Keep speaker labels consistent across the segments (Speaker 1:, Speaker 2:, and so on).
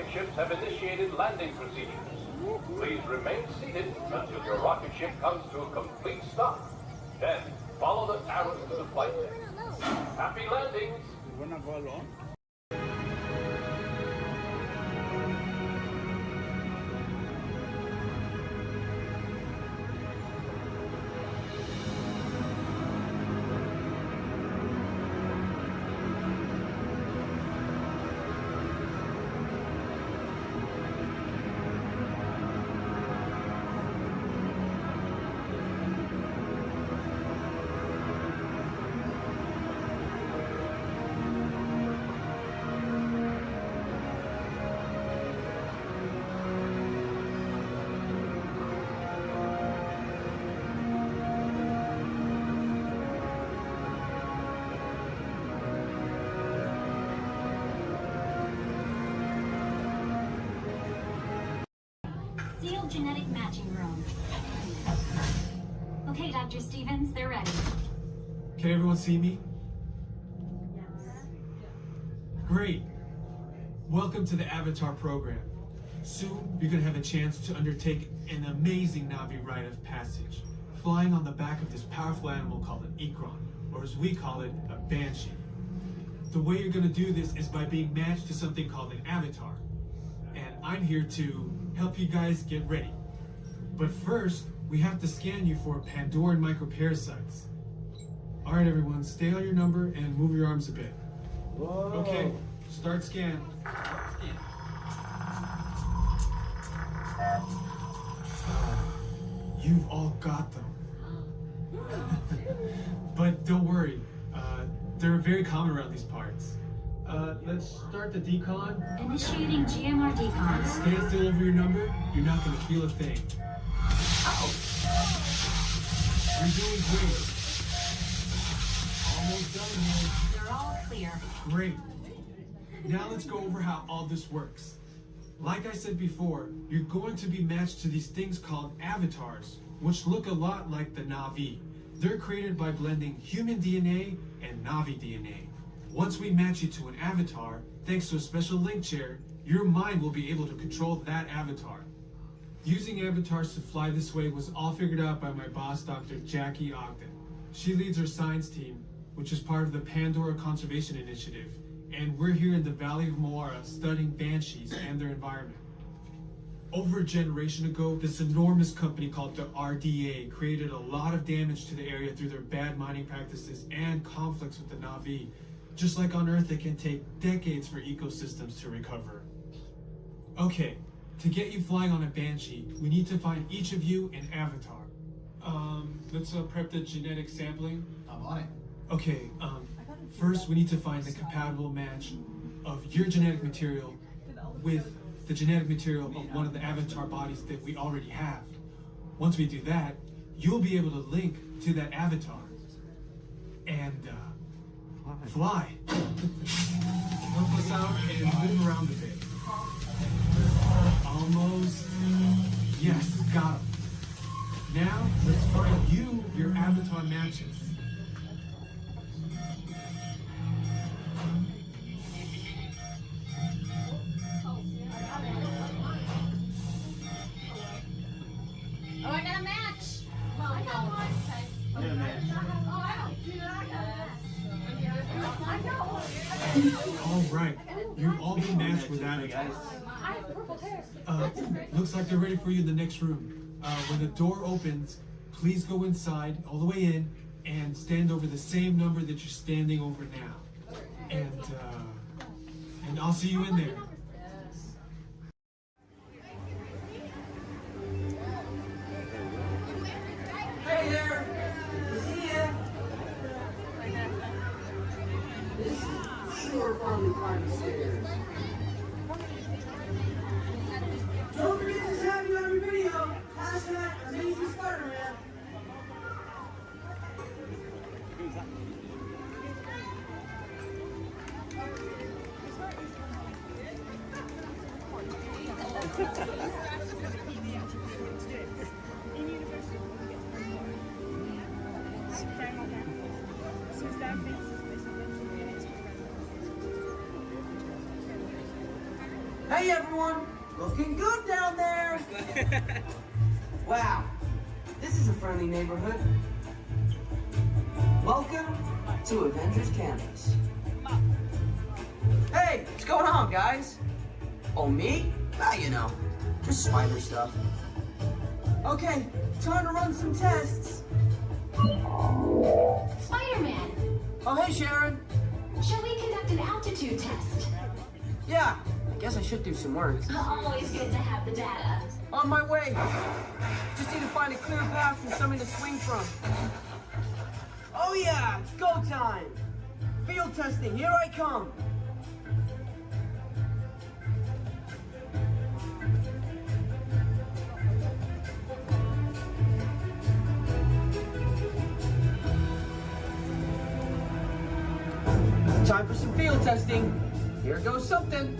Speaker 1: rocket ships have initiated landing procedures. Please remain seated until your rocket ship comes to a complete stop. Then, follow the arrows to the flight deck. Happy landings!
Speaker 2: We're not going alone.
Speaker 3: Sealed genetic matching room. Okay, Dr. Stevens, they're ready.
Speaker 4: Can everyone see me?
Speaker 3: Yes.
Speaker 4: Great. Welcome to the Avatar program. Soon, you're going to have a chance to undertake an amazing Na'vi rite of passage, flying on the back of this powerful animal called an Ikron, or as we call it, a Banshee. The way you're going to do this is by being matched to something called an avatar. And I'm here to help you guys get ready. But first, we have to scan you for Pandoran microparasites. All right, everyone, stay on your number and move your arms a bit.
Speaker 2: Whoa.
Speaker 4: Okay, start scan. You've all got them. But don't worry, they're very common around these parts. Let's start the decon.
Speaker 3: Initiating GMR decon.
Speaker 4: Stay still over your number. You're not going to feel a thing. You're doing great. Almost done here.
Speaker 3: They're all clear.
Speaker 4: Great. Now let's go over how all this works. Like I said before, you're going to be matched to these things called avatars, which look a lot like the Na'vi. They're created by blending human DNA and Na'vi DNA. Once we match you to an avatar, thanks to a special link chair, your mind will be able to control that avatar. Using avatars to fly this way was all figured out by my boss, Dr. Jackie Ogden. She leads our science team, which is part of the Pandora Conservation Initiative, and we're here in the Valley of Moara studying banshees and their environment. Over a generation ago, this enormous company called the RDA created a lot of damage to the area through their bad mining practices and conflicts with the Na'vi. Just like on Earth, it can take decades for ecosystems to recover. Okay, to get you flying on a Banshee, we need to find each of you an avatar. Let's prep the genetic sampling.
Speaker 5: I'm on it.
Speaker 4: Okay, first we need to find the compatible match of your genetic material with the genetic material of one of the avatar bodies that we already have. Once we do that, you'll be able to link to that avatar and fly. Help us out and move around a bit. Almost. Yes, got him. Now, let's find you your avatar matches.
Speaker 6: Oh, I got a match. I got one.
Speaker 2: I got a match.
Speaker 6: Oh, I don't do that. I got one.
Speaker 4: All right, you've all been matched with avatars.
Speaker 6: I have purple hair.
Speaker 4: Looks like they're ready for you in the next room. When the door opens, please go inside, all the way in, and stand over the same number that you're standing over now. And I'll see you in there.
Speaker 7: Hey there! See ya! This is sure fun to climb the stairs. Don't forget to tag me on your video. Hashtag Amazing Spider-Man. Hey everyone, looking good down there. Wow, this is a friendly neighborhood. Welcome to Avengers Campus. Hey, what's going on, guys? Oh, me? Ah, you know, just spider stuff. Okay, time to run some tests.
Speaker 3: Spider-Man,
Speaker 7: Oh, hey, Sharon.
Speaker 3: shall we conduct an altitude test?
Speaker 7: Yeah, I guess I should do some work.
Speaker 3: Always good to have the data.
Speaker 7: On my way. Just need to find a clear path for something to swing from. Oh yeah, it's go time. Field testing, here I come. Time for some field testing. Here goes something.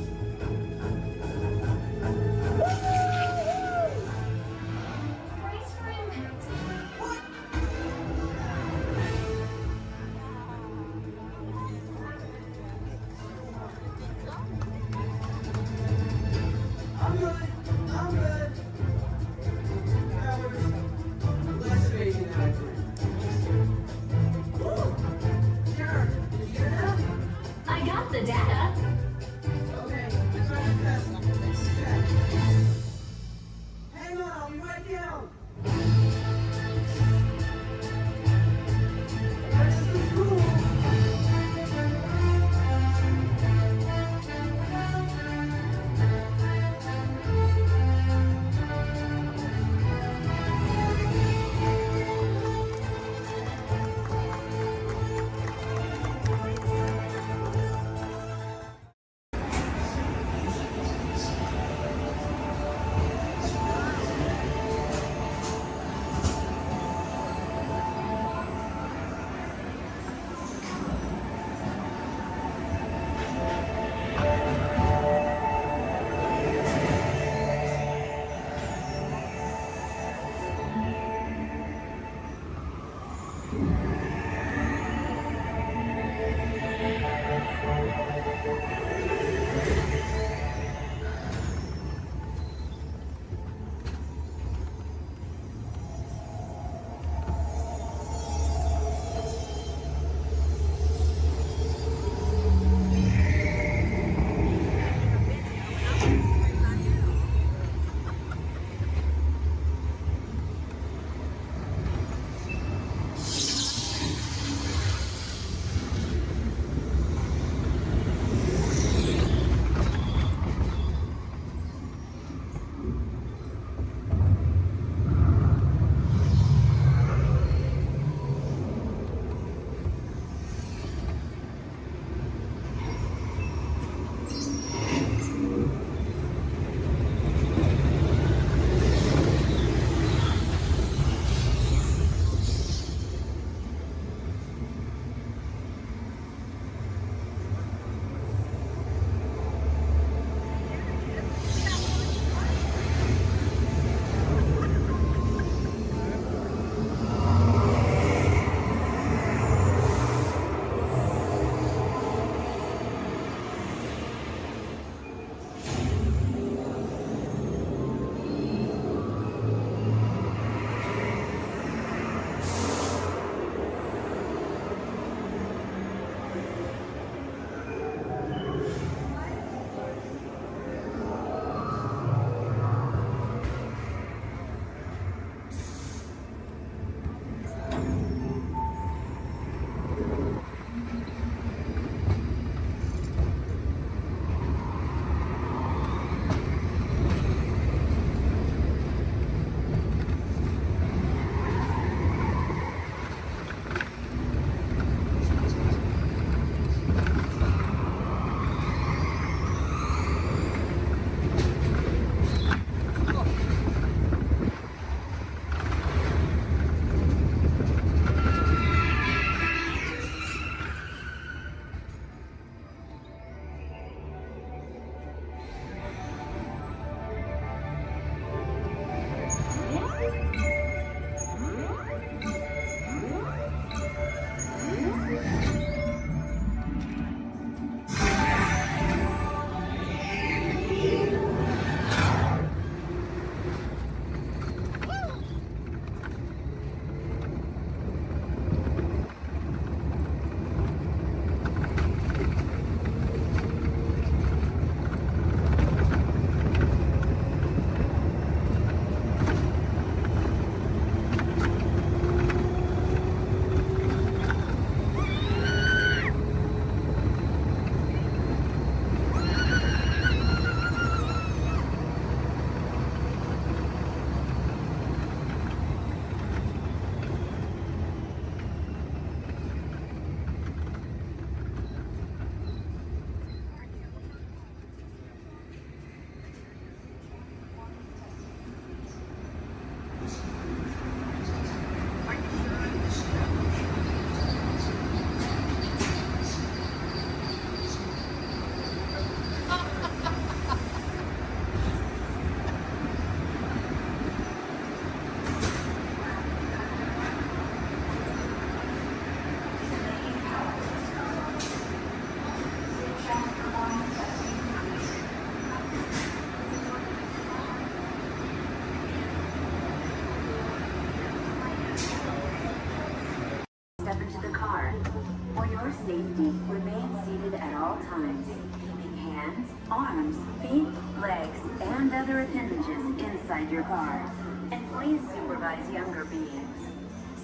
Speaker 5: robotics, keeping hands, arms, feet, legs, and other appendages inside your car. And please supervise younger beings.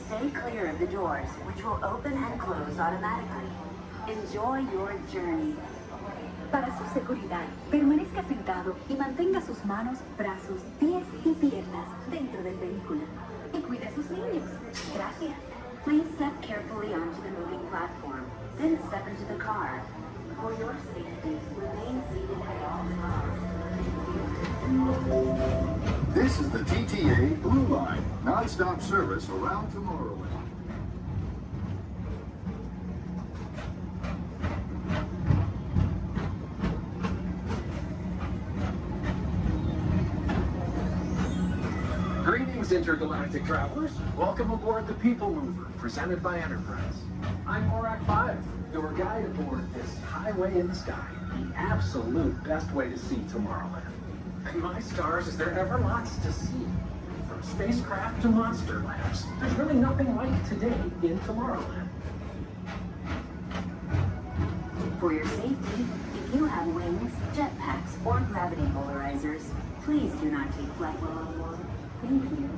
Speaker 5: Stay clear of the doors, which will open and close automatically. Enjoy your journey.
Speaker 8: Para su seguridad, permanezca sentado y mantenga sus manos, brazos, pies y piernas dentro del vehículo. Y cuide a sus niños. Gracias.
Speaker 5: Please step carefully onto the moving platform, then step into the car. For your safety, remain seated at all times.
Speaker 9: This is the TTA Blue Line, non-stop service around Tomorrowland.
Speaker 10: Greetings, intergalactic travelers. Welcome aboard the People Mover, presented by Enterprise. I'm Morak 5, your guide aboard this highway in the sky, the absolute best way to see Tomorrowland. And my stars, is there ever lots to see? From spacecraft to monster labs, there's really nothing like today in Tomorrowland.
Speaker 5: For your safety, if you have wings, jetpacks, or gravity polarizers, please do not take flight while on board. Thank you.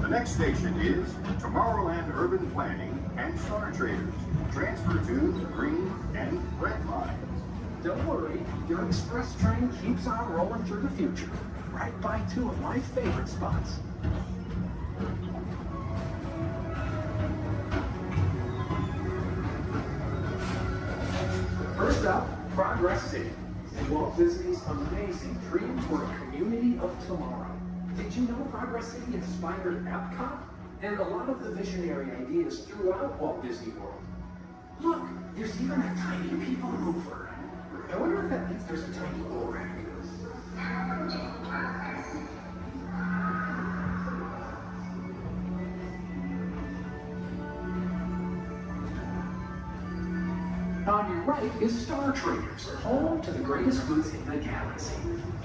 Speaker 9: The next station is Tomorrowland Urban Planning and Star Traders. Transfer to the green and red lines.
Speaker 10: Don't worry, your express train keeps on rolling through the future, right by two of my favorite spots. First up, Progress City. Walt Disney's amazing dream for a community of tomorrow. Did you know Progress City inspired Epcot? And a lot of the visionary ideas throughout Walt Disney World. Look, there's even a tiny people mover. I wonder if that means there's a tiny ORAC. On your right is Star Traders, home to the greatest goods in the galaxy.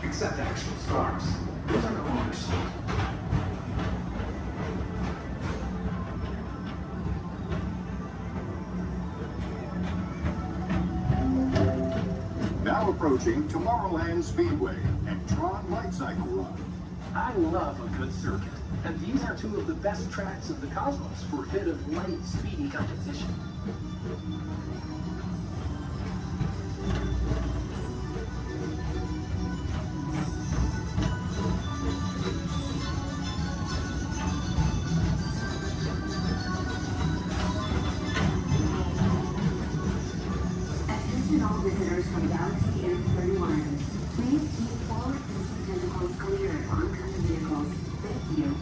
Speaker 10: Except actual stars. Those are no longer sold.
Speaker 9: Now approaching Tomorrowland Speedway and Tron Light Cycle Run.
Speaker 10: I love a good circuit, and these are two of the best tracks in the cosmos for a bit of light, speedy competition.
Speaker 5: Attention all visitors from Galaxy M31. Please keep forward-facing tentacles clear of oncoming vehicles. Thank you.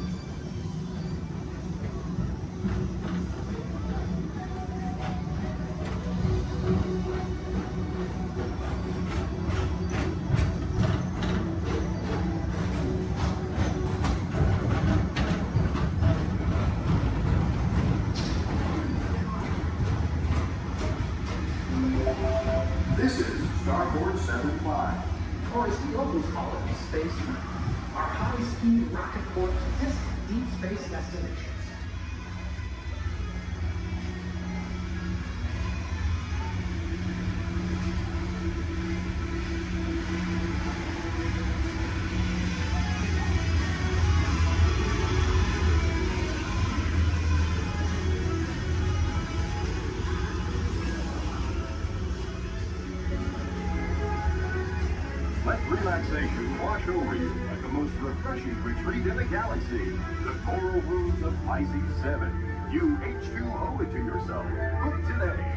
Speaker 9: This is Starboard 75.
Speaker 10: Or as we always call it, Space Mountain. Our high-speed rocket port to distant deep space destinations.
Speaker 9: Let relaxation wash over you at the most refreshing retreat in the galaxy, the coral rooms of Pisces 7. You H2O it to yourself. Book today.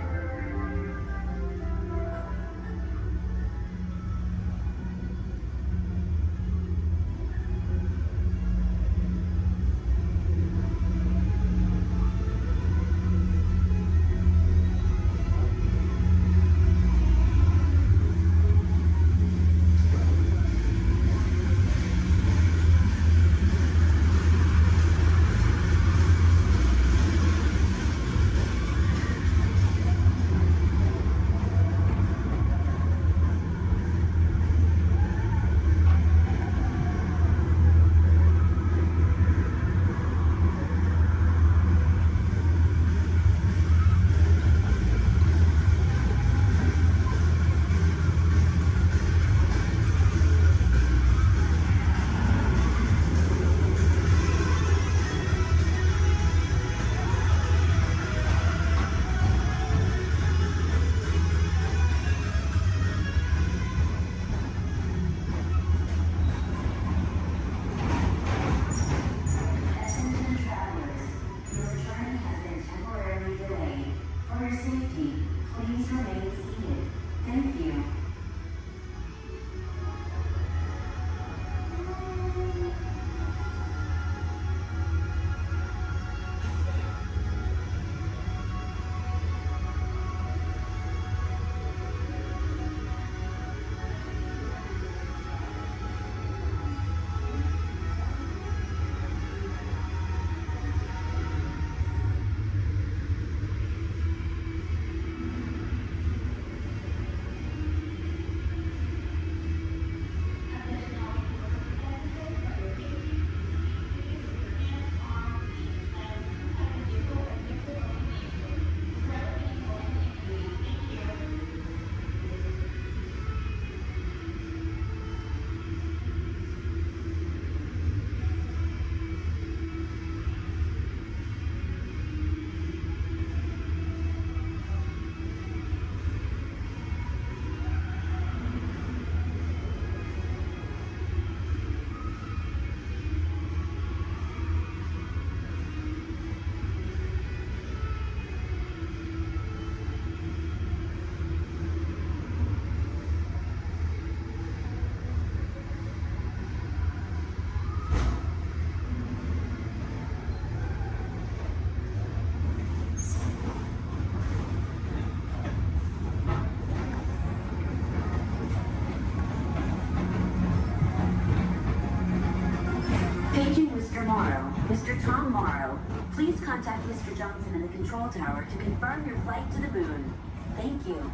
Speaker 5: tomorrow. Please contact Mr. Johnson in the control tower to confirm your flight to the moon. Thank you.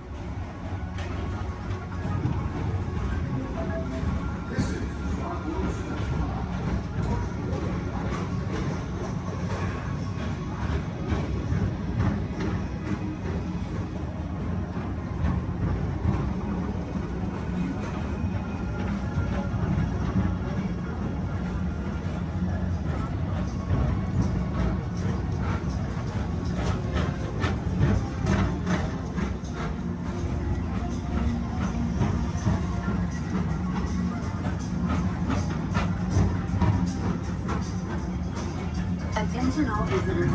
Speaker 5: Attention all visitors.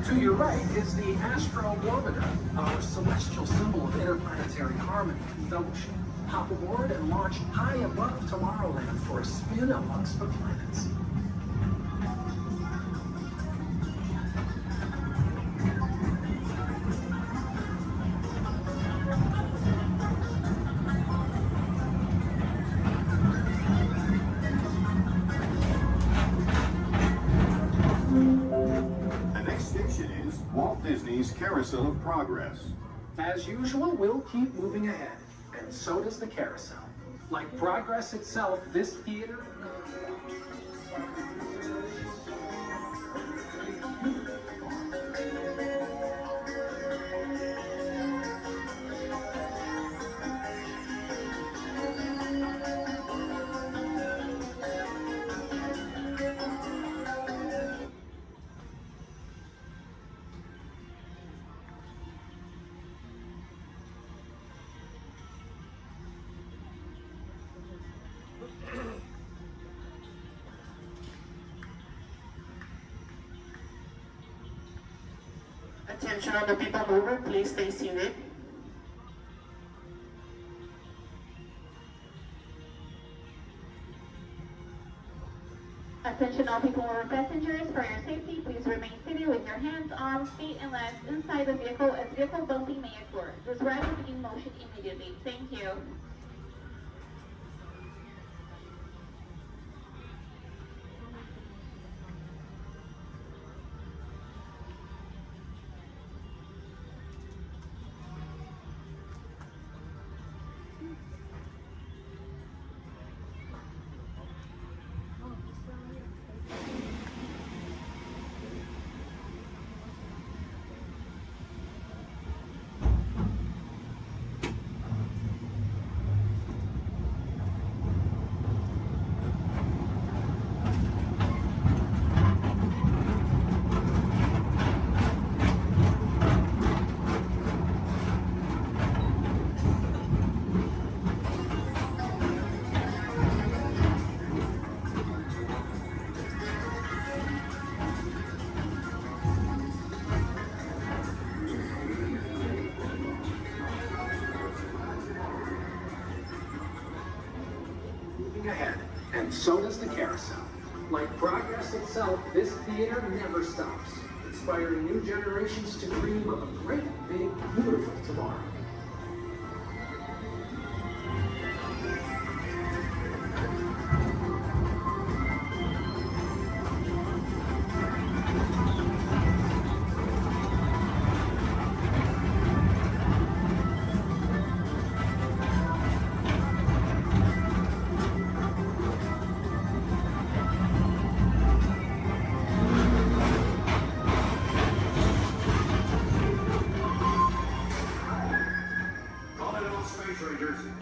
Speaker 10: To your right is the Astrobarometer, our celestial symbol of interplanetary harmony and fellowship. Hop aboard and launch high above Tomorrowland for a spin amongst the planets.
Speaker 9: The next station is Walt Disney's Carousel of Progress.
Speaker 10: As usual, we'll keep moving ahead, and so does the carousel. Like progress itself, this theater...
Speaker 11: Attention on the people mover, please stay seated. Attention all people mover passengers, for your safety, please remain seated with your hands, arms, feet, and legs inside the vehicle as vehicle bumping may occur. This ride will begin motion immediately. Thank you.
Speaker 10: ahead, and so does the carousel. Like progress itself, this theater never stops, inspiring new generations to dream of a great, big, beautiful tomorrow.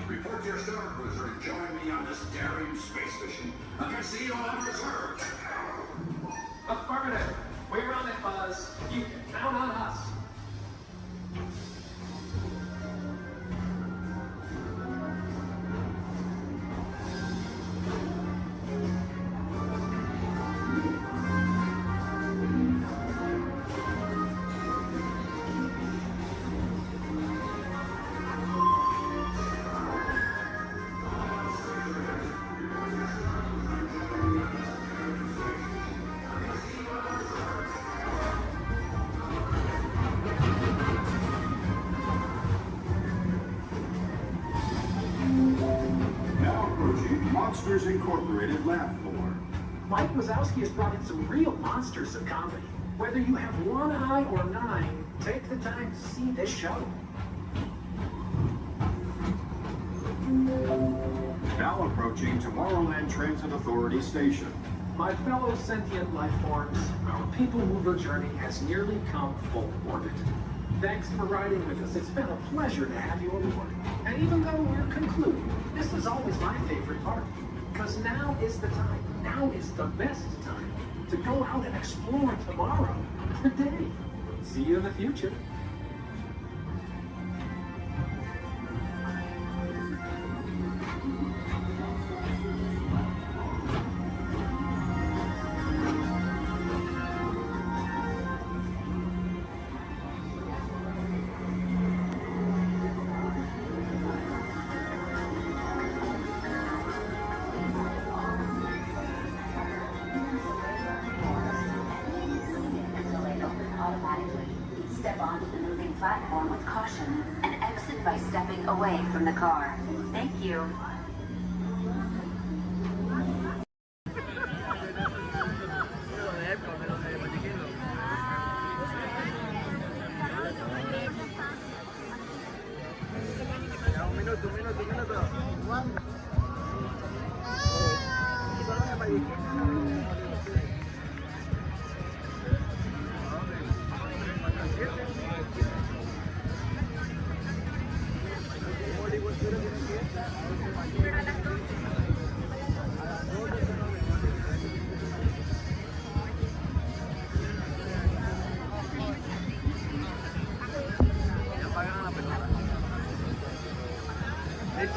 Speaker 9: Report to your star cruiser and join me on this daring space mission. I can see you on reserve.
Speaker 10: Affirmative. We're on it, Buzz. You can count on us.
Speaker 9: Monsters Incorporated lab floor.
Speaker 10: Mike Wazowski has brought in some real monsters of comedy. Whether you have one eye or nine, take the time to see this show.
Speaker 9: Now approaching Tomorrowland Transit Authority Station.
Speaker 10: My fellow sentient life forms, our people mover journey has nearly come full orbit. Thanks for riding with us. It's been a pleasure to have you aboard. And even though we're concluding, this is always my favorite part. Because now is the time, now is the best time to go out and explore tomorrow, today. See you in the future.
Speaker 5: Step onto the moving platform with caution and exit by stepping away from the car. Thank you.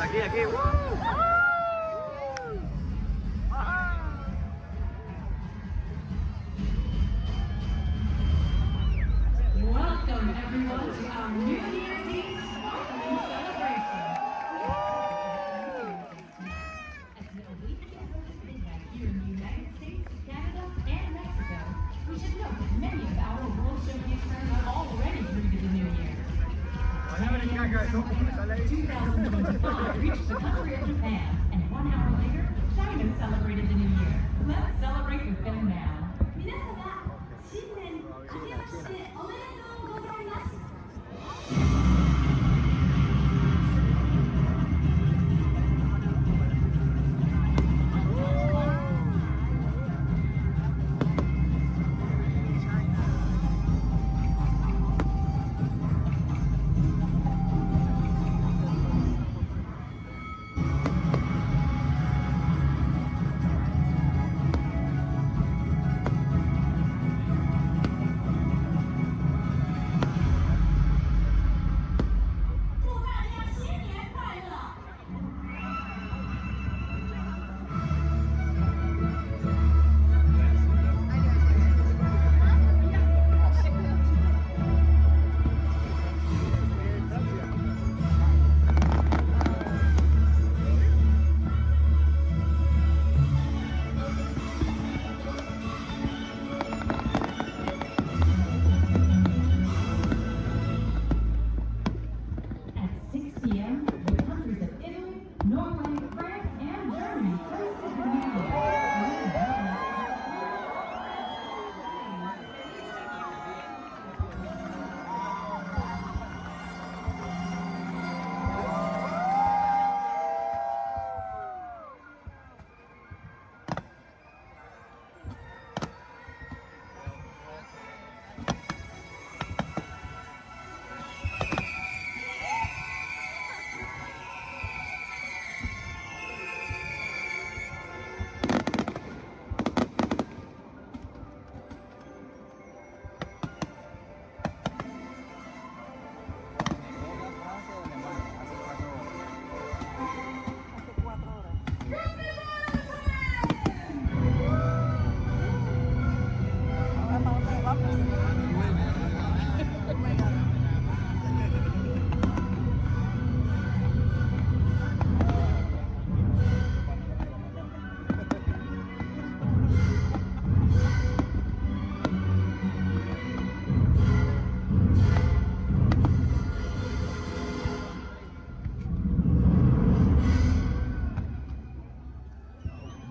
Speaker 7: Aquí,
Speaker 6: Welcome everyone to our New Year's Eve sparkling celebration. As we await the announcement that here in the United States, Canada, and Mexico, we should note that many of our World Showcase friends have already greeted the new year. 2025 reached the country of Japan, and 1 hour later, China celebrated the new year. Let's celebrate with them now.
Speaker 8: 皆様、新年明けましておめでとうございます。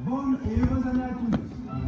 Speaker 12: Bon et heureux année à tous.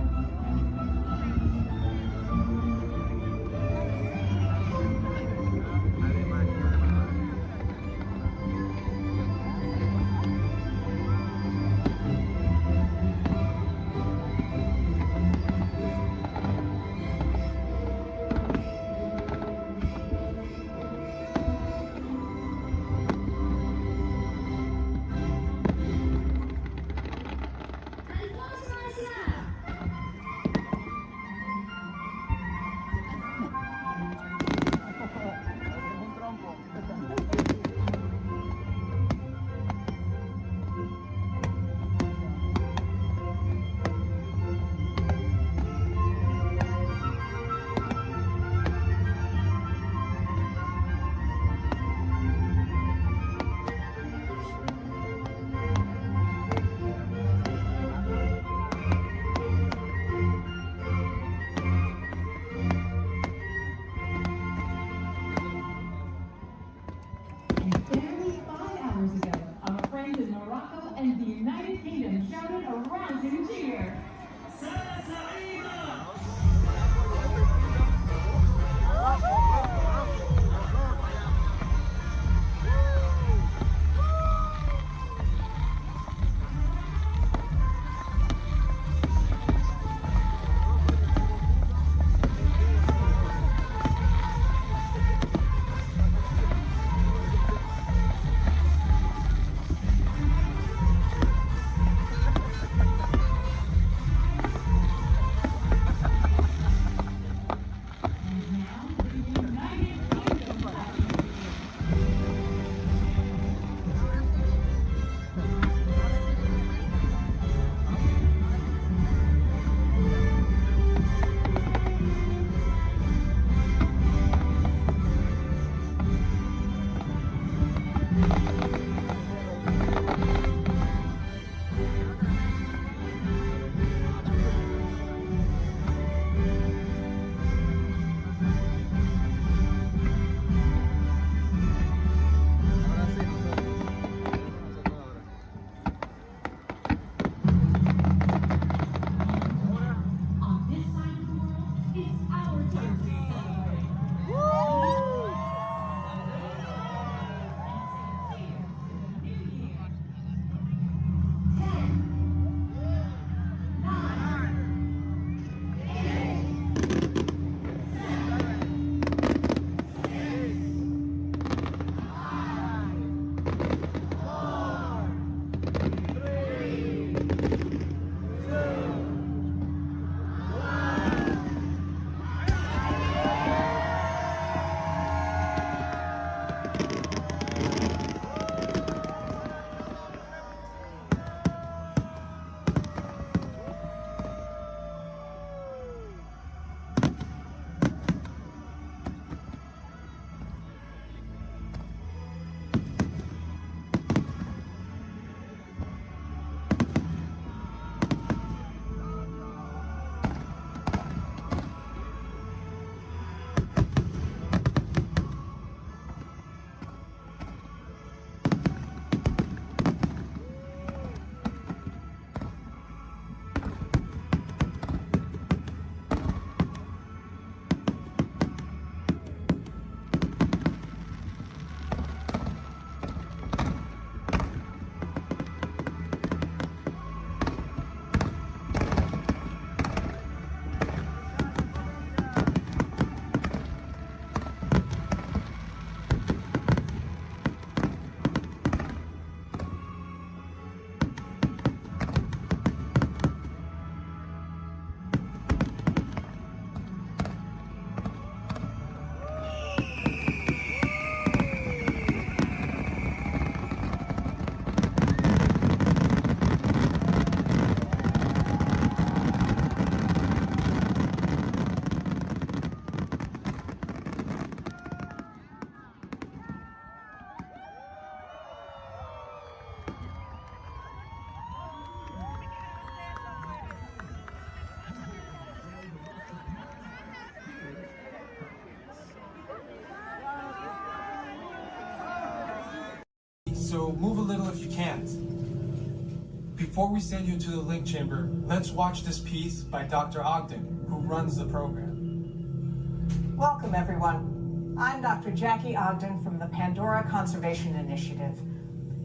Speaker 6: It's our turn to celebrate. New Year.
Speaker 3: 10, 9, 8, 7,
Speaker 4: So move a little if you can't. Before we send you into the link chamber, let's watch this piece by Dr. Ogden, who runs the program.
Speaker 12: Welcome, everyone. I'm Dr. Jackie Ogden from the Pandora Conservation Initiative.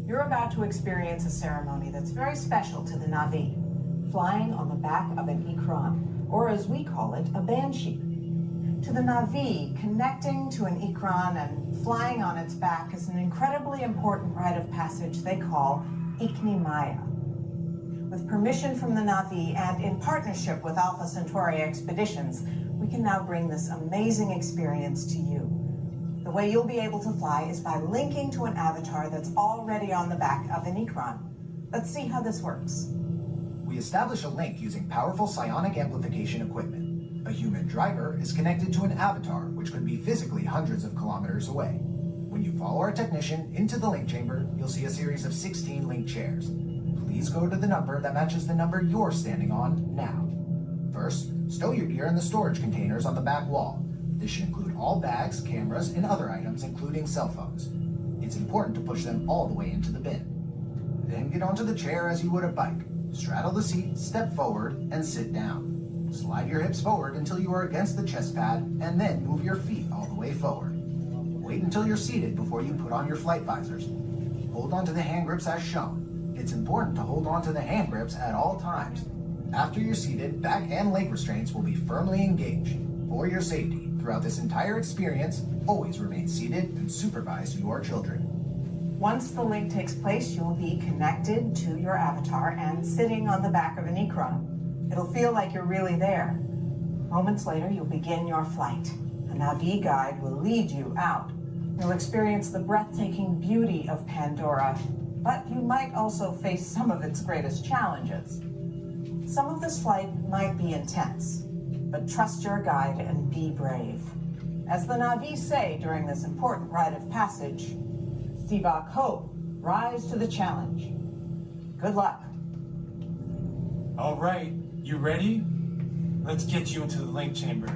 Speaker 12: You're about to experience a ceremony that's very special to the Na'vi, flying on the back of an Ikran, or as we call it, a banshee. To the Na'vi, connecting to an Ikran and flying on its back is an incredibly important rite of passage they call Ikni Maya. With permission from the Na'vi and in partnership with Alpha Centauri Expeditions, we can now bring this amazing experience to you. The way you'll be able to fly is by linking to an avatar that's already on the back of an Ikran. Let's see how this works.
Speaker 13: We establish a link using powerful psionic amplification equipment. A human driver is connected to an avatar, which could be physically hundreds of kilometers away. When you follow our technician into the link chamber, you'll see a series of 16 link chairs. Please go to the number that matches the number you're standing on now. First, stow your gear in the storage containers on the back wall. This should include all bags, cameras, and other items, including cell phones. It's important to push them all the way into the bin. Then get onto the chair as you would a bike. Straddle the seat, step forward, and sit down. Slide your hips forward until you are against the chest pad, and then move your feet all the way forward. Wait until you're seated before you put on your flight visors. Hold on to the hand grips as shown. It's important to hold on to the hand grips at all times. After you're seated, back and leg restraints will be firmly engaged. For your safety, throughout this entire experience, always remain seated and supervise your children.
Speaker 12: Once the link takes place, you'll be connected to your avatar and sitting on the back of an Ikran. It'll feel like you're really there. Moments later, you'll begin your flight. A Na'vi guide will lead you out. You'll experience the breathtaking beauty of Pandora, but you might also face some of its greatest challenges. Some of this flight might be intense, but trust your guide and be brave. As the Na'vi say during this important rite of passage, Sivak Ho, rise to the challenge. Good luck.
Speaker 4: All right, you ready? Let's get you into the link chamber.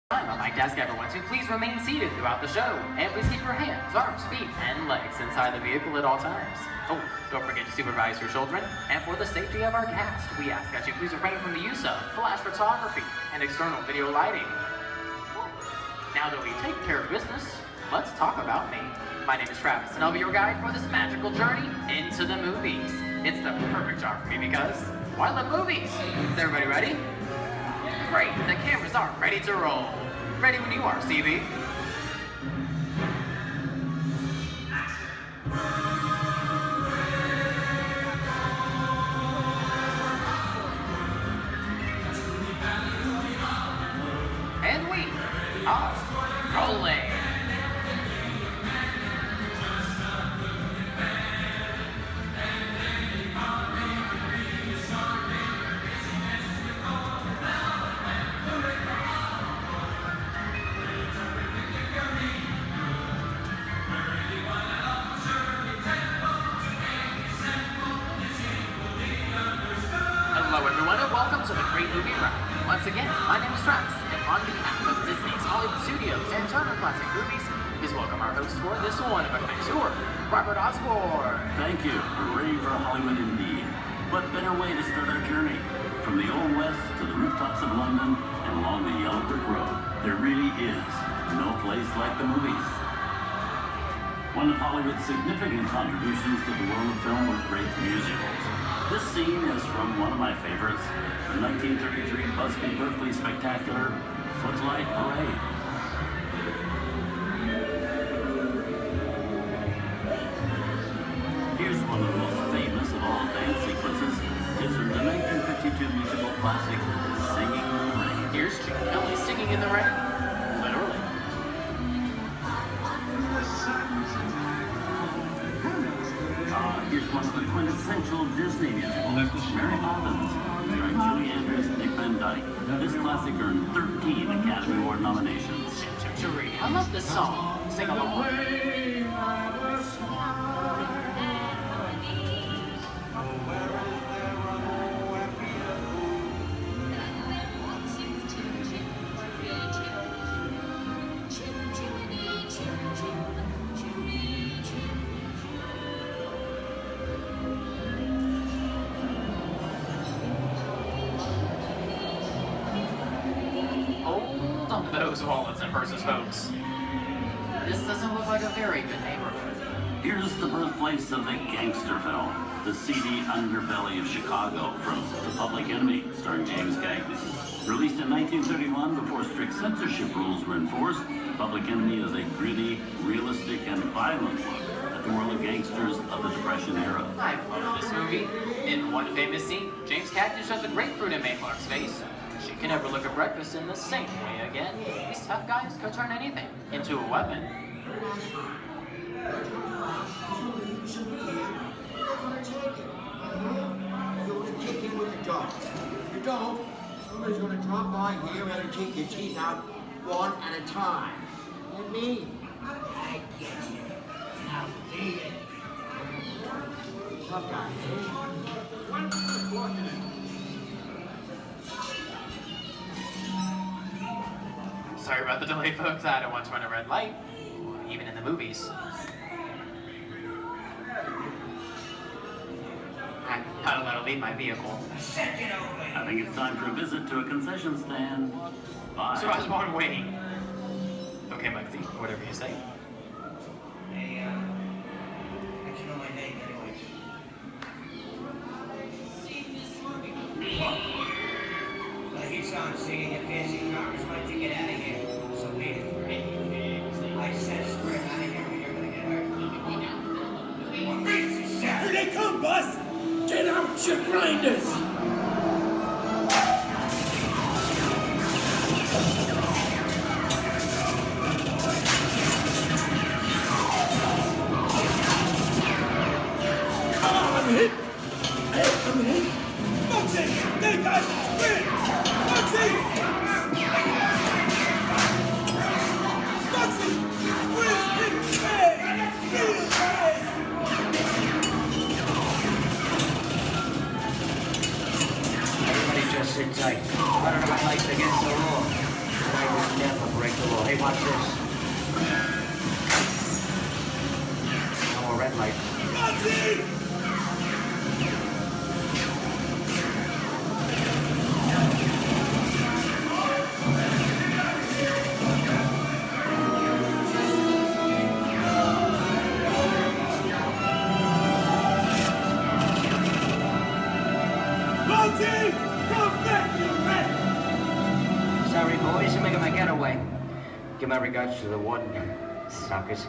Speaker 14: I'd like to ask everyone to please remain seated throughout the show, and please keep your hands, arms, feet, and legs inside the vehicle at all times. Oh, don't forget to supervise your children, and for the safety of our cast, we ask that you please refrain from the use of flash photography and external video lighting. Now that we take care of business, let's talk about me. My name is Travis, and I'll be your guide for this magical journey into the movies. It's the perfect job for me because, well, I love movies. Is everybody ready? Great, the cameras are ready to roll. Ready when you are, CB. And we are rolling. Hello everyone and welcome to the Great Movie Ride. Once again, my name is Travis, and on behalf of Disney's Hollywood Studios and Turner Classic Movies, please welcome our host for this one-of-a-kind tour, Robert Osborne.
Speaker 15: Thank you. Hooray for Hollywood indeed. What better way to start our journey? From the Old West to the rooftops of London and along the yellow brick road, there really is no place like the movies. One of Hollywood's significant contributions to the world of film were great musicals. This scene is from one of my favorites, the 1933 Busby Berkeley spectacular, Footlight Parade. Here's one of the most famous of all dance sequences. It's from the 1952 musical classic, Singing in the Rain.
Speaker 14: Here's Chick Kelly singing in the rain. Literally.
Speaker 15: Here's one of the quintessential Disney musicals, Mary Poppins, starring Julie Andrews and Dick Van Dyke. This classic earned 13 Academy Award nominations.
Speaker 14: I love this song. Sing along. Hold on those wallets and purses, folks. This doesn't look like a very good neighborhood.
Speaker 15: Here's the birthplace of the gangster film, the seedy underbelly of Chicago from The Public Enemy, starring James Cagney. Released in 1931 before strict censorship rules were enforced, Public Enemy is a gritty, realistic, and violent look at the world of gangsters of the Depression era.
Speaker 14: I love this movie. In one famous scene, James Cagney shoves a grapefruit in May Clark's face. She can never look at breakfast in the same way again. These tough guys could turn anything into a weapon.
Speaker 3: You want to kick in with the dog. If you don't, somebody's going to drop by here and take your teeth out one at a time. And me, I get you. Now beat it. Tough guy.
Speaker 14: Sorry about the delay, folks. I don't want to run a red light, even in the movies. I don't let her leave my vehicle.
Speaker 15: I think it's time for a visit to a concession stand. Bye.
Speaker 14: So I was born waiting. Okay, Lexi, whatever you say.
Speaker 3: Hey, how'd you know my name anyways? The heat's on, singing your fancy cars like to get out of here. So wait for it. I said straight out of here or you're gonna get hurt. What makes you sad? Here they come, boss! Get out, your grinders! I'm hit! I'm hit! Foxy! They got spin! Foxy! Foxy! Where's his pay? His pay! Everybody just sit tight. I don't know my life against the law. Never break the law. Hey, watch this. No more red light. Sorry, boys, I'm making my getaway. Give my regards to the warden, suckers.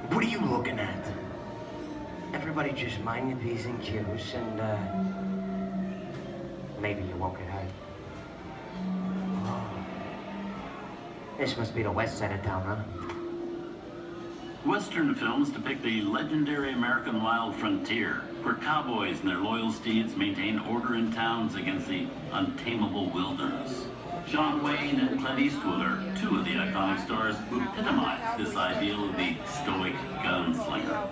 Speaker 3: What are you looking at? Everybody just mind your P's and Q's, and, maybe you won't get hurt. Oh. This must be the west side of town, huh?
Speaker 15: Western films depict the legendary American wild frontier, where cowboys and their loyal steeds maintain order in towns against the untamable wilderness. John Wayne and Clint Eastwood are two of the iconic stars who epitomize this ideal of the stoic gunslinger.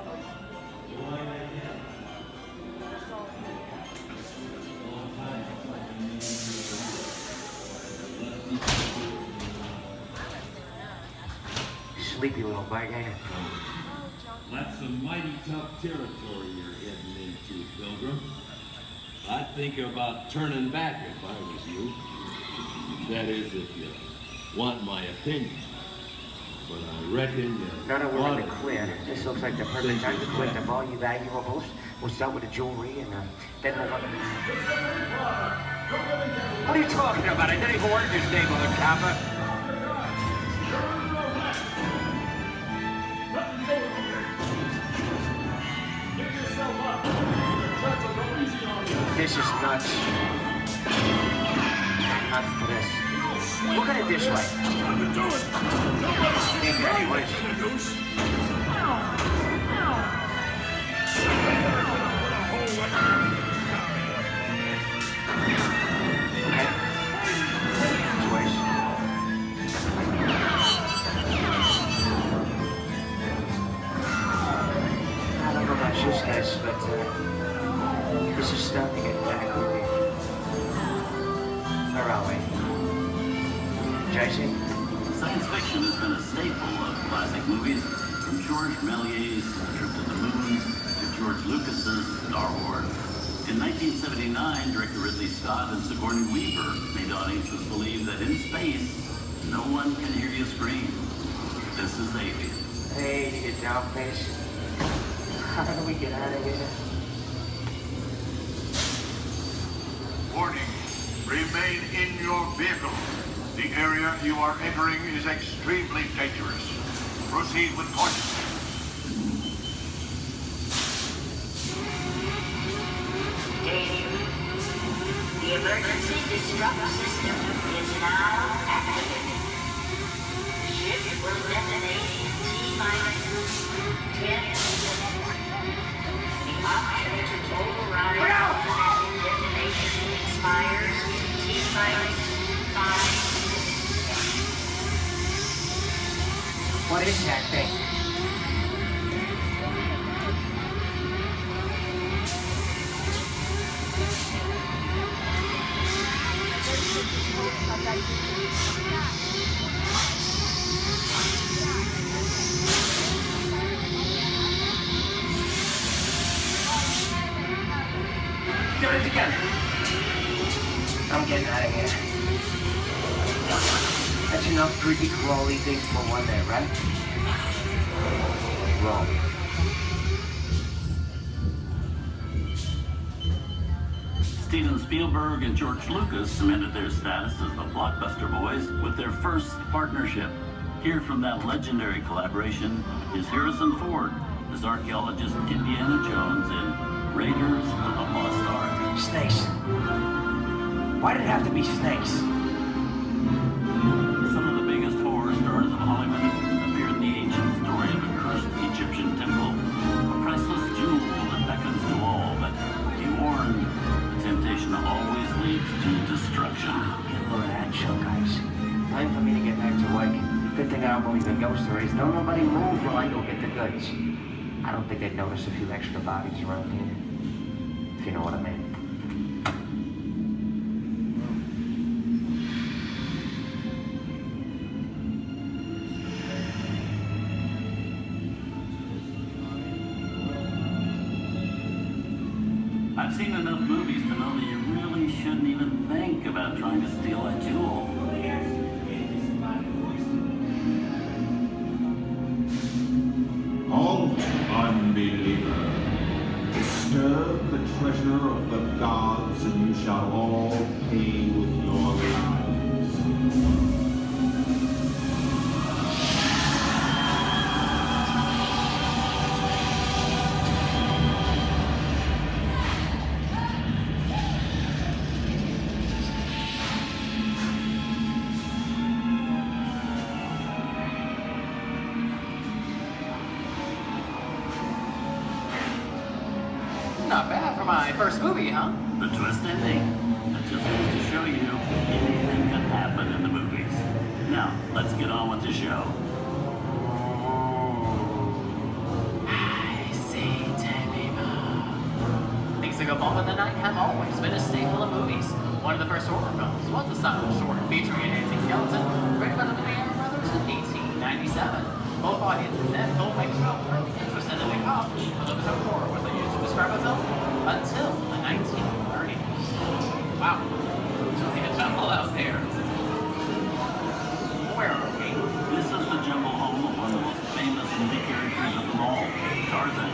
Speaker 3: Sleepy little bag, ain't it?
Speaker 16: That's some mighty tough territory you're heading into, Pilgrim. I'd think about turning back if I was you. That is, if you want my opinion. But I reckon you...
Speaker 3: Now that we're in the clear, this looks like the perfect time to collect up all your valuables. We'll start with the jewelry and then move on. What are you talking about? I didn't even order this neighborhood, copper. This is nuts. Nuts for this. Look at it this way. Think anyways. Okay. Anyways. I don't know about you guys, but this is starting to get back with me. Where are we? Jason?
Speaker 15: Science fiction has been a staple of classic movies, from George Méliès's Trip to the Moon to George Lucas's Star Wars. In 1979, director Ridley Scott and Sigourney Weaver made audiences believe that in space, no one can hear you scream. This is Alien.
Speaker 3: Hey, you get down, face. How do we get out of here?
Speaker 9: Warning, remain in your vehicle. The area you are entering is extremely dangerous. Proceed with caution.
Speaker 5: Danger. The emergency disrupt system is now activated. Ship will detonate in T-minus 10 seconds. The option to override automatic detonation expires T-minus 5.
Speaker 3: What is that thing? Get it together. I'm getting out of here. That's enough creepy crawly things for one day, right? Wrong.
Speaker 15: Steven Spielberg and George Lucas cemented their status as the blockbuster boys with their first partnership. Here from that legendary collaboration is Harrison Ford as archaeologist Indiana Jones in Raiders of the Lost Ark.
Speaker 3: Snakes. Why did it have to be snakes?
Speaker 15: Some of the biggest horror stars of Hollywood appear in the ancient story of a cursed Egyptian temple, a priceless jewel that beckons to all, but be warned, temptation always leads to destruction.
Speaker 3: Get a load of that show, guys. Time for me to get back to work. Good thing I don't believe in ghost stories. Don't nobody move while I go get the goods. I don't think they'd notice a few extra bodies around here. If you know what I mean.
Speaker 15: I've seen enough movies to know that you really shouldn't even think about trying to steal a jewel.
Speaker 17: Halt, unbeliever. Disturb the treasure of the gods, and you shall all pay with your lives.
Speaker 14: Not bad for my first movie, huh?
Speaker 15: The twist ending. That just goes to show you anything can happen in the movies. Now, let's get on with the show.
Speaker 14: I see, Things like A Bump in the Night have always been a staple of movies. One of the first horror films was a silent short featuring a dancing skeleton, written by the Lumiere brothers in 1897. Both audiences and filmmakers felt really interested in the cop, although the term horror was used to describe a film until the 1930s. Wow, it's really a jungle out there. Where are we?
Speaker 15: This is the jungle home of one of the most famous movie characters of them all, Tarzan.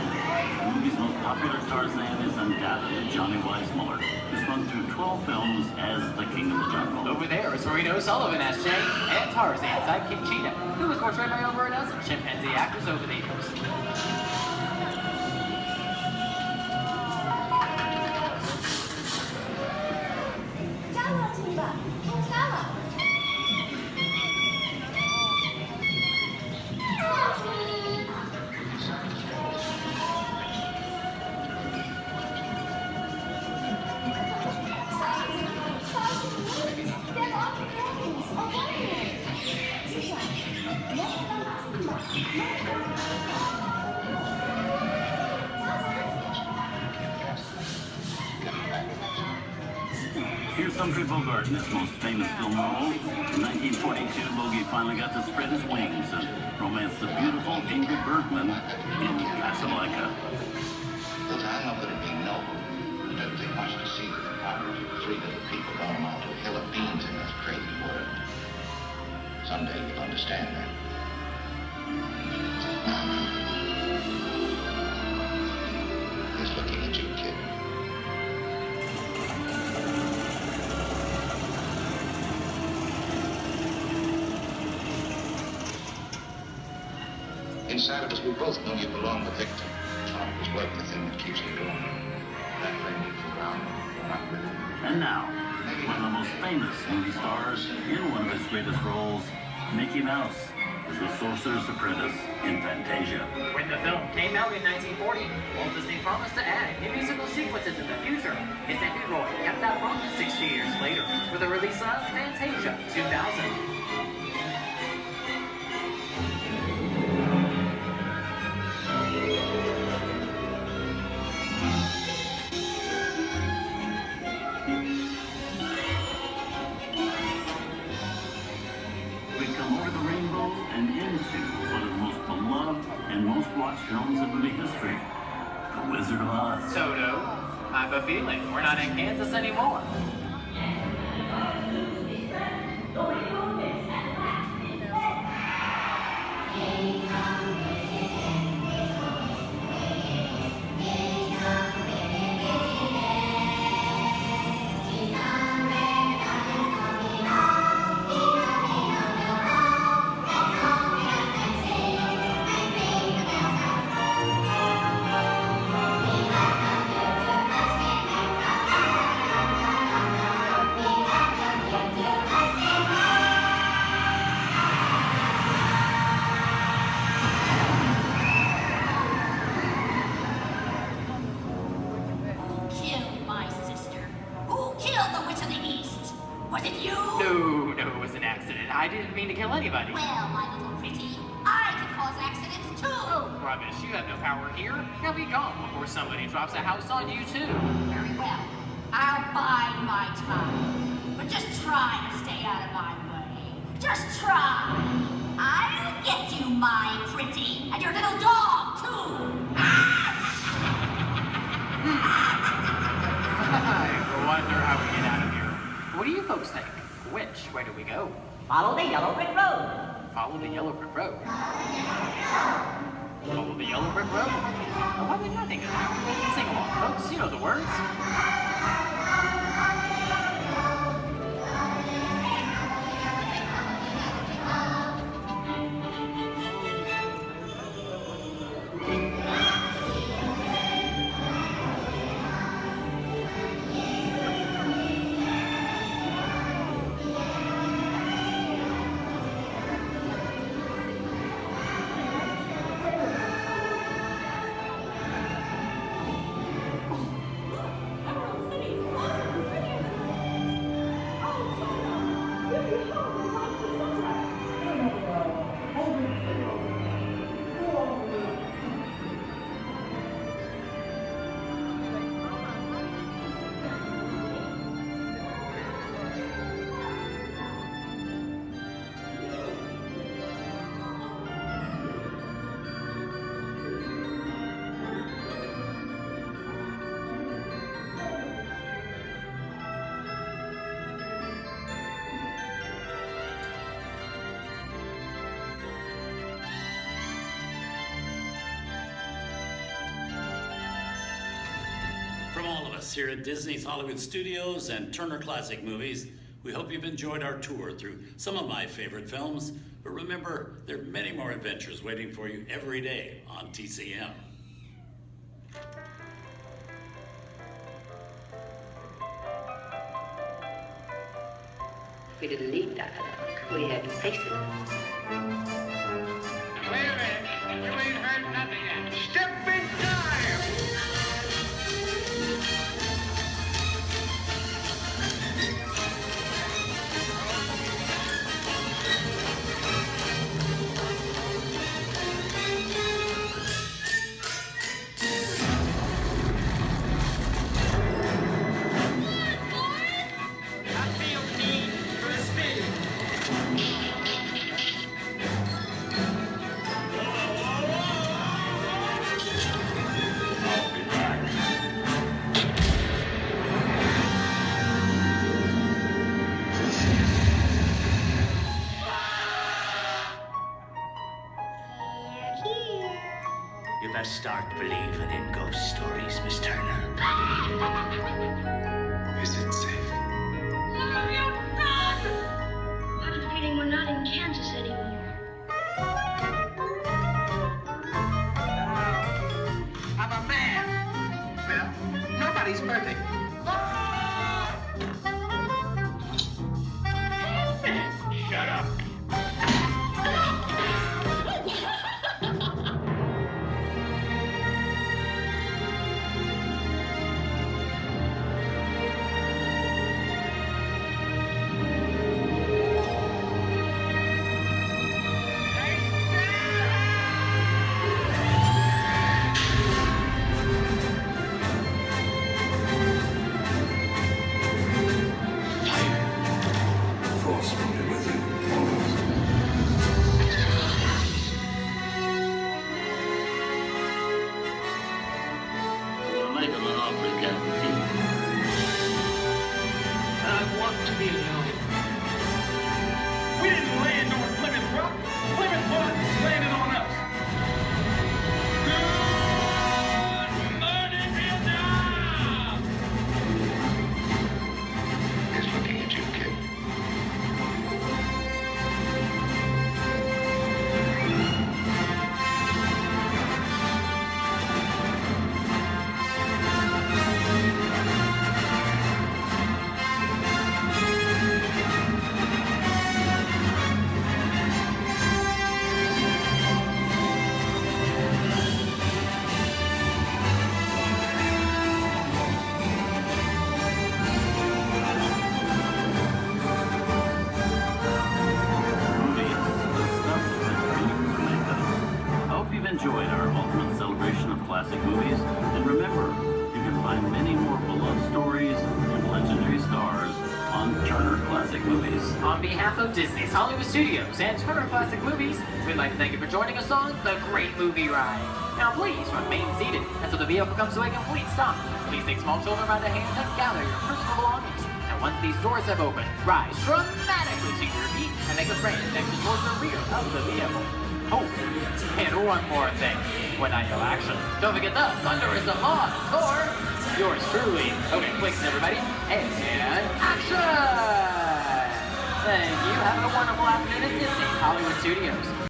Speaker 15: The movie's most popular Tarzan is undoubtedly Johnny Weissmuller, who's run through 12 films as the King of the Jungle.
Speaker 14: Over there is Reno Sullivan as Jay, and Tarzan, sidekick Cheetah, who was portrayed by over a dozen chimpanzee actors over the years.
Speaker 15: Here's Humphrey Bogart in his most famous film role. In 1942, Bogey finally got to spread his wings and romance the beautiful Ingrid Bergman in Casablanca.
Speaker 18: Look, I know that it'd be noble. It doesn't take much to see that the powers of three little people don't amount to a hill of beans in this crazy world. Someday you'll understand that. He's looking at you, kid. Inside of us, we both know you belong to Victor. It was work, the thing that keeps you going. That thing keeps you around. You're not with it.
Speaker 15: And now, one of the most famous movie stars in one of his greatest roles, Mickey Mouse, is the Sorcerer's Apprentice in Fantasia.
Speaker 14: When the film came out in 1940, Walt Disney promised to add new musical sequences in the future. His nephew Roy kept that promise 60 years later with the release of Fantasia 2000.
Speaker 15: Films in movie history. The Wizard of Oz.
Speaker 14: Toto, I have a feeling we're not in Kansas anymore. I didn't mean to kill anybody.
Speaker 19: Well, my little pretty, I can cause accidents too.
Speaker 14: Oh, rubbish. You have no power here. You'll be gone before somebody drops a house on you, too.
Speaker 19: Very well. I'll bide my time. But just try to stay out of my way. Just try. I'll get you, my pretty. And your little dog, too.
Speaker 14: how we get out of here. What do you folks think? Which way do we go?
Speaker 19: Follow the yellow brick road.
Speaker 14: Follow the yellow brick road. Follow the yellow brick road? Oh, why didn't I think of that? Sing along, folks. You know the words.
Speaker 20: From all of us here at Disney's Hollywood Studios and Turner Classic Movies, we hope you've enjoyed our tour through some of my favorite films. But remember, there are many more adventures waiting for you every day on TCM.
Speaker 21: We didn't need dialogue. We had faces.
Speaker 22: Wait a minute. You ain't heard nothing yet. Step in time!
Speaker 3: You best start believing in ghost stories, Miss Turner.
Speaker 22: Is it safe?
Speaker 19: No, you run! I have a feeling we're not in Kansas anymore.
Speaker 22: I'm a man. Well, nobody's perfect. Shut up. I want to be alone. We didn't land on Plymouth Rock. Plymouth Rock landed on us. Good morning, Vietnam!
Speaker 18: He's looking at you, kid.
Speaker 20: Enjoyed our ultimate celebration of classic movies, and remember, you can find many more beloved stories and legendary stars on Turner Classic Movies.
Speaker 14: On behalf of Disney's Hollywood Studios and Turner Classic Movies, we'd like to thank you for joining us on The Great Movie Ride. Now please remain seated until the vehicle comes to a complete stop. Please take small children by the hand and gather your personal belongings. And once these doors have opened, rise dramatically to your feet and make a friend next towards the rear of the vehicle. Oh, and one more thing. When I yell action, don't forget the thunder is the law score. Yours truly. Okay, clicks everybody. And action! Thank you. Have a wonderful afternoon at Disney's Hollywood Studios.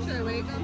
Speaker 1: Should I wake him?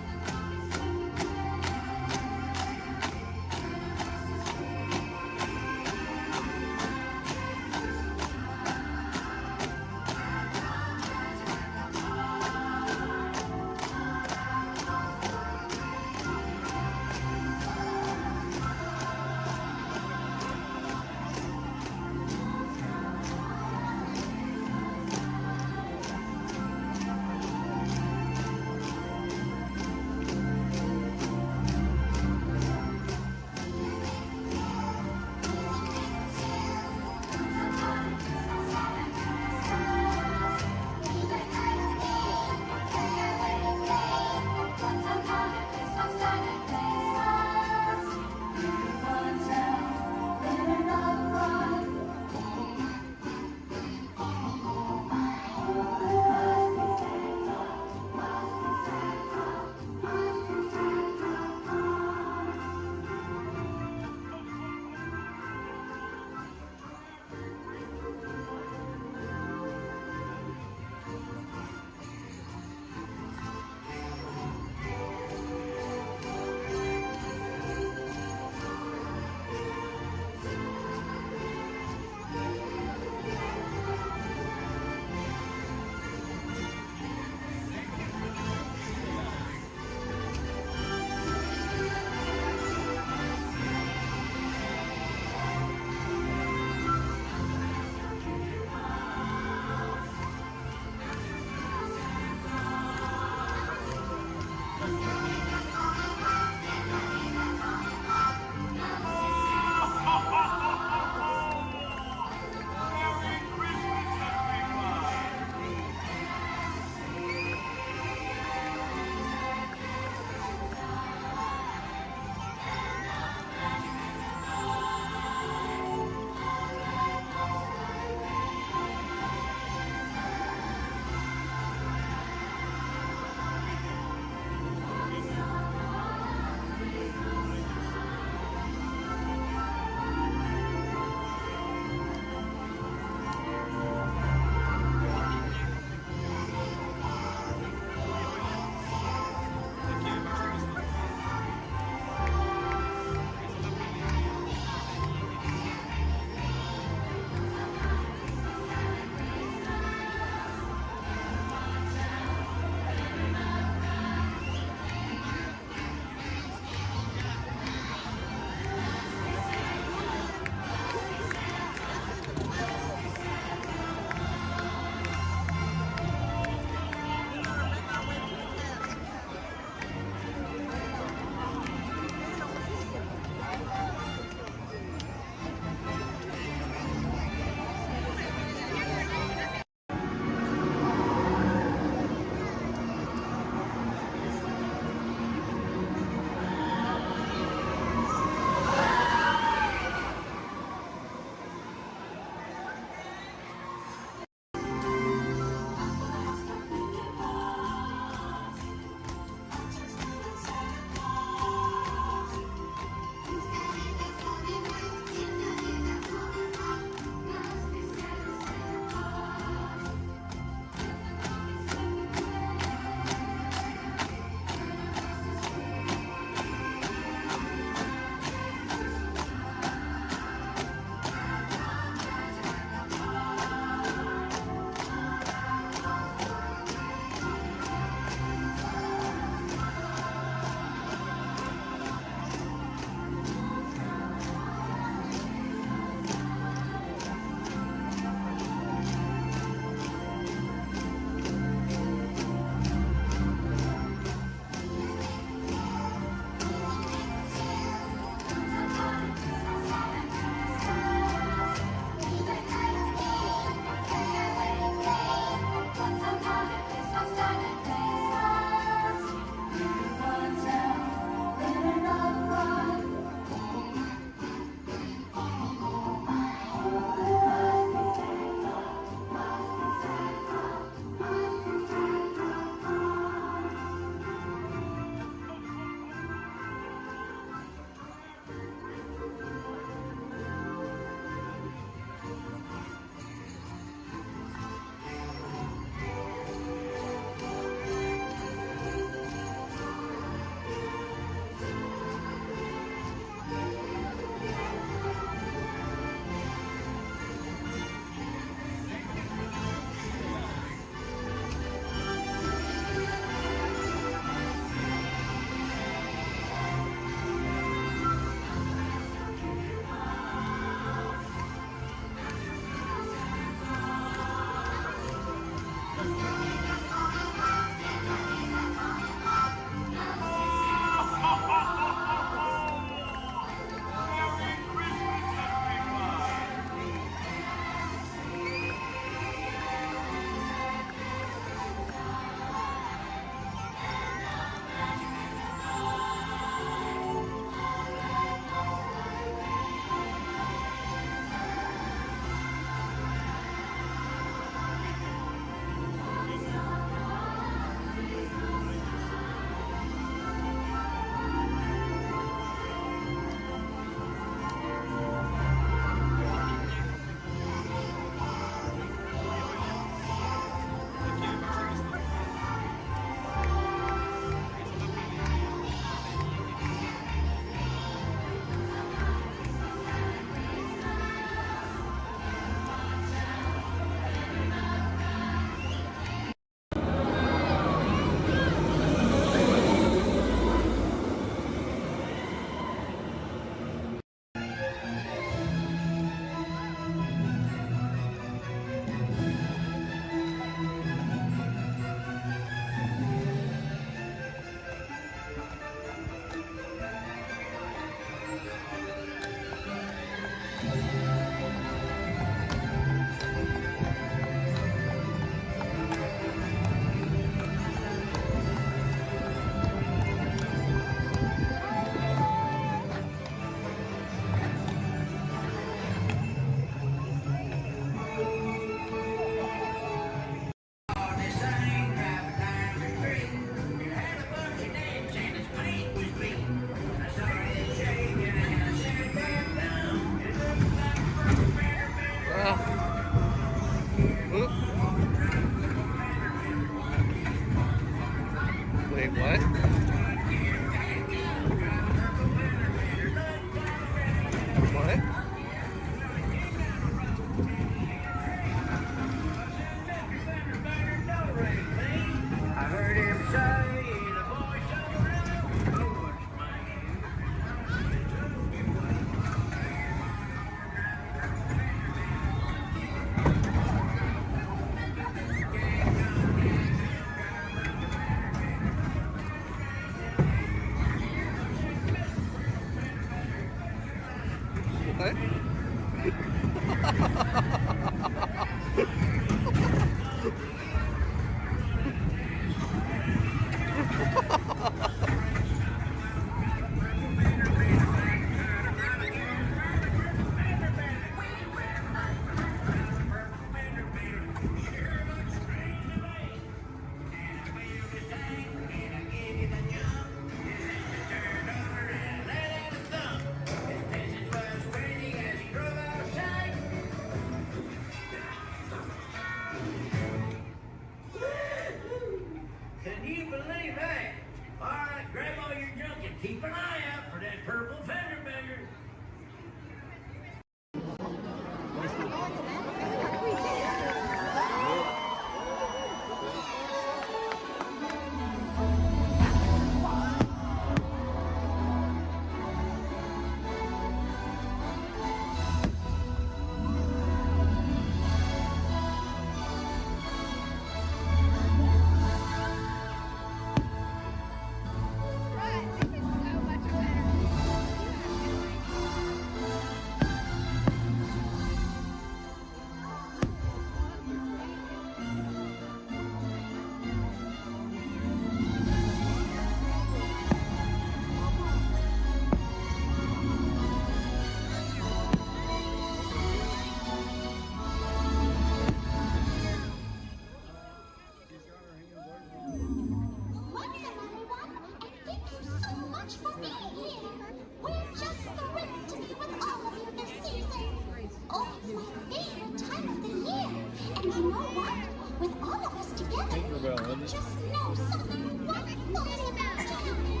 Speaker 19: just know something wonderful is about to happen.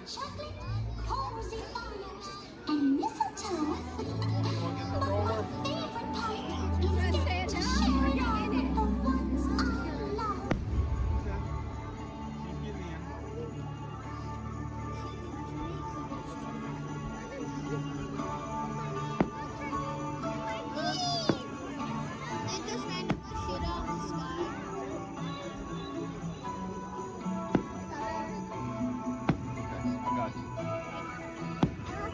Speaker 19: chocolate, cozy fires, and mistletoe. But my favorite part is getting to share it all with the ones I love.
Speaker 1: They just randomly shoot out the sky.
Speaker 2: I got you.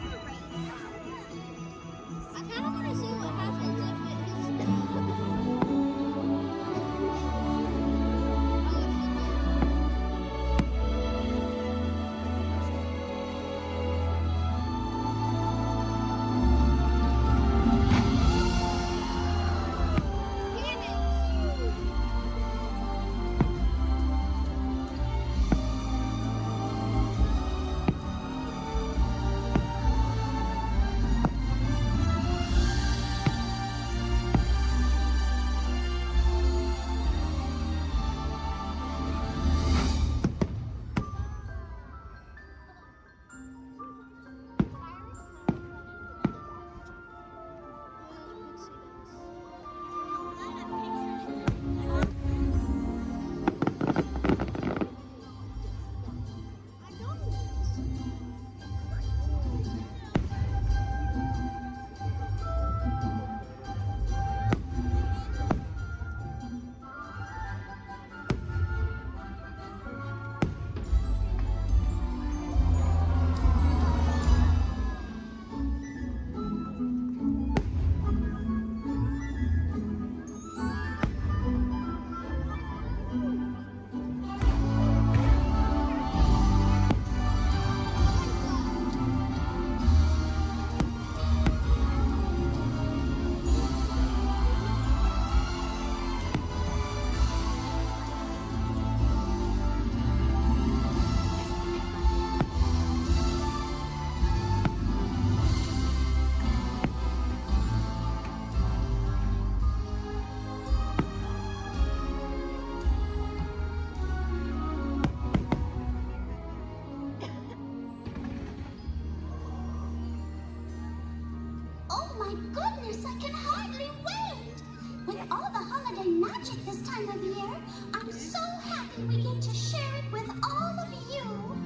Speaker 19: Oh my goodness, I can hardly wait! With all the holiday magic this time of year, I'm so happy we get to share it with all of you.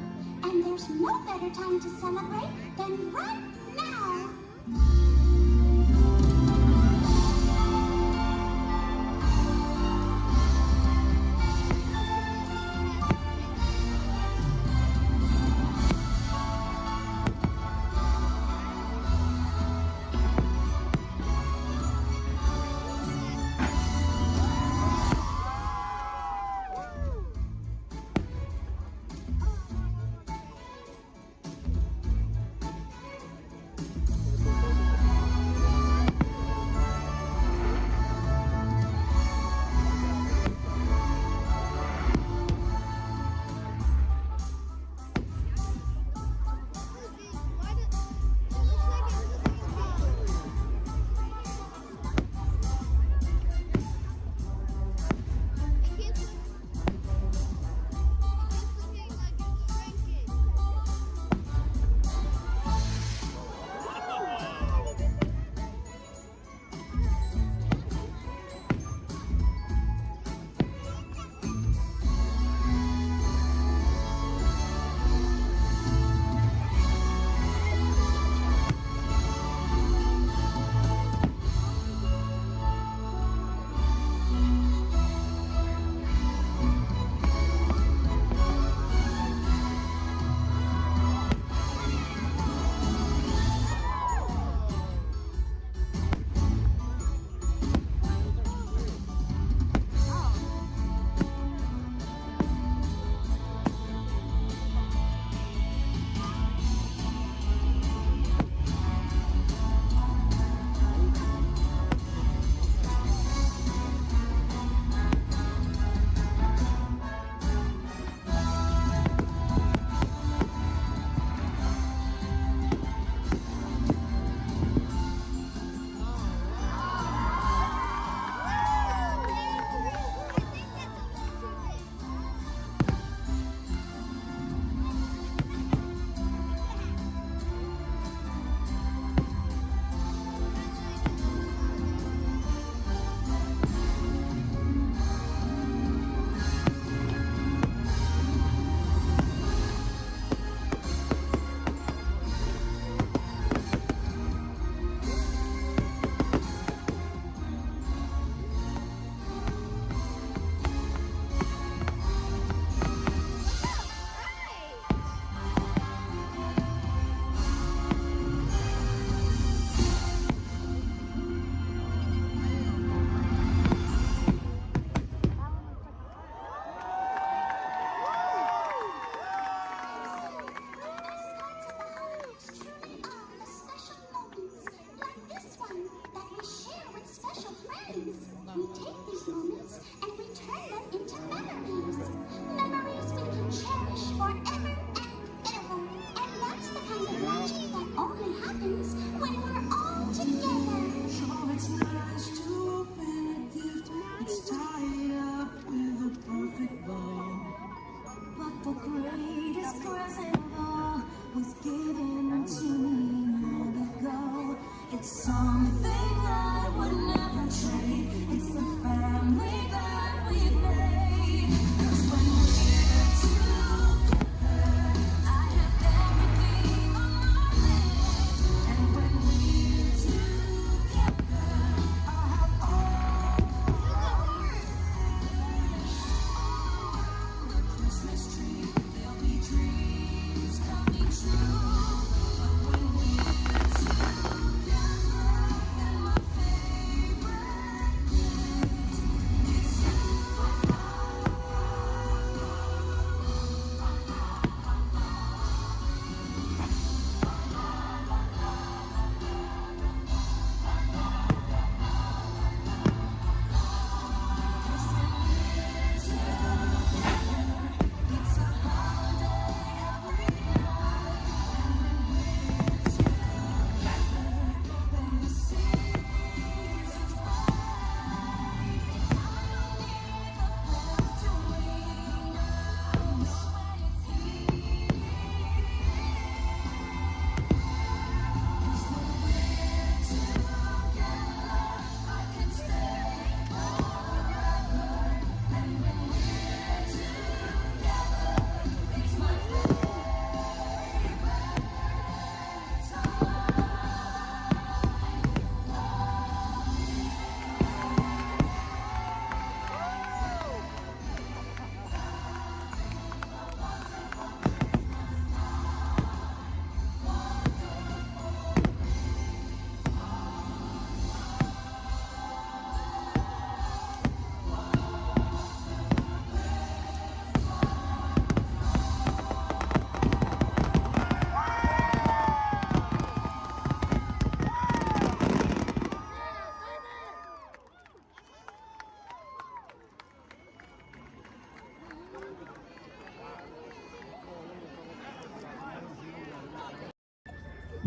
Speaker 19: And there's no better time to celebrate than right now.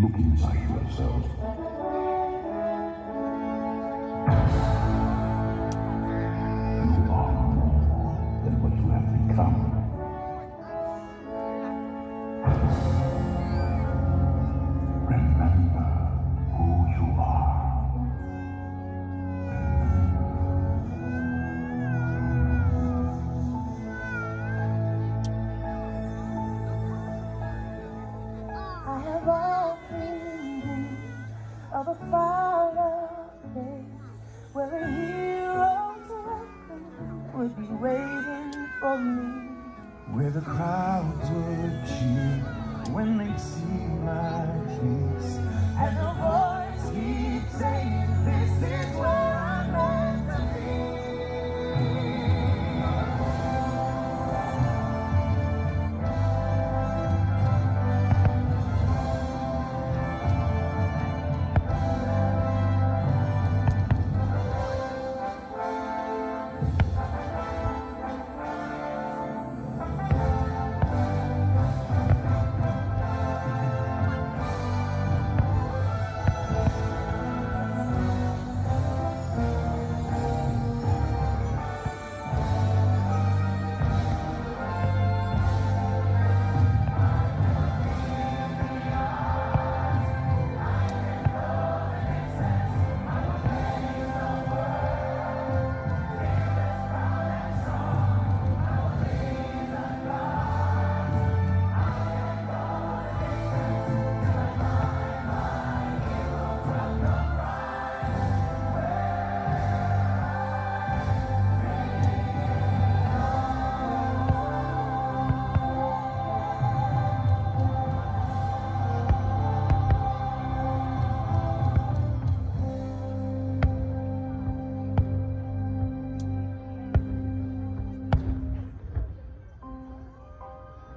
Speaker 9: Look inside yourself. You are more than what you have become. Remember who you are.
Speaker 19: I have all dreamed of a far place where a hero's welcome would be waiting for me.
Speaker 2: Where the crowds would cheer when they see my face,
Speaker 19: And a voice keeps saying, this is where I'm meant to be.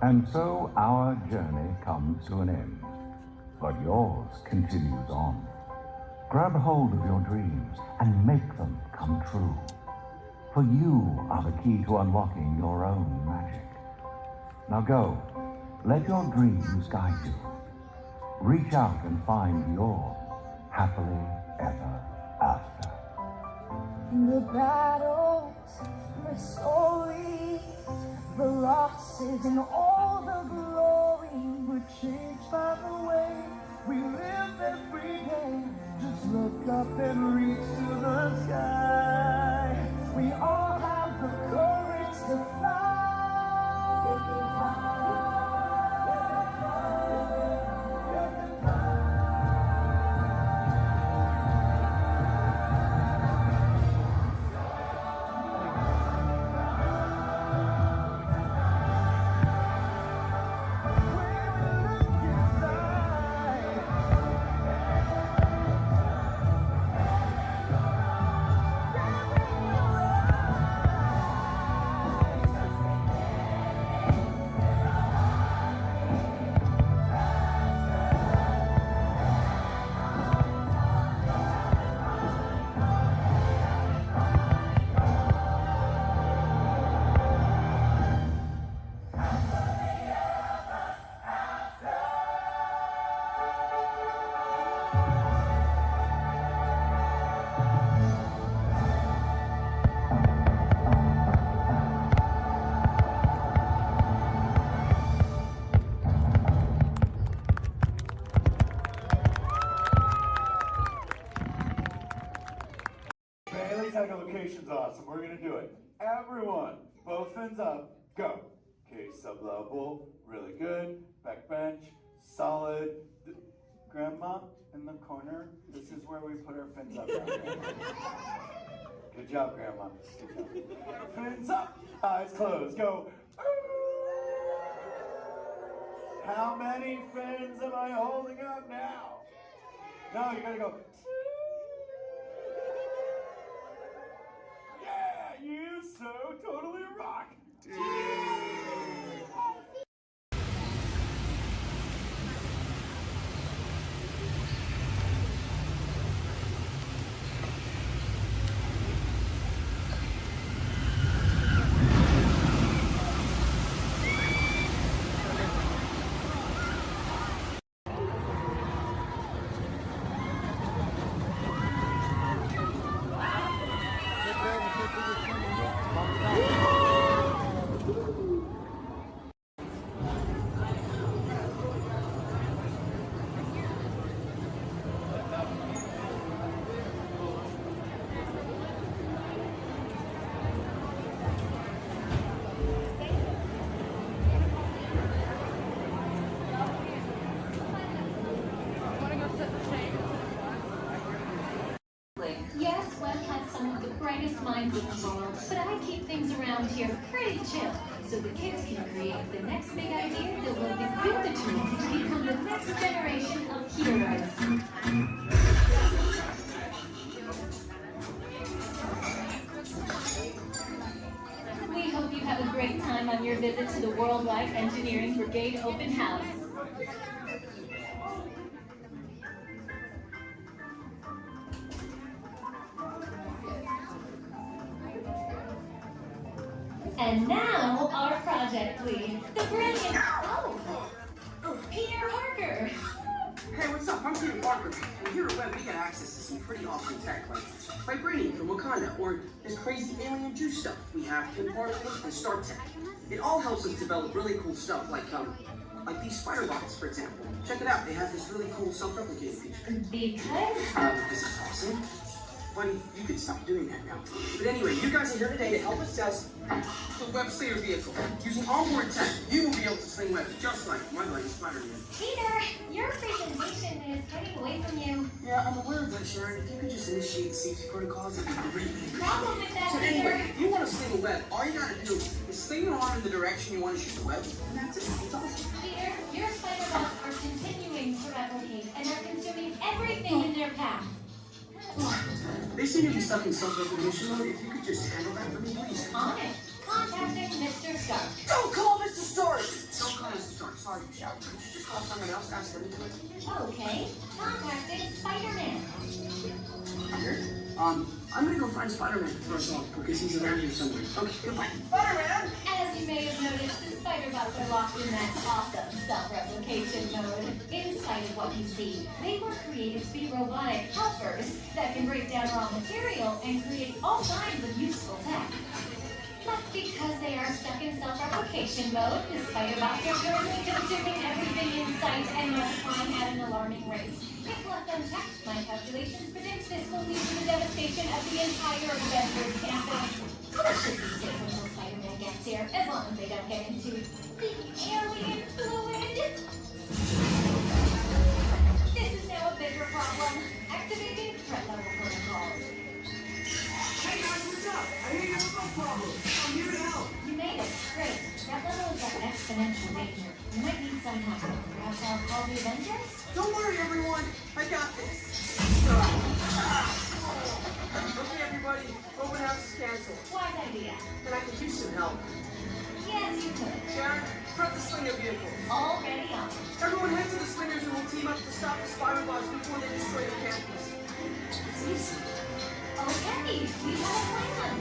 Speaker 9: And so our journey comes to an end, but yours continues on. Grab hold of your dreams and make them come true. For you are the key to unlocking your own magic. Now go, let your dreams guide you. Reach out and find your happily ever after.
Speaker 19: The battles, the stories, the losses, and all the glory were changed by the way we live every day.
Speaker 2: just look up and reach to the sky.
Speaker 19: We all have the courage to fly.
Speaker 2: Echolocation's awesome. We're gonna do it. Everyone, both fins up, go. Okay, sub-level, really good. Back bench, solid. Grandma in the corner, this is where we put our fins up. Good job, Grandma. Good job. Fins up, eyes closed, go. How many fins am I holding up now? No, you gotta go. Yeah, you so totally rock.
Speaker 6: kinds of the world, but I keep things around here pretty chill, so the kids can create the next big idea that will equip the tools to become the next generation of heroes. We hope you have a great time on your visit to the Worldwide Engineering Brigade Open House. And now, our project lead, the brilliant... Oh, Peter Parker.
Speaker 7: Hey, what's up? I'm Peter Parker. And here at Web, we get access to some pretty awesome tech, like vibranium from Wakanda, or this crazy alien juice stuff. We have Kim particles and Star Tech. It all helps us develop really cool stuff, like these spider bots, for example. Check it out. They have this really cool self-replicating feature.
Speaker 6: Because?
Speaker 7: This is awesome. Buddy, you can stop doing that now. But anyway, you guys are here today to help us test the Web Slayer vehicle. Using onboard tech, you will be able to sling webs just like my buddy Spider-Man.
Speaker 6: Peter, your presentation is getting away from you.
Speaker 7: Yeah, I'm aware of that, Sharon. If you could just initiate the safety protocols, it'd be great.
Speaker 6: Problem with that,
Speaker 7: So
Speaker 6: Peter.
Speaker 7: anyway, if you want to sling a web, all you gotta do is sling your arm in the direction you want to shoot the web, and that's it. It's awesome.
Speaker 6: Peter, your spider bots are continuing to replicate and are consuming everything in their path.
Speaker 7: They seem to be stuck in self-replication mode. If you could just handle that for me, please.
Speaker 6: On it. Contacting Mr. Stark.
Speaker 7: Don't call Mr. Stark! Don't call Mr. Stark. Sorry, Michelle. Could you just call someone else? Ask them to do it.
Speaker 6: Okay. Contacting Spider-Man.
Speaker 7: Here. I'm gonna go find Spider-Man first off, because he's around here somewhere. Okay, goodbye. Spider-Man!
Speaker 6: As you may have noticed, the spider bots are locked in that awesome self-replication mode. In spite of what you see, they were created to be robotic helpers that can break down raw material and create all kinds of useful tech. But because they are stuck in self-replication mode, the spider bots are currently consuming everything in sight and multiplying at an alarming rate. If left unchecked, my calculations predict this will lead to the devastation of the entire Avengers campus. That should be safe until Spider-Man gets here, as long as they don't get into the alien fluid. This is now a bigger problem. Activating threat level protocols.
Speaker 7: Hey guys, what's up? I hear you have a problem. I'm here to help.
Speaker 6: You made it. Great. That level is at exponential danger. You might need some help. Perhaps I'll call the Avengers?
Speaker 7: Don't worry, everyone. I got this. Okay, everybody. Open house is canceled.
Speaker 6: Wise idea.
Speaker 7: And I could use some help.
Speaker 6: Yes, you could.
Speaker 7: Sharon, prep the slinger vehicle.
Speaker 6: Already on.
Speaker 7: Everyone head to the slingers and we'll team up to stop the spider bots before they destroy the campus. It's easy.
Speaker 6: Okay, we have a plan.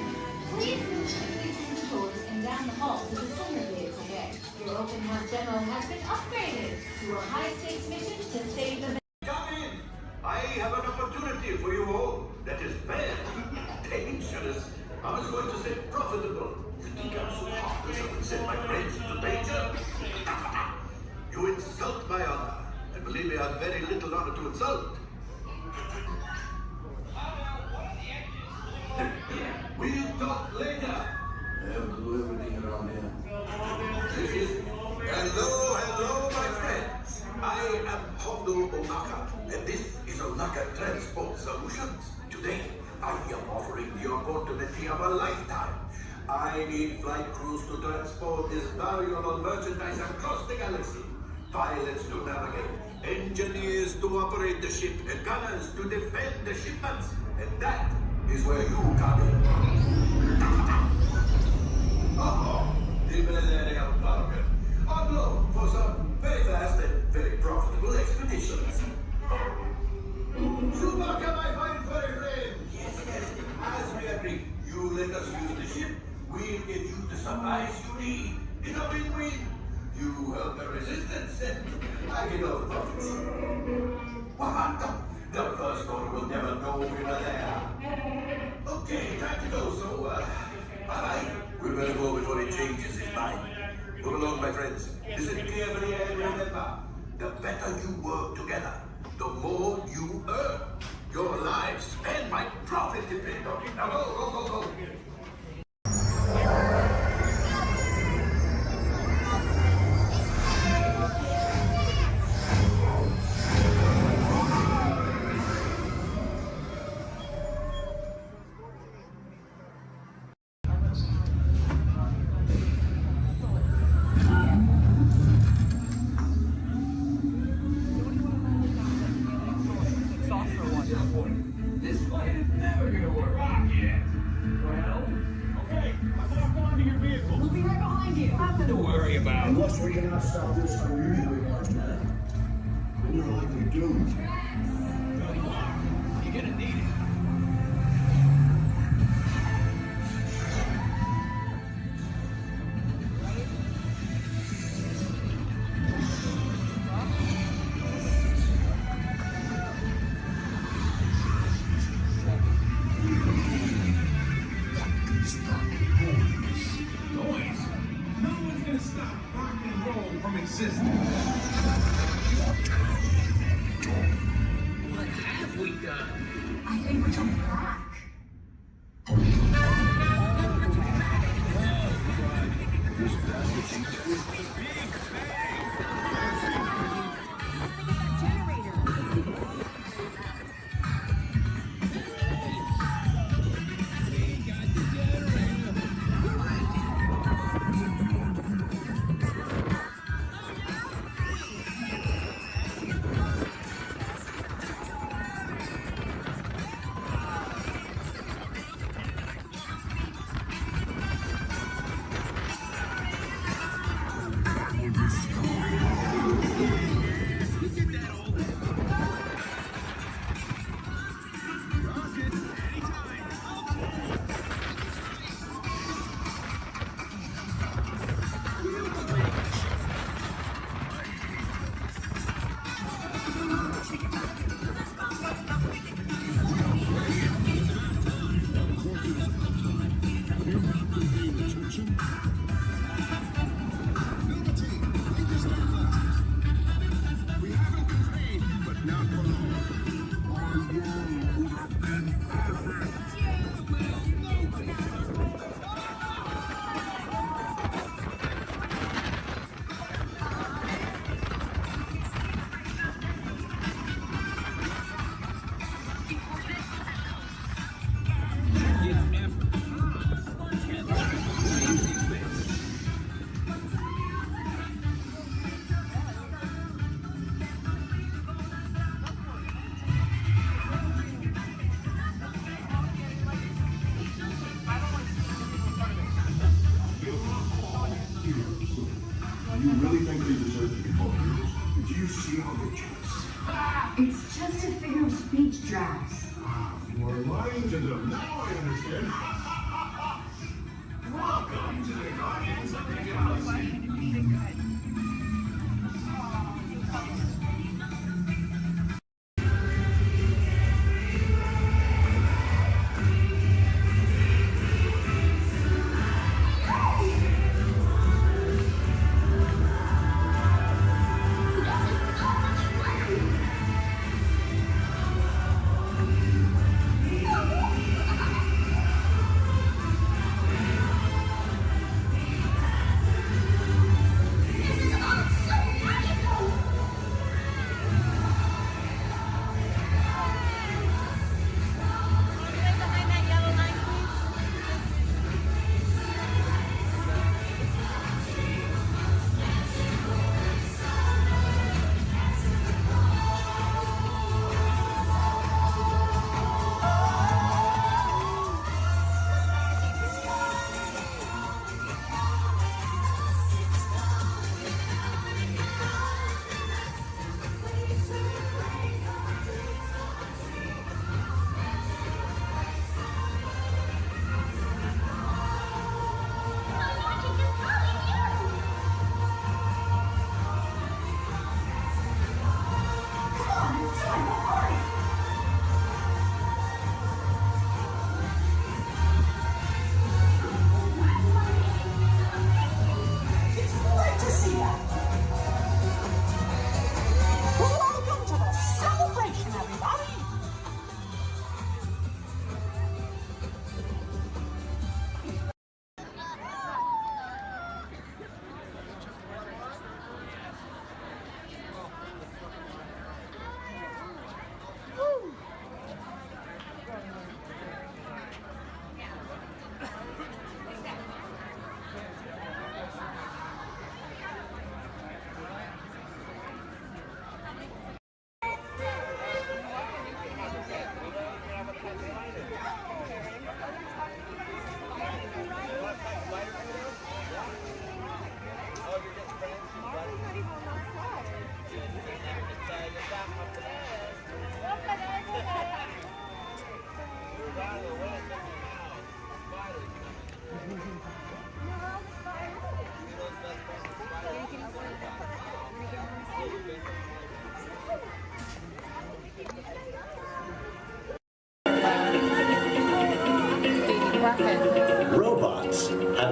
Speaker 6: Please move quickly through the doors and down the hall to the slinger vehicle bay. Your open house demo has been upgraded to a high-stakes mission to save the...
Speaker 15: Come in. I have an opportunity for you all that is bad, dangerous. I was going to say profitable. You think I'm so heartless I would send my friends into danger? You insult my honor. And believe me, I have very little honor to insult. We'll talk later. I'll do everything around here. Hello, my friends. I am Hondo Onaka, and this is Onaka Transport Solutions. Today, I am offering the opportunity of a lifetime. I need flight crews to transport this valuable merchandise across the galaxy. Pilots to navigate, engineers to operate the ship, and gunners to defend the shipments. And that is where you come in. Oh, Disneyland Parker. On loan for some very fast and very profitable expeditions. Chewbacca, my fine furry friend. Yes. As we agreed, you let us use the ship. We'll give you the supplies you need. In a win-win. You help the resistance, and I get all the profits. The first order will never know we were there. Okay, time to go, so, bye-bye. We better go before he changes his mind. Move along, my friends. Listen carefully and remember, the better you work together, the more you earn. Your lives and my profit depend on it. Now go.
Speaker 17: stop this unusually large man, then you're likely doomed.
Speaker 3: You're gonna need it.
Speaker 22: Existing. What have we done?
Speaker 8: I think we're coming back.
Speaker 17: You really think they deserve to be called heroes? Did you see how they dress?
Speaker 8: It's just a figure of speech, Drax.
Speaker 17: You are lying to them. Now I understand. Welcome to the Guardians of the Galaxy.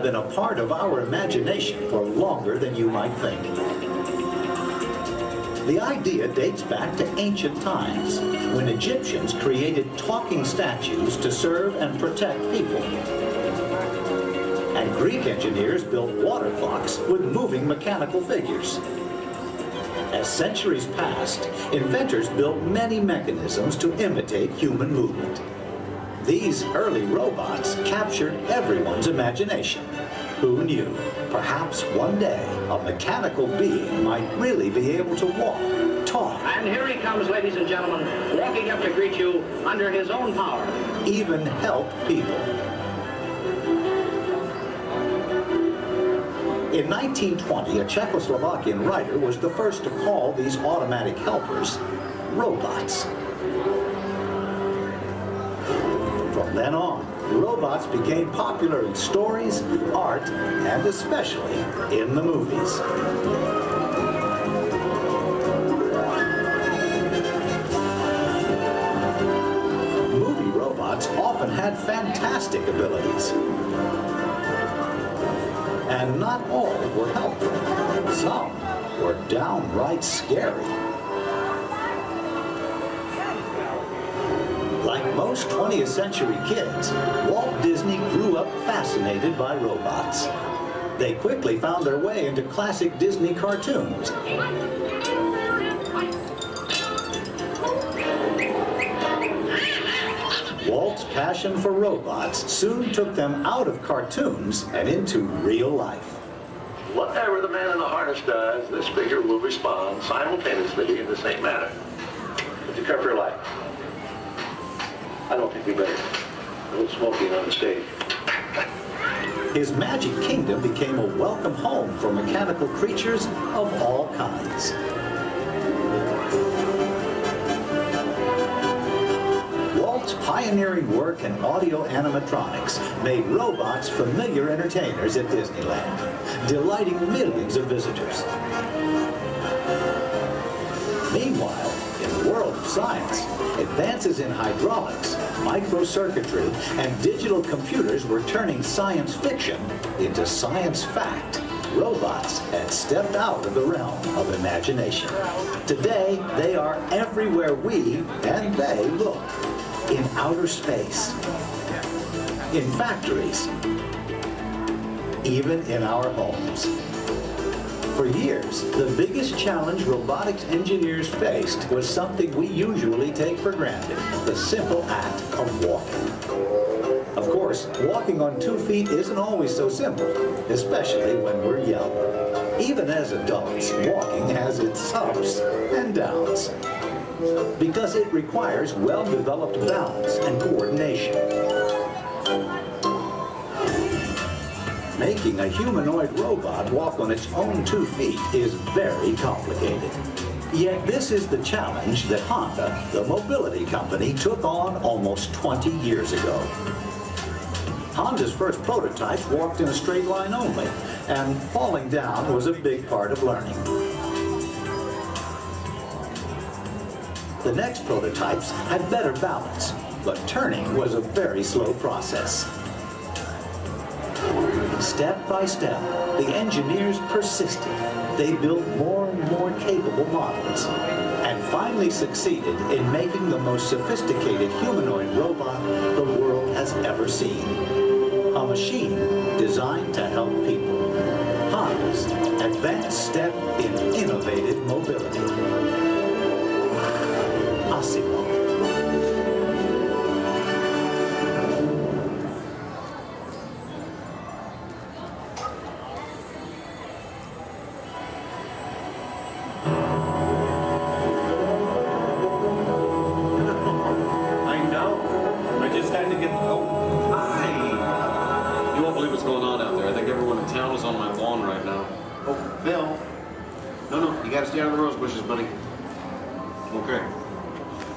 Speaker 10: have been a part of our imagination for longer than you might think. The idea dates back to ancient times, when Egyptians created talking statues to serve and protect people. And Greek engineers built water clocks with moving mechanical figures. As centuries passed, inventors built many mechanisms to imitate human movement. These early robots captured everyone's imagination. Who knew? Perhaps one day, a mechanical being might really be able to walk, talk.
Speaker 22: And here he comes, ladies and gentlemen, walking up to greet you under his own power.
Speaker 10: Even help people. In 1920, a Czechoslovakian writer was the first to call these automatic helpers robots. From then on, robots became popular in stories, art, and especially in the movies. Movie robots often had fantastic abilities. And not all were helpful. Some were downright scary. Like most 20th century kids, Walt Disney grew up fascinated by robots. They quickly found their way into classic Disney cartoons. Walt's passion for robots soon took them out of cartoons and into real life.
Speaker 11: Whatever the man in the harness does, this figure will respond simultaneously in the same manner. Would you cover your life? I don't think we better. A little smoking on the stage.
Speaker 10: His magic kingdom became a welcome home for mechanical creatures of all kinds. Walt's pioneering work in audio animatronics made robots familiar entertainers at Disneyland, delighting millions of visitors. Meanwhile, in the world of science, advances in hydraulics, microcircuitry, and digital computers were turning science fiction into science fact. Robots had stepped out of the realm of imagination. Today, they are everywhere we and they look. In outer space, in factories, even in our homes. For years, the biggest challenge robotics engineers faced was something we usually take for granted, the simple act of walking. Of course, walking on 2 feet isn't always so simple, especially when we're young. Even as adults, walking has its ups and downs, because it requires well-developed balance and coordination. Making a humanoid robot walk on its own 2 feet is very complicated. Yet this is the challenge that Honda, the mobility company, took on almost 20 years ago. Honda's first prototypes walked in a straight line only, and falling down was a big part of learning. The next prototypes had better balance, but turning was a very slow process. Step by step, the engineers persisted. They built more and more capable models, and finally succeeded in making the most sophisticated humanoid robot the world has ever seen. A machine designed to help people. Honda's advanced step in innovative mobility. Asimo.
Speaker 23: I know. I just had to get. Oh, hi. You won't believe what's going on out there. I think everyone in town is on my lawn right now. Oh, Phil. No, you gotta stay out of the rose bushes, buddy. Okay.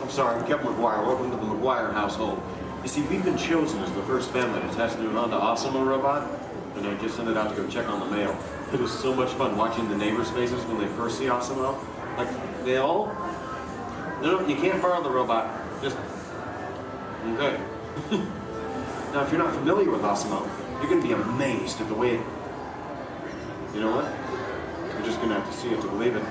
Speaker 23: I'm sorry, I'm Captain McGuire. Welcome to the McGuire household. You see, we've been chosen as the first family to test the new Honda Asimo robot, and I just sent it out to go check on the mail. It was so much fun watching the neighbors' faces when they first see Asimo. Like, they all... No, you can't borrow the robot. Just... Okay. Now, if you're not familiar with Asimo, You're gonna be amazed at the way it... You know what? You're just gonna have to see it to believe it.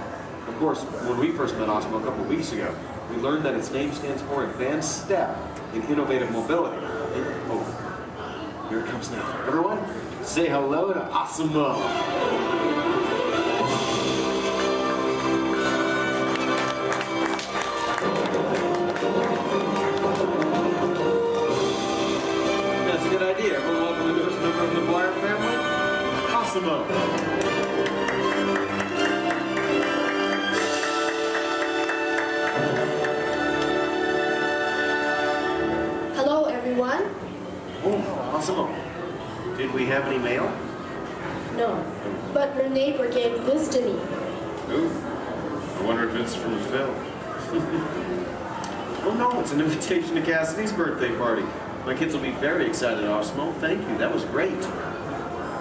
Speaker 23: Of course, when we first met Osmo a couple of weeks ago, we learned that its name stands for Advanced Step in Innovative Mobility. Oh, here it comes now. Everyone, say hello to Osmo. That's a good idea. Everyone welcome the newest member of the Blyer family, Osmo.
Speaker 1: Hello, everyone.
Speaker 23: Oh, Osmo. Did we have any mail?
Speaker 1: No, but your neighbor gave this to me.
Speaker 23: Ooh. I wonder if it's from Phil. Oh no, it's an invitation to Cassidy's birthday party. My kids will be very excited, Osmo. Thank you, that was great.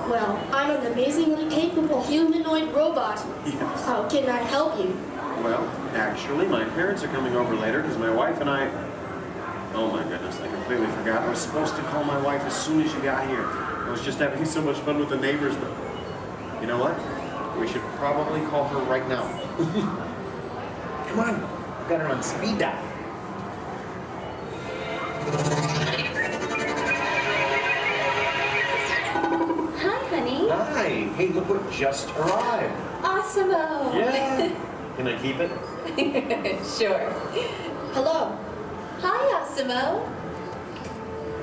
Speaker 1: Well, I'm an amazingly capable humanoid robot.
Speaker 23: Yes.
Speaker 1: How can I help you?
Speaker 23: Well, actually, my parents are coming over later because my wife and I... Oh my goodness, I completely forgot. I was supposed to call my wife as soon as you got here. I was just having so much fun with the neighbors, but... You know what? We should probably call her right now. Come on, I've got her on speed dial.
Speaker 6: Hi, honey.
Speaker 23: Hi, hey, look what just arrived.
Speaker 6: Awesome-o.
Speaker 23: Yeah. Can I keep it?
Speaker 6: Sure.
Speaker 1: Hello.
Speaker 6: Hi, Osimo.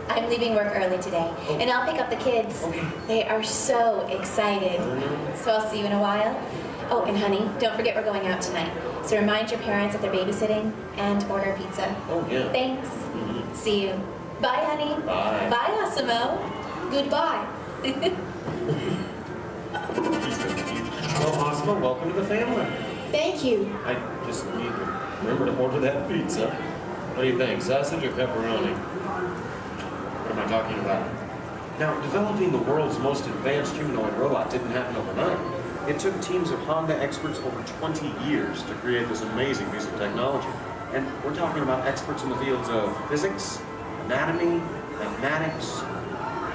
Speaker 6: I'm leaving work early today, and I'll pick up the kids.
Speaker 23: Okay.
Speaker 6: They are so excited. So I'll see you in a while. Oh, and honey, don't forget we're going out tonight. So remind your parents that they're babysitting and order pizza.
Speaker 23: Oh, yeah.
Speaker 6: Thanks. See you. Bye, honey.
Speaker 23: Bye.
Speaker 6: Bye, Osimo.
Speaker 1: Goodbye.
Speaker 23: Well, Osmo, welcome to the family.
Speaker 1: Thank you.
Speaker 23: I just need to remember to order that pizza. What do you think, sausage or pepperoni? What am I talking about? Now, developing the world's most advanced humanoid robot didn't happen overnight. It took teams of Honda experts over 20 years to create this amazing piece of technology. And we're talking about experts in the fields of physics, anatomy, mathematics,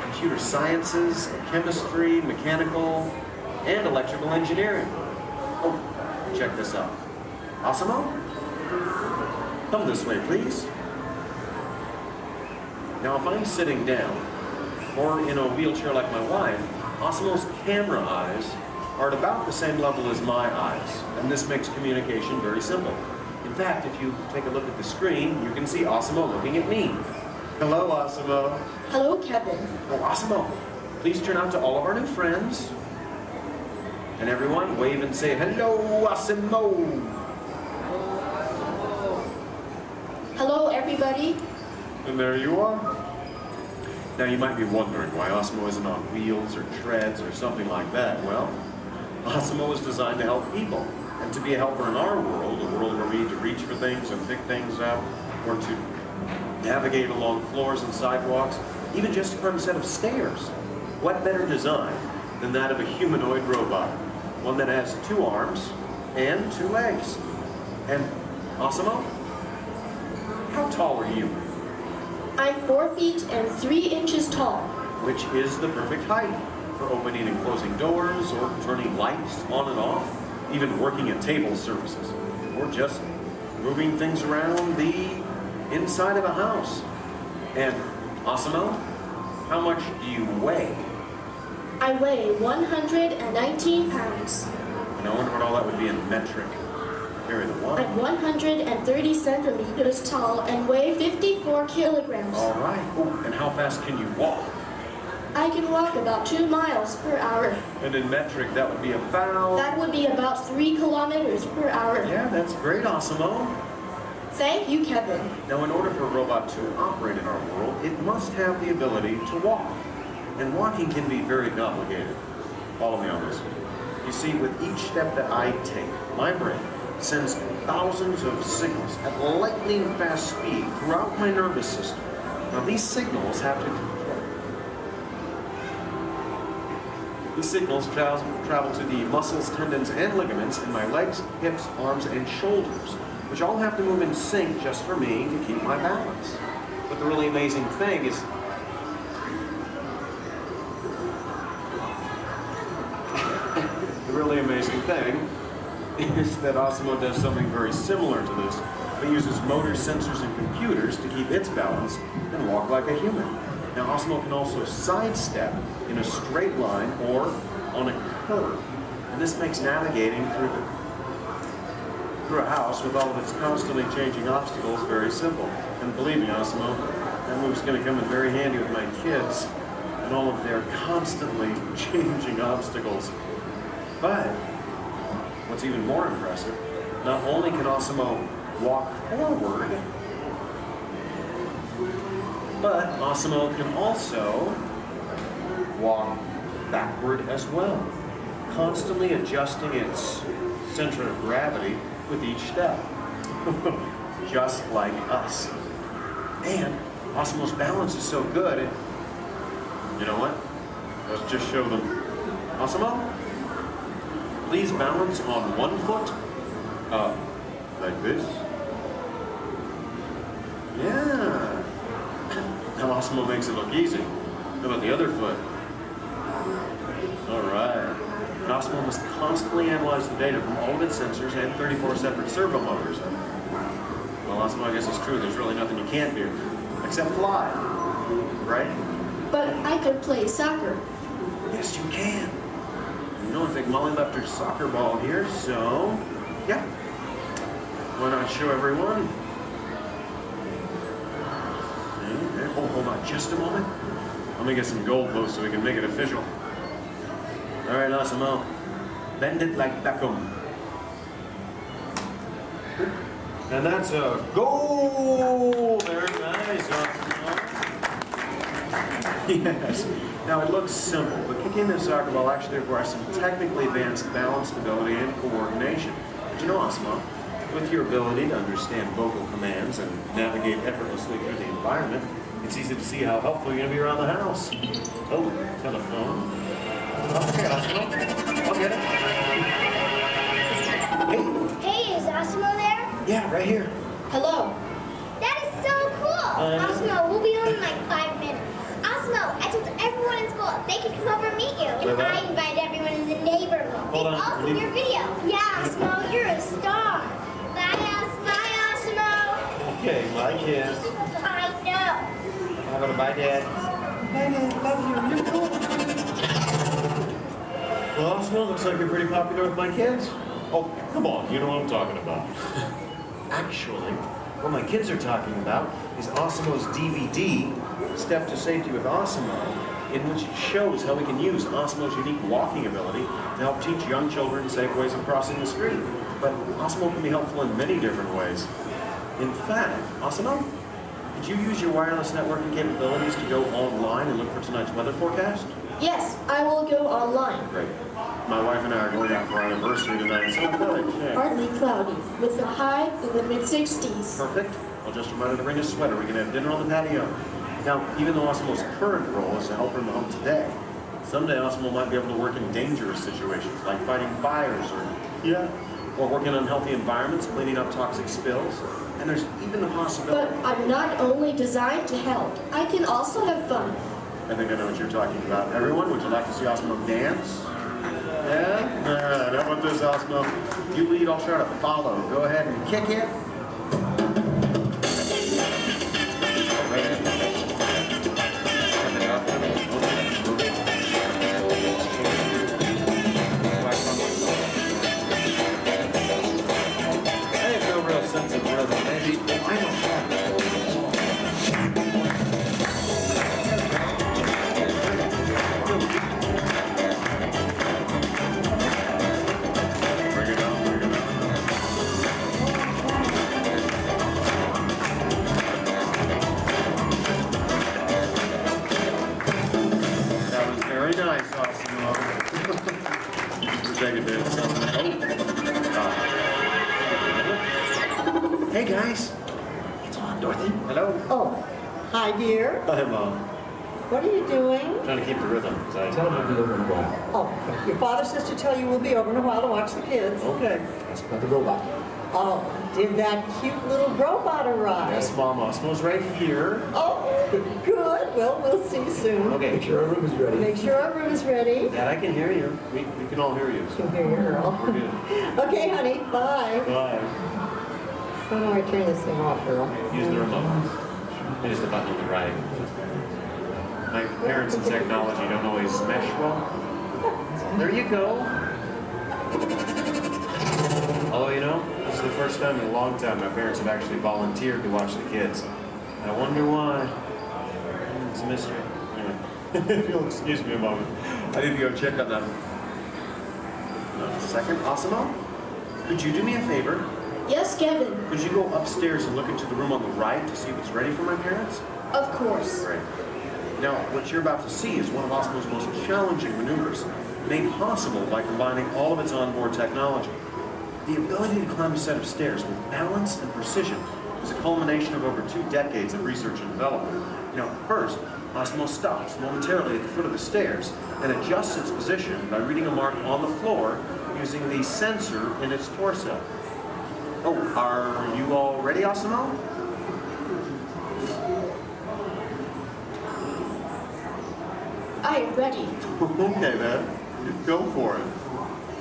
Speaker 23: computer sciences, chemistry, mechanical, and electrical engineering. Oh, check this out. Osmo? Come this way, please. Now, if I'm sitting down, or in a wheelchair like my wife, Osmo's camera eyes are at about the same level as my eyes, and this makes communication very simple. In fact, if you take a look at the screen, you can see Osmo looking at me. Hello, Osmo.
Speaker 1: Hello, Kevin.
Speaker 23: Oh, Osmo, please turn out to all of our new friends. And everyone, wave and say, hello, Osmo.
Speaker 1: Hello, everybody.
Speaker 23: And there you are. Now, you might be wondering why Osmo isn't on wheels or treads or something like that. Well, Osmo is designed to help people. And to be a helper in our world, a world where we need to reach for things and pick things up, or to navigate along floors and sidewalks, even just to climb a set of stairs. What better design than that of a humanoid robot? One that has 2 arms and 2 legs. And Osmo, how tall are you?
Speaker 1: I'm 4 feet and 3 inches tall.
Speaker 23: Which is the perfect height for opening and closing doors, or turning lights on and off, even working at table surfaces, or just moving things around the inside of a house. And Osmo, how much do you weigh?
Speaker 1: I weigh 119 pounds.
Speaker 23: And I wonder what all that would be in metric. Carry the one.
Speaker 1: I'm 130 centimeters tall and weigh 54 kilograms.
Speaker 23: All right. Oh, and how fast can you walk?
Speaker 1: I can walk about 2 miles per hour.
Speaker 23: And in metric, that would be about...
Speaker 1: That would be about 3 kilometers per hour.
Speaker 23: Yeah, that's great, Osmo.
Speaker 1: Thank you, Kevin.
Speaker 23: Now, in order for a robot to operate in our world, it must have the ability to walk. And walking can be very complicated. Follow me on this. You see, with each step that I take, my brain sends thousands of signals at lightning fast speed throughout my nervous system. Now, these signals travel to the muscles, tendons, and ligaments in my legs, hips, arms, and shoulders, which all have to move in sync just for me to keep my balance. But the really amazing thing is really amazing thing is that Osmo does something very similar to this. It uses motors, sensors, and computers to keep its balance and walk like a human. Now, Osmo can also sidestep in a straight line or on a curve. And this makes navigating through a house with all of its constantly changing obstacles very simple. And believe me, Osmo, that move's going to come in very handy with my kids and all of their constantly changing obstacles. But what's even more impressive, not only can Osmo walk forward, but Osmo can also walk backward as well, constantly adjusting its center of gravity with each step, just like us. And Osmo's balance is so good, you know what? Let's just show them. Osmo, please balance on one foot, like this. Yeah. Now Osmo makes it look easy. How about the other foot? All right. And Osmo must constantly analyze the data from all of its sensors and 34 separate servo motors. Well, Osmo, I guess it's true. There's really nothing you can't do, except fly, right?
Speaker 1: But I could play soccer.
Speaker 23: Yes, you can. You know, I think Molly left her soccer ball here, so yeah. Why not show everyone? Oh, hold on just a moment. Let me get some goalposts so we can make it official. All right, Osmo. Bend it like Beckham. And that's a goal! Very nice, Osmo. Yes. Now, it looks simple, but kicking the soccer ball actually requires some technically advanced balance, stability, and coordination. But you know, Osmo, with your ability to understand vocal commands and navigate effortlessly through the environment, it's easy to see how helpful you're going to be around the house. Oh, telephone. Okay, Osmo. I'll get it. Hey.
Speaker 19: Hey, is Osmo there?
Speaker 23: Yeah, right here.
Speaker 1: Hello.
Speaker 19: That is so cool. Osmo, we'll be home in like 5 minutes. Osmo, I told everyone in school they could come over and meet you. And I invited everyone in the neighborhood.
Speaker 23: Hold on.
Speaker 19: Also your video. Yeah, Osmo, you're a star. Bye, Osmo.
Speaker 23: Okay, my kids.
Speaker 19: I know.
Speaker 23: How about a bye, Dad? Bye, Dad. Love you. You're cool. Well, Osmo, looks like you're pretty popular with my kids. Oh, come on. You know what I'm talking about. Actually, what my kids are talking about is Osmo's DVD, Step to Safety with Osmo, in which it shows how we can use Osmo's unique walking ability to help teach young children safe ways of crossing the street. But Osmo can be helpful in many different ways. In fact, Osmo, did you use your wireless networking capabilities to go online and look for tonight's weather forecast?
Speaker 1: Yes, I will go online.
Speaker 23: Great. My wife and I are going out for our anniversary tonight, so good. Yeah.
Speaker 1: Partly cloudy, with a high in the mid-60s.
Speaker 23: Perfect. I'll just remind her to bring a sweater. We can have dinner on the patio. Now, even though Osmo's current role is to help her in the home today, someday Osmo might be able to work in dangerous situations, like fighting fires or working in unhealthy environments, cleaning up toxic spills. And there's even the possibility...
Speaker 1: But I'm not only designed to help, I can also have fun.
Speaker 23: I think I know what you're talking about. Everyone, would you like to see Osmo dance? Yeah? All right, how about this, Osmo? You lead, I'll try to follow. Go ahead and kick it. I have no real sense of rhythm. Maybe, I don't have it. Very nice, Osmo. Take a bit. Hey guys. It's on, Dorothy. Hello.
Speaker 4: Oh, hi dear.
Speaker 23: Hi, Mom.
Speaker 4: What are you doing?
Speaker 23: Trying to keep the rhythm.
Speaker 4: Tell them to be over in a while. Oh, your father says to tell you we'll be over in a while to watch the kids.
Speaker 23: Okay.
Speaker 4: That's about the robot. Oh, did that cute little robot arrive?
Speaker 23: Yes, Mom. Osmo's right here.
Speaker 4: Oh, good. Well, we'll see you soon.
Speaker 23: Okay. Make sure our room is ready.
Speaker 4: Make sure our room is ready.
Speaker 23: Dad, I can hear you. We can all hear you. So.
Speaker 4: You hear you, girl.
Speaker 23: We're good.
Speaker 4: Okay, honey. Bye.
Speaker 23: Bye.
Speaker 4: How do I turn this thing off, girl?
Speaker 23: Use the remote. It is the button on the right. My parents in technology don't always mesh well. There you go. Oh, you know, this is the first time in a long time my parents have actually volunteered to watch the kids. I wonder why. It's a mystery. Anyway, if you'll excuse me a moment, I need to go check on them. A second, Osimo? Could you do me a favor?
Speaker 1: Yes, Kevin.
Speaker 23: Could you go upstairs and look into the room on the right to see if it's ready for my parents?
Speaker 1: Of course.
Speaker 23: Great. Now, what you're about to see is one of Osmo's most challenging maneuvers, made possible by combining all of its onboard technology. The ability to climb a set of stairs with balance and precision is a culmination of over 2 decades of research and development. You know, first, Osmo stops momentarily at the foot of the stairs and adjusts its position by reading a mark on the floor using the sensor in its torso. Oh, are you all ready, Osmo?
Speaker 1: I am ready.
Speaker 23: Okay then, go for it.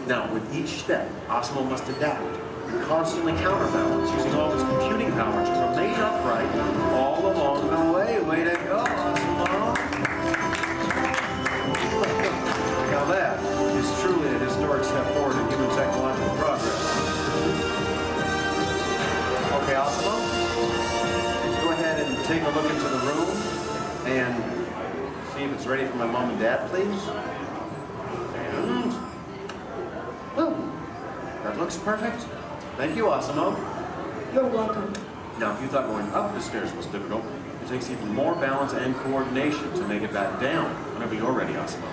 Speaker 23: Now, with each step, Osmo must adapt and constantly counterbalance using all its computing power to remain upright all along the way. Way to go, Osmo! Now that is truly a historic step forward in human technological progress. Okay, Osmo, go ahead and take a look into the room and see if it's ready for my mom and dad, please. And boom. That looks perfect. Thank you, Osmo.
Speaker 1: You're welcome.
Speaker 23: Now, if you thought going up the stairs was difficult, it takes even more balance and coordination to make it back down whenever you're ready, Osmo.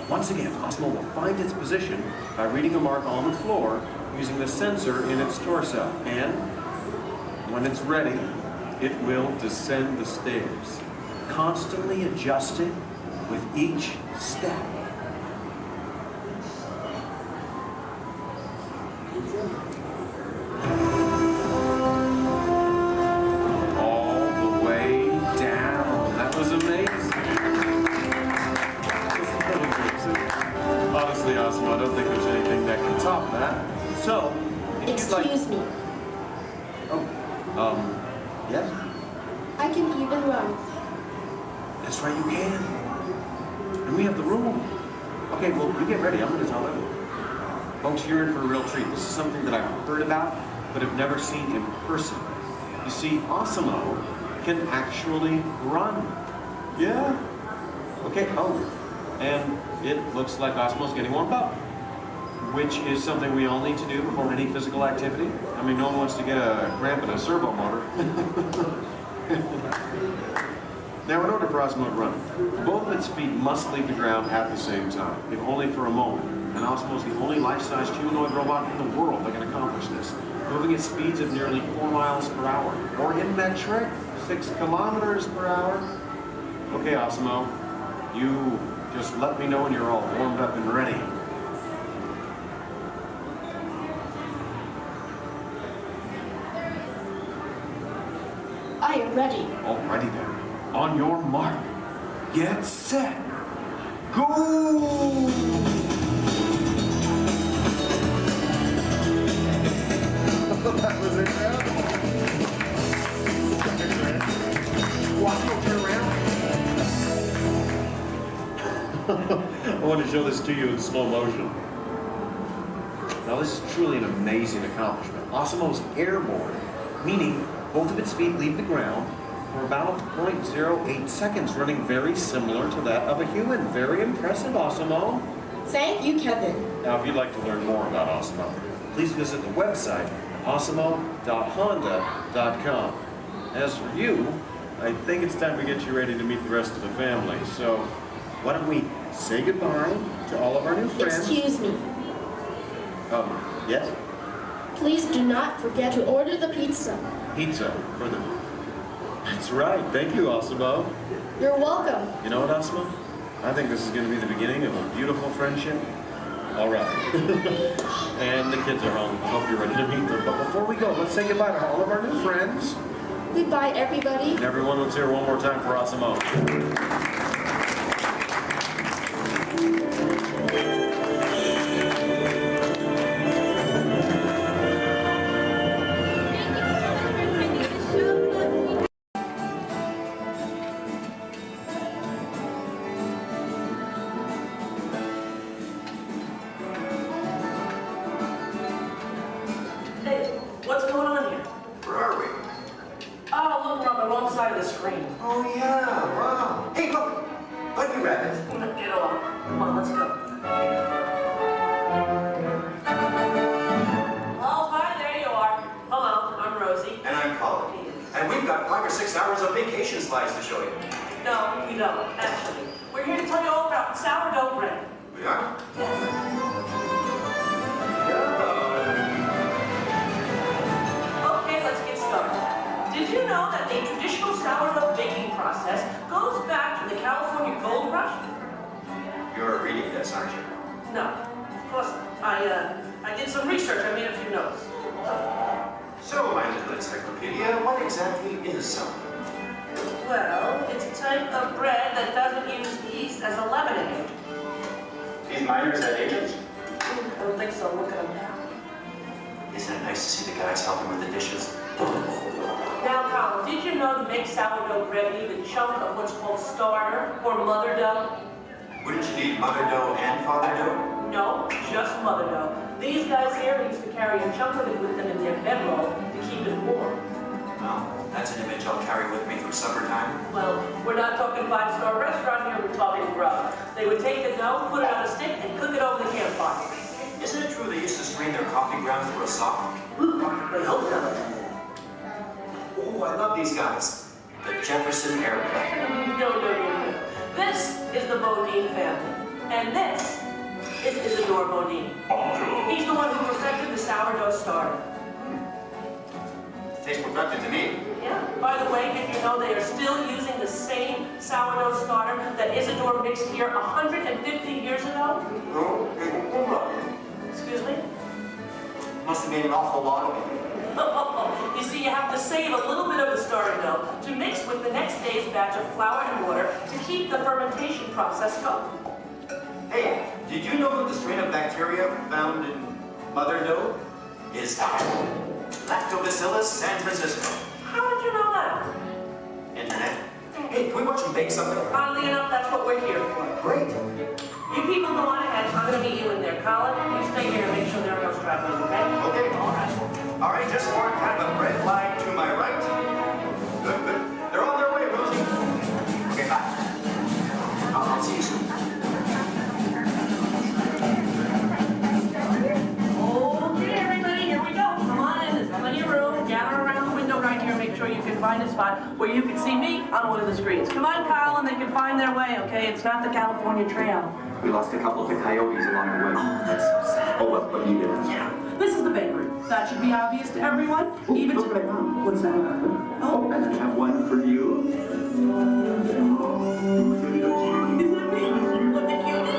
Speaker 23: Once again, Osmo will find its position by reading a mark on the floor using the sensor in its torso. And when it's ready, it will descend the stairs, constantly adjusting with each step. All the way down. That was amazing. Honestly, Osmo, I don't think there's anything that can top that. So,
Speaker 1: Excuse me.
Speaker 23: Oh, yes?
Speaker 1: I can even run.
Speaker 23: That's right, you can. And we have the room. Okay, well, you get ready. I'm going to tell everyone. Folks, you're in for a real treat. This is something that I've heard about, but have never seen in person. You see, Osmo can actually run. Yeah. Okay, oh, and it looks like Osmo's getting warmed up, which is something we all need to do before any physical activity. I mean, no one wants to get a cramp in a servo motor. Now, in order for Osmo to run, both of its feet must leave the ground at the same time, if only for a moment. And Osmo is the only life-sized humanoid robot in the world that can accomplish this, moving at speeds of nearly 4 miles per hour, or in metric, 6 kilometers per hour. Okay, Osmo, you just let me know when you're all warmed up and ready.
Speaker 1: I am ready.
Speaker 23: Alrighty then. On your mark, get set, go! That was incredible. Watch me turn around. I want to show this to you in slow motion. Now this is truly an amazing accomplishment. Osmo's airborne, meaning both of its feet leave the ground for about 0.08 seconds, running very similar to that of a human. Very impressive, Osmo.
Speaker 1: Thank you, Kevin.
Speaker 23: Now, if you'd like to learn more about Osmo, please visit the website, osmo.honda.com. As for you, I think it's time to get you ready to meet the rest of the family. So, why don't we say goodbye to all of our new friends?
Speaker 1: Excuse me.
Speaker 23: Yes?
Speaker 1: Please do not forget to order the pizza.
Speaker 23: Pizza for the... That's right. Thank you, Osmo.
Speaker 1: You're welcome.
Speaker 23: You know what, Osmo? I think this is going to be the beginning of a beautiful friendship. All right. And the kids are home. I hope you're ready to meet them. But before we go, let's say goodbye to all of our new friends.
Speaker 1: Goodbye, everybody.
Speaker 23: And everyone, let's hear one more time for Asimo.
Speaker 7: Hey, what's going on here?
Speaker 18: Where are we?
Speaker 7: Oh, look, we're on the wrong side of the screen.
Speaker 18: Oh, yeah, wow. Hey, look. Bunny rabbit.
Speaker 7: Get off. Come on, let's go. Oh, hi, there you are. Hello, I'm Rosie.
Speaker 18: And I'm Colin. And we've got 5 or 6 hours of vacation slides to show you.
Speaker 7: No, we don't, actually. We're here to tell you all about sourdough bread.
Speaker 18: We are?
Speaker 7: Okay, let's get started. Did you know that a traditional sourdough baking process goes back to the California Gold Rush?
Speaker 18: You're reading this, aren't you?
Speaker 7: No, of course not. I did some research. I made a few notes.
Speaker 18: So, my little encyclopedia, what exactly is sourdough?
Speaker 7: Well, it's a type of bread that doesn't use yeast as a leavening agent.
Speaker 18: These miners had agents?
Speaker 7: I don't think so. Look at them.
Speaker 18: Isn't it nice to see the guys helping with the dishes?
Speaker 7: Now, Colin, did you know to make sourdough bread you need a chunk of what's called starter or mother dough?
Speaker 18: Wouldn't you need mother dough and father dough?
Speaker 7: No, just mother dough. These guys here used to carry a chunk of it with them in their bedroll to keep it warm.
Speaker 18: Well, that's an image I'll carry with me through summertime.
Speaker 7: Well, we're not talking five-star restaurant here, we're talking grub. They would take the dough, put it on a stick, and cook it over the campfire.
Speaker 18: Isn't it true they used to strain their coffee grounds through a sock?
Speaker 7: I hope not.
Speaker 18: Oh, I love these guys. The Jefferson Airplane.
Speaker 7: No. This is the Bodine family. And this is Isidore Bodine. He's the one who perfected the sourdough starter.
Speaker 18: Tastes perfected to me.
Speaker 7: Yeah. By the way, did you know they are still using the same sourdough starter that Isidore mixed here 150 years ago? Excuse me?
Speaker 18: Must have made an awful lot of it.
Speaker 7: You see, you have to save a little bit of the starter dough to mix with the next day's batch of flour and water to keep the fermentation process going.
Speaker 18: Hey, did you know that the strain of bacteria found in mother dough is Lactobacillus San Francisco?
Speaker 7: How did you know that?
Speaker 18: Internet. Hey, can we watch them bake something?
Speaker 7: Oddly enough, that's what we're here for.
Speaker 18: Great.
Speaker 7: You people go on ahead. I'm going to meet you in there. Colin, you stay here and make sure there are no stragglers, okay?
Speaker 18: Okay. All right, just more kind of a bread line to my right. Good. They're on their way, Rosie. Okay, bye. I'll see you soon.
Speaker 7: Okay, everybody, here we go. Come on in. There's plenty of room. Gather around the window right here. Make sure you can find a spot where you can see me on one of the screens. Come on, Colin. They can find their way, okay? It's not the California Trail.
Speaker 18: We lost a couple of the coyotes along the way.
Speaker 7: Oh, that's so sad.
Speaker 18: Oh, well, but you did.
Speaker 7: Yeah. This is the bakery. That should be obvious to everyone. Even to... What's that?
Speaker 18: Oh, and I have one for you.
Speaker 7: Is that me? What the cutie?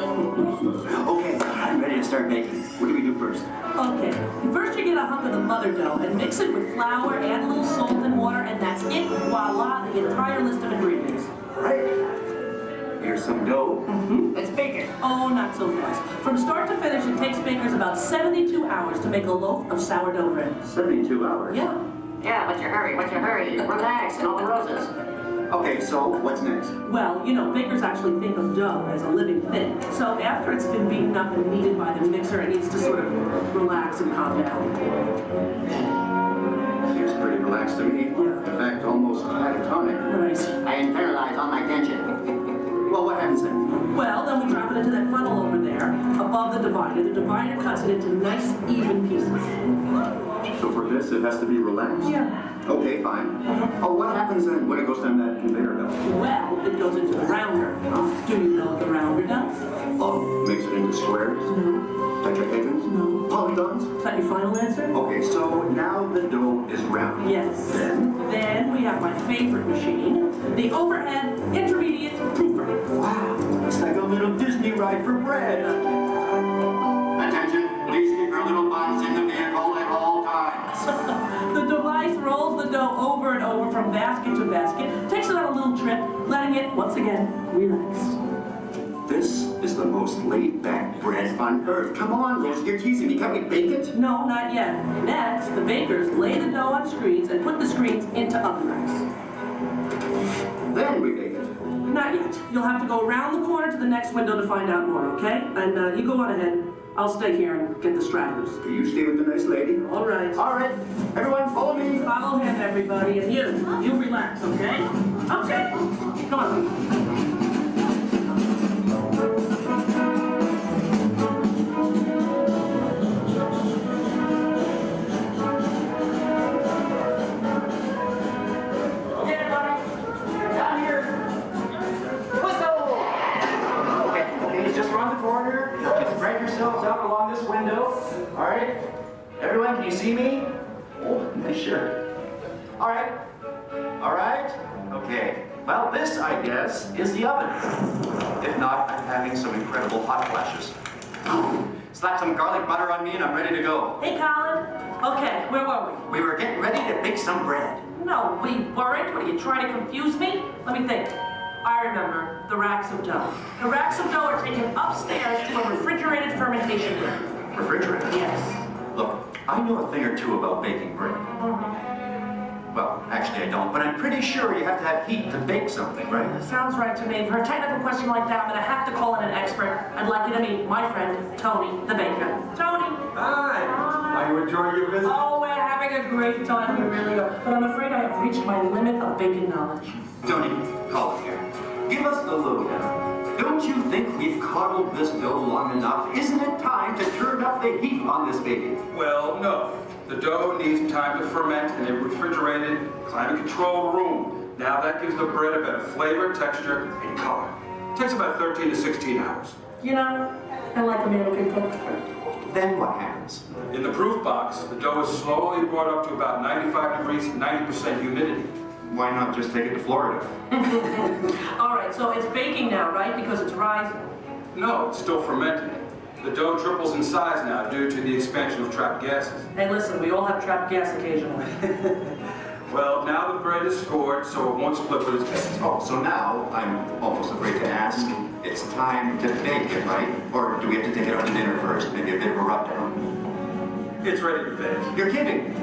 Speaker 18: Okay, I'm ready to start baking. What do we do first?
Speaker 7: Okay. First you get a hunk of the mother dough and mix it with flour, add a little salt and water, and that's it. Voila, the entire list of ingredients.
Speaker 18: All right. Here's some dough. Let's bake it.
Speaker 7: Oh, not so fast. From start to finish, it takes bakers about 72 hours to make a loaf of sourdough bread.
Speaker 18: 72 hours?
Speaker 7: Yeah.
Speaker 3: Yeah, what's your hurry? Relax, and all the roses.
Speaker 18: Okay, so what's next?
Speaker 7: Well, you know, bakers actually think of dough as a living thing. So after it's been beaten up and kneaded by the mixer, it needs to sort of relax and calm down.
Speaker 18: Seems pretty relaxed to me.
Speaker 7: Yeah.
Speaker 18: In fact, almost catatonic.
Speaker 7: Right.
Speaker 3: I internalize all my tension.
Speaker 18: Well, what happens then?
Speaker 7: Well, then we drop it into that funnel over there, above the divider. The divider cuts it into nice, even pieces.
Speaker 18: So for this, it has to be relaxed?
Speaker 7: Yeah.
Speaker 18: Okay, fine. Oh, what happens then when it goes down that conveyor belt?
Speaker 7: Well, it goes into the rounder. Do you know what the rounder does?
Speaker 18: Oh, makes it into squares?
Speaker 7: No.
Speaker 18: Tetrahedrons?
Speaker 7: No.
Speaker 18: Polygons?
Speaker 7: Is that your final answer?
Speaker 18: Okay, so now the dough is round.
Speaker 7: Yes.
Speaker 18: Then
Speaker 7: we have my favorite machine, the overhead intermediate proofer.
Speaker 18: Wow, it's like a little Disney ride for bread.
Speaker 12: your little buns in the vehicle at all times.
Speaker 7: The device rolls the dough over and over from basket to basket, takes it on a little trip, letting it, once again, relax.
Speaker 12: This is the most laid-back bread on earth. Come on, Rose, you're teasing me. Can't we bake it?
Speaker 7: No, not yet. Next, the bakers lay the dough on screens and put the screens into oven racks.
Speaker 12: Then we bake it.
Speaker 7: Not yet. You'll have to go around the corner to the next window to find out more, okay? And you go on ahead. I'll stay here and get the stragglers.
Speaker 12: You stay with the nice lady.
Speaker 7: All right.
Speaker 12: All right. Everyone, follow me.
Speaker 7: Follow him, everybody. And you relax, okay? Okay. Come on.
Speaker 12: Out along this window. All right. Everyone, can you see me? Oh, nice shirt. All right. All right. Okay. Well, this, I guess, is the oven. If not, I'm having some incredible hot flashes. Slap some garlic butter on me and I'm ready to go.
Speaker 7: Hey, Colin. Okay, where were we?
Speaker 12: We were getting ready to bake some bread.
Speaker 7: No, we weren't. What, are you trying to confuse me? Let me think. I remember the racks of dough. The racks of dough are taken upstairs to a refrigerated fermentation room.
Speaker 12: Refrigerated?
Speaker 7: Yes.
Speaker 12: Look, I know a thing or two about baking bread. Well, actually I don't, but I'm pretty sure you have to have heat to bake something, right?
Speaker 7: Sounds right to me. For a technical question like that, I'm going to have to call in an expert. I'd like you to meet my friend, Tony, the baker. Tony!
Speaker 12: Hi! Are you enjoying your visit?
Speaker 7: Oh, we're having a great time. We really are. But I'm afraid I have reached my limit of baking knowledge.
Speaker 12: Tony, call it here. Give us the lowdown. Don't you think we've coddled this dough long enough? Isn't it time to turn up the heat on this baby?
Speaker 13: Well, no. The dough needs time to ferment in a refrigerated, climate-controlled room. Now that gives the bread a better flavor, texture, and color. It takes about 13 to 16 hours.
Speaker 7: You know, I like a man who can cook.
Speaker 12: Then what happens?
Speaker 13: In the proof box, the dough is slowly brought up to about 95 degrees, 90% humidity.
Speaker 12: Why not just take it to Florida?
Speaker 7: All right, so it's baking now, right? Because it's rising.
Speaker 13: No, it's still fermenting. The dough triples in size now due to the expansion of trapped gases.
Speaker 7: Hey, listen, we all have trapped gas occasionally.
Speaker 13: Well, now the bread is scored, so it won't split with its base.
Speaker 12: Oh, so now I'm almost afraid to ask. It's time to bake it, right? Or do we have to take it out to dinner first? Maybe a bit of a rub-down.
Speaker 13: It's ready to bake.
Speaker 12: You're kidding.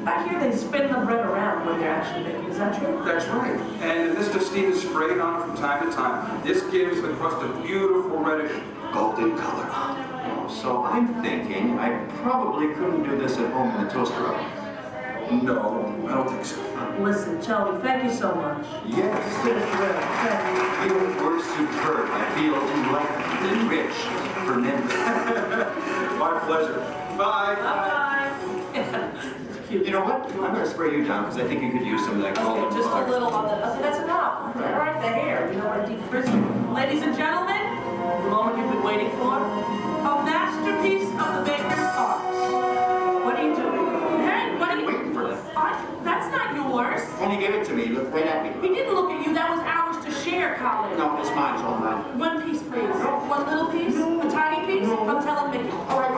Speaker 7: I hear they spin the bread around when they're actually baking. Is that true?
Speaker 13: That's right. And the mist of steam is sprayed on it from time to time. This gives the crust a beautiful reddish golden color.
Speaker 12: Oh, so I'm thinking I probably couldn't do this at home in the toaster oven.
Speaker 13: No, I don't think so.
Speaker 7: Listen, Tony, thank you so much.
Speaker 12: Yes. You were superb. I feel enlightened, enriched, fermented.
Speaker 13: My pleasure. Bye.
Speaker 7: Bye-bye.
Speaker 12: You know what? I'm going to spray you down because I think you could use some of that golden
Speaker 7: Okay, just
Speaker 12: color.
Speaker 7: a little on the... Okay, that's enough. All right, the hair. You know what I deep frizz. Ladies and gentlemen, the moment you've been waiting for. A masterpiece of the baker's art. What are you doing? Hey, what are you...
Speaker 12: Waiting for that.
Speaker 7: That's not yours.
Speaker 12: Tony gave it to me. Look right at me.
Speaker 7: He didn't look at you. That was ours to share, Colin.
Speaker 12: No, it's mine. It's all mine.
Speaker 7: One piece, please. One little piece? A tiny piece? I'm telling Mickey.
Speaker 12: All right.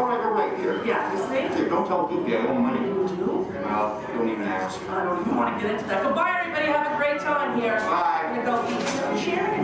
Speaker 12: Here.
Speaker 7: Yeah, you see?
Speaker 12: Here, don't tell Goofy I owe him money.
Speaker 7: You do?
Speaker 12: Well, don't even ask.
Speaker 7: I don't even want to get into that. Goodbye, everybody. Have a great time here.
Speaker 12: Bye.
Speaker 7: I'm going to go eat. Share it.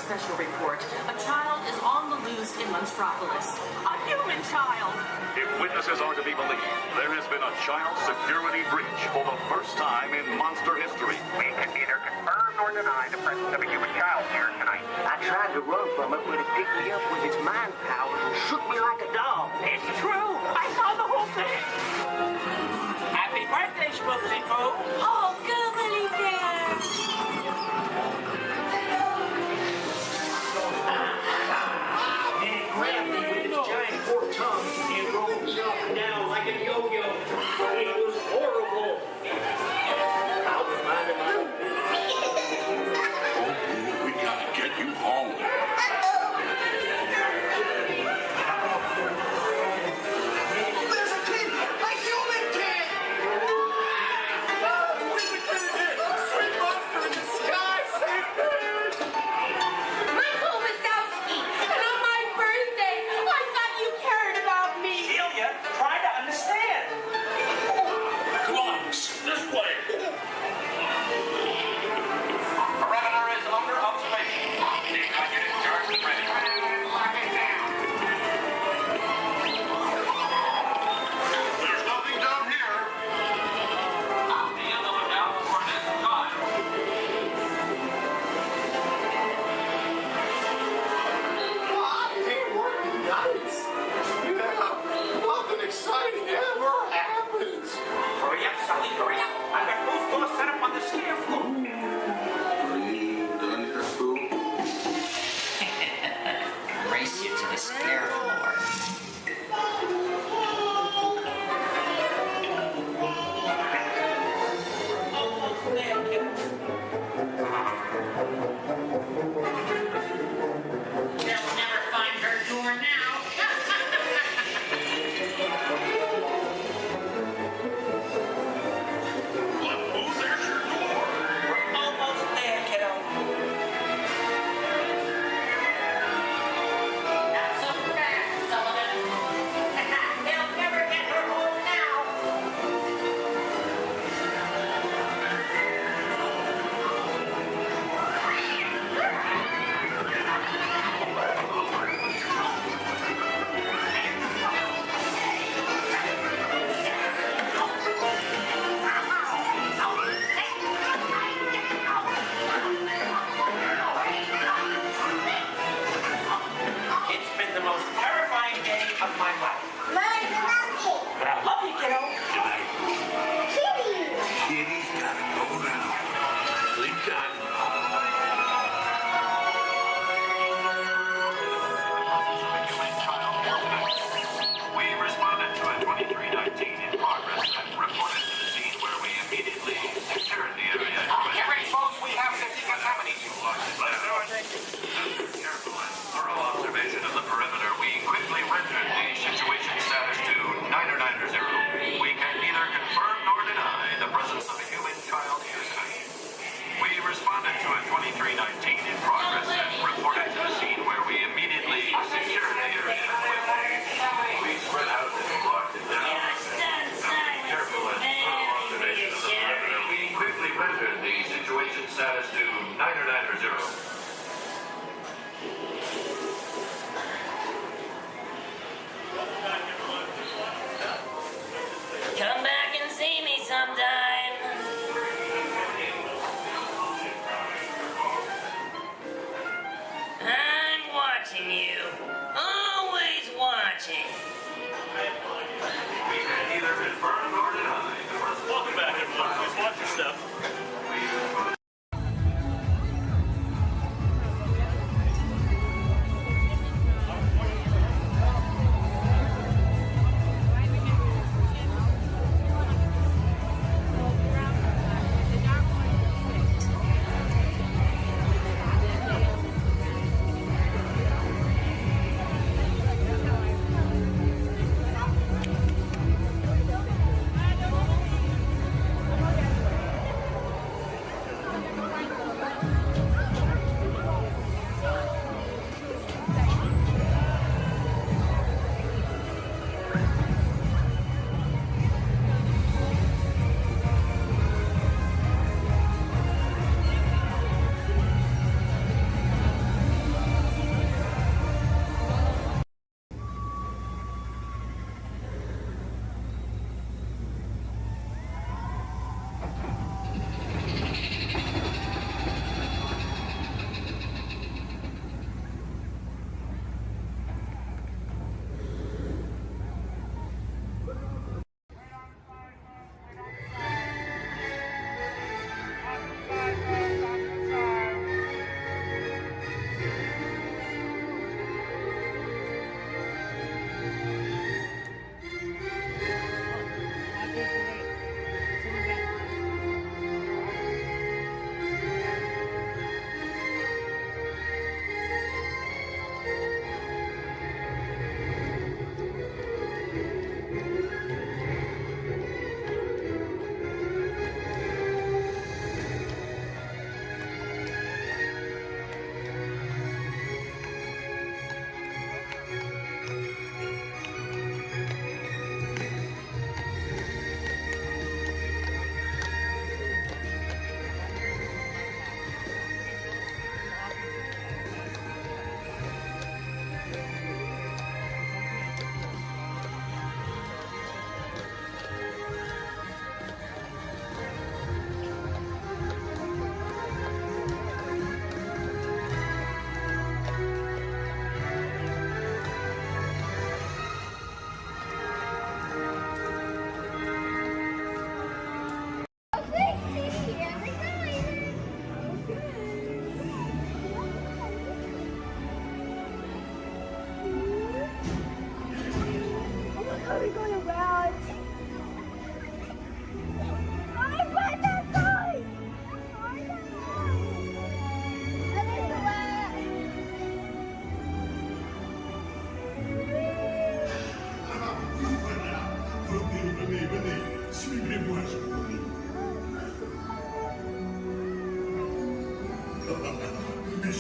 Speaker 5: special report. A child is on the loose in Monstropolis. A human child!
Speaker 16: If witnesses are to be believed, there has been a child security breach for the first time in monster history.
Speaker 21: We can neither confirm nor deny the presence of a human child here tonight.
Speaker 3: I tried to run from it, but it picked me up with its mind powers and shook me like a dog.
Speaker 5: It's true! I saw the whole thing! Happy birthday, Schmoozy Poo! Oh, googly bear!
Speaker 3: And it grabbed me with its giant forked tongue and rolled me up and down like a yo-yo. It was horrible. I was minding my own business.
Speaker 16: We gotta get you home.
Speaker 3: There's a kid! A human kid!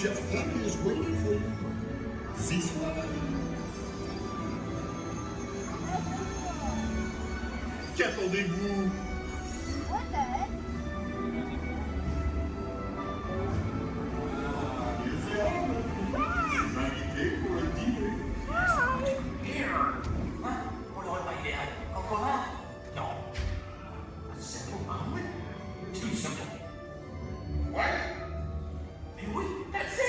Speaker 9: Chef Andy is waiting for you. See you. Qu'attendez-vous?
Speaker 19: What the heck?
Speaker 5: Pour le repas idéal, encore un? Non. A simple omelet? Too simple. What? Mais oui, that's it!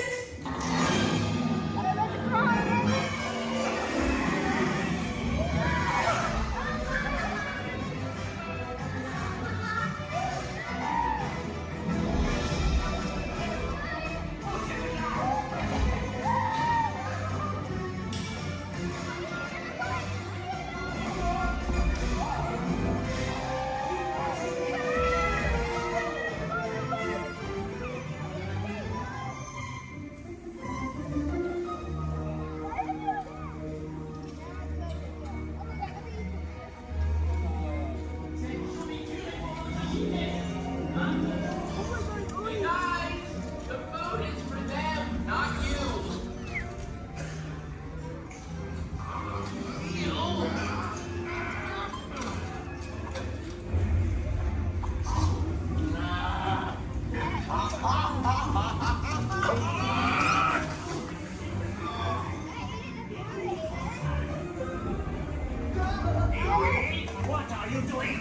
Speaker 5: What are you doing?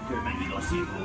Speaker 5: Que magnifico.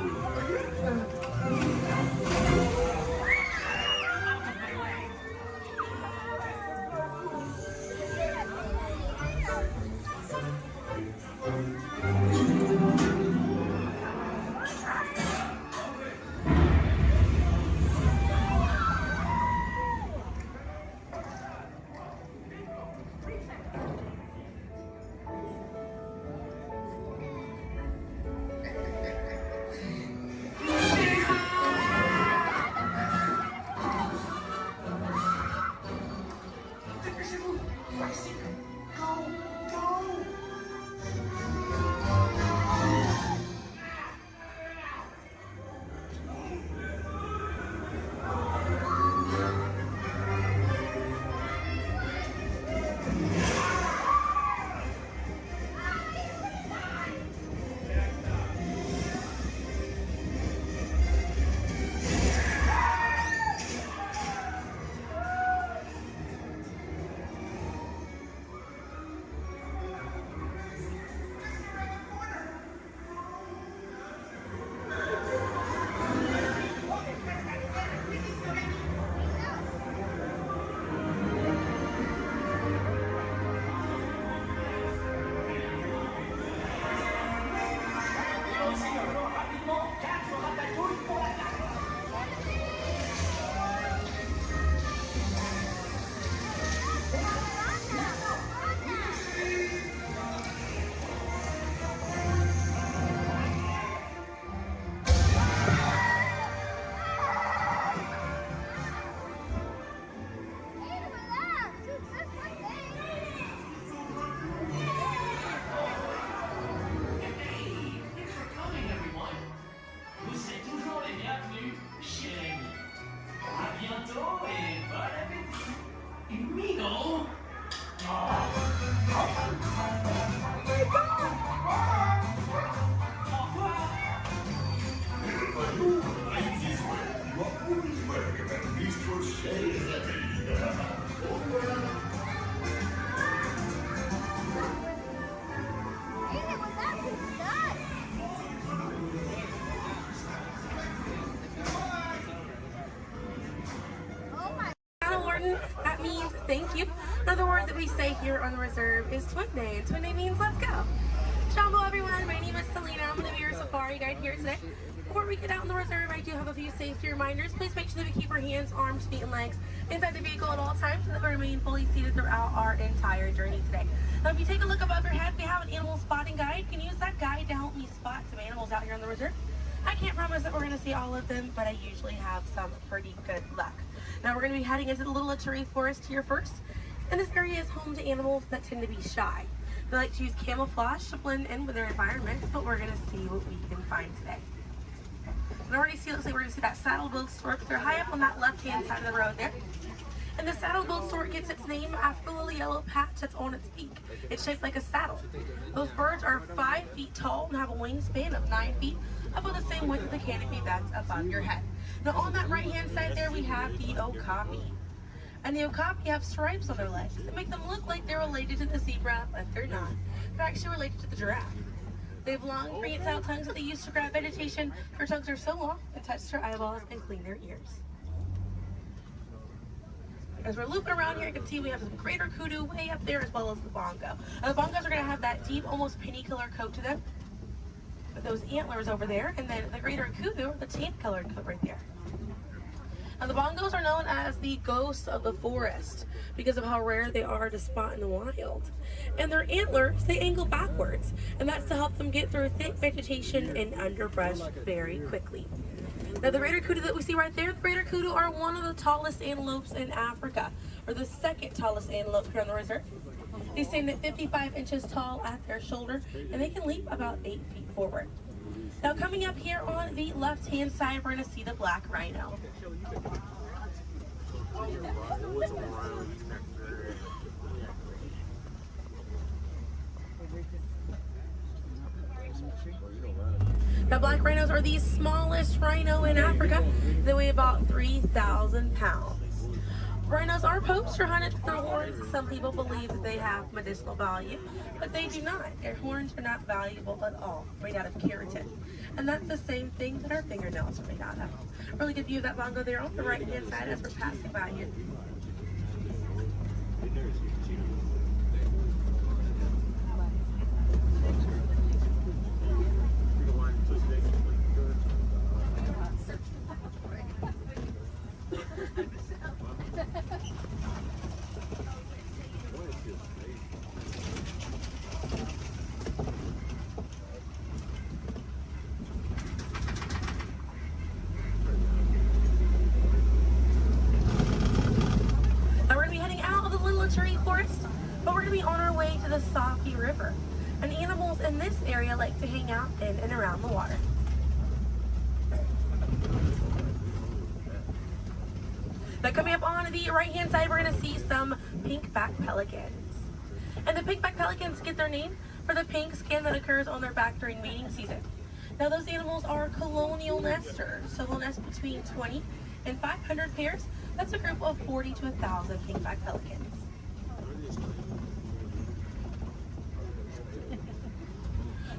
Speaker 14: That means thank you. Another word that we say here on the reserve is Twin Day, and Twin Day means let's go. Shambo everyone, my name is Selena. I'm going to be your safari guide here today. Before we get out on the reserve, I do have a few safety reminders. Please make sure that we keep our hands, arms, feet, and legs inside the vehicle at all times so that we remain fully seated throughout our entire journey today. Now, if you take a look above your head, we have an animal spotting guide. You can use that guide to help me spot some animals out here on the reserve. I can't promise that we're going to see all of them, but I usually have some pretty good luck. Now we're going to be heading into the Little Ituri Forest here first, and this area is home to animals that tend to be shy. They like to use camouflage to blend in with their environments, but we're going to see what we can find today. And already see, looks like we're gonna see that saddle-billed stork. They're high up on that left-hand side of the road there. And the saddle-billed stork gets its name after the little yellow patch that's on its beak. It's shaped like a saddle. Those birds are 5 feet tall and have a wingspan of 9 feet, about the same width of the canopy that's above your head. Now on that right-hand side there, we have the okapi. And the okapi have stripes on their legs that make them look like they're related to the zebra, but they're not. They're actually related to the giraffe. They have long, prehensile tongues that they use to grab vegetation. Their tongues are so long, they touch their eyeballs and clean their ears. As we're looping around here, you can see we have some greater kudu way up there, as well as the bongo. And the bongos are going to have that deep, almost penny-colored coat to them, with those antlers over there, and then the greater kudu, the tan-colored coat right there. Now the bongos are known as the ghosts of the forest because of how rare they are to spot in the wild. And their antlers, they angle backwards, and that's to help them get through thick vegetation and underbrush very quickly. Now the greater kudu that we see right there, the greater kudu are one of the tallest antelopes in Africa, or the second tallest antelope here on the reserve. They stand at 55 inches tall at their shoulder, and they can leap about 8 feet forward. Now coming up here on the left-hand side, we're going to see the black rhino. Now black rhinos are the smallest rhino in Africa. They weigh about 3,000 pounds. Rhinos are poached or hunted for their horns. Some people believe that they have medicinal value, but they do not. Their horns are not valuable at all, made out of keratin. And that's the same thing that our fingernails are made out of. Really good view of that bongo there on the right-hand side as we're passing by here. Forest, but we're going to be on our way to the Safi River, and animals in this area like to hang out in and around the water. Now coming up on the right hand side, we're going to see some pink-back pelicans. And the pink-back pelicans get their name for the pink skin that occurs on their back during mating season. Now those animals are colonial nesters, so they'll nest between 20 and 500 pairs. That's a group of 40 to 1,000 pink-back pelicans.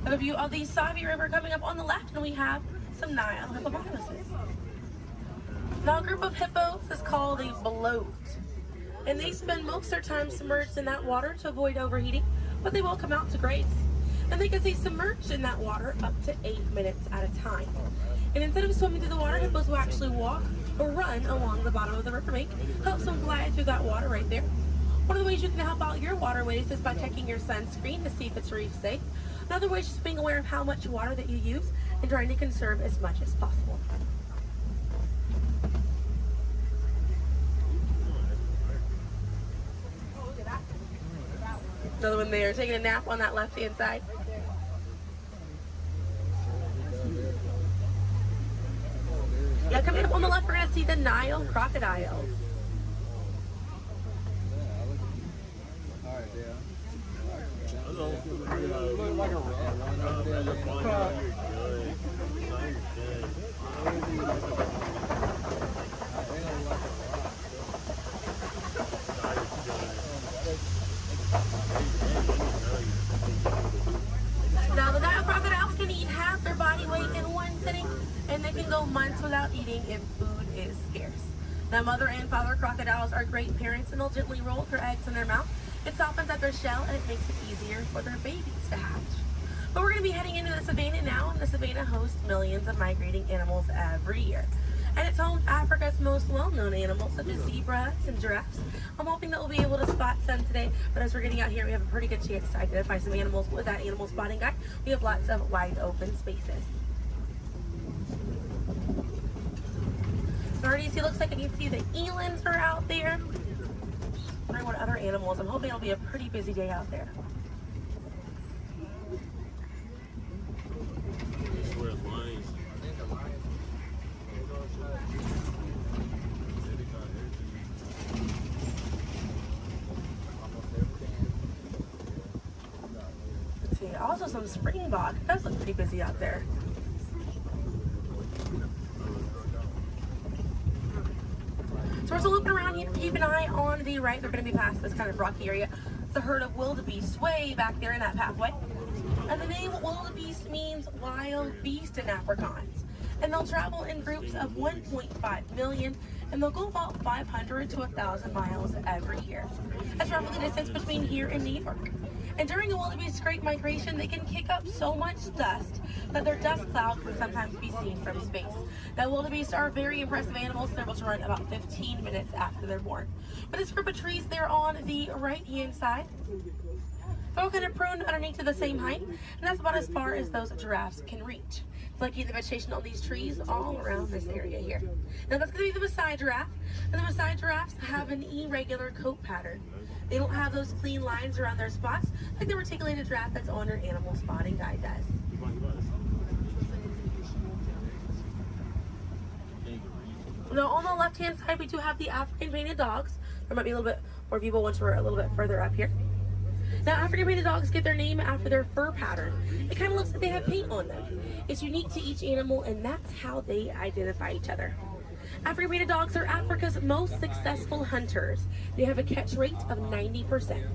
Speaker 14: A view of the Savi River coming up on the left, and we have some Nile hippopotamuses. Now a group of hippos is called a bloat, and they spend most of their time submerged in that water to avoid overheating, but they will come out to graze. And they can stay submerged in that water up to 8 minutes at a time. And instead of swimming through the water, hippos will actually walk or run along the bottom of the riverbank, helps them glide through that water right there. One of the ways you can help out your waterways is by checking your sunscreen to see if it's reef safe. Another way is just being aware of how much water that you use and trying to conserve as much as possible. Another one there, taking a nap on that left-hand side. Now coming up on the left, we're going to see the Nile crocodiles. Now the Nile crocodiles can eat half their body weight in one sitting, and they can go months without eating if food is scarce. Now mother and father crocodiles are great parents, and they'll gently roll their eggs in their mouth. It softens up their shell, and it makes it easier for their babies to hatch. But we're going to be heading into the savannah now, and the savannah hosts millions of migrating animals every year. And it's home to Africa's most well-known animals, such as zebras and giraffes. I'm hoping that we'll be able to spot some today, but as we're getting out here, we have a pretty good chance to identify some animals with that animal spotting guide. We have lots of wide open spaces. Already see, looks like I can see the elands are out there. Wondering what other animals. I'm hoping it'll be a pretty busy day out there. see. Also some springbok. It does look pretty busy out there. So we're still looping around here. Keep an eye on the right. They're going to be past this kind of rocky area. It's a herd of wildebeest way back there in that pathway. And the name wildebeest means wild beast in Afrikaans. And they'll travel in groups of 1.5 million, and they'll go about 500 to 1,000 miles every year. That's roughly the distance between here and New York. And during a wildebeest great migration, they can kick up so much dust that their dust cloud can sometimes be seen from space. Now, wildebeest are very impressive animals. They're able to run about 15 minutes after they're born. But this group of trees there on the right-hand side, they're all kind of pruned underneath to the same height, and that's about as far as those giraffes can reach. Like the vegetation on these trees all around this area here. Now that's going to be the Maasai giraffe, and the Maasai giraffes have an irregular coat pattern. They don't have those clean lines around their spots like the reticulated giraffe that's on your animal spotting guide does. Now on the left-hand side, we do have the African painted dogs. There might be a little bit more people once we're a little bit further up here. Now, African painted dogs get their name after their fur pattern. It kind of looks like they have paint on them. It's unique to each animal, and that's how they identify each other. African painted dogs are Africa's most successful hunters. They have a catch rate of 90%.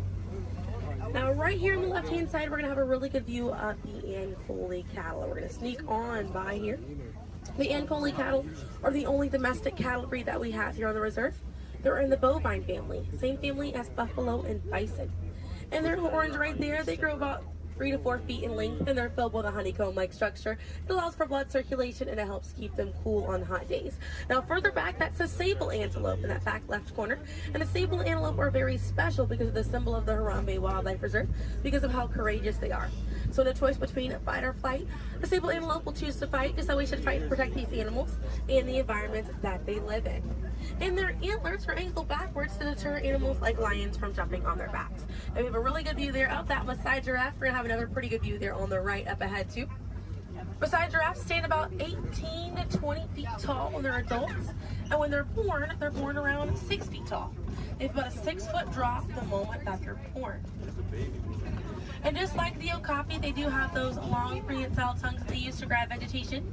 Speaker 14: Now, right here on the left-hand side, we're going to have a really good view of the Ankole cattle. We're going to sneak on by here. The Ankole cattle are the only domestic cattle breed that we have here on the reserve. They're in the bovine family, same family as buffalo and bison. And their horns right there, they grow about 3 to 4 feet in length, and they're filled with a honeycomb-like structure. It allows for blood circulation, and it helps keep them cool on hot days. Now, further back, that's a sable antelope in that back left corner. And the sable antelope are very special because of the symbol of the Harambe Wildlife Reserve, because of how courageous they are. So in a choice between fight or flight, the sable antelope will choose to fight, just how we should fight to protect these animals and the environment that they live in. And their antlers are angled backwards to deter animals like lions from jumping on their backs. And we have a really good view there of that Maasai giraffe. We're going to have another pretty good view there on the right up ahead too. Maasai giraffes stand about 18 to 20 feet tall when they're adults. And when they're born around 6 feet tall. They have about a 6-foot drop the moment that they're born. And just like the okapi, they do have those long prehensile tongues that they use to grab vegetation.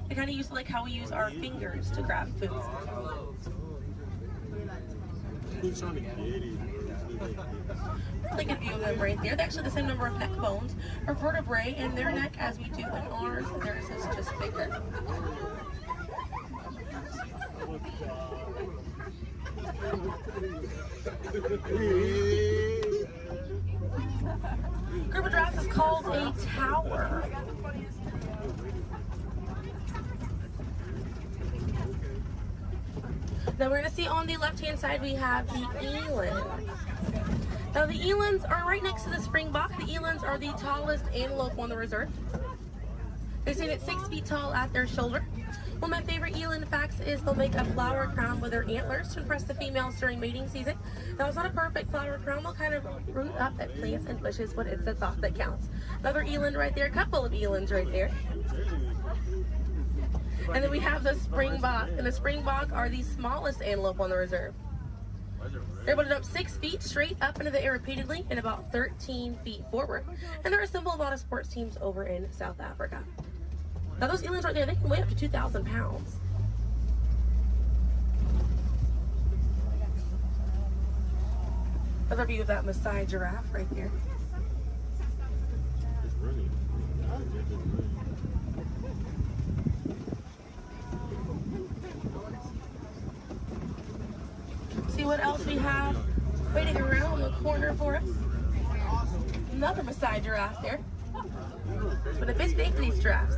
Speaker 14: They kind of use like how we use our fingers to grab food. Really good view of them right there. They're actually the same number of neck bones or vertebrae in their neck as we do in ours. Theirs is just bigger. Group of giraffes is called a tower. Now we're going to see on the left-hand side we have the elands. Now the elands are right next to the springbok. The elands are the tallest antelope on the reserve. They stand at 6 feet tall at their shoulder. One of my favorite eland facts is they'll make a flower crown with their antlers to impress the females during mating season. Now it's not a perfect flower crown. They'll kind of root up at plants and bushes, but it's the thought that counts. Another eland right there, a couple of elands right there. And then we have the springbok, and the springbok are the smallest antelope on the reserve. They're able to jump 6 feet straight up into the air repeatedly and about 13 feet forward. And they're a symbol of a lot of sports teams over in South Africa. Now those elands right there, they can weigh up to 2,000 pounds. Another view of that Maasai giraffe right there. See what else we have waiting around the corner for us. Another Maasai giraffe there. But a bit big for these giraffes.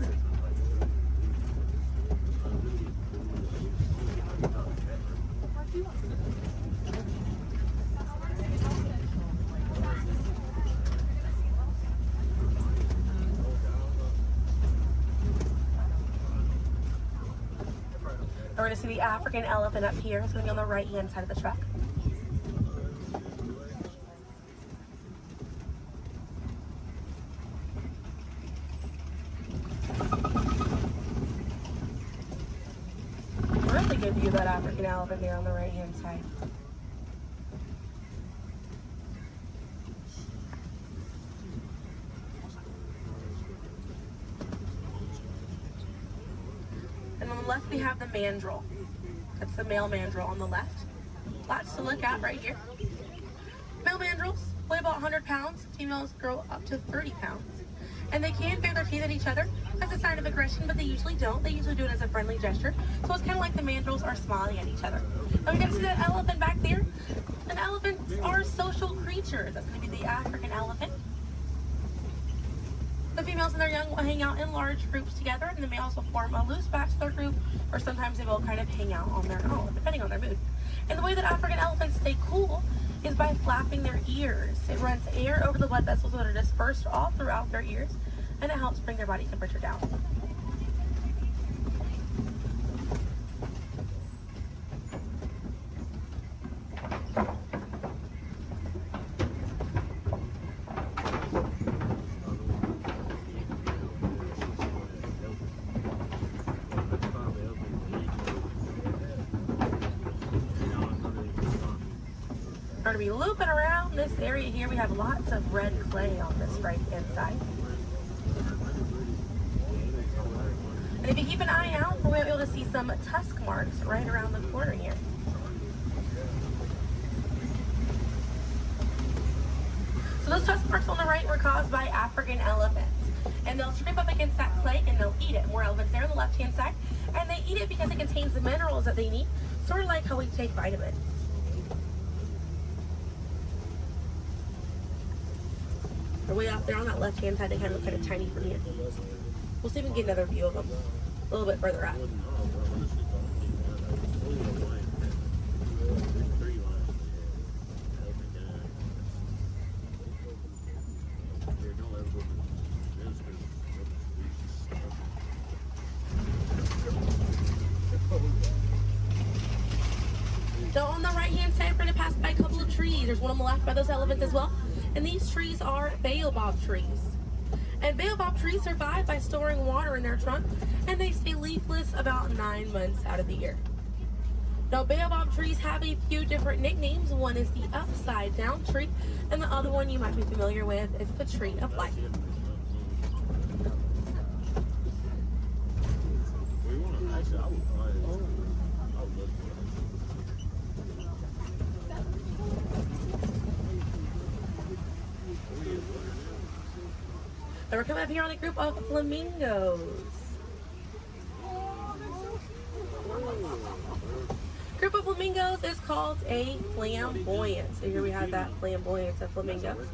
Speaker 14: We're going to see the African elephant up here. It's going to be on the right-hand side of the truck. Really good view of that African elephant there on the right-hand side. the left we have the mandrill. That's the male mandrill on the left. Lots to look at right here. Male mandrills weigh about 100 pounds. Females grow up to 30 pounds. And they can bare their teeth at each other as a sign of aggression, but they usually don't. They usually do it as a friendly gesture. So it's kind of like the mandrills are smiling at each other. Now we got to see that elephant back there. And elephants are social creatures. That's going to be the African elephant. The females and their young will hang out in large groups together, and the males will form a loose bachelor group, or sometimes they will kind of hang out on their own, depending on their mood. And the way that African elephants stay cool is by flapping their ears. It runs air over the blood vessels that are dispersed all throughout their ears, and it helps bring their body temperature down. We're going to be looping around this area here. We have lots of red clay on this right hand side. And if you keep an eye out, we're going to be able to see some tusk marks right around the corner here. So those tusk marks on the right were caused by African elephants. And they'll scrape up against that clay and they'll eat it. More elephants there on the left hand side. And they eat it because it contains the minerals that they need, sort of like how we take vitamins. They're way out there on that left hand side. They kind of look kind of tiny from here. We'll see if we can get another view of them a little bit further out. So on the right hand side, we're going to pass by a couple of trees. There's one on the left by those elephants as well. And these trees are baobab trees. And baobab trees survive by storing water in their trunk, and they stay leafless about 9 months out of the year. Now, baobab trees have a few different nicknames. One is the upside down tree, and the other one you might be familiar with is the tree of life. And we're coming up here on a group of flamingos. Group of flamingos is called a flamboyant. So here we have that flamboyant of flamingos.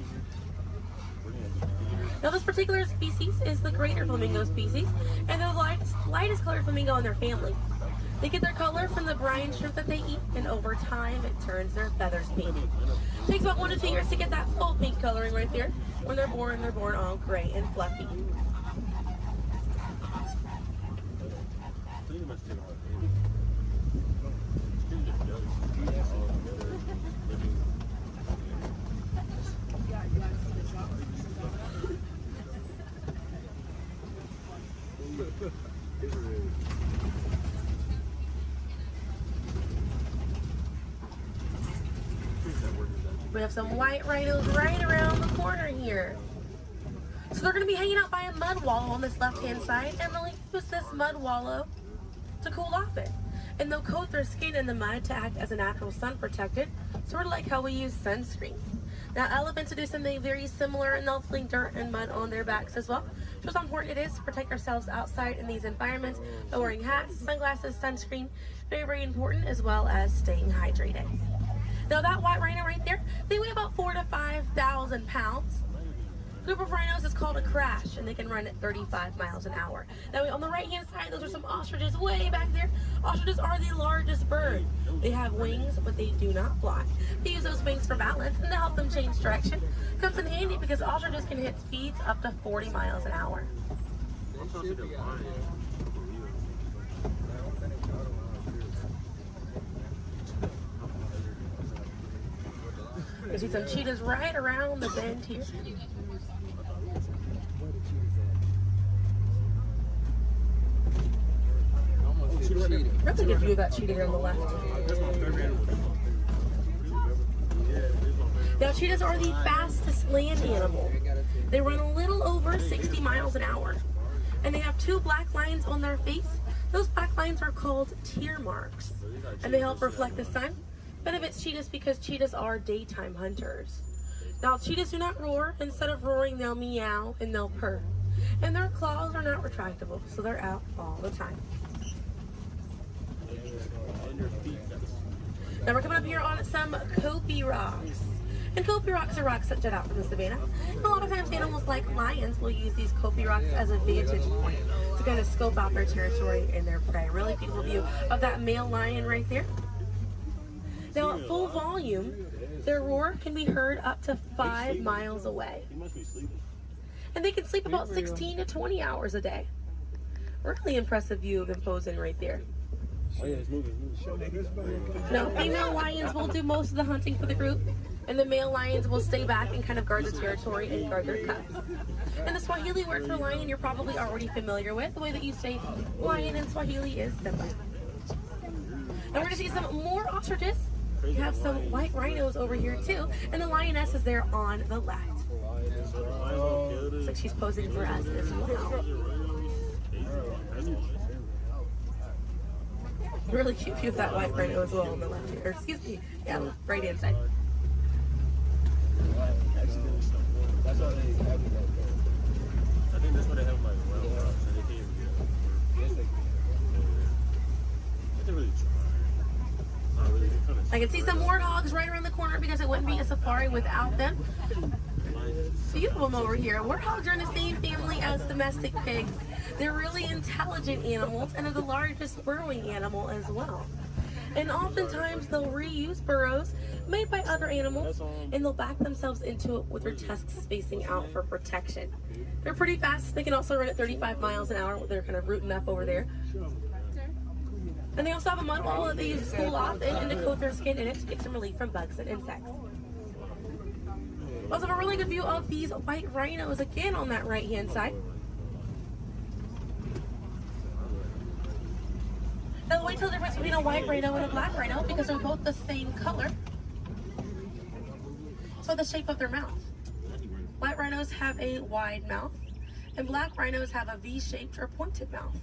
Speaker 14: Now this particular species is the greater flamingo species, and they're the lightest colored flamingo in their family. They get their color from the brine shrimp that they eat, and over time it turns their feathers pink. It takes about 1 to 2 years to get that full pink coloring right there. When they're born all gray and fluffy. We have some white rhinos right around the corner here. So they're going to be hanging out by a mud wallow on this left-hand side, and they'll use this mud wallow to cool off it. And they'll coat their skin in the mud to act as a natural sun protectant, sort of like how we use sunscreen. Now elephants do something very similar, and they'll fling dirt and mud on their backs as well. Just how important it is to protect ourselves outside in these environments by wearing hats, sunglasses, sunscreen. Very, very important, as well as staying hydrated. Now that white rhino right there, they weigh about 4,000 to 5,000 pounds. Group of rhinos is called a crash, and they can run at 35 miles an hour. Now on the right hand side, those are some ostriches way back there. Ostriches are the largest bird. They have wings, but they do not fly. They use those wings for balance and to help them change direction. Comes in handy because ostriches can hit speeds up to 40 miles an hour. You see some cheetahs right around the bend here. That's a good view of that cheetah here on the left. Now cheetahs are the fastest land animal. They run a little over 60 miles an hour. And they have 2 black lines on their face, Those black lines are called tear marks, and they help reflect the sun. Benefits cheetahs because cheetahs are daytime hunters. Now, cheetahs do not roar. Instead of roaring, they'll meow and they'll purr. And their claws are not retractable, so they're out all the time. Now we're coming up here on some Kopi rocks. And Kopi rocks are rocks that jut out from the savannah. And a lot of times animals like lions will use these Kopi rocks as a vantage point to kind of scope out their territory and their prey. Really beautiful view of that male lion right there. Now at full volume, their roar can be heard up to 5 miles away. And they can sleep about 16 to 20 hours a day. Really impressive view of them posing right there. Now, female lions will do most of the hunting for the group, and the male lions will stay back and kind of guard the territory and guard their cubs. And the Swahili word for lion you're probably already familiar with. The way that you say lion in Swahili is Simba. And we're going to see some more ostriches. We have some white rhinos over here too, and the lioness is there on the left. Looks like she's posing for us as well. Really cute view of that white rhino as well on the left here. Or excuse me, yeah, right hand side. I can see some warthogs right around the corner because it wouldn't be a safari without them. Few of them over here. Warthogs are in the same family as domestic pigs. They're really intelligent animals and are the largest burrowing animal as well. And oftentimes they'll reuse burrows made by other animals and they'll back themselves into it with their tusks facing out for protection. They're pretty fast. They can also run at 35 miles an hour. They're kind of rooting up over there. And they also have a mud wall that they use to cool off and to coat their skin in it to get some relief from bugs and insects. We also have a really good view of these white rhinos again on that right hand side. Now the white difference between a white rhino and a black rhino because they're both the same color. So the shape of their mouth. White rhinos have a wide mouth and black rhinos have a V-shaped or pointed mouth.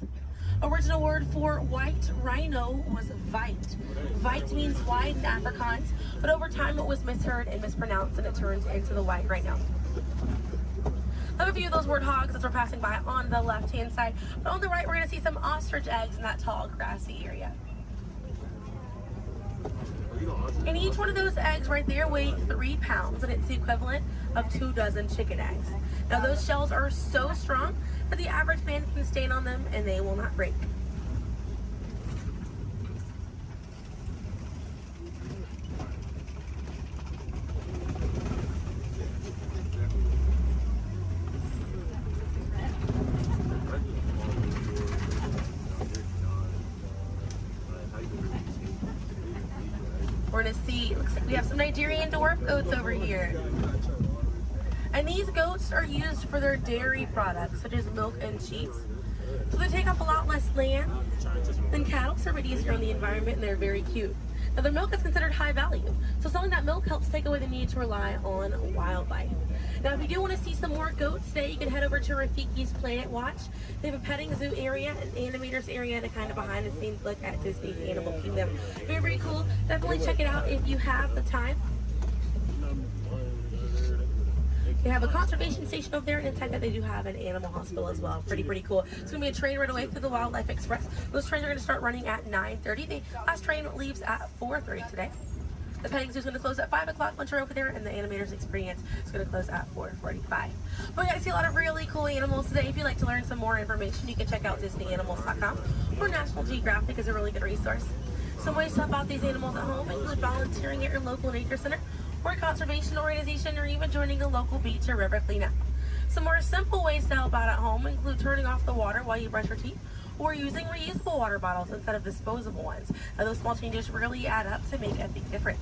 Speaker 14: Original word for white rhino was vite. Vite means wide in Afrikaans, but over time it was misheard and mispronounced and it turned into the white rhino. I have a few of those warthogs as we're passing by on the left-hand side, but on the right we're going to see some ostrich eggs in that tall grassy area. And each one of those eggs right there weigh 3 pounds, and it's the equivalent of 2 dozen chicken eggs. Now those shells are so strong that the average man can stand on them and they will not break. We're gonna see, looks like we have some Nigerian dwarf goats over here. And these goats are used for their dairy products, such as milk and cheese. So they take up a lot less land than cattle, so they're easier on the environment, and they're very cute. Now their milk is considered high value, so selling that milk helps take away the need to rely on wildlife. Now if you do want to see some more goats today, you can head over to Rafiki's Planet Watch. They have a petting zoo area, an animators area, and a kind of behind the scenes look at Disney's Animal Kingdom. Very, very cool. Definitely check it out if you have the time. They have a conservation station over there, and inside that they do have an animal hospital as well. Pretty cool. It's going to be a train right away through the Wildlife Express. Those trains are going to start running at 9:30. The last train leaves at 4:30 today. The petting zoo is going to close at 5 o'clock once you're over there, and the animators experience is going to close at 4:45. But we got to see a lot of really cool animals today. If you'd like to learn some more information, you can check out DisneyAnimals.com, or National Geographic is a really good resource. Some ways to help out these animals at home include volunteering at your local nature center, or a conservation organization, or even joining a local beach or river cleanup. Some more simple ways to help out at home include turning off the water while you brush your teeth, or using reusable water bottles instead of disposable ones. Now, those small changes really add up to make a big difference.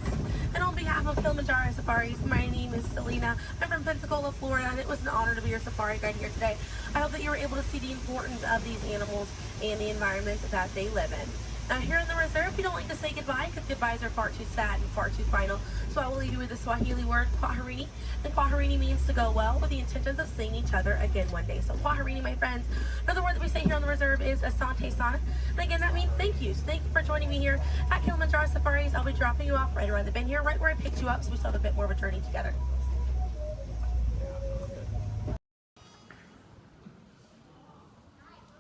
Speaker 14: And on behalf of Kilimanjaro Safaris, my name is Selena. I'm from Pensacola, Florida, and it was an honor to be your safari guide here today. I hope that you were able to see the importance of these animals and the environment that they live in. Here in the reserve, we don't like to say goodbye because goodbyes are far too sad and far too final. So I will leave you with the Swahili word, kwaherini. And kwaherini means to go well with the intentions of seeing each other again one day. So kwaherini, my friends. Another word that we say here on the reserve is asante sana. And again, that means thank you. So thank you for joining me here at Kilimanjaro Safaris. I'll be dropping you off right around the bend here, right where I picked you up, so we still have a bit more of a journey together.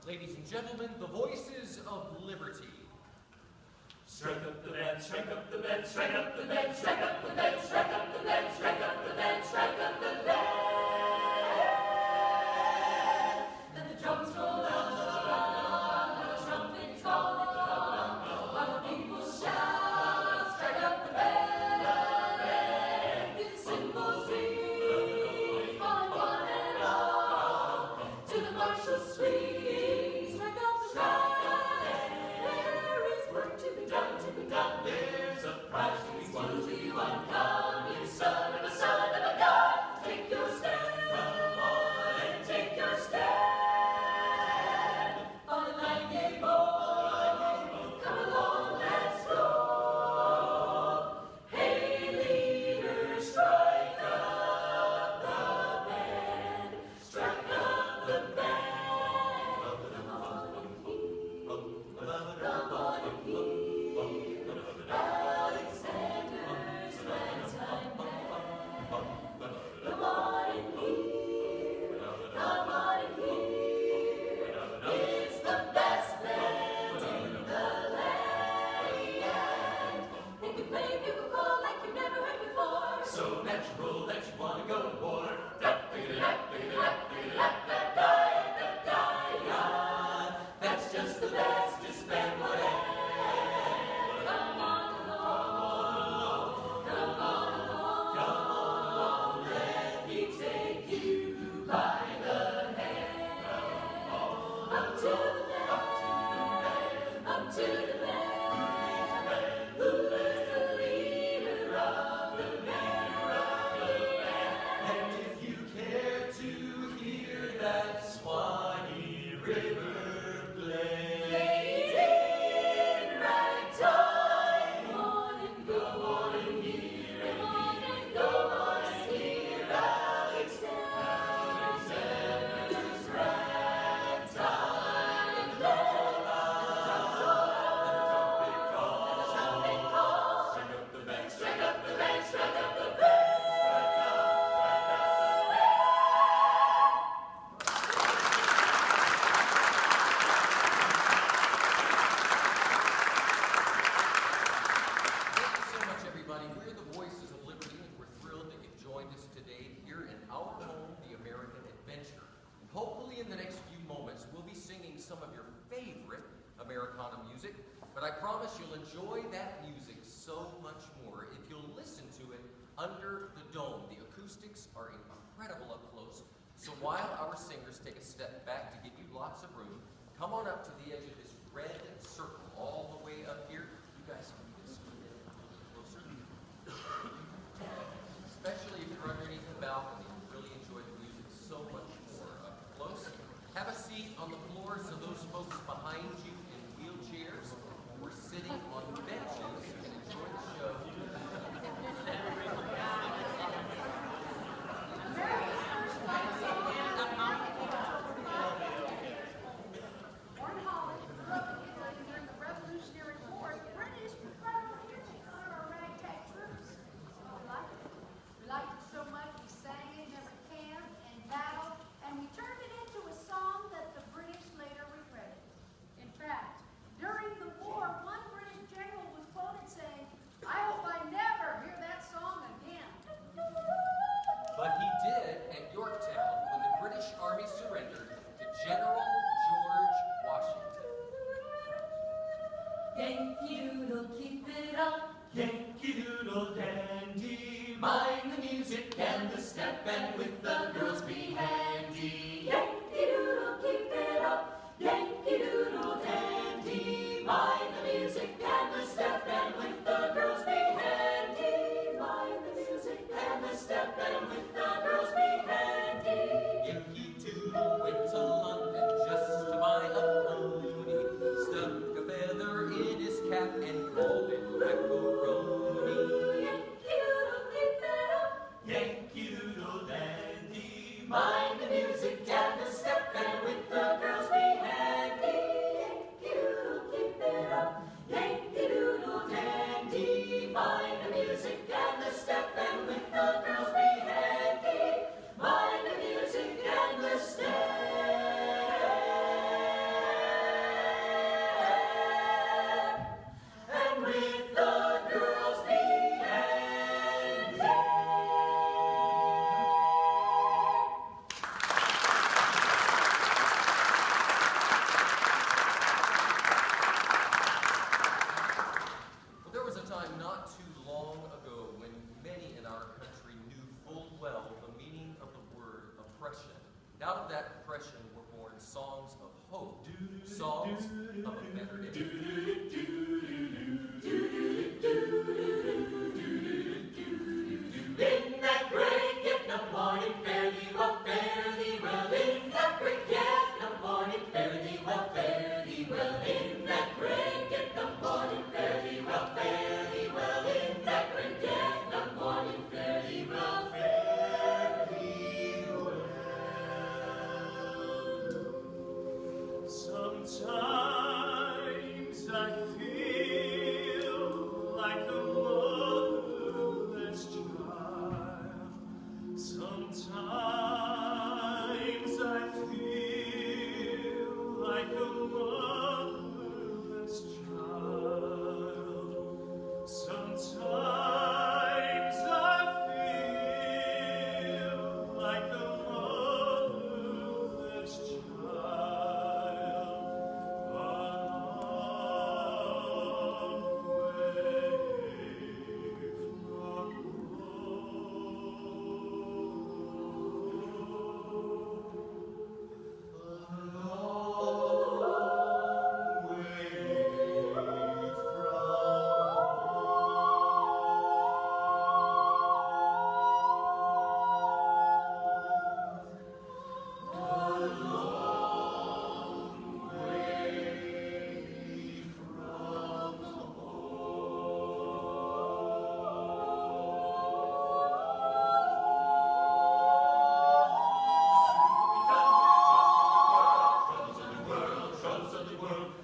Speaker 2: Ladies and gentlemen, the voices of liberty. Strike up the band, strike up the band, strike up the band, strike up the band, strike up the band, strike up the band, strike up the band. Then the drums roll out, the trumpets call, while the people shout, strike up the band. Hear the cymbals ring, calling one and all to the martial sweep. There's a prize to be won. Come, you son of a god. Take your stand, come on and take your stand. On the nightingale boat, come along, let's go. Hey, leader, strike up the band, strike up the band. Come on and hear. Alexander's ragtime band. Come on and hear, come on and hear. It's the best band in the land. They can play bugle call like you've never heard before. So natural that you want to go to war. That's just the best, just band whatever. Americana music, but I promise you'll enjoy that music so much more if you'll listen to it under the dome. The acoustics are incredible up close, so while our singers take a step back to give you lots of room, come on up to the edge of this red circle all the way up here. You guys can just a little closer. Especially if you're underneath the balcony, you'll really enjoy the music so much more up close. Have a seat on the floor so those folks behind you wheelchairs or sitting on benches and enjoy the show.
Speaker 19: During the Revolutionary War, the British put our ragtag troops. We liked it so much we sang it in every camp and battle, and we turned it into a song that the British later regretted. In fact, during the war, one British general was quoted saying, "I hope I never hear that song again."
Speaker 2: But he did at Yorktown when the British Army surrendered to General George Washington.
Speaker 15: Yankee Doodle, keep it up. Yankee Doodle dandy. Mind the music and the step, and with the girls be handy. Yankee Doodle, keep it up. Yankee Doodle dandy. Mind the music and the step, and with the girls be handy. Mind the music and the step, and with the girls be handy.
Speaker 2: Yankee Doodle went to London just to buy a pony. Stuck a feather in promise of a better day.
Speaker 15: In that great getting up morning, fare thee well, fare thee well. In that great getting up morning, fare thee well, fare thee well. In that great getting up morning, fare thee well, fare thee well. In that great getting up morning, fare thee well, fare thee well.
Speaker 8: Sometimes I feel like a motherless child. Sometimes I feel like a motherless child. Sometimes I feel like a motherless child.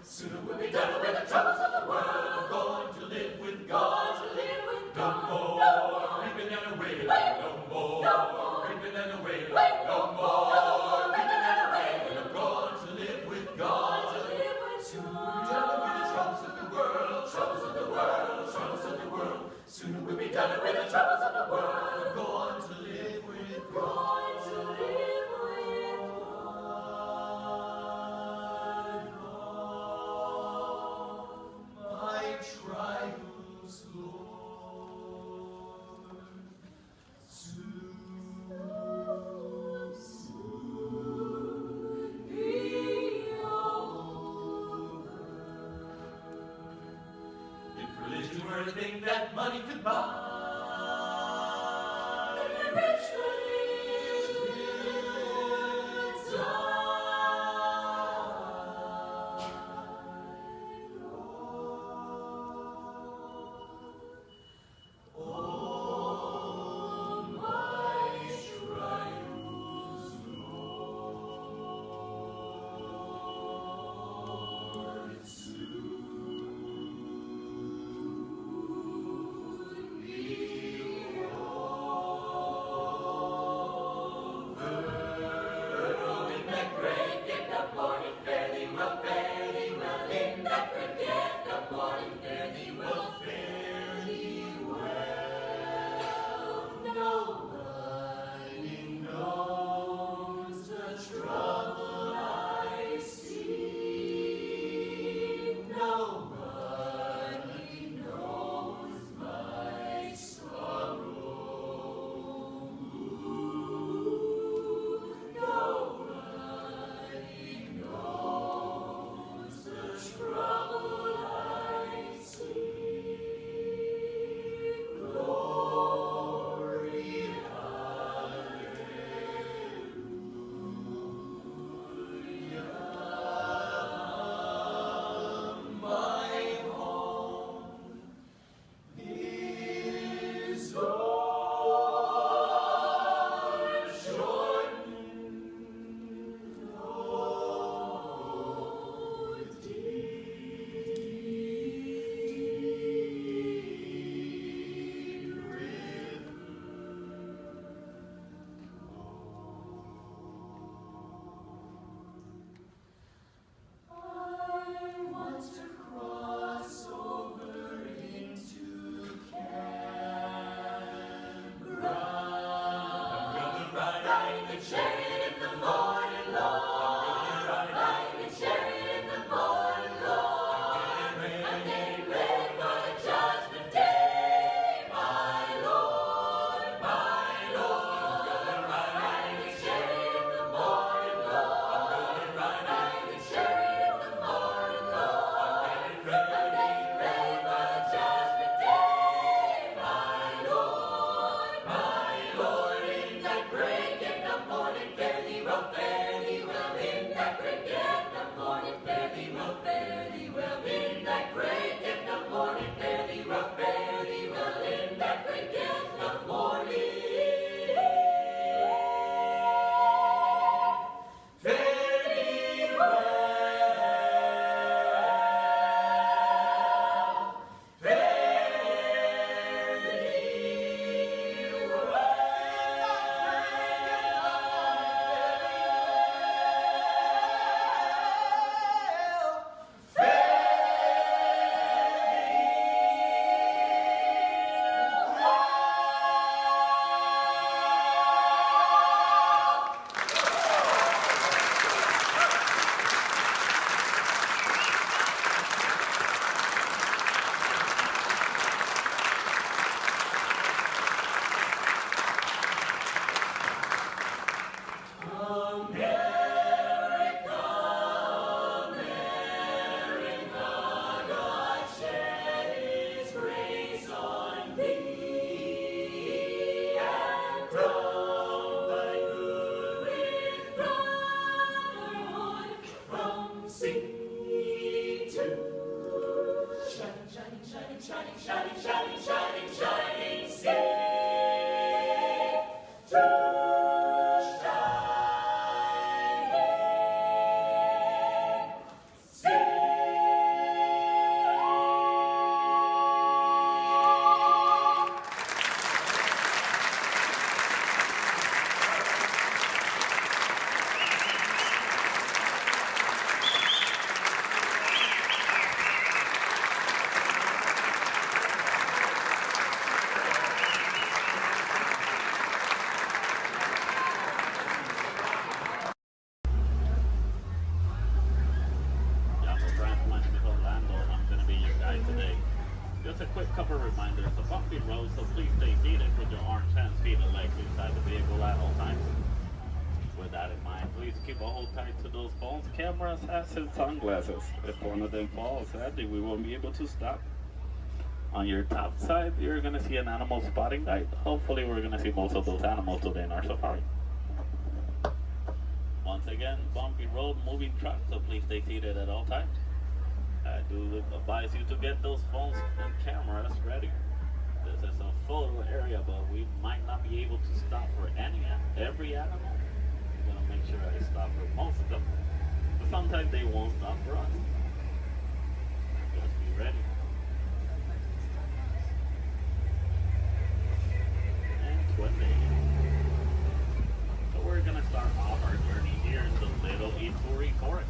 Speaker 15: Sooner we'll be done with the troubles of the world. Going to live with God, to live with God. No more reaping and wailing. No more reaping and wailing. No more reaping and wailing. I'm going to live with God, to live with God. Sooner we'll be done with the troubles of the world, troubles of the world, troubles of the world. Sooner we'll be done with the troubles of the world. I'm going to live with God, to live with God. My trials, Lord, soon be over. If religion were a thing that money could buy, then rich religions die.
Speaker 17: Just a quick couple of reminders. The bumpy road, so please stay seated with your arms, hands, feet, and legs inside the vehicle at all times. With that in mind, please keep a hold tight to those phones, cameras, hats, and sunglasses. If one of them falls, sadly, we won't be able to stop. On your top side, you're going to see an animal spotting guide. Hopefully, we're going to see most of those animals today in our safari. Once again, bumpy road, moving truck, so please stay seated at all times. I do advise you to get those phones and cameras ready. This is a photo area, but we might not be able to stop for every animal. I'm going to make sure I stop for most of them. But sometimes they won't stop for us. Just be ready. And 20. So we're going to start off our journey here in the Little Ituri Forest.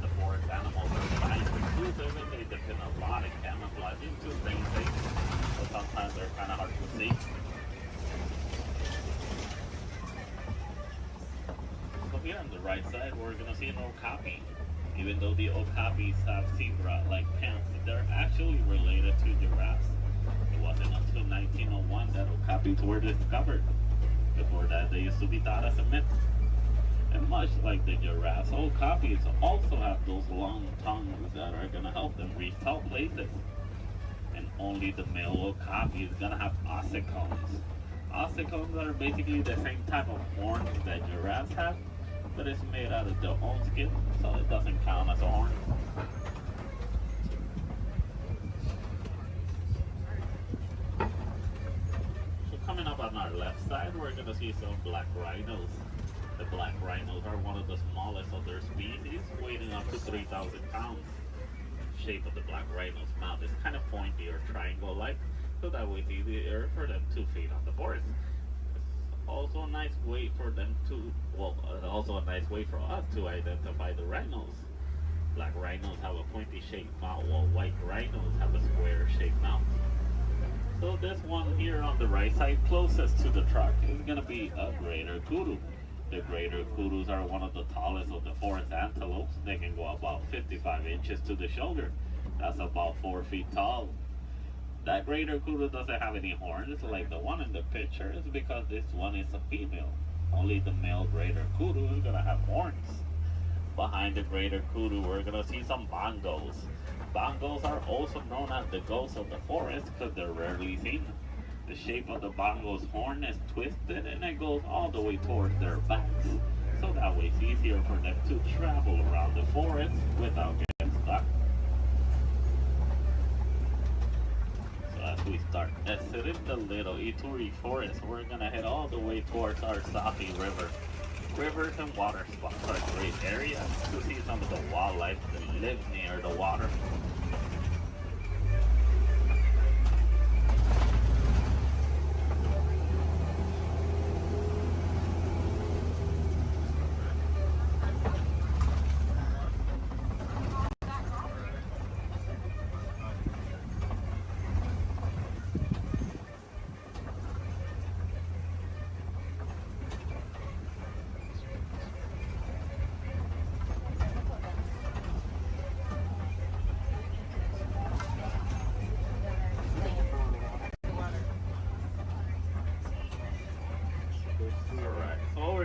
Speaker 17: The forest animals are kind of exclusive and they depend a lot of camouflage into things so sometimes they're kind of hard to see. So here on the right side, we're going to see an okapi. Even though the okapis have zebra-like pants, they're actually related to giraffes. It wasn't until 1901 that okapis were discovered. Before that, they used to be thought as a myth. And much like the giraffes, okapis also have those long tongues that are going to help them reach tall places. And only the male okapi is going to have ossicones. Ossicones are basically the same type of horns that giraffes have, but it's made out of their own skin, so it doesn't count as a horn. So coming up on our left side, we're going to see some black rhinos. The black rhinos are one of the smallest of their species, weighing up to 3,000 pounds. The shape of the black rhino's mouth is kind of pointy or triangle-like, so that way it's easier for them to feed on the forest. It's also a nice way for them to, also a nice way for us to identify the rhinos. Black rhinos have a pointy-shaped mouth, while white rhinos have a square-shaped mouth. So this one here on the right side, closest to the truck, is going to be a greater kudu. The greater kudus are one of the tallest of the forest antelopes. They can go about 55 inches to the shoulder. That's about 4 feet tall. That greater kudu doesn't have any horns like the one in the picture. It's because this one is a female. Only the male greater kudu is going to have horns. Behind the greater kudu, we're going to see some bongos. Bongos are also known as the ghosts of the forest because they're rarely seen. The shape of the bongo's horn is twisted and it goes all the way towards their backs. So that way it's easier for them to travel around the forest without getting stuck. So as we start exiting the Little Ituri Forest, we're going to head all the way towards our Safi River. Rivers and water spots are great areas to see some of the wildlife that live near the water.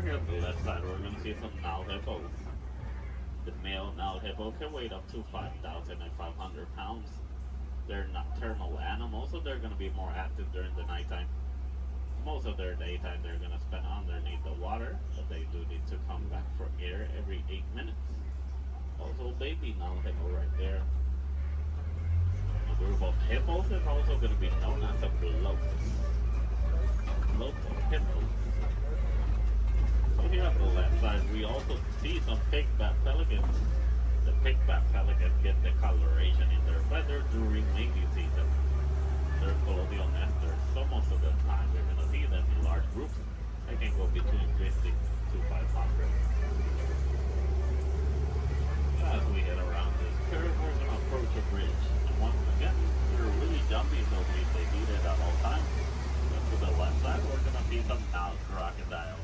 Speaker 17: Here on the left side, we're going to see some Nile hippos. The male Nile hippo can weigh up to 5,500 pounds. They're nocturnal animals, so they're going to be more active during the nighttime. Most of their daytime they're going to spend underneath the water, but they do need to come back for air every 8 minutes. Also, baby Nile hippo right there. of hippos is also going to be known as a bloat. Bloat of hippos. So here on the left side, we also see some pigbat pelicans. The pigbat pelicans get the coloration in their feathers during mating season. They're colonial nesters, so most of the time we're going to see them in large groups. They can go between 50 to 500. As we head around this curve, we're going to approach a bridge. And once again, we're really jumpy, so they do that at all times. But to the left side, we're going to see some Nile crocodiles.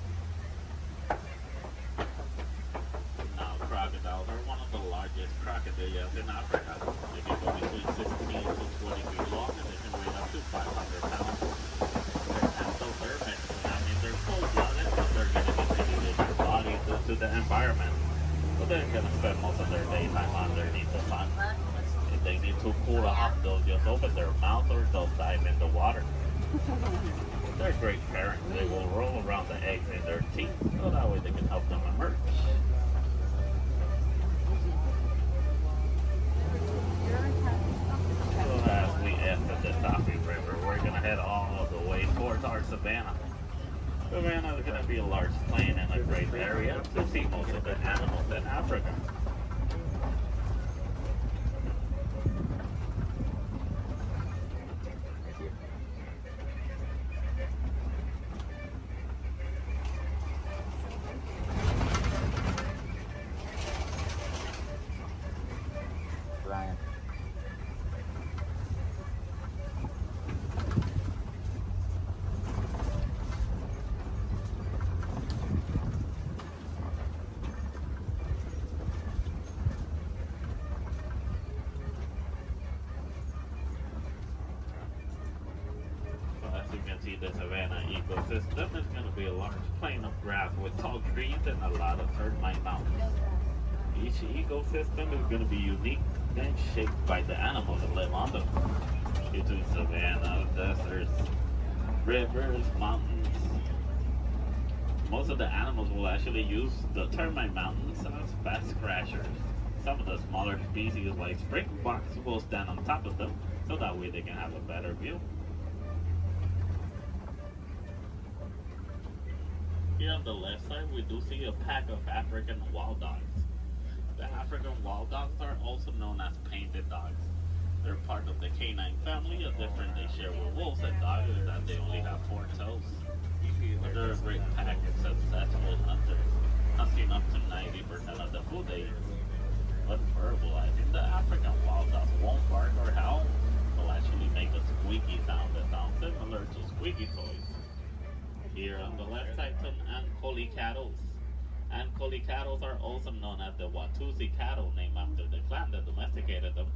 Speaker 17: Nile crocodiles are one of the largest crocodiles in Africa. They can go between 16 to 20 feet long, and they can weigh up to 500 pounds. They're endothermic. That means they're cold-blooded, but they're going to contribute their body to the environment. So they're going to spend most of their daytime underneath the sun. If they need to cool off, they'll just open their mouth or they'll dive in the water. They're great parents. They will roll around the eggs in their teeth, so that way they can help them emerge. So as we enter the Safi River, we're going to head all the way towards our savannah. Savannah is going to be a large plain and a great area to see most of the animals in Africa.
Speaker 11: Ryan.
Speaker 17: The savanna ecosystem is going to be a large plain of grass with tall trees and a lot of termite mountains. Each ecosystem is going to be unique and shaped by the animals that live on them. Between savanna, deserts, rivers, mountains. Most of the animals will actually use the termite mountains as fast crashers. Some of the smaller species like springboks will stand on top of them so that way they can have a better view. Here on the left side, we do see a pack of African wild dogs. The African wild dogs are also known as painted dogs. They're part of the canine family, a difference they share with wolves and dogs is that they only have 4 toes. But they're a great pack and successful hunters, hunting up to 90% of the food they eat. But verbalizing, the African wild dogs won't bark or howl. They'll actually make a squeaky sound that sounds similar to squeaky toys. Here on the left side, some Ankoli cattle. Ankoli cattle are also known as the Watusi cattle, named after the clan that domesticated them.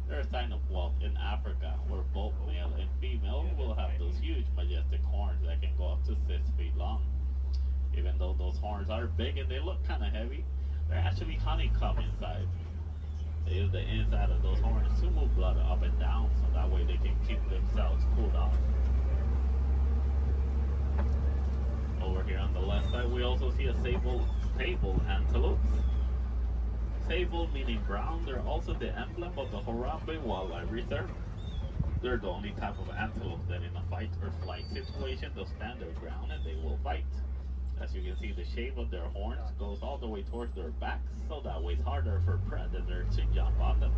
Speaker 17: They're a sign of Walt in Africa, where both male and female will have those huge, majestic horns that can go up to 6 feet long. Even though those horns are big and they look kind of heavy, they're actually honeycomb inside. They use the inside of those horns to move blood up and down, so that way they can keep themselves cooled off. Over here on the left side, we also see a sable antelope. Sable meaning brown, they're also the emblem of the Harambe Wildlife Reserve. They're the only type of antelope that in a fight or flight situation, they'll stand their ground and they will fight. As you can see, the shape of their horns goes all the way towards their backs, so that way it's harder for predators to jump on them.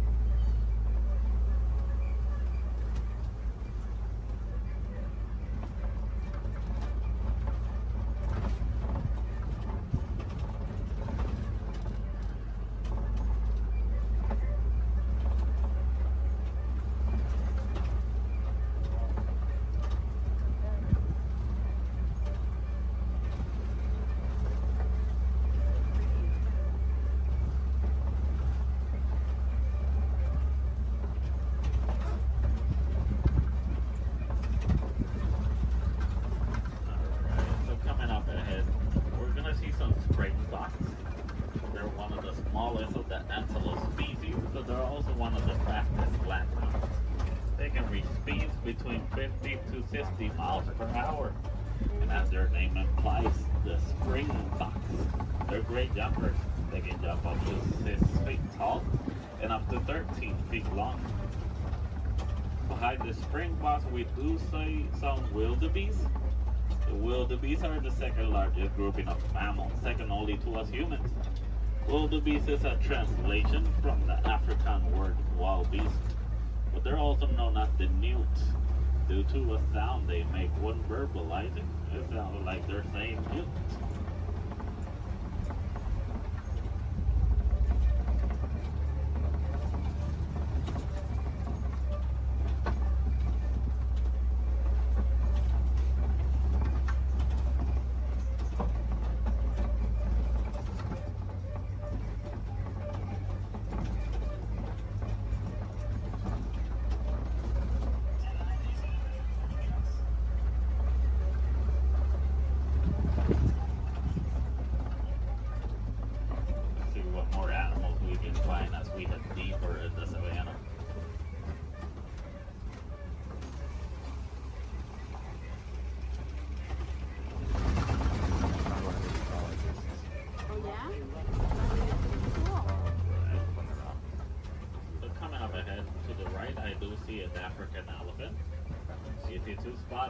Speaker 17: Between 50 to 60 miles per hour. And as their name implies, the springboks. They're great jumpers. They can jump up to 6 feet tall and up to 13 feet long. Behind the springboks, we do see some wildebeest. The wildebeest are the second largest grouping of mammals, second only to us humans. Wildebeest is a translation from the African word wild beast, but they're also known as the newt due to a sound they make when verbalizing. It sounds like they're saying newt.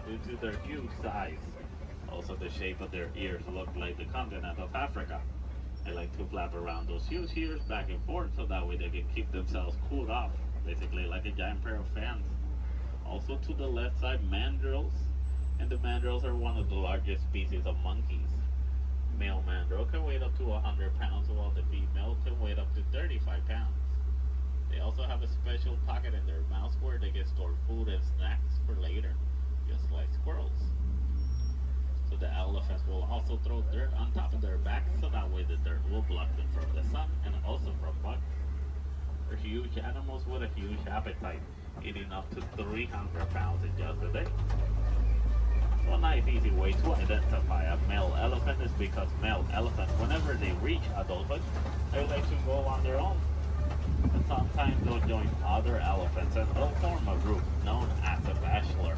Speaker 17: Due to their huge size. Also, the shape of their ears look like the continent of Africa. They like to flap around those huge ears back and forth so that way they can keep themselves cooled off, basically like a giant pair of fans. Also, to the left side, mandrills. And the mandrills are one of the largest species of monkeys. Male mandrill can weigh up to 100 pounds, while the female can weigh up to 35 pounds. They also have a special pocket in their mouths where they can store food and snacks for later, just like squirrels. So the elephants will also throw dirt on top of their backs so that way the dirt will block them from the sun and also from bugs. They're huge animals with a huge appetite, eating up to 300 pounds in just a day. So a nice easy way to identify a male elephant is because male elephants, whenever they reach adulthood, they like to go on their own. And sometimes they'll join other elephants and they'll form a group known as a bachelor.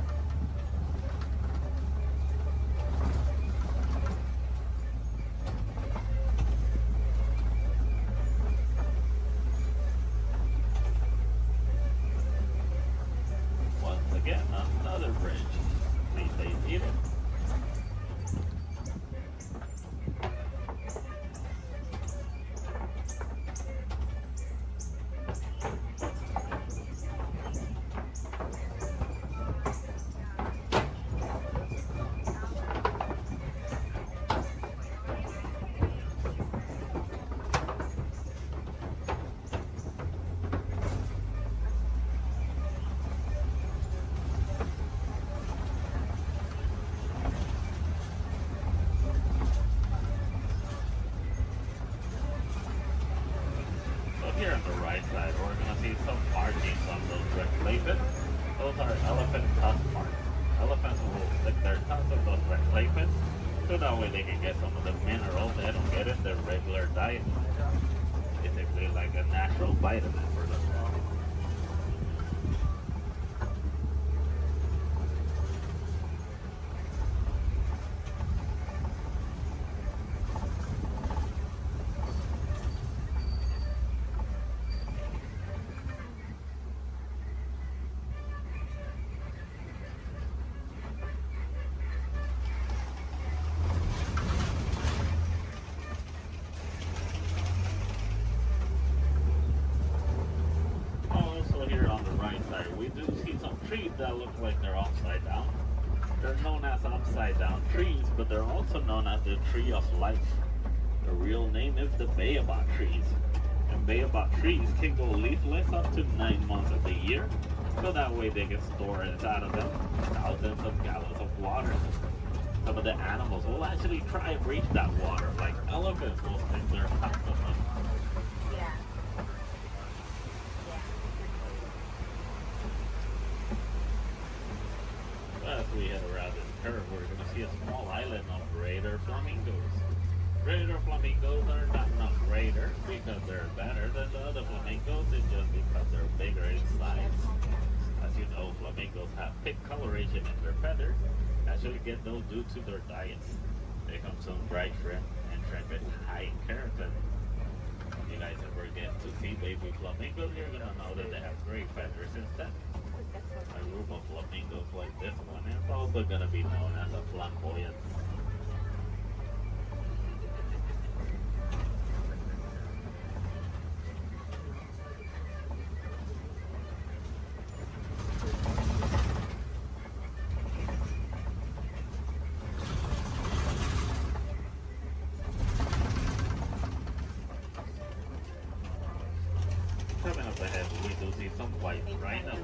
Speaker 17: Once again, another bridge. Please stay seated. Here on the right side, we're going to see some markings on those red clay. Those are elephant tusk marks. Elephants will stick their tongues on those red clay pits, so that way they can get some of the minerals they don't get in their regular diet. Basically like a natural vitamin for them. Trees that look like they're upside down. They're known as upside down trees, but they're also known as the tree of life. The real name is the baobab trees. And baobab trees can go leafless up to 9 months of the year, so that way they can store inside of them thousands of gallons of water. Some of the animals will actually try and reach that water, like elephants will stick their tongues in them. As we head around this curve, we're going to see a small island of greater flamingos. Greater flamingos are not greater because they're better than the other flamingos, it's just because they're bigger in size. As you know, flamingos have thick coloration in their feathers, actually get those due to their diets. They come some bright shrimp, and shrimp is high in keratin. If you guys ever get to see baby flamingos, you're going to know that they have great feathers instead. A group of flamingos like this one is also gonna be known as a flamboyant. Coming up ahead, we do see some white rhinos.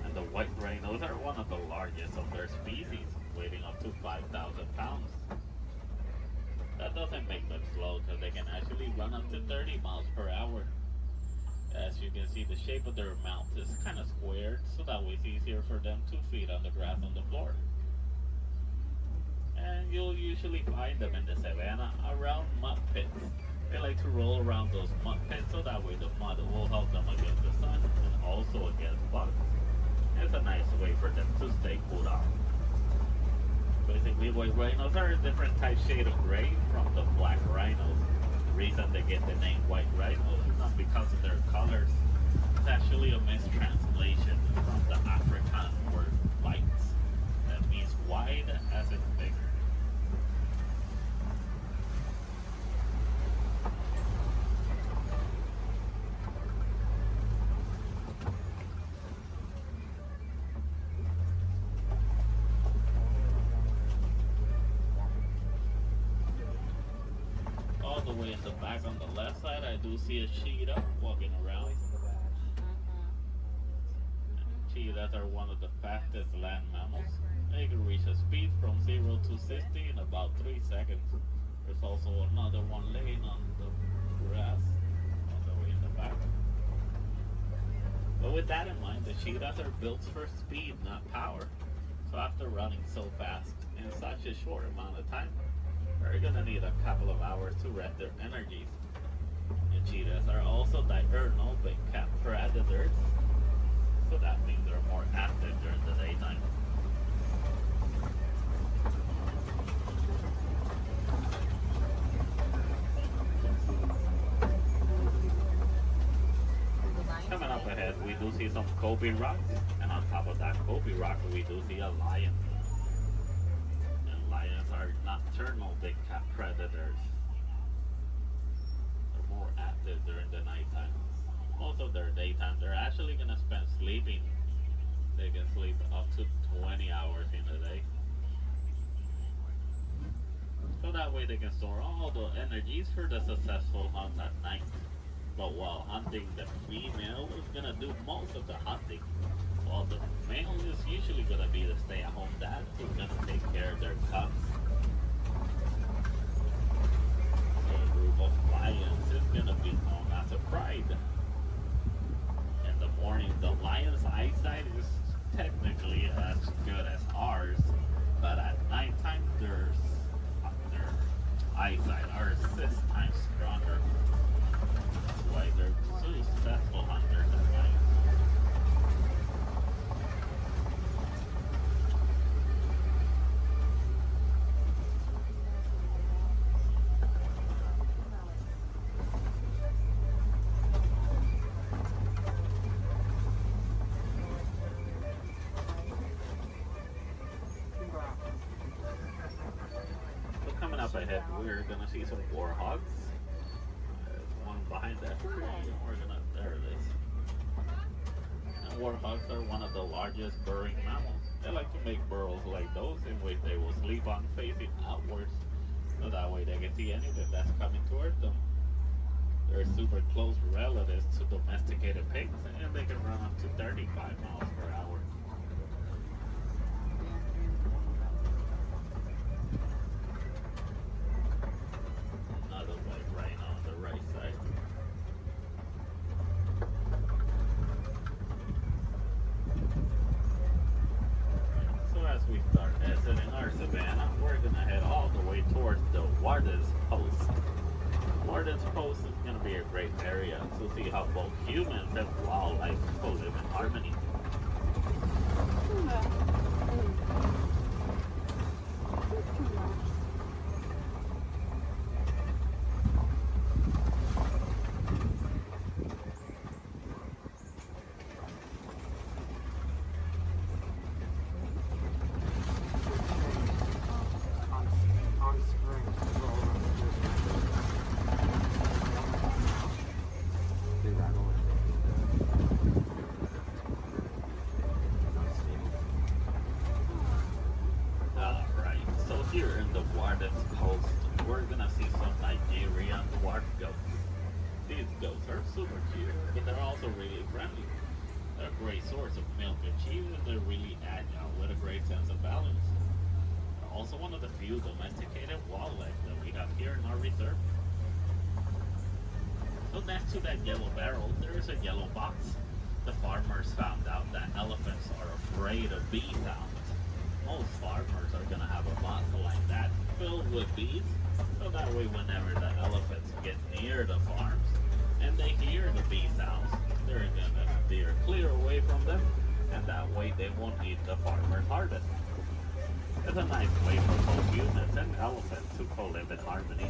Speaker 17: And the white rhinos are one of the largest of their species, weighing up to 5,000 pounds. That doesn't make them slow, because they can actually run up to 30 miles per hour. As you can see, the shape of their mouth is kind of squared, so that way it's easier for them to feed on the grass on the floor. And you'll usually find them in the savannah around mud pits. They like to roll around those mud pits, so that way the mud will help them against the sun and also against bugs. It's a nice way for them to stay cooled off. Basically, white rhinos are a different type shade of gray from the black rhinos. The reason they get the name white rhinos is not because of their colors. It's actually a mistranslation from the Afrikaans word white. That means wide as in bigger. All the way in the back on the left side, I do see a cheetah walking around. Cheetahs are one of the fastest land mammals. They can reach a speed from 0 to 60 in about 3 seconds. There's also another one laying on the grass all the way in the back. But with that in mind, the cheetahs are built for speed, not power. So after running so fast in such a short amount of time, they're gonna need a couple of hours to rest their energies. And cheetahs are also diurnal big cat predators, so that means they're more active during the daytime. Coming up ahead, we do see some Kobe rocks, and on top of that Kobe rock, we do see a lion. Lions are nocturnal big cat predators. They're more active during the nighttime. Most of their daytime, they're actually going to spend sleeping. They can sleep up to 20 hours in a day. So that way they can store all the energies for the successful hunt at night. But while hunting, the female is going to do most of the hunting. While the male is usually going to be the stay-at-home dad who's going to take care of their cubs. A group of lions is going to be known as a pride. In the morning, the lion's eyesight is technically as good as ours, but at nighttime, their eyesight are 6 times stronger. That's why they're successful hunters at night. Up ahead, we're gonna see some warhogs. There's one behind that tree, and there it is. And warhogs are one of the largest burrowing mammals. They like to make burrows like those in which they will sleep on facing outwards, so that way they can see anything that's coming towards them. They're super close relatives to domesticated pigs, and they can run up to 35 miles per hour. Savannah, we're gonna head all the way towards the Warden's Post. Warden's Post is gonna be a great area to see how both humans and wildlife will live in harmony. great source of milk and cheese, and they're really agile with a great sense of balance. They're also one of the few domesticated wildlife that we have here in our reserve. So next to that yellow barrel, there is a yellow box. The farmers found out that elephants are afraid of bee sounds. Most farmers are going to have a box like that filled with bees, so that way whenever the elephants get near the farms and they hear the bee sounds, they're going to steer clear away from them, and that way they won't eat the farmer's harvest. It's a nice way for both humans and elephants to co-live in harmony,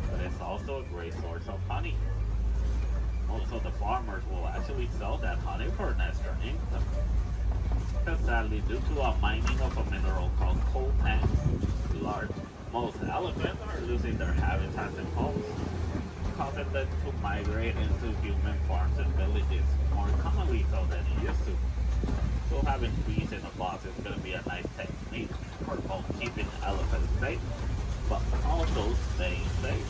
Speaker 17: but it's also a great source of honey. Also, the farmers will actually sell that honey for an extra income. Because sadly, due to a mining of a mineral called coltan, most elephants are losing their habitats and homes, causing them to migrate into human farms and villages more commonly so than it used to. So having bees in a box is going to be a nice technique for both keeping elephants safe, but also staying safe.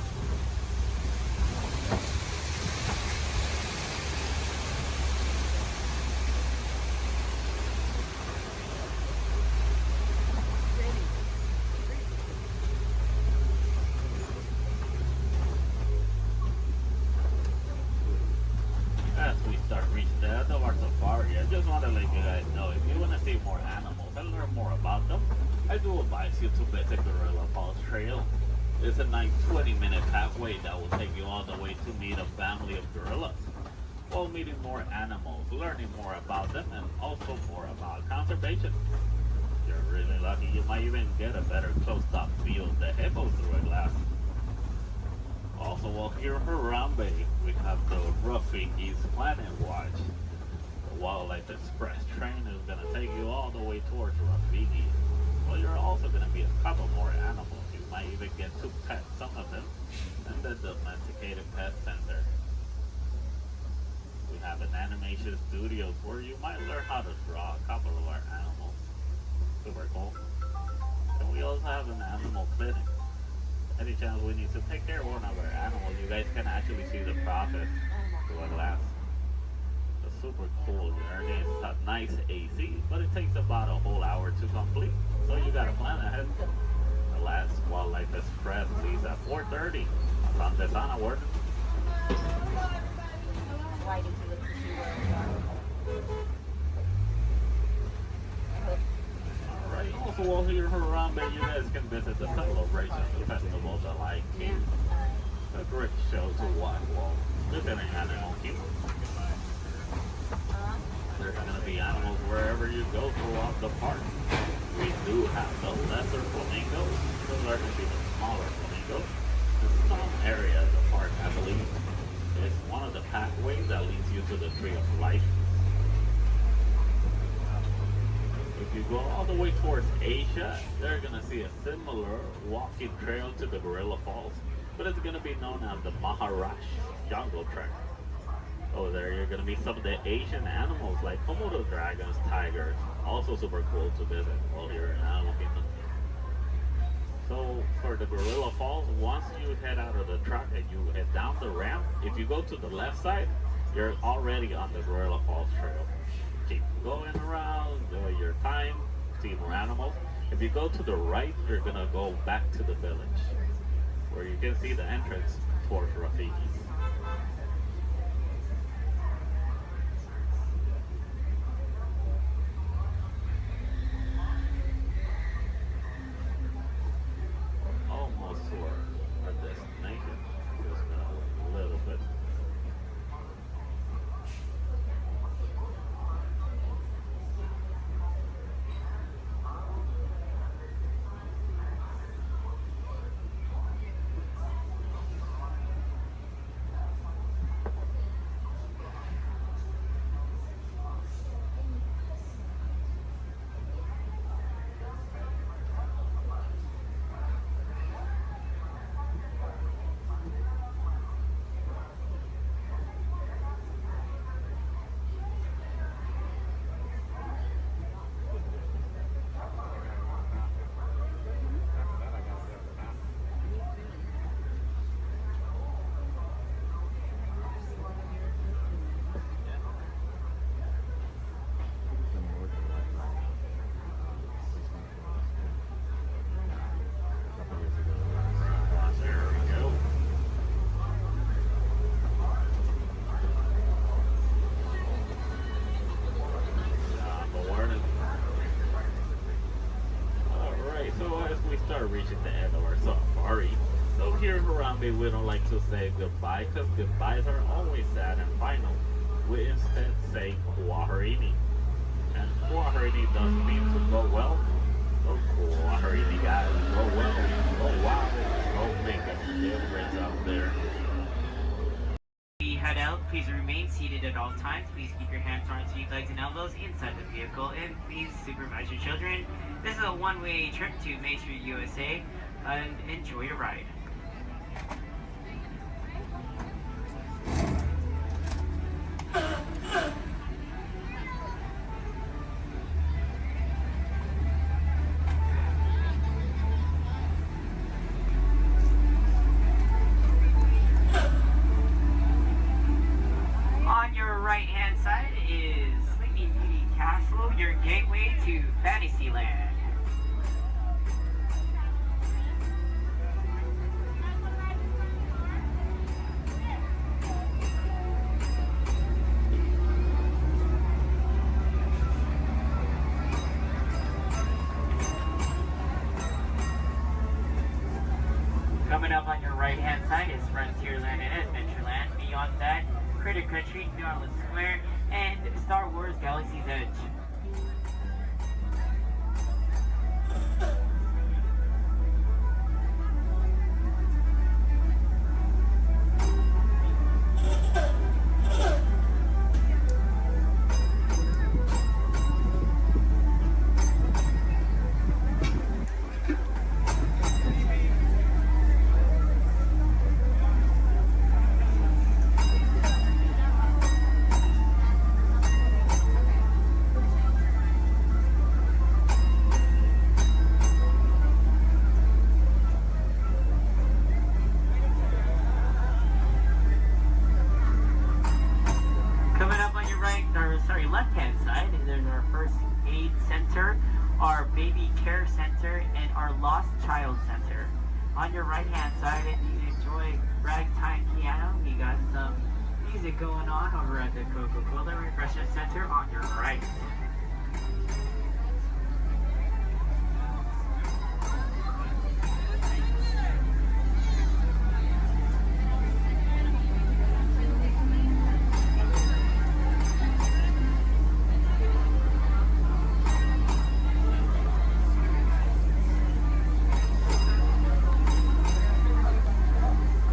Speaker 17: As we start reaching the end of our safari, I just want to let you guys know, if you want to see more animals and learn more about them, I do advise you to visit Gorilla Falls Trail. It's a nice 20-minute pathway that will take you all the way to meet a family of gorillas, while meeting more animals, learning more about them, and also more about conservation. If you're really lucky, you might even get a better close-up view of the hippos through a glass. Also, while here in Harambe, we have the Rafiki's Planet Watch. The Wildlife Express train is going to take you all the way towards Rafiki. Well, you're also going to meet a couple more animals. You might even get to pet some of them in the Domesticated Pet Center. We have an animation studio where you might learn how to draw a couple of our animals. Super cool. And we also have an animal clinic. Any chance we need to take care of one of our animals, you guys can actually see the process through a glass. It's super cool journey. It's a nice AC, but it takes about a whole hour to complete. So you gotta plan ahead. The last Wildlife Express leaves at 4:30. From Desana Ward.
Speaker 10: Why did you look to see where we are?
Speaker 17: Alright, also while here in Harambe, you guys can visit the Celebration Festival, the Lion King. A great show to watch while visiting Animal Kingdom. There's going to be animals wherever you go throughout the park. We do have the lesser flamingos. Those are going to be the smaller flamingos. In some area of the park, I believe, is one of the pathways that leads you to the Tree of Life. If you go all the way towards Asia, they're going to see a similar walking trail to the Gorilla Falls, but it's going to be known as the Maharashtra Jungle Trek. Over there, you're going to meet some of the Asian animals like Komodo dragons, tigers. Also super cool to visit while you're in Animal Kingdom. So for the Gorilla Falls, once you head out of the truck and you head down the ramp, if you go to the left side, you're already on the Gorilla Falls Trail. Keep going around, enjoy your time, see more animals. If you go to the right, you're going to go back to the village, where you can see the entrance towards Rafiki. Almost to our destination. Just a little bit. we don't like to say goodbye because goodbyes are always sad and final. We instead say kwaherini. And kwaherini does mean to go well. So kwaherini guys, go well, go wild, go make a difference out there.
Speaker 10: We head out, please remain seated at all times. Please keep your hands on your legs and elbows inside the vehicle, and please supervise your children. This is a one-way trip to Main Street, USA, and enjoy your ride. On your right-hand side is Sleeping Beauty Castle, your gateway to Fantasyland. Coming up on your right-hand side is Frontierland and Adventureland. Beyond that, Critter Country, Garland Square, and Star Wars Galaxy's Edge. Left-hand side, there's our first aid center, our baby care center, and our lost child center. On your right-hand side, if you enjoy ragtime piano, we got some music going on over at the Coca-Cola Refreshment Center on your right.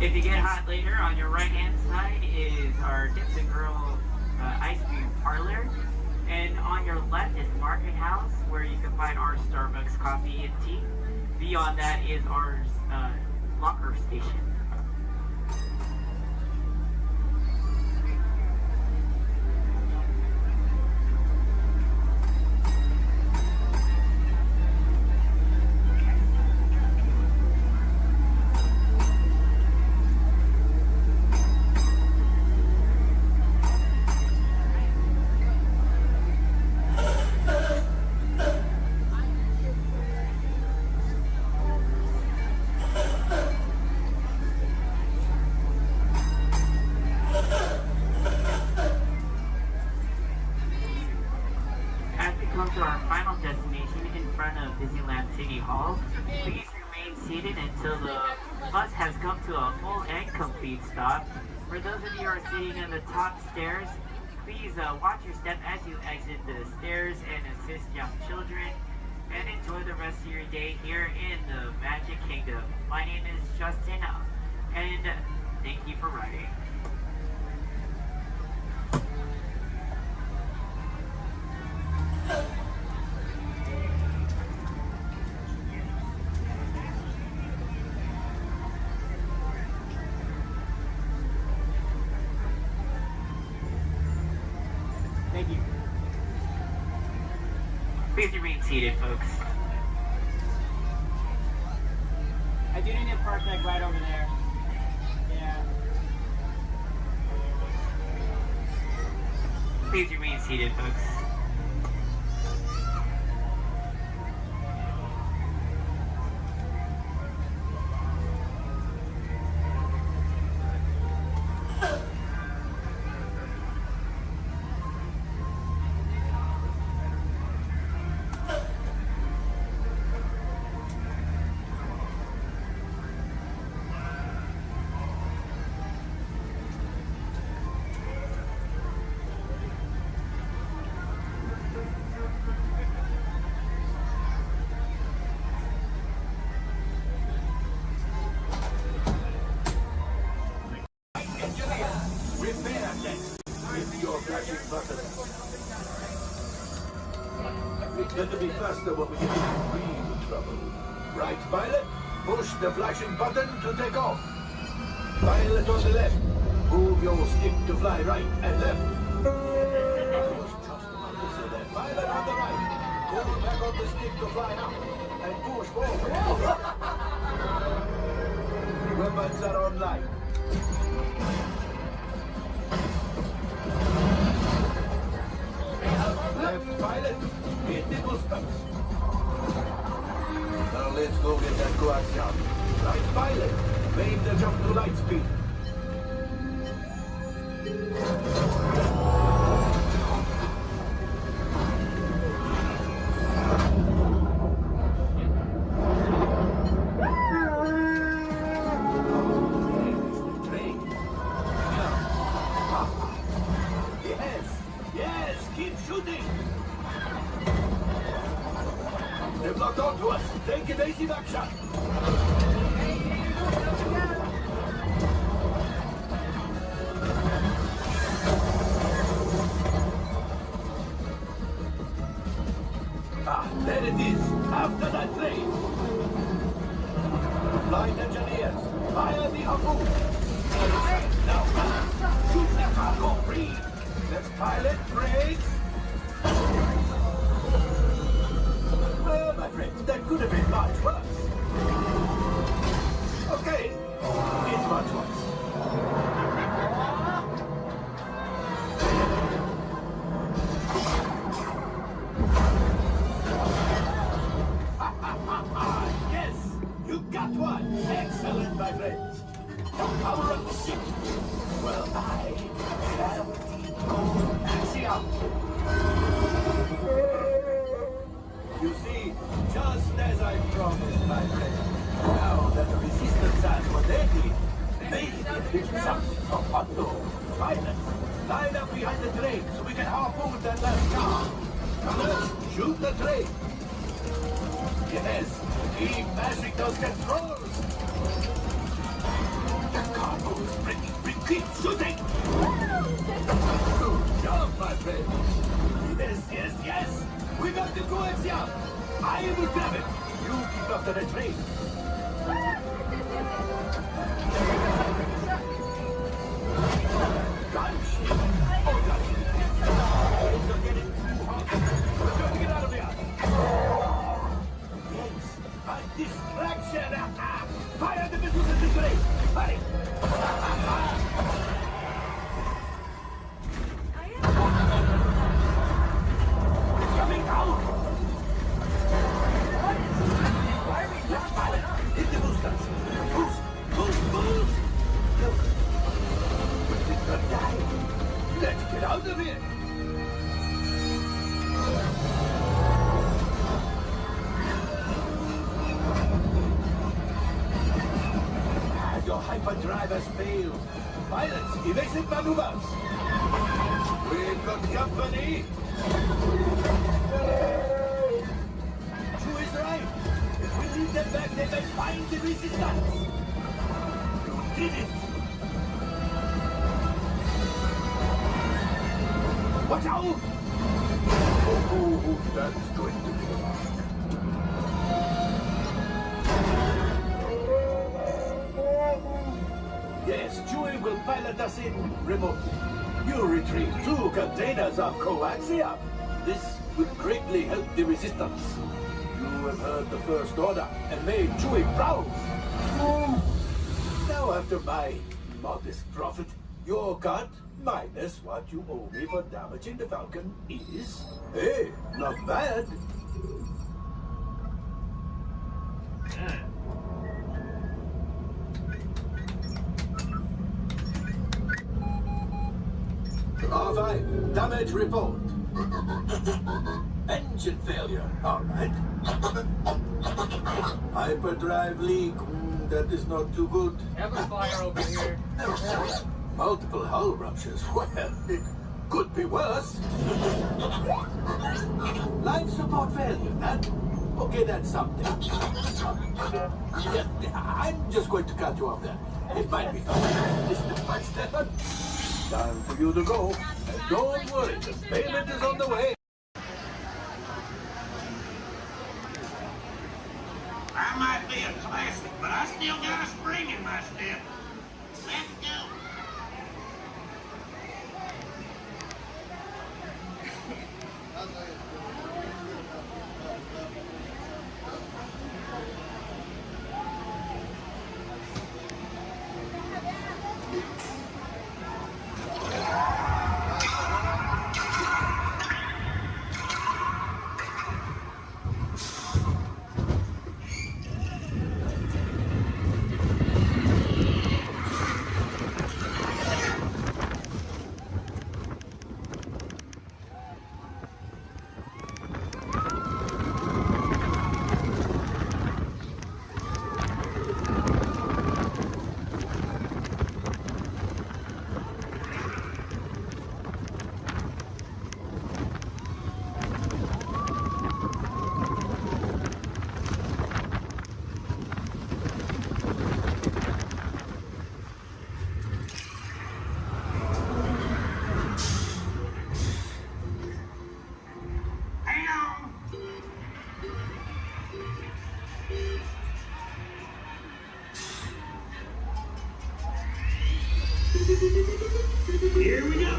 Speaker 10: If you get hot later, on your right-hand side is our Dips and Grill ice cream parlor. And on your left is Market House, where you can find our Starbucks coffee and tea. Beyond that is our locker station. To our final destination in front of Disneyland City Hall. Please remain seated until the bus has come to a full and complete stop. For those of you who are sitting on the top stairs, please watch your step as you exit the stairs and assist young children, and enjoy the rest of your day here in the Magic Kingdom. My name is Justin, and thank you for riding. Thank you. Please remain seated, folks. I do need a park deck right over there. Yeah. Please remain seated, folks.
Speaker 6: Better be faster when we get into real trouble. Right, pilot? Push the flashing button to take off. Pilot on the left. Move your stick to fly right and left. Pilot on the right. Pull back on the stick to fly up. And push forward. Weapons are online. Left pilot. Hit the boosters. Now let's go get that coaxium. Right pilot. Make the jump to light speed. Yes, keep shooting. They've locked onto us. Take evasive action. There it is, after that train. Flight engineers, fire the harpoon. Now, shoot the cargo free. Let's pilot brakes. Well, my friends, that could have been much worse. Okay, it's much worse. Yes, you got one. Excellent, my friends. Now power up the ship. Well, I shall axiom. You see, just as I promised, my friend, now that the resistance has what they need, maybe it's something from unknown. Pilots, line up behind the train so we can harpoon that last car. Let's shoot the train. Yes, keep mashing those controls. The cargo is pretty. Keep shooting. Good job, my friend. Yes. We got the coaxium. I will grab it. You keep after the train. Gunship. Oh, gunship. Things are getting too hot. We're going to get out of here. Yes, a distraction. Fire the missiles at the train. Hurry. It's coming out. Left pilot, hit the boosters. Boost. Look, we did not die. Let's get out of here. Your hyperdrive has failed. Pilots, evasive maneuvers. We've got company. True is right. If we leave them back, they may find the resistance. You did it. Watch out! Oh, that's going to be rough. Yes, Chewie will pilot us in remotely. You retrieve 2 containers of coaxium. This will greatly help the resistance. You have heard the First Order and made Chewie proud. Now, after my modest profit, your cut minus what you owe me for damaging the Falcon is, hey, not bad. R5, damage report. Engine failure, all right. Hyperdrive leak, that is not too good.
Speaker 20: Have a fire over here.
Speaker 6: Multiple hull ruptures, well, it could be worse. Life support failure, that? Okay, that's something. Yeah, I'm just going to cut you off there. It might be fun. Mr. Buxton. Time for you to go. And don't worry, the payment is on the way.
Speaker 5: still got a spring in my step. Let's go. Here we go.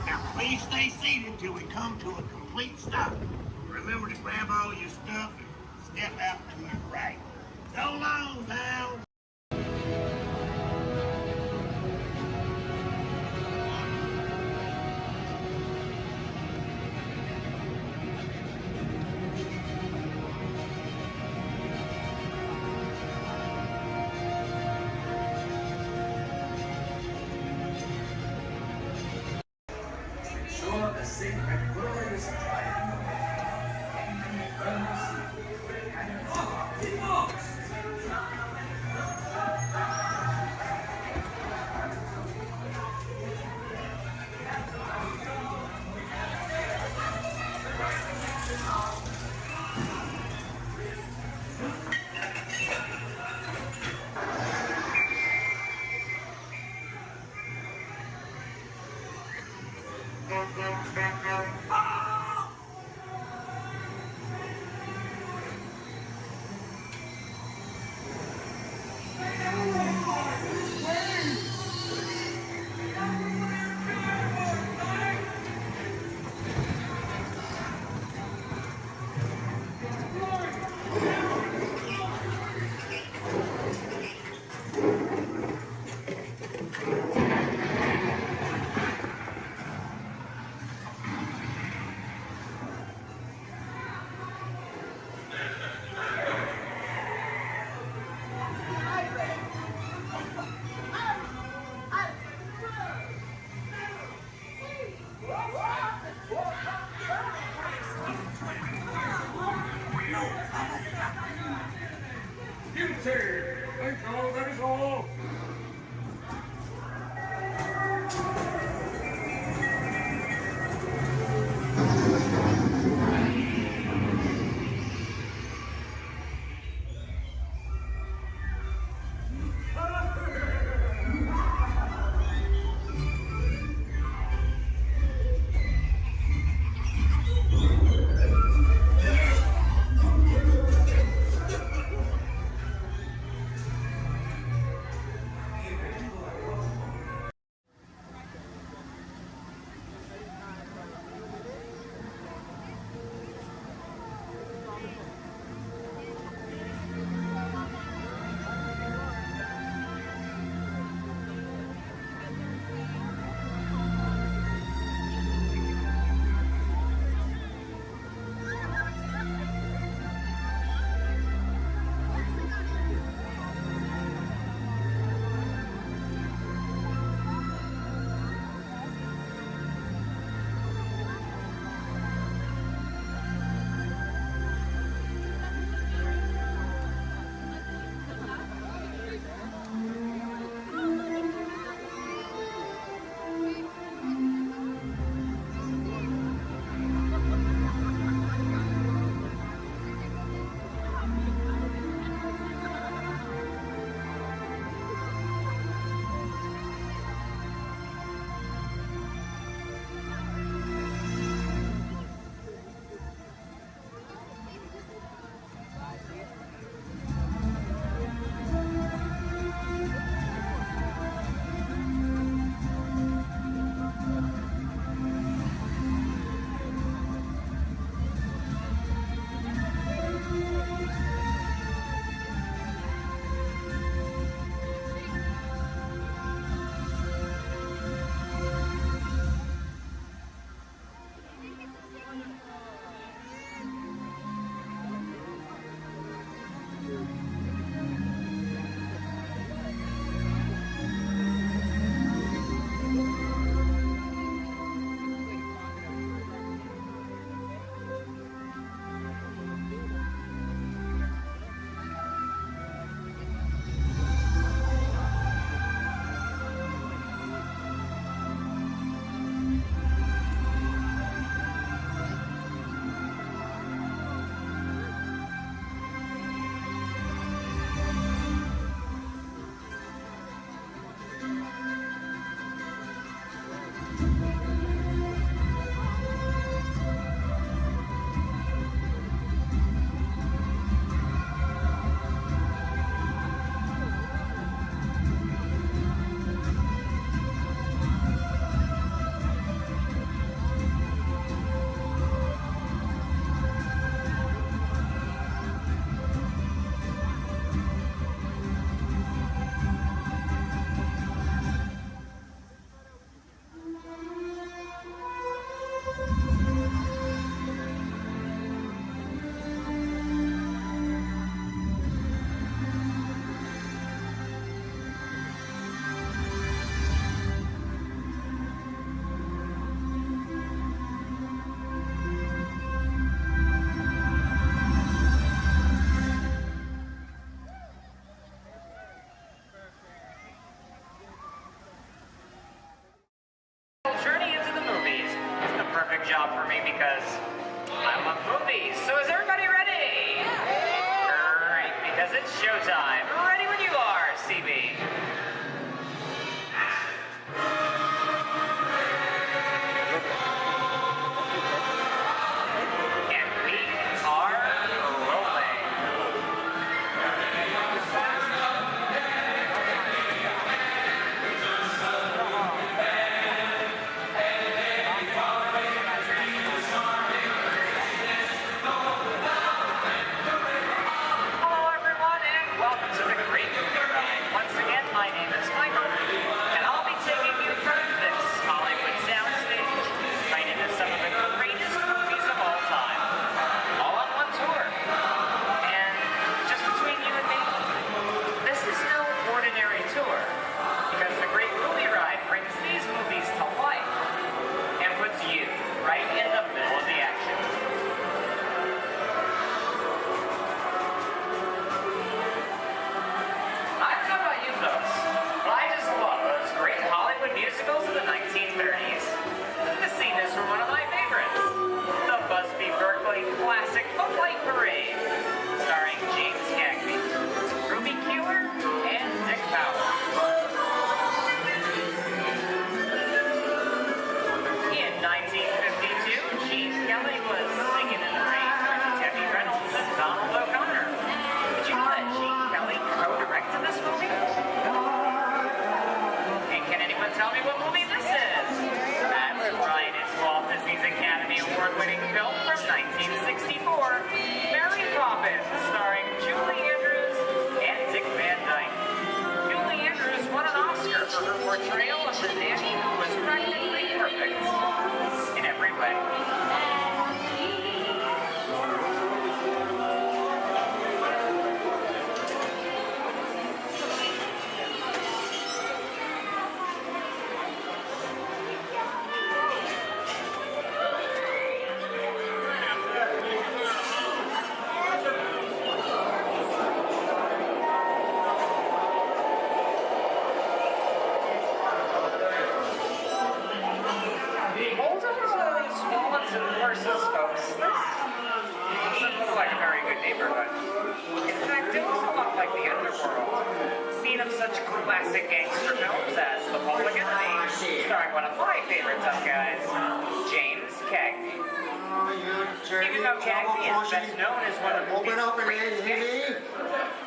Speaker 5: Now please stay seated till we come to a complete stop. Remember to grab all your stuff and step out to your right. So long now. Ensure a safe and glorious drive. And firmly seated. And people!
Speaker 10: It's showtime. Ready when you are, CB. And we are rolling. Hello, everyone, and welcome to the Great Movie Ride. Once again, my name is Michael, and I'll be taking you from this Hollywood soundstage right into some of the greatest movies of all time, all on one tour. And just between you and me, this is no ordinary tour, because the Great Movie Ride brings these movies to life and puts you right in the middle of the action. I don't know about you folks, but I just love those great Hollywood musicals of the 1930s. This scene is from one of my favorites, the Busby Berkeley classic The White Parade, starring James Cagney, Ruby Keeler, and Dick Powell. In 1952, Gene Kelly was singing in the rain with Debbie Reynolds and Donald O'Connor. Did you know that Gene Kelly co-directed this movie? And can anyone tell me what movie this is? That's right, it's Walt Disney's Academy Award-winning film from 1964, Mary Poppins, starring Julie Andrews and Dick Van Dyke. Julie Andrews won an Oscar for her portrayal of the nanny who was practically perfect in every way. Hold on to these wallets and purses, folks. This doesn't look like a very good neighborhood. In fact, it looks a lot like the underworld. Scene of such classic gangster films as The Public Enemy, starring one of my favorite tough guys, James Cagney. Even though Cagney is best known as one of the movie's greatest gangsters,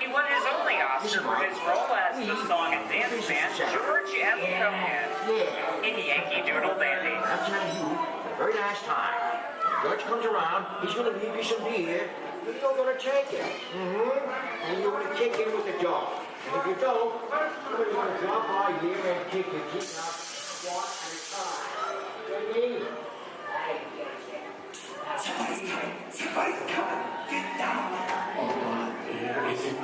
Speaker 10: he won his only Oscar for his role as the song and dance man George M. Cohan in Yankee Doodle Dandy.
Speaker 5: I'm telling you, the very last time George comes around, he's going to leave you some beer, and you're going to take it. And you're going to kick him with the dog. And if you don't, you're going to drop by here and kick your teeth out one at a time. You need
Speaker 9: Somebody's coming! Somebody's coming! Get down! Oh, there isn't.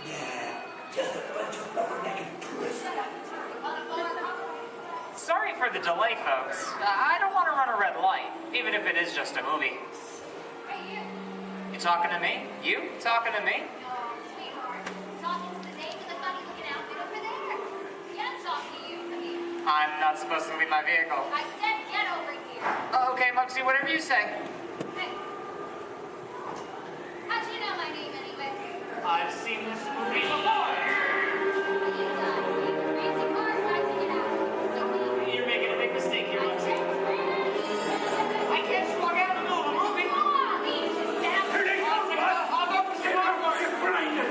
Speaker 9: Yeah, just a bunch of rubber-necked tourists.
Speaker 10: Sorry for the delay, folks. I don't want to run a red light, even if it is just a movie. You talking to me? You talking to me? I'm not supposed to leave my vehicle.
Speaker 19: I said get over here.
Speaker 10: Okay, Mugsy, whatever you say.
Speaker 19: Hey. How'd you know my name anyway?
Speaker 10: I've seen this movie before. You're making a big mistake here, Mugsy. I can't just walk out in the middle of a movie.
Speaker 9: Here they come, bud!
Speaker 10: I'll go for some more.
Speaker 9: You're blinded!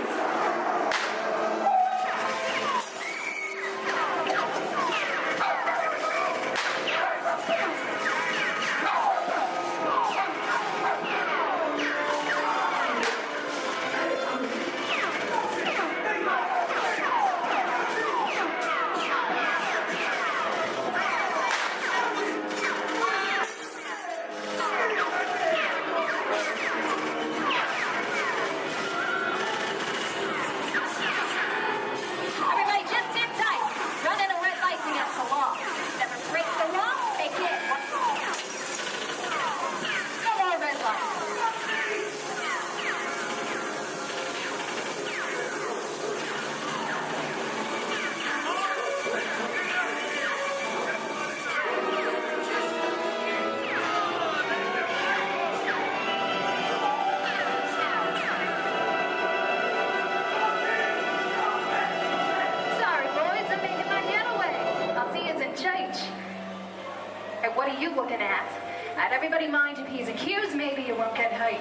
Speaker 4: what are you looking at? I'd everybody mind your P's and Q's, maybe you won't get hurt.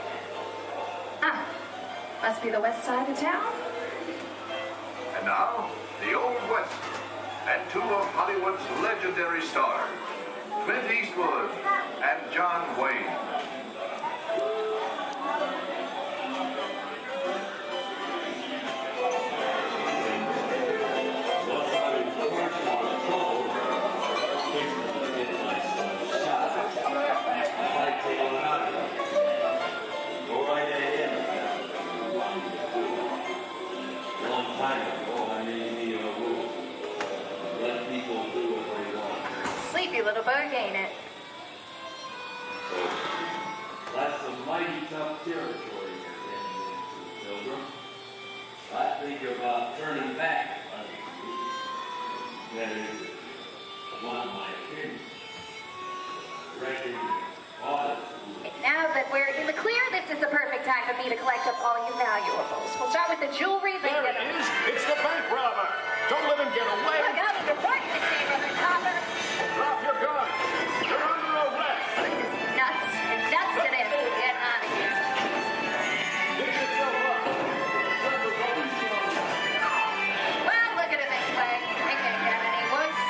Speaker 4: Ah, must be the west side of town.
Speaker 20: And now, the Old West, and two of Hollywood's legendary stars, Clint Eastwood and John Wayne.
Speaker 4: Sleepy little bug, ain't it?
Speaker 6: That's a mighty tough territory you're heading into, Pilgrim. I think about turning back. That is, one of my opinion. Reckon
Speaker 4: Now that we're in the clear, this is the perfect time for me to collect up all your valuables. We'll start with the jewelry.
Speaker 5: There it is. It's the bank robber. Don't let him get away.
Speaker 4: Look out, it's important to see, Brother Copper.
Speaker 5: Drop your gun. You're under arrest.
Speaker 4: Nuts and nuts it is. Get out of here.
Speaker 5: Get yourself up.
Speaker 4: Well, look at it this way. It can't get any worse.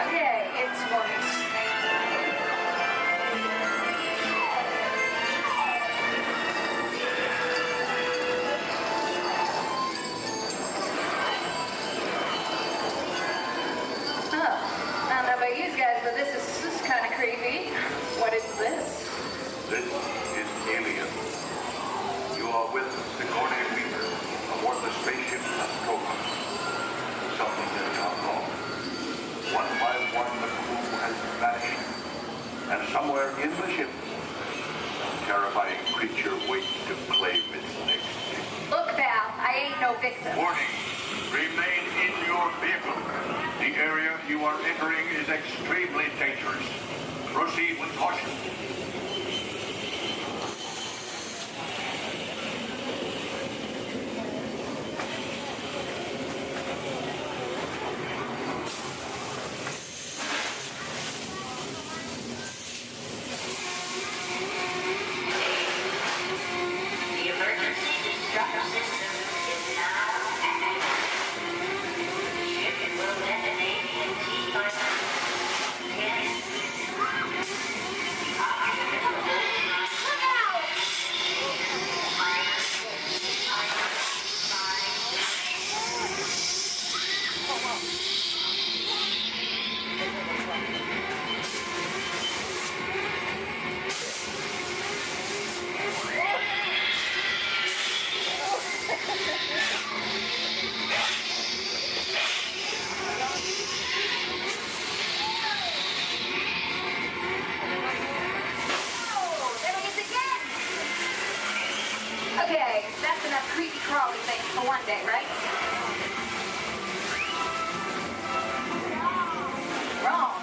Speaker 4: Okay, it's worse. But this is kind of creepy. What is this?
Speaker 20: This is Alien. You are with Sigourney Weaver aboard the spaceship Nostromo. Something has gone wrong. One by one, the crew has vanished. And somewhere in the ship, a terrifying creature waits to claim its next victim.
Speaker 4: Look, Val, I ain't no victim.
Speaker 20: Warning. Remain in your vehicle. The area you are entering is extremely dangerous. Proceed with caution.
Speaker 15: The emergency disruptor system is now active. Ship will detonate in T-minus 10. Look out!
Speaker 4: Okay, that's enough creepy crawly things for one day, right? Wrong.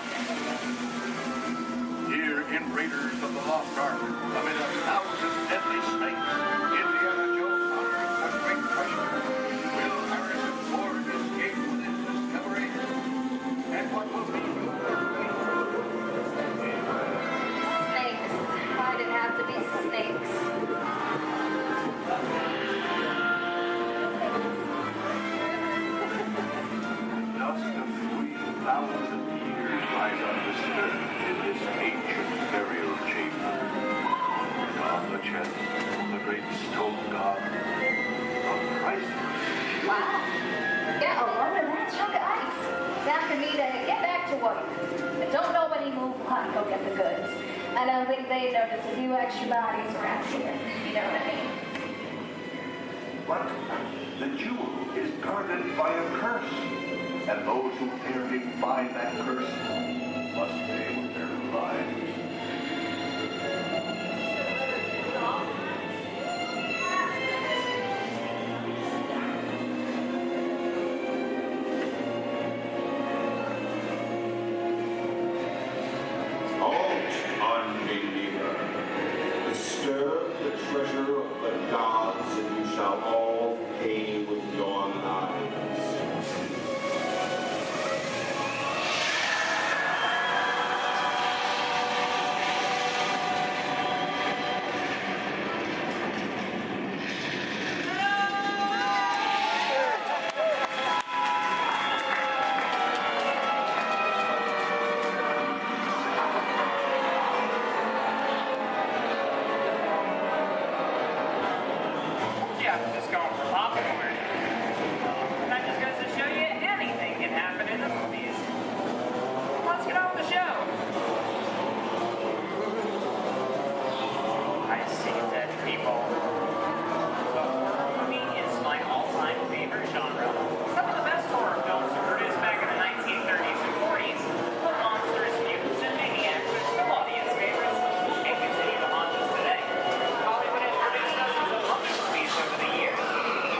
Speaker 20: Here in Raiders of the Lost Ark, amid 1,000 deadly snakes, Indiana Jones utters a great question. Will Harrison Ford escape with his discovery? And what will be
Speaker 4: Snakes. Why'd it have to be snakes?
Speaker 20: dust of 3,000 years lies undisturbed in this ancient burial chamber. And on the chest of the great stone god, a priceless.
Speaker 4: Wow. Get a load of that chunk of ice. Time for me to get back to work. But don't nobody move while I go get the goods. I don't think they notice a few extra bodies around here. You know what I mean?
Speaker 20: But the jewel is guarded by a curse. And those who dare defy that curse must pay with their lives.
Speaker 5: Unbeliever, disturb the treasure of the gods, and you shall all pay with your lives.
Speaker 1: going for popcorn. That just goes to show you anything can happen in the movies. Let's get on with the show. I see dead people. The horror movie is my all-time favorite genre. Some of the best horror films were produced back in the 1930s and 40s, but monsters, mutants, and maniacs are still audience favorites and continue to haunt us today. Hollywood has produced dozens of horror movies over the years,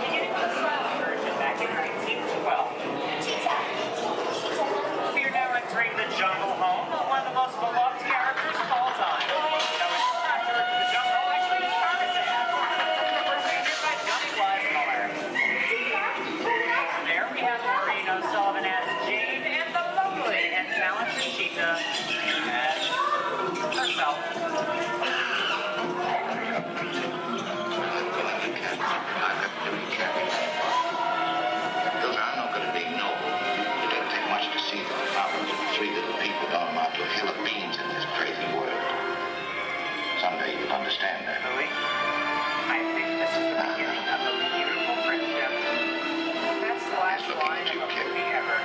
Speaker 1: beginning with a silent version back in 1912. We are now entering the jungle home of one of the most beloved characters of all time. No, it's not George of the Jungle, actually it's Tarzan. Originated by Johnny Weissmuller. There we have Maureen O'Sullivan as Jane and the lovely and talented Cheetah as herself.
Speaker 18: Those are no good at being noble. It doesn't take much to see that the problems of three little people don't amount to a hill of beans in this crazy world. Someday you'll understand that.
Speaker 1: Louis, I think this is the beginning of a beautiful friendship. That's the last line of a movie ever.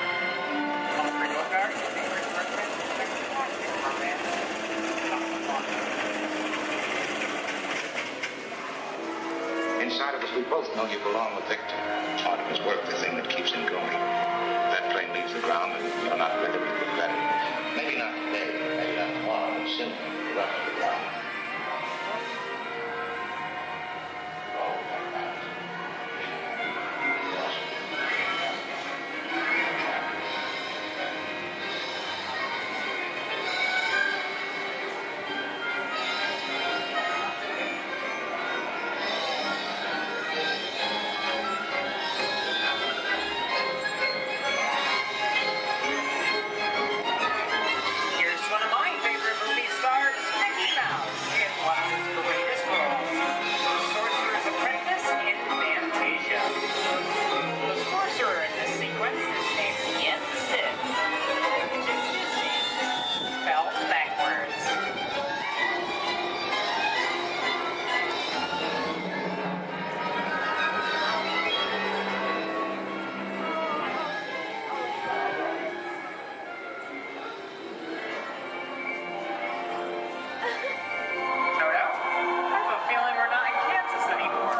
Speaker 1: On the regard, your favorite person, fantastic romance.
Speaker 18: Inside of us, we both know you belong with Victor. Part of his work, the thing that keeps him going. If that plane leaves the ground, and you're not with him, you look better. Maybe not today, maybe not tomorrow, but soon. The rest of the time.
Speaker 1: Here's one of my favorite movie stars, Mickey Mouse, in one of his greatest roles, the Sorcerer's Apprentice in Fantasia. The sorcerer in this sequence is named Yen Sid, which is Disney, spelled backwards. Toto, I have a feeling we're not in Kansas anymore.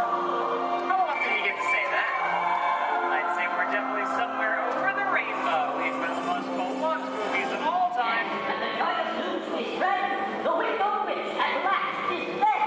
Speaker 1: How often do you get to say that? I'd say we're definitely somewhere over the rainbow. It's one of the most beloved movies of all time.
Speaker 15: And the giant news is ready. The window witch at last is there.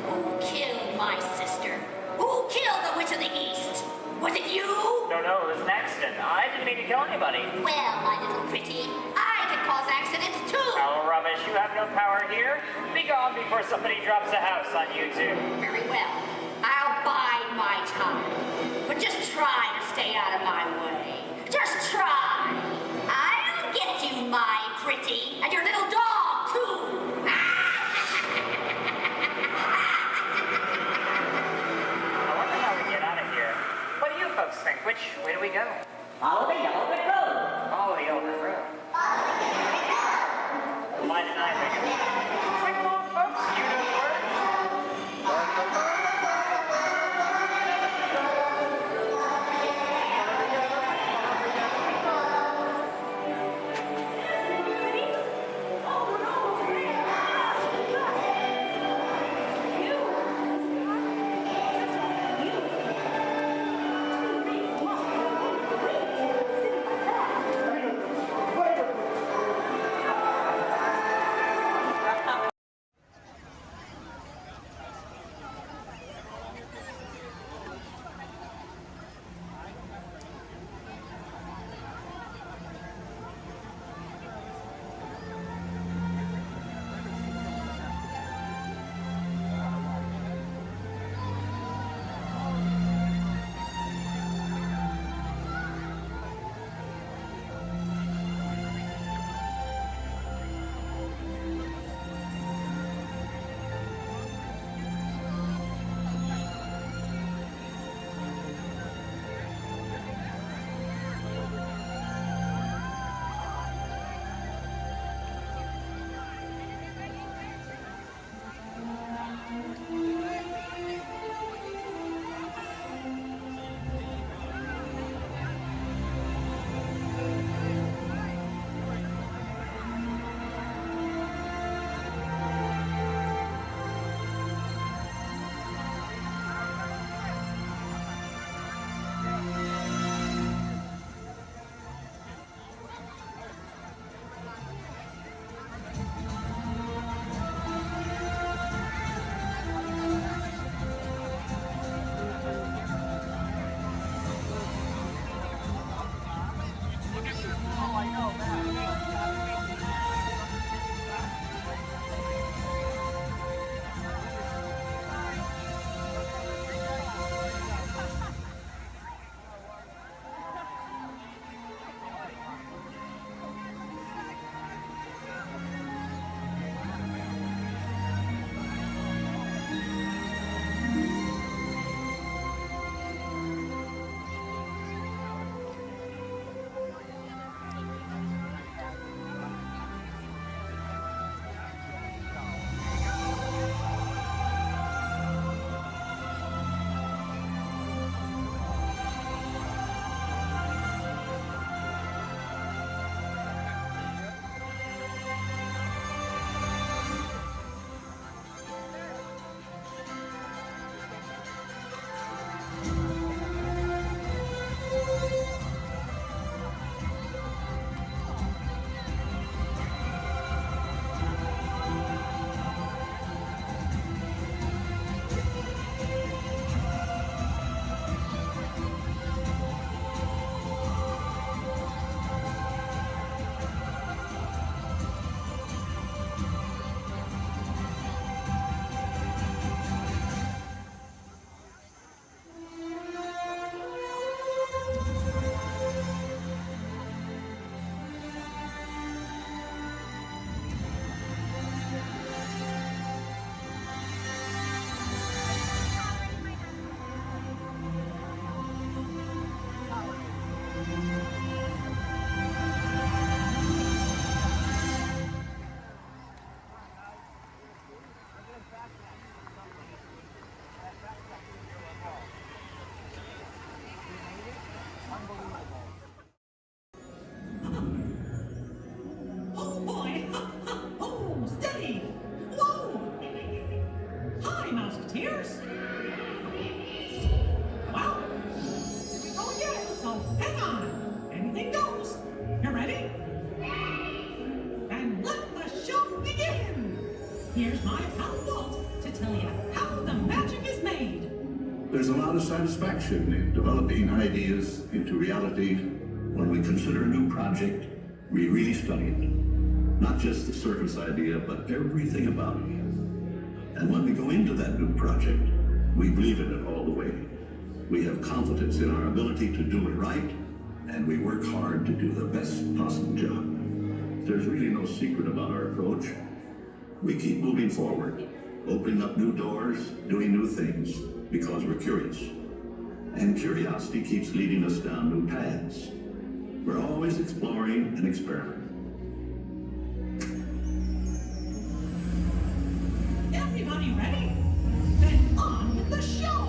Speaker 19: Who killed my sister? Who killed the Witch of the East? Was it you?
Speaker 1: No, it was an accident. I didn't mean to kill anybody.
Speaker 19: Well, my little pretty, I can cause accidents too.
Speaker 1: Oh, rubbish. You have no power here. Be gone before somebody drops a house on you, too.
Speaker 19: Very well. I'll bide my time. But just try to stay out of my way. Just try. I'll get you, my pretty, and your little dog, too.
Speaker 1: I wonder how we get out of here. What do you folks think? Which way do we go?
Speaker 15: Follow the yellow brick road.
Speaker 1: Follow the yellow brick road. Why didn't I think of it? Sing along, folks. You know the words.
Speaker 15: Here's my pal Walt to tell you how the magic is made.
Speaker 13: There's a lot of satisfaction in developing ideas into reality. When we consider a new project, we really study it. Not just the surface idea, but everything about it. And when we go into that new project, we believe in it all the way. We have confidence in our ability to do it right, and we work hard to do the best possible job. There's really no secret about our approach. We keep moving forward, opening up new doors, doing new things, because we're curious. And curiosity keeps leading us down new paths. We're always exploring and experimenting.
Speaker 15: Everybody ready? Then on with the show!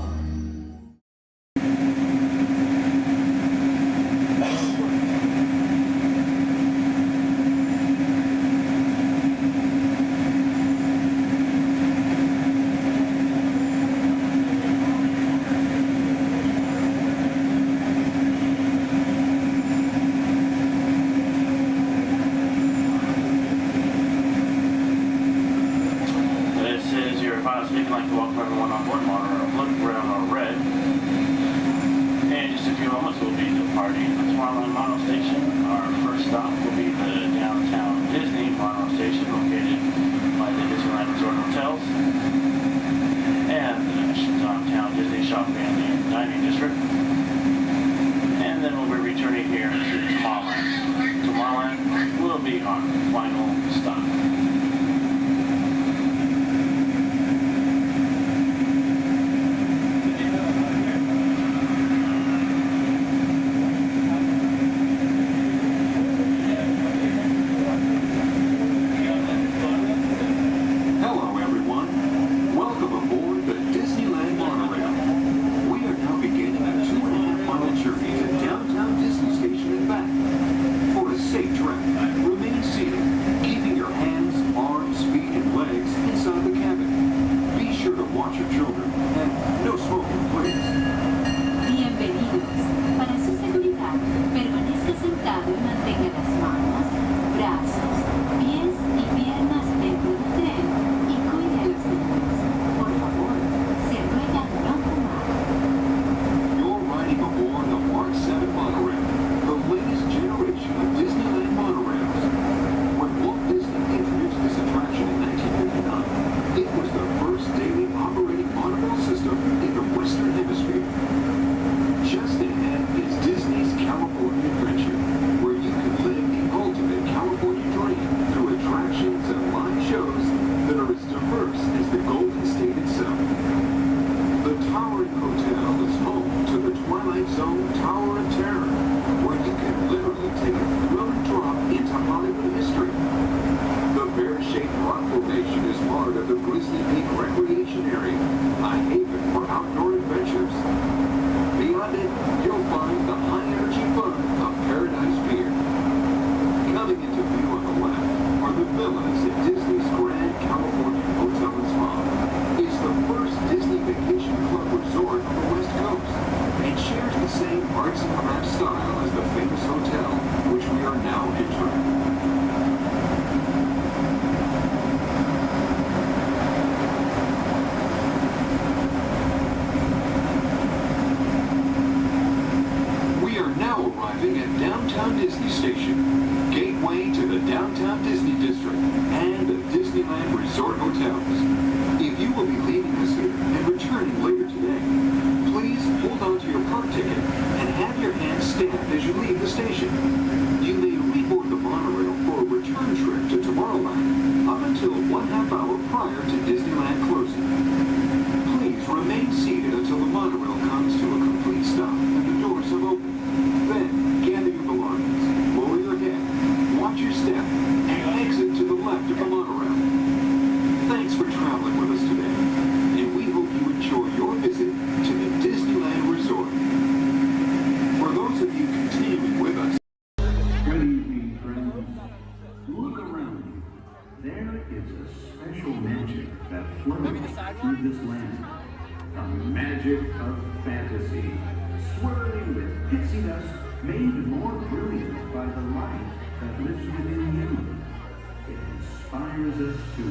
Speaker 13: Inspires us to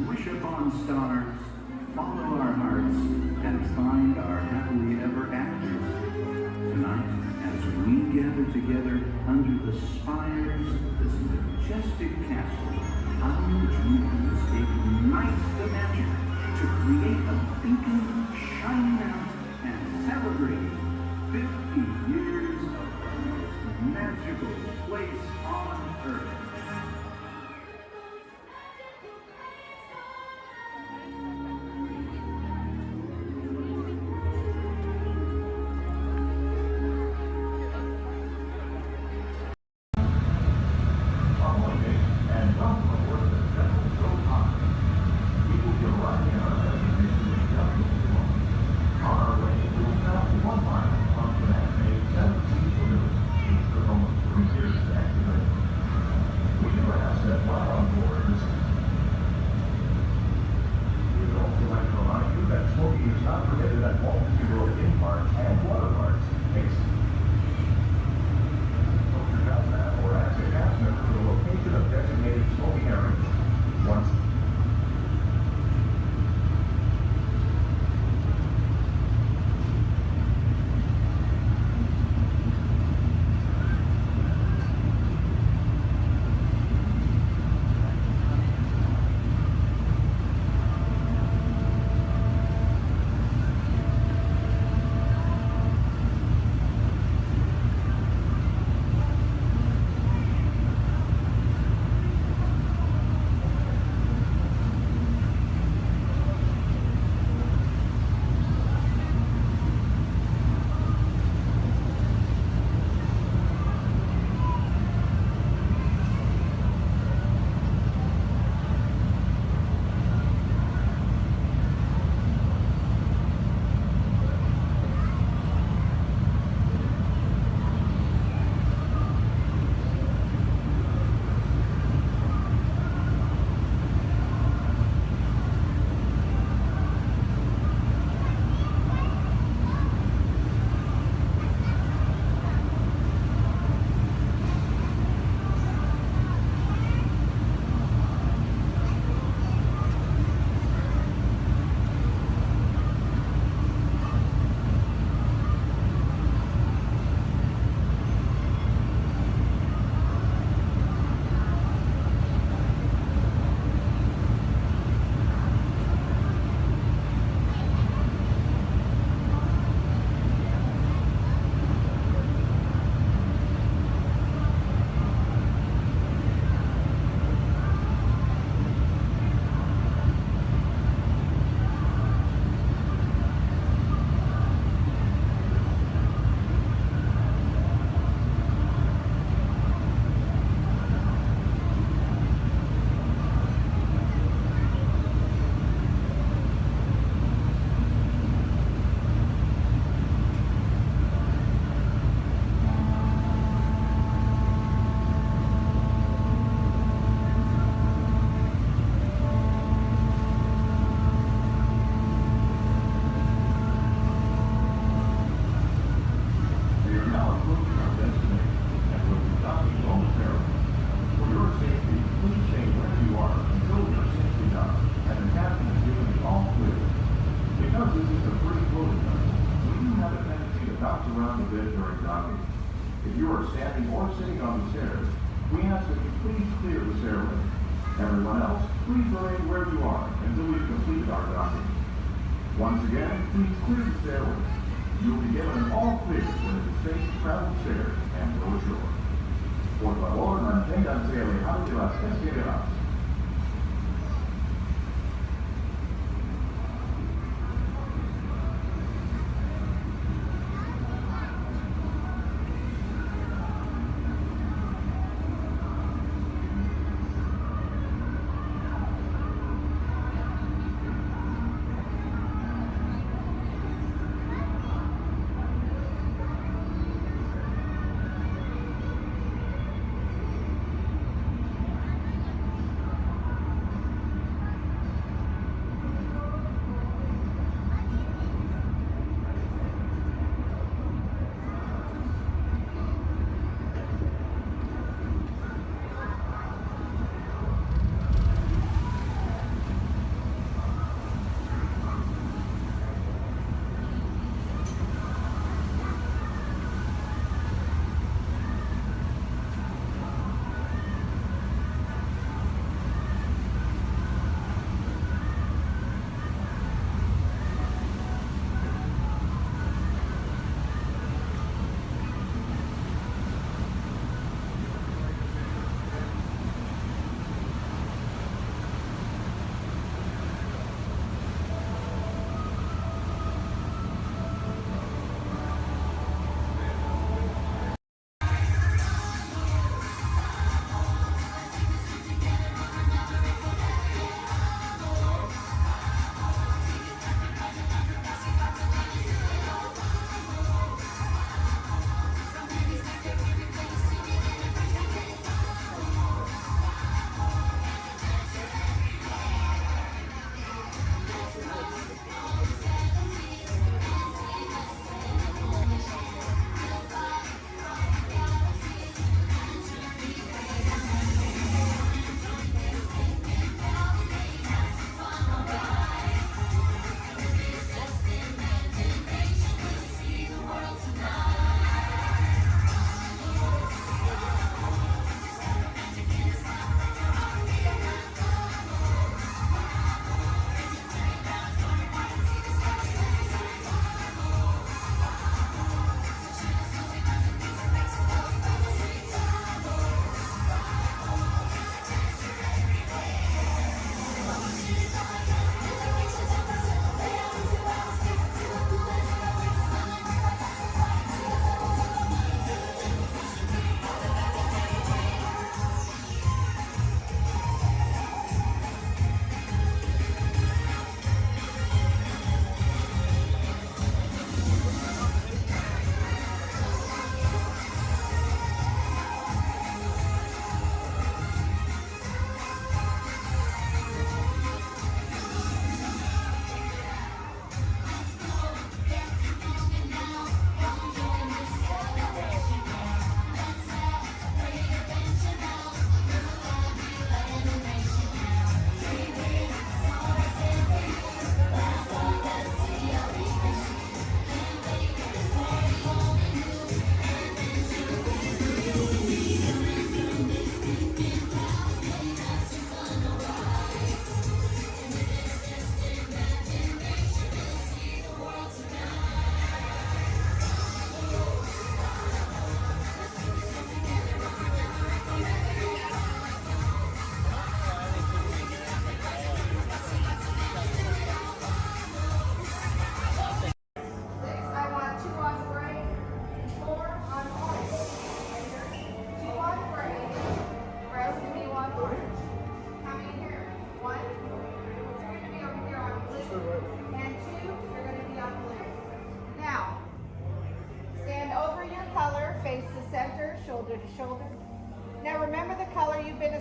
Speaker 13: wish upon stars, follow our hearts, and find our happily ever afters. Tonight, as we gather together under the spires of this majestic castle, our dreams ignite the magic to create a beacon shining out and celebrate 50 years of the most magical place on earth.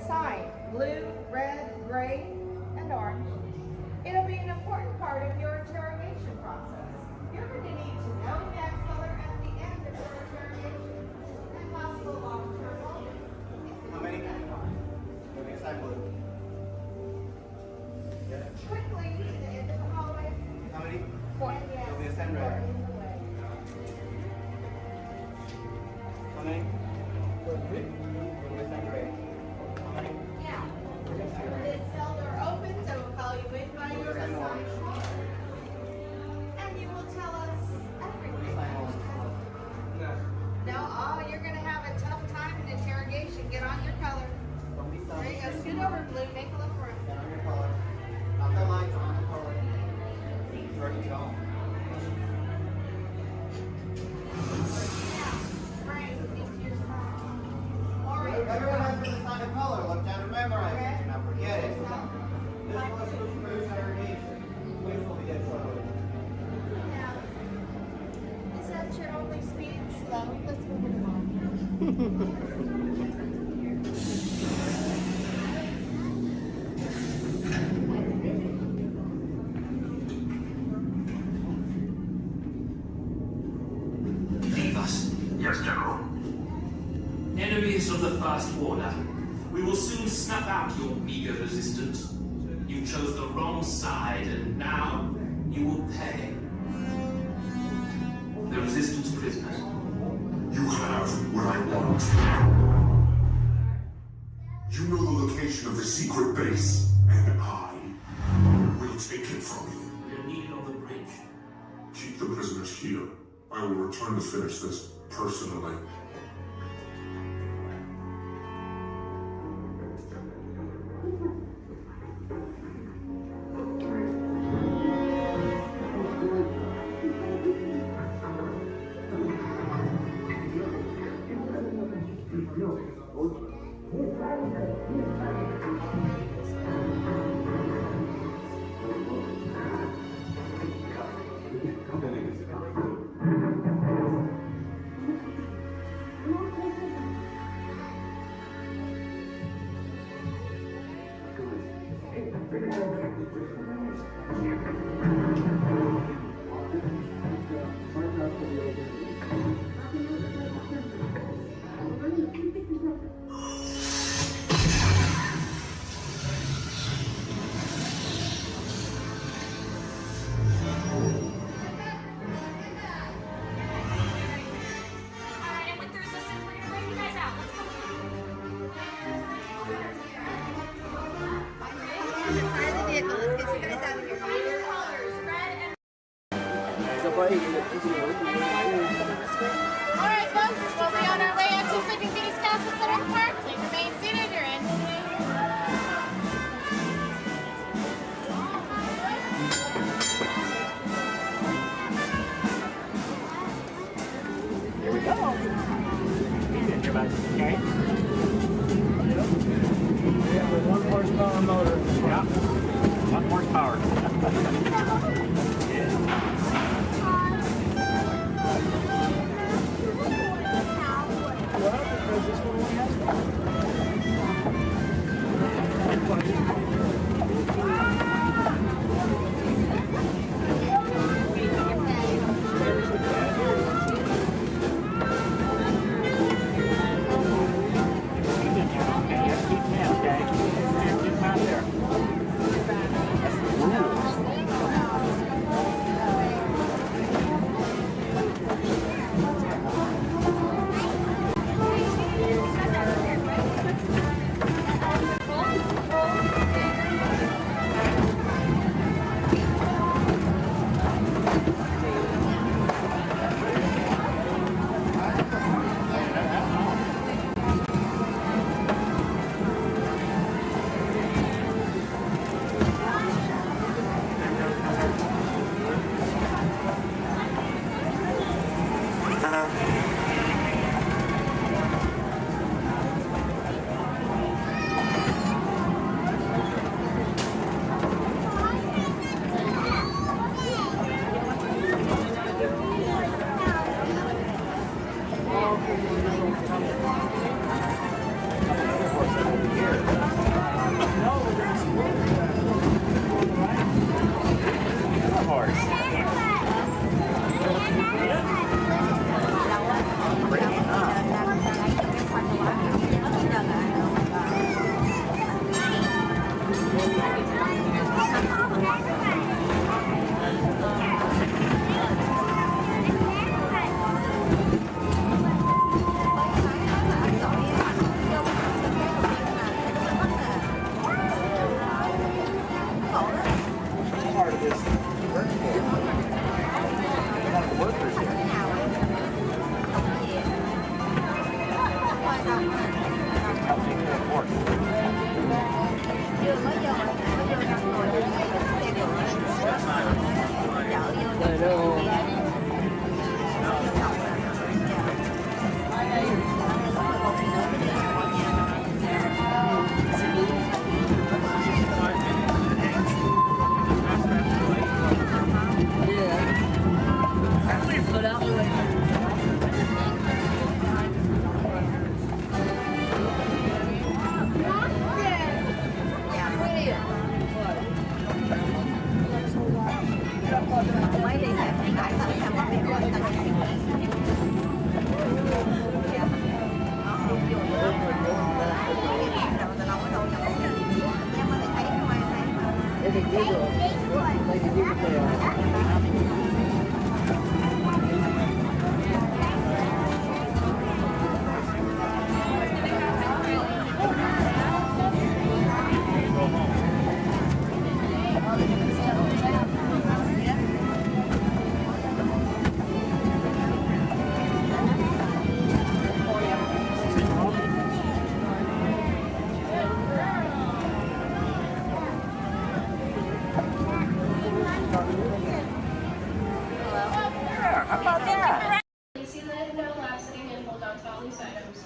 Speaker 12: sign, blue, red, gray, and orange. It'll be an important part of your interrogation process. You're going to need to know that color at the end of your interrogation and possible long-term motive.
Speaker 3: How many? Let me assign blue.
Speaker 12: Quickly to the end of the hallway.
Speaker 3: How many?
Speaker 12: 4.
Speaker 3: Let me assign red. How many? Let me assign gray. How many?
Speaker 12: Yeah. This cell door opens, I will call you in by your assigned. And you will tell us everything. No, oh, you're going to have a tough time in interrogation. Get on your color. There you go. Scoot over, blue. Make a little room.
Speaker 3: Get on your color. Not the lights, on the color. Ready to go. Everyone has to decide a color. Look down and memorize it. Do not forget it. This was true segregation. Which will be at trouble.
Speaker 12: Is that your only speed? Slow. Let's move it along.
Speaker 9: Leave us. Yes, General. Enemies of the First Order, we will soon snuff out your meager resistance. You chose the wrong side, and now you will pay. The Resistance prisoners.
Speaker 22: You have what I want. You know the location of the secret base, and I will take it from you.
Speaker 9: We're needed on the bridge.
Speaker 22: Keep the prisoners here. I will return to finish this personally.
Speaker 12: Alright, folks, we'll be on our way out to Sleeping Beauty's Castle Center Park. Please remain seated. You're in.
Speaker 10: Here we go. You're about to okay?
Speaker 6: We have a 1 horsepower motor.
Speaker 10: Yeah. 1 horsepower.
Speaker 6: Well, because this one only has 1.
Speaker 7: Disneyland, no lasting, and hold on to all these items.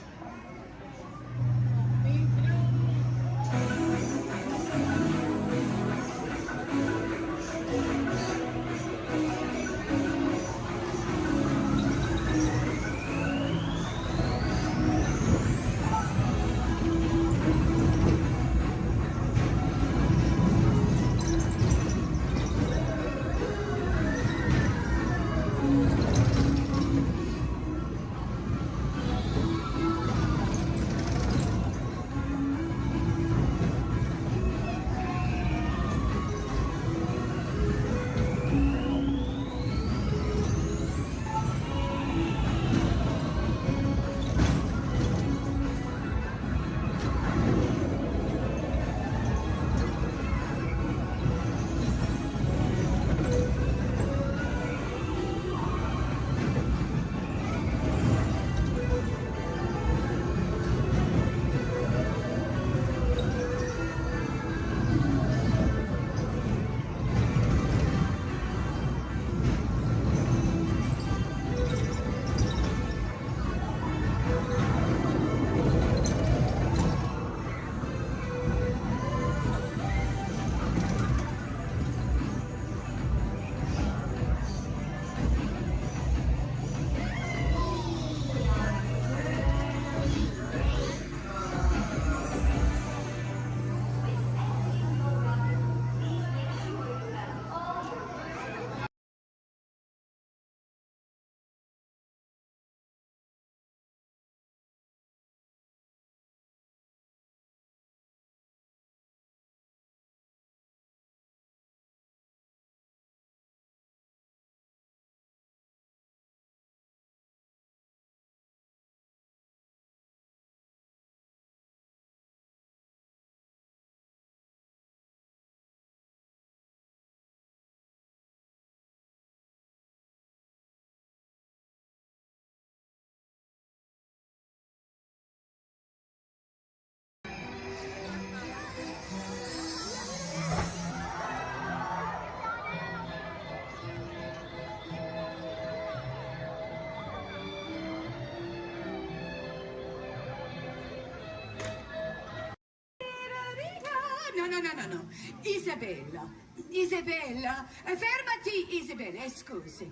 Speaker 21: No. Isabella, fermati, Isabella, scusi.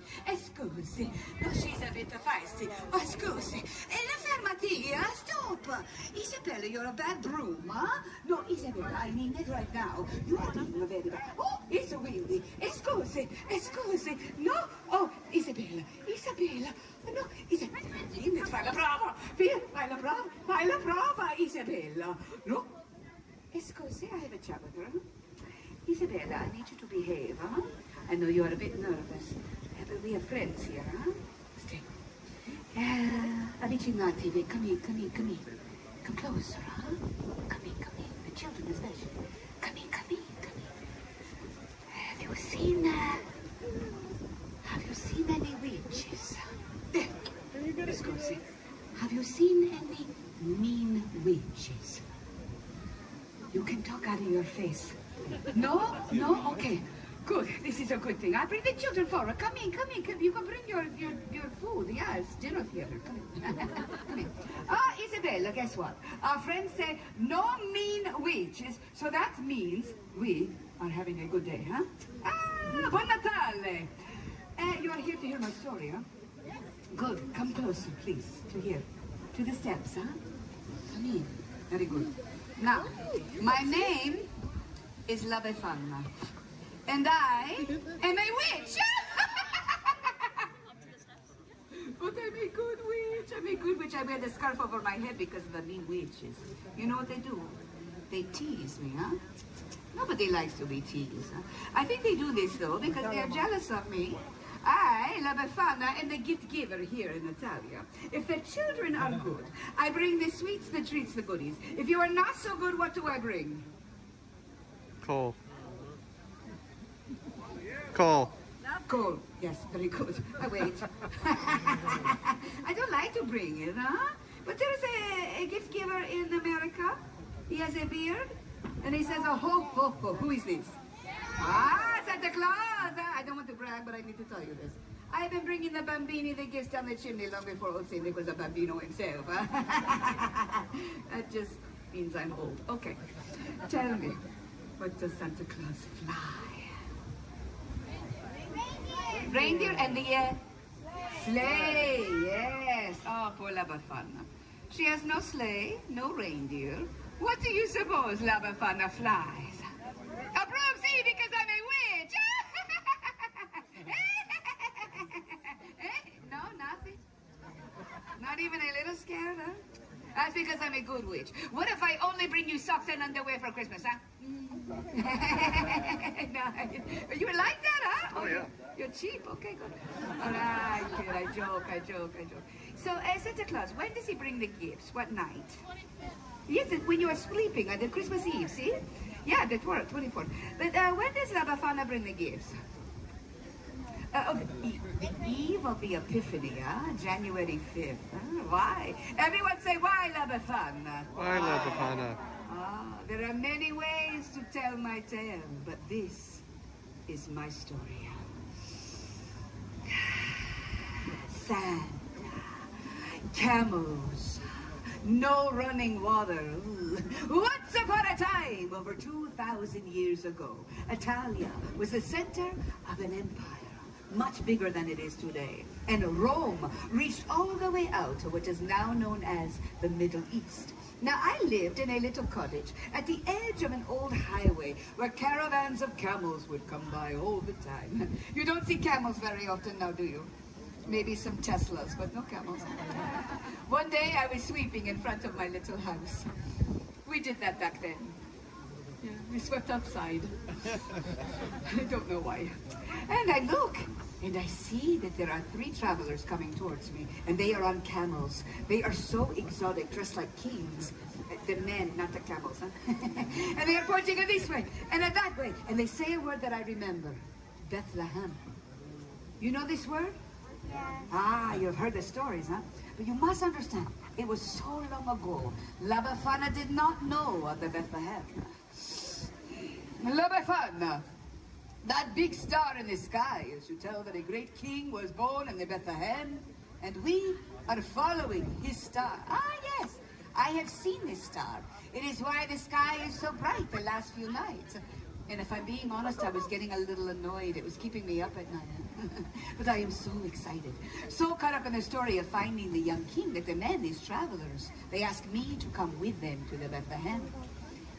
Speaker 21: No, she's a bit feisty. Scusi. Fermati, stop. Isabella, you're a bad broom, huh? No, Isabella, I mean it right now. You are being very bad. Oh, it's windy. Scusi. No, oh, Isabella. No, Isabella, I mean it. Fai la prova, Isabella. No. Scusi, I have a chat with her. Isabella, I need you to behave, huh? I know you're a bit nervous, but we are friends here, huh? Stay. Avvicinatevi, come here. Come closer, huh? Come here. The children especially. Come here. Have you seen any witches? Scusi. Have you seen any mean witches? You can talk out of your face. No? Okay. Good. This is a good thing. I'll bring the children forward. Come in. You can bring your food. Yes, dinner theater. Come in. Isabella, guess what? Our friends say no mean witches, so that means we are having a good day, huh? Buon Natale! You are here to hear my story, huh? Good. Come closer, please, to here. To the steps, huh? Come in. Very good. Now, my name is La Befana, and I am a witch. But I'm a good witch. I wear the scarf over my head because of the mean witches. You know what they do? They tease me, huh? Nobody likes to be teased. Huh? I think they do this, though, because they are jealous of me. I, La Befana, am the gift giver here in Italia. If the children are good, I bring the sweets, the treats, the goodies. If you are not so good, what do I bring?
Speaker 14: Coal. Coal.
Speaker 21: Coal. Yes, very good. Wait. I don't like to bring it, huh? But there's a gift giver in America. He has a beard, and he says, oh, ho, ho, ho. Who is this? Ah, Santa Claus! I don't want to brag, but I need to tell you this. I've been bringing the bambini the gifts down the chimney long before old Saint Nick was a bambino himself. That just means I'm old. Okay, tell me, what does Santa Claus fly? Reindeer and the sleigh, yes. Oh, poor La Befana. She has no sleigh, no reindeer. What do you suppose La Befana flies? A broomstick because I'm a witch! No, nothing. Not even a little scared, huh? That's because I'm a good witch. What if I only bring you socks and underwear for Christmas, huh? Nice. You like that, huh?
Speaker 14: Oh, yeah.
Speaker 21: You're cheap. Okay, good. All right, kid. I joke. So, Santa Claus, when does he bring the gifts? What night? Yes, when you are sleeping on the Christmas Eve, see? Yeah, the 24th. But when does La Befana bring the gifts? The eve of the Epiphany, huh? January 5th. Huh? Why? Everyone say, why, La Befana?
Speaker 14: Why, La Befana?
Speaker 21: Ah, there are many ways to tell my tale, but this is my story. Sand, camels, no running water. Once upon a time, over 2,000 years ago, Italia was the center of an empire, much bigger than it is today. And Rome reached all the way out to what is now known as the Middle East. Now, I lived in a little cottage at the edge of an old highway where caravans of camels would come by all the time. You don't see camels very often now, do you? Maybe some Teslas, but no camels. One day I was sweeping in front of my little house. We did that back then. Yeah, we swept outside. I don't know why. And I look, and I see that there are 3 travelers coming towards me, and they are on camels. They are so exotic, dressed like kings. The men, not the camels, huh? And they are pointing this way, and that way. And they say a word that I remember. Bethlehem. You know this word?
Speaker 19: Yeah.
Speaker 21: Ah, you've heard the stories, huh? But you must understand, it was so long ago. La Befana did not know of the Bethlehem. La Befana, that big star in the sky is to tell that a great king was born in the Bethlehem, and we are following his star. Ah, yes, I have seen this star. It is why the sky is so bright the last few nights. And if I'm being honest, I was getting a little annoyed. It was keeping me up at night. But I am so excited, so caught up in the story of finding the young king that the men, these travelers, they asked me to come with them to the Bethlehem.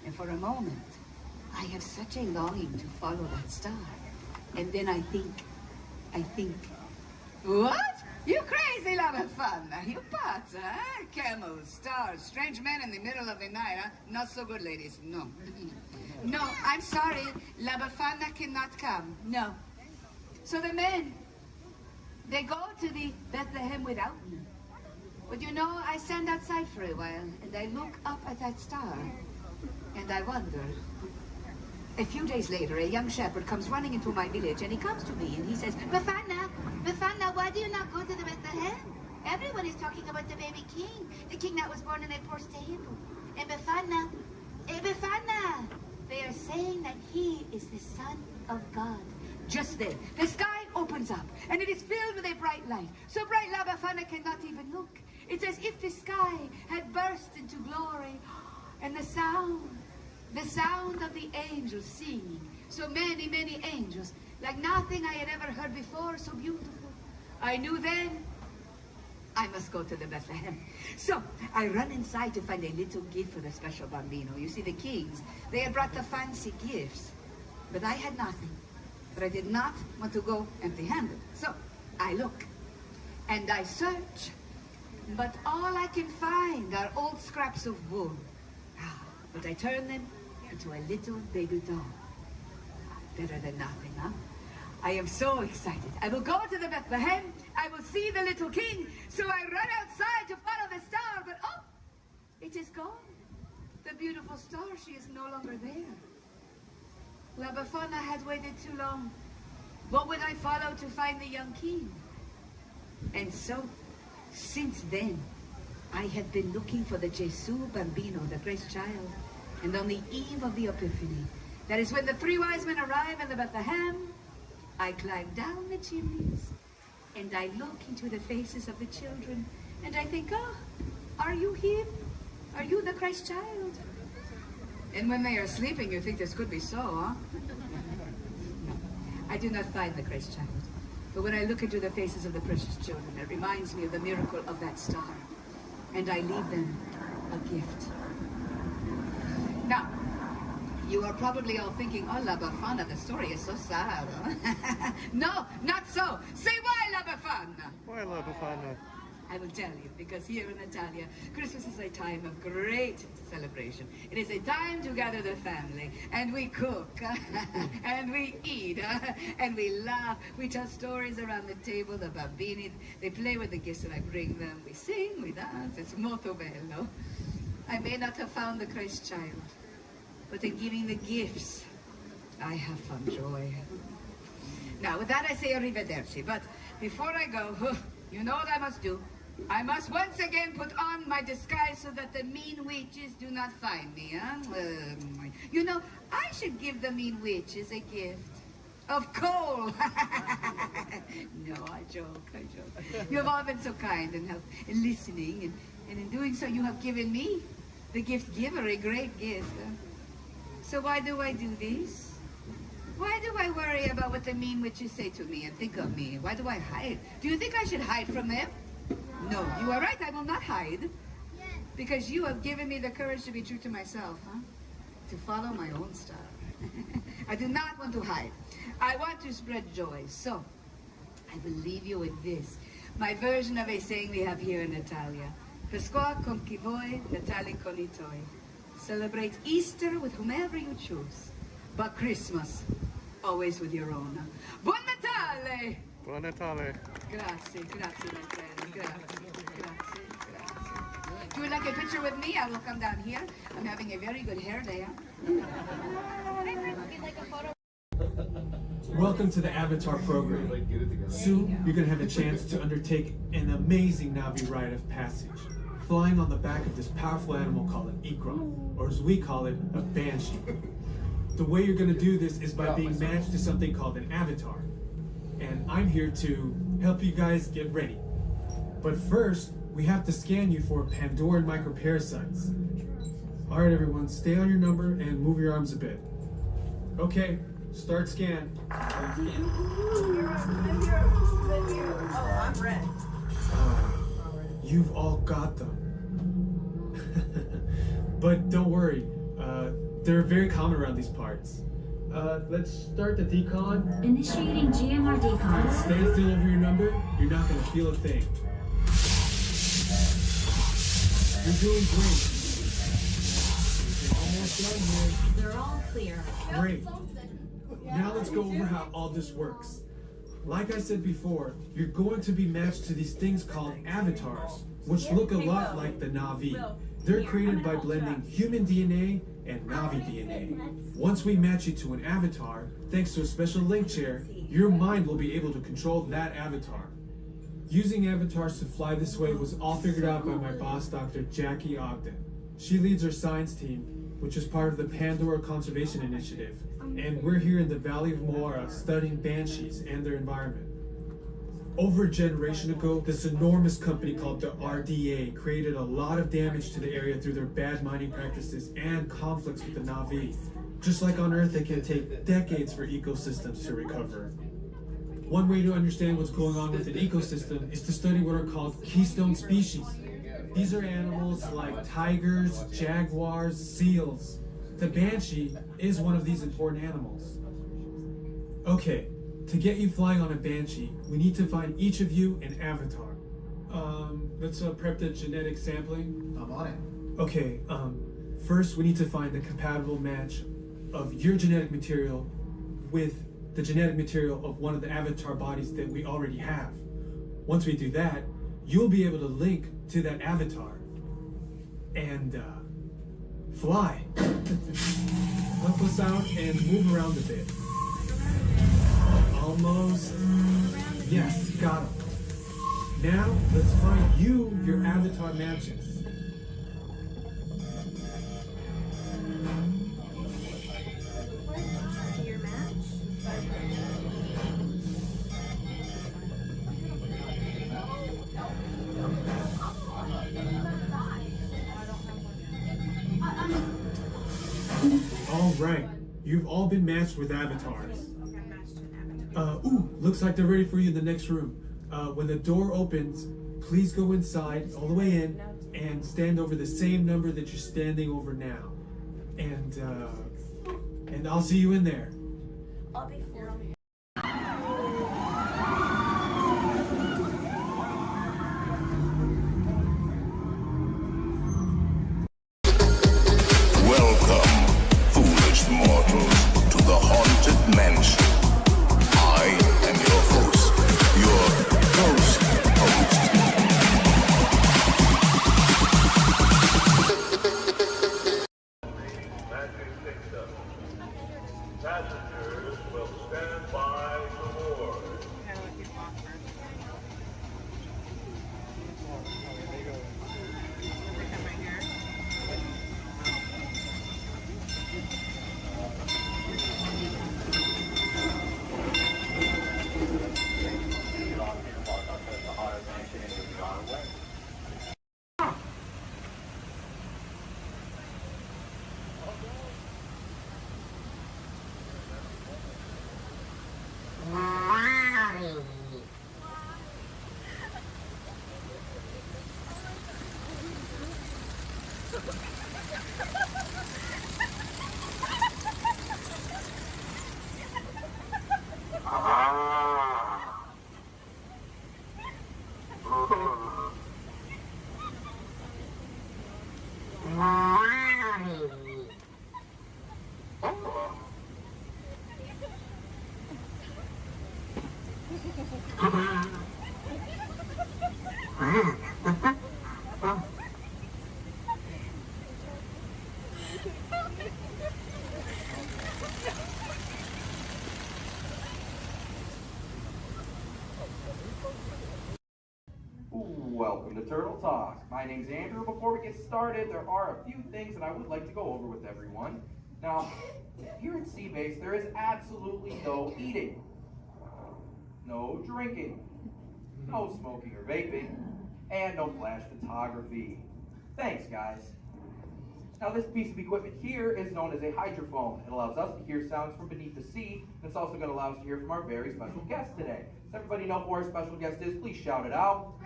Speaker 21: And for a moment, I have such a longing to follow that star. And then I think, what? You crazy La Befana? You pots, huh? Camels, stars, strange men in the middle of the night, huh? Not so good, ladies. No. No, I'm sorry. La Befana cannot come. No. So the men, they go to the Bethlehem without me. But you know, I stand outside for a while, and I look up at that star, and I wonder. A few days later, a young shepherd comes running into my village, and he comes to me, and he says, Befana, why do you not go to the Bethlehem? Everyone is talking about the baby king, the king that was born in a poor stable. And Befana, they are saying that he is the Son of God. Just then, the sky opens up, and it is filled with a bright light. So bright, La Befana cannot even look. It's as if the sky had burst into glory, and the sound of the angels singing. So many, many angels, like nothing I had ever heard before, so beautiful. I knew then I must go to the Bethlehem. So I run inside to find a little gift for the special bambino. You see, the kings, they had brought the fancy gifts, but I had nothing. But I did not want to go empty-handed. So I look, and I search, but all I can find are old scraps of wool. But I turn them, to a little baby doll. Better than nothing, huh? I am so excited. I will go to the Bethlehem. I will see the little king. So I run outside to follow the star, but oh, it is gone. The beautiful star, she is no longer there. La Befana had waited too long. What would I follow to find the young king? And so, since then, I have been looking for the Gesù Bambino, the Christ child. And on the eve of the Epiphany, that is when the three wise men arrive in the Bethlehem, I climb down the chimneys, and I look into the faces of the children, and I think, oh, are you him? Are you the Christ child? And when they are sleeping, you think this could be so, huh? No, I do not find the Christ child. But when I look into the faces of the precious children, it reminds me of the miracle of that star. And I leave them a gift. Now, you are probably all thinking, oh, La Befana, the story is so sad. Huh? No, not so. Say why, La Befana?
Speaker 14: Why La Befana?
Speaker 21: I will tell you, because here in Italia, Christmas is a time of great celebration. It is a time to gather the family, and we cook, and we eat, and we laugh. We tell stories around the table, the bambini. They play with the gifts that I bring them. We sing, we dance. It's molto bello. I may not have found the Christ child, but in giving the gifts, I have found joy. Now, with that, I say arrivederci. But before I go, you know what I must do. I must once again put on my disguise so that the mean witches do not find me, huh? You know, I should give the mean witches a gift of coal. No, I joke. You have all been so kind and listening, and in doing so, you have given me, the gift giver, a great gift. So why do I do this? Why do I worry about what the mean witches say to me and think of me? Why do I hide? Do you think I should hide from them? No, you are right, I will not hide. Because you have given me the courage to be true to myself, huh? To follow my own star. I do not want to hide. I want to spread joy. So, I will leave you with this. My version of a saying we have here in Italia. Pasqua con chi vuoi, Natale con I tuoi. Celebrate Easter with whomever you choose. But Christmas, always with your own. Buon Natale!
Speaker 14: Buon Natale.
Speaker 21: Grazie, my friend. Grazie. If you would like a picture with me, I will come down here. I'm having a very good hair day.
Speaker 2: Welcome to the Avatar program. Soon, you're going to have a chance to undertake an amazing Navi rite of passage, flying on the back of this powerful animal called an Ikram, or as we call it, a Banshee. The way you're going to do this is by being matched to something called an avatar. And I'm here to help you guys get ready. But first, we have to scan you for Pandoran microparasites. All right, everyone, stay on your number and move your arms a bit. Okay, start scan.
Speaker 12: Oh, I'm red.
Speaker 2: You've all got them. But don't worry, they're very common around these parts. Let's start the decon.
Speaker 16: Initiating GMR decon.
Speaker 2: Stay still over your number. You're not going to feel a thing. You're doing great. You're almost done here.
Speaker 16: They're all clear.
Speaker 2: Great. Now let's go over how all this works. Like I said before, you're going to be matched to these things called avatars, which look a lot like the Navi. They're created by blending human DNA and Navi DNA. Once we match you to an avatar, thanks to a special link chair, your mind will be able to control that avatar. Using avatars to fly this way was all figured out by my boss, Dr. Jackie Ogden. She leads our science team, which is part of the Pandora Conservation Initiative, and we're here in the Valley of Moara studying banshees and their environment. Over a generation ago, this enormous company called the RDA created a lot of damage to the area through their bad mining practices and conflicts with the Navi. Just like on Earth, it can take decades for ecosystems to recover. One way to understand what's going on with an ecosystem is to study what are called keystone species. These are animals like tigers, jaguars, seals. The banshee is one of these important animals. Okay, to get you flying on a banshee, we need to find each of you an avatar. Let's prep the genetic sampling.
Speaker 6: I'm on it.
Speaker 2: Okay, First, we need to find a compatible match of your genetic material with the genetic material of one of the avatar bodies that we already have. Once we do that, you'll be able to link to that avatar and fly. Help us out and move around a bit. Almost. Yes, got him. Now, let's find you your avatar matches. All right, you've all been matched with avatars. Looks like they're ready for you in the next room. When the door opens, please go inside all the way in and stand over the same number that you're standing over now. And I'll see you in there.
Speaker 19: I'll be for
Speaker 8: Welcome, foolish mortals, to the haunted mansion. I am your host, your ghost host.
Speaker 20: Magic Kingdom. Passengers will stand by to board.
Speaker 11: Welcome to Turtle Talk. My name's Andrew. Before we get started, there are a few things that I would like to go over with everyone. Now, here at Seabase, there is absolutely no eating, no drinking, no smoking or vaping, and no flash photography. Thanks, guys. Now, this piece of equipment here is known as a hydrophone. It allows us to hear sounds from beneath the sea, and it's also going to allow us to hear from our very special guest today. Does everybody know who our special guest is? Please shout it out.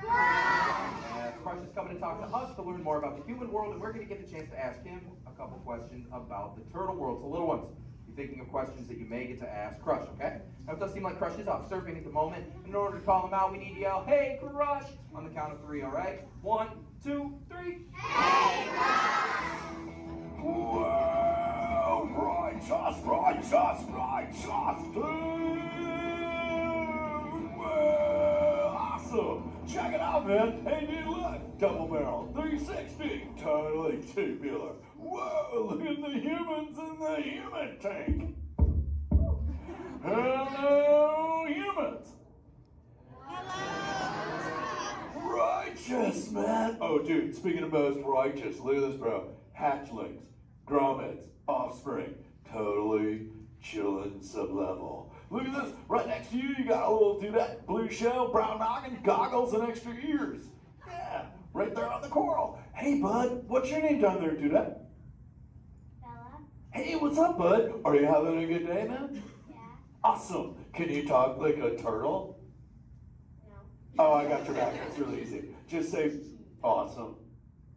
Speaker 11: Crush is coming to talk to us to learn more about the human world, and we're going to get the chance to ask him a couple questions about the turtle world. So, little ones, be thinking of questions that you may get to ask Crush, okay? Now, it does seem like Crush is off surfing at the moment. In order to call him out, we need to yell, "Hey, Crush!" on the count of 3, all right? 1, 2, 3. Hey, Crush!
Speaker 8: Well, righteous, well, awesome. Check it out, man. Hey, dude, look. Double barrel, 360, totally tubular. Whoa, look at the humans in the human tank. Hello, humans. Righteous, man. Oh, dude, speaking of most righteous, look at this, bro. Hatchlings, grommets, offspring, totally chillin' sub-level. Look at this, right next to you, you got a little dudette, blue shell, brown noggin, goggles, and extra ears. Yeah, right there on the coral. Hey, bud, what's your name down there, dudette?
Speaker 19: Bella.
Speaker 8: Hey, what's up, bud? Are you having a good day, man?
Speaker 19: Yeah.
Speaker 8: Awesome. Can you talk like a turtle?
Speaker 19: No.
Speaker 8: Oh, I got your back. It's really easy. Just say, awesome.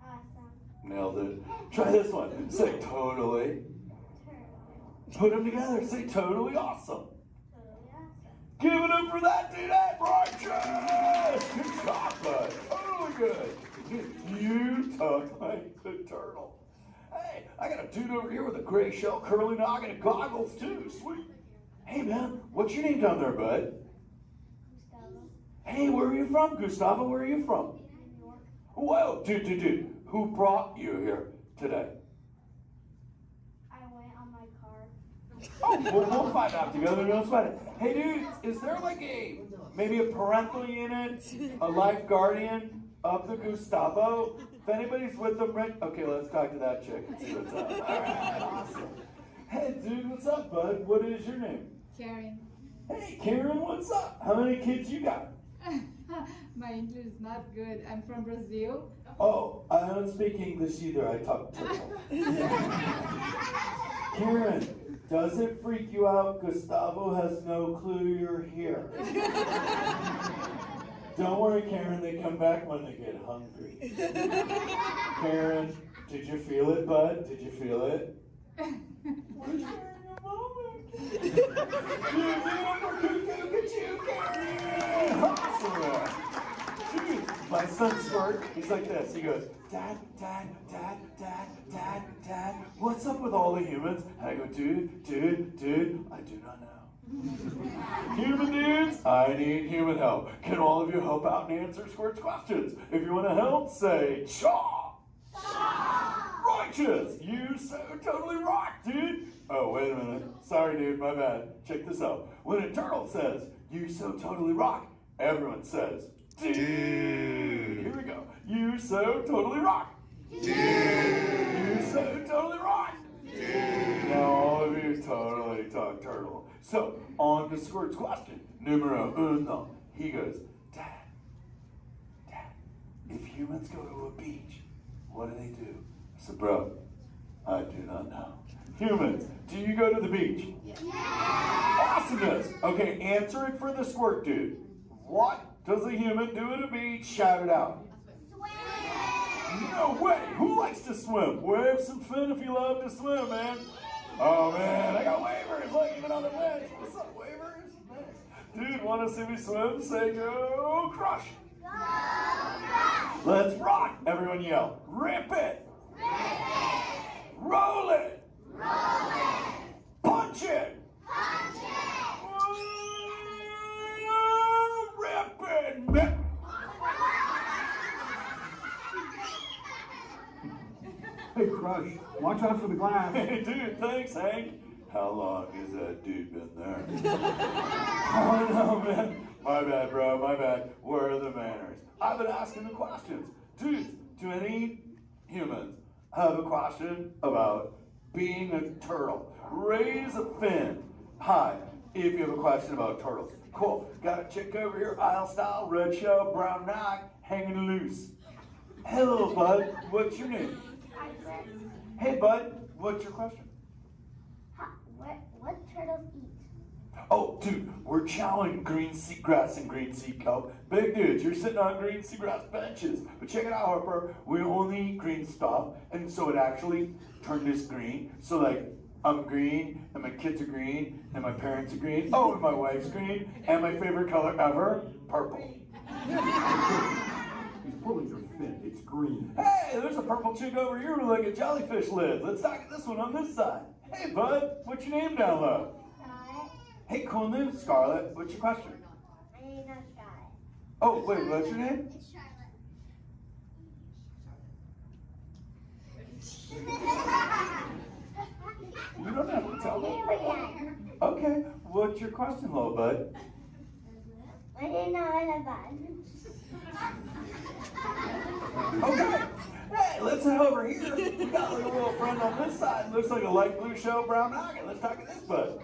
Speaker 19: Awesome.
Speaker 8: Nailed it. Try this one. Say totally. Put them together. Say totally awesome.
Speaker 19: Totally awesome.
Speaker 8: Give it up for that dude. That righteous. Good job, bud. Totally good. You talk like the turtle. Hey, I got a dude over here with a gray shell curly noggin and goggles too. Sweet. Hey man, what's your name down there, bud?
Speaker 19: Gustavo.
Speaker 8: Hey, where are you from, Gustavo? Where are you from?
Speaker 19: New York.
Speaker 8: Whoa, dude. Who brought you here today?
Speaker 19: I went on my car.
Speaker 8: Oh, we'll find out together. Don't sweat it. Hey, dude, is there like maybe a parental unit, a life guardian of the Gustavo? If anybody's with them, right? Okay, let's talk to that chick and see what's up. All right, awesome. Hey, dude, what's up, bud? What is your name?
Speaker 4: Karen.
Speaker 8: Hey, Karen, what's up? How many kids you got?
Speaker 4: My English is not good. I'm from Brazil.
Speaker 8: Oh, I don't speak English either. I talk turtle. Karen, does it freak you out? Gustavo has no clue you're here. Don't worry, Karen. They come back when they get hungry. Karen, did you feel it, bud? Did you feel it? We're sharing a moment. Look at you, Karen. Awesome. Dude, my son Squirt, he's like this. He goes, Dad, what's up with all the humans? And I go, dude, I do not know. Human dudes, I need human help. Can all of you help out and answer Squirt's questions? If you want to help, say, Chaw! Righteous! You so totally rock, dude! Oh, wait a minute. Sorry, dude, my bad. Check this out. When a turtle says, you so totally rock, everyone says, dude! Here we go. You so totally rock! Dude! You so totally rock! Dude! Now all of you totally talk turtle. So, on to Squirt's question. Numero uno. He goes, Dad, if humans go to a beach, what do they do? I said, bro, I do not know. Humans, do you go to the beach?
Speaker 4: Yes.
Speaker 8: Awesomeness. Okay, answer it for the Squirt dude. What does a human do at a beach? Shout it out. Swim. No way. Who likes to swim? Wave some fin if you love to swim, man. Oh man, I got wavers. Look, even on the bench. What's up, wavers? Nice. Dude, want to see me swim? Say go crush.
Speaker 19: Go crush.
Speaker 8: Let's rock. Everyone yell. Rip it.
Speaker 19: Rip it.
Speaker 8: Roll it.
Speaker 19: Roll it.
Speaker 8: Punch it.
Speaker 19: Punch it.
Speaker 8: Rip it.
Speaker 17: Hey, Crush, watch out for the glass.
Speaker 8: Hey, dude, thanks, Hank. How long has that dude been there? Oh, no, man. My bad, bro, my bad. Where are the manners? I've been asking the questions. Dudes, do any humans have a question about being a turtle? Raise a fin. Hi, if you have a question about turtles. Cool. Got a chick over here, aisle style, red shell, brown knock, hanging loose. Hello, bud. What's your name? Hey, bud. What's your question?
Speaker 19: What turtles eat?
Speaker 8: Oh, dude, we're chowing green seagrass and green sea kelp. Big dudes, you're sitting on green seagrass benches. But check it out, Harper. We only eat green stuff, and so it actually turned us green. So, like, I'm green, and my kids are green, and my parents are green. Oh, and my wife's green, and my favorite color ever, purple.
Speaker 17: He's pulling your fin. It's green.
Speaker 8: Hey, there's a purple chick over here with like a jellyfish lid. Let's talk at this one on this side. Hey, bud, what's your name down low?
Speaker 19: Scarlet.
Speaker 8: Hey, cool name, Scarlet. What's your question?
Speaker 19: My name's not Scarlet.
Speaker 8: Oh, wait, what's your name?
Speaker 19: It's Charlotte.
Speaker 8: You don't have to tell me. Okay, what's your question, little bud?
Speaker 19: My name's not a bun.
Speaker 8: Okay. Hey, let's head over here. We got like a little friend on this side. Looks like a light blue shell, brown noggin. Let's talk to this bud.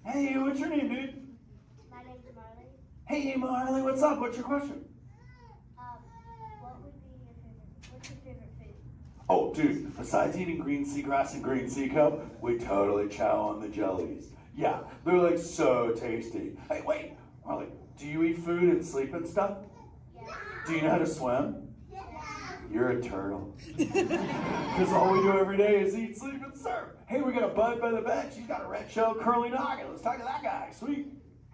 Speaker 8: Hey, what's your name, dude?
Speaker 19: My name's Marley.
Speaker 8: Hey, Marley, what's up? What's your question?
Speaker 19: What's your favorite food?
Speaker 8: Oh, dude, besides eating green seagrass and green sea kelp, we totally chow on the jellies. Yeah, they're like so tasty. Hey, wait, Marley, do you eat food and sleep and stuff?
Speaker 19: Yeah.
Speaker 8: Do you know how to swim?
Speaker 19: Yeah.
Speaker 8: You're a turtle. Because all we do every day is eat, sleep, and surf. Hey, we got a bud by the bench. He's got a red shell curly noggin. Let's talk to that guy. Sweet.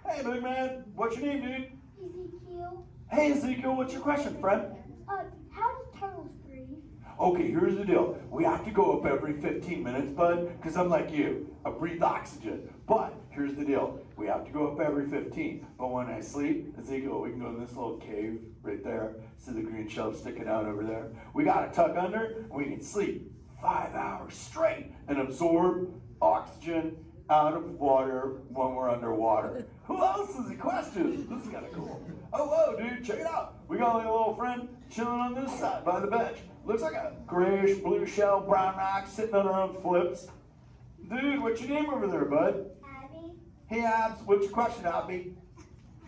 Speaker 8: Hey, big man. What's your name, dude?
Speaker 19: Ezekiel.
Speaker 8: Hey, Ezekiel. What's your question, friend?
Speaker 19: How do turtles breathe?
Speaker 8: Okay, here's the deal. We have to go up every 15 minutes, bud, because I'm like you. I breathe oxygen. But here's the deal. We have to go up every 15. But when I sleep, Ezekiel, we can go in this little cave right there. See the green shelf sticking out over there? We got to tuck under, and we can sleep 5 hours straight and absorb oxygen out of water when we're underwater. Who else has a question? This is kind of cool. Oh, whoa, dude, check it out. We got like a little friend chilling on this side by the bench. Looks like a grayish blue shell, brown rock sitting on her own flips. Dude, what's your name over there, bud?
Speaker 19: Abby,
Speaker 8: Hey, Abs, what's your question, Abby?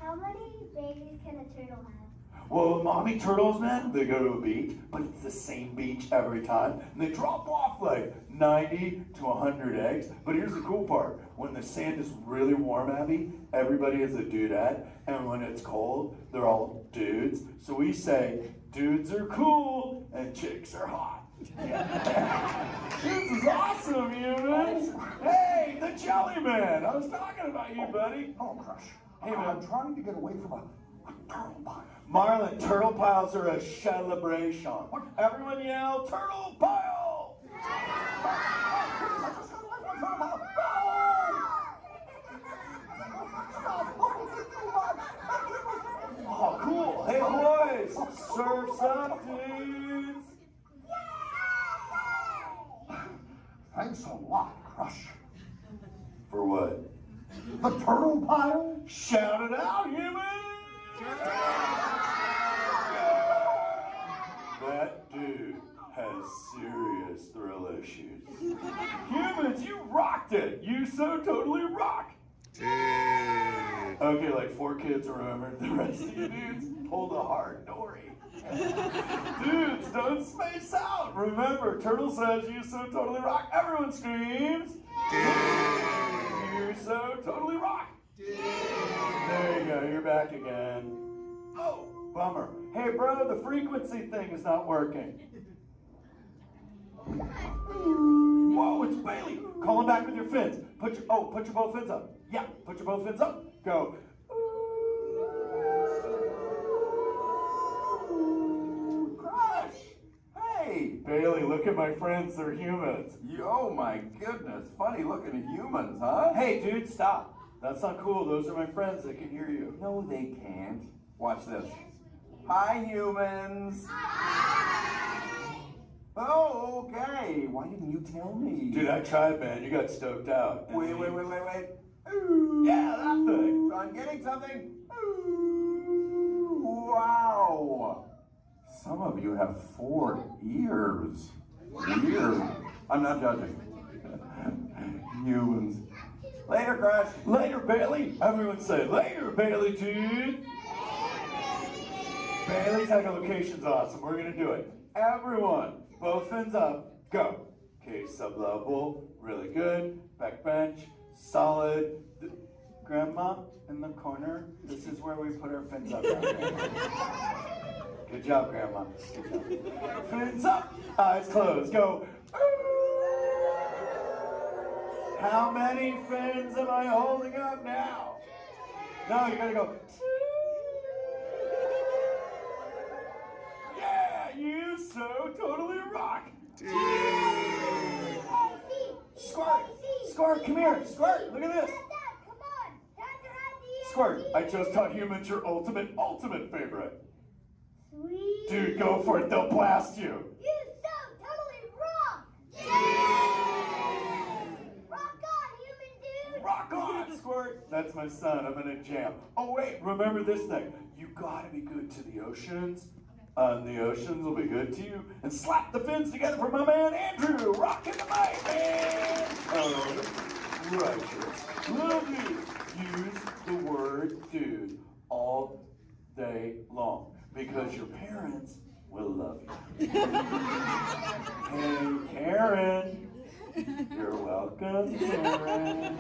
Speaker 19: how many babies can a turtle have?
Speaker 8: Well, mommy turtles, man, they go to a beach, but it's the same beach every time. And they drop off like 90 to 100 eggs. But here's the cool part. When the sand is really warm, Abby, everybody is a dudette. And when it's cold, they're all dudes. So we say, dudes are cool and chicks are hot. This is awesome, humans. Hey, the Jelly Man. I was talking about you, buddy.
Speaker 17: Oh, Crush.
Speaker 8: Hey, man.
Speaker 17: I'm trying to get away from a turtle pile.
Speaker 8: Marlin, turtle piles are a celebration. Everyone yell, turtle pile! Oh, cool. Hey, boys, surf's up, dudes.
Speaker 17: Thanks a lot, Crush.
Speaker 8: For what?
Speaker 17: The turtle pile?
Speaker 8: Shout it out, humans! That dude has serious thrill issues. Humans, you rocked it! You so totally rock! Okay, like 4 kids remembered. The rest of you dudes pulled a hard dory. Dudes, don't space out! Remember, Turtle says you so totally rock. Everyone screams! You so totally rock! There you go, you're back again. Oh, bummer. Hey, bro, the frequency thing is not working. Whoa, it's Bailey. Call him back with your fins. Put your both fins up. Yeah, put your both fins up. Go.
Speaker 11: Crush! Hey!
Speaker 8: Bailey, look at my friends. They're humans.
Speaker 11: Oh my goodness, funny looking humans, huh?
Speaker 8: Hey, dude, stop. That's not cool. Those are my friends. They can hear you.
Speaker 11: No, they can't. Watch this. Hi, humans. Oh, okay. Why didn't you tell me?
Speaker 8: Dude, I tried, man. You got stoked out.
Speaker 11: Wait.
Speaker 8: Ooh. Yeah, that thing.
Speaker 11: I'm getting something. Ooh, wow. Some of you have 4 ears. Weird. I'm not judging. Humans. Later, Crush.
Speaker 8: Later, Bailey. Everyone say, later, Bailey, dude. Bailey's echolocation's awesome. We're going to do it. Everyone, both fins up. Go. Okay, sublevel. Really good. Back bench. Solid. Grandma in the corner. This is where we put our fins up. Good job, Grandma. Good job. Fins up. Eyes closed. Go. How many fins am I holding up now? No, you gotta go. Yeah, you so totally rock. Squirt, come here. Squirt, look at this. Squirt, I just taught humans your ultimate favorite.
Speaker 19: Sweet.
Speaker 8: Dude, go for it. They'll blast you.
Speaker 19: You so totally rock. Rock on, human dude.
Speaker 8: Rock on, Squirt. That's my son. I'm in a jam. Oh, wait. Remember this thing. You gotta be good to the oceans. And the oceans will be good to you. And slap the fins together for my man Andrew. Rocking the mic, man. Oh, righteous. Love you. Use the word dude all day long. Because your parents will love you. Hey, Karen. You're welcome, Karen.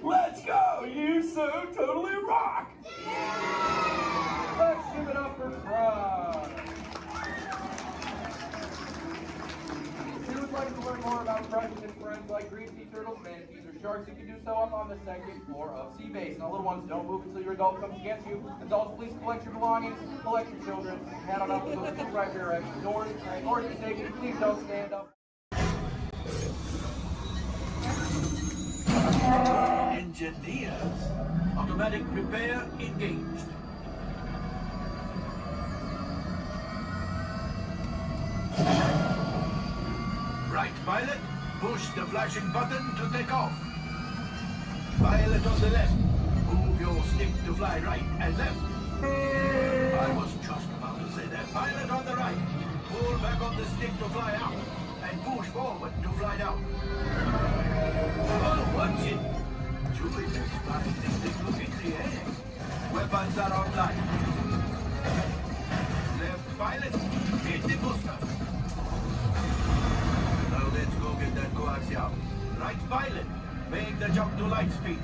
Speaker 8: Let's go. You so totally rock.
Speaker 11: Let's give it up for Crush. If you would like to learn more about Crush and his friends like green sea turtles, manatees, or sharks, you can do so up on the second floor of Sea Base. Now, little ones, don't move until your adult comes to get you. Adults, please collect your belongings, collect your children, head on up to those two right rear exit doors. In order to safety, please don't stand up.
Speaker 6: Engineers. Automatic repair engaged. Right, pilot. Push the flashing button to take off. Pilot on the left. Move your stick to fly right and left. I was just about to say that. Pilot on the right. Pull back on the stick to fly out. And push forward to fly down. Oh, watch it. Chewie is flying this thing looking in the air. Weapons are online. Left pilot. Hit the booster. Now let's go get that coaxial. Right pilot, make the jump to light speed.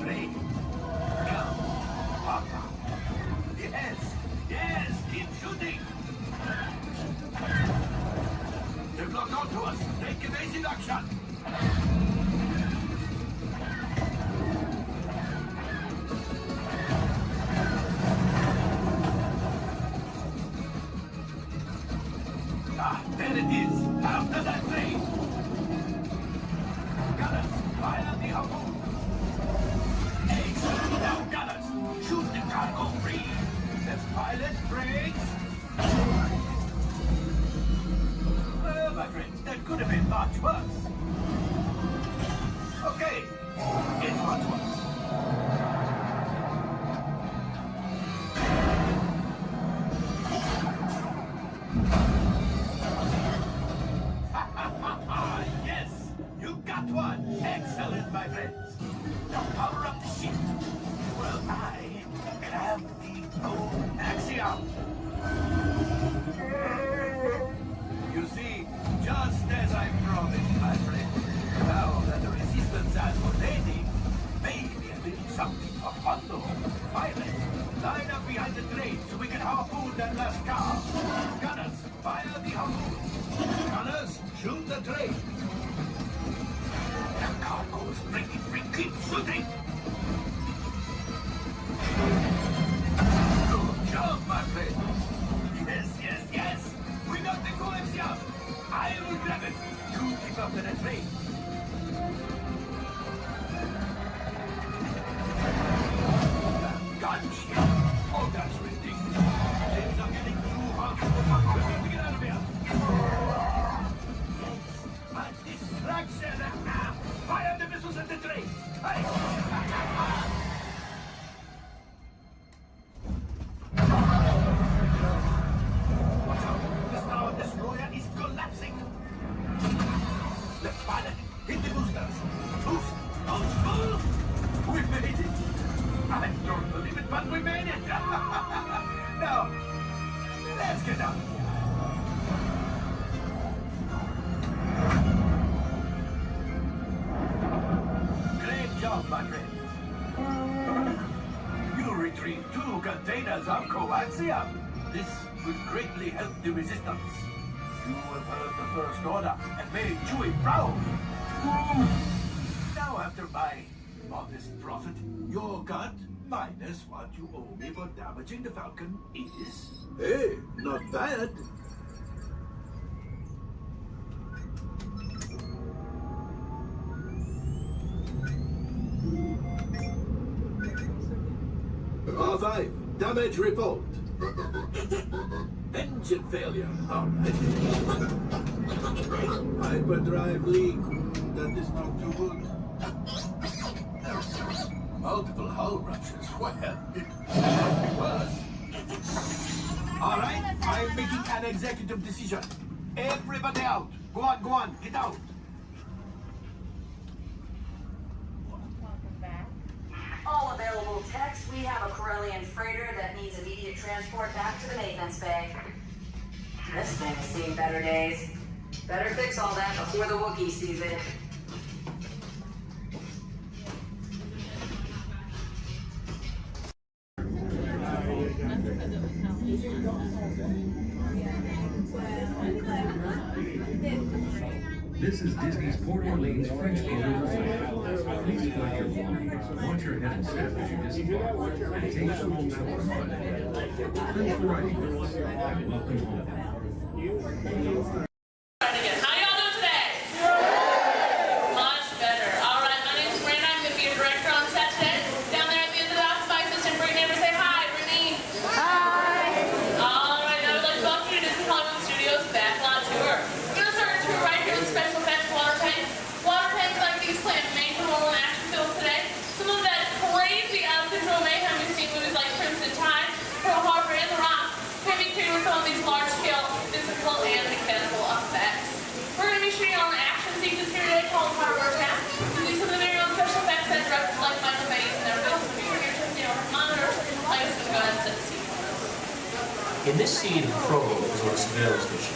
Speaker 6: Train. Now, Papa. Yes, keep shooting. They've locked onto us. Take evasive action. Ah, there it is. After that train. Gunners, fire the harpoon. Excellent. Now, gunners, shoot the cargo free. Left pilot, brakes. Well, my friends, that could have been much worse. Okay, it's much worse. Yes, you got one. Excellent, my friends. Now power up the ship. Well, I grab the coaxial. You see, just as I promised, my friend, now that the resistance has what they need, maybe a little something for Hondo. Pilots, line up behind the train so we can harpoon that last car. Gunners, fire the harpoon. Gunners, shoot the train. The cargo's breaking free. Keep shooting. Good job, my friend. Yes. We got the coaxial. I will grab it. You keep up to the train. Gunship. Oh, that's ridiculous. Things are getting too hot. We have to get out of here. Yes, a distraction. Fire the missiles at the train. Hey. Watch out. The Star Destroyer is collapsing. Left pilot, hit the boosters. Boost. We made it. I don't believe it, but we made it. Now, let's get out of here. Great job, my friends. You retrieved 2 containers of coaxium. This will greatly help the resistance. You have heard the First Order and made Chewie proud. Now, after my modest profit, your cut minus what you owe me for damaging the Falcon is... Hey, not bad. R5, damage report. Engine failure. All right. Hyperdrive leak. That is not too good. Multiple hull ruptures. Well, it could be worse. All right, I'm making an executive decision. Everybody out. Go on, get out.
Speaker 5: All available techs, we have a Corellian freighter that needs immediate transport back to the maintenance bay. This thing's seen better days. Better fix all that before the Wookiee sees it.
Speaker 1: This is Disney's Port Orleans French Quarter Resort. Please collect your belongings, watch your head and step as you disembark, and take some home children on ahead. Thanks for riding with us, and welcome home.
Speaker 18: How y'all doing today? Much better. All right, my name's Brandon. I'm going to be your director on set today. Down there at the end of the box, my assistant Brittany. Ever say hi, Brittany? Hi. All right, now I'd like to welcome you to Disney Hollywood Studios Backlot Tour. We're going to start our tour right here with the special effects water tank. Water tanks like these play a major role in action films today. Some of that crazy out-of-control mayhem we've seen movies like Crimson Tide, Pearl Harbor, and The Rock can be created with some of these large-scale physical and mechanical effects. We're going to be shooting on an action sequence here today called Hardware Path, using some of the very own special effects that directors like Michael Bay's and everybody else will be here to monitors. I'm just going to go ahead and set the scene for us.
Speaker 23: In this scene, Provo is on a surveillance mission,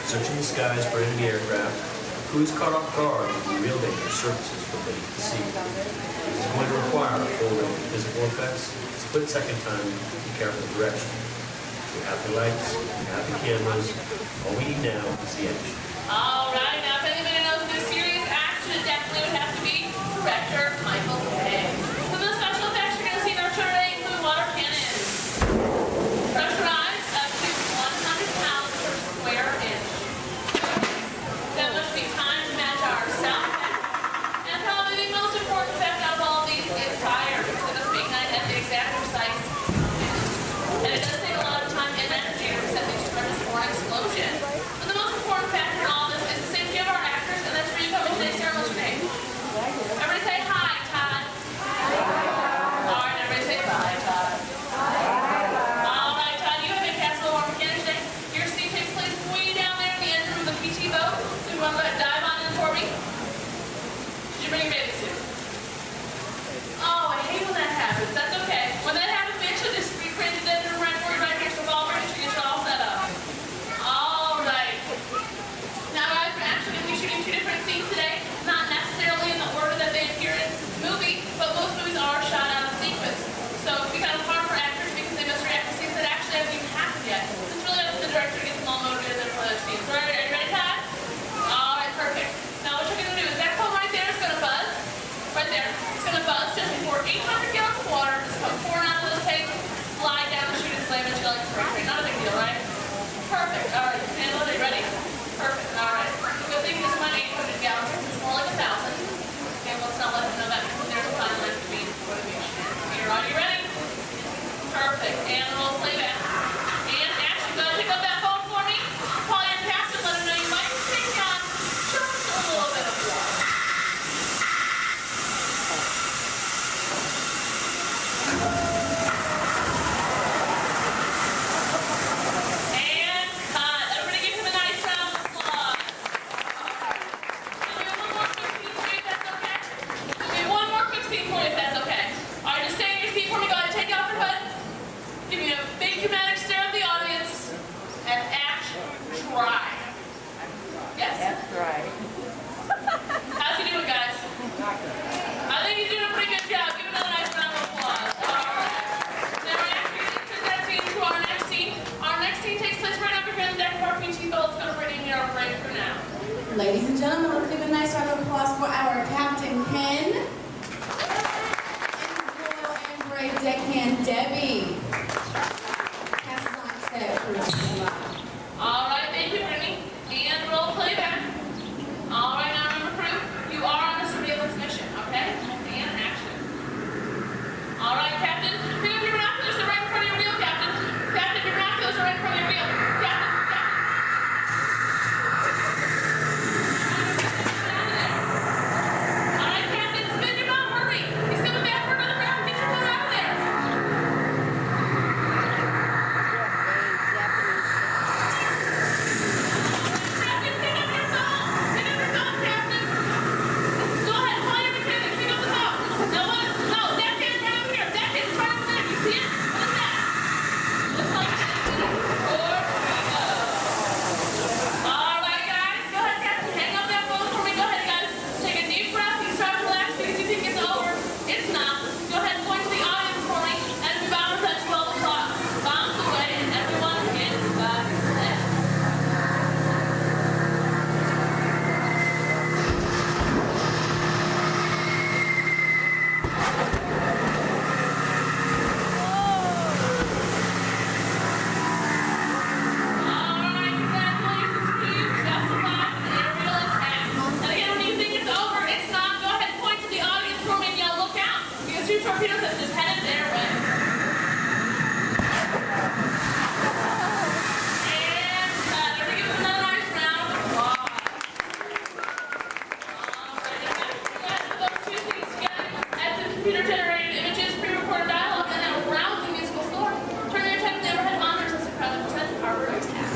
Speaker 23: searching the skies for enemy aircraft, who is caught off guard with the real danger surfaces from beneath the sea. This is going to require a full range of physical effects, split-second time, and careful direction. We have the lights, we have the cameras, all we need now is the action.
Speaker 18: All right, now if anybody knows this serious action, it definitely would have to be director Michael Bay. Some of the special effects you're going to see in our tour today include water cannons, pressurized up to 100 pounds per square inch. That must be time to match our sound effects. And probably the most important effect out of all of these is fire, because it must be ignited at the exact precise minute. And it does take a lot of time and energy to set these tremendous for an explosion. But the most important factor in all this is the safety of our actors, and that's where you come in today's ceremony today. Everybody say hi, Todd. All right, everybody say bye, Todd. All right, Todd, you have a cast of more mechanics today. Your scene takes place way down there in the engine room of the PT boat. So you want to go ahead and dive on in for me? Did you bring your bathing suit? Oh, I hate when that happens. That's okay. When that happens, we actually just recreate the engine room right for you right here. So fall right to get you all set up. All right. Now, guys, we're actually going to be shooting two different scenes today. Not necessarily in the order that they appear in the movie, but most movies are shot out of sequence. So it can be kind of hard for actors because they must react to scenes that actually haven't even happened yet. It's really up to the director to get them all motivated for those scenes. All right, are you ready, Todd? All right, perfect. Now, what you're going to do is that comb right there is going to buzz. Right there. It's going to buzz just before 800 gallons of water. Just come pouring out of those tanks, slide down the chute and slam into like spray. Not a big deal, right? Perfect. All right, handle it. Are you ready? Perfect. All right. Good thing this is not 800 gallons. It's more like 1,000. Okay, let's not let them know that because there's a fine line between motivation and fear. Are you ready? Perfect. And roll playback. And action. Go ahead and pick up that phone for me. Call your captain. Let him know you might be taking on just a little bit of water. And cut. Everybody give him a nice round of applause. We'll do one more quick scene for you if that's okay. We'll do one more quick scene for you if that's okay. All right, just stay in your seat for me. Go ahead and take off your hood. Give me a big dramatic stare of the audience. And action. Try. Yes. That's right. How's he doing, guys? I think he's doing a pretty good job. Give him another nice round of applause. All right. Now we're actually going to turn that scene to our next scene. Our next scene takes place right over here in the deck of our PT boat. It's going to bring in our break for now.
Speaker 24: Ladies and gentlemen, let's give a nice round of applause for our Captain Ken and Royal and Brave Deckhand Debbie. Pass on set for
Speaker 18: All right, thank you, Brittany. And roll playback. All right, now remember, crew, you are on a surveillance mission, okay? And action. All right, Captain, pick up your binoculars. They're right in front of your wheel, Captain. Captain, your binoculars are right in front of your wheel. Captain. All right, Captain, spin your boat. Hurry. He's coming back for another round. Get your boat out of there. There's 2 torpedoes that just headed their way. And let me give them another nice round of applause. Let's put those 2 things together. Add some computer-generated images, pre-recorded dialogue, and a rousing musical score. Turn your attention to overhead monitors as we proudly present our Rose Cast.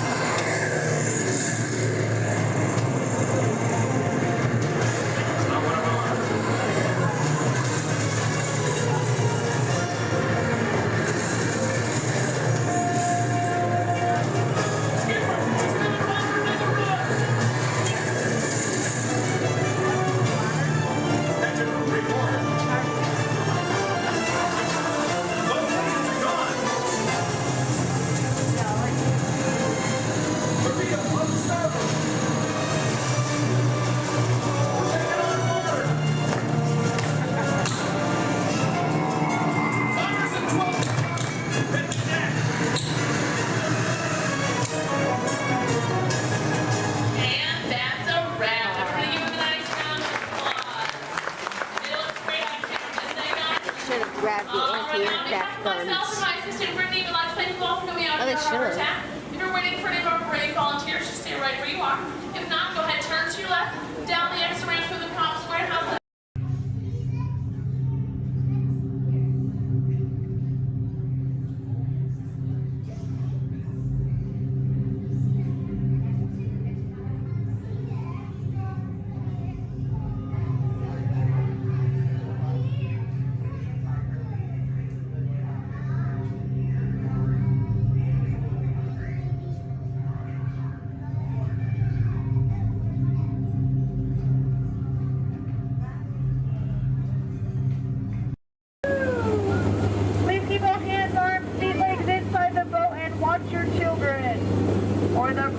Speaker 18: If you're waiting for any of our brave volunteers, just stay right where you are. If not, go ahead, turn to your left, down the exit ramp through the Cops Warehouse.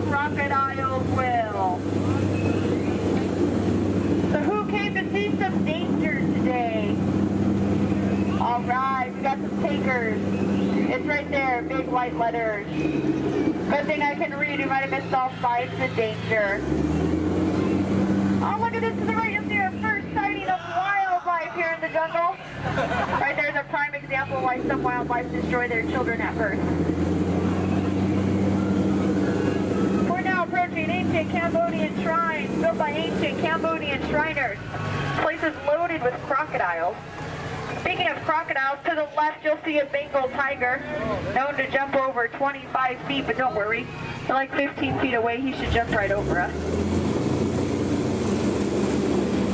Speaker 12: Crocodiles will. So who came to see some danger today? All right, we got some takers. It's right there, big white letters. Good thing I can read. You might have missed all signs of danger. Oh, look at this to the right. You'll see our first sighting of wildlife here in the jungle. Right there's a prime example of why some wildlife destroy their children at birth. Approaching ancient Cambodian shrines built by ancient Cambodian Shriners. This place is loaded with crocodiles. Speaking of crocodiles, to the left you'll see a Bengal tiger, known to jump over 25 feet, but don't worry, they're like 15 feet away, he should jump right over us.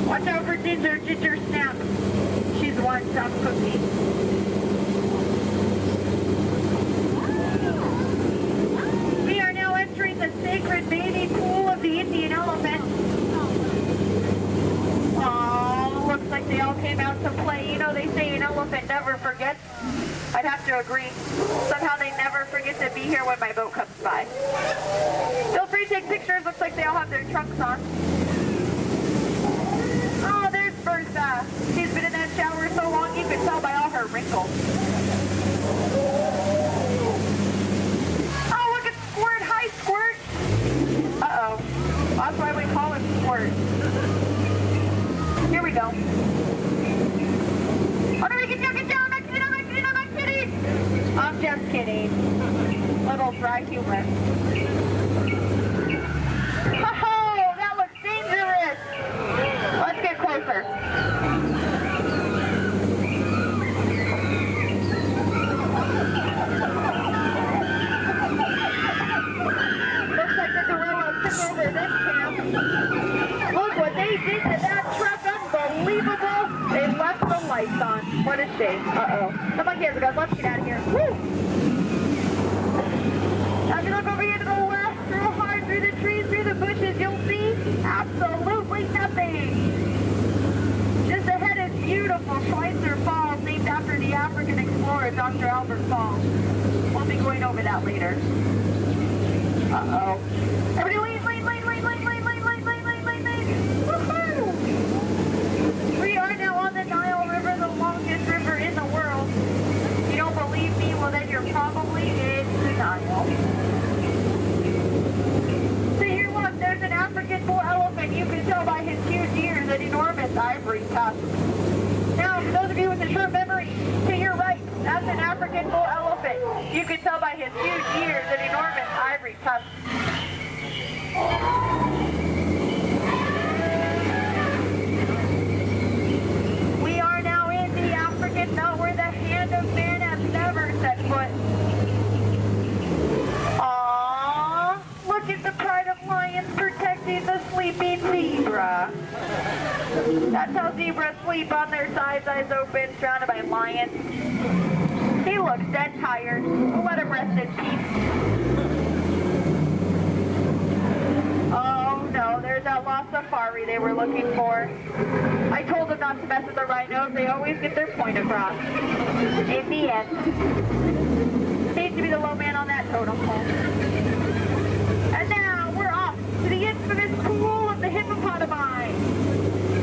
Speaker 12: Watch out for Ginger, Ginger Snap. She's the one top cookie. The sacred bathing pool of the Indian elephant. Oh, looks like they all came out to play. You know, they say an elephant never forgets. I'd have to agree. Somehow they never forget to be here when my boat comes by. Feel free to take pictures. Looks like they all have their trunks on. Oh, there's Bertha. She's been in that shower so long you can tell by all her wrinkles. Squirt! Uh-oh. That's why we call it Squirt. Here we go. Oh, no, get down! I'm not kidding! I'm just kidding. Little dry humor. Oh, that looks dangerous! Let's get closer. Over this camp. Look what they did to that truck. Unbelievable. They left the lights on. What a shame. Uh-oh. Come on, guys. Let's get out of here. Woo! Now if you look over here to the left, real hard through the trees, through the bushes, you'll see absolutely nothing. Just ahead is beautiful Schweitzer Falls, named after the African explorer, Dr. Albert Falls. We'll be going over that later. Uh-oh. Everybody lean. Woohoo! We are now on the Nile River, the longest river in the world. If you don't believe me, well then you're probably in denial. So here look, there's an African bull elephant. You can tell by his huge ears and enormous ivory tusks. Now, for those of you with a short memory,
Speaker 3: You can tell by his huge ears and enormous ivory tusks. We are now in the African belt where the hand of man has never set foot. Aww, look at the pride of lions protecting the sleeping zebra. That's how zebras sleep, on their sides, eyes open, surrounded by lions. He looks dead tired. We'll let him rest in peace. Oh no, there's that lost safari they were looking for. I told them not to mess with the rhinos. They always get their point across. In the end. Seems to be the low man on that totem pole. And now we're off to the infamous pool of the hippopotami.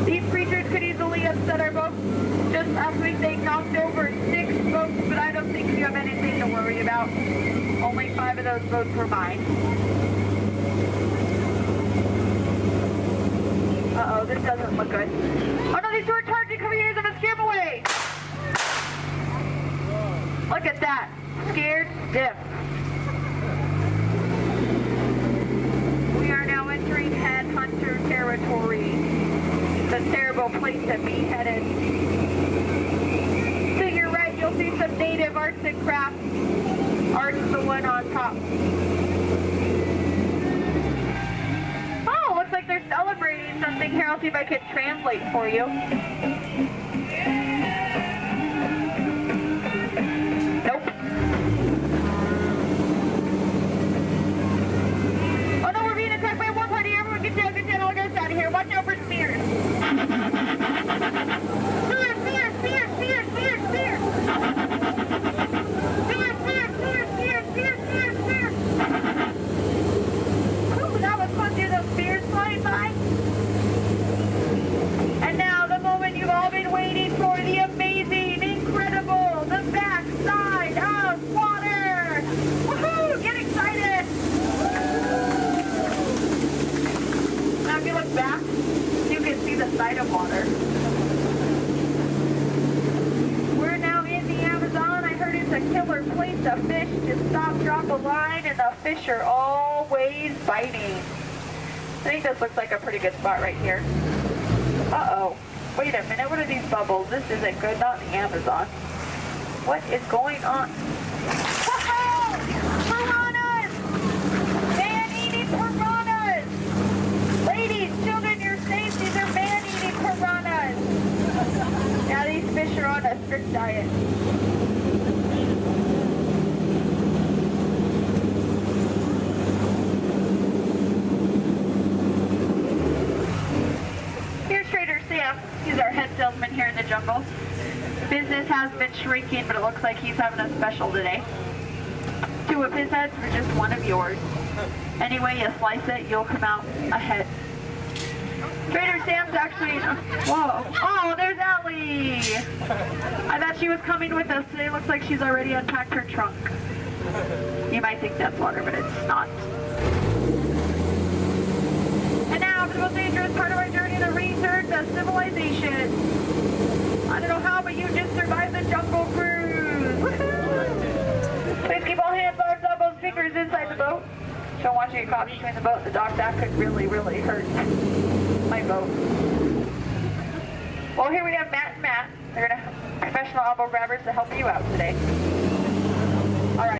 Speaker 3: These creatures could easily upset our boat. Just last week they knocked over 6 boats, but I don't think you have anything to worry about. Only 5 of those boats were mine. Uh-oh, this doesn't look good. Oh no, these two are charging, coming here, I'm gonna scare them away! Look at that. Scared stiff. We are now entering headhunter territory. It's a terrible place to be headed. To your right, you'll see some native arts and crafts. Art's the one on top. Oh, looks like they're celebrating something here. I'll see if I can translate for you. Nope. Oh no, we're being attacked by one party. Everyone get down, all goes out of here. Watch out for spears. Spears, spears, spears, spears, spears, spears. Spears, spears, spears, spears, spears, spears, spears. Ooh, that was fun to hear those spears flying by. And now the moment you've all been waiting for, the amazing, incredible, the backside of water. Woohoo! Get excited! Now if you look back, you can see the side of water. We're now in the Amazon. I heard it's a killer place to fish. Just stop, drop a line, and the fish are always biting. I think this looks like a pretty good spot right here. Uh-oh. Wait a minute, what are these bubbles? This isn't good, not the Amazon. What is going on? Woohoo! Piranhas! Man-eating piranhas! Ladies, children, you're safe. These are man-eating piranhas. Now these fish are on a strict diet. Here's Trader Sam. He's our head salesman here in the jungle. Business has been shrinking, but it looks like he's having a special today. 2 of his heads for just 1 of yours. Any way you slice it, you'll come out ahead. Trader Sam's actually... Whoa. Oh, there's Allie! I thought she was coming with us today. Looks like she's already unpacked her trunk. You might think that's water, but it's not. And now for the most dangerous part of our journey, the research of civilization. I don't know how, but you just survived the jungle cruise. Woohoo! Please keep all hands, arms, elbows, fingers inside the boat. Don't want you to get caught between the boat and the dock. That could really, really hurt my boat. Well, here we have Matt and Matt. They're going to have professional elbow grabbers to help you out today. All right.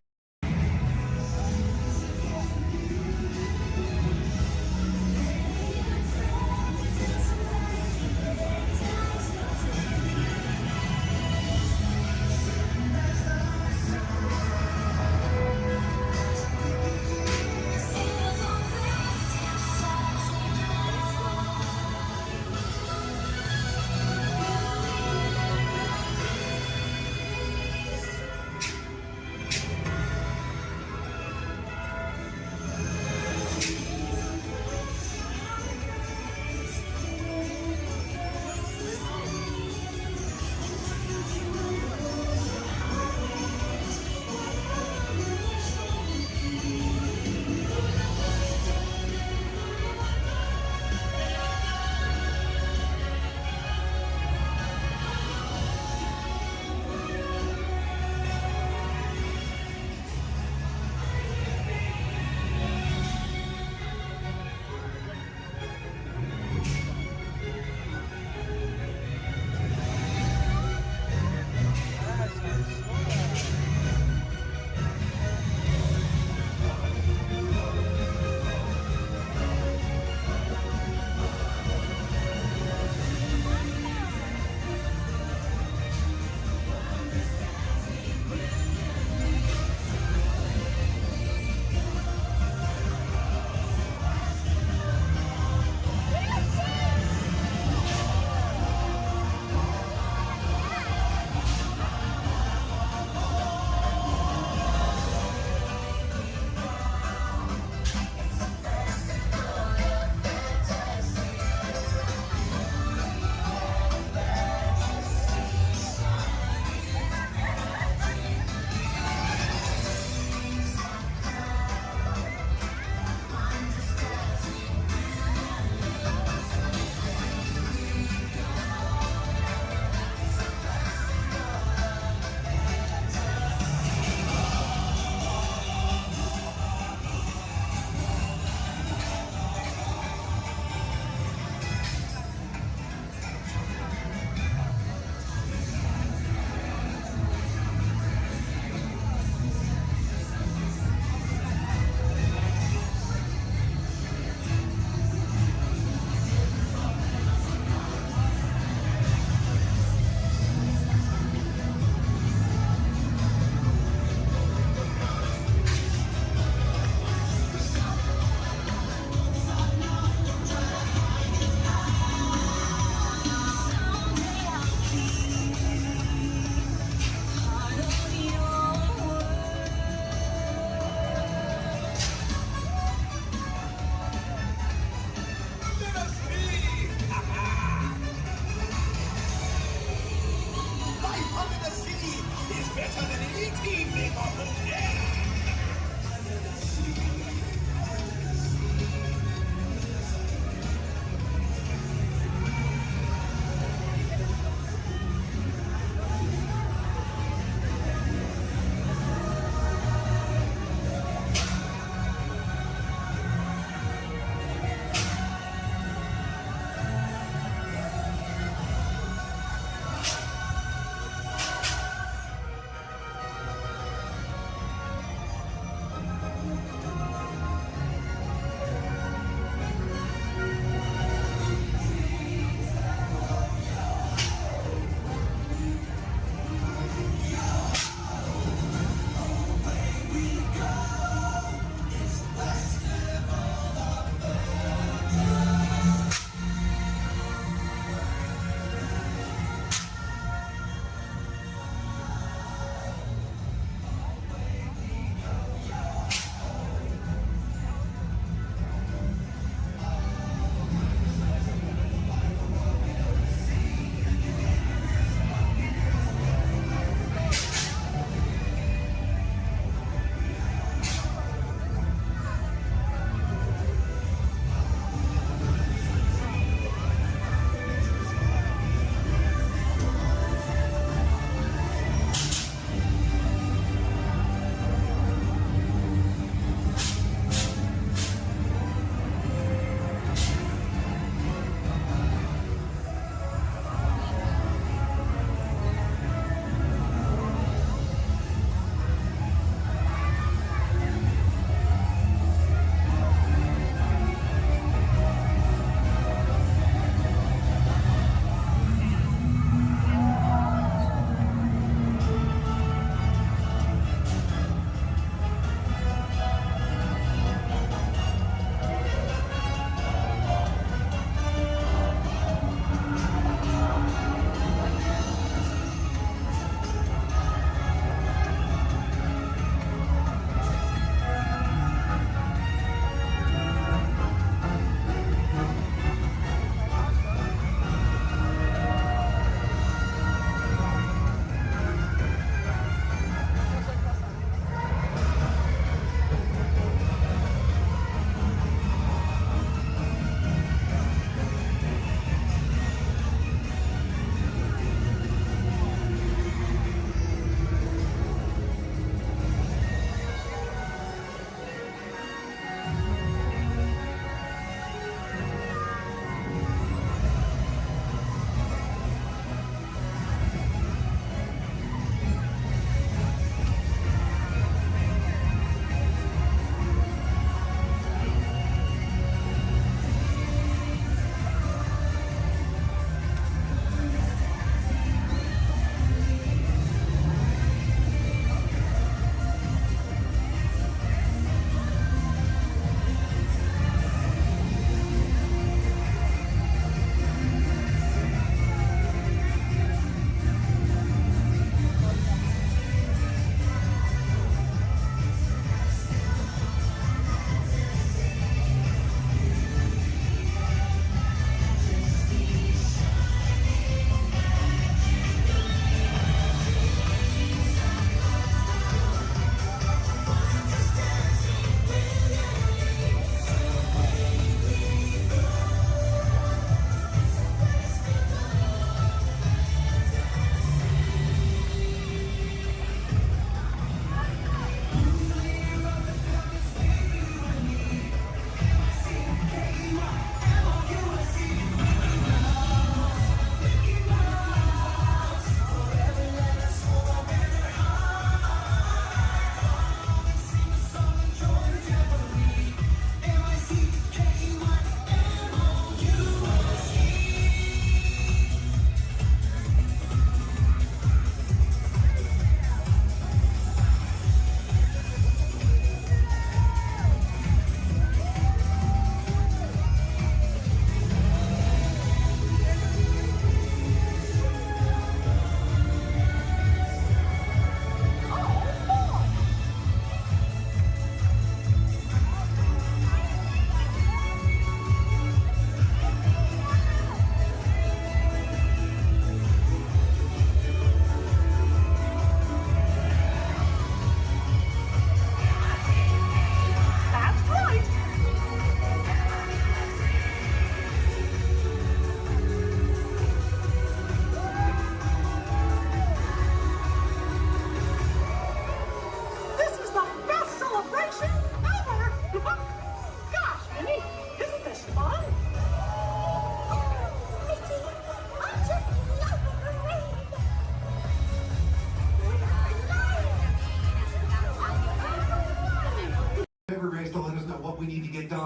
Speaker 6: better than any team they've offered. Yeah!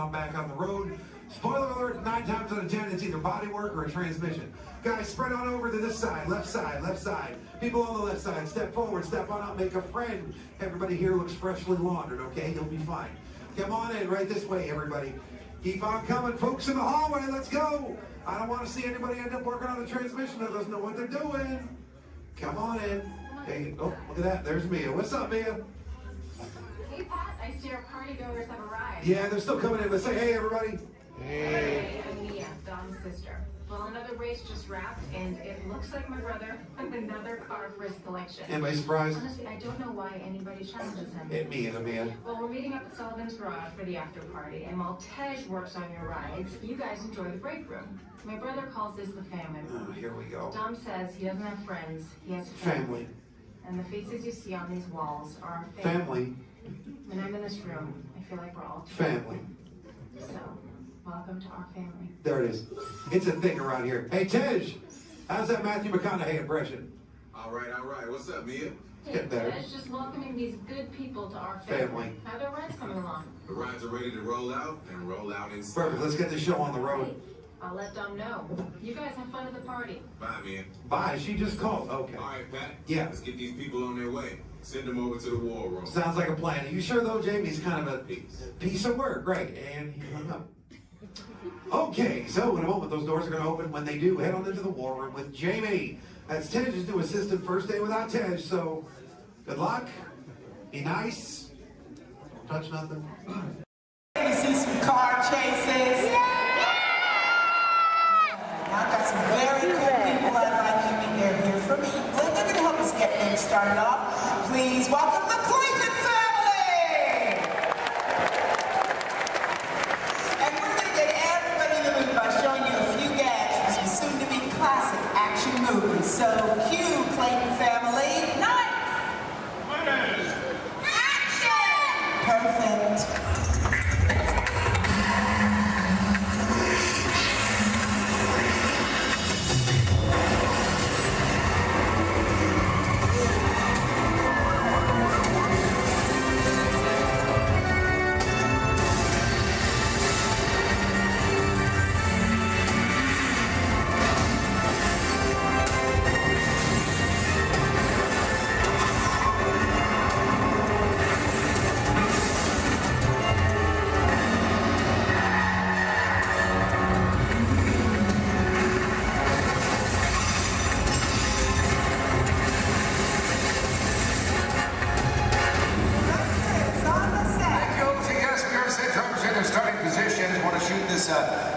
Speaker 9: on back on the road. Spoiler alert, 9 times out of 10, it's either bodywork or a transmission. Guys, spread on over to this side, left side, left side. People on the left side, step forward, step on up, make a friend. Everybody here looks freshly laundered, okay? You'll be fine. Come on in, right this way, everybody. Keep on coming, folks in the hallway, let's go. I don't want to see anybody end up working on the transmission that doesn't know what they're doing. Come on in. Hey, oh, look at that, there's Mia. What's up, Mia?
Speaker 13: Hey, Pat, I see our party goers have arrived.
Speaker 9: Yeah, they're still coming in, but say hey, everybody.
Speaker 13: Hey. I'm Mia, Dom's sister. Well, another race just wrapped, and it looks like my brother has another car for his collection.
Speaker 9: Anybody surprised?
Speaker 13: Honestly, I don't know why anybody challenges him.
Speaker 9: Hit me in the man.
Speaker 13: Well, we're meeting up at Sullivan's Garage for the after party, and while Tej works on your rides, you guys enjoy the break room. My brother calls this the family room.
Speaker 9: Oh, here we go.
Speaker 13: Dom says he doesn't have friends, he has
Speaker 9: Family.
Speaker 13: And the faces you see on these walls are our
Speaker 9: Family.
Speaker 13: When I'm in this room, I feel like we're all
Speaker 9: Family.
Speaker 13: So, welcome to our family.
Speaker 9: There it is. It's a thing around here. Hey, Tej, how's that Matthew McConaughey impression?
Speaker 15: All right. What's up, Mia?
Speaker 9: Get better.
Speaker 13: It's just welcoming these good people to our family. How are their rides coming along?
Speaker 15: The rides are ready to roll out and roll out inside.
Speaker 9: Perfect. Let's get the show on the road.
Speaker 13: I'll let Dom know. You guys have fun at the party.
Speaker 15: Bye, Mia.
Speaker 9: Bye. She just called. Okay.
Speaker 15: All right, Pat.
Speaker 9: Yeah.
Speaker 15: Let's get these people on their way. Send them over to the war room.
Speaker 9: Sounds like a plan. Are you sure, though, Jamie's kind of a piece of work? Right. And he hung up. Okay, so in a moment, those doors are going to open. When they do, head on into the war room with Jamie. That's Tej's new assistant, first day without Tej, so good luck. Be nice. Don't touch nothing.
Speaker 22: We see some car chases. I've got some very cool people I'd like you to meet. They're here from England. They're going to help us get things started off. Please welcome the Clayton family! And we're going to get everybody in the mood by showing you a few gags from some soon-to-be classic action movies. So, cue Clayton family. Nice! Action! Perfect.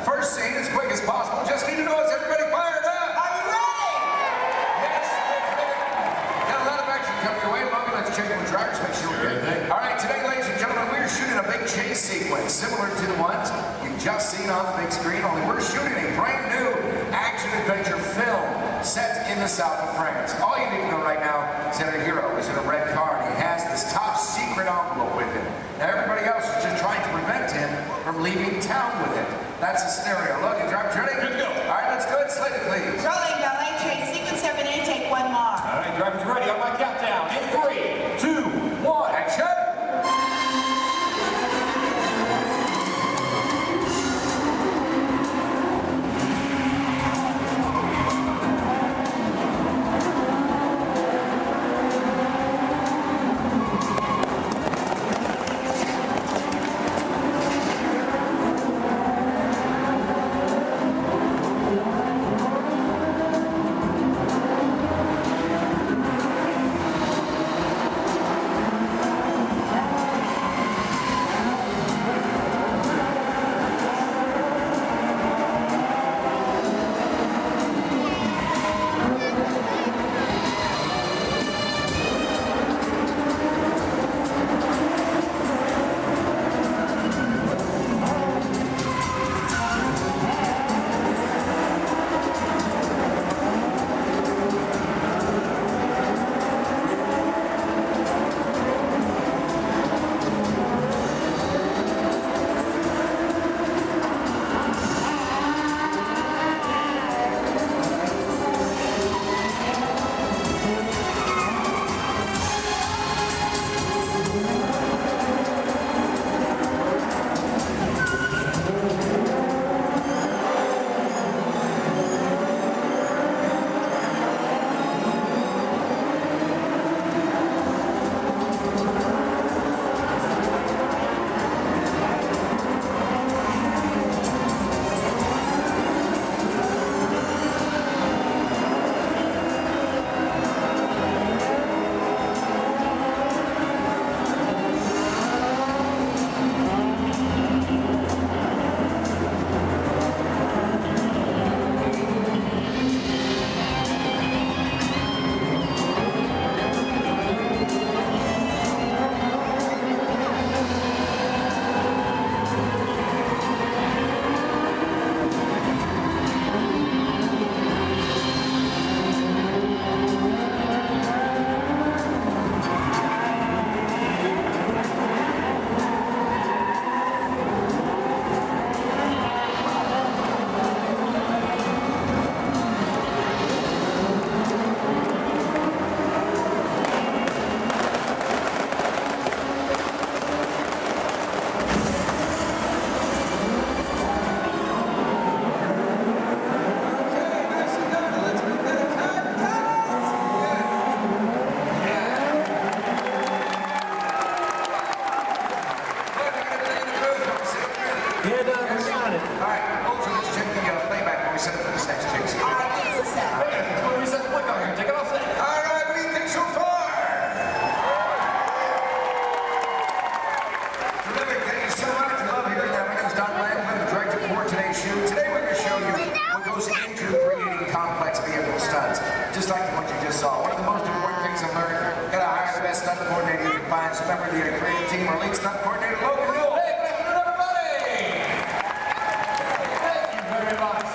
Speaker 25: First scene as quick as possible. Just need to know, is everybody fired up?
Speaker 22: Are you ready?
Speaker 25: Yes. Got a lot of action coming your way. Logan, let's check with drivers, make sure we're good. All right, today, ladies and gentlemen, we're shooting a big chase sequence similar to the ones you've just seen on the big screen, only we're shooting a brand new action-adventure film set in the south of France. All you need to know right now is that our hero is in a red car and he has this top secret envelope with him. Now, everybody else is just trying to prevent him from leaving town with it. That's the scenario. Logan, drivers ready? Good to go. All right, let's go ahead and slate it, please.
Speaker 22: Rolling, darling. Train sequence 7A, take one more.
Speaker 25: All right, drivers ready on my countdown. In 3, 2, 1, action! coordinator, you can find some member of the creative team, our lead stunt coordinator, Logan Newell. Hey, good afternoon, everybody! Thank you very much.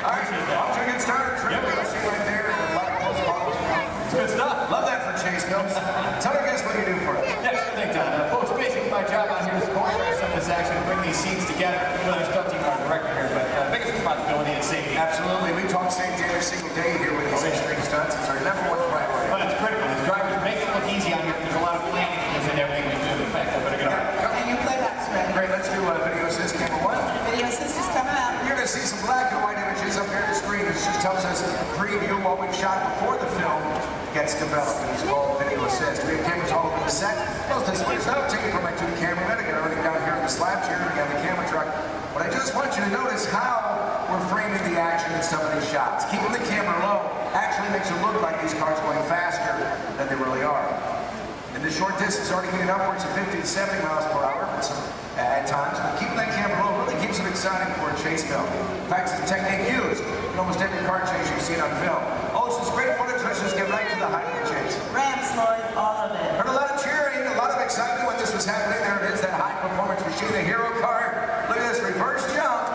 Speaker 25: All right, off to a good start. Trip, you'll see right there. The black close bottles. It's good stuff. Love that for Chase Mills. Tell me guys what you do for us.
Speaker 7: Yeah, sure thing, Don. Folks, basically my job out here is to coordinate some of this action and bring these scenes together. With our stunt team, our director here, but biggest responsibility is safety.
Speaker 25: Absolutely. We talk safety every single day here with these extreme stunts. It's our number one priority.
Speaker 7: But it's critical. As drivers make it look easy on here. There's a lot of planning that goes in everything we do. In fact, I better get on.
Speaker 22: And your playback's ready.
Speaker 25: Great, let's do video assist camera one.
Speaker 22: Video assist is coming up.
Speaker 25: You're going to see some black and white images up here on the screen. This just tells us a preview of what we've shot before the film gets developed. And it's called video assist. We have cameras all over the set. Most of this one is not taken from my two cameramen. I got everything down here in the slab chair. We got the camera truck. But I just want you to notice how we're framing the action in some of these shots. Keeping the camera low actually makes it look like these cars going faster than they really are. In the short distance, already getting upwards of 50 to 70 miles per hour at times, but keeping that camera low really keeps it exciting for a chase film. In fact, it's a technique used in almost every car chase you've seen on film. Oh, this is great footage. Let's just get right to the height of the chase.
Speaker 22: Rams, Lloyd, all of it.
Speaker 25: Heard a lot of cheering, a lot of excitement when this was happening. There it is, that high-performance machine, the hero car. Look at this reverse jump.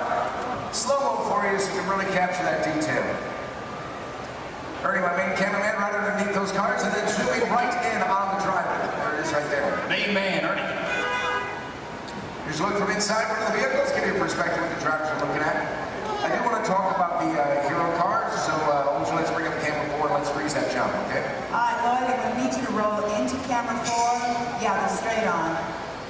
Speaker 25: Slow-mo for you so you can really capture that detail. Ernie, my main cameraman, right underneath those cars, and then zooming right in on the driver. There it is right there.
Speaker 7: Main man, Ernie.
Speaker 25: Here's a look from inside one of the vehicles, give you a perspective of what the drivers are looking at. I do want to talk about the hero cars, so let's bring up camera 4 and let's freeze that jump, okay?
Speaker 22: All right, Lloyd, I'm going to need you to roll into camera 4. Yeah, they're straight on.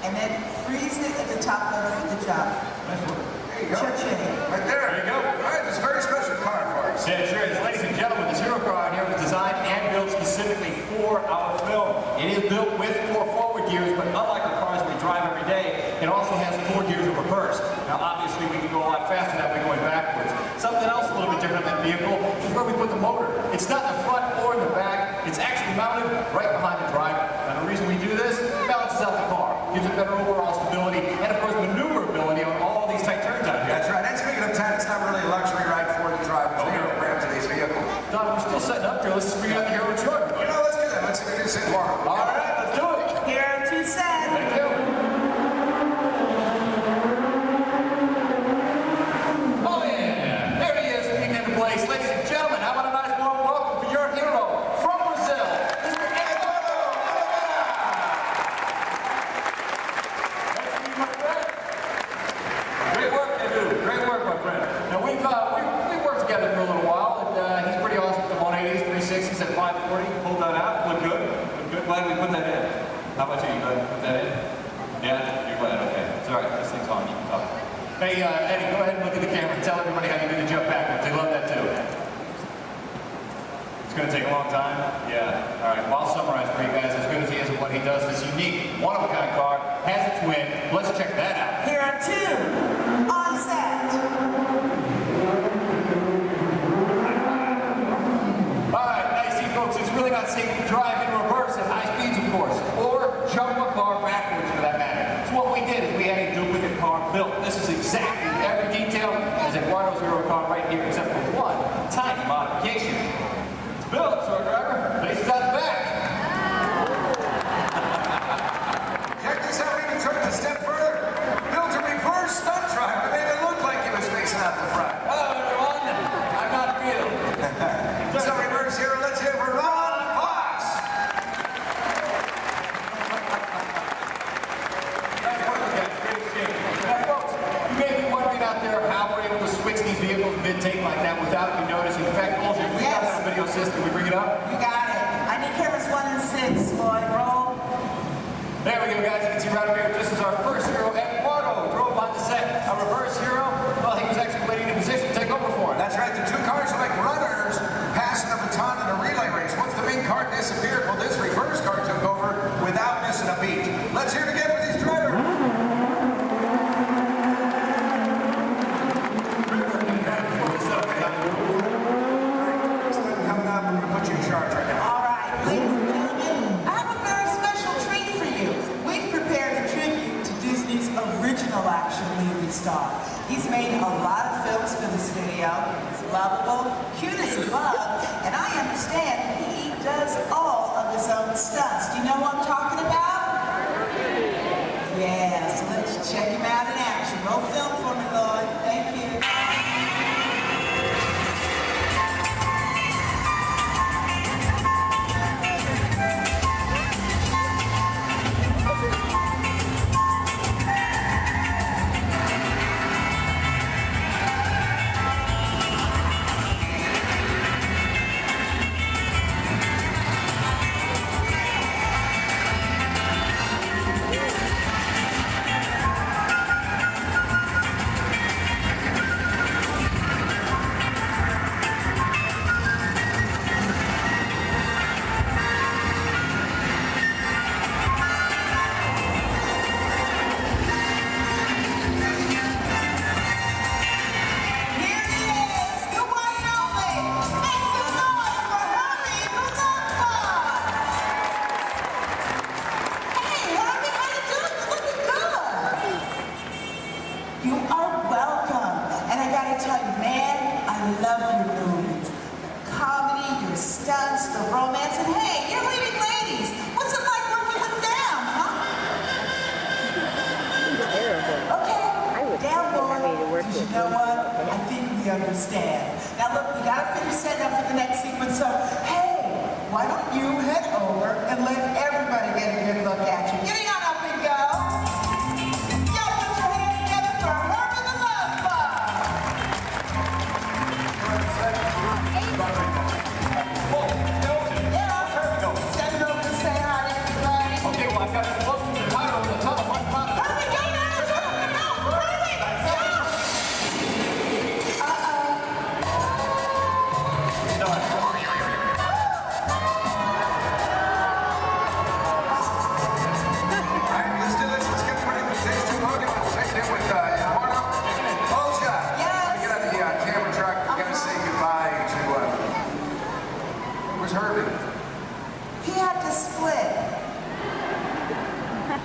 Speaker 22: And then freeze it at the top of the jump.
Speaker 25: There you go.
Speaker 22: Cha-ching.
Speaker 25: Right there.
Speaker 7: There you go.
Speaker 25: All right, this is a very special car for us.
Speaker 7: Yeah, sure is. Ladies and gentlemen, this hero car out here was designed and built specifically for our film. It is built with 4 forward gears, but unlike the cars we drive every day, it also has 4 gears of reverse. Now, obviously, we can go a lot faster that way going backwards. Something else a little bit different than the vehicle is where we put the motor. It's not in the front or in the back. It's actually mounted right behind the driver. And the reason we do this, it balances out the car, gives it better overall stability, and of course, maneuverability on all these tight turns out here.
Speaker 25: That's right. And speaking of time, it's not really a luxury ride for the drivers. They are around today's vehicle.
Speaker 7: Don, we're still setting up here. Let's just bring out the hero truck.
Speaker 25: You know, let's do that. Let's introduce it tomorrow.
Speaker 7: All right, let's do it.
Speaker 22: Hero 2 set.
Speaker 7: Thank you. Oh yeah, there he is, leading into place. Ladies and gentlemen, how about a nice warm welcome for your hero from Brazil, Mr. Eduardo Oliveira. Nice to meet you, my friend. Great work, Edu. Great work, my friend. Now we've worked together for a little while, and he's pretty awesome at the 180s, 360s at 540. Pulled that out. Look good. Look good. Glad we put that in. How about you? You glad we put that in? Yeah, you're glad. Okay. It's all right. This thing's on. You can talk. Hey, Eddie, go ahead and look at the camera and tell everybody how you do the jump backwards. They love that too. It's going to take a long time? Yeah. All right. Well, I'll summarize for you guys. As good as he is at what he does, this unique, one-of-a-kind car has its win. Let's check that out.
Speaker 22: Hero 2 on set.
Speaker 7: All right. Now you see, folks, it's really not safe to drive in reverse at high speeds, of course, or jump a car backwards for that matter. So what we did is we had a duplicate car built. This is exactly every detail as Eduardo's hero car right here, except for one tiny modification. It's built, so our driver faces out the back.
Speaker 25: Check this out. We even took it a step further. Built a reverse stunt driver. It made it look like he was facing out the front.
Speaker 7: Hello, everyone. I'm not Bill.
Speaker 25: So reverse hero. Let's hear for Ron Fox.
Speaker 7: Nice work, guys. Great shape. Now, folks, you may be wondering out there how we're able to switch these vehicles mid-take like that without you noticing. In fact, Bulger, we got that video system. We bring it up.
Speaker 22: You got it. I need cameras 1 and 6, Lloyd. Roll.
Speaker 7: There we go, guys. You can see right over here, this is our first hero, Eduardo, drove on the set. Our reverse hero, well, he was actually waiting in position to take over for him.
Speaker 25: That's right. The 2 cars are like runners passing a baton in a relay race. Once the main car disappeared, well, this reverse car took over without missing a beat. Let's hear it again for these drivers. Coming up, we're going to put you in charge right now.
Speaker 22: All right, ladies and gentlemen, I have a very special treat for you. We've prepared a tribute to Disney's original action movie star. He's made a lot of films for the studio. He's lovable, cute as a bug, and I understand he does all of his own stunts. Do you know what I'm talking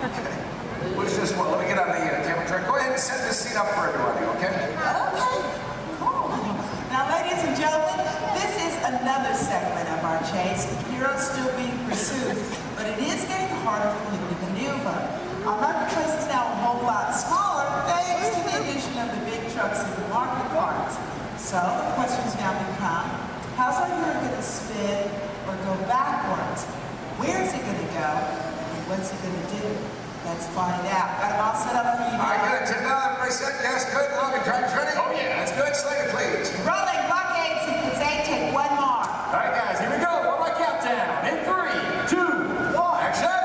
Speaker 25: What's this one? Let me get on the camera track. Go ahead and set this scene up for everybody, okay?
Speaker 22: Okay, cool. Now, ladies and gentlemen, this is another segment of our chase. The hero's still being pursued, but it is getting harder for him to maneuver. Our marketplace is now a whole lot smaller thanks to the addition of the big trucks and the market carts. So the questions now become, how's our hero going to spin or go backwards? Where's he going to go? And what's he going to do? Let's find out. Got them all set up for you now.
Speaker 25: All right, good. Check it out. Everybody set? Yes, good. Logan, driver's ready? Oh, yeah. That's good. Slater, please.
Speaker 22: Rolling blockade sequence A, take one more.
Speaker 7: All right, guys, here we go. One more countdown. In 3, 2, 1.
Speaker 25: Action!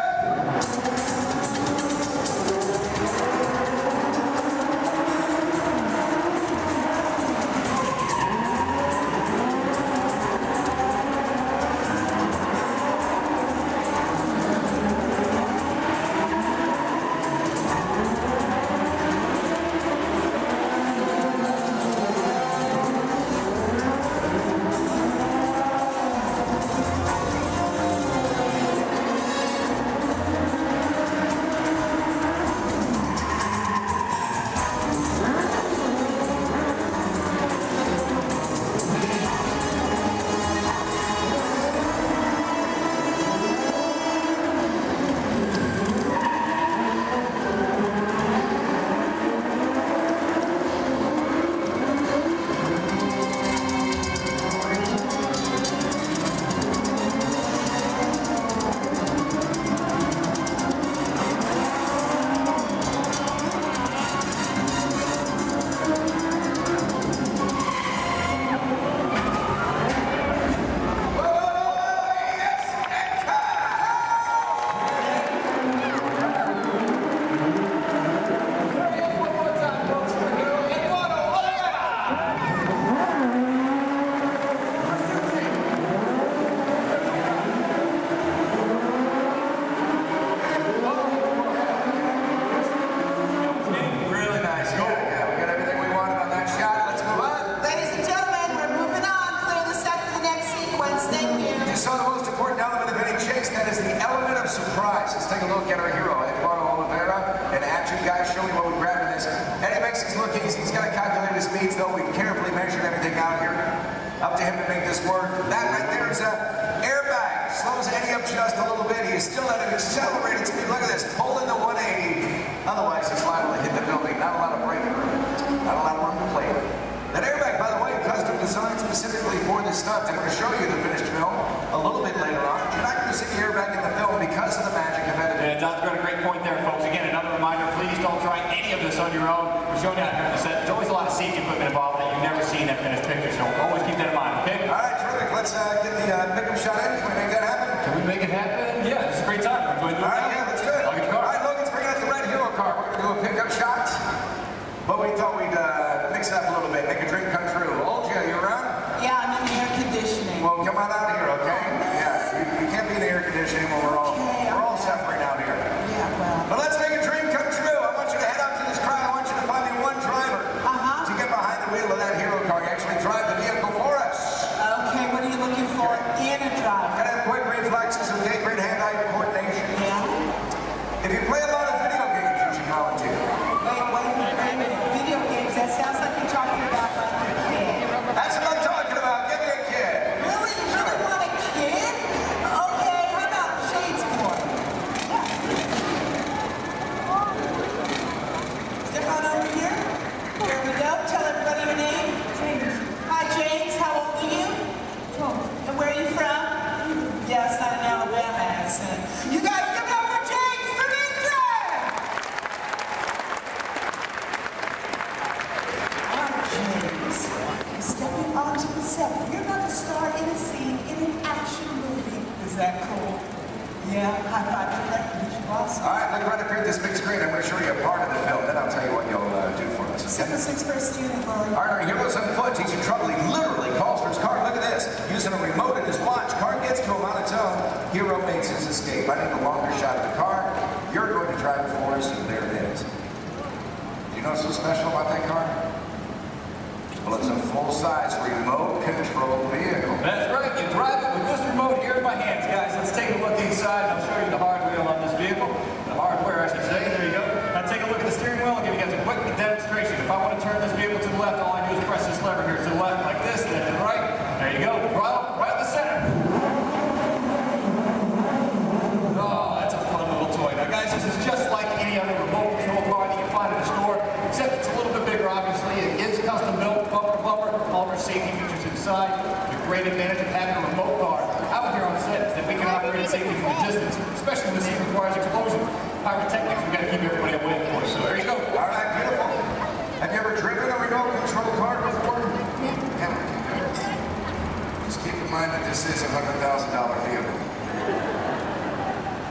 Speaker 7: That's right, you drive it with this remote here in my hands, guys. Let's take a look inside. I'll show you the hardware on this vehicle. The hardware, as you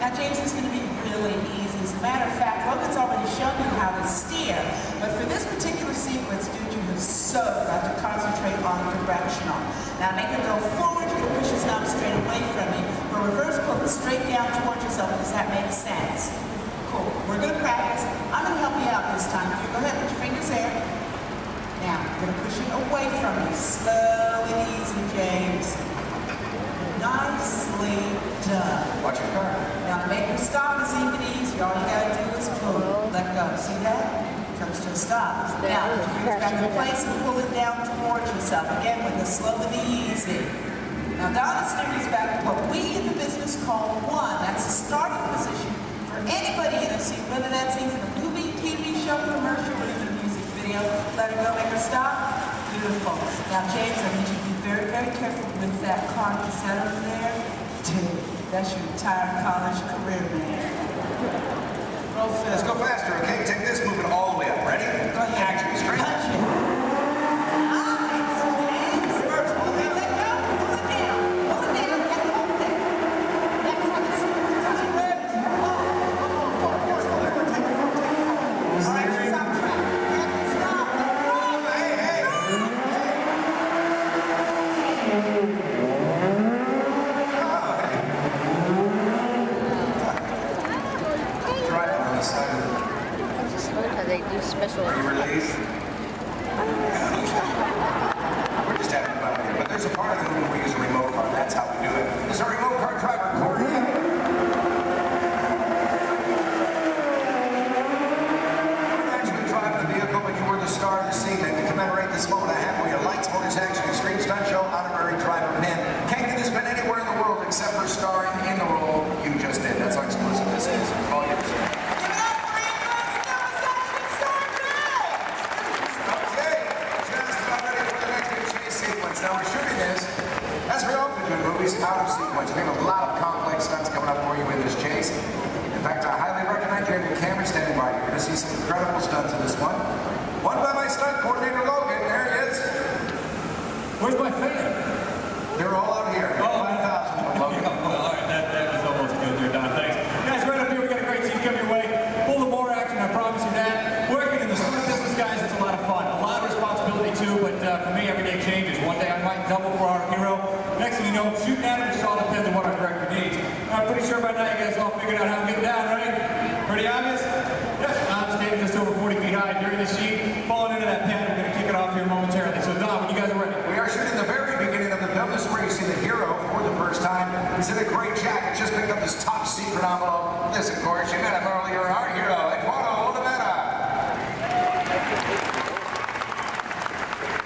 Speaker 22: Now, James, is going to be really easy. As a matter of fact, Logan's already shown you how to steer, but for this particular sequence, dude, you have so got to concentrate on directional. Now, make it go forward, you're going to push his knob straight away from you, but reverse pull it straight down towards yourself. Does that make sense? Cool. We're going to practice. I'm going to help you out this time. You go ahead, put your fingers there. Now, we're going to push it away from you. Slow and easy, James. Nicely done.
Speaker 25: Watch your car.
Speaker 22: Now, to make your stop is even easier. All you gotta do is pull. Let go. See that? Comes to a stop. Now, put your fingers back in place and pull it down towards yourself. Again, with the slow and the easy. Now, Donna steering is back to what we in the business call one. That's the starting position for anybody in a scene, whether that's even a movie, TV show, commercial, or even a music video. Let her go, make her stop. Beautiful. Now, James, I need you to be very, very careful with that car. Is that over there? Dude, that's your entire college career, man.
Speaker 25: Roll fast. Let's go faster, okay? Take this, move it all the way up. Ready?
Speaker 22: Go ahead.
Speaker 25: Action, straight.
Speaker 22: Punch it. Nice, James. First, pull it, let go. Pull it down. Pull it down and hold it. Next one is ready. Forward. Take it forward. All right, she's off track. Stop.
Speaker 25: Hey. Drive on the side of
Speaker 2: How they do special.
Speaker 25: Are you released? We're just having fun here, but there's a part of the movie where we use a remote car. That's how we do it. This is our remote car driver, Corey. We're actually driving the vehicle, but you were the star of the scene. And to commemorate this moment, I have for you Lights, Motors, Action, Extreme Stunt Show, Honorary Driver Men. Can't get this been anywhere in the world except for starring in the role you just did. That's how exclusive this is. All yours. Now we're shooting this, as we often do in movies, out of sequence. We have a lot of complex stunts coming up for you in this chase. In fact, I highly recommend you have your camera standing by. You're going to see some incredible stunts in this one. One by my stunt coordinator, Logan. There he is.
Speaker 7: Where's my fan?
Speaker 25: They're all out here. 5,000 from Logan.
Speaker 7: Well, all right, that was almost good there, Don. Thanks. Guys, right up here, we got a great scene coming your way. Full of more action, I promise you that. Working in the stunt business, guys, it's a lot of fun. A lot of responsibility, too, but for me, every day changes. One day I might double for our hero. Next thing you know, shooting at it, it all depends on what our director needs. I'm pretty sure by now you guys all figured out how to get down, right? Pretty obvious? Yes, I'm standing just over 40 feet high during the scene. Falling into that pen, we're going to kick it off here momentarily. So, Don, when you guys are ready.
Speaker 25: We are shooting the very beginning of the film. This is where you see the hero for the first time. He's in a gray jacket, just picked up this top secret envelope. This, of course, you met him earlier, our hero, Eduardo Olivera.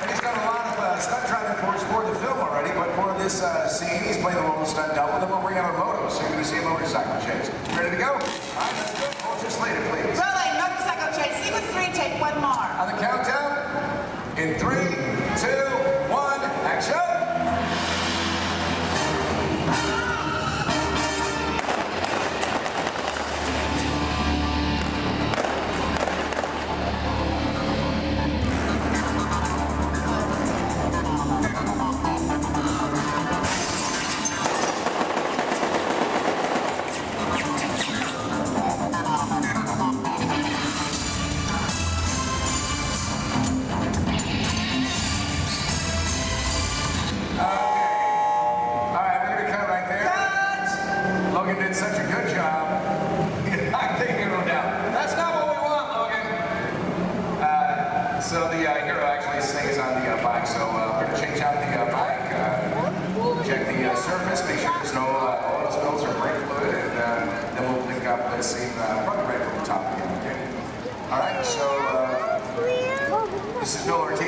Speaker 25: And he's done a lot of stunt driving for the film already, but for this scene, he's playing the role of stunt double. Then we'll bring out our moto, so you're going to see a motorcycle chase. Ready to go? All right, let's go. Hold your slated, please.
Speaker 22: Rolling, motorcycle chase. Sequence 3, take one more.
Speaker 25: On the countdown, in 3, 2, 1, action!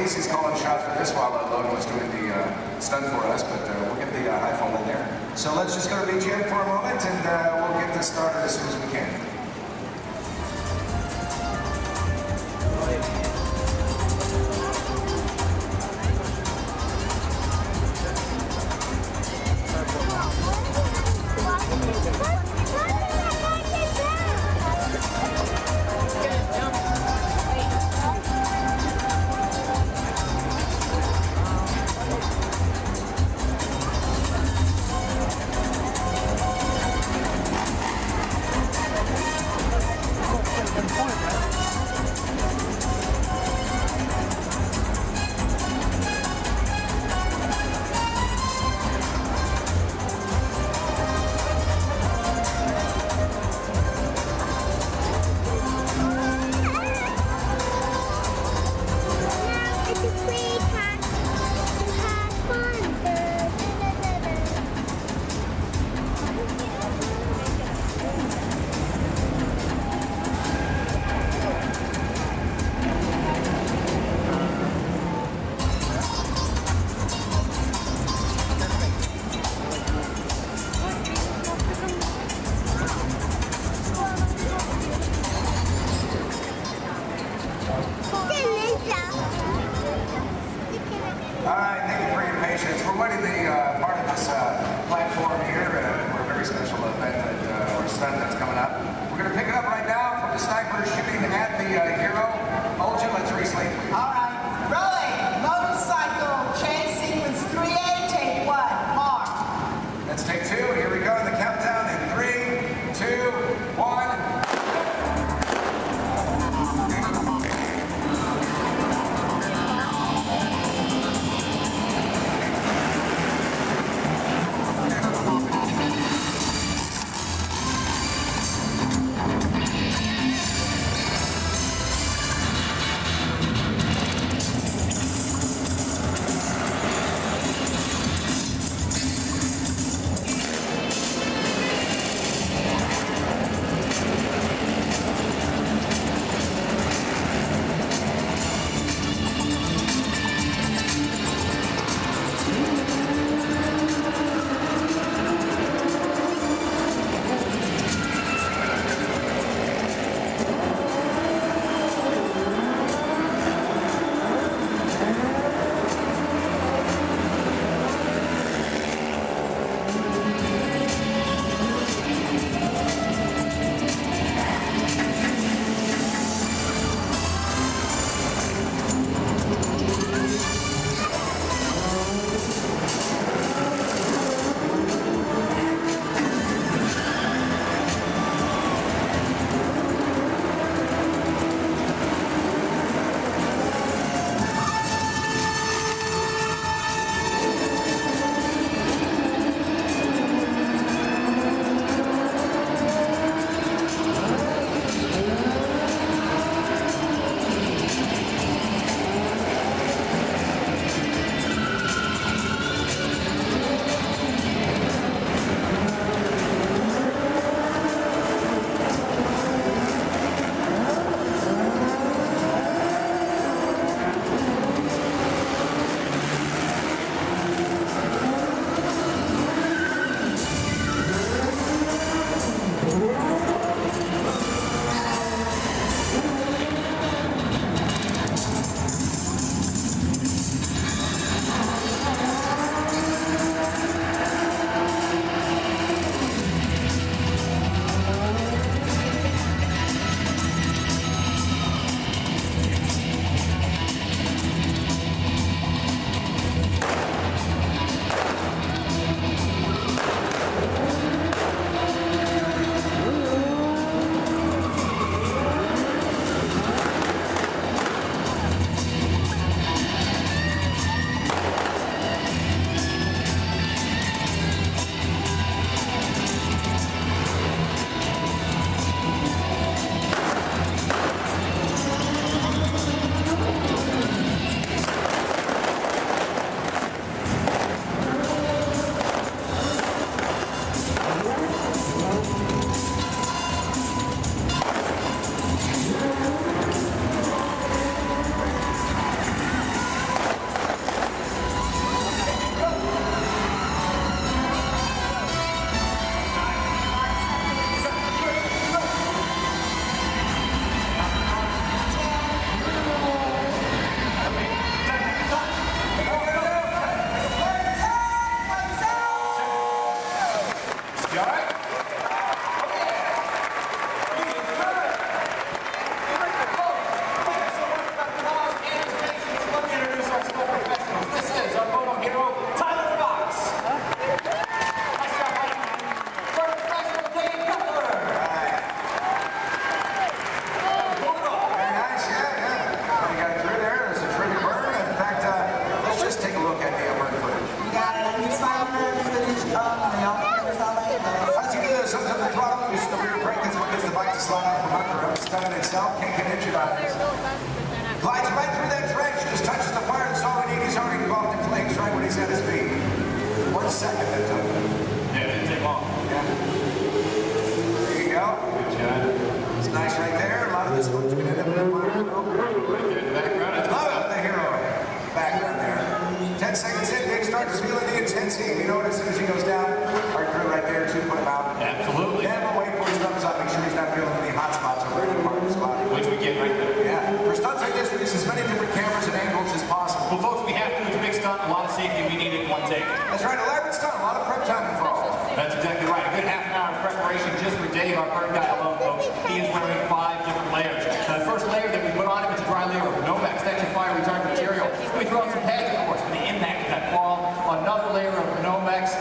Speaker 25: He's calling shots for this while Logan was doing the stunt for us, but we'll get the iPhone in there. So let's just go to BGM for a moment, and we'll get this started as soon as we can. himself, can't get injured on this. Glides right through that trench, just touches the fire, that's all we need. He's already engulfed in flames right when he's at his feet. 1 second that took.
Speaker 7: Yeah, it didn't take long.
Speaker 25: Yeah. There you go.
Speaker 7: Good job.
Speaker 25: It's nice right there. A lot of this one's going to end up in the fire.
Speaker 7: Right there in the background. That's
Speaker 25: Love the hero. Background there. 10 seconds in, Nick starts feeling the intensity. You know what, as soon as he goes down, our crew right there to put him out.
Speaker 7: Absolutely.
Speaker 25: Then we'll wait for his thumbs up, make sure he's not feeling any hot spots over any part of his body.
Speaker 7: Which we get right there.
Speaker 25: Yeah. For stunts like this, we use as many different cameras and angles as possible.
Speaker 7: Well, folks, we have to. It's a big stunt, a lot of safety. We need it in one take.
Speaker 25: That's right, elaborate stunt, a lot of prep time involved.
Speaker 7: That's exactly right. A good half an hour of preparation just for Dave, our bird guy alone, folks. He is wearing 5 different layers. Now, the first layer that we put on him is a dry layer of Nomex, extra fire retardant material. Then we throw on some pads, of course, for the impact of that fall. Another layer of Nomex.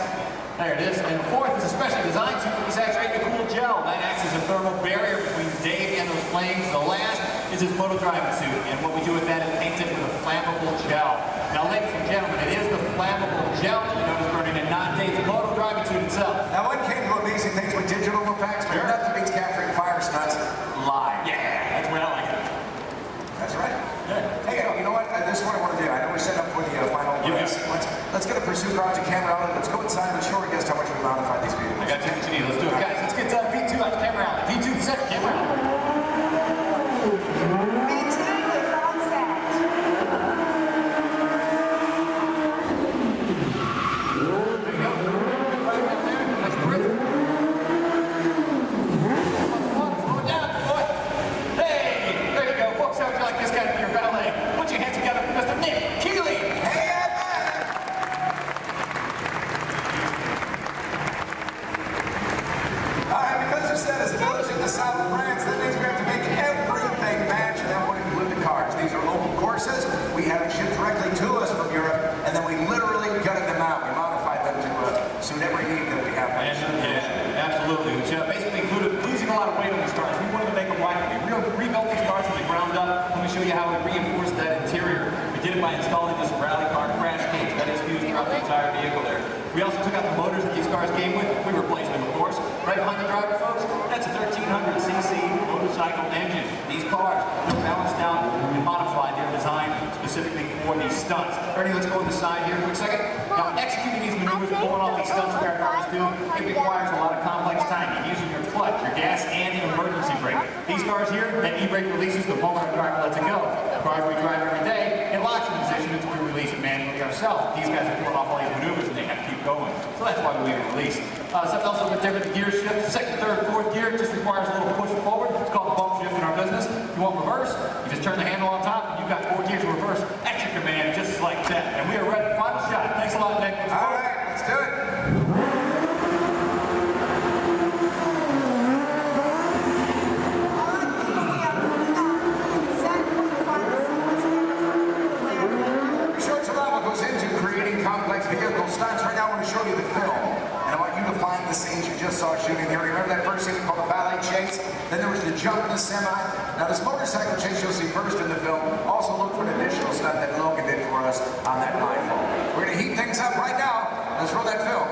Speaker 7: There it is. And the fourth is a specially designed suit that we saturate in cool gel. That acts as a thermal barrier between Dave and those flames. The last is his moto driving suit. And what we do with that is paint it with a flammable gel. Now, ladies and gentlemen, it is the flammable gel that you notice burning and not Dave's moto driving suit itself.
Speaker 25: Now, one can do amazing things with digital effects, but nothing beats capturing fire stunts live.
Speaker 7: Yeah, that's where I like it.
Speaker 25: That's right. Yeah. Hey, you know what? This is what I want to do. I know we're set up for the final race. Let's get a pursuit car to camera out. Let's go inside and show our guests how much we modify these vehicles.
Speaker 7: I got you what you need. Let's do it, guys. Let's get V2 out to camera out. V2 set camera out.
Speaker 12: V2 is on set.
Speaker 7: There you go. Right there. That's great. Slow it down, boy. Hey, there you go. Folks, how would you like this guy to be your valet? Put your hands together for Mr. Nick Keeley.
Speaker 25: Hey, because the set is village in the south of France, that means we have to make everything match, and that would include the cars. These are local courses. We have them shipped directly to us from Europe, and then we literally gutted them out. We modified them to suit every need that we have.
Speaker 7: Yeah, absolutely. Which basically included losing a lot of weight on these cars. We wanted to make them lighter. We rebuilt these cars from the ground up. Let me show you how we reinforced that interior. We did it by installing this rally car crash cage that is fused throughout the entire vehicle there. We also took out the motors that these cars came with. We replaced them, of course. Right behind the driver, folks, that's a 1300cc motorcycle engine. These cars were balanced down and modified. They're designed specifically for these stunts. Ernie, let's go on the side here for a second. Now, executing these maneuvers, pulling off these stunts that our cars do, it requires a lot of complex timing, using your clutch, your gas, and your emergency brake. These cars here, that e-brake releases the moment our driver lets it go. The cars we drive every day, it locks in position until we release it manually ourselves. These guys are pulling off all these maneuvers and they have to keep going. So that's why we leave it released. Something else a little bit different, the gear shift. Second, third, fourth gear just requires a little push forward. It's called the bump shift in our business. You want reverse, you just turn the handle on top and you've got 4 gears of reverse at your command just like that. And we are ready for final shot. Thanks a lot, Nick.
Speaker 25: All right, let's do it. Short Salama goes into creating complex vehicle stunts. Right now I want to show you the film. And I want you to find the scenes you just saw shooting here. Remember that first scene called the ballet chase? Then there was the jump in the semi. Now this motorcycle chase you'll see first in the film. Also look for an additional stunt that Logan did for us on that rifle. We're going to heat things up right now. Let's roll that film.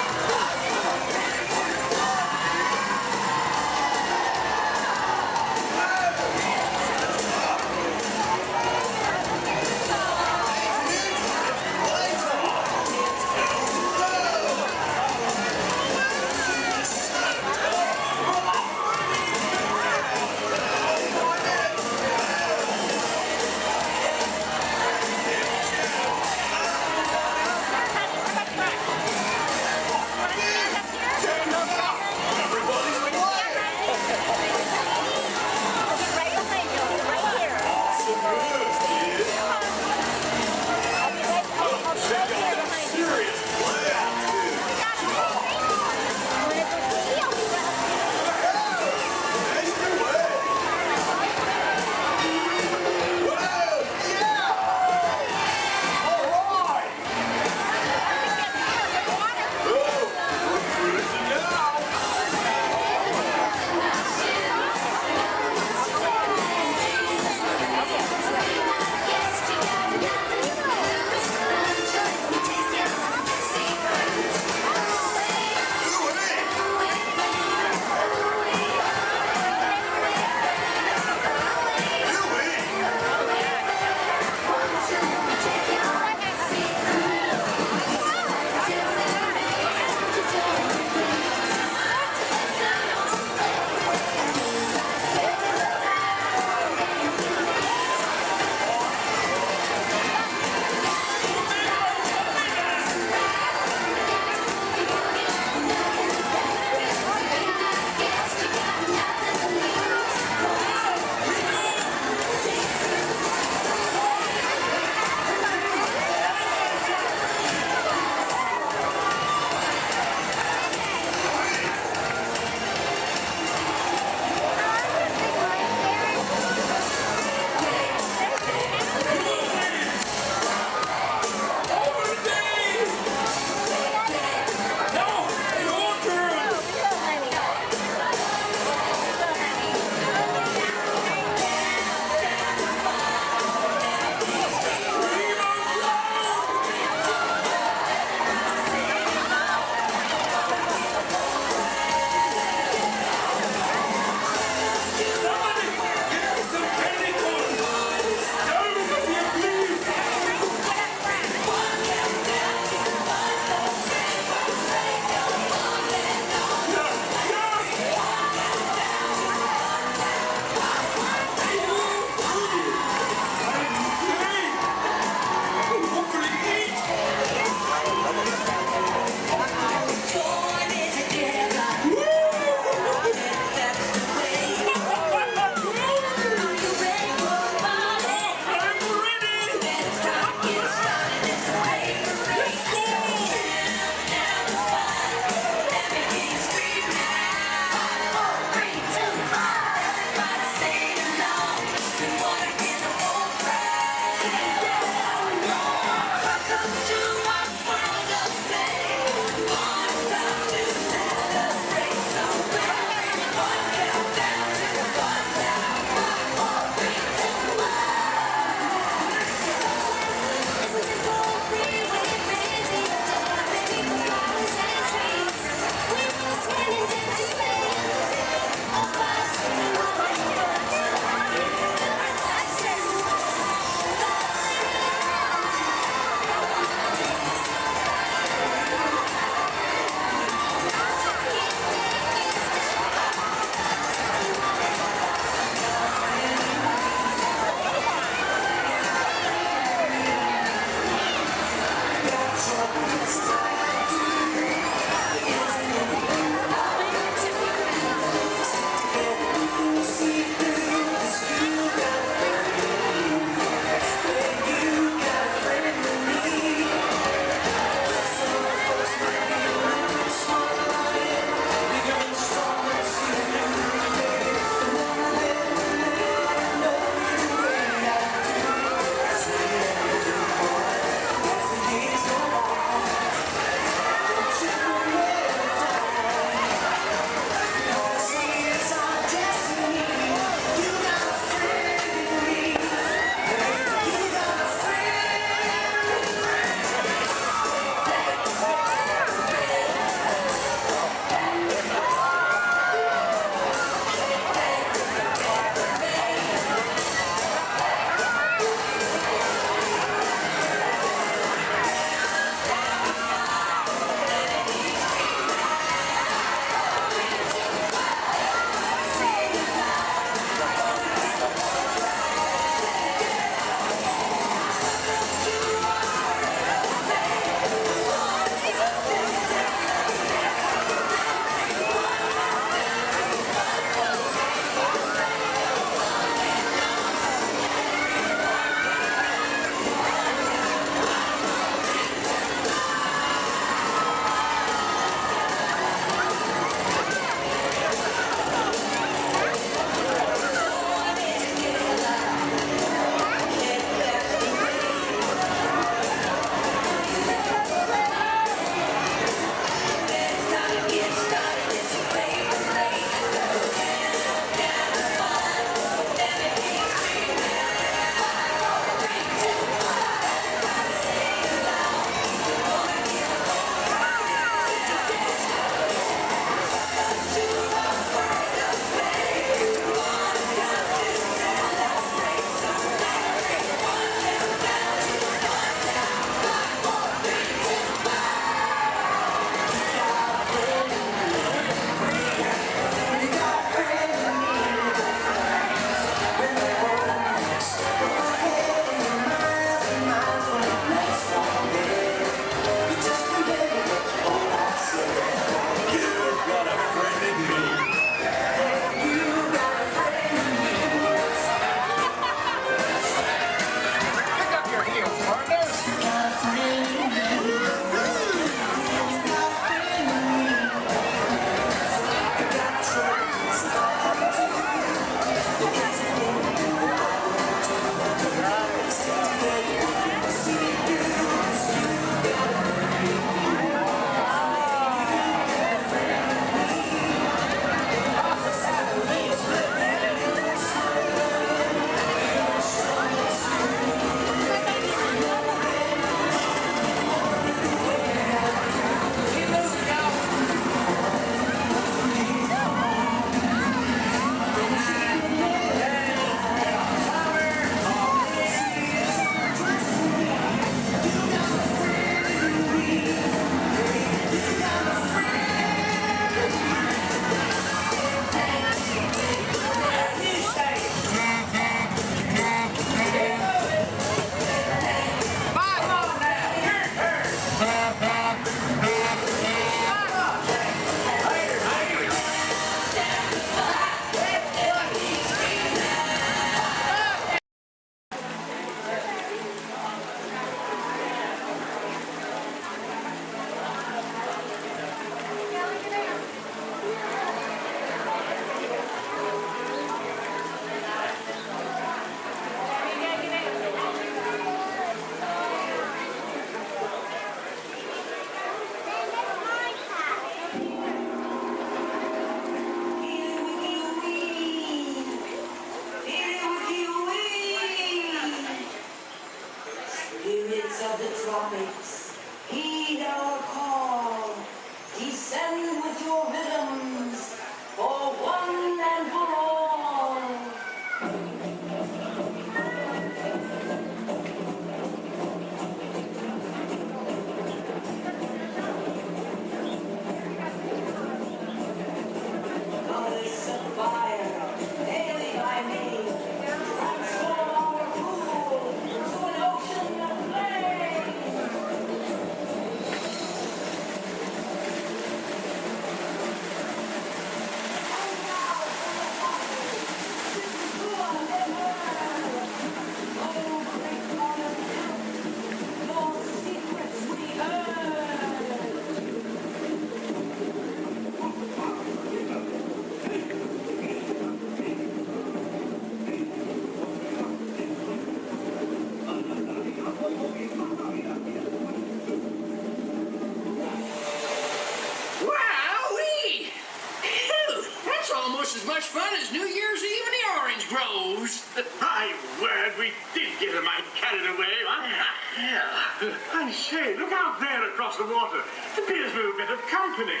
Speaker 10: Hey, look out there across the water. It appears we're a bit of company.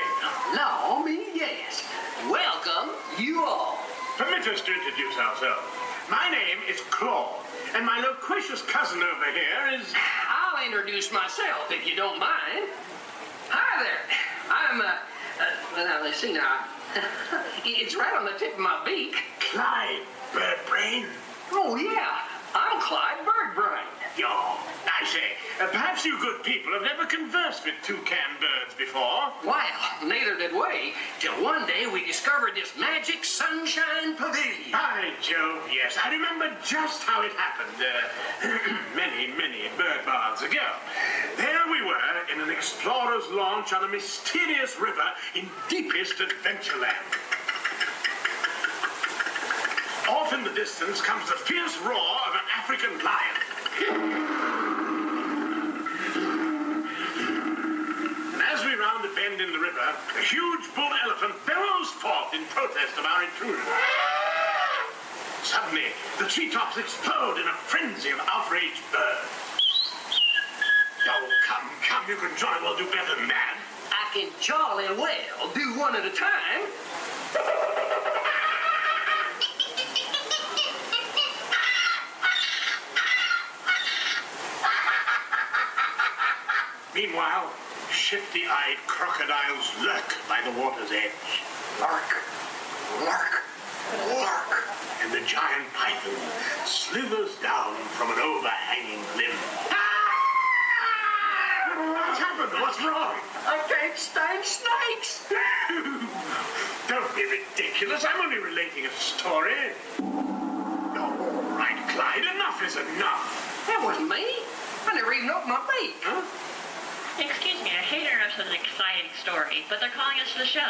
Speaker 14: Allow me, yes. Welcome, you all.
Speaker 10: Permit us to introduce ourselves. My name is Claude, and my loquacious cousin over here is...
Speaker 14: I'll introduce myself, if you don't mind. Hi there. I'm, well, let's see now. It's right on the tip of my beak.
Speaker 10: Clyde Birdbrain.
Speaker 14: Oh, yeah. I'm Clyde Birdbrain.
Speaker 10: Yo, I say, perhaps you good people have never conversed with toucan birds before.
Speaker 14: Well, neither did we, till one day we discovered this magic sunshine pavilion.
Speaker 10: By Jove, yes. I remember just how it happened, many bird baths ago. There we were in an explorer's launch on a mysterious river in deepest Adventureland. Off in the distance comes the fierce roar of an African lion. And as we round a bend in the river, a huge bull elephant bellows forth in protest of our intrusion. Suddenly, the treetops explode in a frenzy of outraged birds. Oh, come, you can jolly well do better than that.
Speaker 14: I can jolly well do one at a time.
Speaker 10: Meanwhile, shifty-eyed crocodiles lurk by the water's edge. Lurk, lurk, lurk. And the giant python slithers down from an overhanging limb. What's happened? What's wrong?
Speaker 14: I can't stand snakes.
Speaker 10: Don't be ridiculous. I'm only relating a story. All right, Clyde, enough is enough.
Speaker 14: That wasn't me. I never even opened my beak.
Speaker 10: Huh?
Speaker 16: Excuse me, I hate to interrupt with an exciting story, but they're calling us to the show.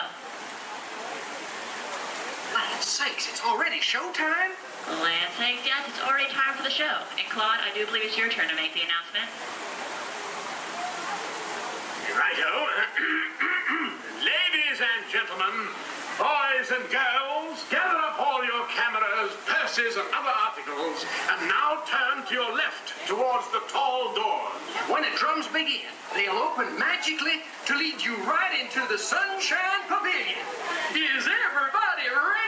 Speaker 14: Land's sakes, it's already showtime?
Speaker 16: Land sakes, yes, it's already time for the show. And Claude, I do believe it's your turn to make the announcement.
Speaker 10: Righto. Ladies and gentlemen, boys and girls, gather up all your cameras, purses, and other articles, and now turn to your left towards the tall doors.
Speaker 14: When the drums begin, they'll open magically to lead you right into the Sunshine Pavilion. Is everybody ready?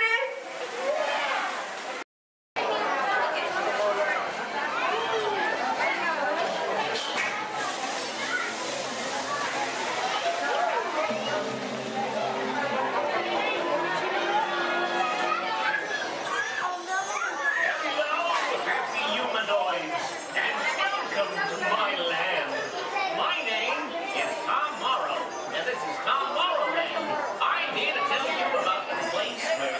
Speaker 20: I'm here to tell you about the place where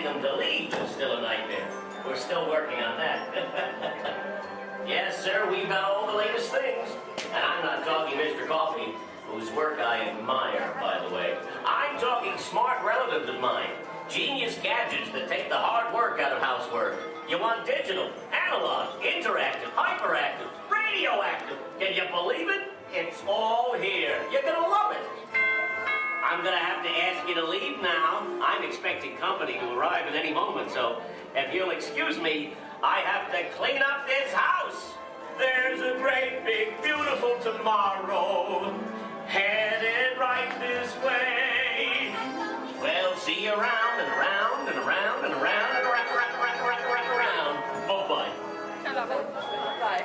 Speaker 4: getting them to leave is still a nightmare. We're still working on that. Yes, sir, we've got all the latest things. And I'm not talking Mr. Coffee, whose work I admire, by the way. I'm talking smart relatives of mine. Genius gadgets that take the hard work out of housework. You want digital, analog, interactive, hyperactive, radioactive. Can you believe it? It's all here. You're gonna love it. I'm gonna have to ask you to leave now. I'm expecting company to arrive at any moment, so if you'll excuse me, I have to clean up this house. There's a great, big, beautiful tomorrow headed right this way. Well, see you around and around and around and around and around. Bye-bye.
Speaker 3: Bye.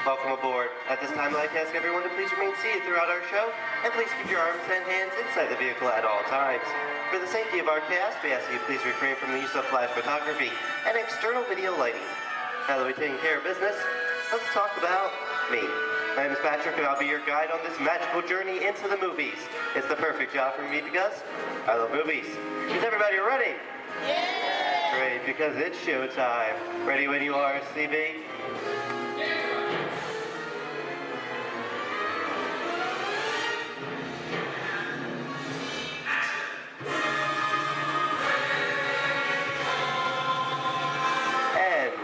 Speaker 17: Welcome aboard. At this time, I'd like to ask everyone to please remain seated throughout our show, and please keep your arms and hands inside the vehicle at all times. For the safety of our cast, we ask you please refrain from the use of flash photography and external video lighting. Now that we've taken care of business, let's talk about me. My name is Patrick, and I'll be your guide on this magical journey into the movies. It's the perfect job for me because I love movies. Is everybody ready? Yeah! Great, because it's showtime. Ready when you are, CB?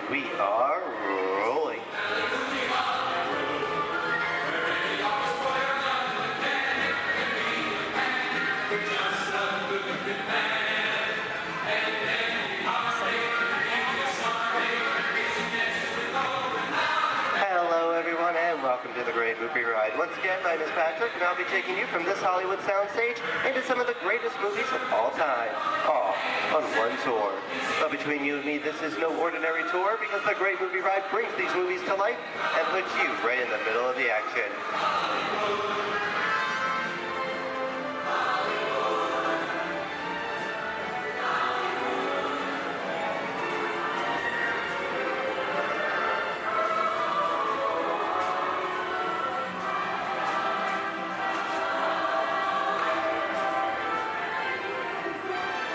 Speaker 17: We are rolling. Hello everyone and welcome to the Great Movie Ride. Once again, my name is Patrick and I'll be taking you from this Hollywood soundstage into some of the greatest movies of all time, all on one tour. But between you and me, this is no ordinary tour because the Great Movie Ride brings these movies to life and puts you right in the middle of the action.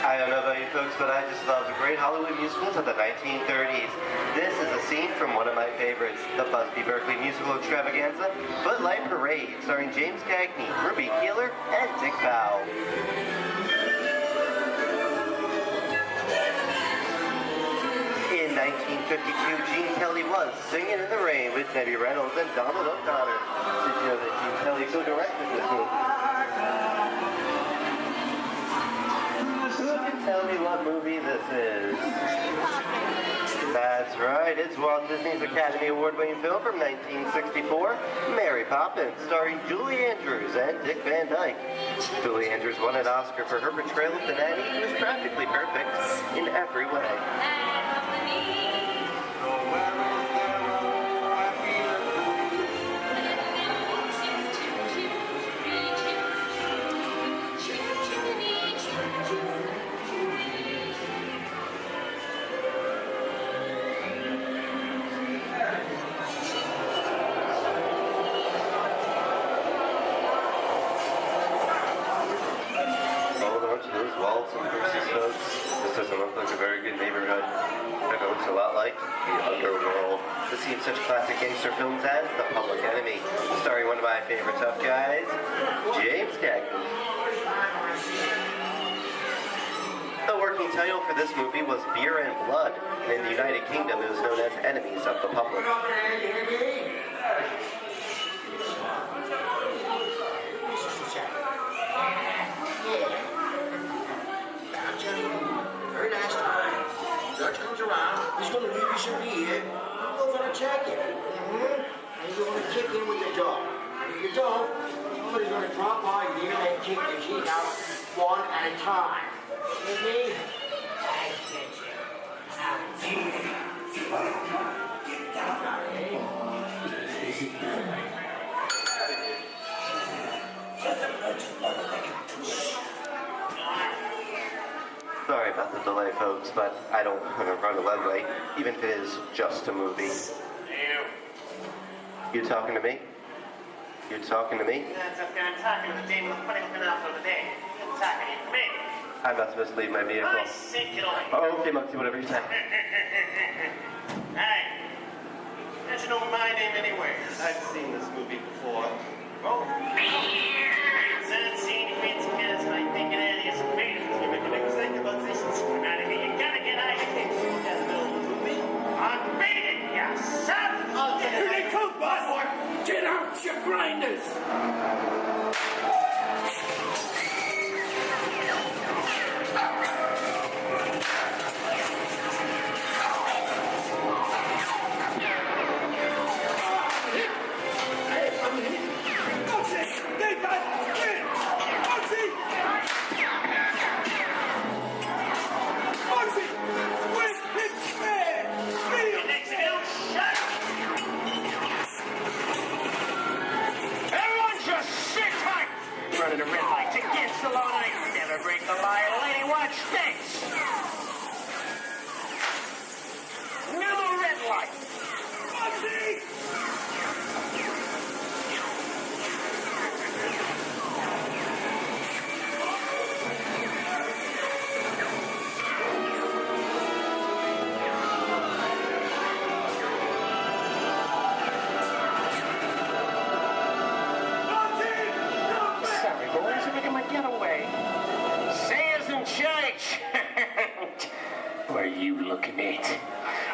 Speaker 17: I don't know about you folks, but I just love the great Hollywood musicals of the 1930s. This is a scene from one of my favorites, the Busby Berkeley musical extravaganza, Footlight Parade, starring James Cagney, Ruby Keeler, and Dick Powell. In 1952, Gene Kelly was Singing in the Rain with Debbie Reynolds and Donald O'Connor. Did you know that Gene Kelly co-directed this movie? Who can tell me what movie this is? That's right, it's Walt Disney's Academy Award-winning film from 1964, Mary Poppins, starring Julie Andrews and Dick Van Dyke. Julie Andrews won an Oscar for her portrayal of the nanny who was practically perfect in every way. Walt and Bruce's folks. This doesn't look like a very good neighborhood. It looks a lot like the underworld. This seems such classic gangster films as The Public Enemy, starring one of my favorite tough guys, James Cagney. The working title for this movie was Beer and Blood, and in the United Kingdom it was known as Enemies of the Public.
Speaker 19: Very nice time. Judge comes around, he's going to leave you some beer. You're going to check it. And you're going to kick in with the dog. If you don't, somebody's going to drop by here and kick the teeth out one at a time. You me? I get you. Get down,
Speaker 17: Sorry about the delay, folks, but I don't want to run a runway, even if it is just a movie. You talking to me? You talking to me?
Speaker 14: That's okay. I'm talking to the demon who's putting me out for the day. I'm talking to me.
Speaker 17: I'm not supposed to leave my vehicle.
Speaker 14: I said get away.
Speaker 17: Oh, okay, Monkey, whatever you say.
Speaker 14: Hey, that's no my name anyway.
Speaker 17: I've seen this movie before.
Speaker 14: Oh, I've seen it been together, so I think it is amazing. You make an exciting about this. Come out of here. You gotta get out of here. I'm beating you, son.
Speaker 10: Here they come, boss! Get out, you grinders!
Speaker 14: Running a red light against the law, and I never break the law. Lady, watch this. Another red light.
Speaker 4: What are you looking at?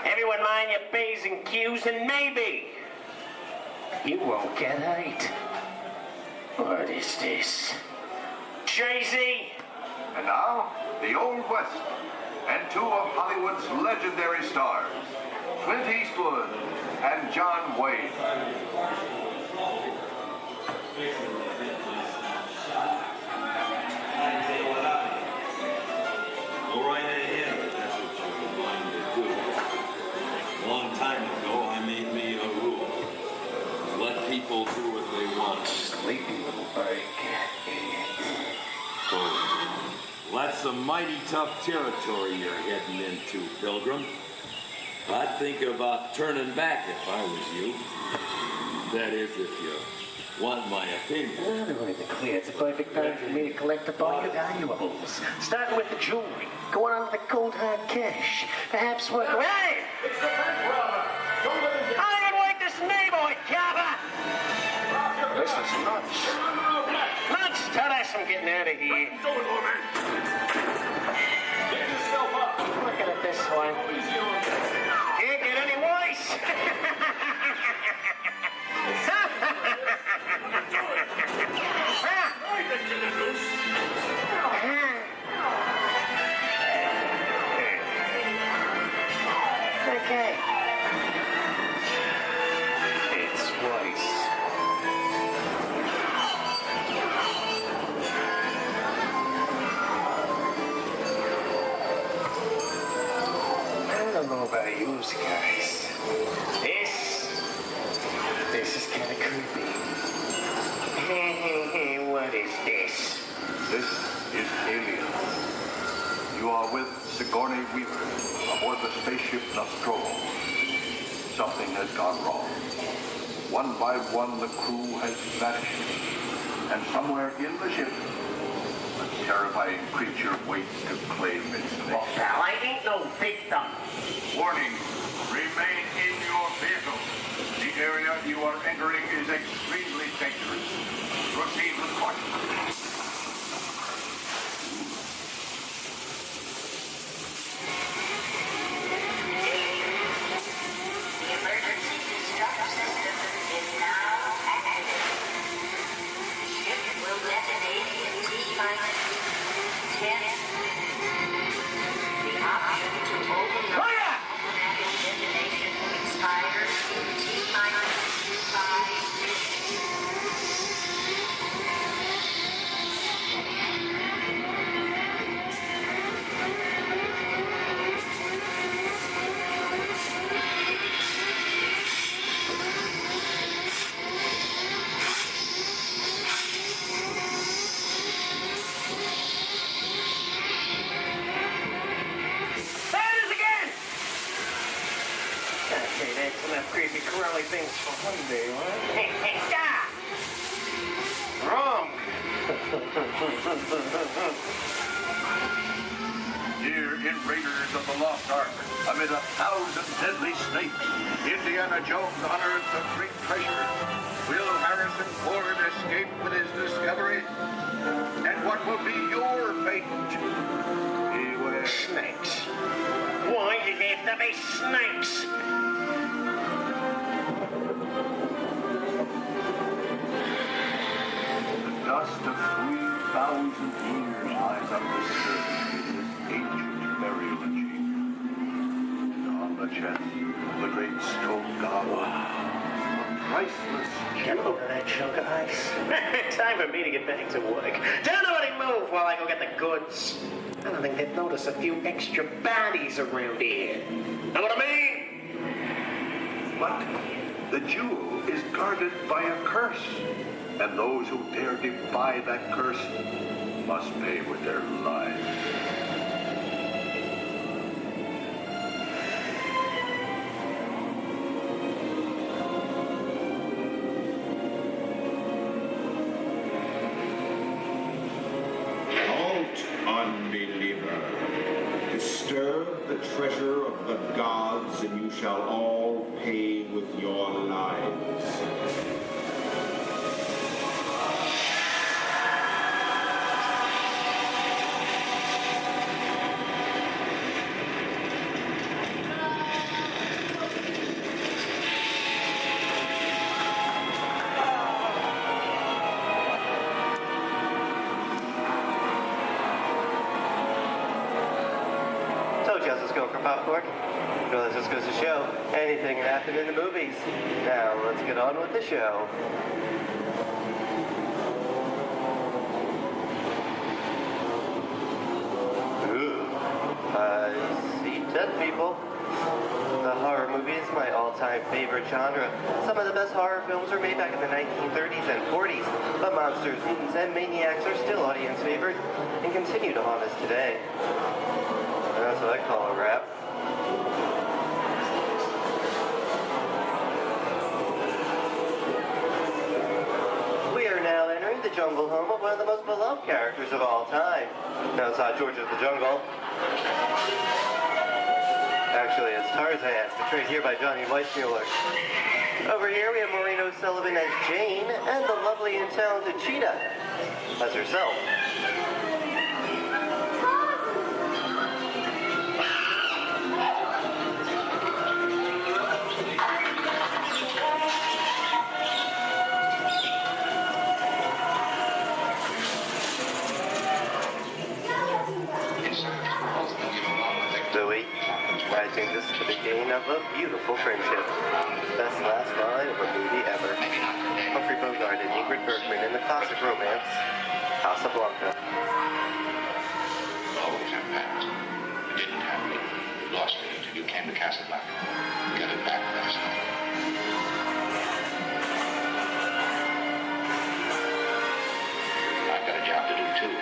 Speaker 4: Everyone mind your P's and Q's, and maybe you won't get hurt. What is this? Tracy!
Speaker 5: And now, the Old West, and two of Hollywood's legendary stars, Clint Eastwood and John Wayne.
Speaker 8: Go right ahead if that's what you're going to do. A long time ago, I made me a rule. Let people do what they want.
Speaker 4: Sleepy little bird.
Speaker 8: Oh, that's some mighty tough territory you're heading into, Pilgrim. I'd think about turning back if I was you. That is, if you want my opinion.
Speaker 4: Well, to be clear, it's a perfect time for me to collect up all your valuables. Starting with the jewelry, going on to the cold hard cash. Perhaps work... Hey!
Speaker 10: It's the bank robber! Don't let him get...
Speaker 4: I can work this neighborhood, Copper! This is lunch. Lunch! Tell us I'm getting out of here.
Speaker 10: What are you doing, old man? Get yourself up!
Speaker 4: Looking at this one. Can't get any worse! Okay. It's Weiss. I don't know about you guys. This is kind of creepy. What is this?
Speaker 5: This is Alien. You are with Sigourney Weaver aboard the spaceship Nostromo. Something has gone wrong. One by one, the crew has vanished. And somewhere in the ship, a terrifying creature waits to claim its nest.
Speaker 14: Pal, I ain't no victim.
Speaker 5: Warning, remain in your vehicle. The area you are entering is extremely dangerous. Proceed with caution.
Speaker 17: things for one day, what?
Speaker 10: Hey, stop! Wrong.
Speaker 5: Here in Raiders of the Lost Ark, amid 1,000 deadly snakes, Indiana Jones unearths a great treasure. Will Harrison Ford escape with his discovery? And what will be your fate? Beware.
Speaker 10: Snakes. Why did they have to be snakes?
Speaker 5: The dust of 3,000 years lies undisturbed in this ancient burial chamber. And on the chest of the great stone god, a priceless
Speaker 10: Get a load of that chunk of ice. Time for me to get back to work. Don't nobody move while I go get the goods. I don't think they'd notice a few extra bodies around here. Know what I mean?
Speaker 5: But the jewel is guarded by a curse, and those who dare defy that curse must pay with their lives.
Speaker 1: Unbeliever, disturb the treasure of the gods, and you shall all pay with your lives.
Speaker 17: Just go for popcorn. Well, this just goes to show anything can happen in the movies. Now, let's get on with the show. Ooh, I see dead people. The horror movie is my all-time favorite genre. Some of the best horror films were made back in the 1930s and 40s, but monsters, mutants, and maniacs are still audience favorite and continue to haunt us today. That's what I call a wrap. We are now entering the jungle home of one of the most beloved characters of all time. Now it's not George of the Jungle. Actually, it's Tarzan, portrayed here by Johnny Weissmuller. Over here we have Maureen O'Sullivan as Jane, and the lovely and talented Cheetah as herself. I think this is the beginning of a beautiful friendship. Best last line of a movie ever. Humphrey Bogart and Ingrid Bergman in the classic romance, Casablanca.
Speaker 11: Always have passed. You didn't have me. You lost me until you came to Casablanca. Get it back last night. I've got a job to do too.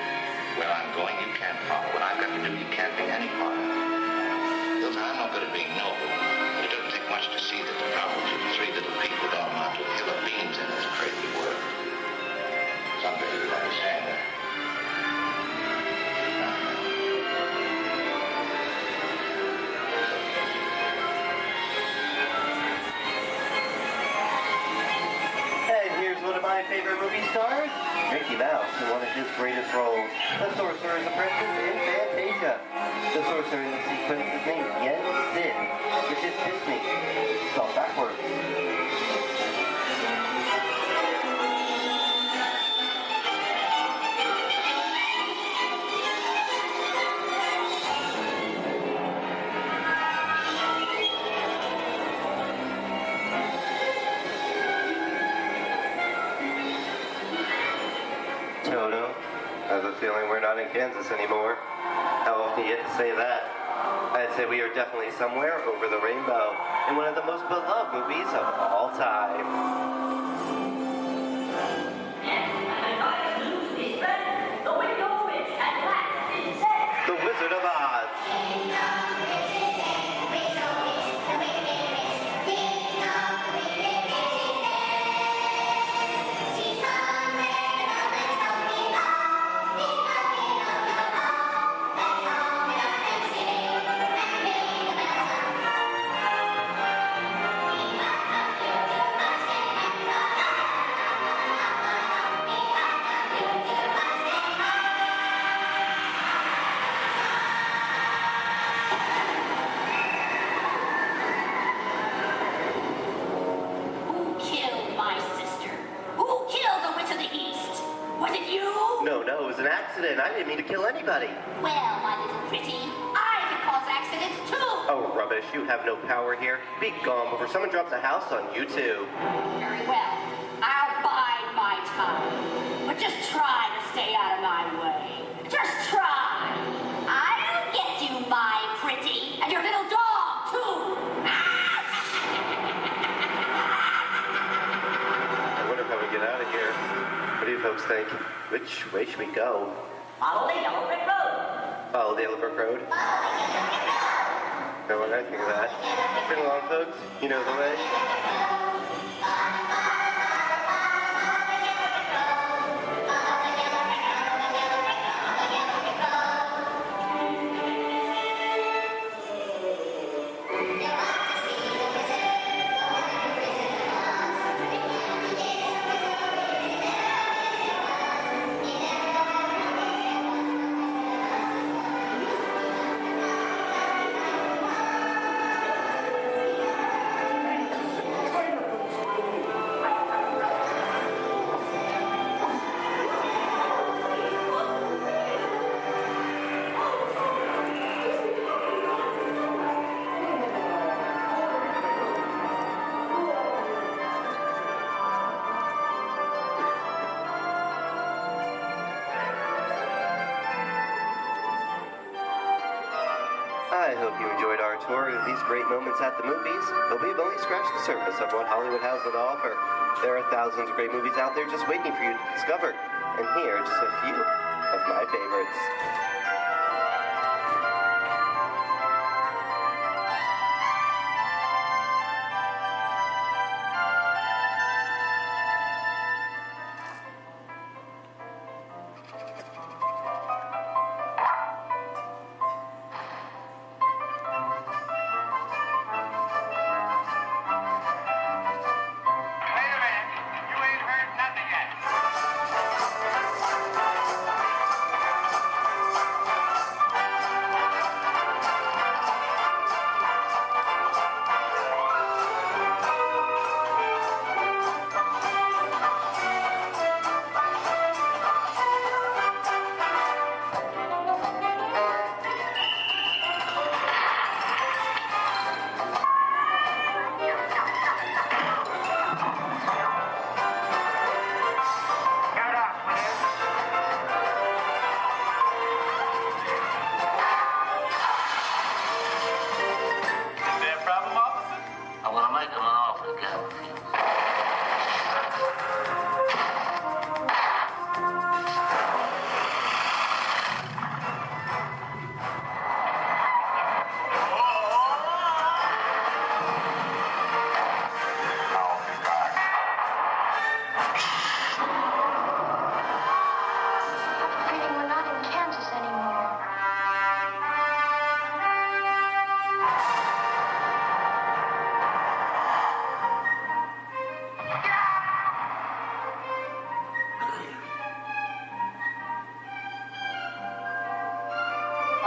Speaker 11: Where I'm going, you can't follow. What I've got to do, you can't be any part of. I'm not good at being noble, but it doesn't take much to see that the problems of three little people don't amount to a hill of beans in this crazy world. Someday you'll understand that.
Speaker 17: And here's one of my favorite movie stars, Mickey Mouse, in one of his greatest roles, the Sorcerer's Apprentice in Fantasia. The sorcerer in the sequence is named Yen Sid, which is Disney, spelled backwards. Toto, I have a feeling we're not in Kansas anymore. How often do you get to say that? I'd say we are definitely somewhere over the rainbow in one of the most beloved movies of all time. The Wizard of Oz. need to kill anybody.
Speaker 18: Well, my little pretty, I can cause accidents too.
Speaker 17: Oh, rubbish. You have no power here. Be gone before someone drops a house on you, too.
Speaker 18: Very well. I'll bide my time. But just try to stay out of my way. Just try. I'll get you, my pretty, and your little dog, too.
Speaker 17: I wonder how we get out of here. What do you folks think? Which way should we go?
Speaker 18: Follow the yellow brick road.
Speaker 17: Follow the yellow brick road? No, what I think of that. Bring along, folks. You know the way. I hope you enjoyed our tour of these great moments at the movies, but we've only scratched the surface of what Hollywood has to offer. There are thousands of great movies out there just waiting for you to discover, and here are just a few of my favorites.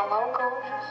Speaker 18: Hello, gorgeous.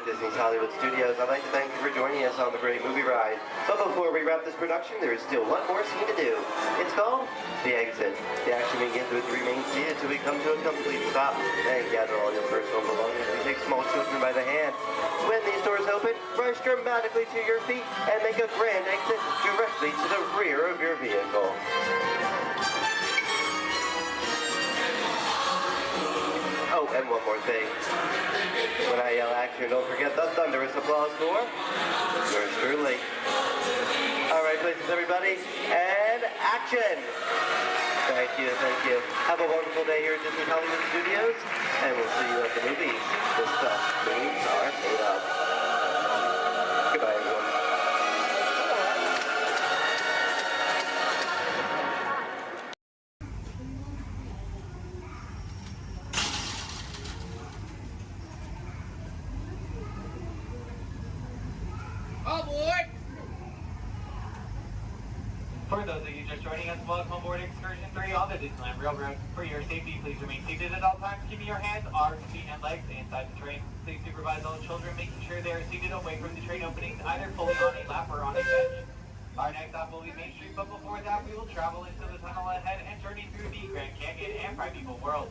Speaker 17: Disney's Hollywood Studios. I'd like to thank you for joining us on the great movie ride. But before we wrap this production, there is still one more scene to do. It's called The Exit. The action begins with you remain seated till we come to a complete stop. Then gather all your personal belongings and take small children by the hand. When these doors open, rush dramatically to your feet and make a grand exit directly to the rear of your vehicle. Oh, and one more thing. When I yell action, don't forget the thunderous applause for yours truly. All right, places, everybody, and action! Thank you, thank you. Have a wonderful day here at Disney Hollywood Studios, and we'll see you at the movies. This stuff movies are made of. Goodbye, everyone.
Speaker 6: Aboard! For those of you just joining us, welcome aboard Excursion 3 on the Disneyland Railroad. For your safety, please remain seated at all times, keeping your hands, arms, feet, and legs inside the train. Please supervise all children, making sure they are seated away from the train openings, either fully on a lap or on a bench. Our next stop will be Main Street, but before that, we will travel into the tunnel ahead and journey through the Grand Canyon and Primeval World.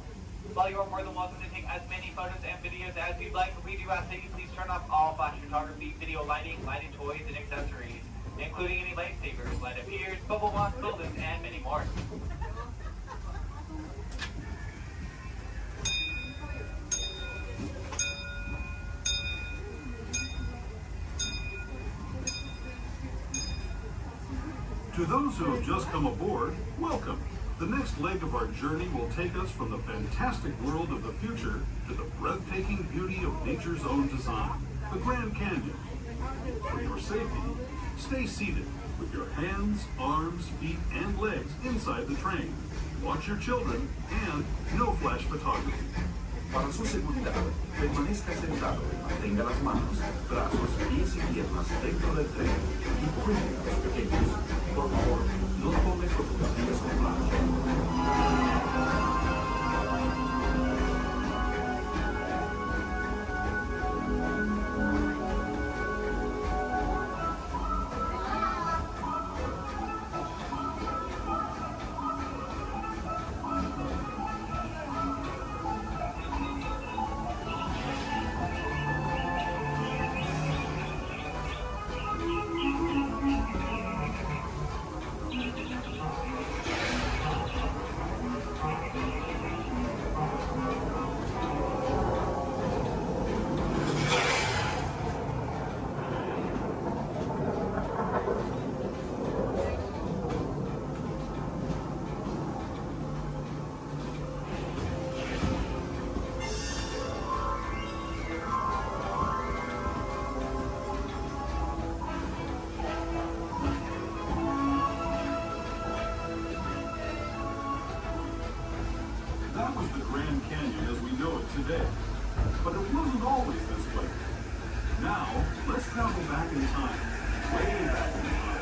Speaker 6: While you are more than welcome to take as many photos and videos as you'd like, we do ask that you please turn off all flash photography, video lighting, lighted toys, and accessories, including any lightsabers, light up ears, bubble box buildings, and many more.
Speaker 20: To those who have just come aboard, welcome. The next leg of our journey will take us from the fantastic world of the future to the breathtaking beauty of nature's own design, the Grand Canyon. For your safety, stay seated with your hands, arms, feet, and legs inside the train. Watch your children and no flash photography.
Speaker 21: Para su seguridad, permanezca sentado y mantenga las manos, brazos, pies y piernas dentro del tren y cuide a los pequeños. Por favor, no tome fotografías con flash.
Speaker 20: That was the Grand Canyon as we know it today. But it wasn't always this way. Now, let's travel back in time, way back in time,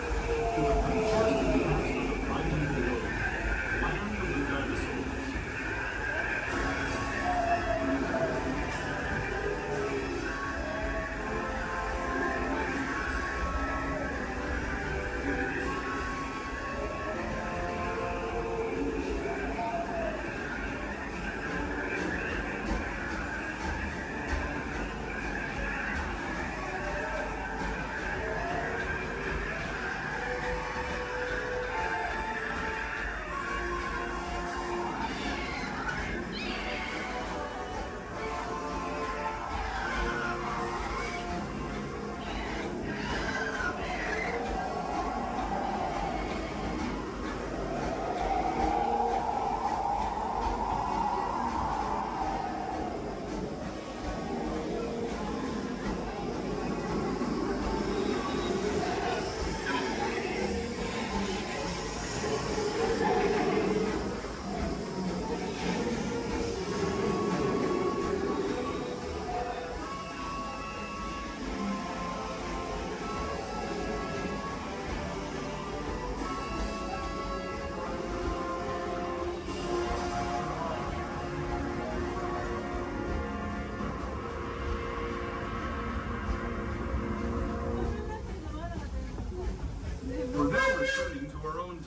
Speaker 20: to the fantastic past of the Primeval World, land of the dinosaurs.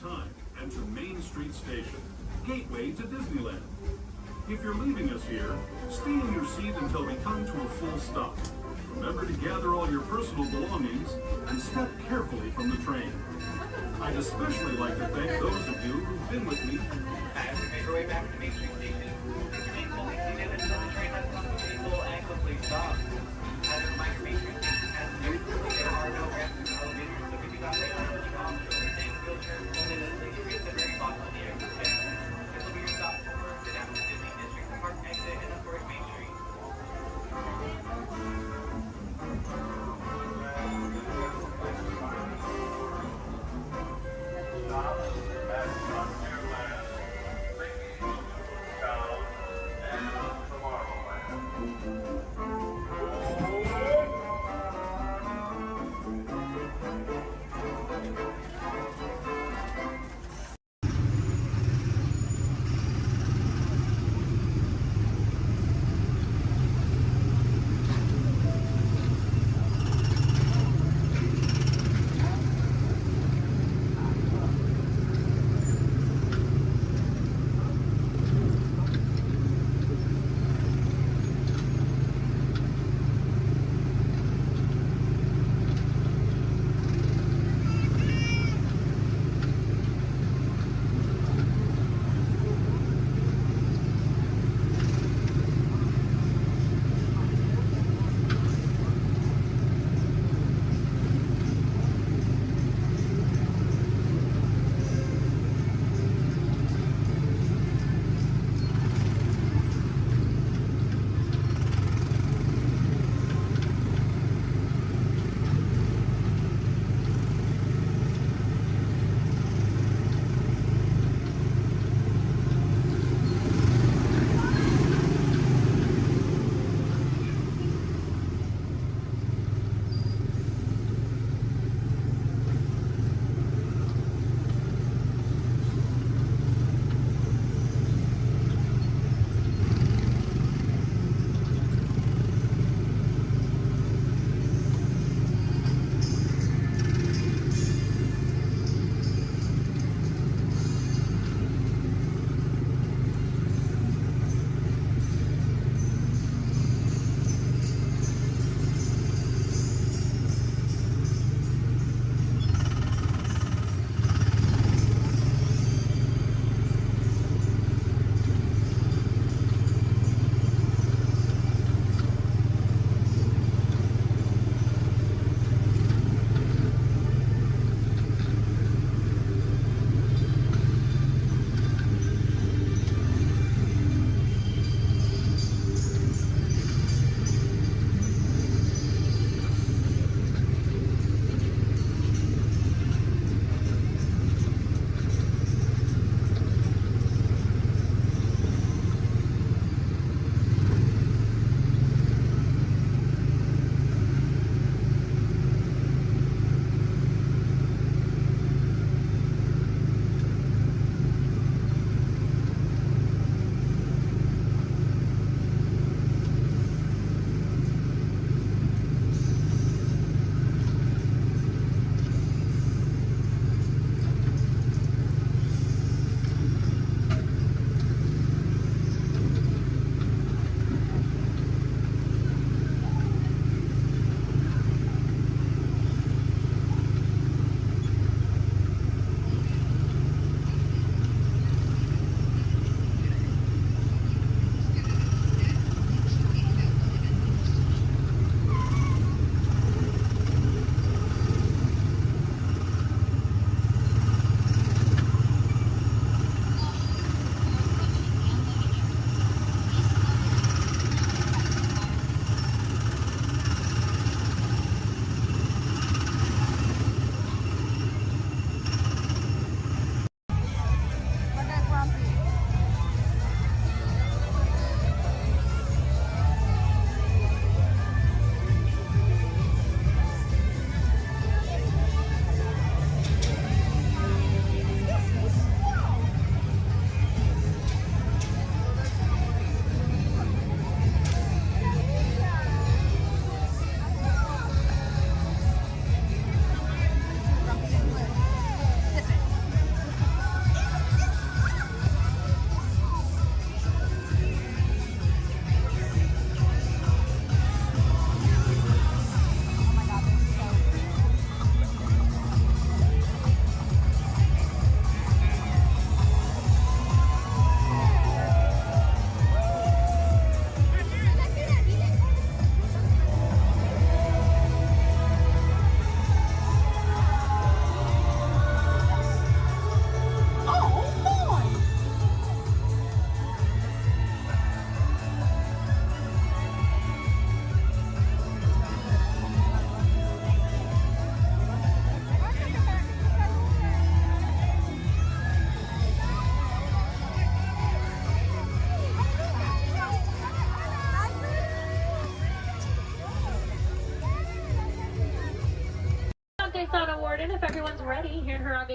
Speaker 20: on time, enter Main Street Station, gateway to Disneyland. If you're leaving us here, stay in your seat until we come to a full stop. Remember to gather all your personal belongings and step carefully from the train. I'd especially like to thank those of you who've been with me.
Speaker 6: As we make our way back to Main Street Station, please remain fully seated until the train has come to a full and complete stop. As a reminder, Main Street Station has there are no ramps or elevators, so if you got late on the option to stay in the wheelchair, only necessary to reach the very bottom of the exit stand. This will be your stop for the National Disney District Park exit and of course Main Street.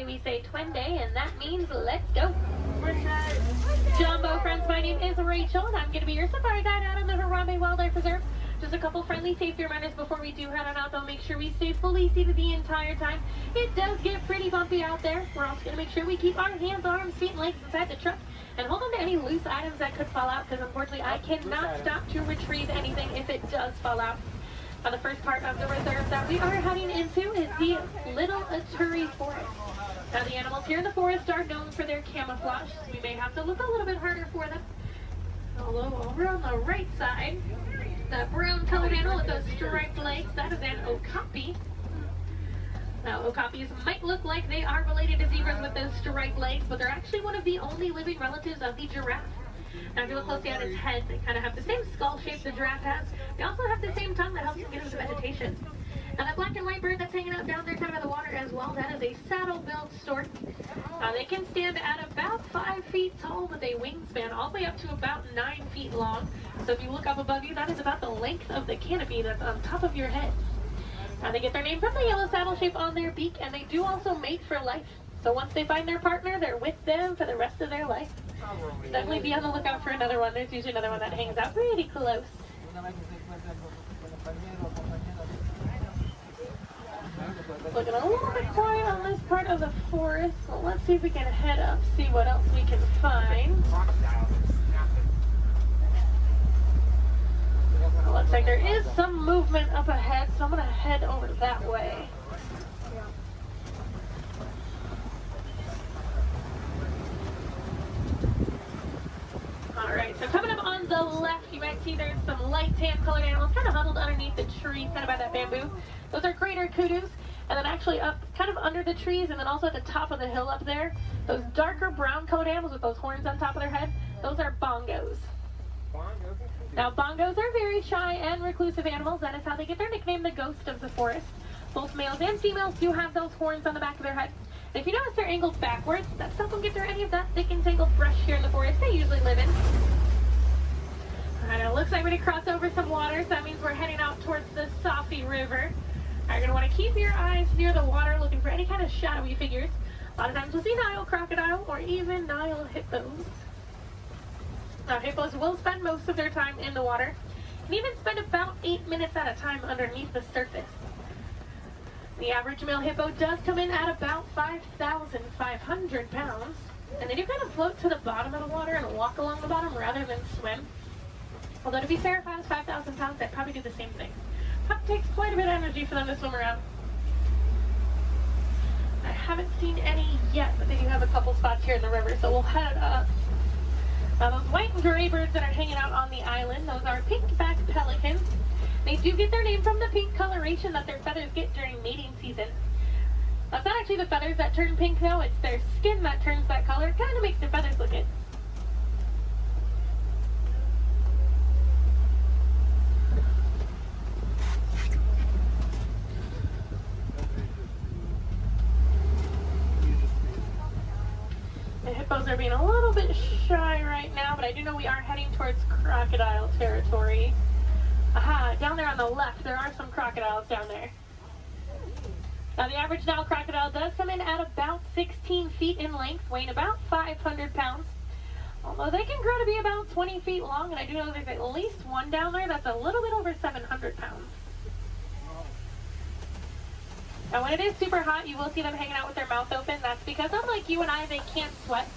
Speaker 9: day we say twin day, and that means let's go. Jumbo friends, my name is Rachel, and I'm going to be your safari guide out on the Harambe Wildlife Reserve. Just a couple friendly safety reminders before we do head on out. They'll make sure we stay fully seated the entire time. It does get pretty bumpy out there. We're also going to make sure we keep our hands, arms, feet, and legs inside the truck and hold on to any loose items that could fall out, because unfortunately I cannot stop to retrieve anything if it does fall out. Now, the first part of the reserve that we are heading into is the Little Aturi Forest. Now, the animals here in the forest are known for their camouflage, so we may have to look a little bit harder for them. Although over on the right side, the brown colored animal with those striped legs, that is an okapi. Now, okapis might look like they are related to zebras with those striped legs, but they're actually one of the only living relatives of the giraffe. Now, if you look closely at its head, they kind of have the same skull shape the giraffe has. They also have the same tongue that helps them get into the vegetation. Now, that black and white bird that's hanging out down there kind of by the water as well, that is a saddle-billed stork. They can stand at about 5 feet tall with a wingspan all the way up to about 9 feet long. So if you look up above you, that is about the length of the canopy that's on top of your head. Now, they get their name from the yellow saddle shape on their beak, and they do also mate for life. So once they find their partner, they're with them for the rest of their life. Definitely be on the lookout for another one. There's usually another one that hangs out pretty close. Looking a little bit quiet on this part of the forest, so let's see if we can head up, see what else we can find. Looks like there is some movement up ahead, so I'm going to head over that way. Alright, so coming up on the left, you might see there's some light tan colored animals kind of huddled underneath the tree, kind of by that bamboo. Those are greater kudus. And then actually up, kind of under the trees, and then also at the top of the hill up there, those darker brown colored animals with those horns on top of their head, those are bongos. Now, bongos are very shy and reclusive animals. That is how they get their nickname, the ghost of the forest. Both males and females do have those horns on the back of their head. And if you notice they're angled backwards, that's to help them get through any of that thick and tangled brush here in the forest they usually live in. Alright, it looks like we're going to cross over some water, so that means we're heading out towards the Safi River. You're going to want to keep your eyes near the water looking for any kind of shadowy figures. A lot of times we'll see Nile crocodile or even Nile hippos. Now, hippos will spend most of their time in the water and even spend about 8 minutes at a time underneath the surface. The average male hippo does come in at about 5,500 pounds, and they do kind of float to the bottom of the water and walk along the bottom rather than swim. Although to be fair, if I was 5,000 pounds, I'd probably do the same thing. It takes quite a bit of energy for them to swim around. I haven't seen any yet, but they do have a couple spots here in the river, so we'll head up. Now, those white and gray birds that are hanging out on the island, those are pink-backed pelicans. They do get their name from the pink coloration that their feathers get during mating season. That's not actually the feathers that turn pink, though. It's their skin that turns that color. It kind of makes their feathers look it. The hippos are being a little bit shy right now, but I do know we are heading towards crocodile territory. Aha, down there on the left, there are some crocodiles down there. Now, the average Nile crocodile does come in at about 16 feet in length, weighing about 500 pounds. Although they can grow to be about 20 feet long, and I do know there's at least one down there that's a little bit over 700 pounds. Now, when it is super hot, you will see them hanging out with their mouth open. That's because, unlike you and I, they can't sweat.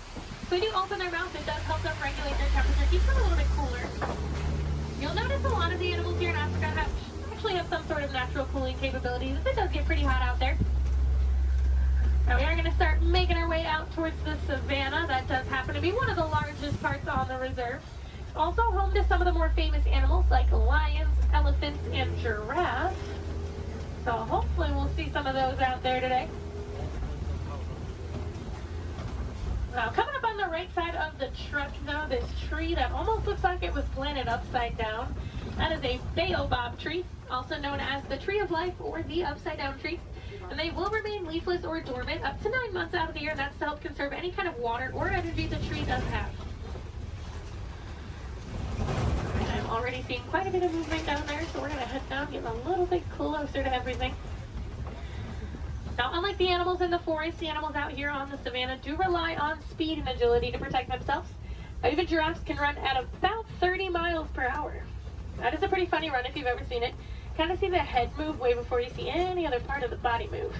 Speaker 9: So they do open their mouth. It does help them regulate their temperature, keeps them a little bit cooler. You'll notice a lot of the animals here in Africa actually have some sort of natural cooling capabilities. It does get pretty hot out there. Now, we are going to start making our way out towards the savannah. That does happen to be one of the largest parts on the reserve. It's also home to some of the more famous animals like lions, elephants, and giraffes. So hopefully we'll see some of those out there today. Now, coming up on the right side of the truck now, this tree that almost looks like it was planted upside down. That is a baobab tree, also known as the tree of life or the upside down tree. And they will remain leafless or dormant up to 9 months out of the year, and that's to help conserve any kind of water or energy the tree does have. I'm already seeing quite a bit of movement down there, so we're going to head down, get a little bit closer to everything. Now, unlike the animals in the forest, the animals out here on the savannah do rely on speed and agility to protect themselves. Even giraffes can run at about 30 miles per hour. That is a pretty funny run if you've ever seen it. Kind of see the head move way before you see any other part of the body move.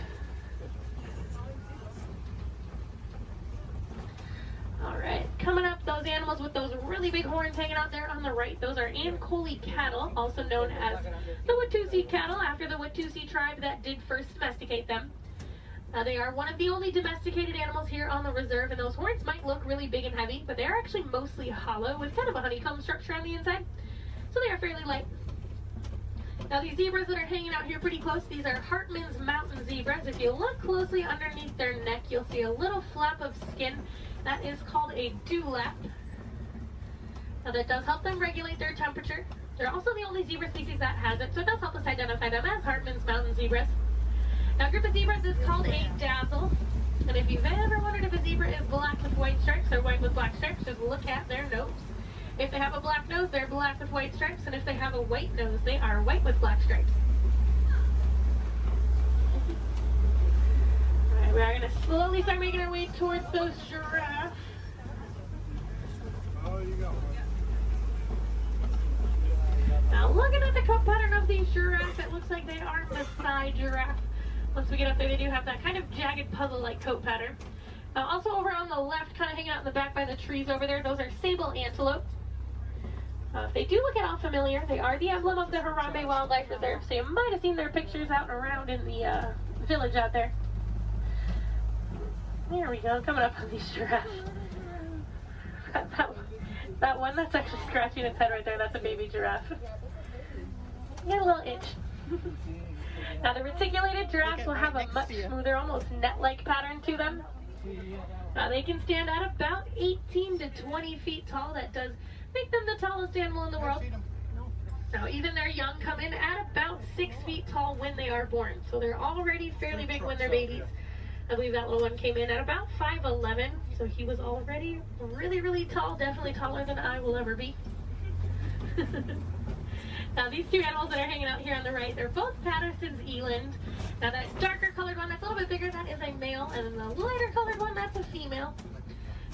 Speaker 9: Alright, coming up, those animals with those really big horns hanging out there on the right, those are Ankole cattle, also known as the Watusi cattle, after the Watusi tribe that did first domesticate them. They are one of the only domesticated animals here on the reserve, and those horns might look really big and heavy, but they are actually mostly hollow with kind of a honeycomb structure on the inside, so they are fairly light. Now these zebras that are hanging out here pretty close, these are Hartman's mountain zebras. If you look closely underneath their neck, you'll see a little flap of skin. That is called a dewlap. Now that does help them regulate their temperature. They're also the only zebra species that has it, so it does help us identify them as Hartman's mountain zebras. Now, a group of zebras is called a dazzle, and if you've ever wondered if a zebra is black with white stripes or white with black stripes, just look at their nose. If they have a black nose, they're black with white stripes, and if they have a white nose, they are white with black stripes. Alright, we are going to slowly start making our way towards those giraffes.
Speaker 2: Oh, you go.
Speaker 9: Now, looking at the coat pattern of these giraffes, it looks like they are Maasai giraffe. Once we get up there, they do have that kind of jagged puzzle-like coat pattern. Also over on the left, kind of hanging out in the back by the trees over there, those are sable antelope. If they do look at all familiar, they are the emblem of the Harambe Wildlife Reserve, so you might have seen their pictures out and around in the village out there. There we go, coming up on these giraffes. That one that's actually scratching its head right there, that's a baby giraffe. Got a little itch. Now the reticulated giraffes will have a much smoother, almost net-like pattern to them. They can stand at about 18 to 20 feet tall. That does make them the tallest animal in the world. Now even their young come in at about 6 feet tall when they are born. So they're already fairly big when they're babies. I believe that little one came in at about 5'11", so he was already really, really tall, definitely taller than I will ever be. Now these two animals that are hanging out here on the right, they're both Patterson's eland. Now that darker colored one that's a little bit bigger, that is a male, and the lighter colored one, that's a female.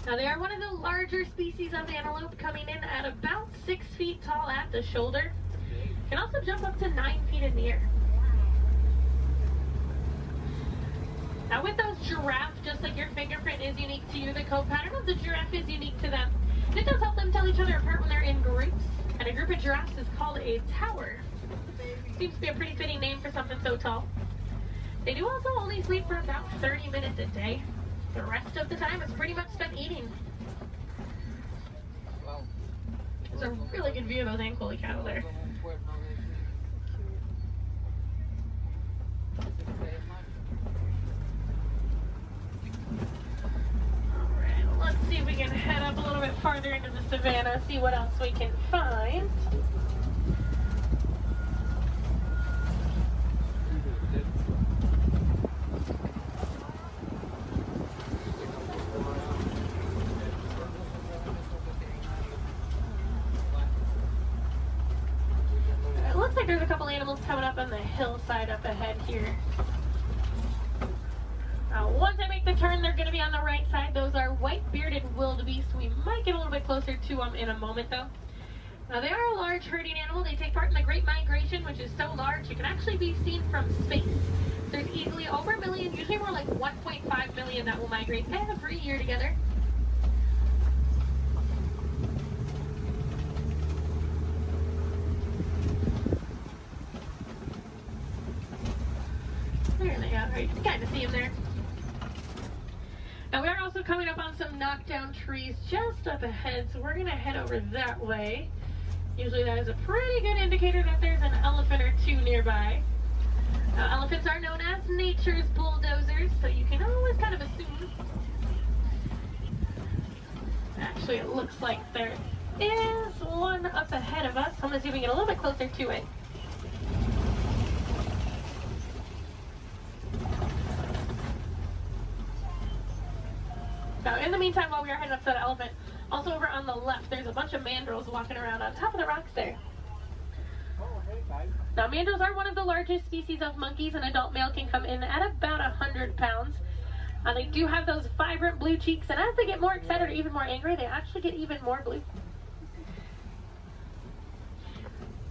Speaker 9: Now they are one of the larger species of antelope, coming in at about 6 feet tall at the shoulder. Can also jump up to 9 feet in the air. Now with those giraffes, just like your fingerprint is unique to you, the coat pattern of the giraffe is unique to them. And it does help them tell each other apart when they're in groups. And a group of giraffes is called a tower. Seems to be a pretty fitting name for something so tall. They do also only sleep for about 30 minutes a day. The rest of the time is pretty much spent eating. There's a really good view of those Ankole cattle there. Alright, let's see if we can head up a little bit farther into the savannah, see what else we can find. It looks like there's a couple animals coming up on the hillside up ahead here. Once I make the turn, they're going to be on the right side. Those are white-bearded wildebeest. We might get a little bit closer to them in a moment, though. Now, they are a large herding animal. They take part in the Great Migration, which is so large it can actually be seen from space. There's easily over 1 million, usually more like 1.5 million that will migrate every year together. There they are. You can kind of see them there. Now we are also coming up on some knockdown trees just up ahead, so we're going to head over that way. Usually that is a pretty good indicator that there's an elephant or two nearby. Now elephants are known as nature's bulldozers, so you can always kind of assume. Actually, it looks like there is one up ahead of us. I'm going to see if we can get a little bit closer to it. Now, in the meantime, while we are heading up to that elephant, also over on the left, there's a bunch of mandrills walking around on top of the rocks there. Now, mandos are one of the largest species of monkeys. An adult male can come in at about 100 pounds. They do have those vibrant blue cheeks, and as they get more excited or even more angry, they actually get even more blue.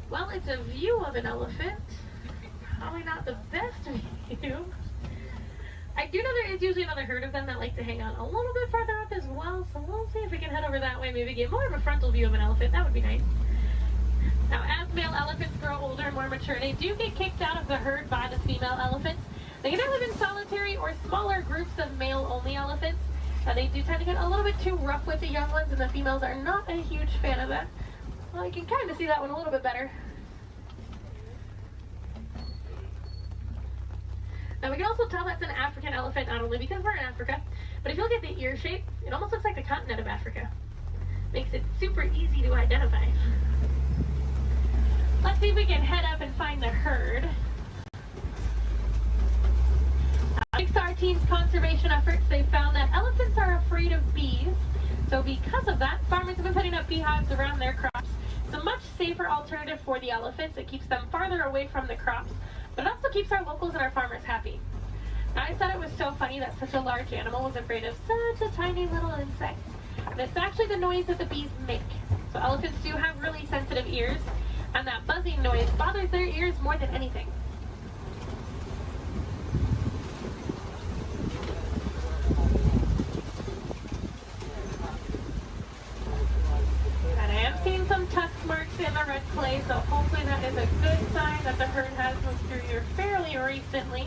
Speaker 9: Well, it's a view of an elephant. Probably not the best view. I do know there is usually another herd of them that like to hang out a little bit farther up as well, so we'll see if we can head over that way, maybe get more of a frontal view of an elephant. That would be nice. Now, as male elephants grow older and more mature, they do get kicked out of the herd by the female elephants. They can live in solitary or smaller groups of male-only elephants. They do tend to get a little bit too rough with the young ones, and the females are not a huge fan of that. Well, you can kind of see that one a little bit better. Now, we can also tell that's an African elephant, not only because we're in Africa, but if you look at the ear shape, it almost looks like the continent of Africa. Makes it super easy to identify. Let's see if we can head up and find the herd. Thanks to our team's conservation efforts, they found that elephants are afraid of bees. So because of that, farmers have been putting up beehives around their crops. It's a much safer alternative for the elephants. It keeps them farther away from the crops, but it also keeps our locals and our farmers happy. Now, I thought it was so funny that such a large animal was afraid of such a tiny little insect. And it's actually the noise that the bees make. So elephants do have really sensitive ears, and that buzzing noise bothers their ears more than anything. And I am seeing some tusk marks in the red clay, so hopefully that is a good sign that the herd has moved through here fairly recently.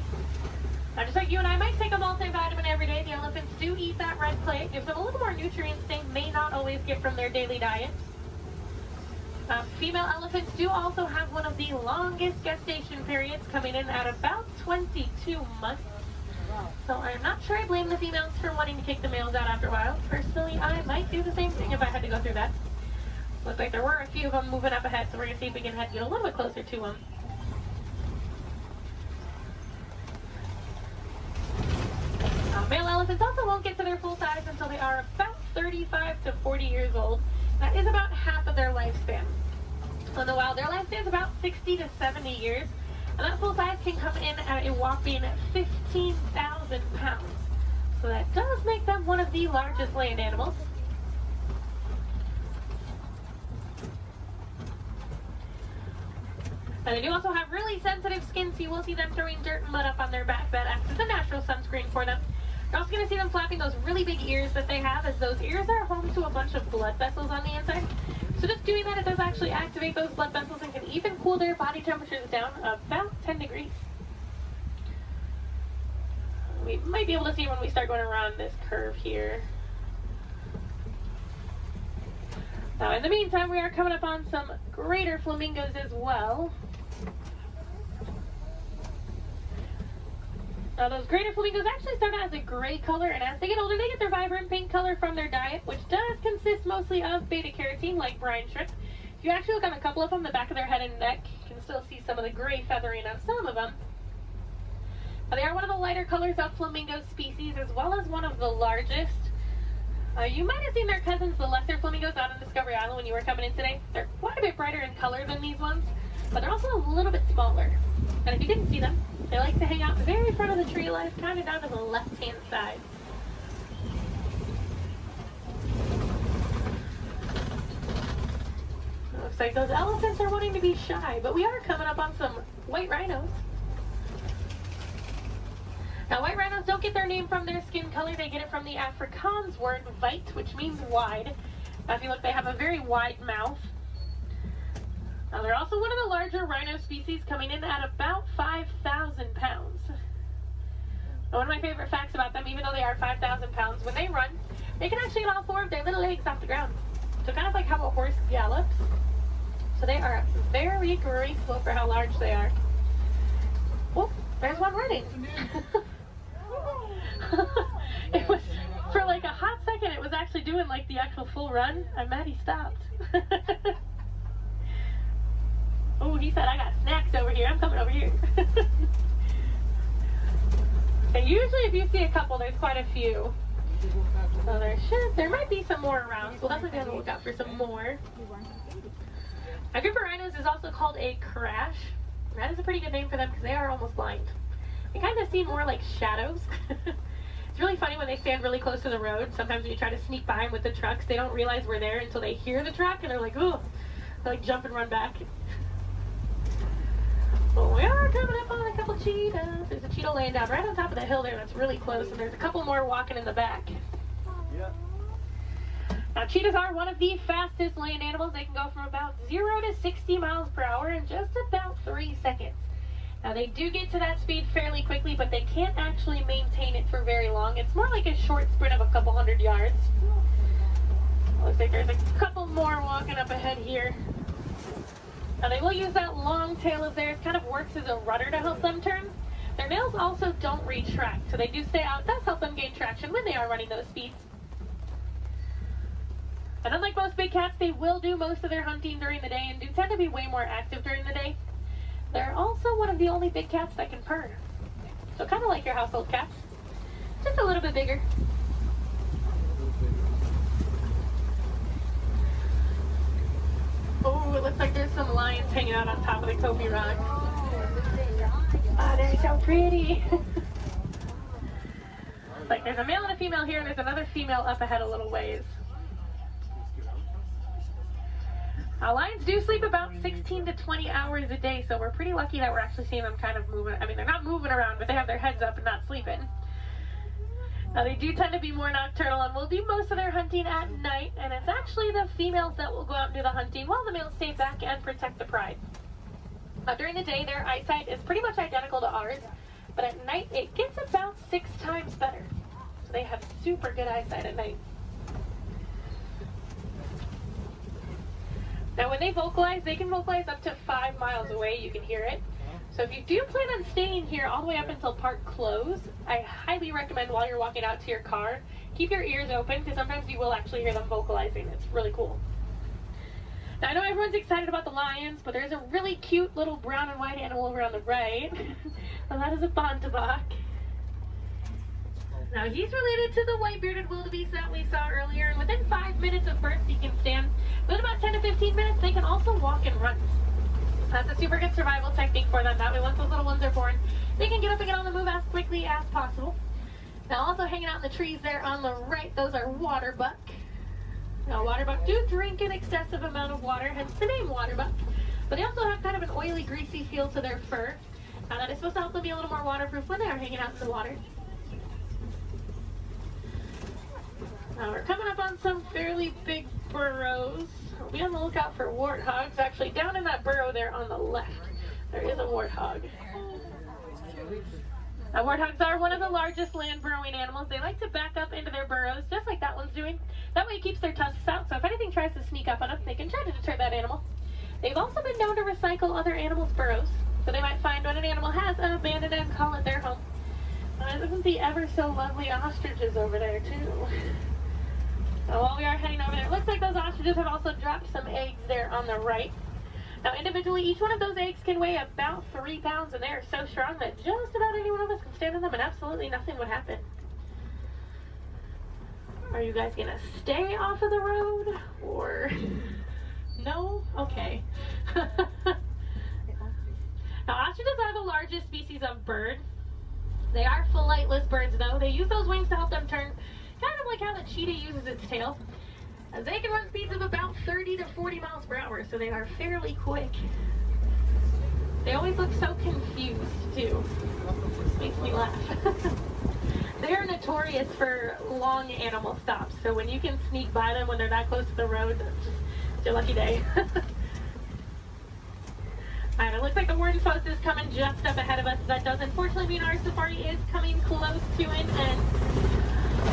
Speaker 9: Now, just like you and I might take a multivitamin every day, the elephants do eat that red clay. It gives them a little more nutrients they may not always get from their daily diet. Female elephants do also have one of the longest gestation periods, coming in at about 22 months. So I'm not sure I blame the females for wanting to kick the males out after a while. Personally, I might do the same thing if I had to go through that. Looks like there were a few of them moving up ahead, so we're going to see if we can get a little bit closer to them. Male elephants also won't get to their full size until they are about 35 to 40 years old. That is about half of their lifespan. In the wild, their lifespan is about 60 to 70 years, and that full size can come in at a whopping 15,000 pounds. So that does make them one of the largest land animals. And they do also have really sensitive skin, so you will see them throwing dirt and mud up on their back. That acts as a natural sunscreen for them. You're also going to see them flapping those really big ears that they have, as those ears are home to a bunch of blood vessels on the inside. So just doing that, it does actually activate those blood vessels and can even cool their body temperatures down about 10 degrees. We might be able to see when we start going around this curve here. Now, in the meantime, we are coming up on some greater flamingos as well. Now, those greater flamingos actually start out as a gray color, and as they get older, they get their vibrant pink color from their diet, which does consist mostly of beta-carotene, like brine shrimp. If you actually look on a couple of them, the back of their head and neck, you can still see some of the gray feathering on some of them. Now, they are one of the lighter colors of flamingo species, as well as one of the largest. You might have seen their cousins, the lesser flamingos, out on Discovery Island when you were coming in today. They're quite a bit brighter in color than these ones, but they're also a little bit smaller. And if you didn't see them, they like to hang out the very front of the tree line, kind of down to the left-hand side. Looks like those elephants are wanting to be shy, but we are coming up on some white rhinos. Now, white rhinos don't get their name from their skin color. They get it from the Afrikaans word weit, which means wide. Now, if you look, they have a very wide mouth. Now, they're also one of the larger rhino species, coming in at about 5,000 pounds. Now, one of my favorite facts about them, even though they are 5,000 pounds, when they run, they can actually get all four of their little legs off the ground. So kind of like how a horse gallops. So they are very graceful for how large they are. Oh, there's one running. It was, for like a hot second, it was actually doing like the actual full run. I'm mad he stopped. Oh, he said, I got snacks over here. I'm coming over here. And usually if you see a couple, there's quite a few. So there might be some more around. So we'll definitely be on the lookout for some more. A group of rhinos is also called a crash. That is a pretty good name for them because they are almost blind. They kind of seem more like shadows. It's really funny when they stand really close to the road. Sometimes when you try to sneak by them with the trucks, they don't realize we're there until they hear the truck and they're like, ooh, they like jump and run back. Well, we are coming up on a couple cheetahs. There's a cheetah laying down right on top of the hill there that's really close, and there's a couple more walking in the back.
Speaker 2: Yeah.
Speaker 9: Now, cheetahs are one of the fastest land animals. They can go from about 0 to 60 miles per hour in just about 3 seconds. Now, they do get to that speed fairly quickly, but they can't actually maintain it for very long. It's more like a short sprint of a couple hundred yards. Looks like there's a couple more walking up ahead here. Now, they will use that long tail of theirs, kind of works as a rudder to help them turn. Their nails also don't retract, so they do stay out. It does help them gain traction when they are running those speeds. And unlike most big cats, they will do most of their hunting during the day and do tend to be way more active during the day. They're also one of the only big cats that can purr. So kind of like your household cats, just a little bit bigger. Oh, it looks like there's some lions hanging out on top of the Kobe rock. Oh, they're so pretty. Like there's a male and a female here, and there's another female up ahead a little ways. Now, lions do sleep about 16 to 20 hours a day, so we're pretty lucky that we're actually seeing them kind of moving. I mean, they're not moving around, but they have their heads up and not sleeping. Now, they do tend to be more nocturnal and will do most of their hunting at night, and it's actually the females that will go out and do the hunting while the males stay back and protect the pride. Now, during the day, their eyesight is pretty much identical to ours, but at night, it gets about 6 times better. So they have super good eyesight at night. Now, when they vocalize, they can vocalize up to 5 miles away. You can hear it. So if you do plan on staying here all the way up until park close, I highly recommend while you're walking out to your car, keep your ears open because sometimes you will actually hear them vocalizing. It's really cool. Now, I know everyone's excited about the lions, but there's a really cute little brown and white animal over on the right. And that is a bontebok. Now, he's related to the white-bearded wildebeest that we saw earlier, and within 5 minutes of birth, he can stand. Within about 10 to 15 minutes, they can also walk and run. That's a super good survival technique for them. That way, once those little ones are born, they can get up and get on the move as quickly as possible. Now, also hanging out in the trees there on the right, those are waterbuck. Now, waterbuck do drink an excessive amount of water, hence the name waterbuck. But they also have kind of an oily, greasy feel to their fur. Now, that is supposed to help them be a little more waterproof when they are hanging out in the water. Now we're coming up on some fairly big burrows. We'll be on the lookout for warthogs. Actually, down in that burrow there on the left, there is a warthog. Now, warthogs are one of the largest land burrowing animals. They like to back up into their burrows, just like that one's doing. That way it keeps their tusks out, so if anything tries to sneak up on them, they can try to deter that animal. They've also been known to recycle other animals' burrows, so they might find when an animal has abandoned and call it their home. Isn't the ever so lovely ostriches over there, too? Now, while we are heading over there, it looks like those ostriches have also dropped some eggs there on the right. Now, individually, each one of those eggs can weigh about 3 pounds, and they are so strong that just about any one of us can stand on them, and absolutely nothing would happen. Are you guys going to stay off of the road, or no? Okay. Now, ostriches are the largest species of bird. They are flightless birds, though. They use those wings to help them turn, kind of like how the cheetah uses its tail. As they can run speeds of about 30 to 40 miles per hour, so they are fairly quick. They always look so confused, too. This makes me laugh. They are notorious for long animal stops, so when you can sneak by them when they're that close to the road, it's your lucky day. Alright, it looks like the warden's post is coming just up ahead of us. That does unfortunately mean our safari is coming close to an end.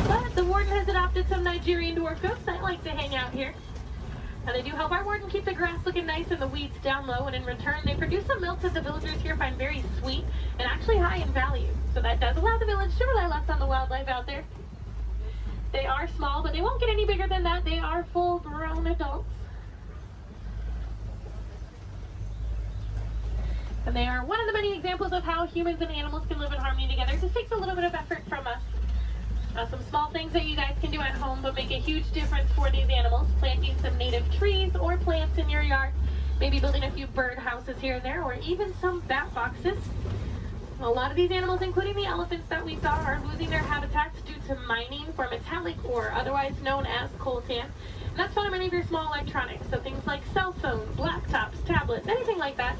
Speaker 9: But the warden has adopted some Nigerian dwarf goats that like to hang out here. And they do help our warden keep the grass looking nice and the weeds down low, and in return they produce some milk that the villagers here find very sweet and actually high in value. So that does allow the village to rely less on the wildlife out there. They are small, but they won't get any bigger than that. They are full-grown adults. And they are one of the many examples of how humans and animals can live in harmony together. It just takes a little bit of effort from us. Some small things that you guys can do at home but make a huge difference for these animals. Planting some native trees or plants in your yard maybe building a few bird houses here and there, or even some bat boxes. A lot of these animals, including the elephants that we saw, are losing their habitats due to mining for metallic ore, otherwise known as coltan. And that's found in many of your small electronics, so things like cell phones, laptops, tablets, anything like that.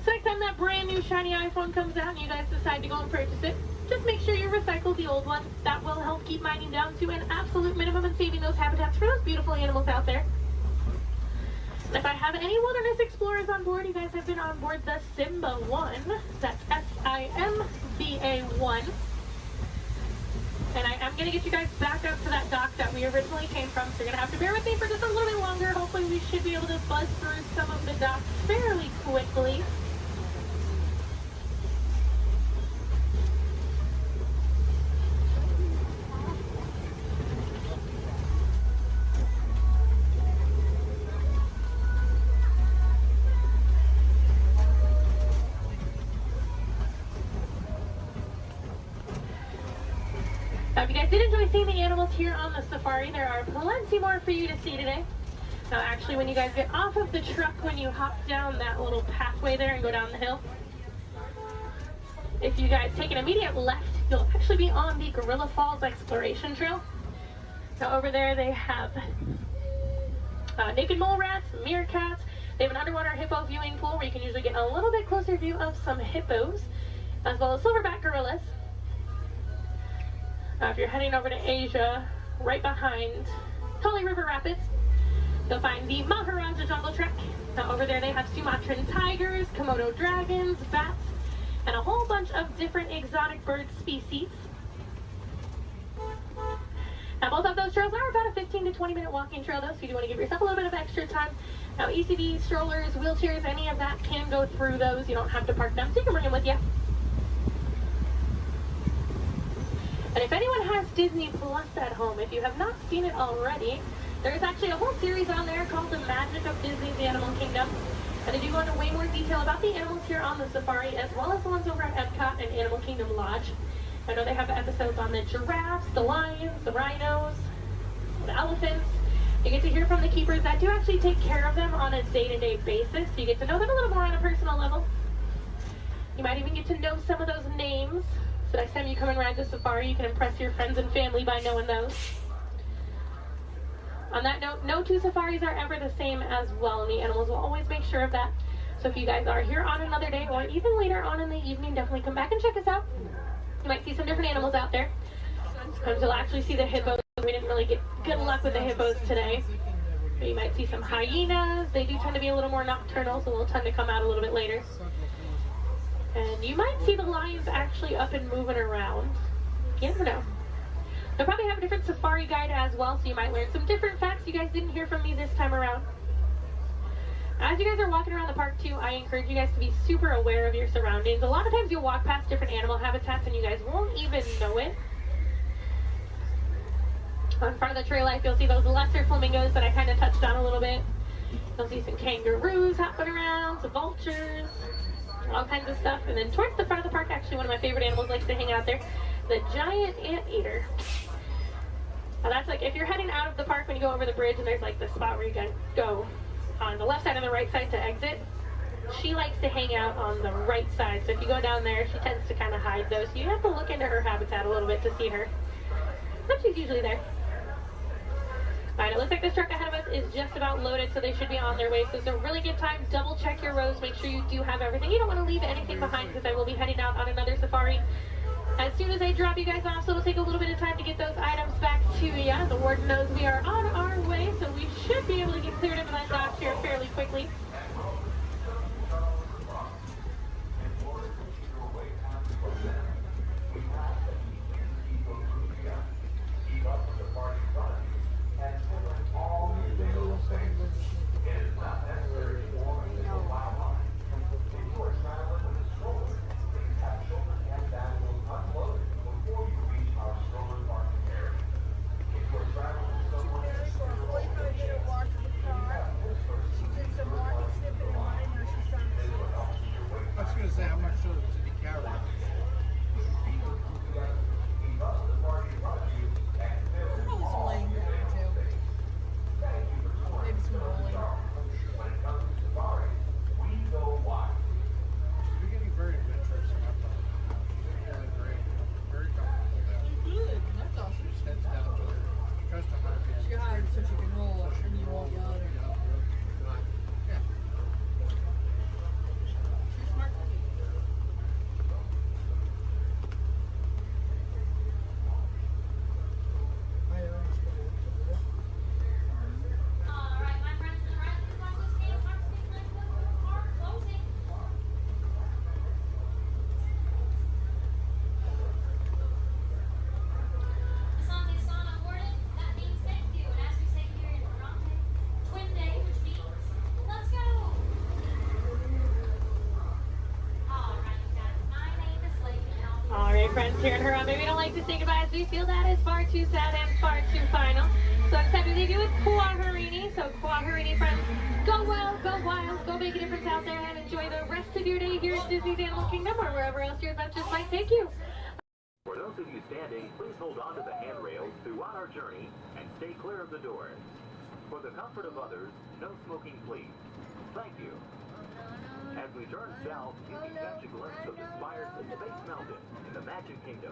Speaker 9: So next time that brand new shiny iPhone comes out and you guys decide to go and purchase it, just make sure you recycle the old one. That will help keep mining down to an absolute minimum and saving those habitats for those beautiful animals out there. And if I have any wilderness explorers on board, you guys have been on board the Simba 1. That's S-I-M-B-A 1. And I am going to get you guys back up to that dock that we originally came from, so you're going to have to bear with me for just a little bit longer. Hopefully we should be able to buzz through some of the docks fairly quickly. Now, if you guys did enjoy seeing the animals here on the safari, there are plenty more for you to see today. Now, actually, when you guys get off of the truck, when you hop down that little pathway there and go down the hill, if you guys take an immediate left, you'll actually be on the Gorilla Falls Exploration Trail. Now, over there, they have naked mole rats, meerkats. They have an underwater hippo viewing pool where you can usually get a little bit closer view of some hippos, as well as silverback gorillas. If you're heading over to Asia, right behind Tully River Rapids, you'll find the Maharaja Jungle Trek. Now over there they have Sumatran tigers, Komodo dragons, bats, and a whole bunch of different exotic bird species. Now both of those trails are about a 15 to 20 minute walking trail though, so if you do want to give yourself a little bit of extra time. Now ECVs, strollers, wheelchairs, any of that can go through those. You don't have to park them, so you can bring them with you. And if anyone has Disney Plus at home, if you have not seen it already, there's actually a whole series on there called The Magic of Disney's Animal Kingdom. And they do go into way more detail about the animals here on the safari, as well as the ones over at Epcot and Animal Kingdom Lodge. I know they have episodes on the giraffes, the lions, the rhinos, the elephants. You get to hear from the keepers that do actually take care of them on a day-to-day basis, so you get to know them a little more on a personal level. You might even get to know some of those names. So next time you come and ride the safari, you can impress your friends and family by knowing those. On that note, no two safaris are ever the same as well, and the animals will always make sure of that. So if you guys are here on another day, or even later on in the evening, definitely come back and check us out. You might see some different animals out there. Sometimes you'll actually see the hippos. We didn't really get good luck with the hippos today. But you might see some hyenas. They do tend to be a little more nocturnal, so they'll tend to come out a little bit later. And you might see the lions actually up and moving around. You never know. They'll probably have a different safari guide as well, so you might learn some different facts you guys didn't hear from me this time around. As you guys are walking around the park too, I encourage you guys to be super aware of your surroundings. A lot of times you'll walk past different animal habitats and you guys won't even know it. On front of the trail life, you'll see those lesser flamingos that I kind of touched on a little bit. You'll see some kangaroos hopping around, some vultures, all kinds of stuff. And then towards the front of the park, actually one of my favorite animals likes to hang out there, the giant anteater. Now that's like if you're heading out of the park when you go over the bridge and there's like the spot where you can go on the left side and the right side to exit. She likes to hang out on the right side, so if you go down there, she tends to kind of hide those. So you have to look into her habitat a little bit to see her, but she's usually there. Alright, it looks like this truck ahead of us is just about loaded, so they should be on their way. So it's a really good time. Double check your rows. Make sure you do have everything. You don't want to leave anything behind because I will be heading out on another safari as soon as I drop you guys off. So it'll take a little bit of time to get those items back to you. The warden knows we are on our way, so we should be able to get cleared into that dock here fairly quickly.
Speaker 12: Some more
Speaker 9: Here in Harambe, we don't like to say goodbye as we feel that is far too sad and far too final. So it's time to leave you with Kuaharini. So Kuaharini friends, go well, go wild, go make a difference out there and enjoy the rest of your day here at Disney's Animal Kingdom or wherever else your adventures might take you.
Speaker 2: For those of you standing, please hold on to the handrails throughout our journey and stay clear of the doors. For the comfort of others, no smoking please. Thank you. As we turn south, you can catch a glimpse of the spires of Space Mountain in the Magic Kingdom.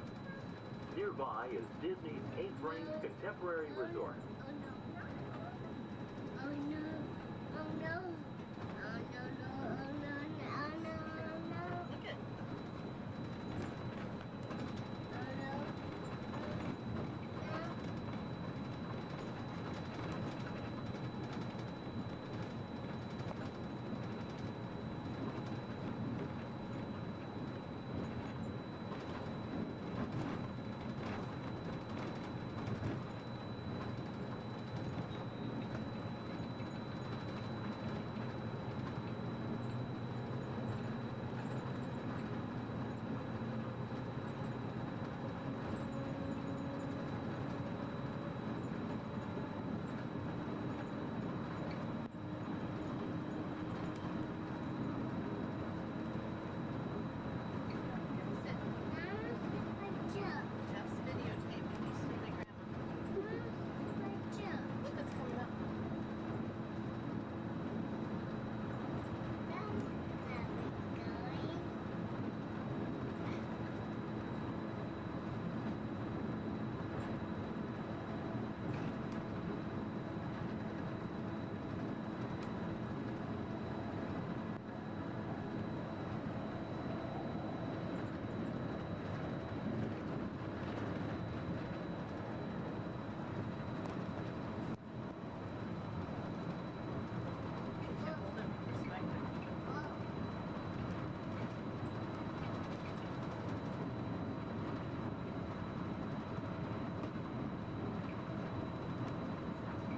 Speaker 2: Nearby is Disney's 8th-ranked contemporary resort.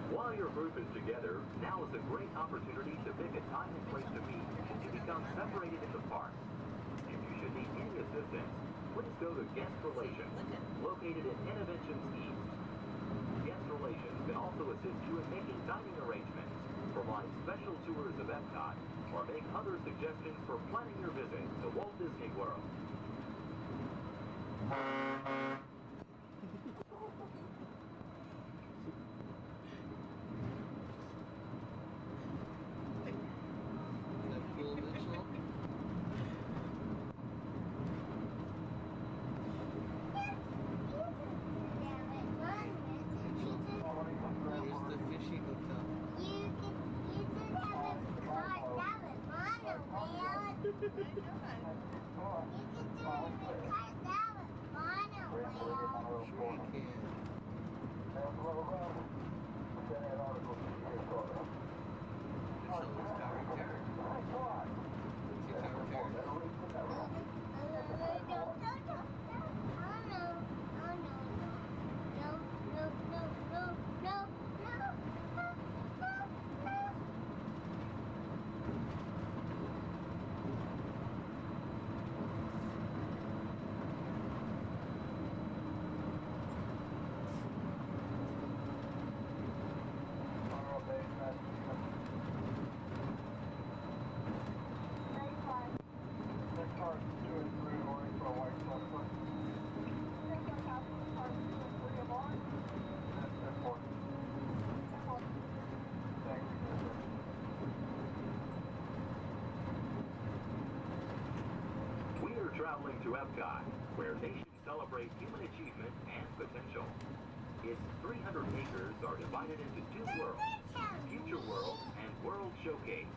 Speaker 2: While your group is together, now is a great opportunity to pick a time and place to meet and to become separated in the park. If you should need any assistance, please go to Guest Relations, located in Interventions East. Guest Relations can also assist you in making dining arrangements, provide special tours of Epcot, or make other suggestions for planning your visit to Walt Disney World. Traveling to Epcot, where nations celebrate human achievement and potential. Its 300 acres are divided into two worlds, Future World and World Showcase.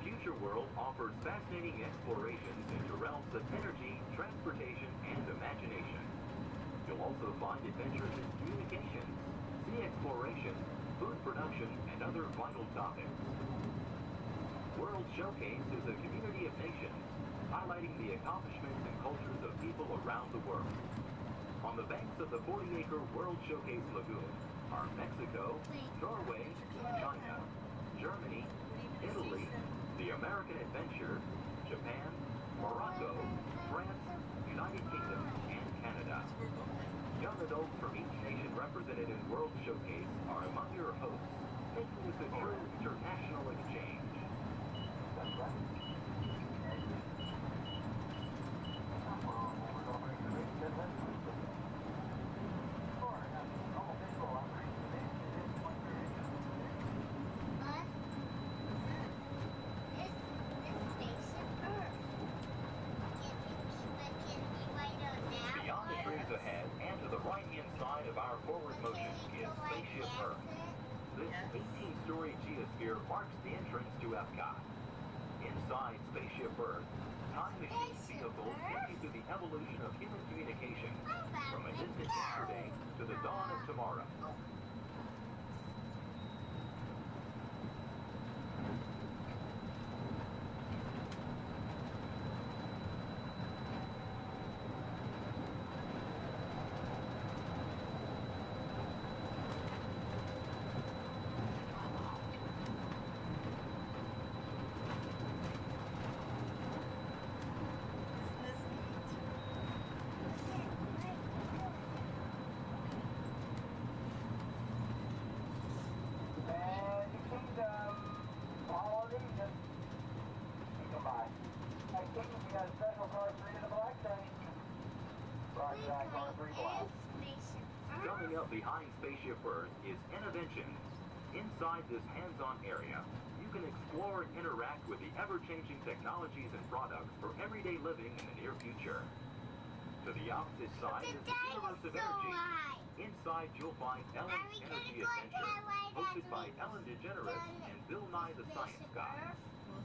Speaker 2: Future World offers fascinating explorations into realms of energy, transportation, and imagination. You'll also find adventures in communications, sea exploration, food production, and other vital topics. World Showcase is a community of nations, highlighting the accomplishments and cultures of people around the world. On the banks of the 40-acre World Showcase Lagoon are Mexico, Norway, China, Germany, Italy, the American Adventure, Japan, Morocco, France, United Kingdom, and Canada. Young adults from each nation represented in World Showcase are among your hosts, making this a true international exchange. Beyond the trees ahead and to the right-hand side of our forward motion is Spaceship Earth. This 18-story geosphere marks the entrance to Epcot. Inside Spaceship Earth, time machine vehicles take you through the evolution of human communication, from a distant yesterday to the dawn of tomorrow. Coming up behind Spaceship Earth is Innovations. Inside this hands-on area, you can explore and interact with the ever-changing technologies and products for everyday living in the near future. To the opposite side is the Universe of Energy. Inside you'll find Ellen's Energy Adventure, hosted by Ellen DeGeneres and Bill Nye the Science Guy.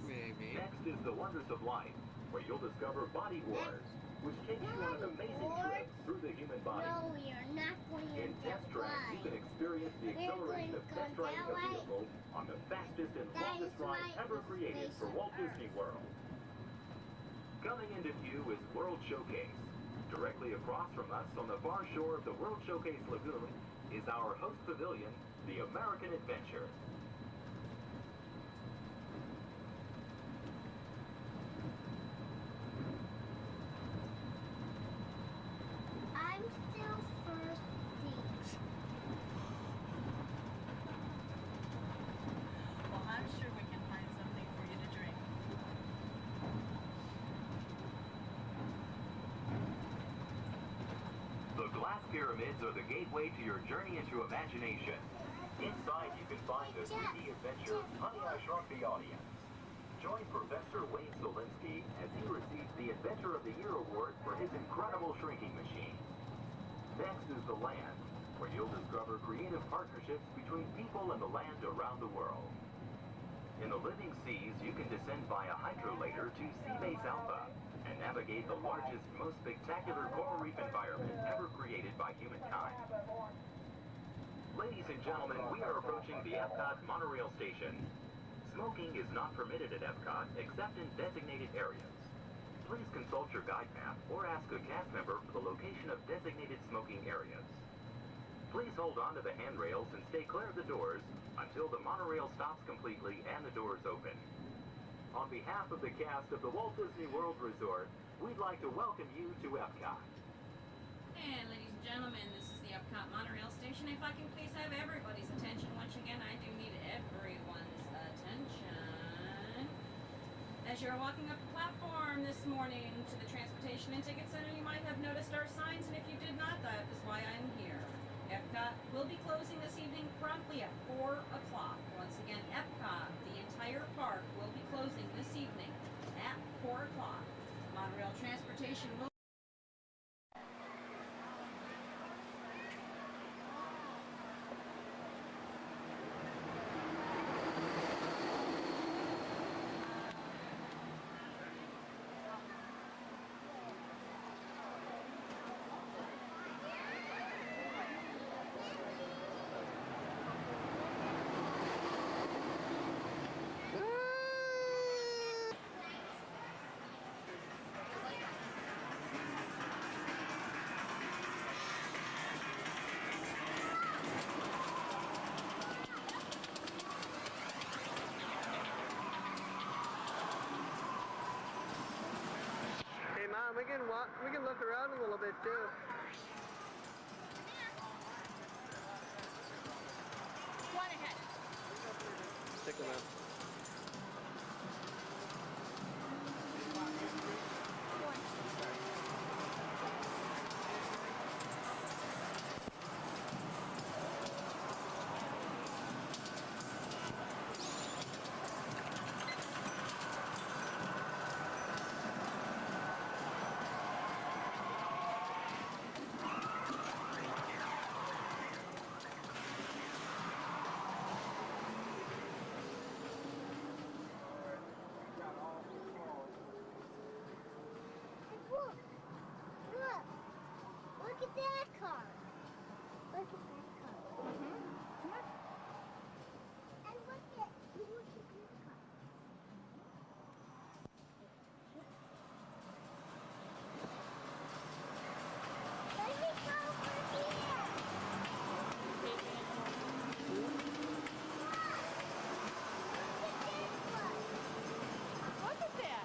Speaker 2: Next is The Wonders of Life, where you'll discover Body Wars, which takes you on an amazing trip through the human body.
Speaker 18: No, we are not going
Speaker 2: In Test Track, you can experience the exhilaration of test driving a vehicle on the fastest and longest ride ever created for Walt Disney World. Coming into view is World Showcase. Directly across from us on the far shore of the World Showcase Lagoon is our host pavilion, the American Adventure.
Speaker 18: I'm still thirsty.
Speaker 13: Well, I'm sure we can find something for you to drink.
Speaker 2: The glass pyramids are the gateway to your journey into imagination. Inside you can find the 3D adventure, Honey, I Shrunk the Audience. Join Professor Wayne Solinsky as he receives the Adventure of the Year award for his incredible shrinking machine. Next is The Land, where you'll discover creative partnerships between people and the land around the world. In the living seas, you can descend via hydrolator to Seabase Alpha and navigate the largest, most spectacular coral reef environment ever created by humankind. Ladies and gentlemen, we are approaching the Epcot monorail station. Smoking is not permitted at Epcot except in designated areas. Please consult your guide map or ask a cast member for the location of designated smoking areas. Please hold on to the handrails and stay clear of the doors until the monorail stops completely and the doors open. On behalf of the cast of the Walt Disney World Resort, we'd like to welcome you to Epcot.
Speaker 15: And ladies and gentlemen, this is the Epcot monorail station. If I can please have everybody's attention once again, I do need everyone's attention. As you're walking up the platform this morning to the Transportation and Ticket Center, you might have noticed our signs, and if you did not, that is why I'm here. Epcot will be closing this evening promptly at 4 o'clock. Once again, Epcot, the entire park, will be closing this evening at 4 o'clock. Monorail transportation will
Speaker 7: can walk. We can look around a little bit too.
Speaker 9: One ahead.
Speaker 7: Check them out.
Speaker 22: Look at that car. Look at that car. Come on. And look at this car. Let me go over here.
Speaker 9: Look at that.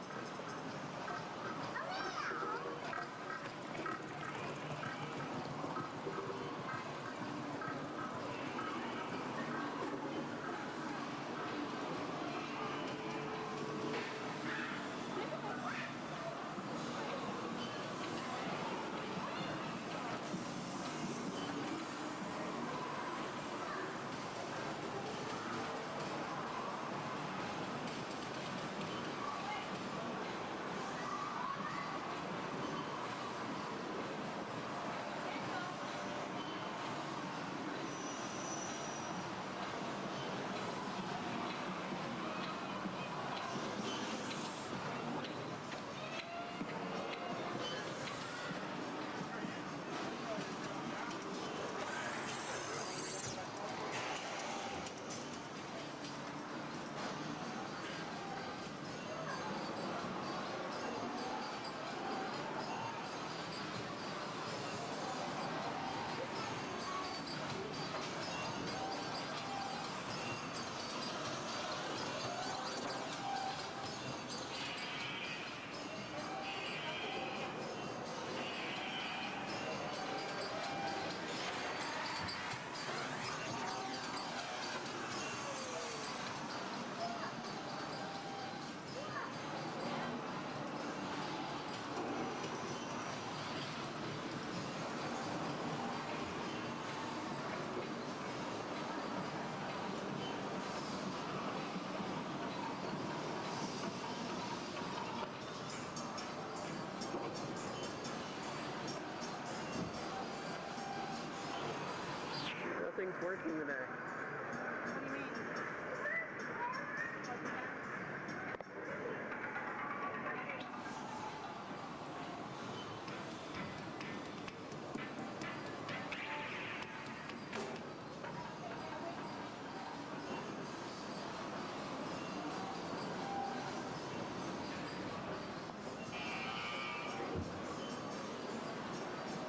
Speaker 7: Nothing's working today.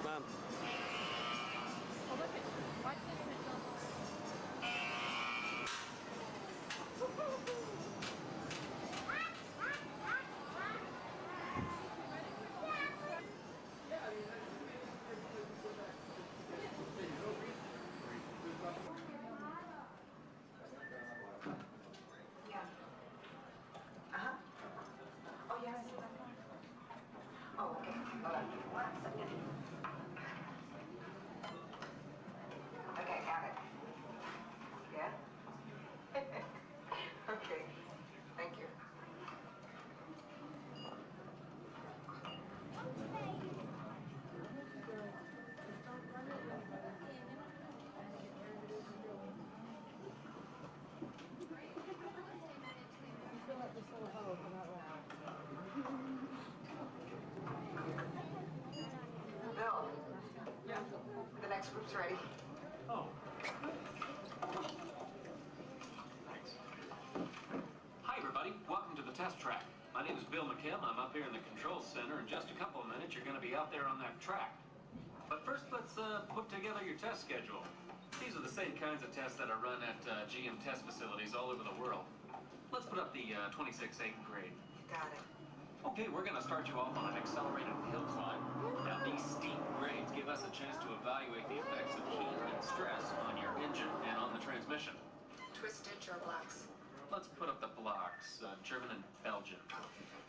Speaker 7: Mom.
Speaker 9: Oh, look at, watch this.
Speaker 23: Yeah. Uh-huh. Oh, yes. Oh, okay. Hold on. 1 second. Okay, got it. Yeah? Okay. Thank you. Bill. Yeah. The next group's ready.
Speaker 24: Oh. Thanks. Hi, everybody. Welcome to the test track. My name is Bill McKim. I'm up here in the control center. In just a couple of minutes, you're going to be out there on that track. But first, let's put together your test schedule. These are the same kinds of tests that are run at GM test facilities all over the world. Let's put up the 26 8th grade.
Speaker 23: You got it.
Speaker 24: Okay, we're going to start you off on an accelerated hill climb. Now, these steep grades give us a chance to evaluate the effects of heat and stress on your engine and on the transmission.
Speaker 23: Twisted or blocks?
Speaker 24: Let's put up the blocks, German and Belgian.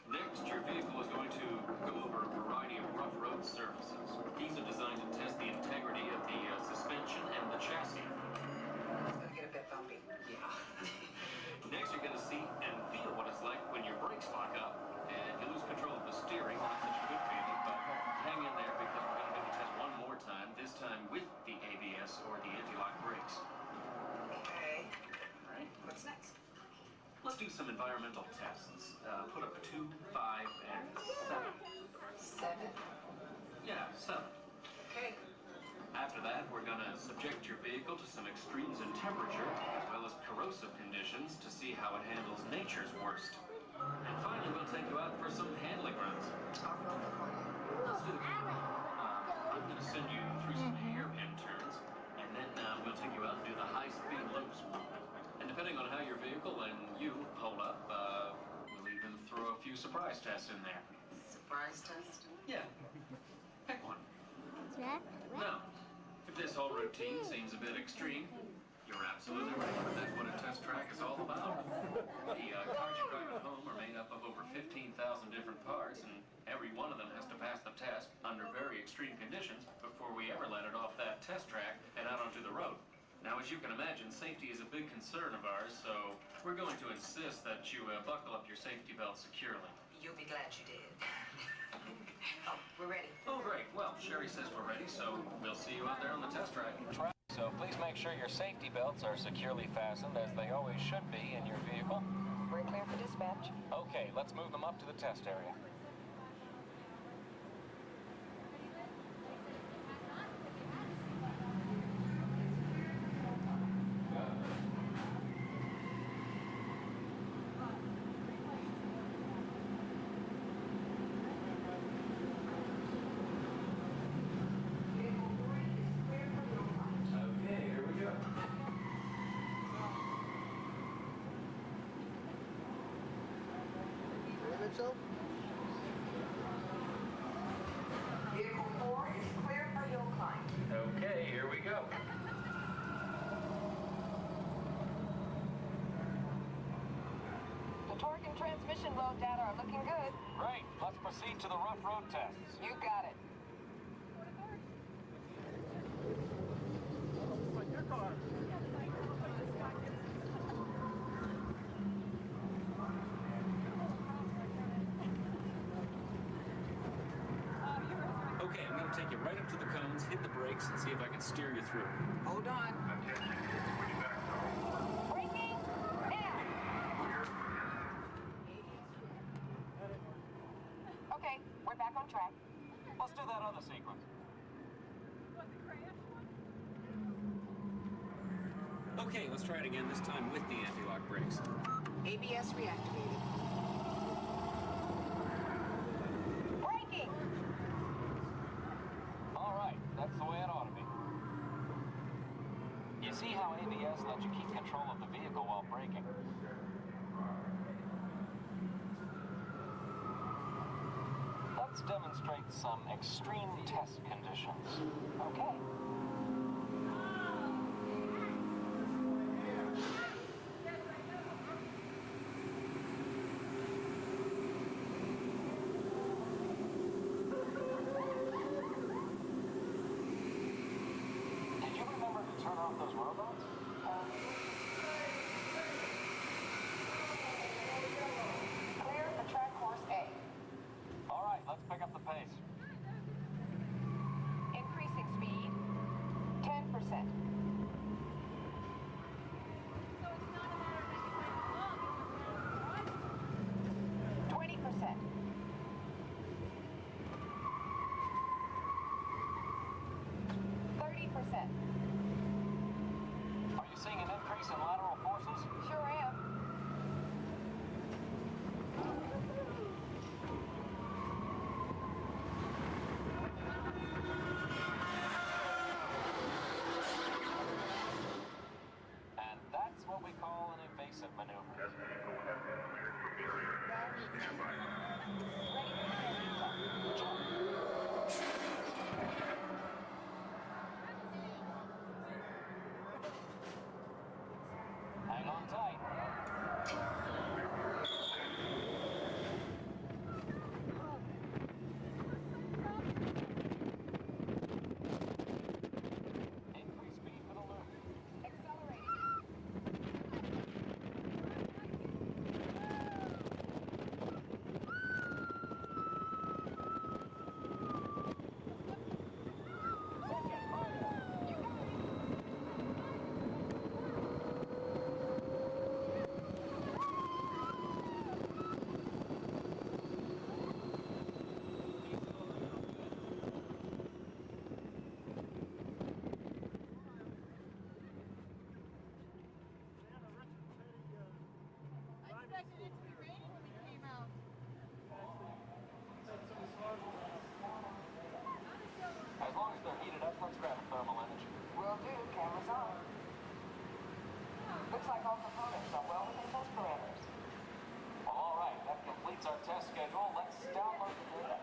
Speaker 24: Next, your vehicle is going to go over a variety of rough road surfaces. These are designed to test the integrity of the suspension and the chassis.
Speaker 23: It's going to get a bit bumpy.
Speaker 24: Yeah. Next, you're going to see and feel what it's like when your brakes lock up and you lose control of the steering. Not such a good feeling, but hang in there because we're going to do the test one more time, this time with the ABS or the anti-lock brakes.
Speaker 23: Okay.
Speaker 24: All right.
Speaker 23: What's next?
Speaker 24: Let's do some environmental tests. Put up 2, 5, and 7.
Speaker 23: 7.
Speaker 24: Yeah, 7.
Speaker 23: Okay.
Speaker 24: After that, we're going to subject your vehicle to some extremes in temperature, as well as corrosive conditions to see how it handles nature's worst. And finally, we'll take you out for some handling runs.
Speaker 23: Off-road or corner?
Speaker 24: Let's do the I'm going to send you through some hairpin turns, and then we'll take you out and do the high-speed loops. And depending on how your vehicle and you hold up, we'll even throw a few surprise tests in there.
Speaker 23: Surprise test?
Speaker 24: Yeah. Pick one.
Speaker 22: Jack?
Speaker 24: Now, if this whole routine seems a bit extreme, you're absolutely right. That's what a test track is all about. The cars you drive at home are made up of over 15,000 different parts, and every one of them has to pass the test under very extreme conditions before we ever let it off that test track and out onto the road. Now, as you can imagine, safety is a big concern of ours, so we're going to insist that you buckle up your safety belt securely.
Speaker 23: You'll be glad you did. Oh, we're ready.
Speaker 24: Oh, great. Well, Sherry says we're ready, so we'll see you out there on the test track. So please make sure your safety belts are securely fastened, as they always should be in your vehicle.
Speaker 23: We're clear for dispatch.
Speaker 24: Okay, let's move them up to the test area.
Speaker 23: Mitchell? Vehicle 4 is clear for hill climb.
Speaker 24: Okay, here we go.
Speaker 23: The torque and transmission load data are looking good.
Speaker 24: Great. Let's proceed to the rough road tests.
Speaker 23: You got it.
Speaker 24: Okay, I'm going to take you right up to the cones, hit the brakes, and see if I can steer you through.
Speaker 23: Hold on. Braking now. Okay, we're back on track.
Speaker 24: Let's do that other sequence. Okay, let's try it again, this time with the anti-lock brakes.
Speaker 23: ABS reactivated. Braking!
Speaker 24: All right, that's the way it ought to be. You see how ABS lets you keep control of the vehicle while braking? Let's demonstrate some extreme test conditions. Okay. Did you remember to turn off those robots?
Speaker 23: Clear for track course A.
Speaker 24: All right, let's pick up the pace.
Speaker 23: Increasing speed, 10%.
Speaker 22: So it's not a matter of making it long, it's
Speaker 23: 20%. 30%.
Speaker 24: Are you seeing an increase in lateral forces?
Speaker 23: Sure am.
Speaker 24: And that's what we call an evasive maneuver.
Speaker 23: Got
Speaker 24: Hang on tight. Increase speed for the loop. As long as they're heated up, let's grab a thermal image.
Speaker 3: Will do. Cameras on. Looks like all components are well within test parameters.
Speaker 24: Well, all right. That completes our test schedule. Let's download the data.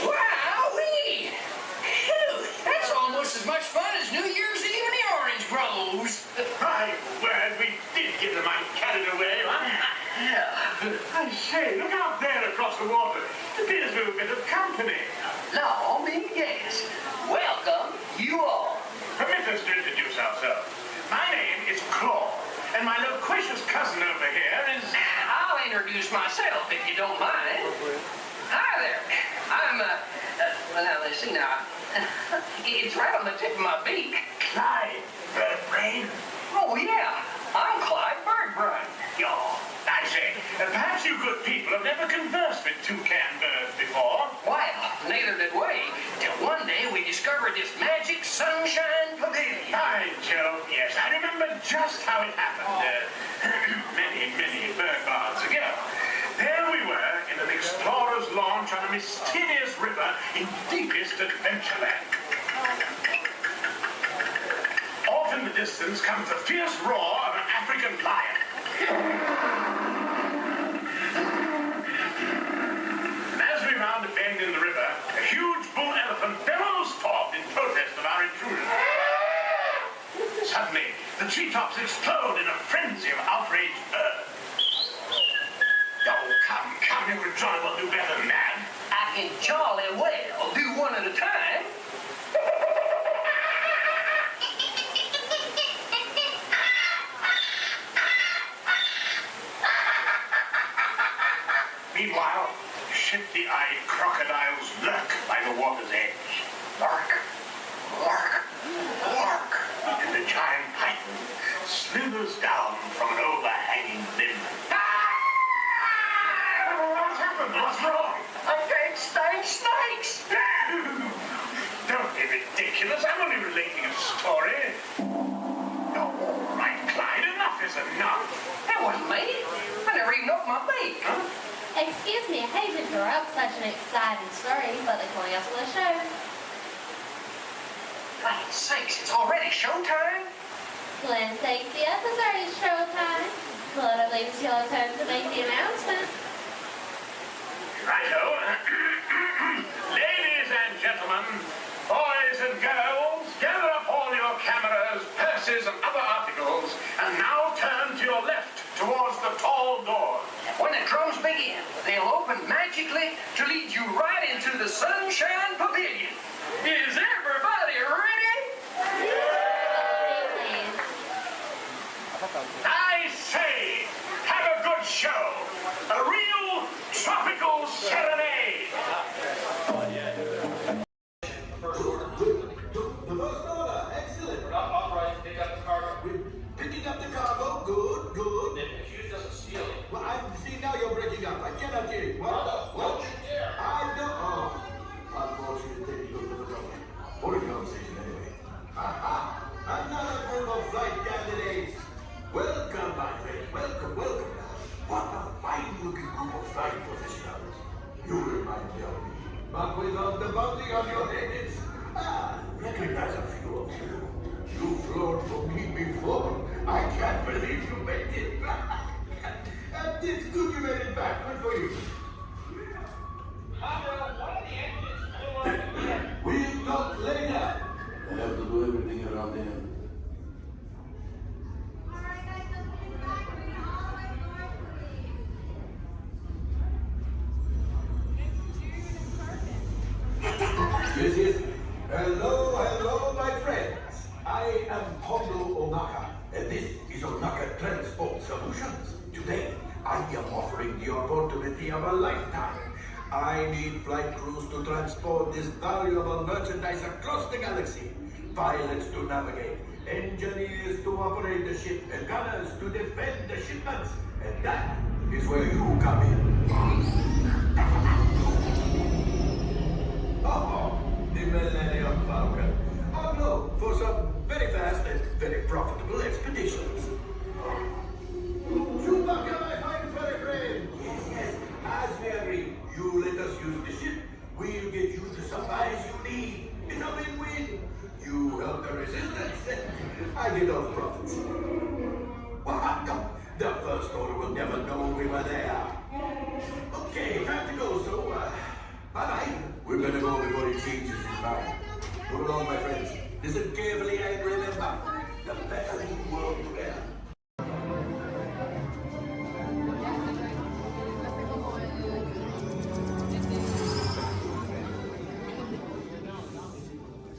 Speaker 8: Wowee! Phew, that's almost as much fun as New Year's Eve in the orange groves.
Speaker 10: My word, we did get the mind carried away.
Speaker 8: Yeah.
Speaker 10: I say, look out there across the water. It appears we're a bit of company.
Speaker 8: Law me yes. Welcome, you all.
Speaker 10: Permit us to introduce ourselves. My name is Claude, and my loquacious cousin over here is...
Speaker 8: I'll introduce myself if you don't mind. Hi there. I'm, well, now, let's see now. It's right on the tip of my beak.
Speaker 10: Clyde Birdbrain?
Speaker 8: Oh, yeah. I'm Clyde Birdbrain.
Speaker 10: Oh, I say, perhaps you good people have never conversed with toucan birds before.
Speaker 8: Well, neither did we, till one day we discovered this magic sunshine pavilion.
Speaker 10: By Jove, yes, I remember just how it happened. Many bird baths ago. There we were in an explorer's launch on a mysterious river in deepest Adventureland. Off in the distance comes the fierce roar of an African lion. And as we round a bend in the river, a huge bull elephant bellows forth in protest of our intrusion. Suddenly, the treetops explode in a frenzy of outraged birds. Oh, come, you can jolly well do better than that.
Speaker 8: I can jolly well do one at a time.
Speaker 10: Meanwhile, shifty-eyed crocodiles lurk by the water's edge. Lurk, lurk, lurk, and the giant python slithers down from an overhanging limb. What's happened? What's wrong?
Speaker 8: I can't stand snakes.
Speaker 10: Don't be ridiculous. I'm only relating a story. Oh, all right, Clyde, enough is enough.
Speaker 8: That wasn't me. I never even opened my beak.
Speaker 10: Huh?
Speaker 16: Excuse me, I hate to interrupt such an exciting story, but the calling us for the show.
Speaker 8: Land's sakes, it's already showtime?
Speaker 16: Land's sakes, yes, it's already showtime. But I believe it's your turn to make the announcement.
Speaker 10: Righto. Ladies and gentlemen, boys and girls, gather up all your cameras, purses, and other articles, and now turn to your left towards the tall door.
Speaker 8: When the drums begin, they'll open magically to lead you right into the Sunshine Pavilion. Is everybody ready?
Speaker 10: I say, have a good show. A real tropical serenade.
Speaker 4: The first order, excellent. We're not authorized to pick up the cargo. We're picking up the cargo, good.
Speaker 5: Then accuse us of stealing.
Speaker 4: Well, see, now you're breaking up. I cannot hear you. What?
Speaker 5: Don't you dare.
Speaker 4: I don't. Oh, unfortunately, you go to the government. What a conversation, anyway. Another group of flight candidates. Welcome, my friend. Welcome. What a fine-looking group of flight professionals. You remind me of me, but without the bounty on your heads. Recognize a few of you. You've flown for me before. I can't believe you made it back. It's good you made it back. Good for you. We'll talk later. I have to do everything around him. Yes. Hello, my friends. I am Hondo Onaka, and this is Onaka Transport Solutions. Today, I am offering the opportunity of a lifetime. I need flight crews to transport this valuable merchandise across the galaxy. Pilots to navigate, engineers to operate the ship, and gunners to defend the shipments. And that is where you come in. Oh, the Millennium Falcon. Oh no, for some very fast and very profitable expeditions. Chewbacca, my fine furry friend. Yes, as we agreed, you let us use the ship. We'll get you the supplies you need. It's a win-win. You help the resistance, and I get all the profits. Well, no, the First Order will never know we were there. Okay, time to go, so, bye-bye. We better go before he changes his mind. Move along, my friends. Listen carefully and remember, the better you world you have.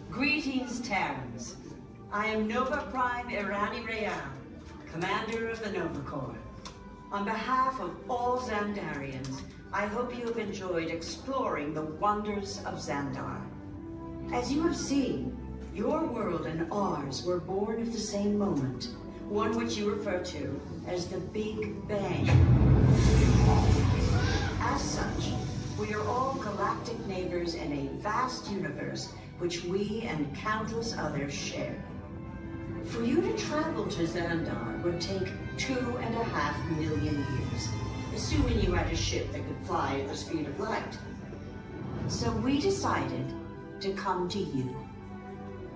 Speaker 14: Greetings, Terrans. I am Nova Prime Irani Rayan, Commander of the Nova Corps. On behalf of all Xandarians, I hope you have enjoyed exploring the wonders of Xandar. As you have seen, your world and ours were born of the same moment, one which you refer to as the Big Bang. As such, we are all galactic neighbors in a vast universe which we and countless others share. For you to travel to Xandar would take 2.5 million years, assuming you had a ship that could fly at the speed of light. So we decided to come to you.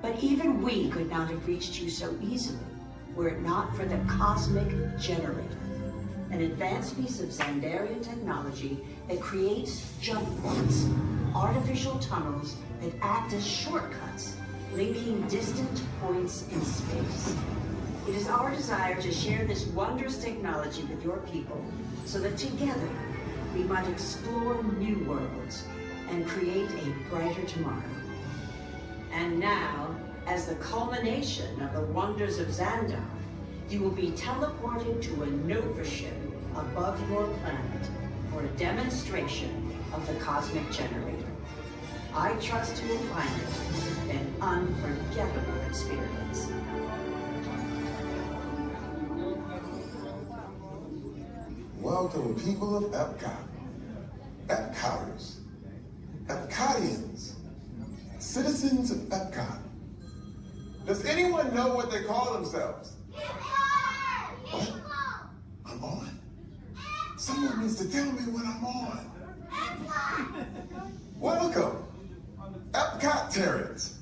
Speaker 14: But even we could not have reached you so easily were it not for the Cosmic Generator, an advanced piece of Xandarian technology that creates jump points, artificial tunnels that act as shortcuts, linking distant points in space. It is our desire to share this wondrous technology with your people so that together we might explore new worlds and create a brighter tomorrow. And now, as the culmination of the wonders of Xandar, you will be teleported to a Nova ship above your planet for a demonstration of the Cosmic Generator. I trust you will find it an unforgettable experience.
Speaker 19: Welcome, people of Epcot, Epcoters, Epcotians, citizens of Epcot. Does anyone know what they call themselves? What? I'm on? Someone needs to tell me what I'm on. Welcome, Epcot Terrans.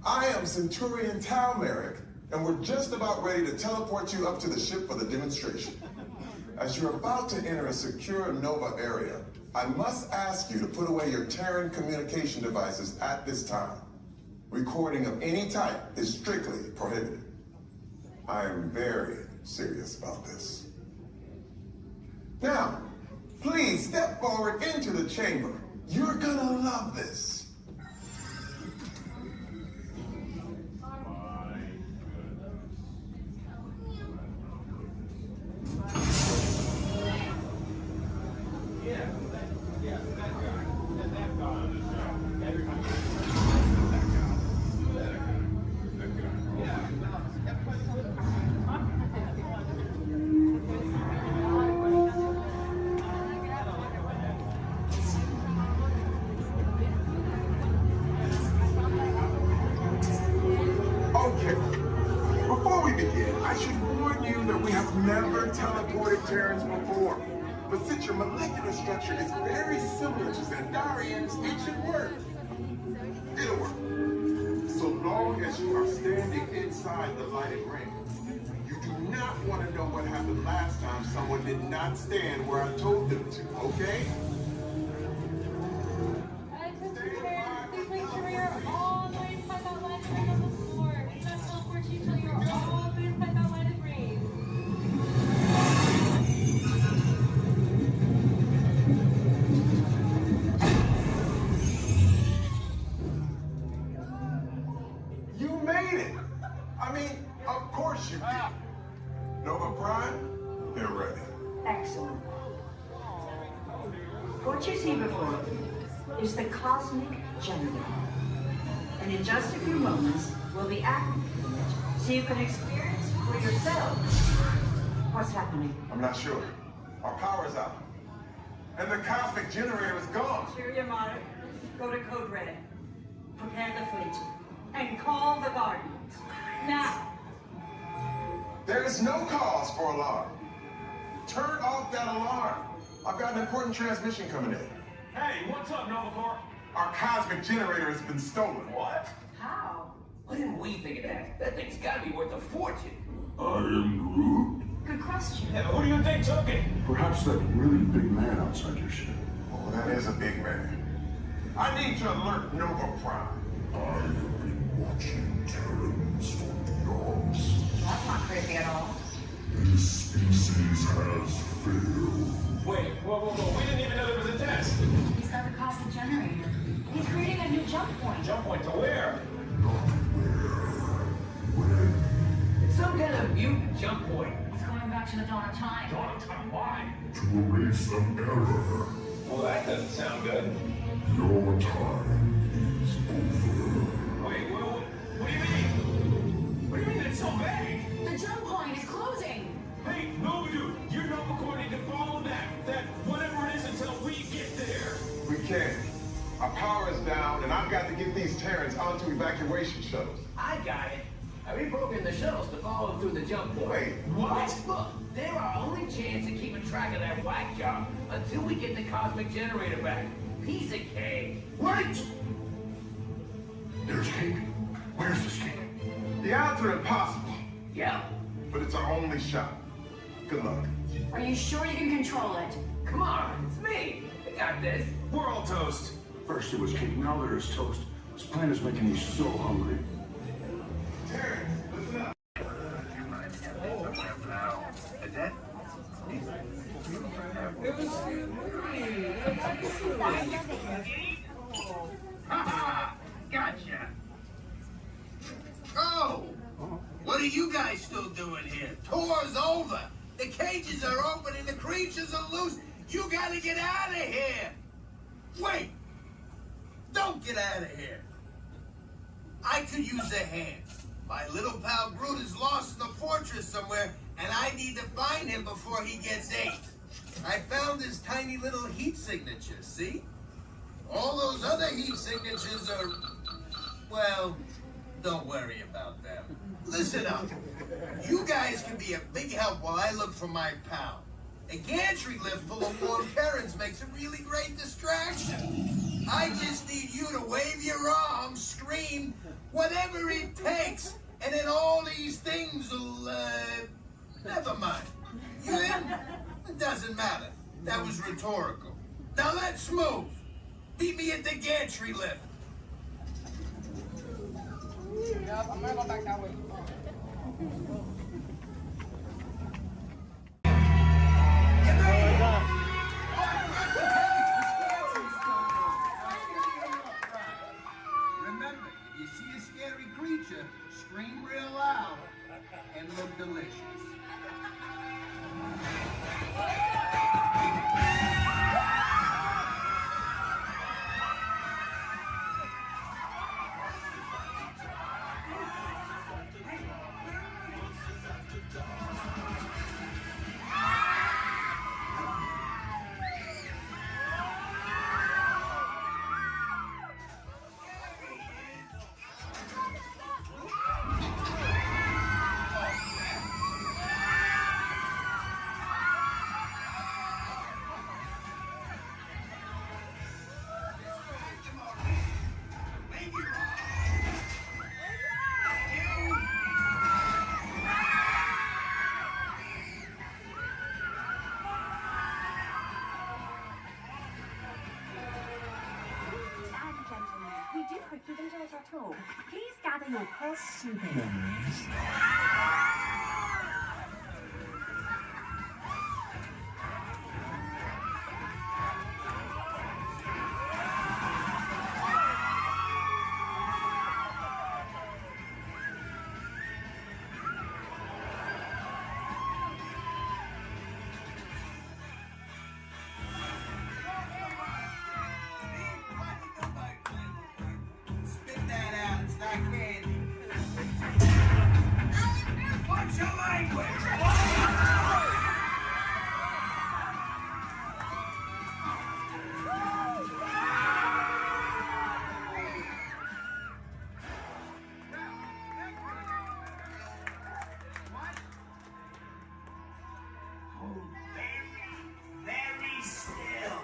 Speaker 19: I am Centurion Talmeric, and we're just about ready to teleport you up to the ship for the demonstration. As you're about to enter a secure Nova area, I must ask you to put away your Terran communication devices at this time. Recording of any type is strictly prohibited. I am very serious about this. Now, please step forward into the chamber. You're gonna love this. Okay, before we begin, I should warn you that we have never teleported Terrans before. But since your molecular structure is very similar to Xandarian's, it should work. It'll work. So long as you are standing inside the lighted ring. You do not want to know what happened last time someone did not stand where I told them to, okay?
Speaker 9: Please make sure you're all the way inside that lighted ring on the floor. We must teleport you till you're all the way inside that lighted ring.
Speaker 19: You made it! I mean, of course you did. Nova Prime, they're ready.
Speaker 14: Excellent. What you see before you is the cosmic generator. And in just a few moments, we'll be activating it so you can experience for yourself what's happening.
Speaker 19: I'm not sure. Our power's out. And the cosmic generator is gone.
Speaker 14: Cheerio, Mother. Go to Code Red. Prepare the fleet. And call the Guardians. Now.
Speaker 19: There is no cause for alarm. Turn off that alarm. I've got an important transmission coming in.
Speaker 10: Hey, what's up, Nova Corps?
Speaker 19: Our cosmic generator has been stolen.
Speaker 10: What?
Speaker 14: How?
Speaker 8: Why didn't we think of that? That thing's gotta be worth a fortune.
Speaker 21: I am Groot.
Speaker 14: Good question.
Speaker 10: Yeah, who do you think took it?
Speaker 21: Perhaps that really big man outside your ship.
Speaker 19: Oh, that is a big man. I need to alert Nova Prime.
Speaker 21: I have been watching Terrans for eons.
Speaker 3: That's not creepy at all.
Speaker 21: This species has failed.
Speaker 10: Wait, whoa. We didn't even know there was a test.
Speaker 3: He's got the cosmic generator. He's creating a new jump point.
Speaker 10: Jump point to where?
Speaker 21: Not where. When.
Speaker 8: It's some kind of mutant jump point.
Speaker 3: He's going back to the dawn of time.
Speaker 10: Dawn of time, why?
Speaker 21: To erase an error.
Speaker 10: Well, that doesn't sound good.
Speaker 21: Your time is over.
Speaker 10: Wait, what do you mean? What do you mean it's so vague?
Speaker 3: The jump point is closing.
Speaker 10: Hey, Nova Dude, you're Nova Corps need to follow that whatever it is until we get there.
Speaker 19: We can't. Our power is down, and I've got to get these Terrans onto evacuation shuttles.
Speaker 8: I got it. I reprogrammed the shuttles to follow them through the jump point.
Speaker 19: Wait,
Speaker 10: what?
Speaker 8: Look, they're our only chance of keeping track of that whack job until we get the cosmic generator back. Piece of cake.
Speaker 21: Wait! There's cake. Where's this cake?
Speaker 19: The odds are impossible,
Speaker 8: Yeah.
Speaker 19: but it's our only shot. Good luck.
Speaker 3: Are you sure you can control it?
Speaker 8: Come on, it's me. I got this.
Speaker 10: We're all toast.
Speaker 21: First it was cake, now there is toast. This plan is making me so hungry.
Speaker 19: Terrans, listen up.
Speaker 8: Gotcha. Oh! What are you guys still doing here? Tour's over. The cages are open and the creatures are loose. You gotta get out of here. Wait. Don't get out of here. I could use a hand. My little pal Groot is lost in the fortress somewhere, and I need to find him before he gets ate. I found his tiny little heat signature, see? All those other heat signatures are, well, don't worry about them. Listen up. You guys can be a big help while I look for my pal. A gantry lift full of warm Terrans makes a really great distraction. I just need you to wave your arms straight scream whatever it takes, and then all these things will, never mind. You in? It doesn't matter. That was rhetorical. Now let's move. Meet me at the gantry lift.
Speaker 1: Yep, I'm gonna go back that way.
Speaker 8: Remember, if you see a scary creature, scream real loud and look delicious.
Speaker 3: We do hope you've enjoyed our tour. Please gather your personal belongings.
Speaker 8: Spit that out, it's not candy. What's your language? Hold very, very still.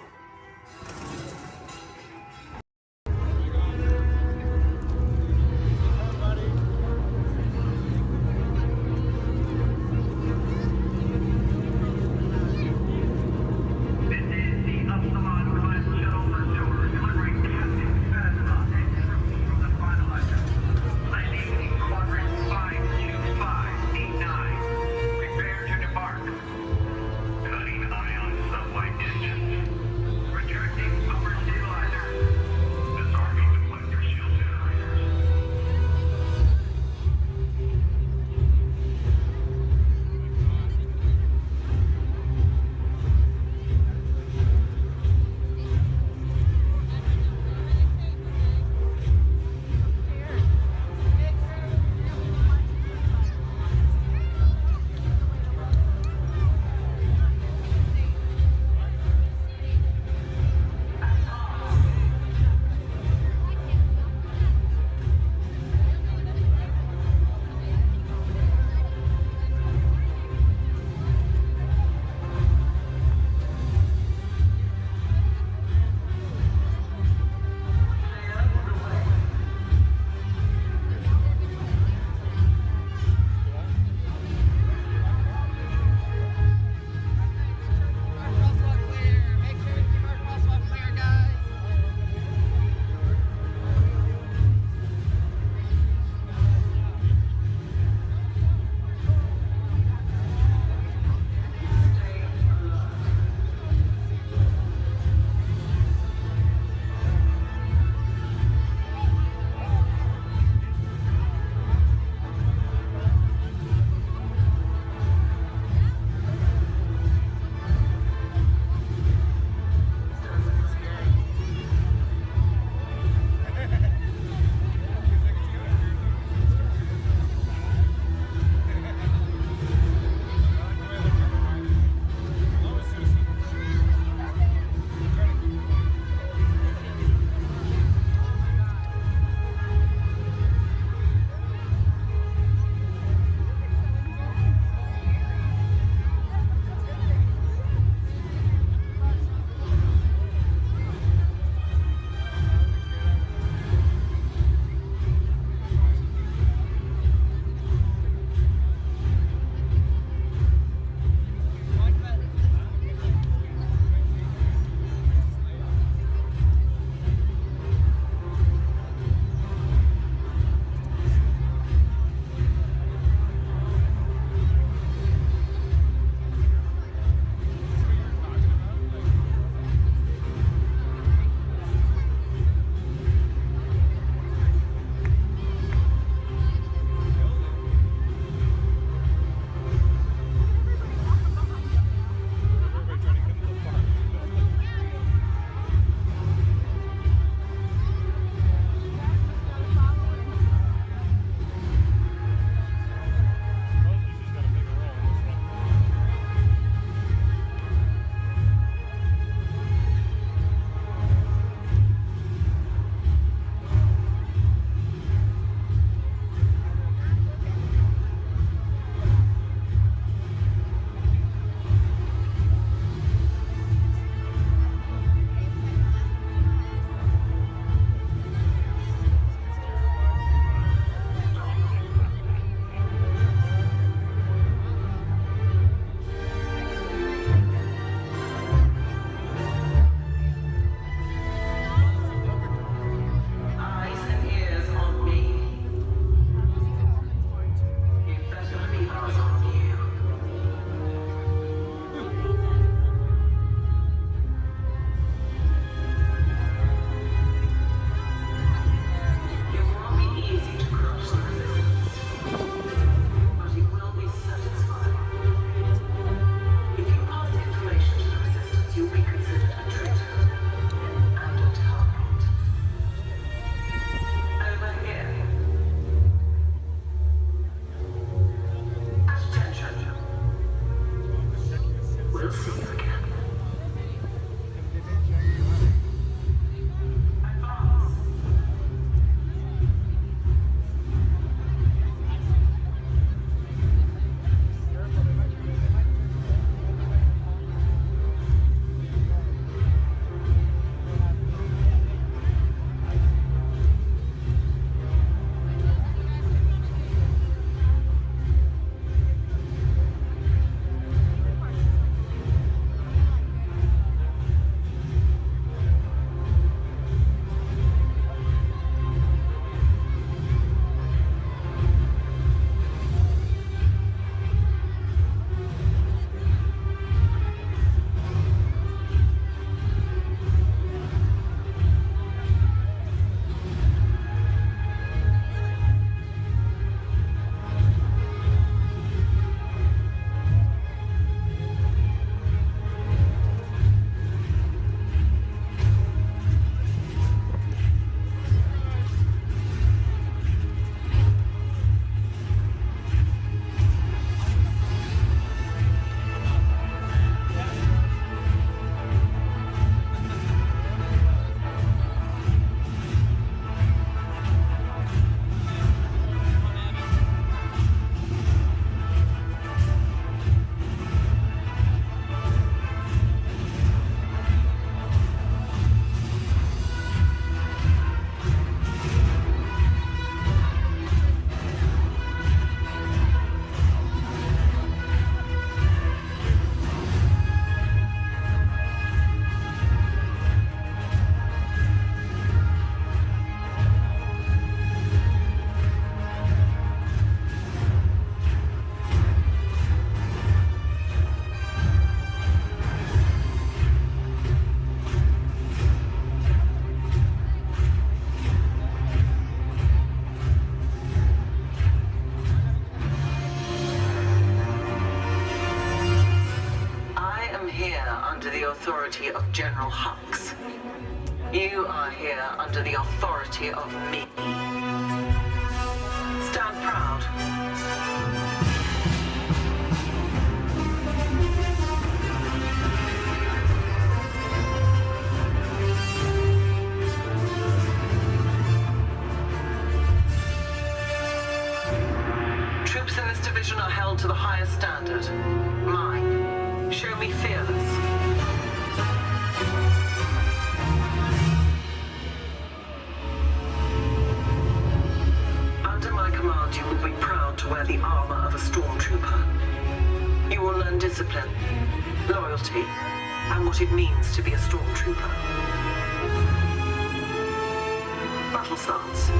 Speaker 5: are here under the authority of me. Stand proud. Troops in this division are held to the highest standard. Mine. Show me fearless. Under my command, you will be proud to wear the armor of a stormtrooper. You will learn discipline, loyalty, and what it means to be a stormtrooper. Battle stance.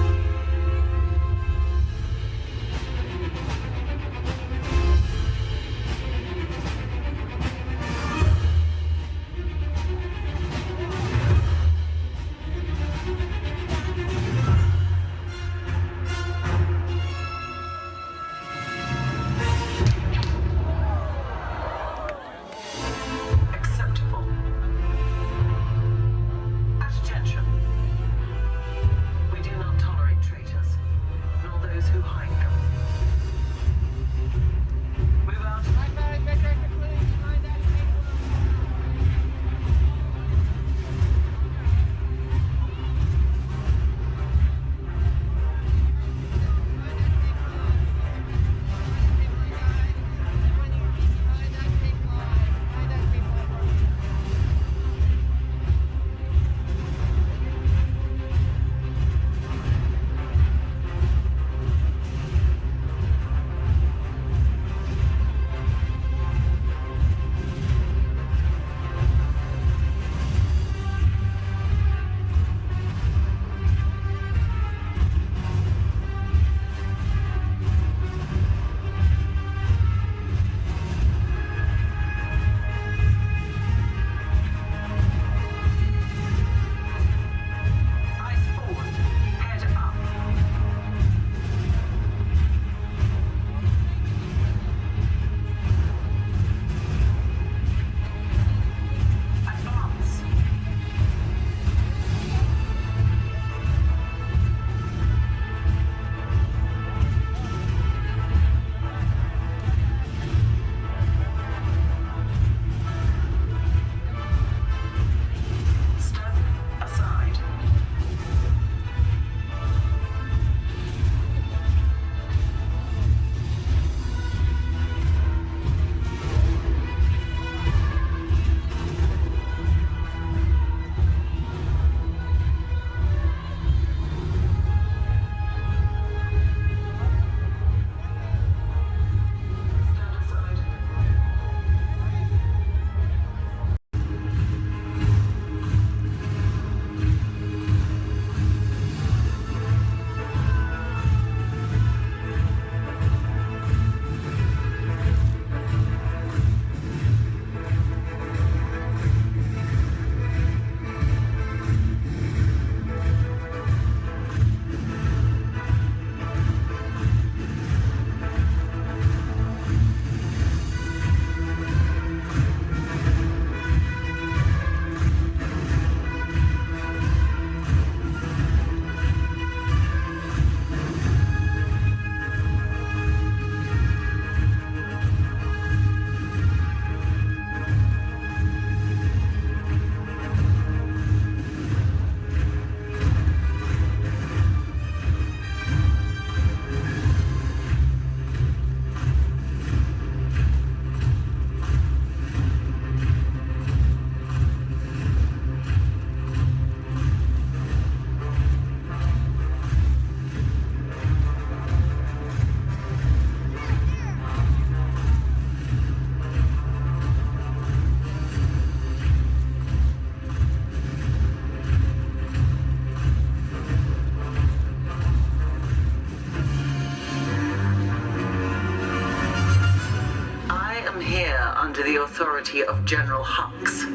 Speaker 5: Under the authority of General Hux.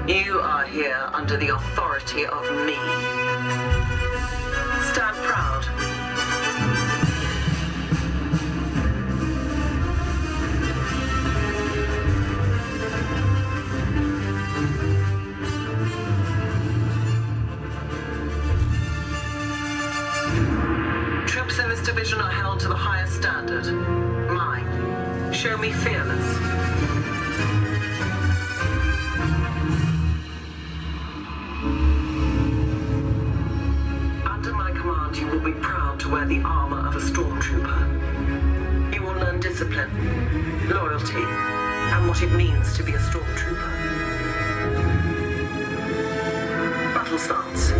Speaker 5: You are here under the authority of me. Stand proud. troops in this division are held to the highest standard. Mine. Show me fearless. Under my command, you will be proud to wear the armor of a stormtrooper. You will learn discipline, loyalty, and what it means to be a stormtrooper. Battle starts.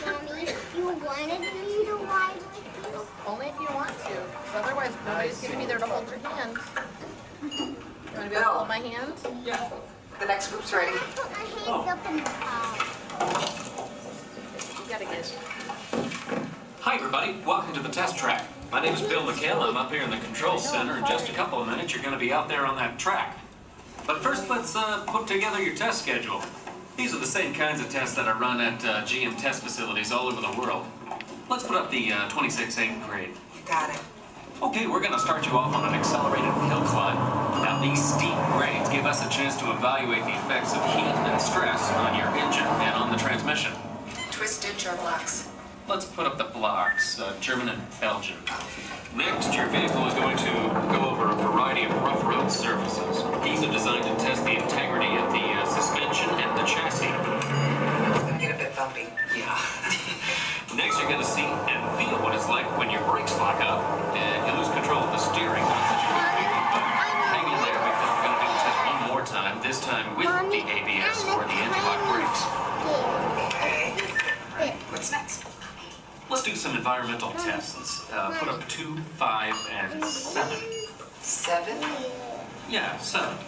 Speaker 22: Mommy, you wanted me to ride with you?
Speaker 13: Only if you want to, 'cause otherwise nobody's going to be there to hold your hand. You want to be able to hold my hand?
Speaker 23: Yeah. The next group's ready.
Speaker 22: Put my hands up in the car.
Speaker 13: You gotta get it.
Speaker 24: Hi, everybody. Welcome to the test track. My name is Bill McHale. I'm up here in the control center. In just a couple of minutes, you're going to be out there on that track. But first, let's put together your test schedule. These are the same kinds of tests that are run at GM test facilities all over the world. Let's put up the 26-8 grade.
Speaker 23: You got it.
Speaker 24: Okay, we're going to start you off on an accelerated hill climb. Now, these steep grades give us a chance to evaluate the effects of heat and stress on your engine and on the transmission.
Speaker 23: Twisted jar blocks.
Speaker 24: Let's put up the blocks, German and Belgian. Next, your vehicle is going to go over a variety of rough road surfaces. These are designed to test the integrity of the suspension and the chassis.
Speaker 23: It's gonna get a bit bumpy.
Speaker 24: Yeah. Next, you're going to see and feel what it's like when your brakes lock up and you lose control of the steering. Hang in there because we're going to do the test one more time, this time with the ABS or the anti-lock brakes.
Speaker 23: Okay. What's next?
Speaker 24: Let's do some environmental tests. Put up 2, 5, and 7.
Speaker 23: 7?
Speaker 24: Yeah, 7.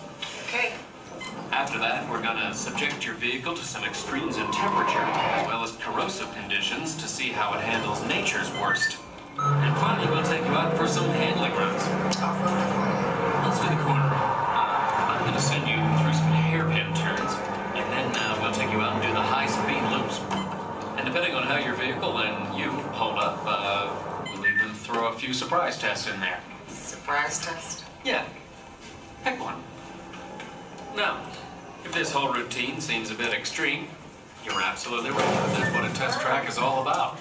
Speaker 23: Okay.
Speaker 24: After that, we're going to subject your vehicle to some extremes in temperature, as well as corrosive conditions to see how it handles nature's worst. And finally, we'll take you out for some handling runs.
Speaker 23: Off-road or corner?
Speaker 24: Let's do the corner road. I'm going to send you through some hairpin turns, and then we'll take you out and do the high-speed loops. And depending on how your vehicle and you hold up, we'll even throw a few surprise tests in there.
Speaker 23: Surprise test?
Speaker 24: Yeah. Pick one. Now, if this whole routine seems a bit extreme, you're absolutely right. That's what a test track is all about.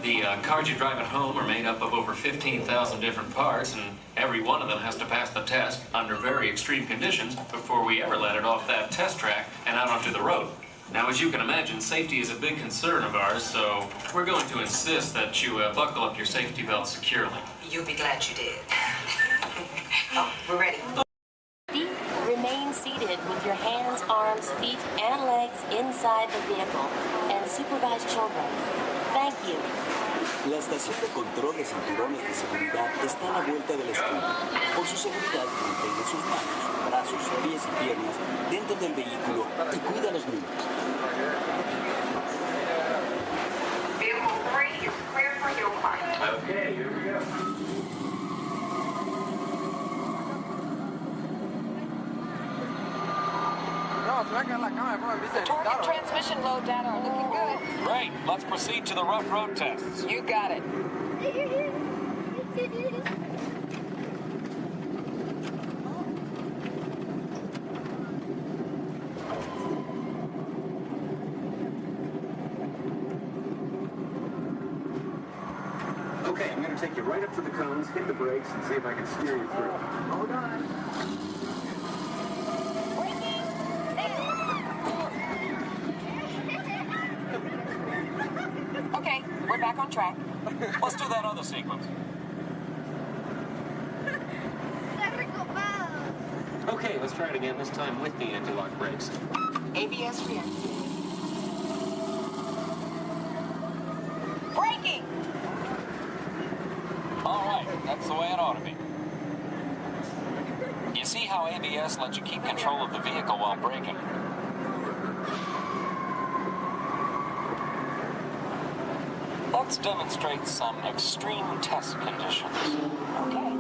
Speaker 24: The cars you drive at home are made up of over 15,000 different parts, and every one of them has to pass the test under very extreme conditions before we ever let it off that test track and out onto the road. Now, as you can imagine, safety is a big concern of ours, so we're going to insist that you buckle up your safety belt securely.
Speaker 23: You'll be glad you did.
Speaker 5: Oh, we're ready.
Speaker 6: Remain seated with your hands, arms, feet, and legs inside the vehicle and supervise children. Thank you.
Speaker 11: La estación de control de cinturones de seguridad está a la vuelta de la esquina. Por su seguridad, mantenga sus manos, brazos, pies y piernas dentro del vehículo y cuida a los niños.
Speaker 18: Vehicle 3 is clear for hill climb.
Speaker 2: Okay, here we go.
Speaker 13: The torque and transmission load data are looking good.
Speaker 24: Great. Let's proceed to the rough road tests.
Speaker 13: You got it.
Speaker 21: Okay, I'm going to take you right up to the cones, hit the brakes, and see if I can steer you through. Hold on.
Speaker 13: Okay, we're back on track.
Speaker 24: Let's do that other sequence.
Speaker 7: Okay, let's try it again, this time with the anti-lock brakes.
Speaker 13: ABS reactivated. Braking!
Speaker 24: All right, that's the way it ought to be. You see how ABS lets you keep control of the vehicle while braking? Let's demonstrate some extreme test conditions. Okay.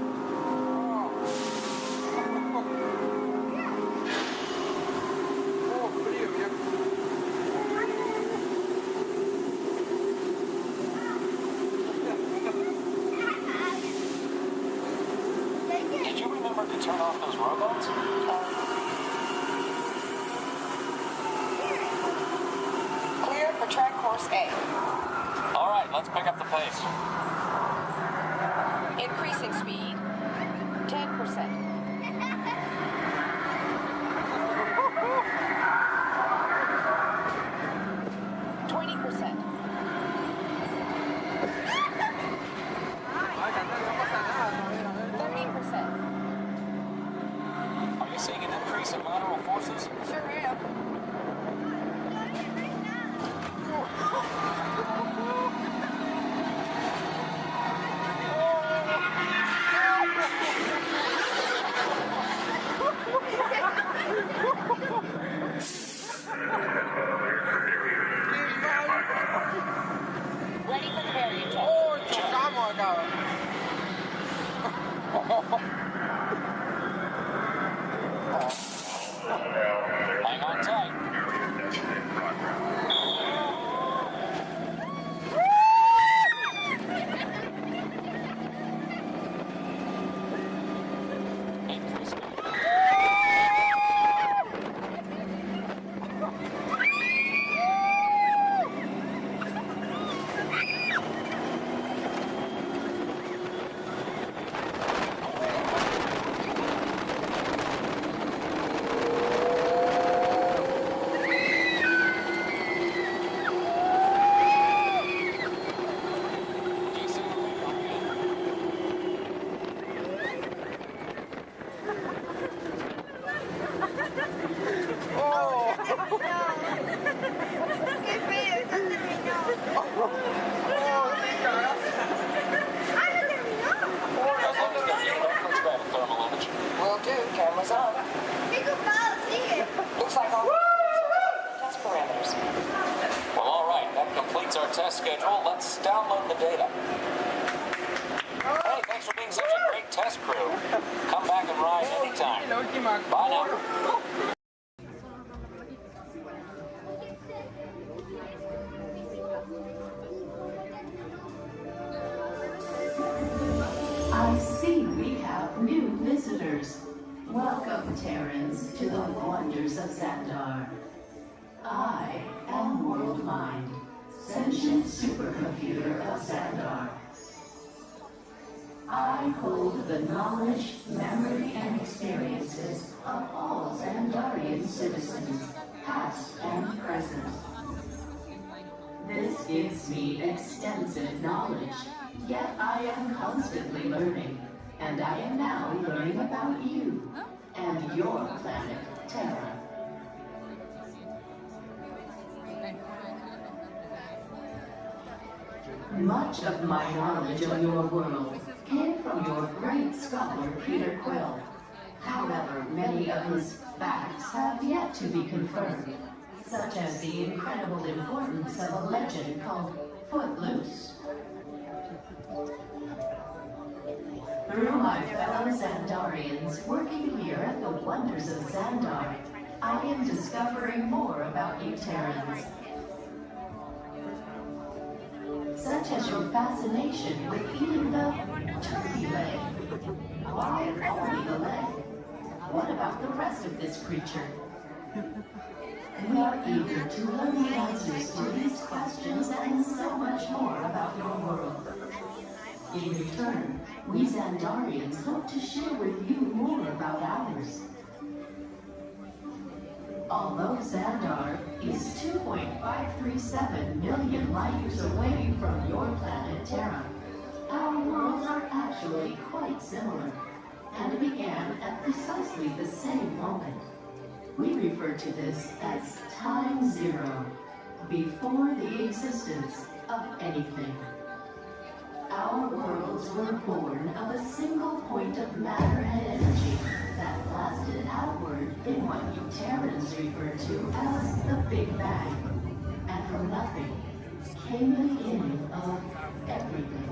Speaker 24: Did you remember to turn off those robots?
Speaker 13: Clear for track course A.
Speaker 24: All right, let's pick up the pace.
Speaker 13: Increasing speed. 10%.
Speaker 24: Are you seeing an increase in lateral forces?
Speaker 13: Sure am.
Speaker 9: Ready for the variant test.
Speaker 1: Oh, chocamos acá.
Speaker 24: Hang on tight. Increase.
Speaker 13: Will do. Cameras on. Looks like all test parameters.
Speaker 24: Well, all right, that completes our test schedule. Let's download the data. Hey, thanks for being such a great test crew. Come back and ride anytime. Bye now.
Speaker 14: I see we have new visitors. Welcome, Terrans, to the wonders of Xandar. I am World Mind, sentient supercomputer of Xandar. I hold the knowledge, memory, and experiences of all Xandarian citizens, past and present. This gives me extensive knowledge, yet I am constantly learning, and I am now learning about you and your planet, Terra. Much of my knowledge of your world came from your great scholar, Peter Quill. However, many of his facts have yet to be confirmed, such as the incredible importance of a legend called Footloose. Through my fellow Xandarians working here at the wonders of Xandar, I am discovering more about you Terrans. Such as your fascination with eating the turkey leg. Why only the leg? What about the rest of this creature? We are eager to learn the answers to these questions and so much more about your world. In return, we Xandarians hope to share with you more about ours. Although Xandar is 2.537 million light years away from your planet Terra, our worlds are actually quite similar and began at precisely the same moment. We refer to this as time zero, before the existence of anything. Our worlds were born of a single point of matter and energy that blasted outward in what you Terrans refer to as the Big Bang. And from nothing came the beginning of everything.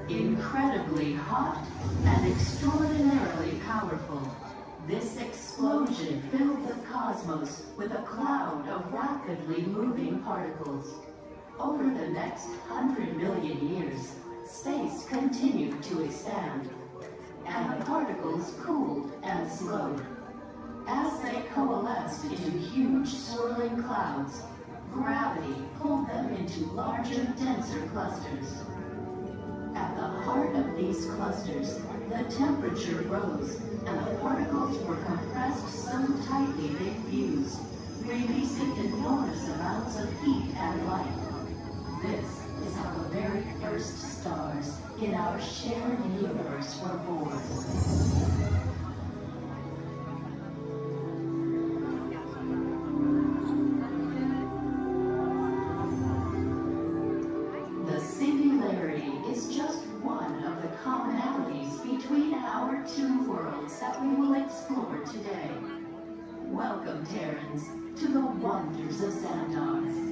Speaker 14: Incredibly hot and extraordinarily powerful, this explosion filled the cosmos with a cloud of rapidly moving particles. Over the next 100 million years, space continued to expand, and the particles cooled and slowed. As they coalesced into huge swirling clouds, gravity pulled them into larger, denser clusters. At the heart of these clusters, the temperature rose, and the particles were compressed so tightly they fused, releasing enormous amounts of heat and light. This is how the very first stars in our shared universe were born. The singularity is just one of the commonalities between our two worlds that we will explore today. Welcome, Terrans, to the wonders of Xandar.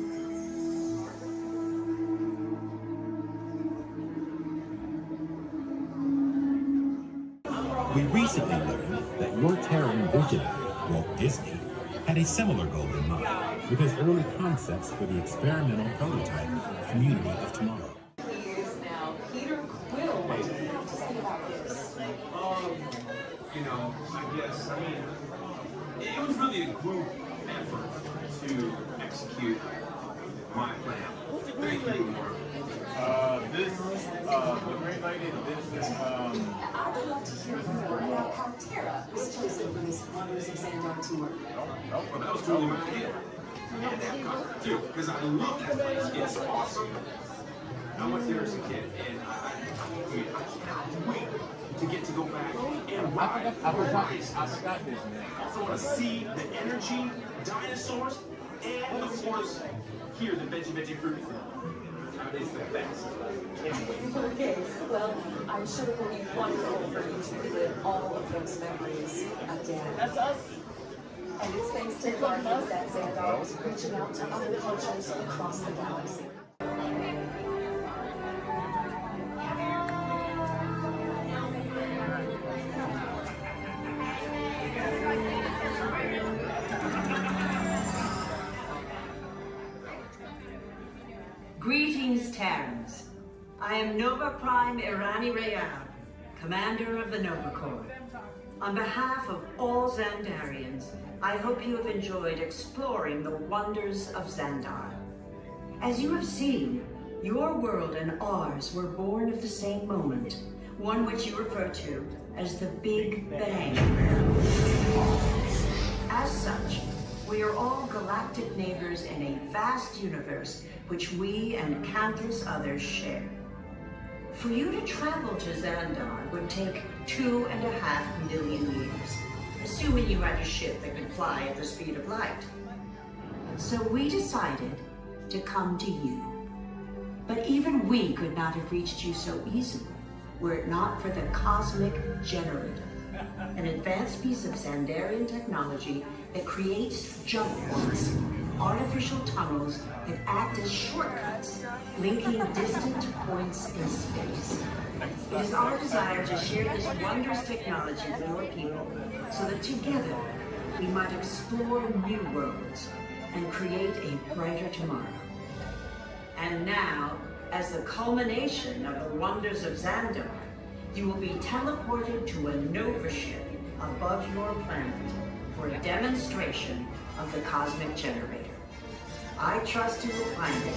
Speaker 12: We recently learned that your Terran visionary, Walt Disney, had a similar goal in mind with his early concepts for the experimental prototype Community of Tomorrow.
Speaker 23: He is now Peter Quill. What do you have to say about this?
Speaker 15: You know, I mean, it was really a group effort to execute my plan. Thank you, Mark.
Speaker 17: The great lady,
Speaker 23: I would love to hear more about how Terra was chosen for this Wonders of Xandar tour.
Speaker 15: Well, that was totally my idea. And that got too, because I love that place. It's awesome. I went there as a kid, and I cannot wait to get to go back and ride. I forgot his name. Also want to see the energy, dinosaurs, and of course, hear the veggie fruit. It's the best.
Speaker 23: Okay, well, I'm sure it will be wonderful for you to relive all of those memories again. That's us. And it's thanks to Guardians that Xandar is reaching out to other cultures across the galaxy.
Speaker 20: Greetings, Terrans. I am Nova Prime Irani Rayal, Commander of the Nova Corps. On behalf of all Xandarians, I hope you have enjoyed exploring the wonders of Xandar. As you have seen, your world and ours were born of the same moment, one which you refer to as the Big Bang. As such,
Speaker 14: We are all galactic neighbors in a vast universe which we and countless others share. For you to travel to Xandar would take 2.5 million years, assuming you had a ship that could fly at the speed of light. So we decided to come to you. But even we could not have reached you so easily were it not for the Cosmic Generator, an advanced piece of Xandarian technology that creates jump points, artificial tunnels that act as shortcuts, linking distant points in space. It is our desire to share this wondrous technology with your people so that together we might explore new worlds and create a brighter tomorrow. And now, as the culmination of the wonders of Xandar, you will be teleported to a Nova ship above your planet for a demonstration of the Cosmic Generator. I trust you will find it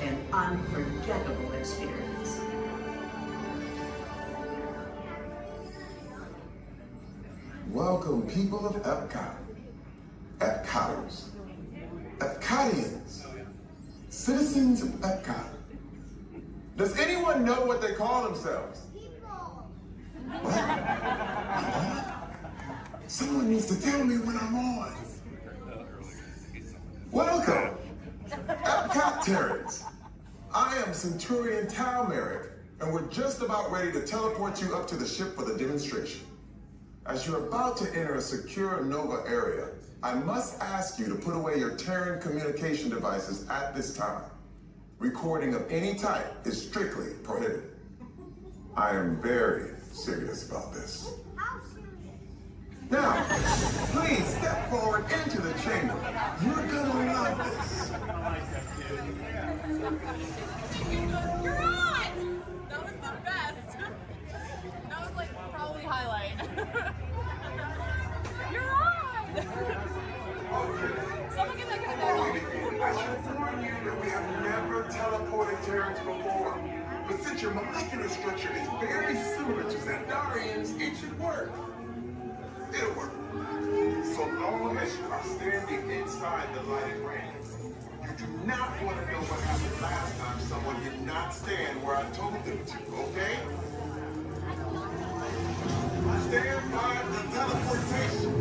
Speaker 14: an unforgettable experience.
Speaker 19: Welcome, people of Epcot, Epcoters, Epcotians, citizens of Epcot. Does anyone know what they call themselves? What? Someone needs to tell me when I'm on. Welcome, Epcot-tarians. I am Centurion Tal Merrick, and we're just about ready to teleport you up to the ship for the demonstration. As you're about to enter a secure Nova area, I must ask you to put away your Terran communication devices at this time. Recording of any type is strictly prohibited. I am very serious about this. Now, please step forward into the chamber. You're gonna love this.
Speaker 13: You're on! That was the best. That was like probably highlight. You're on! Someone get that guy back.
Speaker 19: I should warn you that we have never teleported Terrans before. But since your molecular structure is very similar to Xandarians, it should work. It'll work. So long as you are standing inside the lighted ring. You do not want to know what happened last time someone did not stand where I told them to, okay? Stand by for teleportation.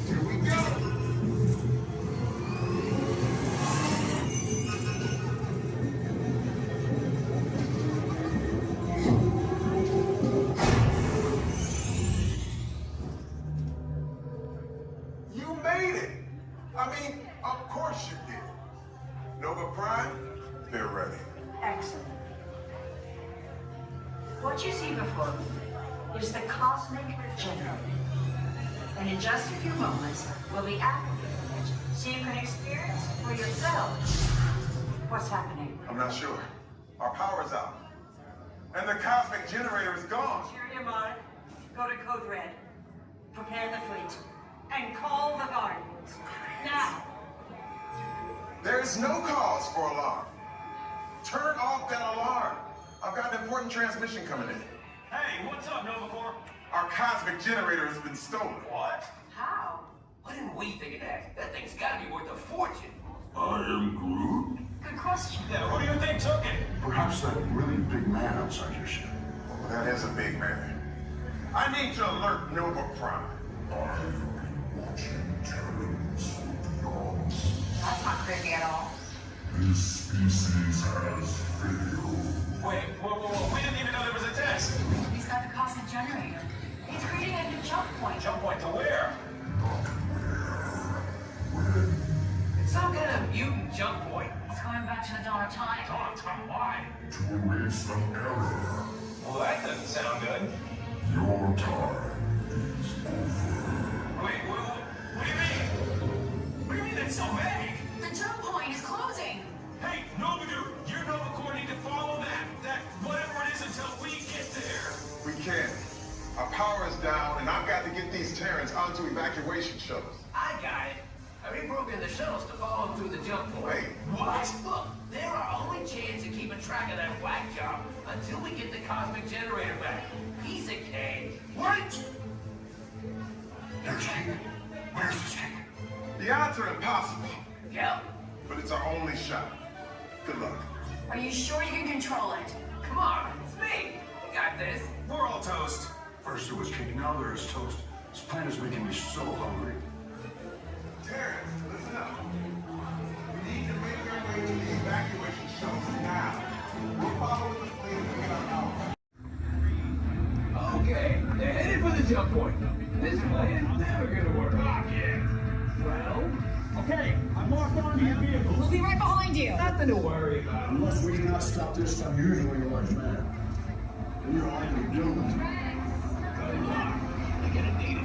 Speaker 19: Here we go.
Speaker 14: Excellent. What you see before you is the Cosmic Generator. And in just a few moments, we'll be activating it so you can experience for yourselves what's happening.
Speaker 19: I'm not sure. Our power's out. And the Cosmic Generator is gone.
Speaker 14: Interior Mark, go to Code Red. Prepare the fleet. And call the Guardians. Now.
Speaker 19: There is no cause for alarm. Turn off that alarm. I've got an important transmission coming in.
Speaker 15: Hey, what's up, Nova Corps?
Speaker 19: Our Cosmic Generator has been stolen.
Speaker 15: What?
Speaker 14: How?
Speaker 8: Why didn't we think of that? That thing's gotta be worth a fortune.
Speaker 19: I am Groot.
Speaker 14: Good question.
Speaker 15: Yeah, who do you think took it?
Speaker 19: Perhaps that really big man outside your ship. Oh, that is a big man. I need to alert Nova Prime. I'm watching Terrans from beyond.
Speaker 14: That's not creepy at all.
Speaker 19: This species has failed.
Speaker 15: Wait, whoa. We didn't even know there was a test.
Speaker 14: He's got the Cosmic Generator. He's creating a new jump point.
Speaker 15: Jump point to where?
Speaker 19: Not where. When?
Speaker 8: It's some kind of mutant jump point.
Speaker 14: It's going back to the dawn of time.
Speaker 15: Dawn of time, why?
Speaker 19: To erase some error.
Speaker 15: Well, that doesn't sound good.
Speaker 19: Your time is over.
Speaker 15: Wait, what do you mean? What do you mean that's so vague?
Speaker 14: The jump point is closing.
Speaker 15: Hey, Nova Dude, you're Nova Corps need to follow that whatever it is until we get there.
Speaker 19: We can't. Our power is down, and I've got to get these Terrans onto evacuation shuttles.
Speaker 8: I got it. I reprogrammed the shuttles to follow them through the jump point.
Speaker 19: Wait,
Speaker 15: what?
Speaker 8: Look, they're our only chance of keeping track of that whack job until we get the Cosmic Generator back. Piece of cake.
Speaker 15: What?
Speaker 19: There's key. Where's this key? The odds are impossible.
Speaker 18: Go.
Speaker 19: But it's our only shot. Good luck.
Speaker 18: Are you sure you can control it?
Speaker 8: Come on, it's me. You got this.
Speaker 21: We're all toast. First there was cake, now there is toast. This plan is making me so hungry.
Speaker 19: Terrence, listen up. We need to make our way to the evacuation shelter now. We're following the plan to get our power.
Speaker 8: Okay, they're headed for the jump point. This plan's never gonna work. Well,
Speaker 4: okay, I'm locked onto your vehicle.
Speaker 18: We'll be right behind you.
Speaker 8: Nothing to worry about.
Speaker 4: Unless we cannot stop this unusually large man. We are likely doomed.
Speaker 8: Good luck. You're gonna need it.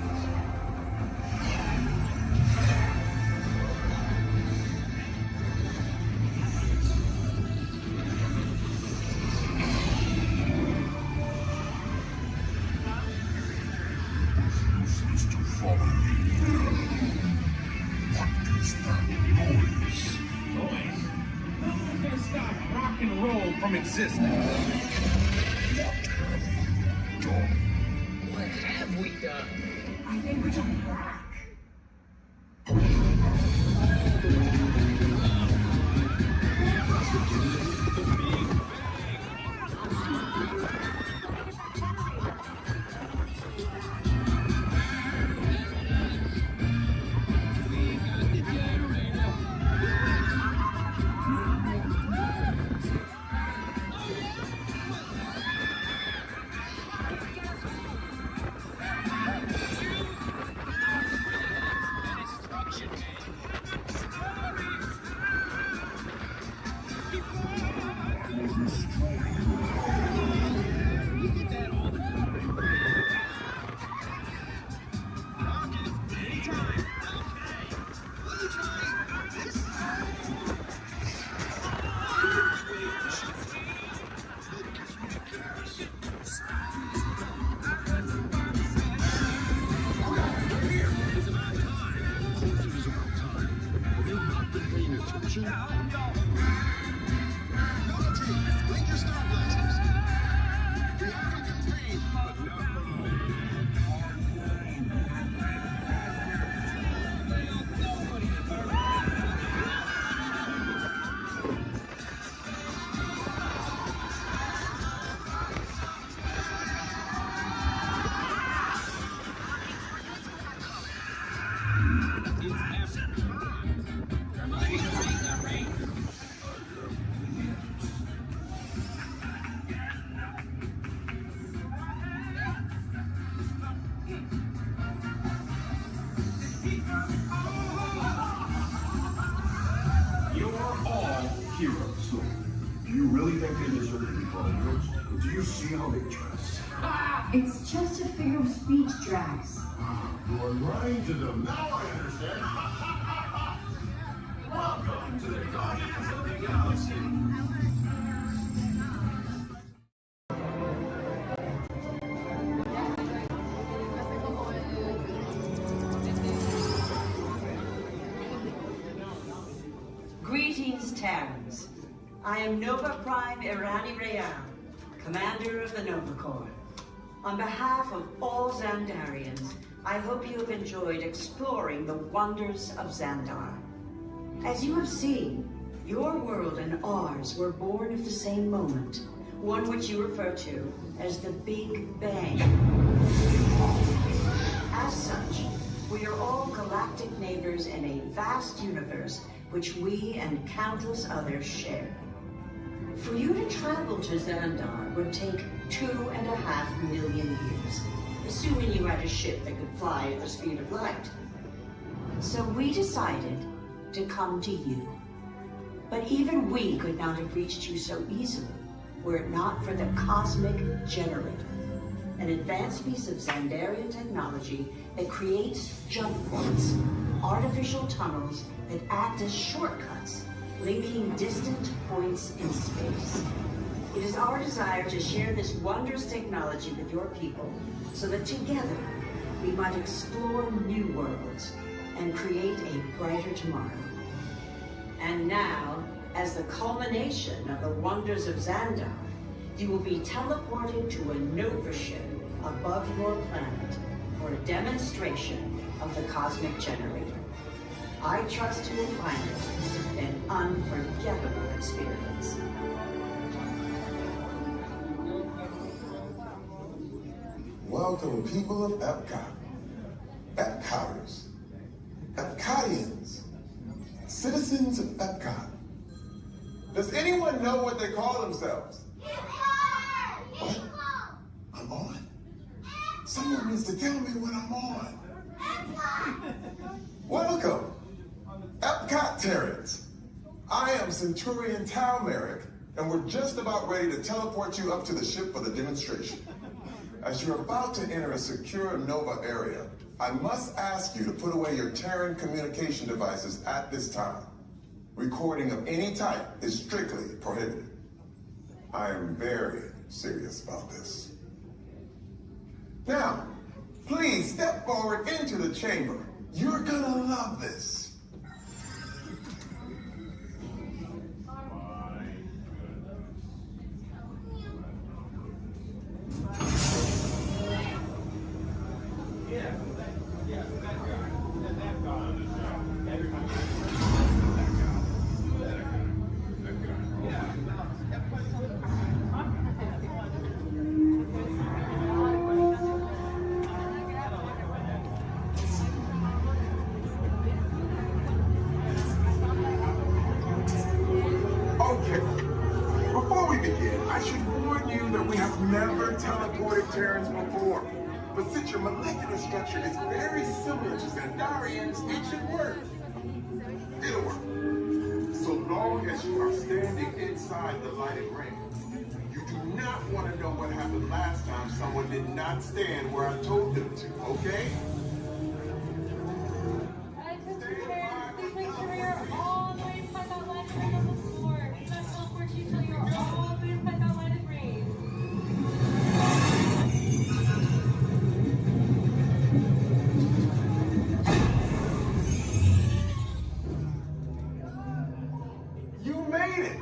Speaker 4: Useless to follow me. What is that noise?
Speaker 15: Noise? Nothing's gonna stop rock and roll from existing.
Speaker 4: What have we done?
Speaker 8: What have we done? I think we jumped back.
Speaker 4: Heroes. Do you really think they deserve to be called heroes? Do you see how they dress?
Speaker 3: It's just a figure of speech, Drax.
Speaker 4: You are lying to them. Now I understand. Welcome to the Guardians of the Galaxy.
Speaker 20: Greetings, Terrans. I am Nova Prime Irani Real, Commander of the Nova Corps. On behalf of all Xandarians, I hope you have enjoyed exploring the wonders of Xandar. As you have seen, your world and ours were born of the same moment, one which you refer to as the Big Bang. As such, we are all galactic neighbors in a vast universe which we and countless others share. For you to travel to Xandar would take 2.5 million years, assuming you had a ship that could fly at the speed of light. So we decided to come to you. But even we could not have reached you so easily were it not for the Cosmic Generator, an advanced piece of Xandarian technology that creates jump points, artificial tunnels that act as shortcuts, linking distant points in space. It is our desire to share this wondrous technology with your people so that together we might explore new worlds and create a brighter tomorrow. And now, as the culmination of the wonders of Xandar, you will be teleported to a Nova ship above your planet for a demonstration
Speaker 14: of the cosmic generator. I trust you will find it an unforgettable experience.
Speaker 19: Welcome, people of Epcot, Epcoters, Epcotians, citizens of Epcot. Does anyone know what they call themselves? What? I'm on? Someone needs to tell me what I'm on. Welcome, Epcot-tarians. I am Centurion Tal Merrick, and we're just about ready to teleport you up to the ship for the demonstration. As you're about to enter a secure Nova area, I must ask you to put away your Terran communication devices at this time. Recording of any type is strictly prohibited. I am very serious about this. Now, please step forward into the chamber. You're gonna love this. I should warn you that we have never teleported Terrans before. But since your molecular structure is very similar to Xandarian's, it should work. It'll work. So long as you are standing inside the lighted ring. You do not want to know what happened last time someone did not stand where I told them to, okay?
Speaker 9: Please make sure you're all the way inside that lighted ring on the floor. We must teleport you till you're all the way inside that lighted ring.
Speaker 19: You made it!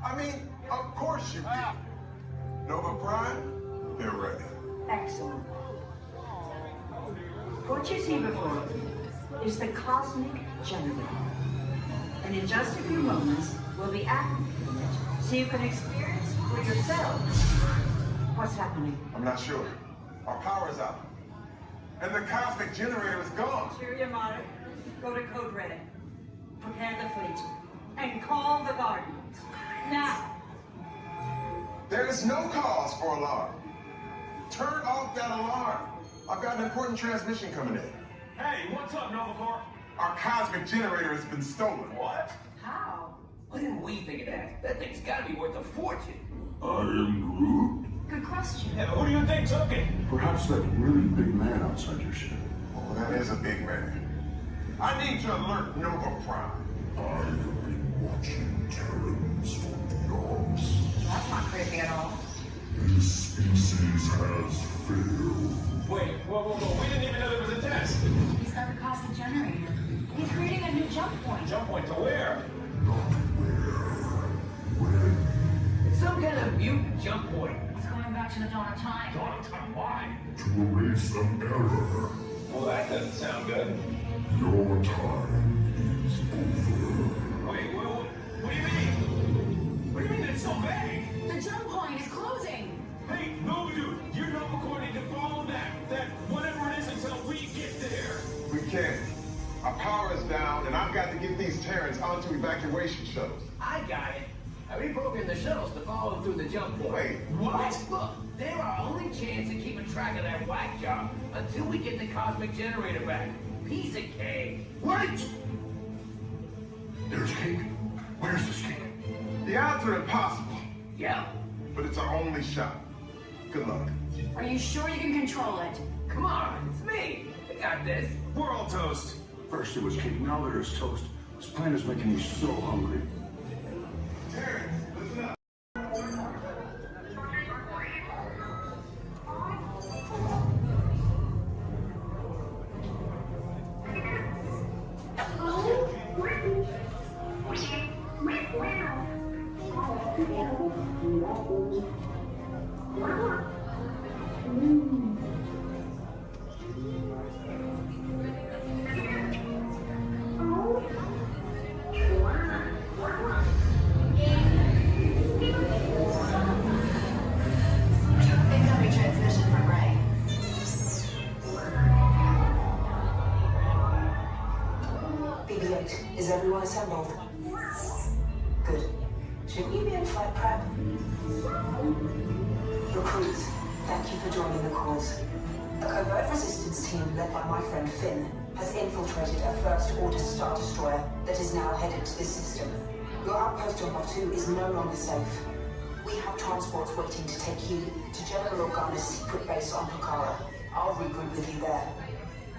Speaker 19: I mean, of course you did. Nova Prime, they're ready.
Speaker 14: Excellent. What you see before you is the cosmic generator. And in just a few moments, we'll be activating it so you can experience for yourself what's happening.
Speaker 19: I'm not sure. Our power's out. And the cosmic generator is gone.
Speaker 14: Cheerio, Mara. Go to Code Red. Prepare the fleet. And call the Guardians. Now.
Speaker 19: There is no cause for alarm. Turn off that alarm. I've got an important transmission coming in.
Speaker 15: Hey, what's up, Nova Corps?
Speaker 19: Our cosmic generator has been stolen.
Speaker 15: What?
Speaker 14: How?
Speaker 8: What did we think of that? That thing's gotta be worth a fortune.
Speaker 4: I am Groot.
Speaker 14: Good question.
Speaker 15: Yeah, who do you think took it?
Speaker 4: Perhaps that really big man outside your ship.
Speaker 19: Oh, that is a big man. I need to alert Nova Prime.
Speaker 4: I have been watching Terrans for eons.
Speaker 13: That's not creepy at all.
Speaker 4: This species has failed.
Speaker 15: Wait, whoa. We didn't even know there was a test.
Speaker 3: He's got the cosmic generator. He's creating a new jump point.
Speaker 15: Jump point to where?
Speaker 4: Not where. When.
Speaker 8: It's some kind of mutant jump point.
Speaker 3: He's going back to the dawn of time.
Speaker 15: Dawn of time, why?
Speaker 4: To erase an error.
Speaker 15: Well, that doesn't sound good.
Speaker 4: Your time is over.
Speaker 15: Wait, what do you mean? What do you mean it's so vague?
Speaker 3: The jump point is closing.
Speaker 15: Hey, Nova Dude, you're Nova Corps need to follow that whatever it is until we get there.
Speaker 19: We can't. Our power is down, and I've got to get these Terrans onto evacuation shuttles.
Speaker 8: I got it. I reprogrammed the shuttles to follow them through the jump point.
Speaker 19: Wait,
Speaker 15: what?
Speaker 8: Look, they're our only chance of keeping track of that whack job until we get the cosmic generator back. Piece of cake.
Speaker 19: Wait!
Speaker 4: There's cake. Where's this cake?
Speaker 19: The odds are impossible,
Speaker 8: Yeah.
Speaker 19: but it's our only shot. Good luck.
Speaker 3: Are you sure you can control it?
Speaker 8: Come on, it's me. I got this.
Speaker 15: We're all toast.
Speaker 4: First it was cake, now there is toast. This plan is making me so hungry.
Speaker 19: Terrans, listen up.
Speaker 14: Should we be in flight prep? Recruits, thank you for joining the cause. A covert resistance team led by my friend Finn has infiltrated a First Order Star Destroyer that is now headed to this system. Your outpost on Batu is no longer safe. We have transports waiting to take you to General Organa's secret base on Pucara. I'll regroup with you there.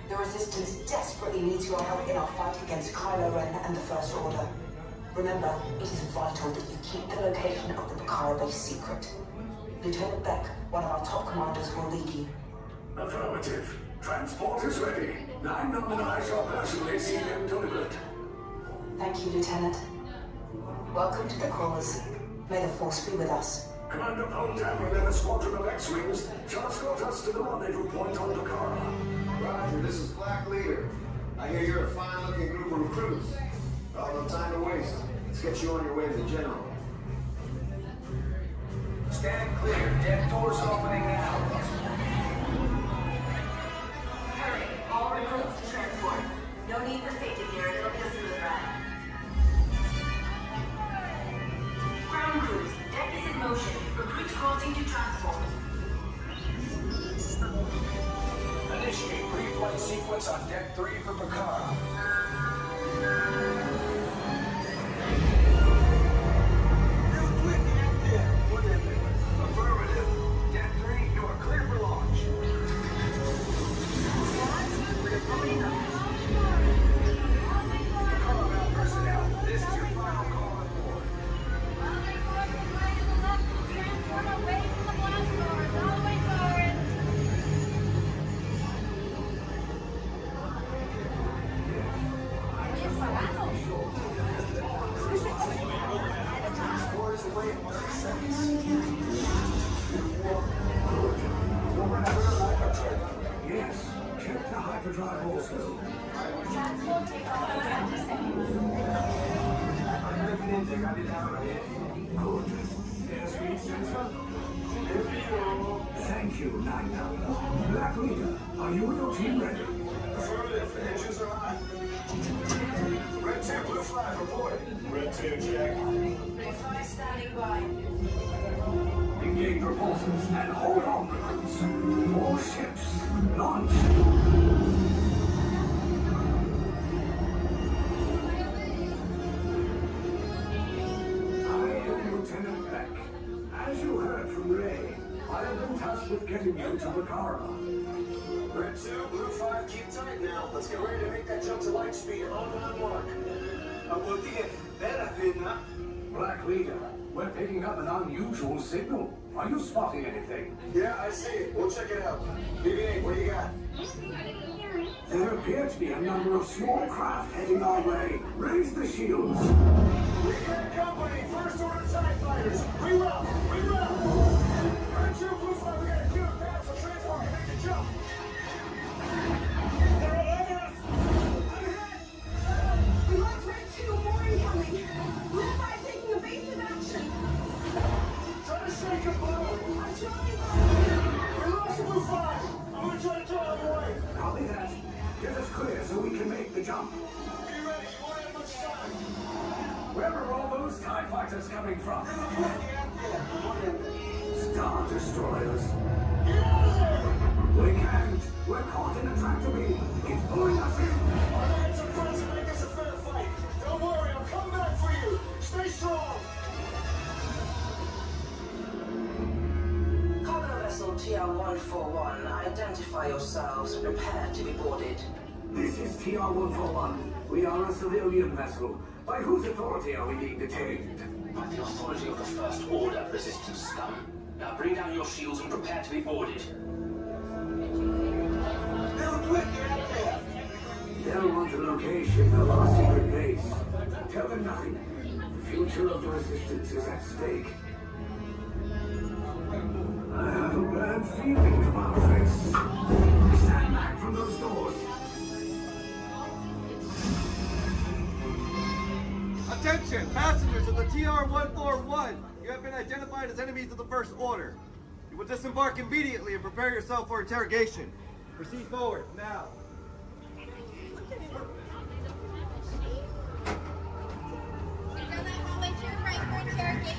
Speaker 14: The Resistance desperately needs your help in our fight against Kylo Ren and the First Order. Remember, it is vital that you keep the location of the Pucara base secret. Lieutenant Beck, one of our top commanders, will lead you.
Speaker 4: Affirmative. Transport is ready. 9 on I shall personally see them delivered.
Speaker 14: Thank you, Lieutenant. Welcome to the cause. May the Force be with us.
Speaker 4: Commander Poltam and a squadron of X-Wings shall escort us to the rendezvous point on Pucara.
Speaker 10: Roger, this is Black Leader. I hear you're a fine-looking group of recruits. Well, no time to waste. Let's get you on your way to the General.
Speaker 8: Stand clear. Deck doors opening now.
Speaker 3: Hurry, all recruits to transport. No need for safety gear, it'll be a smooth ride. Ground crews, deck is in motion. Recruits crossing to transport.
Speaker 8: Initiate pre-flight sequence on Deck 3 for Pucara. Affirmative. Deck 3, you are clear for launch. Pucara personnel, this is your final call on board.
Speaker 9: Transform away from the blast doors, all the way forward.
Speaker 4: Transport is away in 30 seconds. Yes, check the hyperdrive also.
Speaker 3: Transport takes off in 20 seconds.
Speaker 4: Good. Airspeed sensor? Thank you, Nina. Black Leader, are you and your team ready?
Speaker 10: Affirmative. Engines are hot. Red 2, Blue 5, reporting. Red 2, check.
Speaker 3: Blue 5 standing by.
Speaker 4: Engage repulsors and hold on, recruits. More ships. Launch. I am Lieutenant Beck. As you heard from Ray, I have been tasked with getting you to Pucara.
Speaker 10: Red 2, Blue 5, keep tight now. Let's get ready to make that jump to light speed on mark.
Speaker 4: Black Leader, we're picking up an unusual signal. Are you spotting anything?
Speaker 10: Yeah, I see it. We'll check it out. BB-8, what do you got?
Speaker 4: There appear to be a number of small craft heading our way. Raise the shields.
Speaker 10: We got company. First Order TIE fighters. Reroute. Reroute. Red 2, Blue 5, we got a clear path for transport. Make the jump. They're all over us.
Speaker 3: We lost Red 2, more incoming. Blue 5 taking evasive action.
Speaker 10: Try to shake him, Blue.
Speaker 3: I'm trying.
Speaker 10: We lost Blue 5. I'm gonna try to draw him away.
Speaker 4: Copy that. Get us clear so we can make the jump.
Speaker 10: Be ready. You won't have much time.
Speaker 4: Where are all those TIE fighters coming from? Star Destroyers.
Speaker 10: Get out of there.
Speaker 4: We can't. We're caught in a tractor beam. It's pulling us in.
Speaker 10: Our hands are friends and make this a fair fight. Don't worry, I'll come back for you. Stay strong.
Speaker 5: Cargo vessel TR-141, identify yourselves and prepare to be boarded.
Speaker 4: This is TR-141. We are a civilian vessel. By whose authority are we being detained?
Speaker 8: By the authority of the First Order Resistance scum. Now bring down your shields and prepare to be boarded.
Speaker 4: They'll want the location of our secret base. Tell them nothing. The future of the Resistance is at stake. I have a bad feeling about this. Stand back from those doors.
Speaker 1: Attention, passengers of the TR-141. You have been identified as enemies of the First Order. You will disembark immediately and prepare yourself for interrogation. Proceed forward, now.
Speaker 9: Go that hallway to your right for interrogation.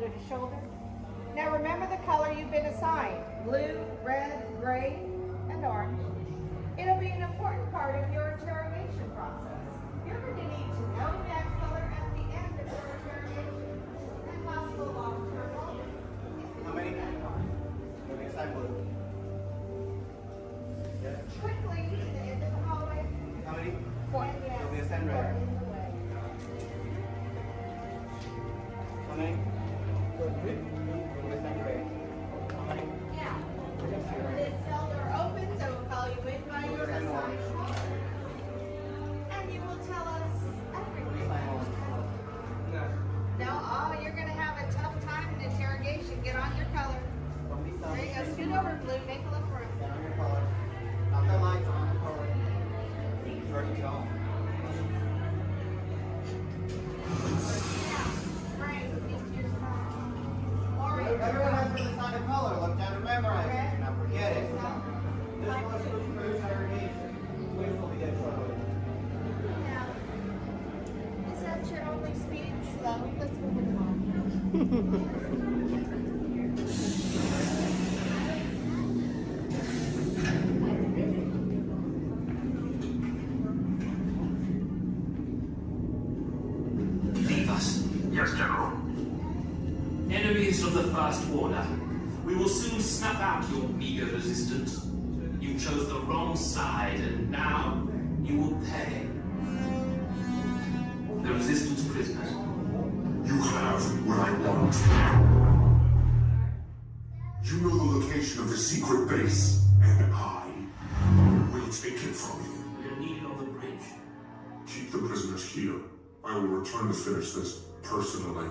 Speaker 6: shoulder to shoulder. Now remember the color you've been assigned: blue, red, gray, and orange. It'll be an important part of your interrogation process. You're going to need to know that color at the end of your interrogation and possible long-term motive.
Speaker 1: How many? You'll be assigned blue. Yeah.
Speaker 6: Quickly, to the end of the hallway.
Speaker 1: How many?
Speaker 6: 4.
Speaker 1: You'll be assigned red. How many? You'll be assigned gray. How many?
Speaker 6: Now, this cell door opens, I will call you in by your assigned. And you will tell us everything. No, oh, you're going to have a tough time in interrogation. Get on your color. There you go. Scoot over, Blue. Make a little room.
Speaker 1: Get on your color. Not the lights, on the color. Ready to go. Everyone has been assigned a color. Look down and memorize it. Now forget it. This was for interrogation. Which will be get trouble.
Speaker 6: Now, is that your only speed? Slow. Let's move it along.
Speaker 16: Yes, General. Enemies of the First Order, we will soon snuff out your meager resistance. You chose the wrong side, and now you will pay. The Resistance prisoners.
Speaker 19: You have what I want. You know the location of the secret base, and I will take it from you.
Speaker 16: We are needed on the bridge.
Speaker 19: Keep the prisoners here. I will return to finish this personally.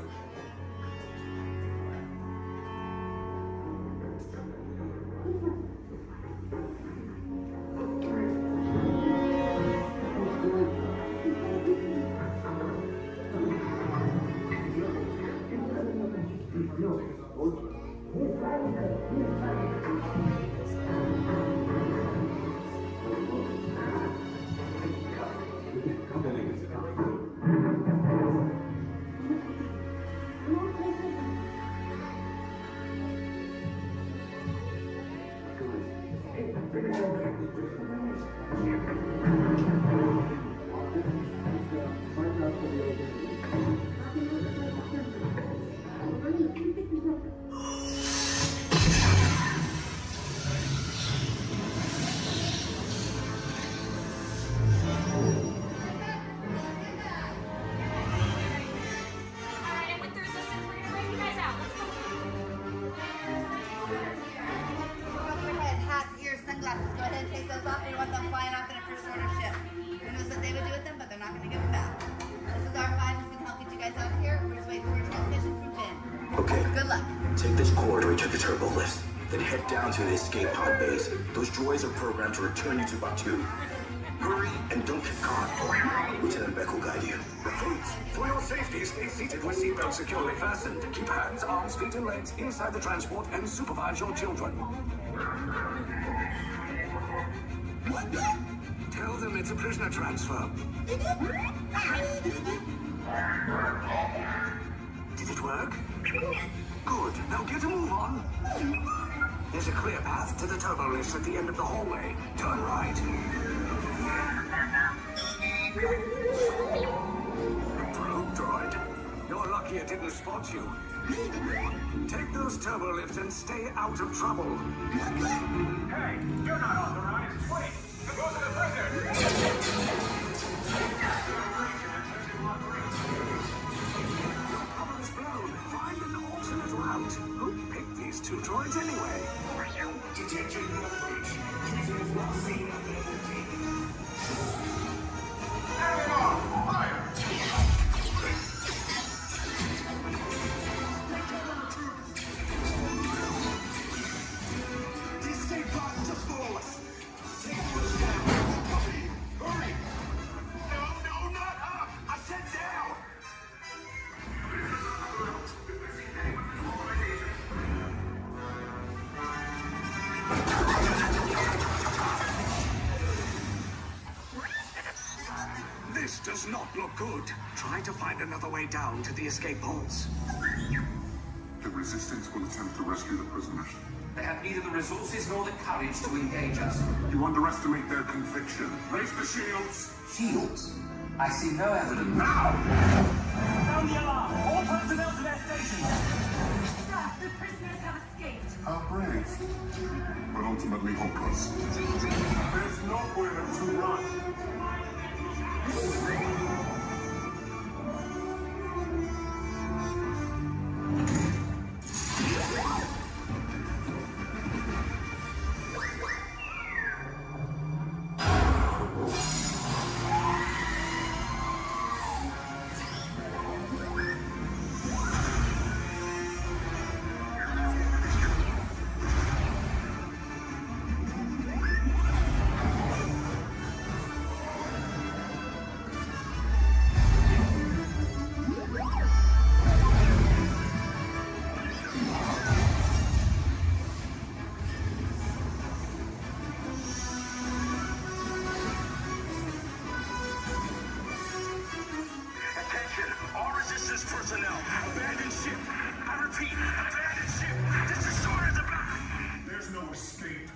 Speaker 4: To the escape pod base. Those droids are programmed to return you to Batu. Hurry and don't get caught. Lieutenant Beck will guide you.
Speaker 17: Recruits, for your safety, stay seated with seatbelts securely fastened. Keep hands, arms, feet, and legs inside the transport and supervise your children. Tell them it's a prisoner transfer. Did it work? Good. Now get a move on. There's a clear path to the turbo lifts at the end of the hallway. Turn right. Probe droid. You're lucky it didn't spot you. Take those turbo lifts and stay out of trouble.
Speaker 10: Hey, you're not authorized. Wait, those are the prisoners.
Speaker 17: Your cover is blown. Find an alternate route. Who picked these two droids anyway?
Speaker 10: Detention approach. Prisoners not seen at level D. Having on! Fire! The escape pod just below us. Take those down. Copy. Hurry! No, not up! I said down!
Speaker 17: This does not look good. Try to find another way down to the escape pods.
Speaker 19: The Resistance will attempt to rescue the prisoners.
Speaker 16: They have neither the resources nor the courage to engage us.
Speaker 19: You underestimate their conviction. Raise the shields!
Speaker 16: Shields? I see no evidence.
Speaker 19: Now!
Speaker 16: Sound the alarm! All personnel to their stations!
Speaker 3: Sir, the prisoners have escaped.
Speaker 19: How brave, but ultimately hopeless. There's nowhere to run.
Speaker 17: Personnel, abandon ship. I repeat, abandon ship. This destroyer is about.
Speaker 19: There's no escape.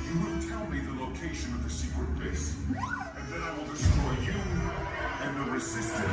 Speaker 19: You will tell me the location of the secret base, and then I will destroy you and the Resistance.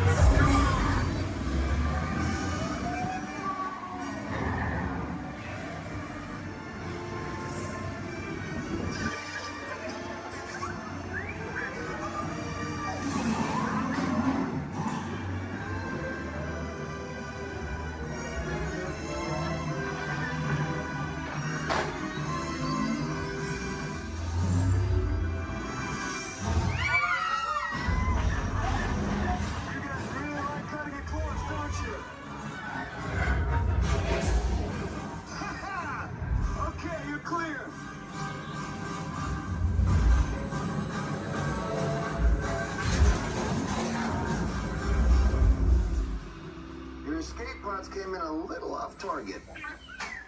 Speaker 4: Escape pods came in a little off target.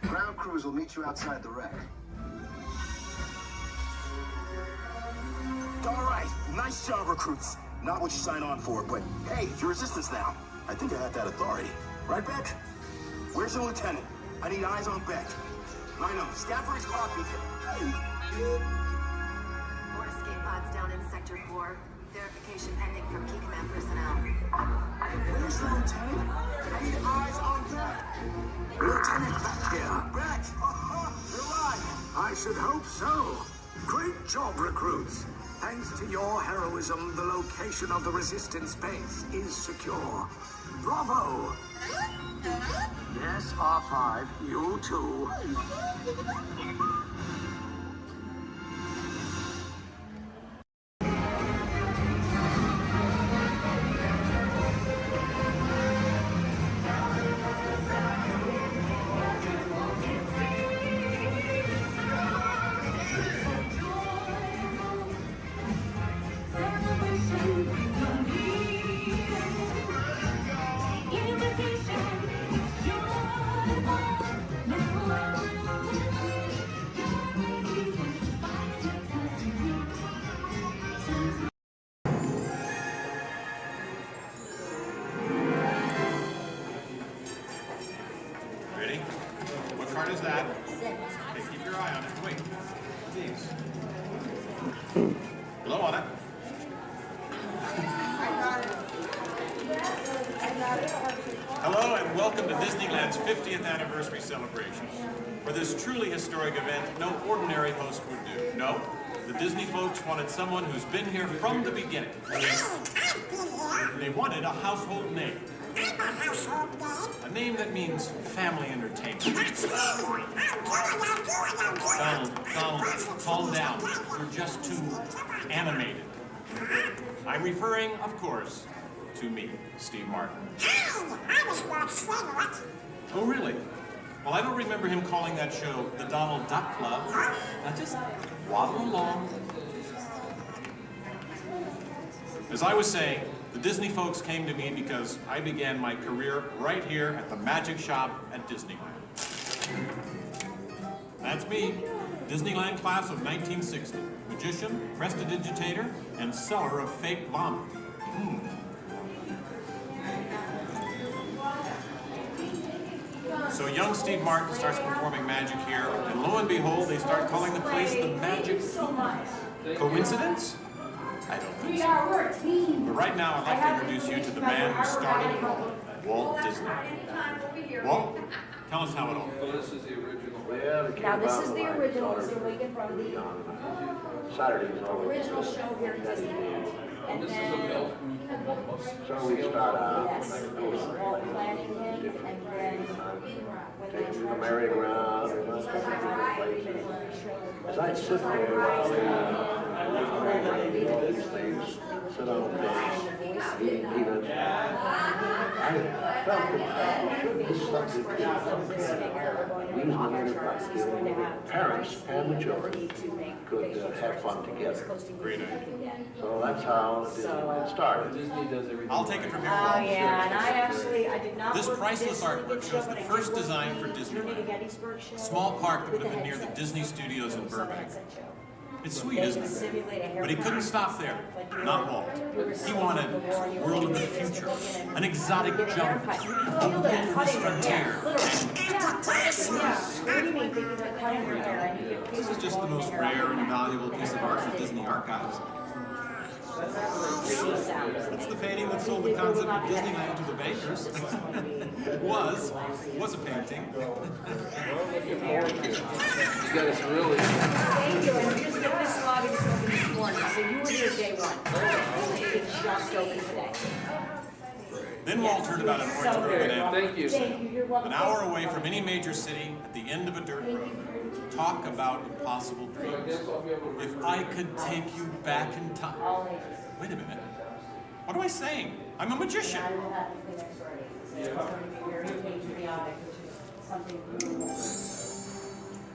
Speaker 4: Ground crews will meet you outside the wreck.
Speaker 17: All right, nice job, recruits. Not what you signed on for, but hey, you're Resistance now. I think I have that authority. Right, Beck? Where's the lieutenant? I need eyes on Beck. I know, Stafford is copy.
Speaker 3: More escape pods down in Sector 4. Verification pending from Key Command personnel.
Speaker 17: Where's the lieutenant? I need eyes on Beck.
Speaker 4: Lieutenant back here.
Speaker 17: Beck! You're alive!
Speaker 4: I should hope so. Great job, recruits. Thanks to your heroism, the location of the Resistance base is secure. Bravo! Yes, R5, you too.
Speaker 2: Ready? What card is that? Okay, keep your eye on it. Wait. Please. Blow on it. Hello and welcome to Disneyland's 50th anniversary celebration. For this truly historic event, no ordinary host would do. No, the Disney folks wanted someone who's been here from the beginning. They wanted a household name. A name that means family entertainment. Donald, calm down. You're just too animated. I'm referring, of course, to me, Steve Martin. Oh, really? Well, I don't remember him calling that show the Donald Duck Club. Now just waddle along. As I was saying, the Disney folks came to me because I began my career right here at the Magic Shop at Disneyland. That's me, Disneyland class of 1960. Magician, prestidigitator, and seller of fake vomit. So young Steve Martin starts performing magic here, and lo and behold, they start calling the place the Magic Kingdom. Coincidence? I don't think so. But right now, I'd like to introduce you to the man who started it all, Walt Disney. Walt, tell us how it all began.
Speaker 7: Now this is the original, so we get from the original show here in Disneyland. And then,
Speaker 17: So we start out
Speaker 7: yes, it was Walt planning him, and then when they
Speaker 17: taking the merry-go-round and all kinds of places. As I sit there while they all these things, sit on the bench, eat peanuts, I felt that there should be something that parents and the children could have fun together.
Speaker 2: Great idea.
Speaker 17: So that's how Disneyland started.
Speaker 2: I'll take it from here.
Speaker 7: oh yeah, and I did not.
Speaker 2: This
Speaker 7: work
Speaker 2: priceless
Speaker 7: this
Speaker 2: artwork
Speaker 7: show,
Speaker 2: shows
Speaker 7: but
Speaker 2: the
Speaker 7: I
Speaker 2: first
Speaker 7: did work
Speaker 2: design
Speaker 7: with
Speaker 2: for
Speaker 7: the
Speaker 2: Disneyland.
Speaker 7: Gettysburg show
Speaker 2: A small park that
Speaker 7: with
Speaker 2: would have
Speaker 7: the
Speaker 2: been near the
Speaker 7: headsets.
Speaker 2: Disney Studios in
Speaker 7: It was a
Speaker 2: Burbank.
Speaker 7: headset show.
Speaker 2: It's sweet,
Speaker 7: They
Speaker 2: isn't
Speaker 7: would simulate a
Speaker 2: it?
Speaker 7: hair
Speaker 2: But he couldn't
Speaker 7: pie.
Speaker 2: stop there.
Speaker 7: Like you
Speaker 2: Not
Speaker 7: were-
Speaker 2: Walt.
Speaker 7: you were
Speaker 2: He
Speaker 7: sitting
Speaker 2: wanted
Speaker 7: on the floor and you
Speaker 2: a
Speaker 7: were
Speaker 2: world of the
Speaker 7: looking at
Speaker 2: future,
Speaker 7: it,
Speaker 2: an exotic
Speaker 7: get a hair
Speaker 2: jungle,
Speaker 7: cut.
Speaker 2: a
Speaker 7: Feel that
Speaker 2: wilderness
Speaker 7: cutting your
Speaker 2: frontier.
Speaker 7: hair, literally. Yeah, what do you mean? Because they're cutting your hair and you get
Speaker 2: This is just the most rare and valuable piece of art the Disney archives. That's the painting that sold the concept of Disneyland to the bakers. was a painting.
Speaker 7: Thank you, and just get this lobby just open this morning, so you were here day one. It just opened today.
Speaker 2: Then Walt heard about an orange grove in Anaheim.
Speaker 7: Thank you, you're welcome.
Speaker 2: An hour away from any major city, at the end of a dirt road. Talk about impossible dreams. If I could take you back in time. Wait a minute. What am I saying? I'm a magician.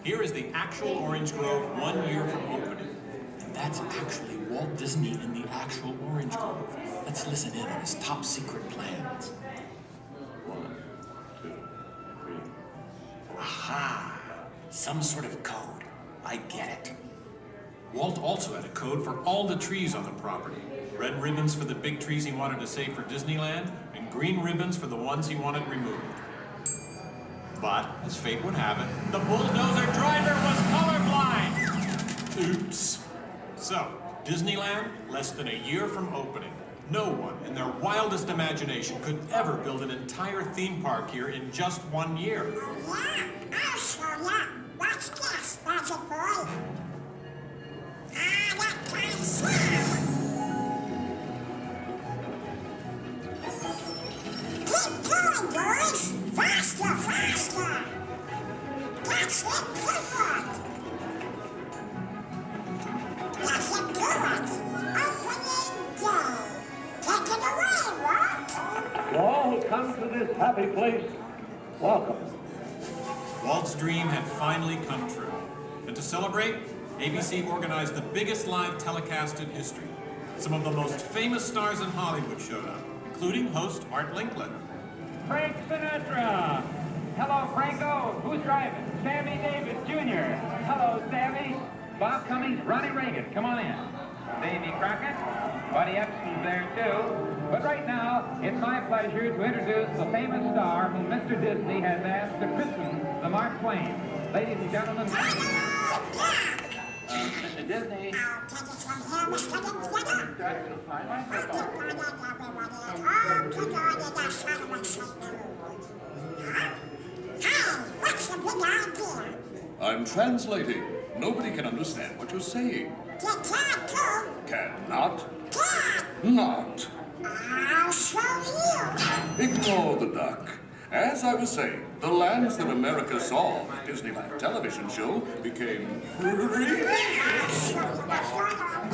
Speaker 2: Here is the actual orange grove 1 year from opening. And that's actually Walt Disney in the actual orange grove. Let's listen in on his top secret plans.
Speaker 17: 1, 2, 3.
Speaker 2: Aha! Some sort of code. I get it. Walt also had a code for all the trees on the property. Red ribbons for the big trees he wanted to save for Disneyland, and green ribbons for the ones he wanted removed. But, as fate would have it, the bulldozer driver was colorblind! Oops. So, Disneyland, less than a year from opening. No one in their wildest imagination could ever build an entire theme park here in just 1 year.
Speaker 11: Yeah, I'll show ya. Watch this, Magic Boy. That kind sound. Keep going, boys. Faster, faster. That's it, perfect. That's it, perfect. Opening day. Take it away, Walt.
Speaker 22: To all who come to this happy place, welcome.
Speaker 2: Walt's dream had finally come true. And to celebrate, ABC organized the biggest live telecast in history. Some of the most famous stars in Hollywood showed up, including host Art Linkletter.
Speaker 24: Frank Sinatra. Hello, Franco. Who's driving? Sammy Davis Jr. Hello, Sammy. Bob Cummings, Ronnie Reagan. Come on in. Davy Crockett. Buddy Epson's there, too. But right now, it's my pleasure to introduce the famous star whom Mr. Disney has asked to christen the Mark Twain. Ladies and gentlemen, Mr. Disney.
Speaker 11: I'll take it from here, Mr. Linkletter. Hey, what's the big idea?
Speaker 25: I'm translating. Nobody can understand what you're saying.
Speaker 11: You can't too.
Speaker 25: Cannot.
Speaker 11: Can't.
Speaker 25: Not.
Speaker 11: I'll show you.
Speaker 25: Ignore the duck. As I was saying, the lands that America saw on the Disneyland television show became really...
Speaker 11: I'll show you what's going on.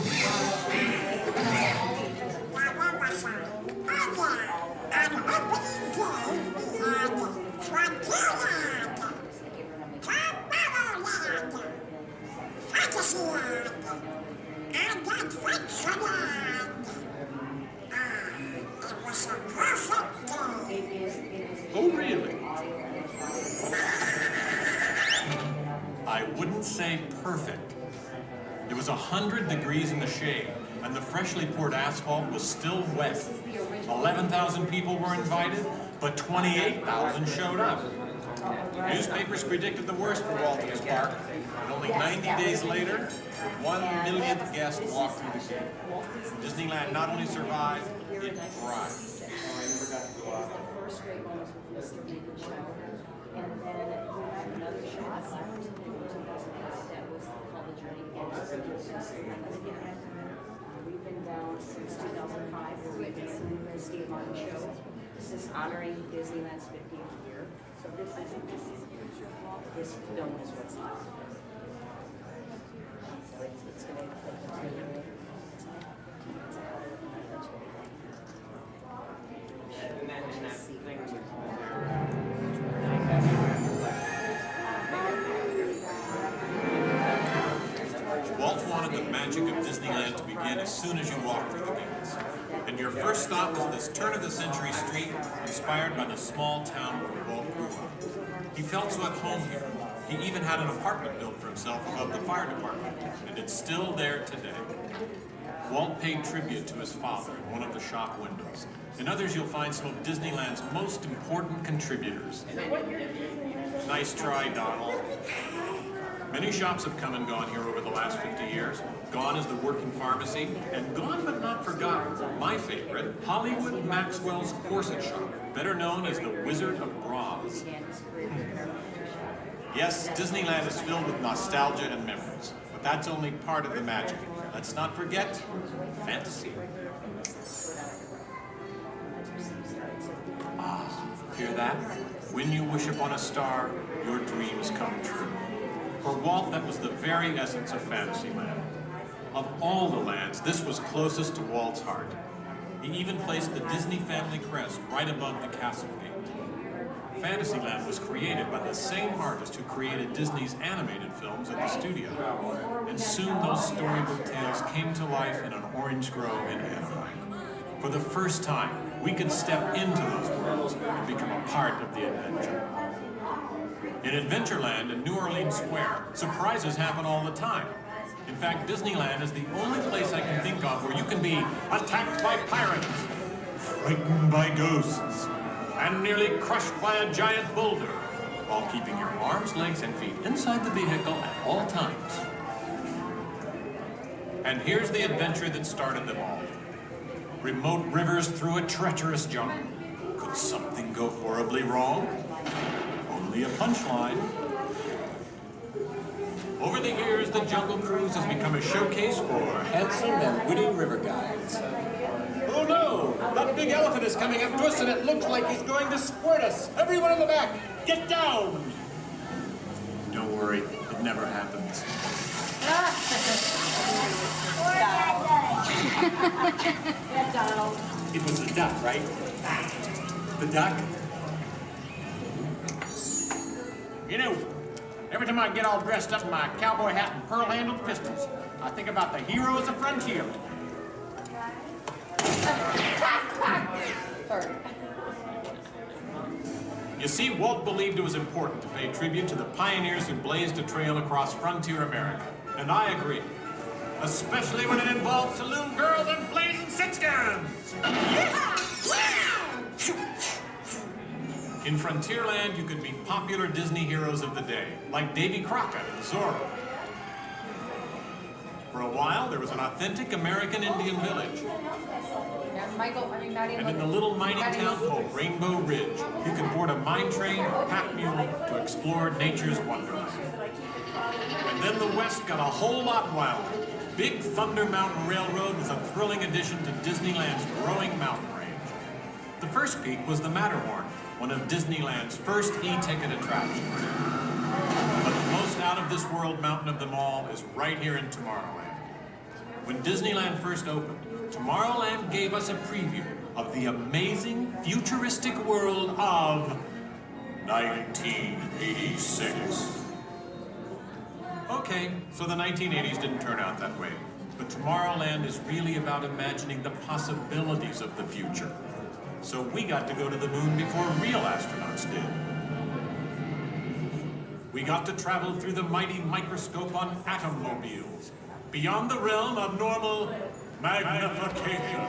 Speaker 11: Now, where was I? Oh, yeah. On opening day, we had Frontierland, Tomorrowland, Fantasyland, and Adventureland. It was a perfect day.
Speaker 2: Oh, really? I wouldn't say perfect. It was 100 degrees in the shade, and the freshly poured asphalt was still wet. 11,000 people were invited, but 28,000 showed up. Newspapers predicted the worst for Walt and his park, and only 90 days later, the 1 millionth guest walked through the gate. Disneyland not only survived, it thrived.
Speaker 7: We've been down since 2005, where we've been doing the Steve Martin show. This is honoring Disneyland's 50th year. So this film is what's left. So it's going to
Speaker 2: Walt wanted the magic of Disneyland to begin as soon as you walk through the gates. And your first stop was this turn-of-the-century street inspired by the small town where Walt grew up. He felt so at home here. He even had an apartment built for himself above the fire department, and it's still there today. Walt paid tribute to his father in one of the shop windows. In others, you'll find some of Disneyland's most important contributors. Nice try, Donald. Many shops have come and gone here over the last 50 years. Gone is the working pharmacy, and gone but not forgotten, my favorite, Hollywood Maxwell's corset shop, better known as the Wizard of Bras. Yes, Disneyland is filled with nostalgia and memories, but that's only part of the magic. Let's not forget fantasy. Ah, hear that? When you wish upon a star, your dreams come true. For Walt, that was the very essence of Fantasyland. Of all the lands, this was closest to Walt's heart. He even placed the Disney family crest right above the castle gate. Fantasyland was created by the same artist who created Disney's animated films at the studio. And soon those storybook tales came to life in an orange grove in Anaheim. For the first time, we could step into those worlds and become a part of the adventure. In Adventureland and New Orleans Square, surprises happen all the time. In fact, Disneyland is the only place I can think of where you can be attacked by pirates, frightened by ghosts, and nearly crushed by a giant boulder, while keeping your arms, legs, and feet inside the vehicle at all times. And here's the adventure that started them all. Remote rivers through a treacherous jungle. Could something go horribly wrong? Only a punchline. Over the years, the Jungle Cruise has become a showcase for handsome and witty river guides. Oh no! That big elephant is coming up to us and it looks like he's going to squirt us! Everyone in the back, get down! Don't worry, it never happens.
Speaker 7: Donald.
Speaker 2: It was the duck, right? The duck? You know, every time I get all dressed up in my cowboy hat and pearl-handled pistols, I think about the heroes of Frontier.
Speaker 13: Sorry.
Speaker 2: You see, Walt believed it was important to pay tribute to the pioneers who blazed a trail across frontier America. And I agree. Especially when it involves saloon girls and blazing six-guns! In Frontierland, you could meet popular Disney heroes of the day, like Davy Crockett and Zorro. For a while, there was an authentic American Indian village. And in the little mining town called Rainbow Ridge, you could board a mine train or pack mule to explore nature's wonderland. And then the West got a whole lot wilder. Big Thunder Mountain Railroad was a thrilling addition to Disneyland's growing mountain range. The first peak was the Matterhorn, one of Disneyland's first e-ticket attractions. But the most out-of-this-world mountain of them all is right here in Tomorrowland. When Disneyland first opened, Tomorrowland gave us a preview of the amazing, futuristic world of 1986. Okay, so the 1980s didn't turn out that way. But Tomorrowland is really about imagining the possibilities of the future. So we got to go to the moon before real astronauts did. We got to travel through the mighty microscope on atommobiles, beyond the realm of normal magnification.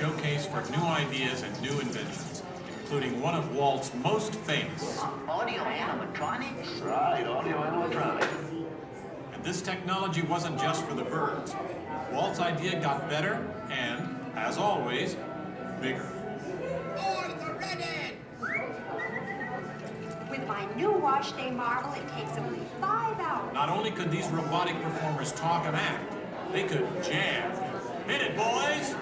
Speaker 2: showcase for new ideas and new inventions, including one of Walt's most famous.
Speaker 8: Audio animatronics?
Speaker 25: Right, audio animatronics.
Speaker 2: And this technology wasn't just for the birds. Walt's idea got better and, as always, bigger.
Speaker 12: With my new wash day marvel, it takes only 5 hours.
Speaker 2: Not only could these robotic performers talk and act, they could jam. Hit it, boys!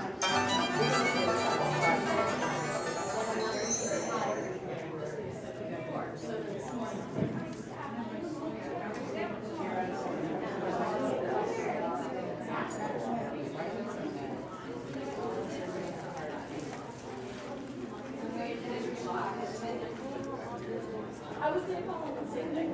Speaker 9: I was going to call him and say that.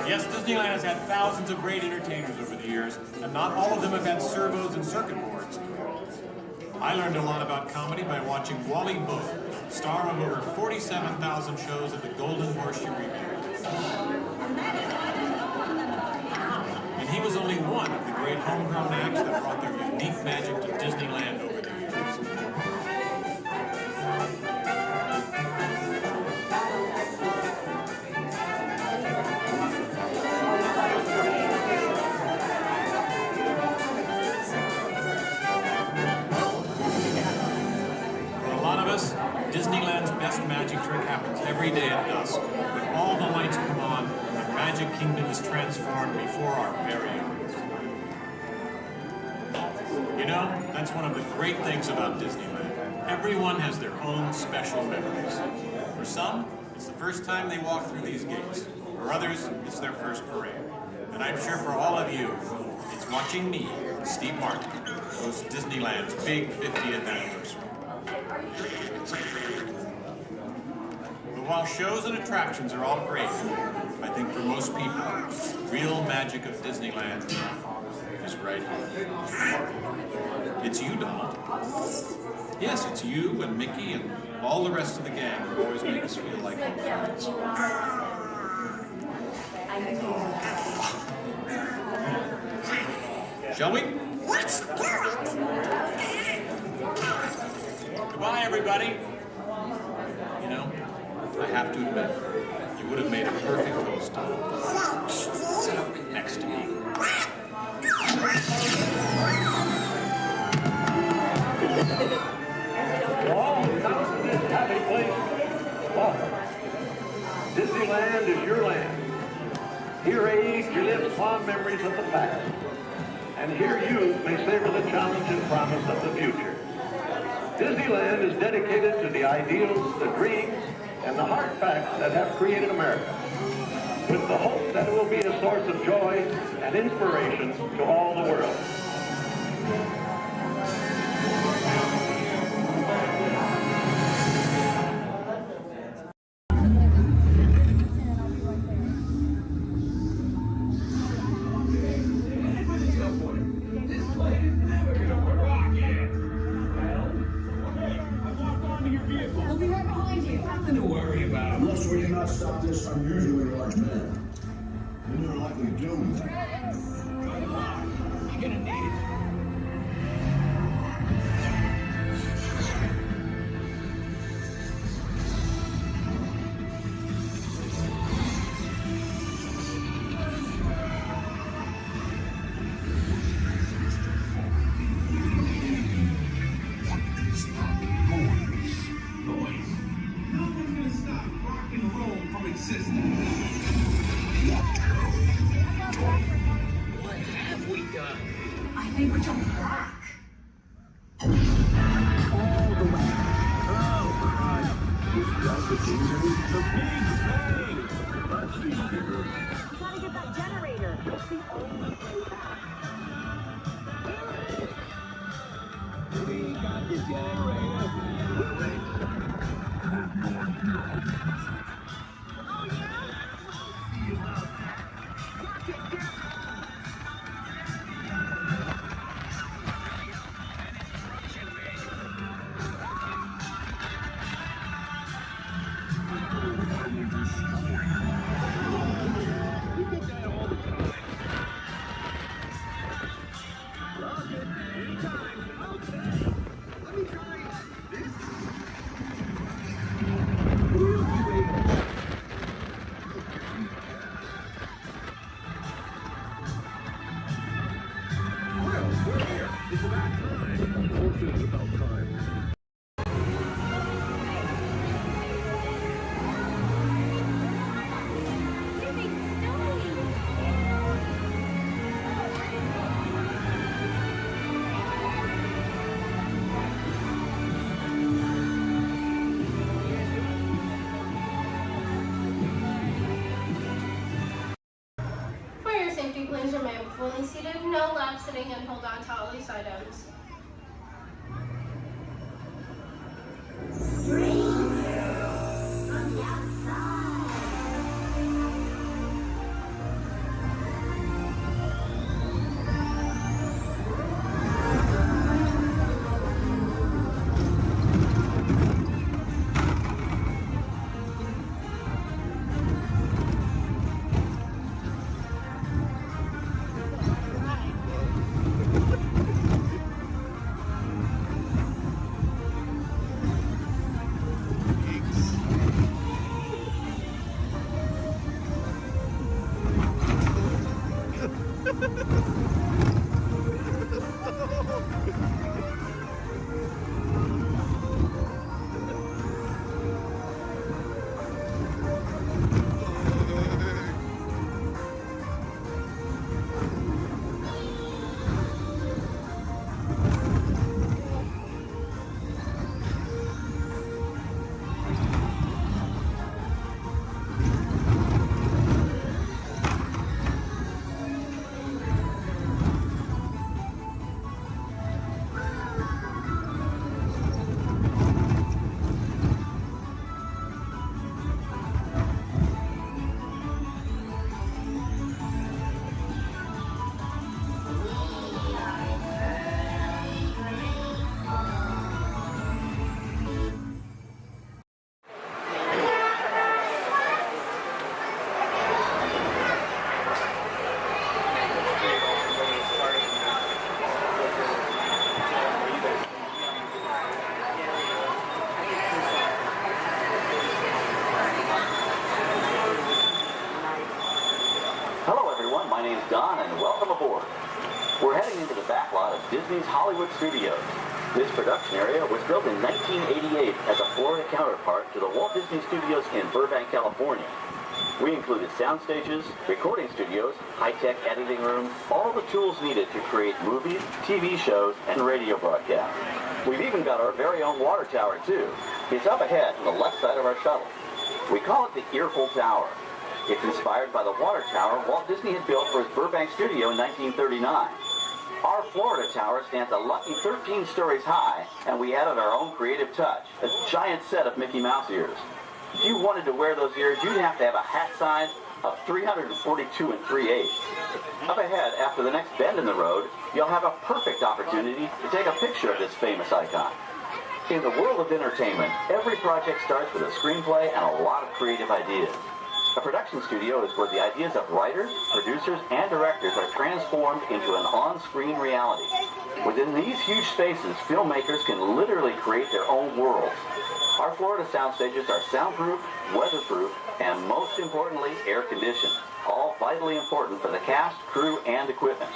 Speaker 2: Yes, Disneyland has had thousands of great entertainers over the years, and not all of them have had servos and circuit boards. I learned a lot about comedy by watching Wally Boat, star of over 47,000 shows at the Golden Horseshoe Revue. And he was only one of the great homegrown acts that brought their unique magic to Disneyland over the years. Disneyland's best magic trick happens every day at dusk, when all the lights come on and the Magic Kingdom is transformed before our very eyes. You know, that's one of the great things about Disneyland. Everyone has their own special memories. For some, it's the first time they walk through these gates. For others, it's their first parade. And I'm sure for all of you, it's watching me, Steve Martin, host Disneyland's big 50th anniversary. But while shows and attractions are all great, I think for most people, the real magic of Disneyland is right here. It's you, Donald. Yes, it's you and Mickey and all the rest of the gang who always make us feel like home. Shall we?
Speaker 11: Let's do it!
Speaker 2: Goodbye, everybody. You know, I have to admit, you would have made a perfect host next to me.
Speaker 22: All who come to this happy place, welcome. Disneyland is your land. Here age you live fond memories of the past. And here youth may savor the challenge and promise of the future. Disneyland is dedicated to the ideals, the dreams, and the hard facts that have created America, with the hope that it will be a source of joy and inspiration to all the world.
Speaker 10: Stop this unusually large man. Then you're likely doomed. You're gonna need it.
Speaker 8: What have we done? I think we're jumping back.
Speaker 10: All the way. Oh, Christ. This guy's the big thing. Let's be bigger.
Speaker 12: Gotta get that generator. It's the only way back.
Speaker 10: We got the generator. We're ready.
Speaker 22: It's about time. Folks, it's about time.
Speaker 15: For your safety, please remain fully seated, no lap sitting, and hold on to all loose items.
Speaker 18: Hello everyone, my name's Don and welcome aboard. We're heading into the back lot of Disney's Hollywood Studios. This production area was built in 1988 as a Florida counterpart to the Walt Disney Studios in Burbank, California. We included sound stages, recording studios, high-tech editing rooms, all the tools needed to create movies, TV shows, and radio broadcasts. We've even got our very own water tower too. It's up ahead on the left side of our shuttle. We call it the Earful Tower. It's inspired by the water tower Walt Disney had built for his Burbank studio in 1939. Our Florida tower stands a lucky 13 stories high, and we added our own creative touch, a giant set of Mickey Mouse ears. If you wanted to wear those ears, you'd have to have a hat size of 342 3/8. Up ahead, after the next bend in the road, you'll have a perfect opportunity to take a picture of this famous icon. In the world of entertainment, every project starts with a screenplay and a lot of creative ideas. A production studio is where the ideas of writers, producers, and directors are transformed into an on-screen reality. Within these huge spaces, filmmakers can literally create their own worlds. Our Florida sound stages are soundproof, weatherproof, and most importantly, air-conditioned, all vitally important for the cast, crew, and equipment.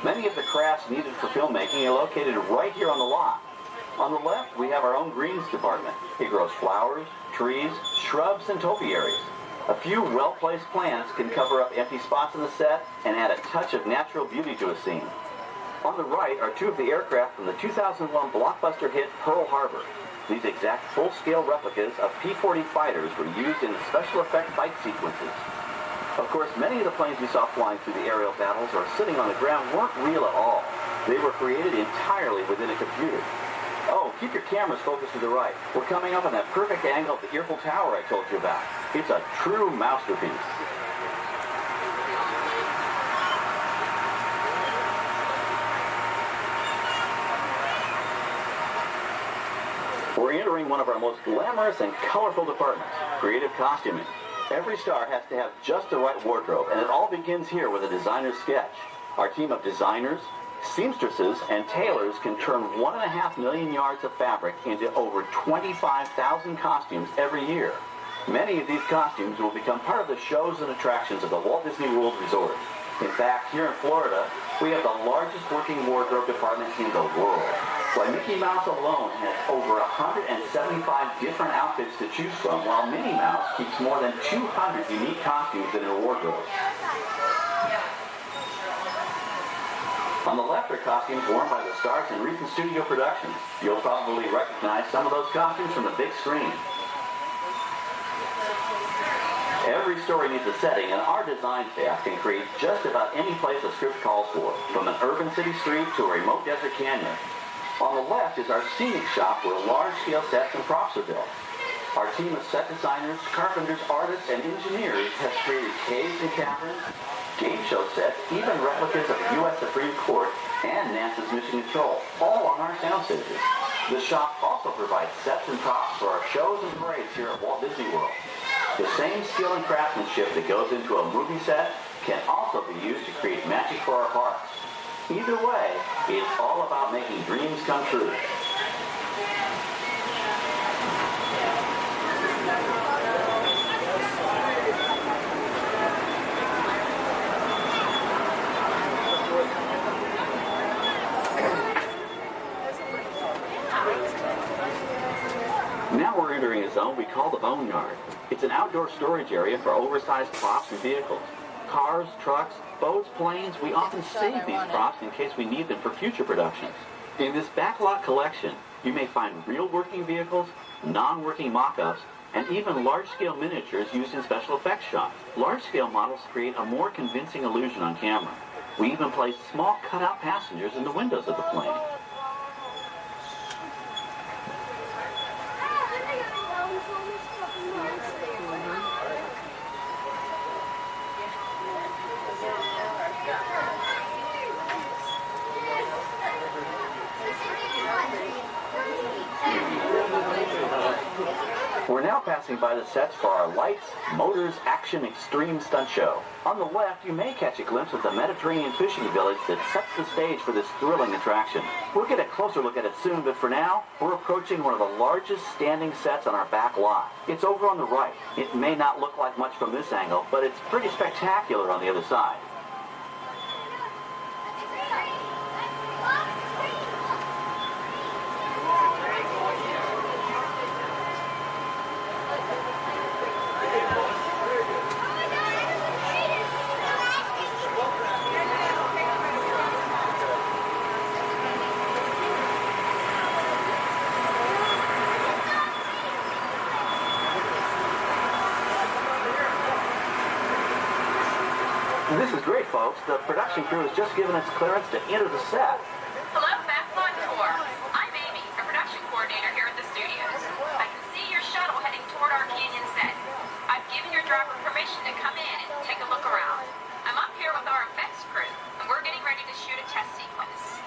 Speaker 18: Many of the crafts needed for filmmaking are located right here on the lot. On the left, we have our own greens department. It grows flowers, trees, shrubs, and topiaries. A few well-placed plants can cover up empty spots in the set and add a touch of natural beauty to a scene. On the right are two of the aircraft from the 2001 blockbuster hit Pearl Harbor. These exact full-scale replicas of P-40 fighters were used in the special effect fight sequences. Of course, many of the planes you saw flying through the aerial battles or sitting on the ground weren't real at all. They were created entirely within a computer. Oh, keep your cameras focused to the right. We're coming up on that perfect angle of the Earful Tower I told you about. It's a true masterpiece. We're entering one of our most glamorous and colorful departments, creative costuming. Every star has to have just the right wardrobe, and it all begins here with a designer's sketch. Our team of designers, seamstresses, and tailors can turn 1.5 million yards of fabric into over 25,000 costumes every year. Many of these costumes will become part of the shows and attractions of the Walt Disney World Resort. In fact, here in Florida, we have the largest working wardrobe department in the world. Why, Mickey Mouse alone has over 175 different outfits to choose from, while Minnie Mouse keeps more than 200 unique costumes in her wardrobe. On the left are costumes worn by the stars in recent studio productions. You'll probably recognize some of those costumes from the big screen. Every story needs a setting, and our design staff can create just about any place a script calls for, from an urban city street to a remote desert canyon. On the left is our scenic shop where large-scale sets and props are built. Our team of set designers, carpenters, artists, and engineers has created caves and caverns, game show sets, even replicas of the U.S. Supreme Court and NASA's Mission Control, all on our sound stages. The shop also provides sets and props for our shows and parades here at Walt Disney World. The same skill and craftsmanship that goes into a movie set can also be used to create magic for our parks. Either way, it's all about making dreams come true. Now we're entering a zone we call the Boneyard. It's an outdoor storage area for oversized props and vehicles. Cars, trucks, boats, planes, we often save these props in case we need them for future productions. In this backlot collection, you may find real working vehicles, non-working mock-ups, and even large-scale miniatures used in special effects shots. Large-scale models create a more convincing illusion on camera. We even place small cutout passengers in the windows of the plane. We're now passing by the sets for our Lights, Motors, Action Extreme Stunt Show. On the left, you may catch a glimpse of the Mediterranean fishing village that sets the stage for this thrilling attraction. We'll get a closer look at it soon, but for now, we're approaching one of the largest standing sets on our back lot. It's over on the right. It may not look like much from this angle, but it's pretty spectacular on the other side. This is great, folks. The production crew has just given us clearance to enter the set.
Speaker 5: Hello, Backlot Tour. I'm Amy, a production coordinator here at the studios. I can see your shuttle heading toward our canyon set. I've given your driver permission to come in and take a look around. I'm up here with our effects crew, and we're getting ready to shoot a test sequence.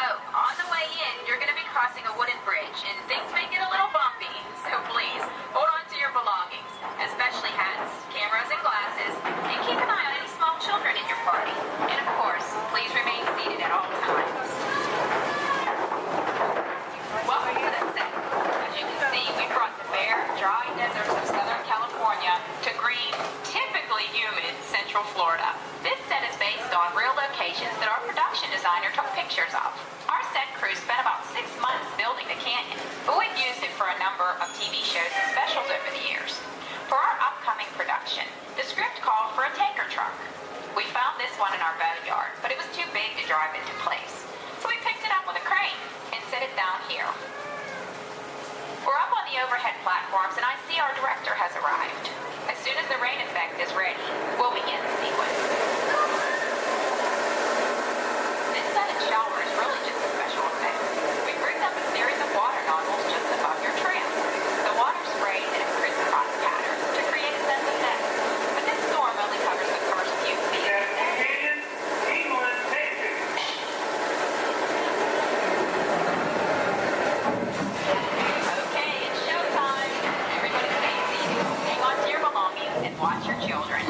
Speaker 5: Oh, on the way in, you're going to be crossing a wooden bridge, and things may get a little bumpy, so please, hold on to your belongings, especially hats, cameras, and glasses, and keep an eye on any small children in your party. And of course, please remain seated at all times. Welcome to the set. As you can see, we brought the bare, dry deserts of Southern California to green, typically humid Central Florida. This set is based on real locations that our production designer took pictures of. Our set crew spent about 6 months building the canyon, but we've used it for a number of TV shows and specials over the years. For our upcoming production, the script called for a tanker truck. We found this one in our boatyard, but it was too big to drive into place. So we picked it up with a crane and set it down here. We're up on the overhead platforms, and I see our director has arrived. As soon as the rain effect is ready, we'll begin the sequence. This set and shower is really just a special effect. We've rigged up a series of water nozzles just above your tram. The water sprays in a crisscross pattern to create a sense of depth. But this storm only covers the first few feet. Okay, it's showtime. Everybody stay seated. Hang on to your belongings and watch your children.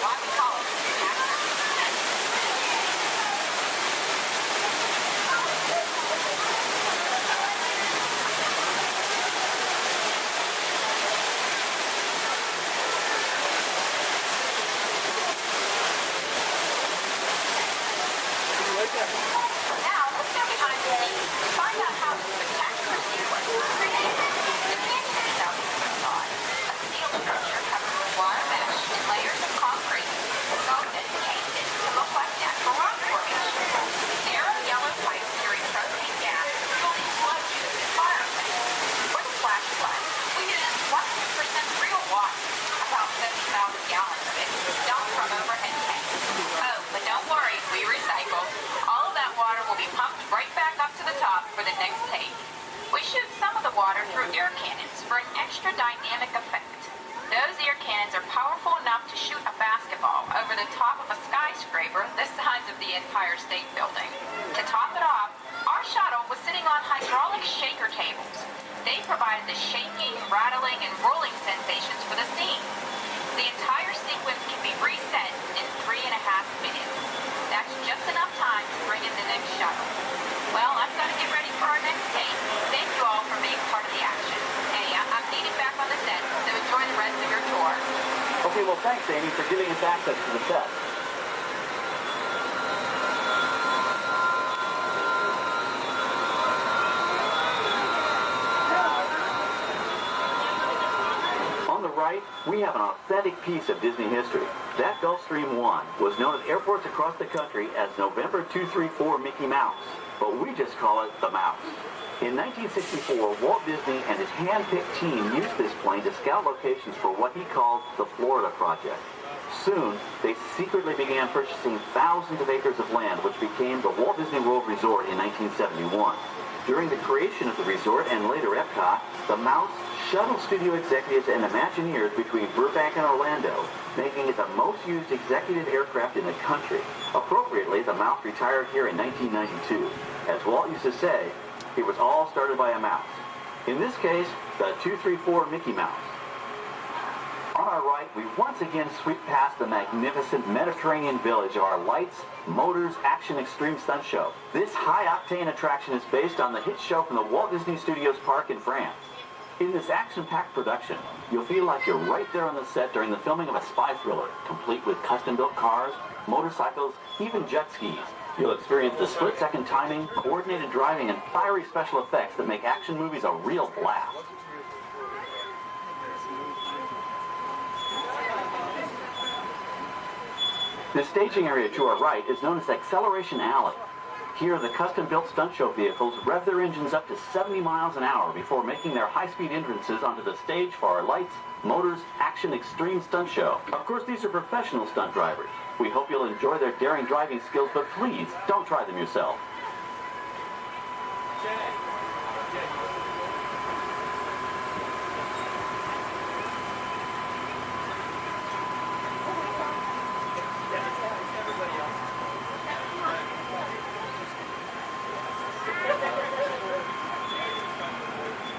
Speaker 5: why we call it Now, let's go behind the scenes to find out how this spectacular sequence was created. The canyon itself is a facade, a steel structure covered with wire mesh and layers of concrete, sculpted and painted to look like natural rock formation. Narrow yellow pipes carry propane gas, fueling flow tubes and fire effects. For the flash flood, we used 100% real water, about 70,000 gallons of it, dumped from overhead tanks. Oh, but don't worry, we recycle. All of that water will be pumped right back up to the top for the next take. We shoot some of the water through air cannons for an extra dynamic effect. Those air cannons are powerful enough to shoot a basketball over the top of a skyscraper the size of the Empire State Building. To top it off, our shuttle was sitting on hydraulic shaker tables. They provided the shaking, rattling, and rolling sensations for the scene. The entire sequence can be reset in 3.5 minutes. That's just enough time to bring in the next shuttle. Well, I've got to get ready for our next take. Thank you all for being part of the action. Hey, I'm needing back on the set, so enjoy the rest of your tour.
Speaker 18: Okay, well, thanks, Amy, for giving us access to the set. On the right, we have an authentic piece of Disney history. That Gulfstream 1 was known at airports across the country as November 234 Mickey Mouse, but we just call it the Mouse. In 1964, Walt Disney and his hand-picked team used this plane to scout locations for what he called the Florida Project. Soon, they secretly began purchasing thousands of acres of land, which became the Walt Disney World Resort in 1971. During the creation of the resort and later Epcot, the Mouse shuttled studio executives and Imagineers between Burbank and Orlando, making it the most used executive aircraft in the country. Appropriately, the Mouse retired here in 1992. As Walt used to say, it was all started by a mouse. In this case, the 234 Mickey Mouse. On our right, we once again sweep past the magnificent Mediterranean village of our lights, motors, action extreme stunt show. This high-octane attraction is based on the hit show from the Walt Disney Studios Park in France. In this action-packed production, you'll feel like you're right there on the set during the filming of a spy thriller, complete with custom-built cars, motorcycles, even jet skis. You'll experience the split-second timing, coordinated driving, and fiery special effects that make action movies a real blast. The staging area to our right is known as Acceleration Alley. Here, the custom-built stunt show vehicles rev their engines up to 70 miles an hour before making their high-speed entrances onto the stage for our lights, motors, action extreme stunt show. Of course, these are professional stunt drivers. We hope you'll enjoy their daring driving skills, but please, don't try them yourself.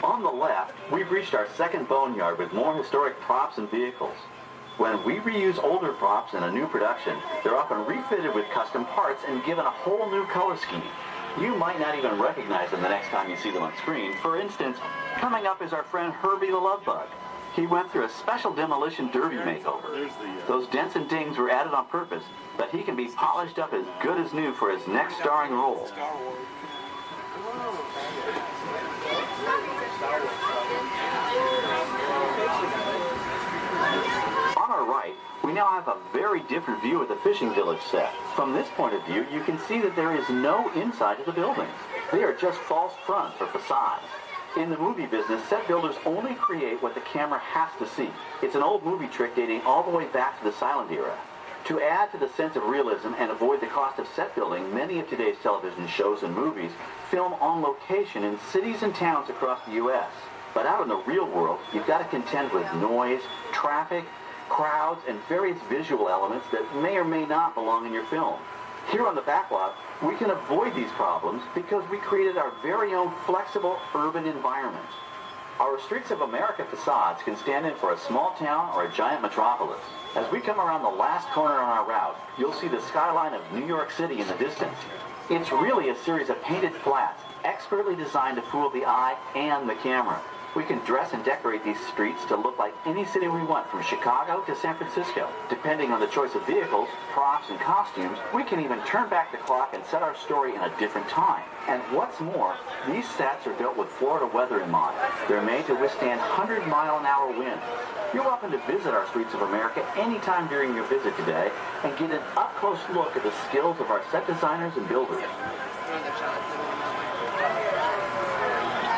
Speaker 18: On the left, we've reached our second boneyard with more historic props and vehicles. When we reuse older props in a new production, they're often refitted with custom parts and given a whole new color scheme. You might not even recognize them the next time you see them on screen. For instance, coming up is our friend Herbie the Love Bug. He went through a special demolition derby makeover. Those dents and dings were added on purpose, but he can be polished up as good as new for his next starring role. On our right, we now have a very different view of the fishing village set. From this point of view, you can see that there is no inside to the buildings. They are just false fronts or facades. In the movie business, set builders only create what the camera has to see. It's an old movie trick dating all the way back to the silent era. To add to the sense of realism and avoid the cost of set building, many of today's television shows and movies film on location in cities and towns across the U.S. But out in the real world, you've got to contend with noise, traffic, crowds, and various visual elements that may or may not belong in your film. Here on the backlot, we can avoid these problems because we created our very own flexible urban environment. Our Streets of America facades can stand in for a small town or a giant metropolis. As we come around the last corner on our route, you'll see the skyline of New York City in the distance. It's really a series of painted flats, expertly designed to fool the eye and the camera. We can dress and decorate these streets to look like any city we want, from Chicago to San Francisco. Depending on the choice of vehicles, props, and costumes, we can even turn back the clock and set our story in a different time. And what's more, these sets are built with Florida weather in mind. They're made to withstand 100-mile-an-hour winds. You're welcome to visit our streets of America anytime during your visit today and get an up-close look at the skills of our set designers and builders.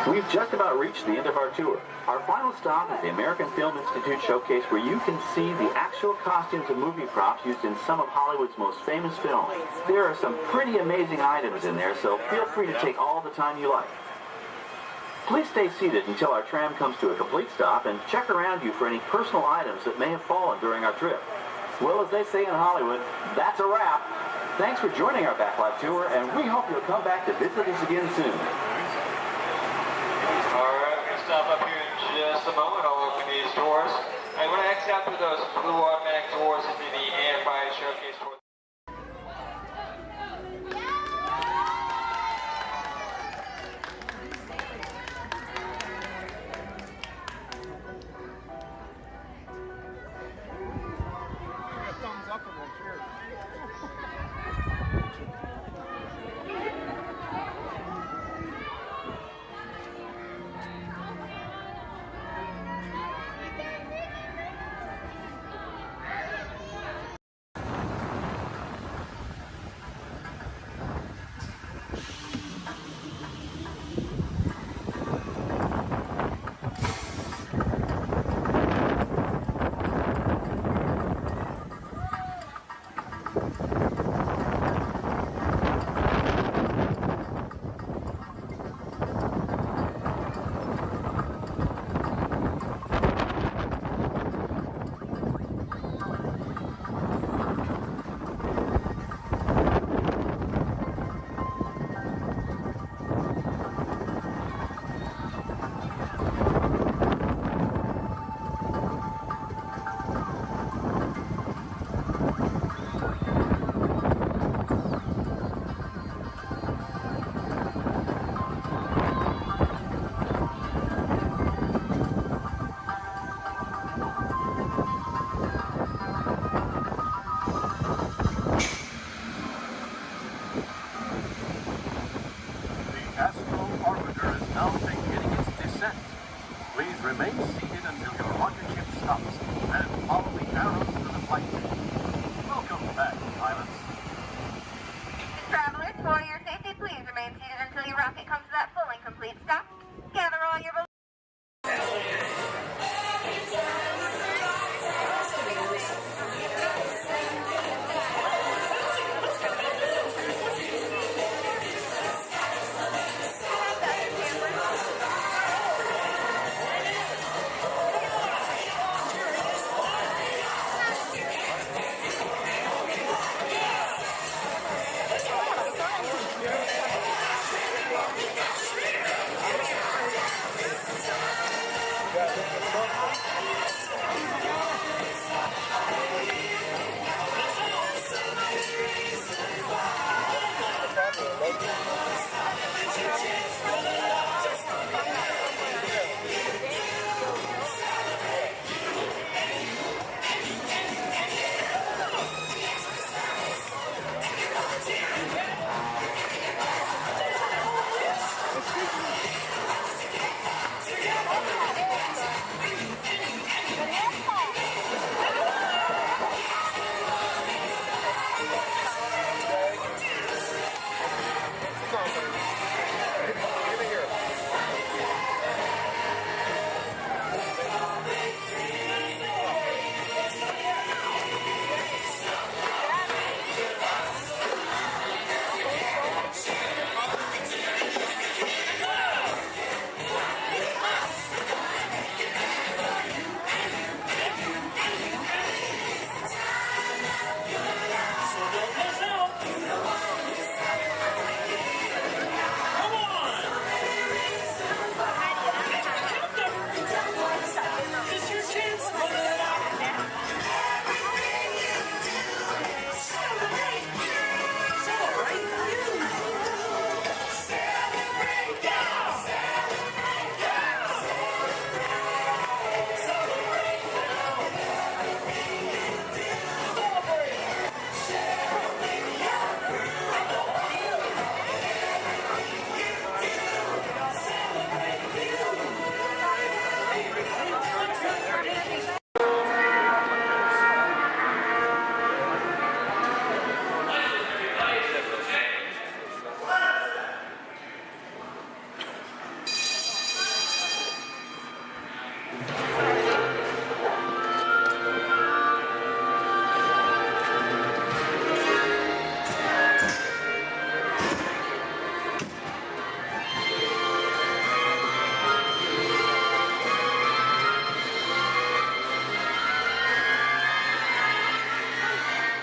Speaker 18: We've just about reached the end of our tour. Our final stop is the American Film Institute Showcase, where you can see the actual costumes and movie props used in some of Hollywood's most famous films. There are some pretty amazing items in there, so feel free to take all the time you like. Please stay seated until our tram comes to a complete stop and check around you for any personal items that may have fallen during our trip. Well, as they say in Hollywood, that's a wrap. Thanks for joining our backlot tour, and we hope you'll come back to visit us again soon.
Speaker 1: Stop up here in just a moment. I'll open these doors. And when I exit out through those blue automatic doors into the AFI showcase tour.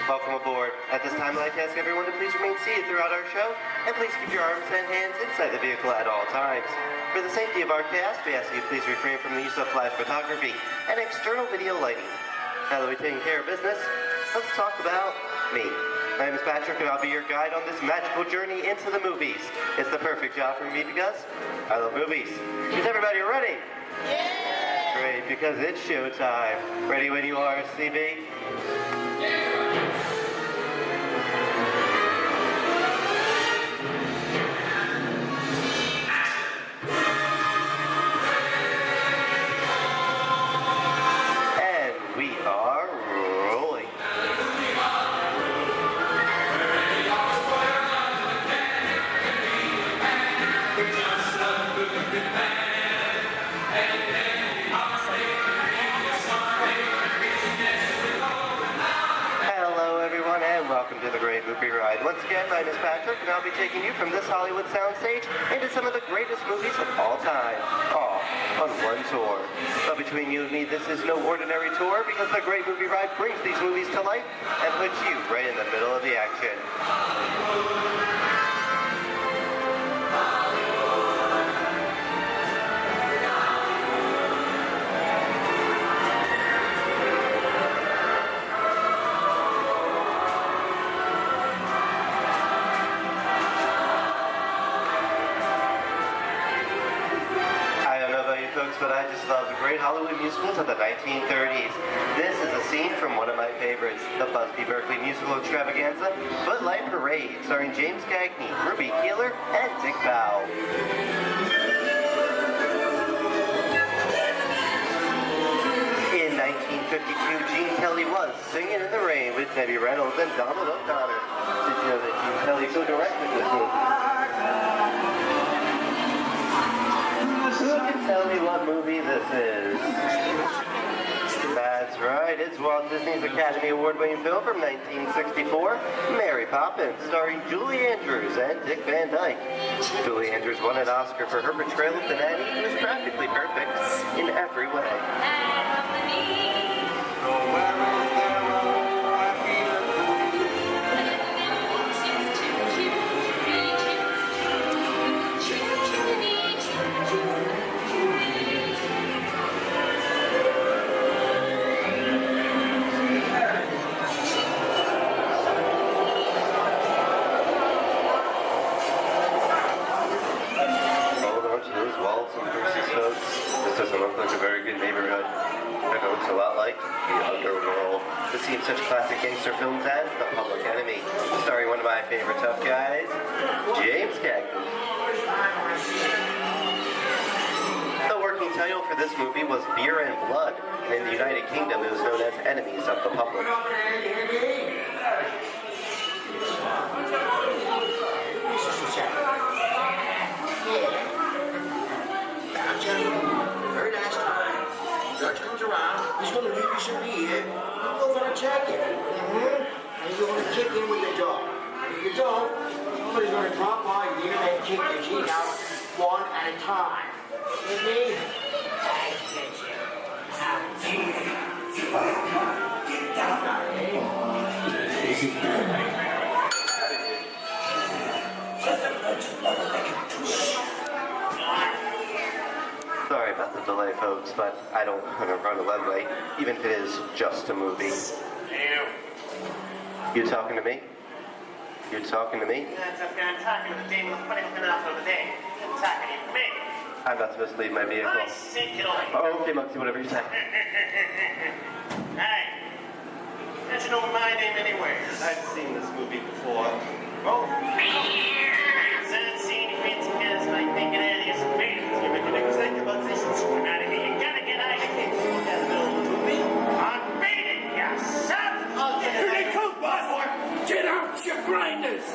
Speaker 6: Welcome aboard. At this time, I'd like to ask everyone to please remain seated throughout our show, and please keep your arms and hands inside the vehicle at all times. For the safety of our cast, we ask you please refrain from the use of flash photography and external video lighting. Now that we've taken care of business, let's talk about me. My name is Patrick, and I'll be your guide on this magical journey into the movies. It's the perfect job for me because I love movies. Is everybody ready? Yeah! Great, because it's showtime. Ready when you are, CB? And we are rolling. Hello everyone and welcome to the Great Movie Ride. Once again, my name is Patrick and I'll be taking you from this Hollywood soundstage into some of the greatest movies of all time, all on one tour. But between you and me, this is no ordinary tour because the Great Movie Ride brings these movies to life and puts you right in the middle of the action. Folks, but I just love the great Hollywood musicals of the 1930s. This is a scene from one of my favorites, the Busby Berkeley musical extravaganza, Footlight Parade, starring James Cagney, Ruby Keeler, and Dick Powell. In 1952, Gene Kelly was Singing in the Rain with Debbie Reynolds and Donald O'Connor. Did you know that Gene Kelly co-directed this movie? Who can tell me what movie this is? That's right, it's Walt Disney's Academy Award-winning film from 1964, Mary Poppins, starring Julie Andrews and Dick Van Dyke. Julie Andrews won an Oscar for her portrayal of the nanny, who was practically perfect in every way. This doesn't look like a very good neighborhood. It looks a lot like the underworld. This seems such classic gangster films as The Public Enemy, starring one of my favorite tough guys, James Cagney. The working title for this movie was Beer and Blood, and in the United Kingdom it was known as Enemies of the Public.
Speaker 8: Very nice time. Judge comes around, he's going to leave you some beer. You go for a jacket. And you're going to kick in with the dog. If you don't, somebody's going to drop by you and kick your teeth out one at a time. With me? I get you. Get down now, eh? Just a bunch of motherfucking douche.
Speaker 6: Sorry about the delay, folks, but I don't want to run a runway, even if it is just a movie. You talking to me? You talking to me?
Speaker 8: That's okay, I'm talking to the demon who's putting it up over there. I'm talking to me.
Speaker 6: I'm not supposed to leave my vehicle.
Speaker 8: I said get away.
Speaker 6: Oh, okay, Moxie, whatever you say.
Speaker 8: Hey, you should know my name anyway.
Speaker 6: I've seen this movie before.
Speaker 8: Oh. I've seen it because like thinking out of your space. You make an executive position. Come out of here. You gotta get out of here. You can't go down the middle of the movie. I'm beating you, son. Here they come, boy. Get out, you grinders.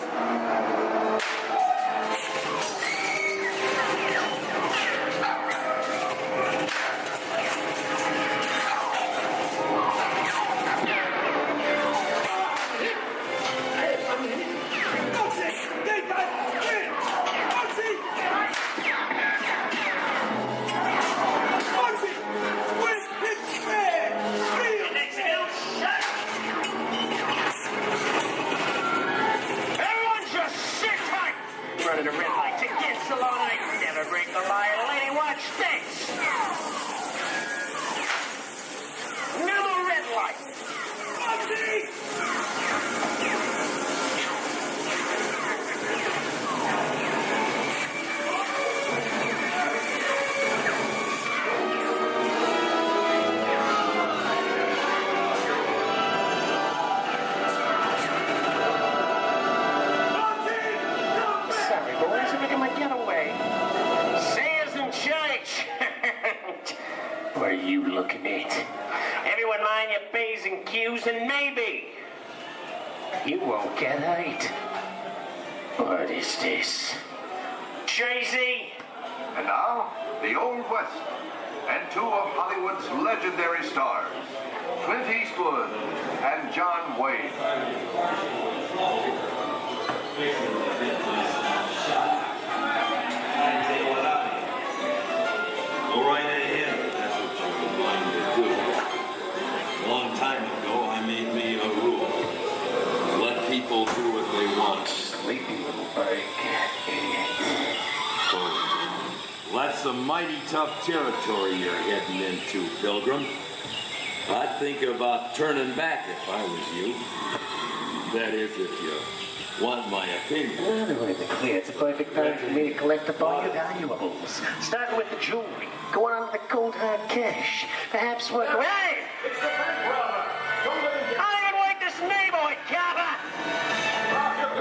Speaker 4: You won't get hurt. What is this? Jay-Z!
Speaker 14: And now, the Old West, and two of Hollywood's legendary stars, Clint Eastwood and John Wayne.
Speaker 16: Go right ahead if that's what you're going to do. A long time ago, I made me a rule. Let people do what they want.
Speaker 4: Sleepy little bird, idiot.
Speaker 16: That's some mighty tough territory you're heading into, Pilgrim. I'd think about turning back if I was you. That is, if you want my opinion.
Speaker 4: Well, to make it clear, it's a perfect time for me to collect up all your valuables. Starting with the jewelry, going on to the cold hard cash. Perhaps what... Hey!
Speaker 10: It's the bank robber. Don't let him get...
Speaker 4: I don't even like this neighborhood, Copper!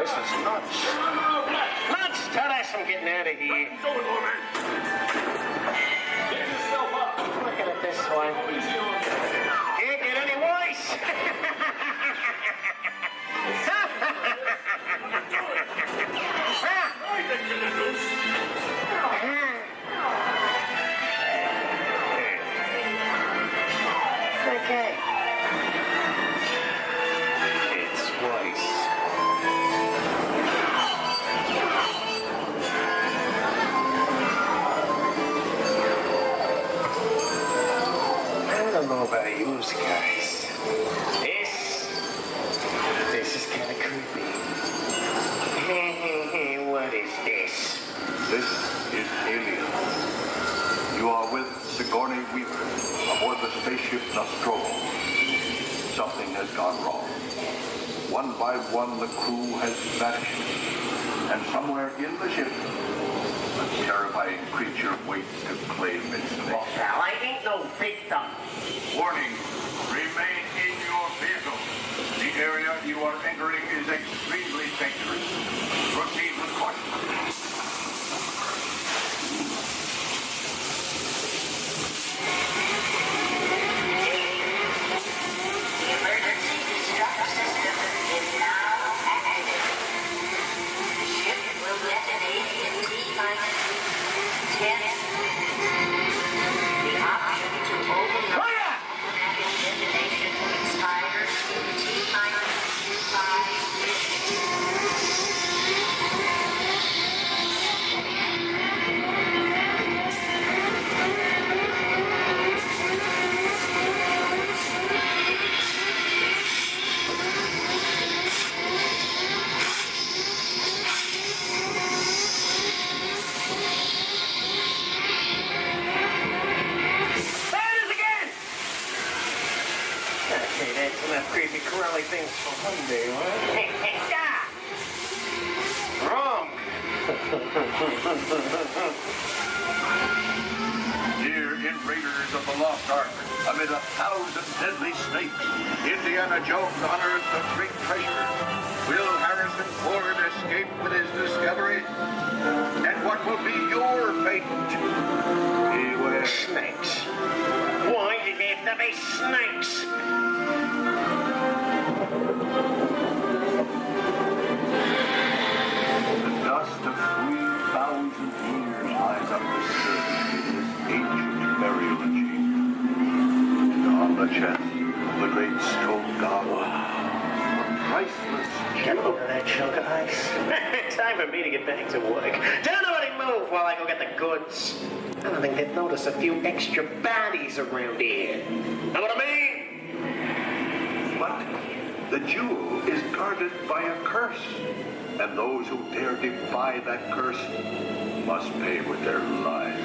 Speaker 4: This is nuts. Nuts! Tell us I'm getting out of here.
Speaker 10: What are you doing, old man? Get yourself up.
Speaker 4: Looking at this one. Can't get any worse. Okay. It's worse. I don't know about you guys. This is kind of creepy. What is this?
Speaker 14: This is Alien. You are with Sigourney Weaver aboard the spaceship Nostromo. Something has gone wrong. One by one, the crew has vanished. And somewhere in the ship, a terrifying creature waits to claim its name.
Speaker 4: Well, pal, I ain't no victim.
Speaker 14: Warning, remain in your vehicle. The area you are entering is extremely dangerous. Proceed with caution.
Speaker 4: Creepy crawly things for Monday, huh? Wrong.
Speaker 14: Here in Raiders of the Lost Ark, amid 1,000 deadly snakes, Indiana Jones unearthed a great treasure. Will Harrison Ford escape with his discovery? And what will be your fate? Beware.
Speaker 4: Snakes. Why did it have to be snakes?
Speaker 14: The dust of 3,000 years lies up the surface in this ancient burial chamber. And on the chest of the great stone god, a priceless
Speaker 4: Get a load of that chunk of ice. Time for me to get back to work. Don't nobody move while I go get the goods. I don't think they'd notice a few extra bodies around here. Know what I mean?
Speaker 14: But the jewel is guarded by a curse, and those who dare defy that curse must pay with their lives.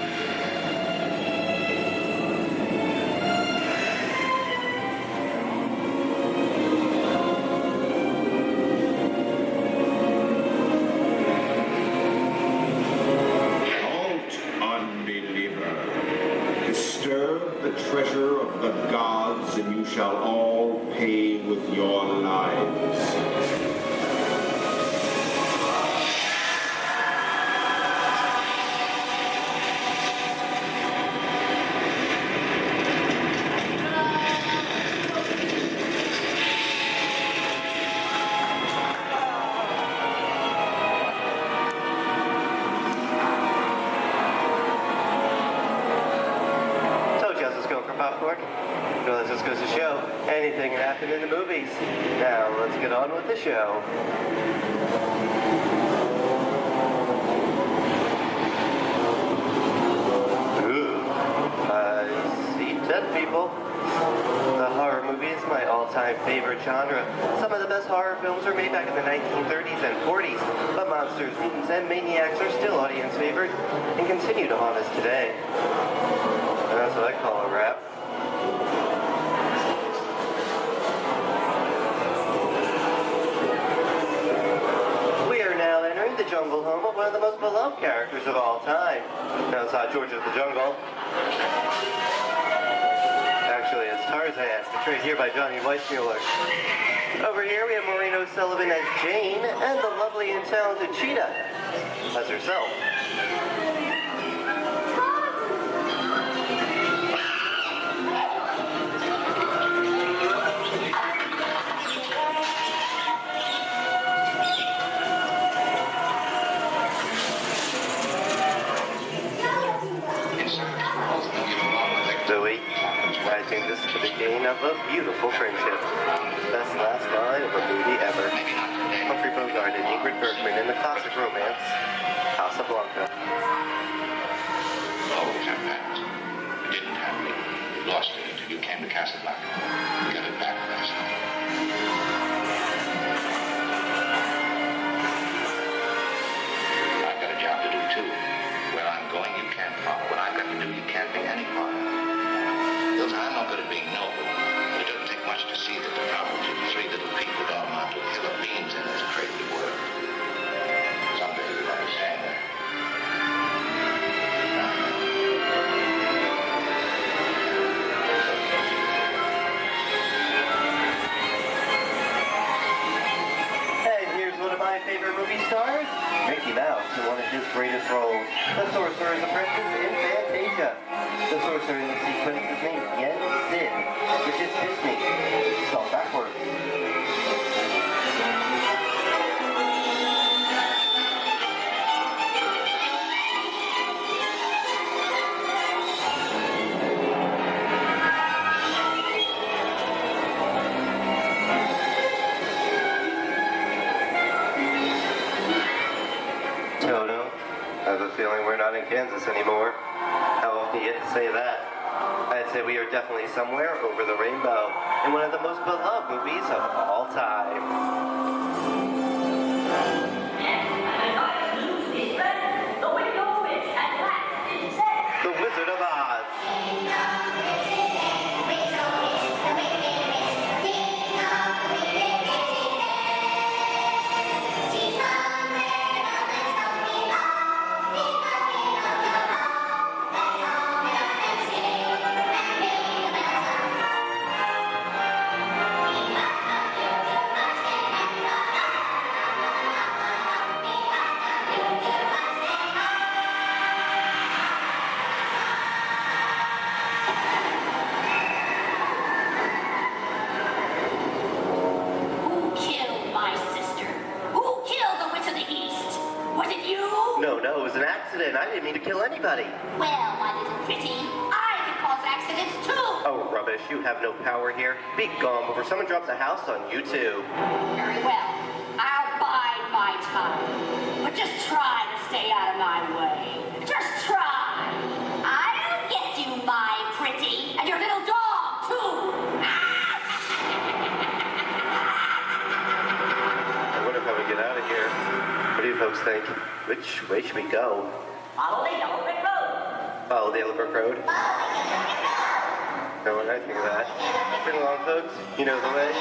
Speaker 20: Disturb the treasure of the gods, and you shall all pay with your lives.
Speaker 6: York. Well, this just goes to show anything can happen in the movies. Now, let's get on with the show. See, dead people. The horror movie is my all-time favorite genre. Some of the best horror films were made back in the 1930s and 40s, but monsters, mutants, and maniacs are still audience favorite and continue to haunt us today. And that's what I call a wrap. We are now entering the jungle home of one of the most beloved characters of all time. Now it's not George of the Jungle. Actually, it's Tarzan, portrayed here by Johnny Weissmuller. Over here we have Maureen O'Sullivan as Jane, and the lovely and talented Cheetah as herself. Zoe, I think this is the beginning of a beautiful friendship. Best last line of a movie ever. Humphrey Bogart and Ingrid Bergman in the classic romance, Casablanca.
Speaker 3: Always have that. You didn't have me. You lost it until you came to Casablanca. You got it back last night. I've got a job to do too. Where I'm going, you can't follow. What I've got to do, you can't be any part of. Listen, I'm not good at being noble, but it doesn't take much to see that the problems of three little people don't amount to a hill of beans in this crazy world. Someday you'll understand that.
Speaker 6: And here's one of my favorite movie stars, Mickey Mouse, in one of his greatest roles, the Sorcerer's Apprentice in Fantasia. The sorcerer in the sequence is named Yen Sid, which is Disney, spelled backwards. Toto, I have a feeling we're not in Kansas anymore. How often do you get to say that? I'd say we are definitely somewhere over the rainbow in one of the most beloved movies of all time. The Wizard of Oz. No, it was an accident. I didn't mean to kill anybody.
Speaker 11: Well, my little pretty, I can cause accidents too.
Speaker 6: Oh, rubbish. You have no power here. Be gone before someone drops a house on you, too.
Speaker 11: Very well. I'll bide my time. But just try to stay out of my way. Just try. I'll get you, my pretty. And your little dog, too.
Speaker 6: I wonder how we get out of here. What do you folks think? Which way should we go?
Speaker 11: Follow the yellow brick road.
Speaker 6: Follow the yellow brick road? No, I think of that. Bring along, folks. You know the way.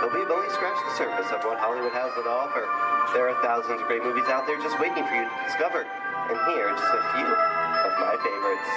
Speaker 6: but we've only scratched the surface of what Hollywood has to offer. There are thousands of great movies out there just waiting for you to discover. And here are just a few of my favorites.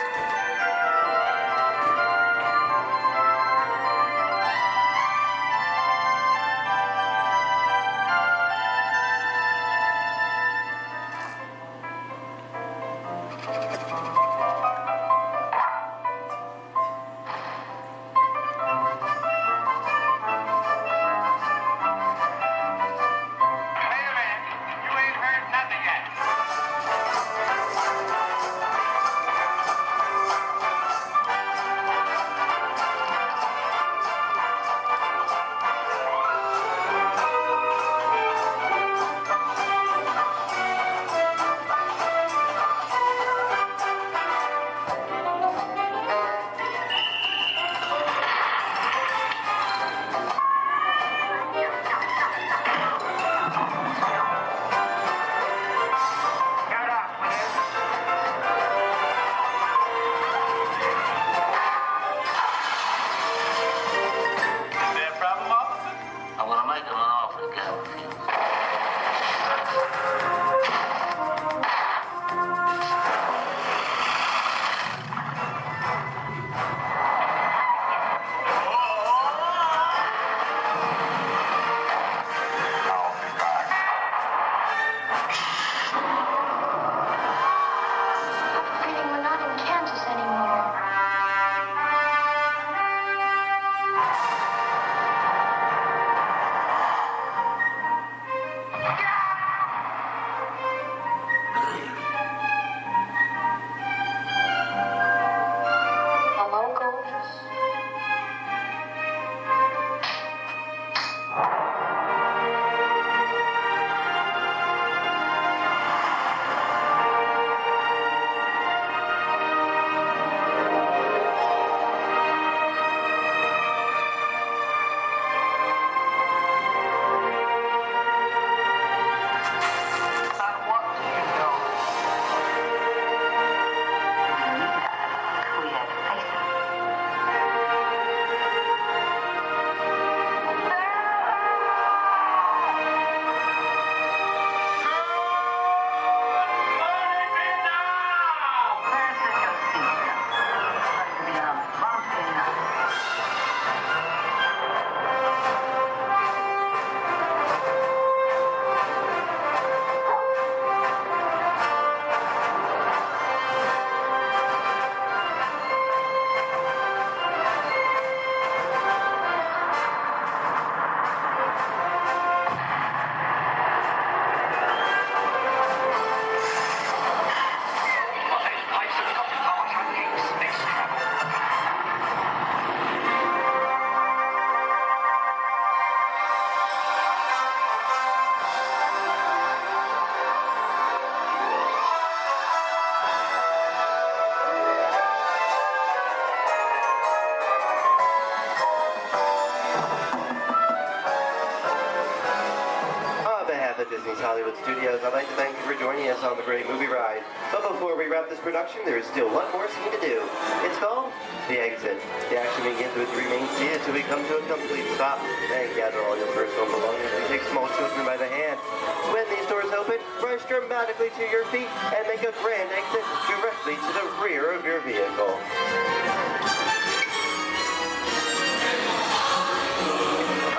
Speaker 6: Disney's Hollywood Studios, I'd like to thank you for joining us on the Great Movie Ride. But before we wrap this production, there is still one more scene to do. It's called The Exit. The action begins with three main scenes until we come to a complete stop. Then gather all your personal belongings and take small children by the hand. When these doors open, rush dramatically to your feet and make a grand exit directly to the rear of your vehicle.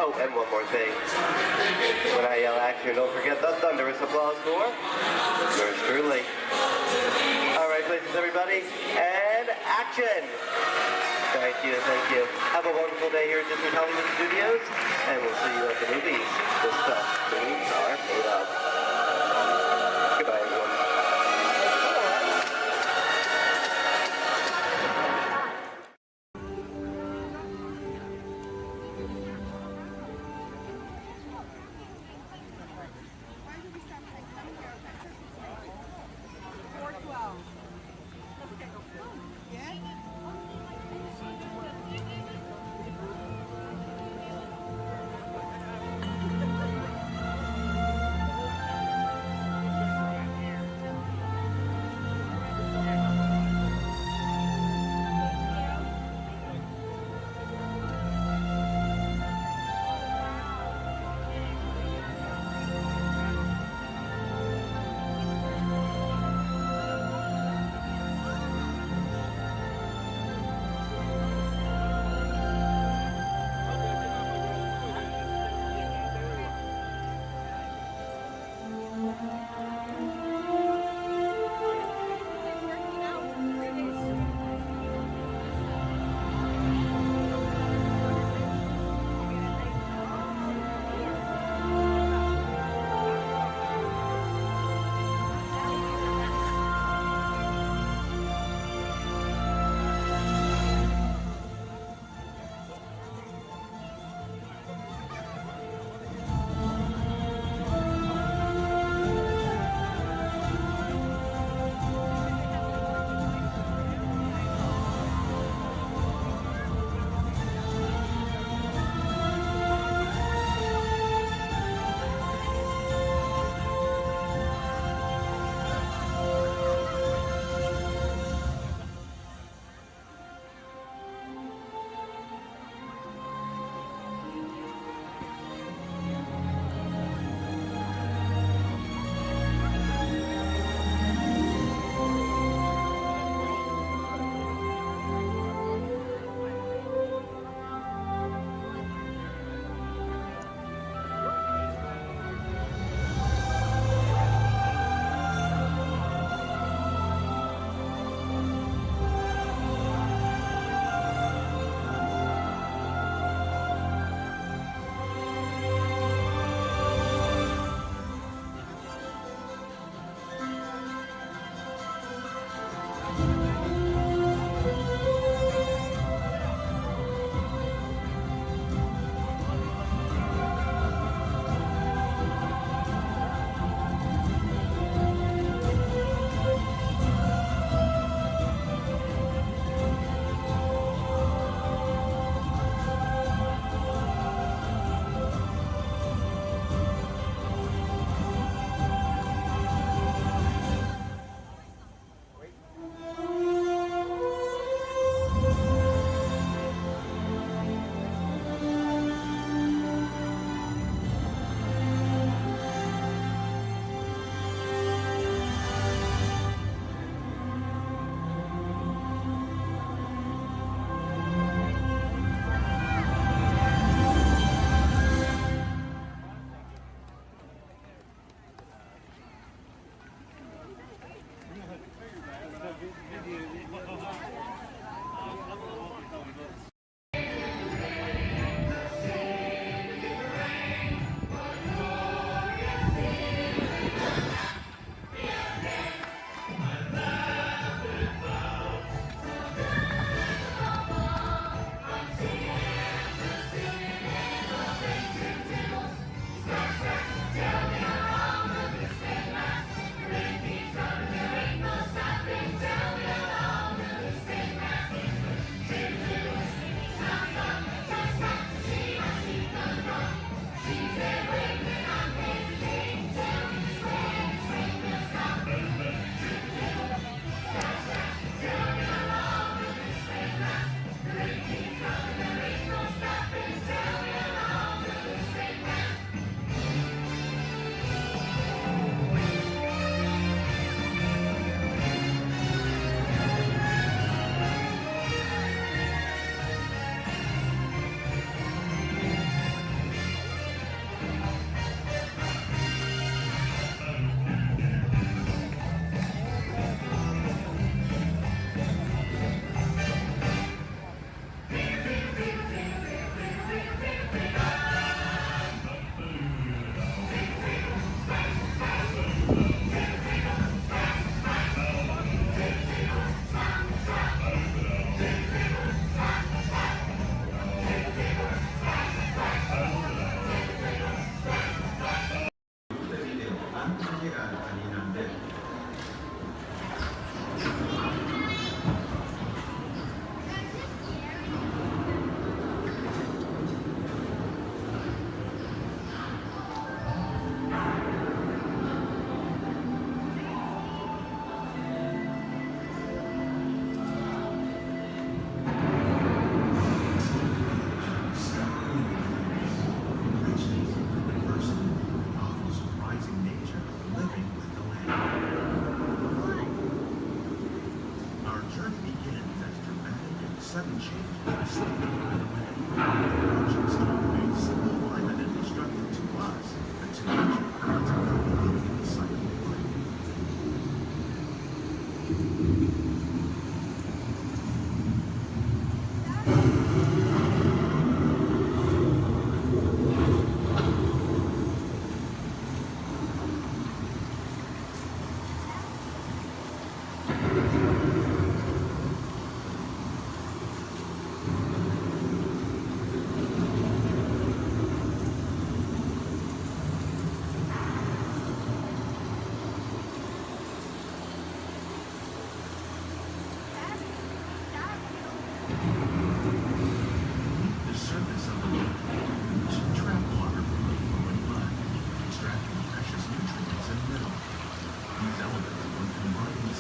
Speaker 6: Oh, and one more thing. When I yell action, don't forget the thunderous applause for yours truly. All right, places, everybody, and action! Thank you, thank you. Have a wonderful day here at Disney Hollywood Studios, and we'll see you at the movies. The stuff dreams are made of. Goodbye, everyone.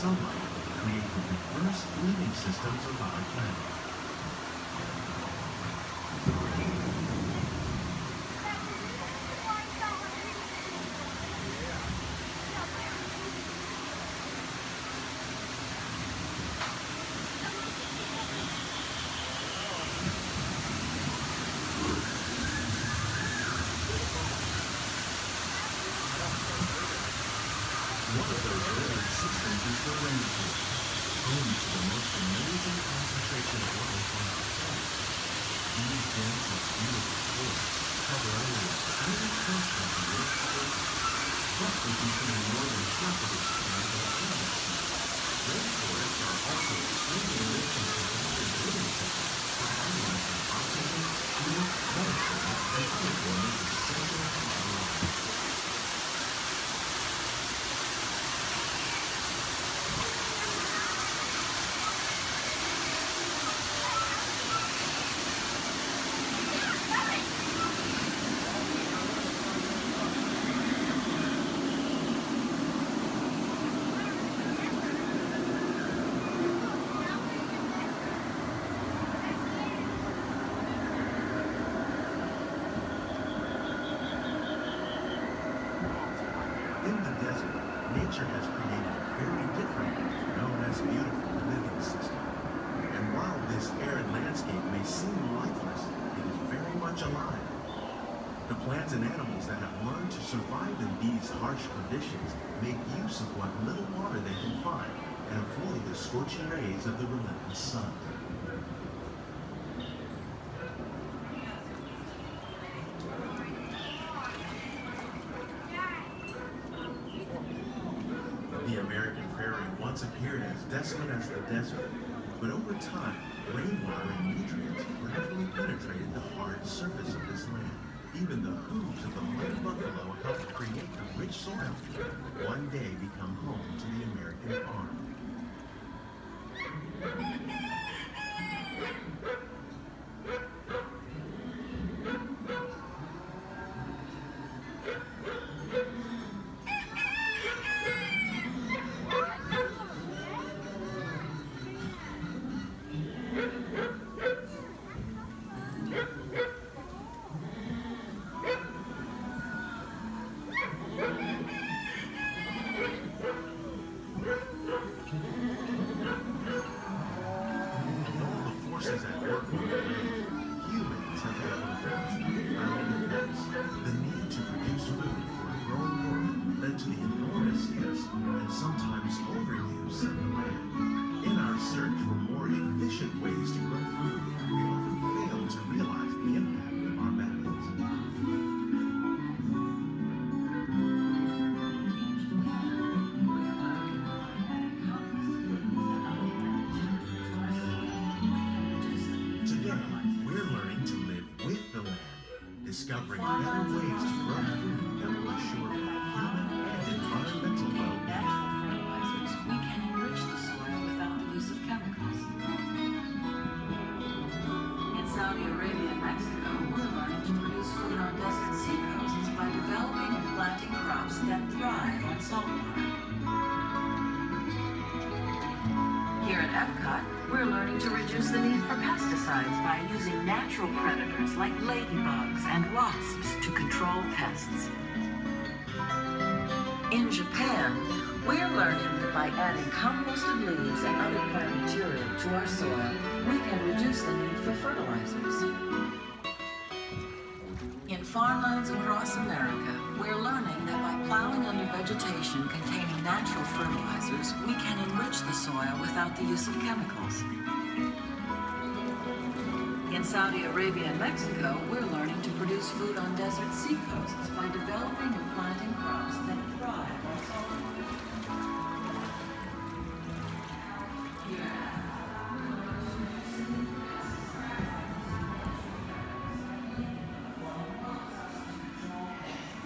Speaker 17: sunlight, creating diverse living systems of our planet. One of those living systems is the rainforest, home to the most amazing concentration of life on our planet. These dense and beautiful forests cover only a tiny portion of the Earth's surface, but they contain more than half of its planet of planet sea. Rainforests are also extremely rich in providing living systems for analyzing oxygen, food, medicine, and other forms essential to our lives. In the desert, nature has created a very different, known as beautiful living system. And while this arid landscape may seem lifeless, it is very much alive. The plants and animals that have learned to survive in these harsh conditions make use of what little water they can find and avoid the scorching rays of the relentless sun. The American prairie once appeared as desolate as the desert, but over time, rainwater and nutrients gradually penetrated the hard surface of this land. Even the hooves of the mighty buffalo helped create the rich soil that one day become home to the American farm. Forces at work on the land, humans have had one of those profound effects. The need to produce food for a growing world led to the enormous use and sometimes overuse of the land. In our search for more efficient ways to grow food, we often fail to realize the impact of our methods. Today, we're learning to live with the land, discovering better ways to grow food that will assure both human and environmental well-being.
Speaker 19: Fertilizers, we can enrich the soil without the use of chemicals. In Saudi Arabia and Mexico, we're learning to produce food on desert seacoasts by developing and planting crops that thrive on salt water. Here at Epcot, we're learning to reduce the need for pesticides by using natural predators like ladybugs and wasps to control pests. In Japan, we're learning that by adding composted leaves and other plant material to our soil, we can reduce the need for fertilizers. In farmlands across America, we're learning that by plowing under vegetation containing natural fertilizers, we can enrich the soil without the use of chemicals. In Saudi Arabia and Mexico, we're learning to produce food on desert seacoasts by developing and planting crops that thrive on salt water.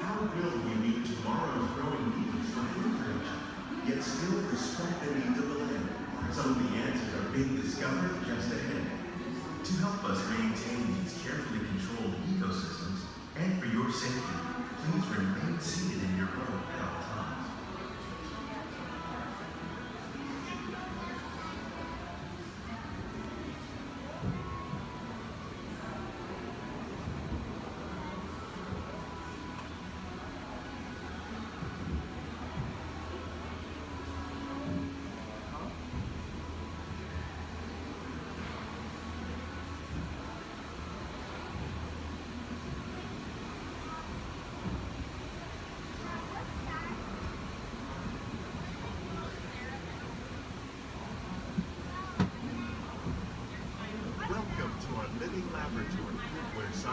Speaker 17: How will we meet tomorrow's growing needs for food production, yet still respect the needs of the land? Some of the answers are being discovered just ahead. To help us maintain these carefully controlled ecosystems, and for your safety, please remain seated in your boat at all times.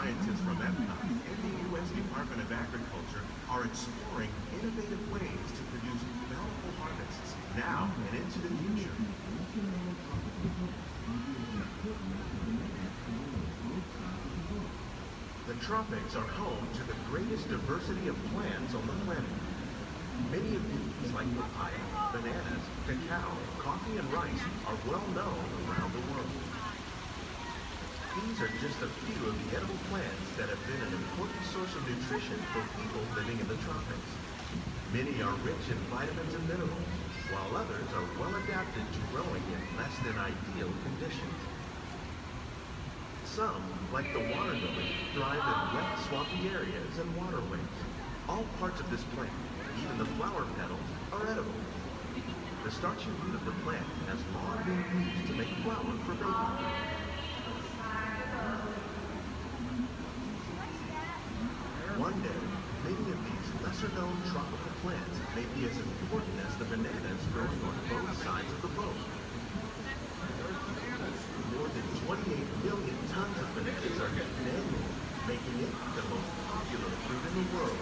Speaker 2: Scientists from Epcot and the U.S. Department of Agriculture are exploring innovative ways to produce bountiful harvests now and into the future. The tropics are home to the greatest diversity of plants on the planet. Many of these, like papaya, bananas, cacao, coffee, and rice, are well known around the world. These are just a few of the edible plants that have been an important source of nutrition for people living in the tropics. Many are rich in vitamins and minerals, while others are well adapted to growing in less than ideal conditions. Some, like the water lily, thrive in wet, swampy areas and waterways. All parts of this plant, even the flower petals, are edible. The starchy root of the plant has long been used to make flour for baking. One day, many of these lesser-known tropical plants may be as important as the bananas growing on both sides of the boat. More than 28 million tons of bananas are eaten annually, making it the most popular fruit in the world.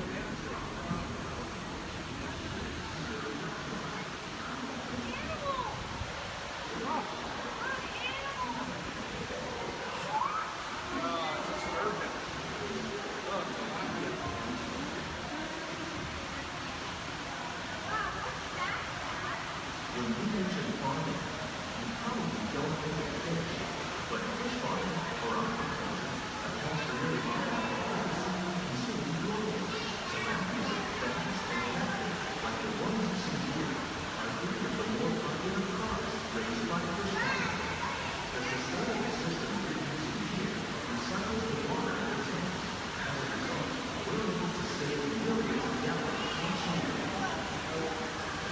Speaker 2: When we mention farming, we probably don't think of fish, but fish farming, for our purposes, accounts for nearly all of the plants consumed globally. So companies that fast and active, like the ones you see here, are three of the more popular crops raised by fish farming. The sustainable system we're using here recycles the water in the tanks. As a result, we're able to save millions of gallons each year.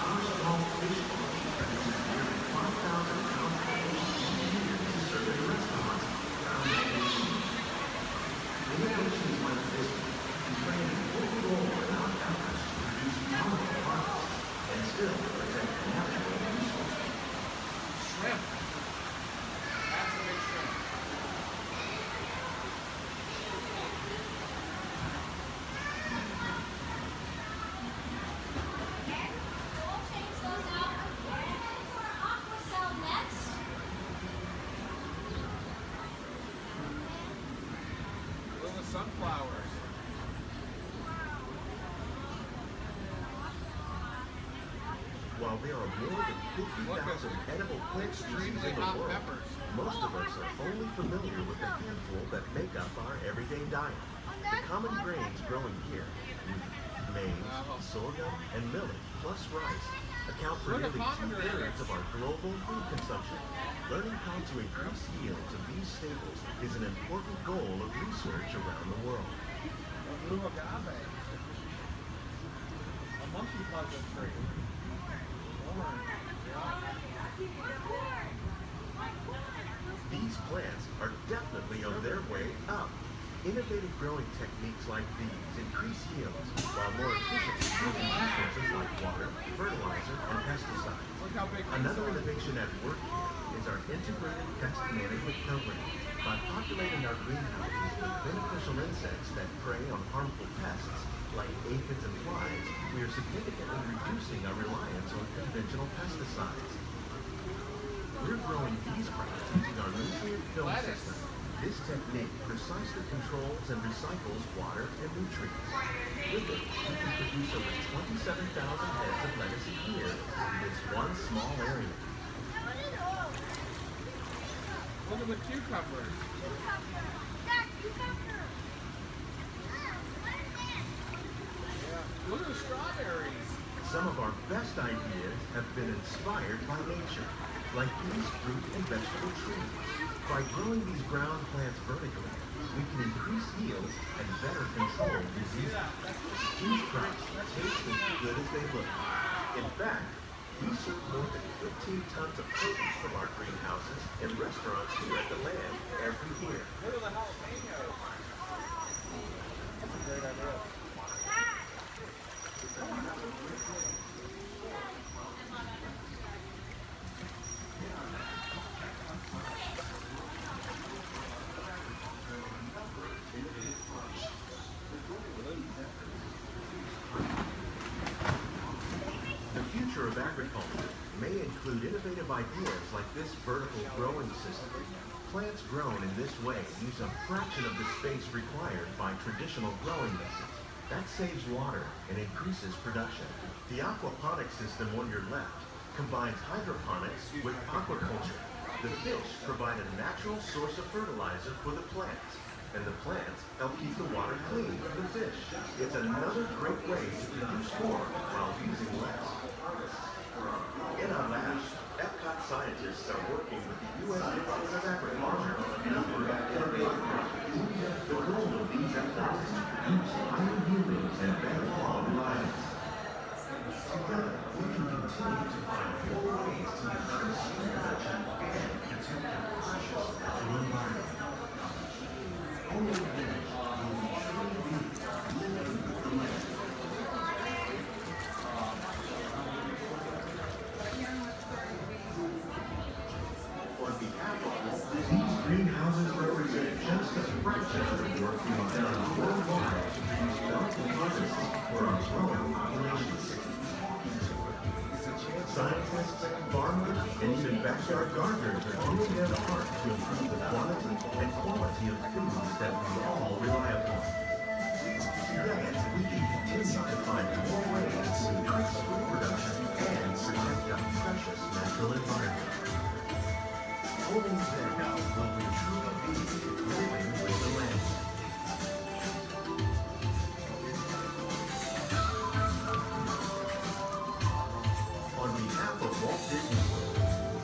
Speaker 2: Our small fish farm produces nearly 5,000 pounds per fish each year to serve in restaurants around the nation. Innovations like this can play an important role in our efforts to produce bountiful harvests and still protect natural resources.
Speaker 7: Shrimp. That's a big shrimp. Little sunflowers.
Speaker 2: While there are more than 50,000 edible plant species in the
Speaker 7: hot
Speaker 2: world,
Speaker 7: peppers.
Speaker 2: most of us are only familiar with the handful that make up our everyday diet. The common grains growing here, wheat, maize, sorghum, and millet, plus rice, account for nearly 2/3 of our global food consumption. Learning how to increase yields of these staples is an important goal of research around the world.
Speaker 7: A blue agave. A monkey puzzle tree.
Speaker 2: These plants are definitely on their way up. Innovative growing techniques like these increase yields, while more efficiently using resources like water, fertilizer, and pesticides. Another innovation at work here is our integrated pest management program. By populating our greenhouses with beneficial insects that prey on harmful pests, like aphids and flies, we are significantly reducing our reliance on conventional pesticides. We're growing these crops using our nutrient film system. This technique precisely controls and recycles water and nutrients. With it, we can produce over 27,000 heads of lettuce a year in this one small area.
Speaker 7: Look at the cucumbers. Look at the strawberries.
Speaker 2: Some of our best ideas have been inspired by nature, like these fruit and vegetable trees. By growing these ground plants vertically, we can increase yields and better control diseases. These crops taste as good as they look. In fact, we serve more than 15 tons of produce from our greenhouses in restaurants here at the Land every year.
Speaker 7: Look at the jalapenos. That's a great idea.
Speaker 13: future of agriculture may include innovative ideas like this vertical growing system. Plants grown in this way use a fraction of the space required by traditional growing methods. That saves water and increases production. The aquaponic system on your left combines hydroponics with aquaculture. The fish provide a natural source of fertilizer for the plants, and the plants help keep the water clean for the fish. It's another great way to produce more while using less. In our labs, Epcot scientists are working with the U.S. Department of Agriculture on a number of innovative projects. The goal of these efforts is to produce higher yielding and better quality lives. Together, we can continue to find more ways to increase food production and protect our precious natural environment. Only then will we truly be living the land. On behalf of Walt, these greenhouses represent just a fraction of the work being done worldwide to produce delicate harvests for our growing populations. Scientists, farmers, and even backyard gardeners are doing their part to improve the quantity and quality of foods that we all rely upon. Together, we can continue to find more ways to increase food production and protect our precious natural environment. Only then will we truly be living with the land. On behalf of Walt Disney World,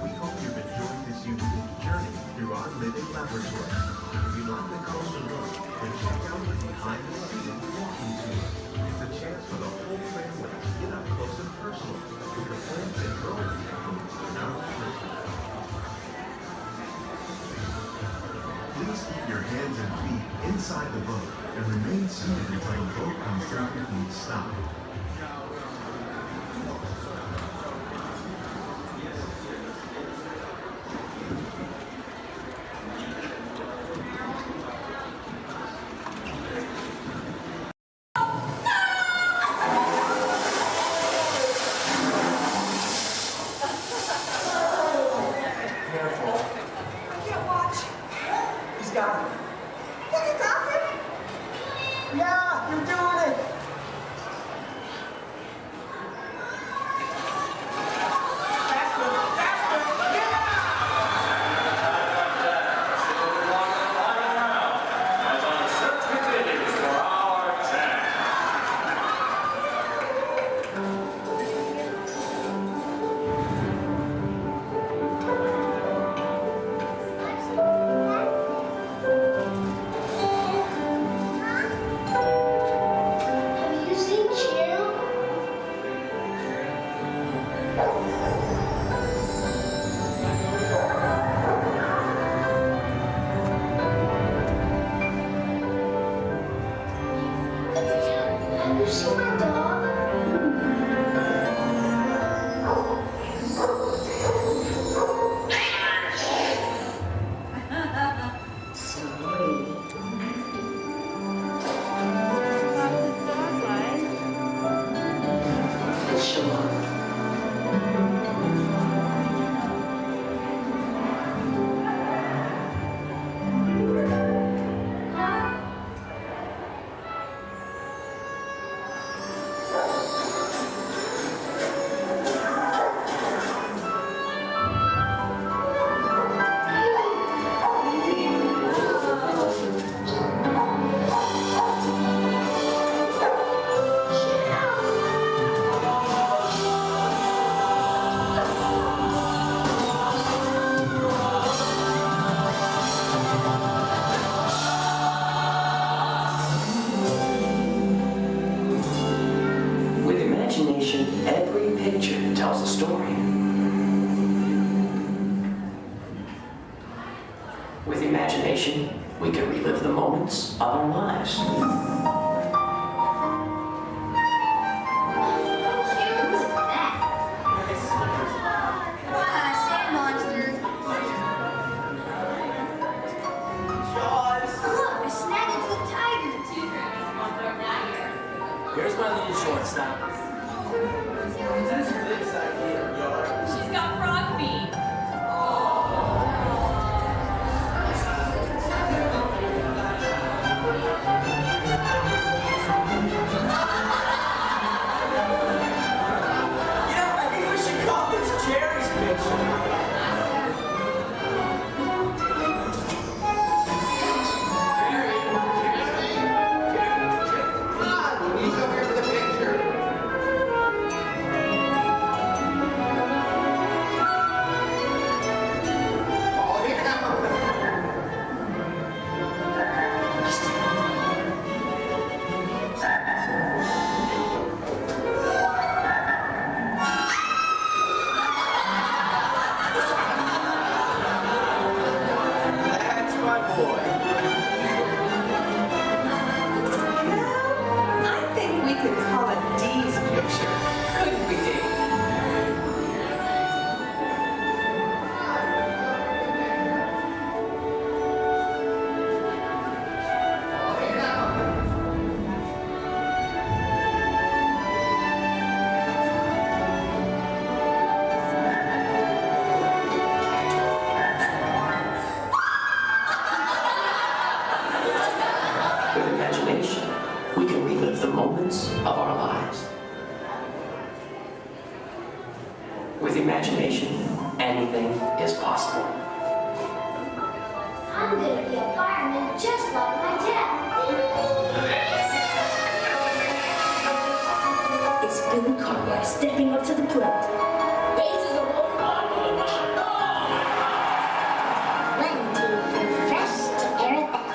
Speaker 13: we hope you've enjoyed this unique journey through our living laboratory. If you'd like a closer look, then check out the behind-the-scenes walking tour. It's a chance for the whole family to get up close and personal with the plants and growing techniques in our laboratory. Please keep your hands and feet inside the boat and remain seated until the boat comes to a complete stop.
Speaker 10: Yeah, you're doing it!
Speaker 21: Every picture tells a story. With imagination, we can relive the moments of our lives.
Speaker 10: Here's my little shortstop. That's really exciting.
Speaker 21: With imagination, anything is possible.
Speaker 9: I'm gonna be a fireman just like my dad. It's Billy Cartwright stepping up to the plate. Bases are rolling on with a machine. One, two, three, fresh to air it back.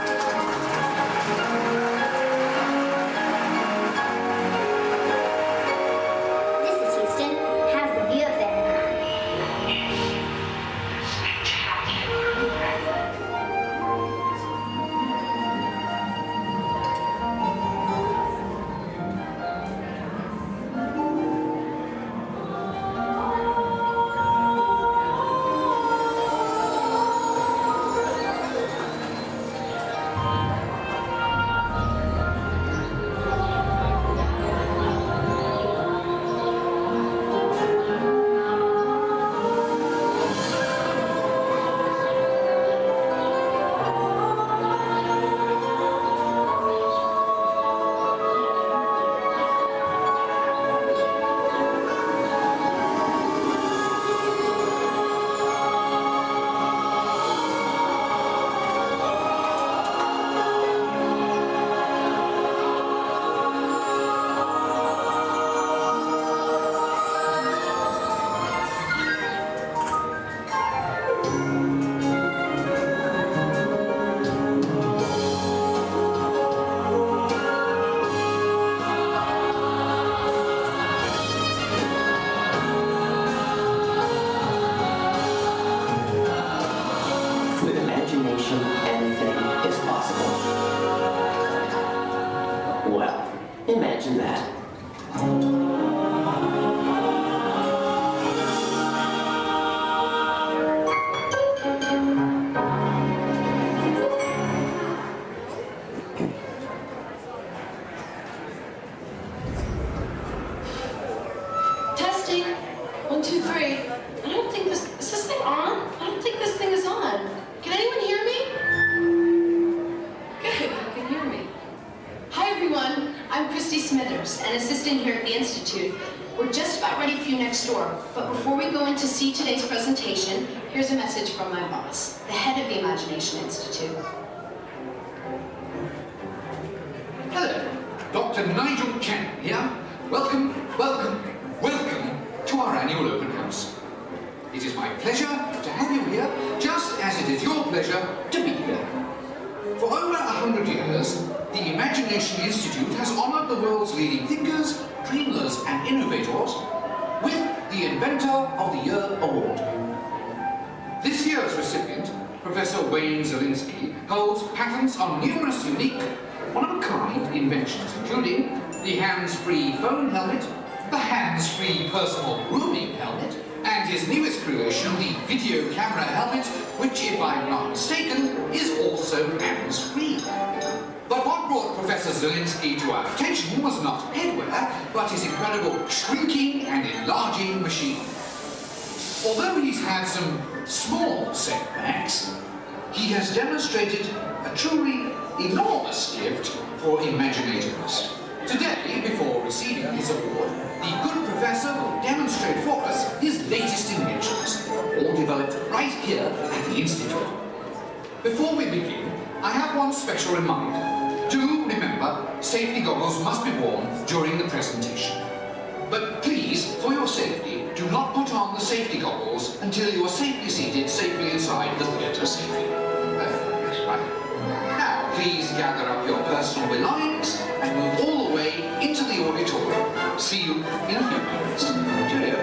Speaker 21: Anything is possible. Well, imagine that.
Speaker 12: Testing. 1, 2, 3. I don't think this... Is this thing on? I don't think this thing is on. Can anyone hear me? Good, you can hear me. Hi everyone, I'm Christy Smithers, an assistant here at the Institute. We're just about ready for you next door, but before we go in to see today's presentation, here's a message from my boss, the head of the Imagination Institute.
Speaker 23: Hello, Dr. Nigel Chen here. Welcome to our annual open house. It is my pleasure to have you here, just as it is your pleasure to be here. For over 100 years, the Imagination Institute has honored the world's leading thinkers, dreamers, and innovators with the Inventor of the Year Award. This year's recipient, Professor Wayne Zielinski, holds patents on numerous unique, one-of-a-kind inventions, including the hands-free phone helmet, the hands-free personal grooming helmet, and his newest creation, the video camera helmet, which, if I'm not mistaken, is also hands-free. But what brought Professor Zielinski to our attention was not headwear, but his incredible shrinking and enlarging machine. Although he's had some small setbacks, he has demonstrated a truly enormous gift for imaginativeness. Today, before receiving his award, the good professor will demonstrate for us his latest inventions. all developed right here at the Institute. Before we begin, I have one special reminder. Do remember, safety goggles must be worn during the presentation. But please, for your safety, do not put on the safety goggles until you are safely seated safely inside the theatre safely. Yes, right. Now, please gather up your personal belongings and move all the way into the auditorium. See you in a few minutes. Cheerio.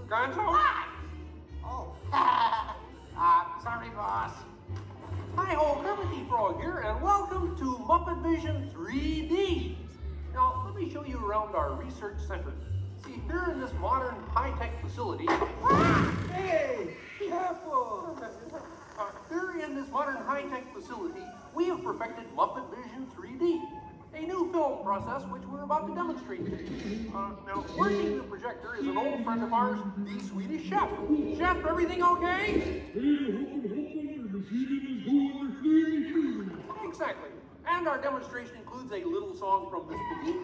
Speaker 5: Gonzo? Oh. Sorry, boss. Hi-ho, Kermit the Frog here, and welcome to Muppet Vision 3D. Now, let me show you around our research center. See, here in this modern high-tech facility... Hey! Be careful! Here in this modern high-tech facility, we have perfected Muppet Vision 3D, a new film process which we're about to demonstrate today. Now, working the projector is an old friend of ours, the Swedish chef. Chef, everything okay? Exactly. And our demonstration includes a little song from Miss Piggy.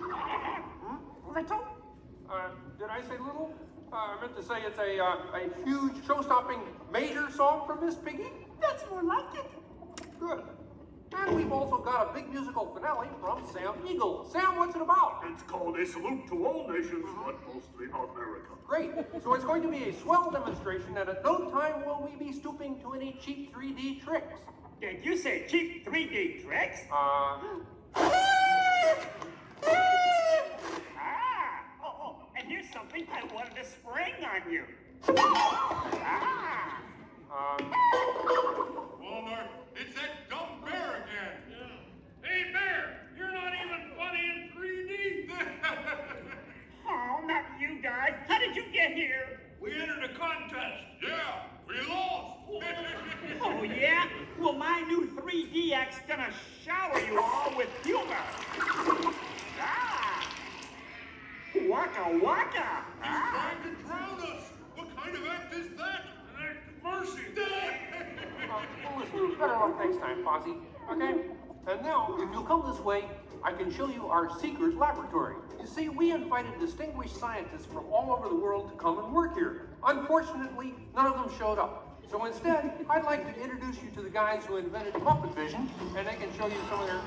Speaker 5: Little? Did I say little? I meant to say it's a huge, show-stopping major song from Miss Piggy. That's more like it. Good. And we've also got a big musical finale from Sam Eagle. Sam, what's it about?
Speaker 10: It's called A Salute to All Nations, but mostly America.
Speaker 5: Great. So it's going to be a swell demonstration, and at no time will we be stooping to any cheap 3D tricks.
Speaker 15: Did you say cheap 3D tricks? And here's something I wanted to spring on you.
Speaker 10: Walmart, it's that dumb bear again. Yeah. Hey, Bear, you're not even funny in 3D.
Speaker 15: Oh, not you guys. How did you get here?
Speaker 10: We entered a contest. Yeah, we lost.
Speaker 15: Oh, yeah? Well, my new 3DX gonna shower you all with humor. Waka waka.
Speaker 10: He's trying to drown us. What kind of act is that? An act of mercy.
Speaker 5: Well, listen, better luck next time, Fozzie. Okay? And now, if you'll come this way, I can show you our secret laboratory. You see, we invited distinguished scientists from all over the world to come and work here. Unfortunately, none of them showed up. So instead, I'd like to introduce you to the guys who invented Muppet Vision, and they can show you some of their...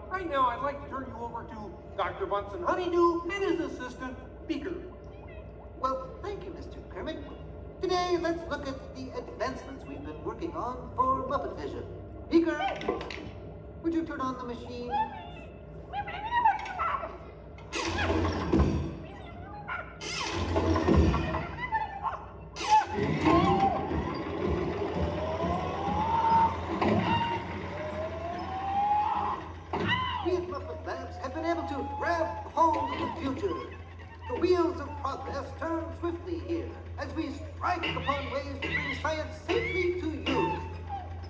Speaker 5: right now, I'd like to turn you over to Dr. Bunsen Honeydew and his assistant, Beaker.
Speaker 22: Well, thank you, Mr. Kermit. Today, let's look at the advancements we've been working on for Muppet Vision. Beaker, would you turn on the machine? We at Muppet Labs have been able to grab hold of the future. The wheels of progress turn swiftly here as we strike upon ways to bring science safely to use.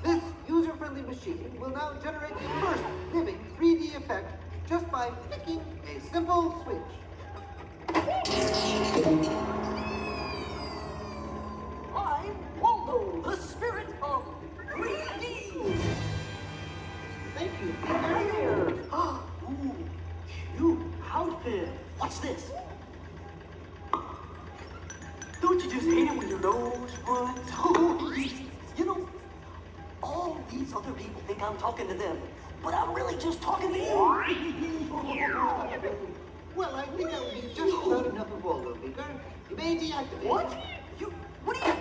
Speaker 22: This user-friendly machine will now generate the first living 3D effect just by flicking a simple switch.
Speaker 9: I'm Waldo, the spirit of 3D.
Speaker 22: Thank you.
Speaker 9: Ooh, cute outfit. What's this?
Speaker 22: Don't you just hate it when your nose runs? You know, all these other people think I'm talking to them, but I'm really just talking to you. Well, I think that would be just about enough of all of you. You may deactivate. What? What are you...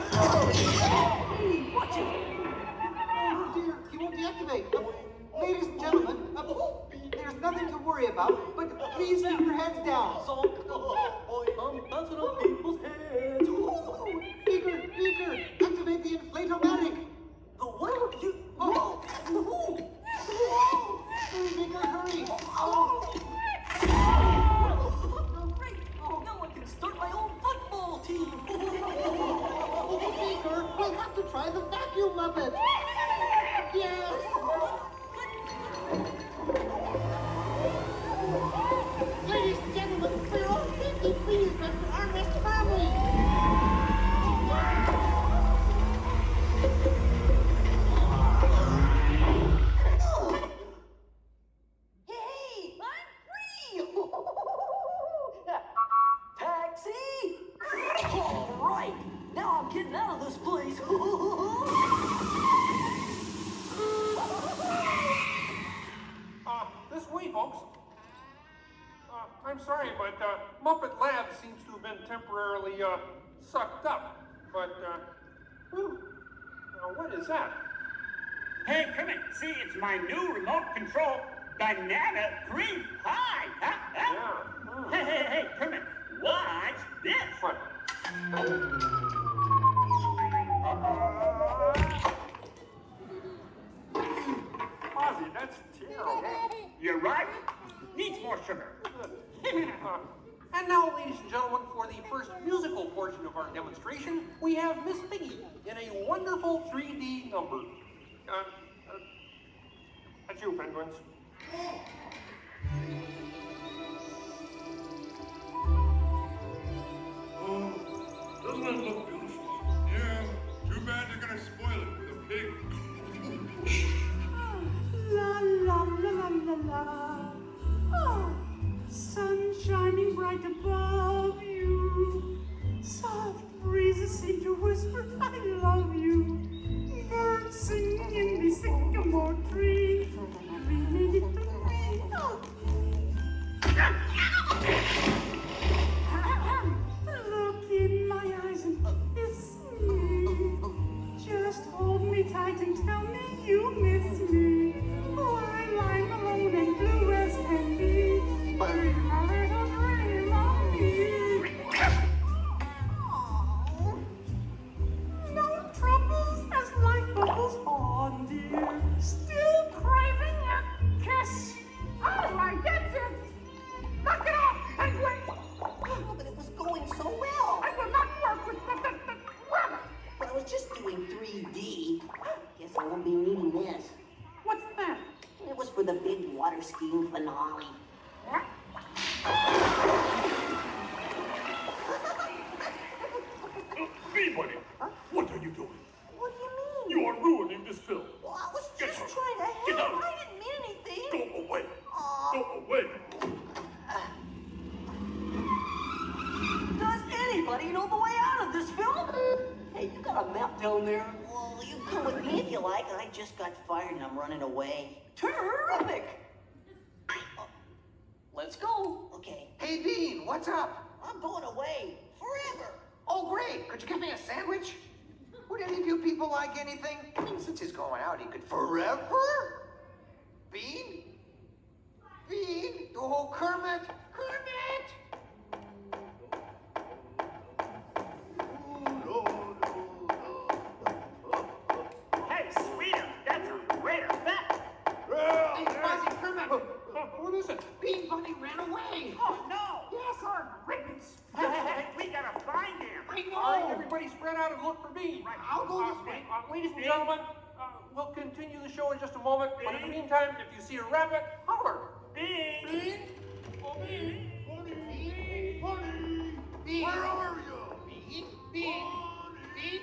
Speaker 22: Hey, watch it! Oh, dear, he won't deactivate. Ladies and gentlemen, there's nothing to worry about, but please keep your heads down. I'm bouncing on people's heads. Beaker, activate the inflatomatic. The what? You... Oh! Beaker, hurry! Great! Now I can start my own football team. Beaker, we'll have to try the vacuum muppet. Yes! Ladies and gentlemen, for your own safety, please grab your armrest firmly. Hey, I'm free! Taxi! All right, now I'm getting out of this place.
Speaker 5: This way, folks. I'm sorry, but Muppet Lab seems to have been temporarily sucked up. But, what is that?
Speaker 15: Hey, Kermit, see, it's my new remote control banana cream pie. Huh? Yeah. Hey, Kermit, watch this.
Speaker 5: What? Ozzy, that's terrible.
Speaker 15: You're right. Needs more sugar.
Speaker 5: And now, ladies and gentlemen, for the first musical portion of our demonstration, we have Miss Piggy in a wonderful 3D number. That's you, penguins.
Speaker 10: Doesn't it look beautiful? Yeah, too bad they're gonna spoil it with a pig.
Speaker 1: La la la la la la. Oh, sun shining bright above you. Soft breezes seem to whisper, I love you. Birds singing in the sycamore tree. Look in my eyes and kiss me. Just hold me tight and tell me you miss me. While I'm alone and blue as can be. Dream a little dream of me. No troubles as life bubbles on, dear. Still craving a kiss. All right, that's it. Knock it off, penguin.
Speaker 22: Oh, but it was going so well.
Speaker 1: I will not work with the rabbit.
Speaker 22: But I was just doing 3D. Guess I won't be needing this.
Speaker 1: What's that?
Speaker 22: It was for the big water skiing finale.
Speaker 1: What?
Speaker 10: Peabody, what are you doing?
Speaker 22: What do you mean?
Speaker 10: You are ruining this film.
Speaker 22: Well, I was
Speaker 10: Get
Speaker 22: just
Speaker 10: out.
Speaker 22: trying to
Speaker 10: Get
Speaker 22: help.
Speaker 10: out.
Speaker 22: I didn't mean anything.
Speaker 10: Go away. Go away.
Speaker 22: Does anybody know the way out of this film? Hey, you got a map down there? Well, you can come with me if you like. I just got fired and I'm running away. Terrific! Let's go. Okay.
Speaker 8: Hey, Bean, what's up?
Speaker 22: I'm going away. Forever.
Speaker 8: Oh, great. Could you give me a sandwich? Would any of you people like anything? I mean, since he's going out, he could forever? Bean? Bean? Oh, Kermit? Kermit!
Speaker 15: Hey, sweeter, that's a great effect.
Speaker 8: Hey, Fuzzy, Kermit!
Speaker 5: What is it?
Speaker 8: Bean Bunny ran away!
Speaker 15: Oh, no.
Speaker 8: Yes,
Speaker 15: For goodness. Hey, we gotta find him.
Speaker 8: I know!
Speaker 5: All right, everybody spread out and look for Bean.
Speaker 15: Right.
Speaker 8: I'll go this way.
Speaker 5: Ladies and gentlemen, we'll continue the show in just a moment. But in the meantime, if you see a rabbit, holler.
Speaker 15: Bean.
Speaker 5: Bean? Oh, Bean.
Speaker 8: Bunny! Bean! Where are you? Bean? Bean? Bean?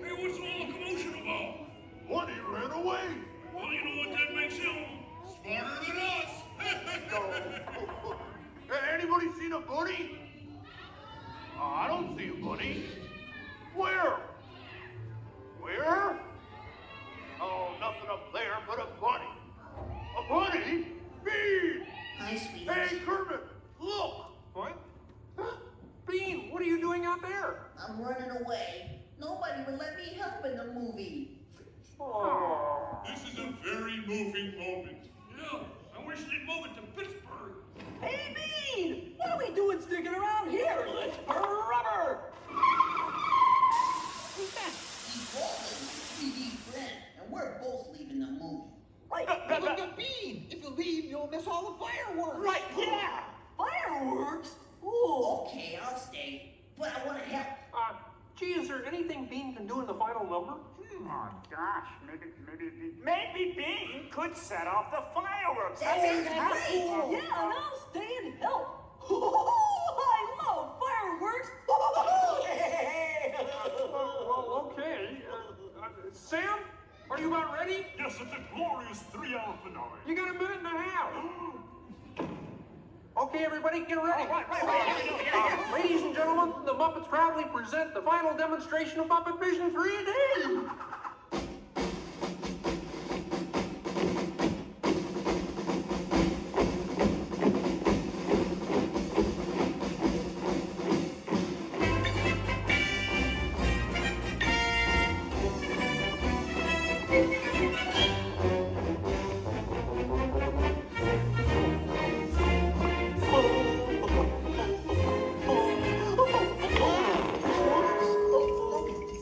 Speaker 10: Hey, what's all the commotion about? Bunny ran away. Well, you know what that makes him? Smarter
Speaker 7: any help in the movie.
Speaker 10: This is a very moving moment. Yeah, I wish you'd move it to Pittsburgh.
Speaker 1: Hey, Bean! What are we doing sticking around here? Let's burn rubber! Who's that?
Speaker 7: He's Walt's 3D friend, and we're both leaving the movie.
Speaker 1: Right.
Speaker 8: Look at Bean. If you leave, you'll miss all the fireworks.
Speaker 1: Right, yeah! Fireworks? Ooh.
Speaker 7: Okay, I'll stay, but I want to help.
Speaker 5: Gee, is there anything Bean can do in the final number?
Speaker 15: Oh gosh, maybe Bean could set off the fireworks.
Speaker 7: That sounds great.
Speaker 1: Cool. Yeah, and I'll stay and help. I love fireworks.
Speaker 5: Well, okay. Sam, are you about ready?
Speaker 10: Yes, it's a glorious 3-hour finale.
Speaker 5: You got a minute and a half. Okay, everybody, get ready.
Speaker 15: Right.
Speaker 5: Ladies and gentlemen, the Muppets proudly present the final demonstration of Muppet Vision 3D.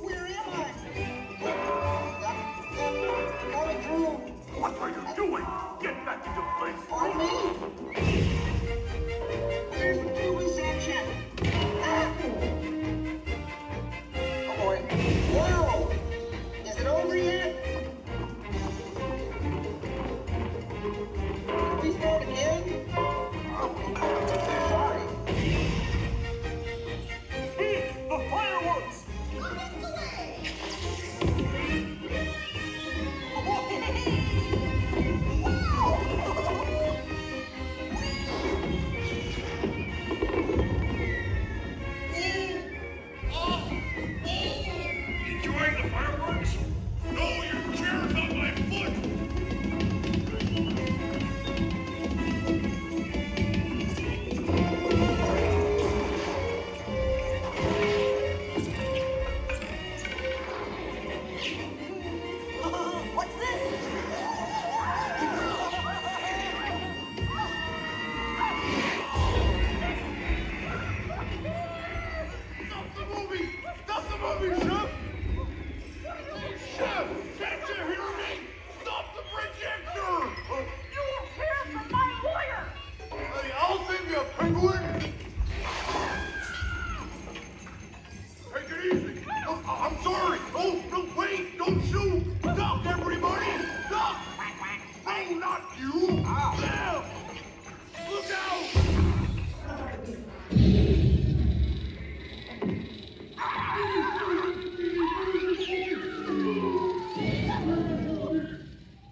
Speaker 7: Where am I?
Speaker 10: What are you doing? Get back into place.
Speaker 7: On me? Where's the two section? Oh boy. Whoa! Is it over yet? Did we start again? Sorry.
Speaker 10: The fireworks!
Speaker 7: On its way!
Speaker 10: Enjoying the fireworks? No, your chair's on my foot!
Speaker 1: What's this?
Speaker 10: Stop the movie! Stop the movie, Chef! Chef! Can't you hear me? Stop the projector!
Speaker 1: You'll hear from my lawyer.
Speaker 10: Hey, I'll save you, penguin! Take it easy! Oh, I'm sorry! Oh, no, wait! Don't shoot! Duck, everybody! Duck! Oh, not you! Them! Look out!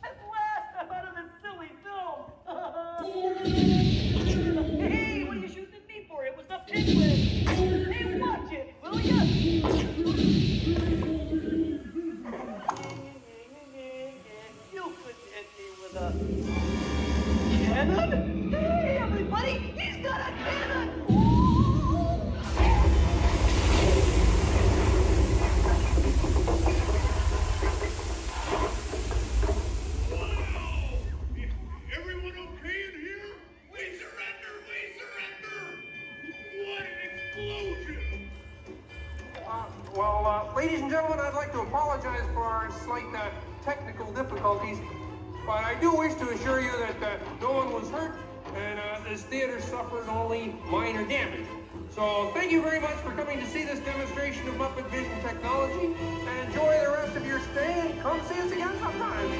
Speaker 1: At last, I'm out of this silly film. Hey, what are you shooting at me for? It was the penguin. Hey, watch it, will ya? You could hit me with a cannon? Hey, everybody, he's got a cannon!
Speaker 10: Everyone okay in here? We surrender! We surrender! What an explosion!
Speaker 5: Ladies and gentlemen, I'd like to apologize for our slight technical difficulties, but I do wish to assure you that no one was hurt and this theater suffered only minor damage. So thank you very much for coming to see this demonstration of Muppet Vision technology, and enjoy the rest of your stay, and come see us again sometime.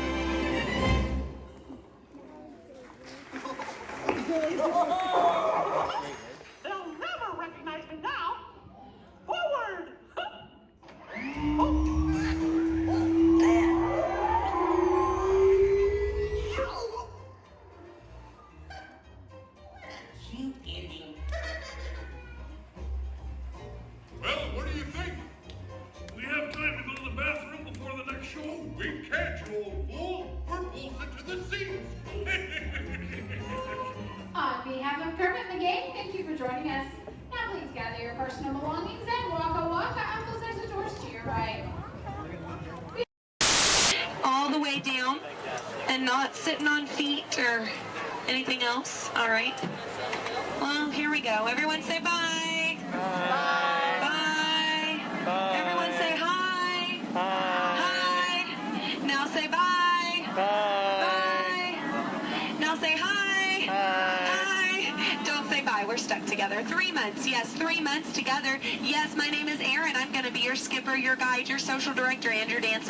Speaker 1: They'll never recognize me now. Forward!
Speaker 7: Cute ending.
Speaker 10: Well, what do you think? We have time to go to the bathroom before the next show? We can't, you old fool! We're bolted to the seats!
Speaker 12: On behalf of Kermit and the gang, thank you for joining us. Now please gather your personal belongings and waka waka. Uncle's there's the doors to your right.
Speaker 4: way down and not sitting on feet or anything else? All right. Well, here we go. Everyone say bye. Bye. Bye. Bye. Everyone say hi. Hi. Hi. Now say bye. Bye. Bye. Now say hi. Hi. Don't say bye. We're stuck together. 3 months. Yes, 3 months together. Yes, my name is Erin. I'm going to be your skipper, your guide, your social director, and your dance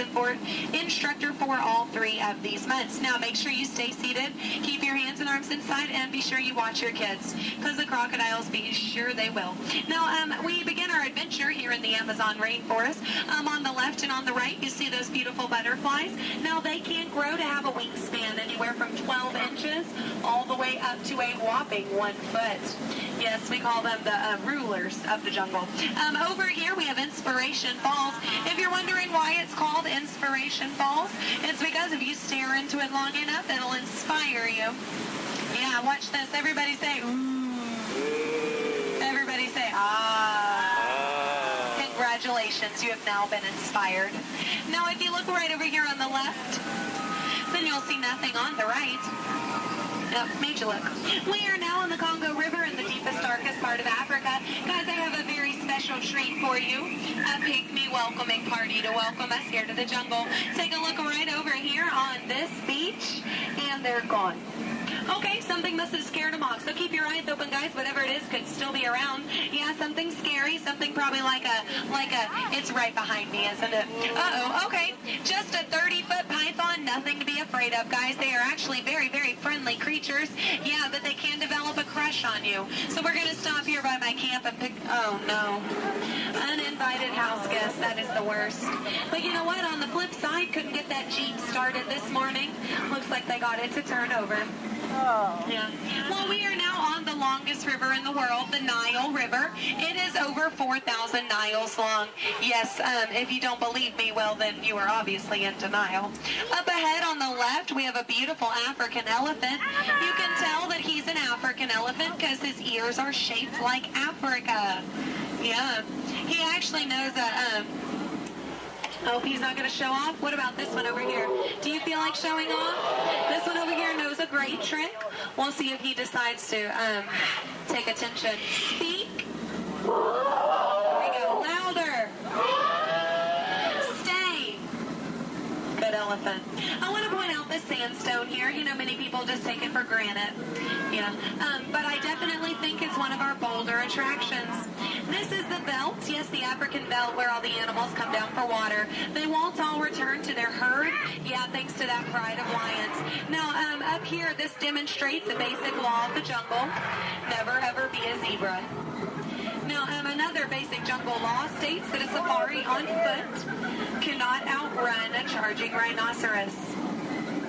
Speaker 4: instructor for all 3 of these months. Now, make sure you stay seated. Keep your hands and arms inside, and be sure you watch your kids, because the crocodiles, be sure they will. Now, we begin our adventure here in the Amazon rainforest. On the left and on the right, you see those beautiful butterflies. Now, they can grow to have a wingspan anywhere from 12 inches all the way up to a whopping 1 foot. Yes, we call them the rulers of the jungle. Over here, we have Inspiration Falls. If you're wondering why it's called Inspiration Falls, it's because if you stare into it long enough, it'll inspire you. Yeah, watch this. Everybody say, ooh. Everybody say, ah. Congratulations, you have now been inspired. Now, if you look right over here on the left, then you'll see nothing on the right. Oh, made you look. We are now in the Congo River in the deepest, darkest part of Africa. Guys, I have a very special treat for you. A pygmy welcoming party to welcome us here to the jungle. Take a look right over here on this beach, and they're gone. Okay, something must have scared them off. So keep your eyes open, guys. Whatever it is could still be around. Yeah, something scary. Something probably like a, it's right behind me, isn't it? Uh-oh, okay. Just a 30-foot python. Nothing to be afraid of, guys. They are actually very, very friendly creatures. Yeah, but they can develop a crush on you. So we're going to stop here by my camp and pick, oh no. Uninvited house guest. That is the worst. But you know what? On the flip side, couldn't get that Jeep started this morning. Looks like they got it to turn over. Oh. Yeah. Well, we are now on the longest river in the world, the Nile River. It is over 4,000 Niles long. Yes, if you don't believe me, well, then you are obviously in denial. Up ahead on the left, we have a beautiful African elephant. You can tell that he's an African elephant because his ears are shaped like Africa. Yeah. He actually knows a, oh, he's not going to show off? What about this one over here? Do you feel like showing off? This one over here knows a great trick. We'll see if he decides to take attention. Speak. There we go. Louder. Stay. Good elephant. I want to point out this sandstone here. You know, many people just take it for granted. Yeah. But I definitely think it's one of our bolder attractions. This is the belt, yes, the African belt where all the animals come down for water. They won't all return to their herd, yeah, thanks to that pride of lions. Now, up here, this demonstrates a basic law of the jungle. Never, ever be a zebra. Now, another basic jungle law states that a safari on foot cannot outrun a charging rhinoceros.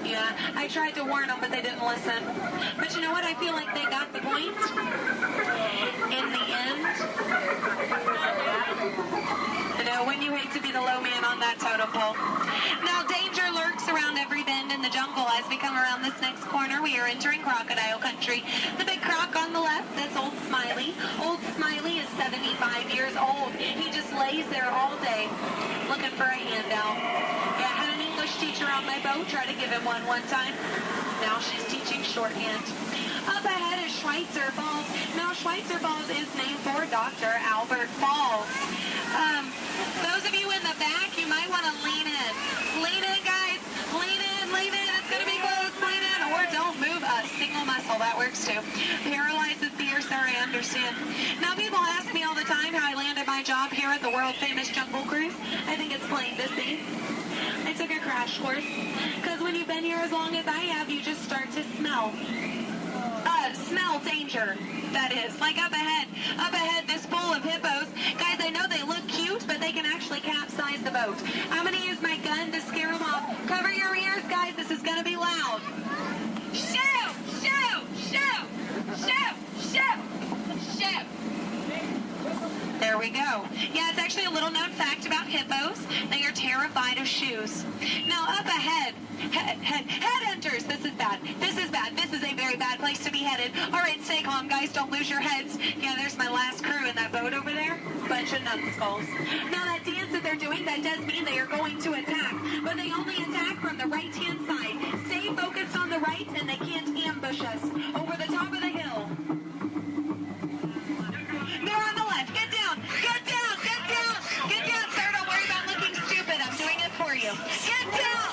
Speaker 4: Yeah, I tried to warn them, but they didn't listen. But you know what? I feel like they got the point. In the end, you know, when you hate to be the low man on that totem pole. Now, danger lurks around every bend in the jungle. As we come around this next corner, we are entering crocodile country. The big croc on the left, that's Old Smiley. Old Smiley is 75 years old. He just lays there all day looking for a handout. Yeah, I had an English teacher on my boat try to give him one time. Now she's teaching shorthand. Up ahead is Schweitzer Falls. Now, Schweitzer Falls is named for Dr. Albert Falls. Those of you in the back, you might want to lean in. Lean in, guys. Lean in, lean in. It's going to be close. Lean in. Or don't move a single muscle. That works too. Paralyzed with fear. Sorry, I understand. Now, people ask me all the time how I landed my job here at the world-famous Jungle Cruise. I think it's plain to see. I took a crash course. Because when you've been here as long as I have, you just start to smell. Smell danger, that is. Like up ahead, this pool of hippos. Guys, I know they look cute, but they can actually capsize the boat. I'm going to use my gun to scare them off. Cover your ears, guys. This is going to be loud. Shoot! Shoot! Shoot! Shoot! Shoot! Shoot! There we go. Yeah, it's actually a little known fact about hippos. They are terrified of shoes. Now, up ahead, headhunters. This is bad. This is bad. This is a very bad place to be headed. All right, stay calm, guys. Don't lose your heads. Yeah, there's my last crew in that boat over there. Bunch of numbskulls. Now, that dance that they're doing, that does mean they are going to attack. but they only attack from the right-hand side. Stay focused on the right, and they can't ambush us. Over the top of the hill. They're on the left. Get down. Get down. Get down. Get down, sir. Don't worry about looking stupid. I'm doing it for you. Get down.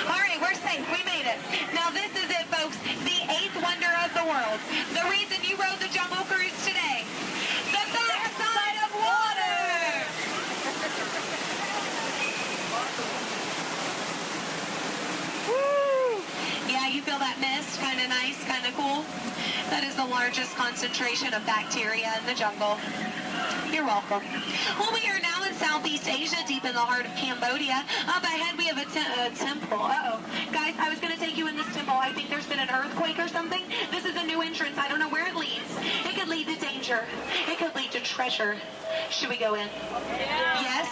Speaker 4: All right, we're safe. We made it. Now this is it, folks. The 8th wonder of the world. The reason you rode the Jungle Cruise today. The backside of water. Woo! Yeah, you feel that mist? Kind of nice, kind of cool. That is the largest concentration of bacteria in the jungle. You're welcome. Well, we are now in Southeast Asia, deep in the heart of Cambodia. Up ahead, we have a temple. Uh-oh. Guys, I was going to take you in this temple. I think there's been an earthquake or something. This is a new entrance. I don't know where it leads. It could lead to danger. It could lead to treasure. Should we go in? Yeah. Yes?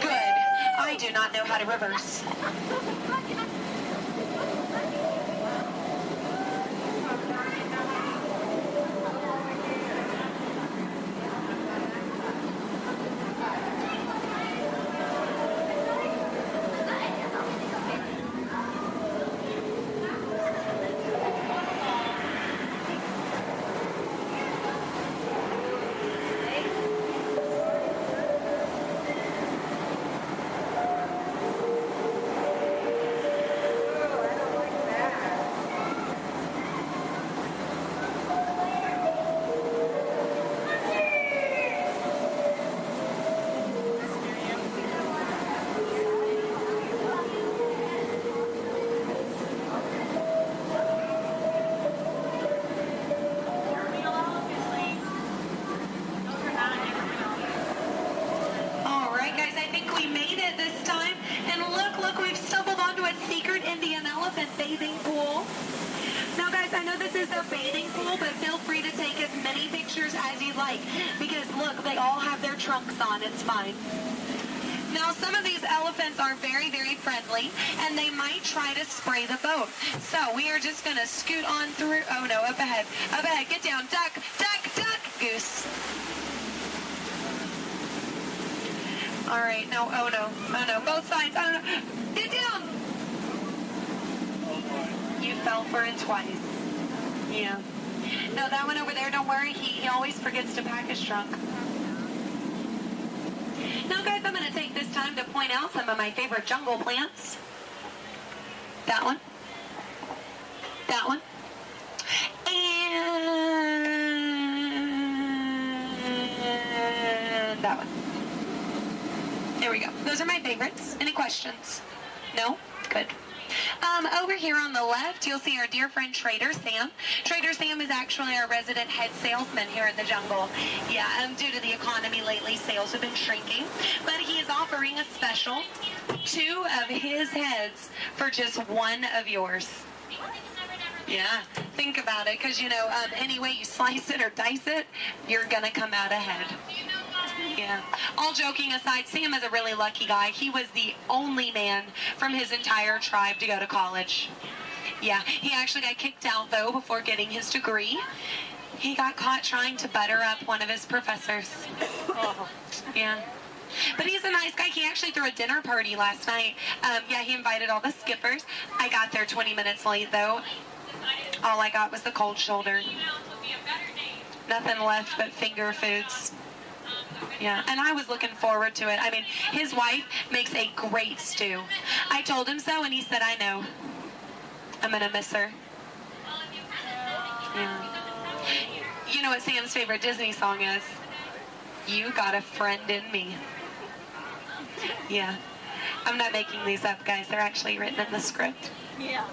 Speaker 4: Good. I do not know how to reverse. It's fine. Now, some of these elephants are very, very friendly, and they might try to spray the boat. So we are just going to scoot on through. Oh, no, up ahead. Up ahead. Get down. Duck, duck, duck, goose. All right. No, oh, no. Oh, no. Both sides. Oh, no. Get down. You fell for it twice. Yeah. No, that one over there, don't worry. He always forgets to pack his trunk. Now, guys, I'm going to take this time to point out some of my favorite jungle plants. That one. That one. And that one. There we go. Those are my favorites. Any questions? No? Good. Over here on the left, you'll see our dear friend Trader Sam. Trader Sam is actually our resident head salesman here in the jungle. Yeah, due to the economy lately, sales have been shrinking. But he is offering a special 2 of his heads for just 1 of yours. Yeah, think about it, because, you know, any way you slice it or dice it, you're going to come out ahead. Yeah. All joking aside, Sam is a really lucky guy. He was the only man from his entire tribe to go to college. Yeah, he actually got kicked out, though, before getting his degree. He got caught trying to butter up one of his professors. Yeah. But he's a nice guy. He actually threw a dinner party last night. Yeah, he invited all the skippers. I got there 20 minutes late, though. All I got was the cold shoulder. Nothing left but finger foods. Yeah, and I was looking forward to it. I mean, his wife makes a great stew. I told him so, and he said, I know. I'm going to miss her. Yeah. You know what Sam's favorite Disney song is? You Got a Friend in Me. Yeah. I'm not making these up, guys. They're actually written in the script. Yeah.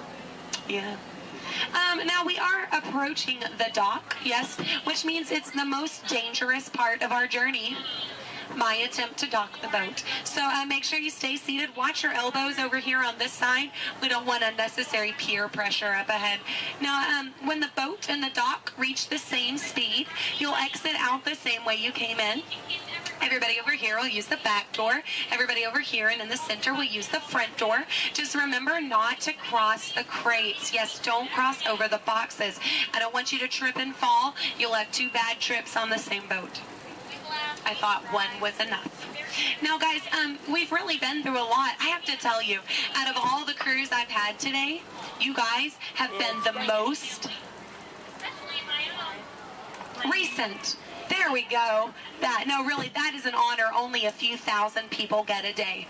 Speaker 4: Yeah. Now we are approaching the dock, yes, which means it's the most dangerous part of our journey. My attempt to dock the boat. So make sure you stay seated. Watch your elbows over here on this side. We don't want unnecessary peer pressure up ahead. Now, when the boat and the dock reach the same speed, you'll exit out the same way you came in. Everybody over here will use the back door. Everybody over here and in the center will use the front door. Just remember not to cross the crates. Yes, don't cross over the boxes. I don't want you to trip and fall. You'll have 2 bad trips on the same boat. I thought one was enough. Now, guys, we've really been through a lot. I have to tell you, out of all the crews I've had today, you guys have been the most recent. There we go. That is an honor only a few thousand people get a day.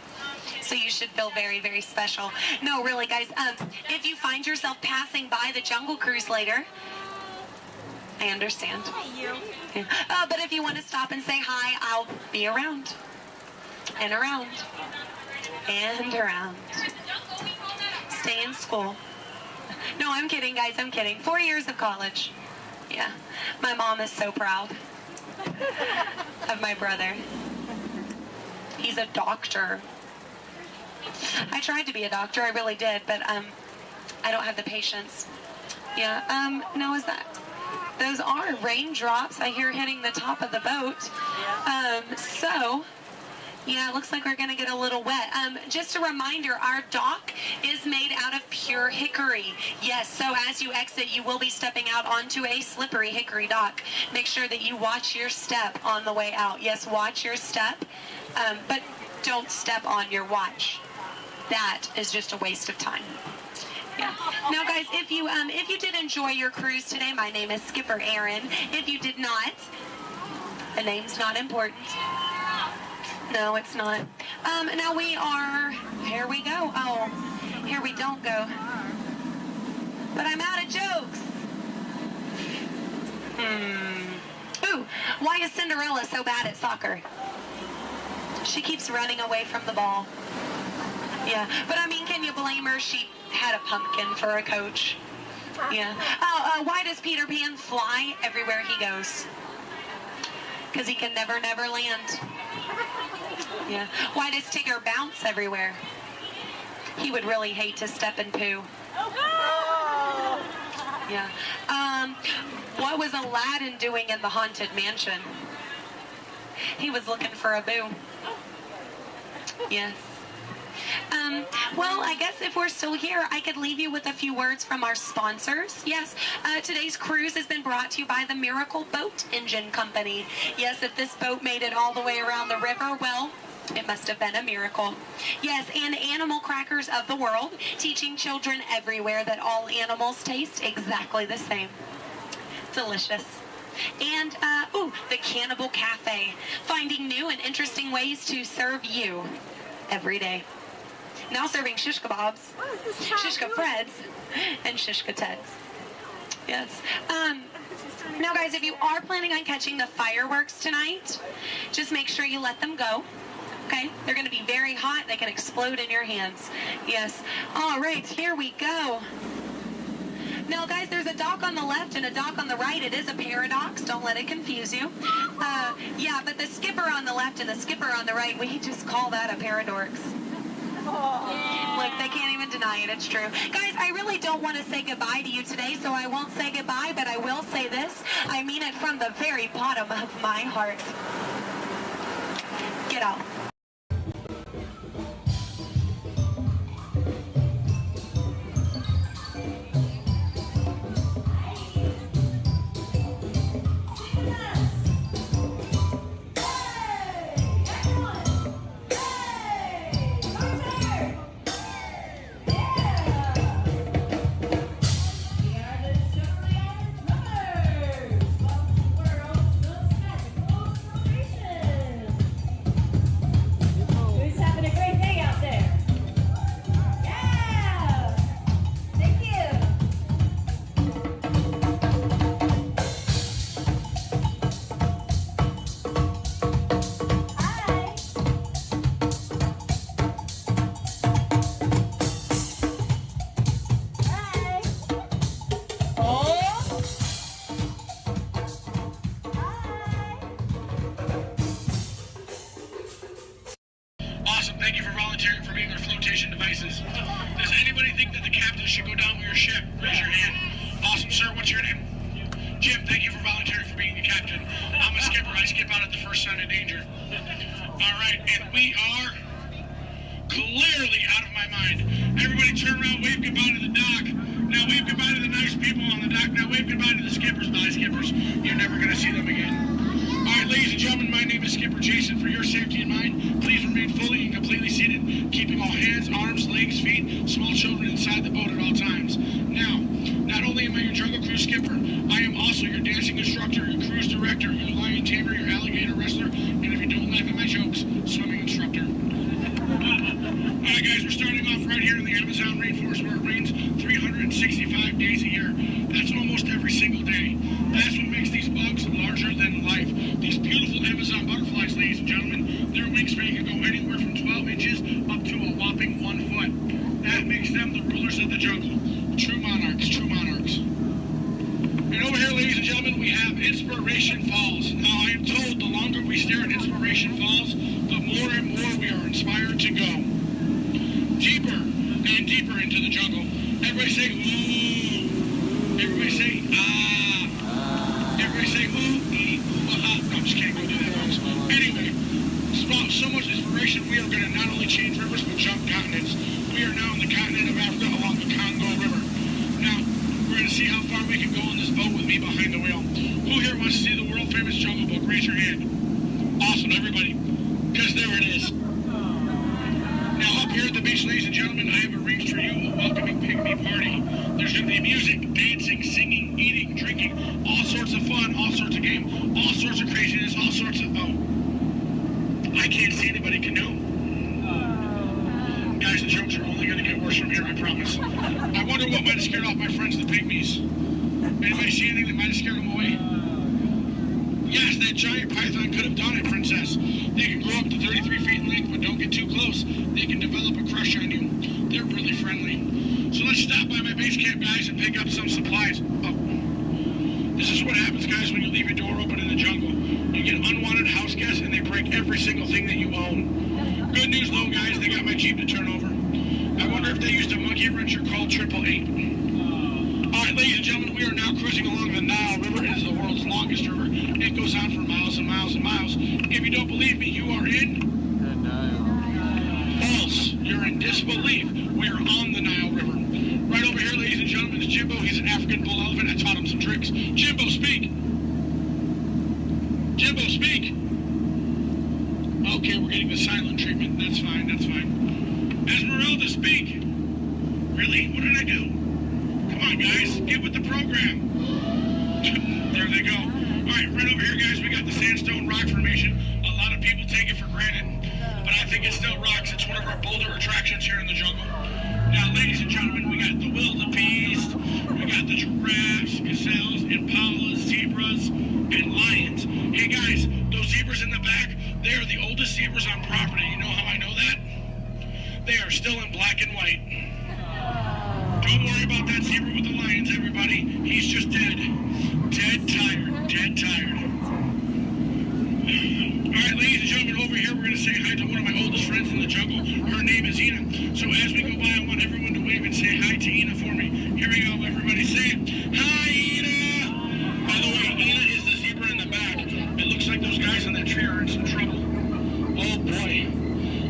Speaker 4: So you should feel very, very special. No, really, guys, if you find yourself passing by the Jungle Cruise later, I understand. Yeah. But if you want to stop and say hi, I'll be around. And around. And around. Stay in school. No, I'm kidding, guys, I'm kidding. 4 years of college. Yeah. My mom is so proud of my brother. He's a doctor. I tried to be a doctor, I really did, but I don't have the patience. Yeah, no, is that... Those are raindrops I hear hitting the top of the boat. So, yeah, it looks like we're going to get a little wet. Just a reminder, our dock is made out of pure hickory. Yes, so as you exit, you will be stepping out onto a slippery hickory dock. Make sure that you watch your step on the way out. Yes, watch your step, but don't step on your watch. That is just a waste of time. Yeah. Now, guys, if you did enjoy your cruise today, my name is Skipper Aaron. If you did not, the name's not important. No, it's not. Now we are, here we go. Oh, here we don't go. But I'm out of jokes. Ooh, why is Cinderella so bad at soccer? She keeps running away from the ball. Yeah, but I mean, can you blame her? She had a pumpkin for a coach. Yeah. Oh, why does Peter Pan fly everywhere he goes? Because he can never land. Yeah. Why does Tigger bounce everywhere? He would really hate to step in poo. Yeah. What was Aladdin doing in the Haunted Mansion? He was looking for a boo. Yes. Well, I guess if we're still here, I could leave you with a few words from our sponsors. Yes, today's cruise has been brought to you by the Miracle Boat Engine Company. Yes, if this boat made it all the way around the river, well, it must have been a miracle. Yes, and Animal Crackers of the World, teaching children everywhere that all animals taste exactly the same. Delicious. And, the Cannibal Cafe, finding new and interesting ways to serve you every day. Now serving shish kebabs, shish freds, and shish teds. Yes. Now, guys, if you are planning on catching the fireworks tonight, just make sure you let them go. Okay? They're going to be very hot. They can explode in your hands. Yes. All right, here we go. Now, guys, there's a dock on the left and a dock on the right. It is a paradox. Don't let it confuse you. Yeah, but the skipper on the left and the skipper on the right, we just call that a paradorx. Look, they can't even deny it. It's true. Guys, I really don't want to say goodbye to you today, so I won't say goodbye, but I will say this. I mean it from the very bottom of my heart. Get out.
Speaker 10: Thank you for volunteering for being our flotation devices. Does anybody think that the captain should go down with your ship? Raise your hand. Awesome, sir. What's your name? Jim, thank you for volunteering for being the captain. I'm a skipper. I skip out at the first sign of danger. All right, and we are clearly out of my mind. Everybody turn around, wave goodbye to the dock. Now wave goodbye to the nice people on the dock. Now wave goodbye to the skippers. Bye, skippers. You're never going to see them again. All right, ladies and gentlemen, my name is Skipper Jason, for your safety and mine, please remain fully and completely seated, keeping all hands, arms, legs, feet, small children inside the boat at all times. Now, not only am I your Jungle Cruise skipper, I am also your dancing instructor, your cruise director, your lion tamer, your alligator wrestler, and if you don't laugh at my jokes, swimming instructor. Alright guys, we're starting off right here in the Amazon rainforest where it rains 365 days a year. That's almost every single day. That's what makes these bugs larger than life. These beautiful Amazon butterflies, ladies and gentlemen, their wingspan can go anywhere from 12 inches up to a whopping 1 foot. That makes them the rulers of the jungle. True monarchs, true monarchs. And over here, ladies and gentlemen, we have Inspiration Falls. Now, I am told the longer we stare at Inspiration Falls, the more and more we are inspired to go. Deeper and deeper into the jungle. Everybody say, ooh. Everybody say, ah. Everybody say, ooh, ee, ooh, ah. No, I'm just kidding. Go do that, folks. Anyway, so much inspiration, we are going to not only change rivers, but jump continents. We are now in the continent of Africa along the Congo River. Now, we're going to see how far we can go on this boat with me behind the wheel. Who here wants to see the world-famous Jungle Book? Raise your hand. Awesome, everybody. Because there it is. Now, up here at the beach, ladies and gentlemen, I have arranged for you a welcoming pygmy party. There's going to be music, dancing, singing, eating, drinking, all sorts of fun, all sorts of game, all sorts of craziness, all sorts of... Oh, I can't see anybody canoe. Guys, the jokes are only going to get worse from here, I promise. I wonder what might have scared off my friends, the pygmies. Anybody see anything that might have scared them away? Yes, that giant python could have done it, princess. They can grow up to 33 feet in length, but don't get too close. They can develop a crush on you. They're really friendly. So let's stop by my base camp, guys, and pick up some supplies. Oh. This is what happens, guys, when you leave your door open in the jungle. You get unwanted house guests, and they break every single thing that you own. Good news, though, guys, they got my Jeep to turn over. I wonder if they used a monkey wrench or called 888. All right, ladies and gentlemen, we are now cruising along the Nile River. It is the world's longest river. It goes on for miles and miles and miles. If you don't believe me, you are in... the Nile. False. You're in disbelief. We are on the Nile River. Right over here, ladies and gentlemen, is Jimbo. He's an African bull elephant. I taught him some tricks. Jimbo, speak. Jimbo, speak. Okay, we're getting the silent treatment. That's fine, that's fine. Esmeralda, speak. Really? What did I do? Come on, guys. Get with the program. There they go. All right, right over here, guys, we got the sandstone rock formation. A lot of people take it for granted, but I think it still rocks. It's one of our bolder attractions here in the jungle. Now, ladies and gentlemen, we got the wildebeest, we got the giraffes, gazelles, impalas, zebras, and lions. Hey, guys, those zebras in the back, they are the oldest zebras on property. You know how I know that? They are still in black and white. Don't worry about that zebra with the lions, everybody. He's just dead. Dead tired. Dead tired. All right, ladies and gentlemen, over here, we're going to say hi to one of my oldest friends in the jungle. Her name is Ina. So as we go by, I want everyone to wave and say hi to Ina for me. Here we go. Everybody say it. Hi, Ina! By the way, Ina is the zebra in the back. It looks like those guys on that tree are in some trouble. Oh, boy.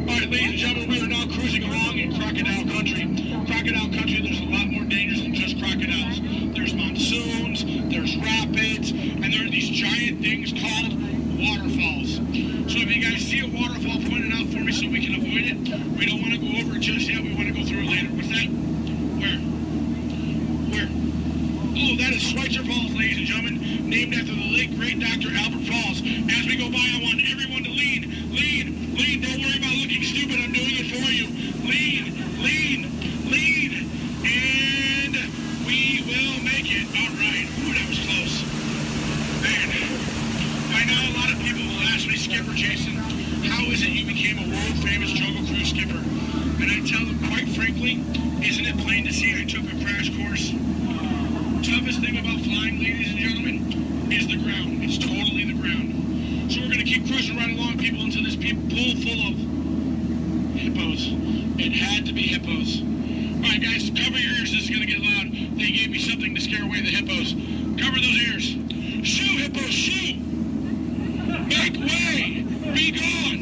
Speaker 10: All right, ladies and gentlemen, we are now cruising along in crocodile country. Crocodile country, there's a lot more dangers than just crocodiles. There's monsoons, there's rapids, and there are these giant things called waterfalls. So if you guys see a waterfall, point it out for me so we can avoid it. We don't want to go over it just yet. We want to go through it later. What's that? Where? Where? Oh, that is Schweitzer Falls, ladies and gentlemen, named after the late great Dr. Albert Falls. As we go by, I want everyone to lean. Lean. Lean. Don't worry about looking stupid. I'm doing it for you. Lean. Lean. Lean. And we will make it. All right. Ooh, that was close. Man. By now, a lot of people will ask me, Skipper Jason, how is it you became a world-famous Jungle Cruise skipper? And I tell them, quite frankly, isn't it plain to see I took a crash course? Toughest thing about flying, ladies and gentlemen, is the ground. It's totally the ground. So we're going to keep cruising right along, people, into this pool full of hippos. It had to be hippos. All right, guys, cover your ears. This is going to get loud. They gave me something to scare away the hippos. Cover those ears. Shoo, hippos, shoo! Make way! Be gone!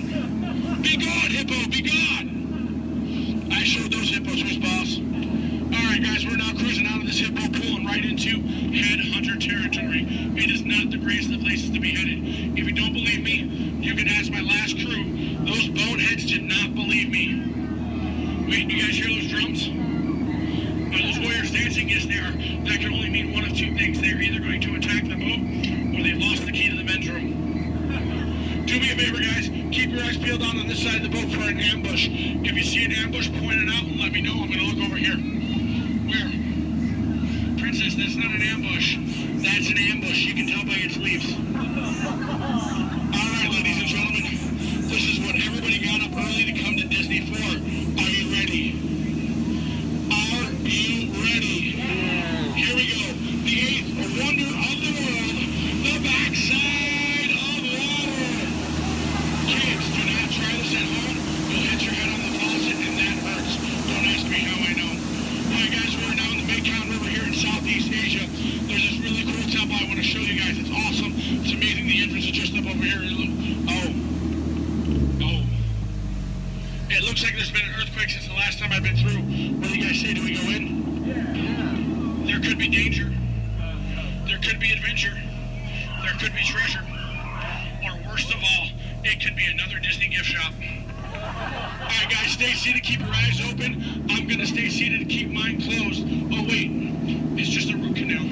Speaker 10: Be gone, hippo, be gone! I showed those hippos who's boss. Alright guys, we're now cruising out of this hippo pool and right into headhunter territory. It is not the greatest of places to be headed. If you don't believe me, You can ask my last crew. Those boneheads did not believe me. Wait, you guys hear those drums? Are those warriors dancing? Yes, they are. That can only mean one of two things. They're either going to attack the boat, or they've lost the key to the men's room. Do me a favor, guys. Keep your eyes peeled on this side of the boat for an ambush. If you see an ambush, point it out and let me know. I'm going to look over here. Where? Princess, that's not an ambush. That's an ambush. You can tell by its leaves. All right, ladies and gentlemen. This is what everybody got up early to come to Disney for. Are you ready? Are you ready? Here we go. The eighth wonder of the world. The backside of water. Kids, do not try this at home. You'll hit your head on the faucet and that hurts. Don't ask me how I know. Alright guys, we're now in the Mekong River here in Southeast Asia. There's this really cool temple I want to show you guys. It's awesome. It's amazing. The entrance is just up over here. Oh. It looks like there's been an earthquake since the last time I've been through. What do you guys say? Do we go in? Yeah. There could be danger. There could be adventure. There could be treasure. Or worst of all, it could be another Disney gift shop. Alright guys, stay seated, keep your eyes open. I'm gonna stay seated and keep mine closed. Oh wait, it's just a root canal.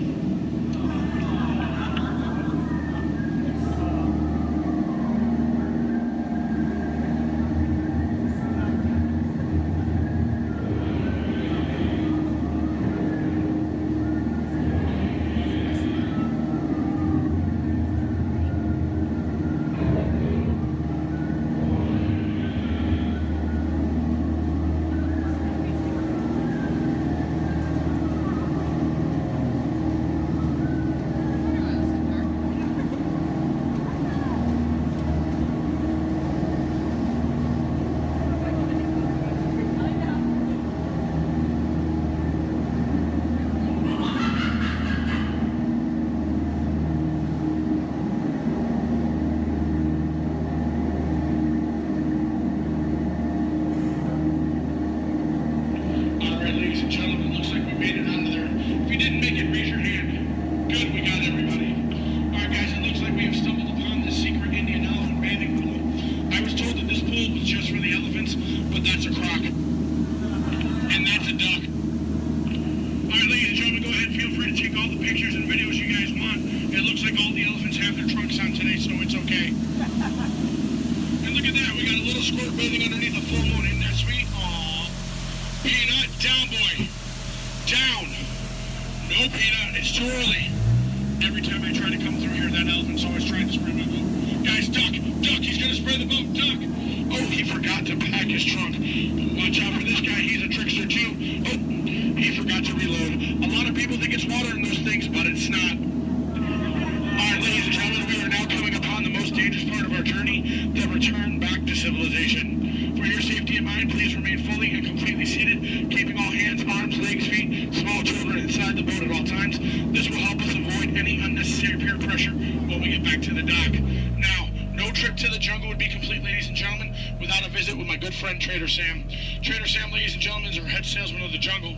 Speaker 10: Trader Sam. Trader Sam, ladies and gentlemen, is our head salesman of the jungle.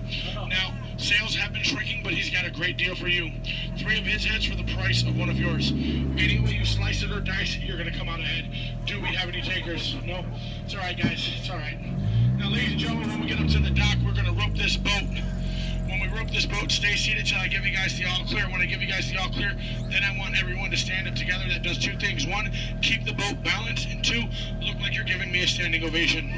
Speaker 10: Now, sales have been shrinking, but he's got a great deal for you. 3 of his heads for the price of 1 of yours. Any way you slice it or dice it, you're going to come out ahead. Do we have any takers? No? It's all right, guys. It's all right. Now, ladies and gentlemen, when we get up to the dock, we're going to rope this boat. When we rope this boat, stay seated till I give you guys the all clear. When I give you guys the all clear, then I want everyone to stand up together. That does 2 things. 1, keep the boat balanced, and 2, look like you're giving me a standing ovation.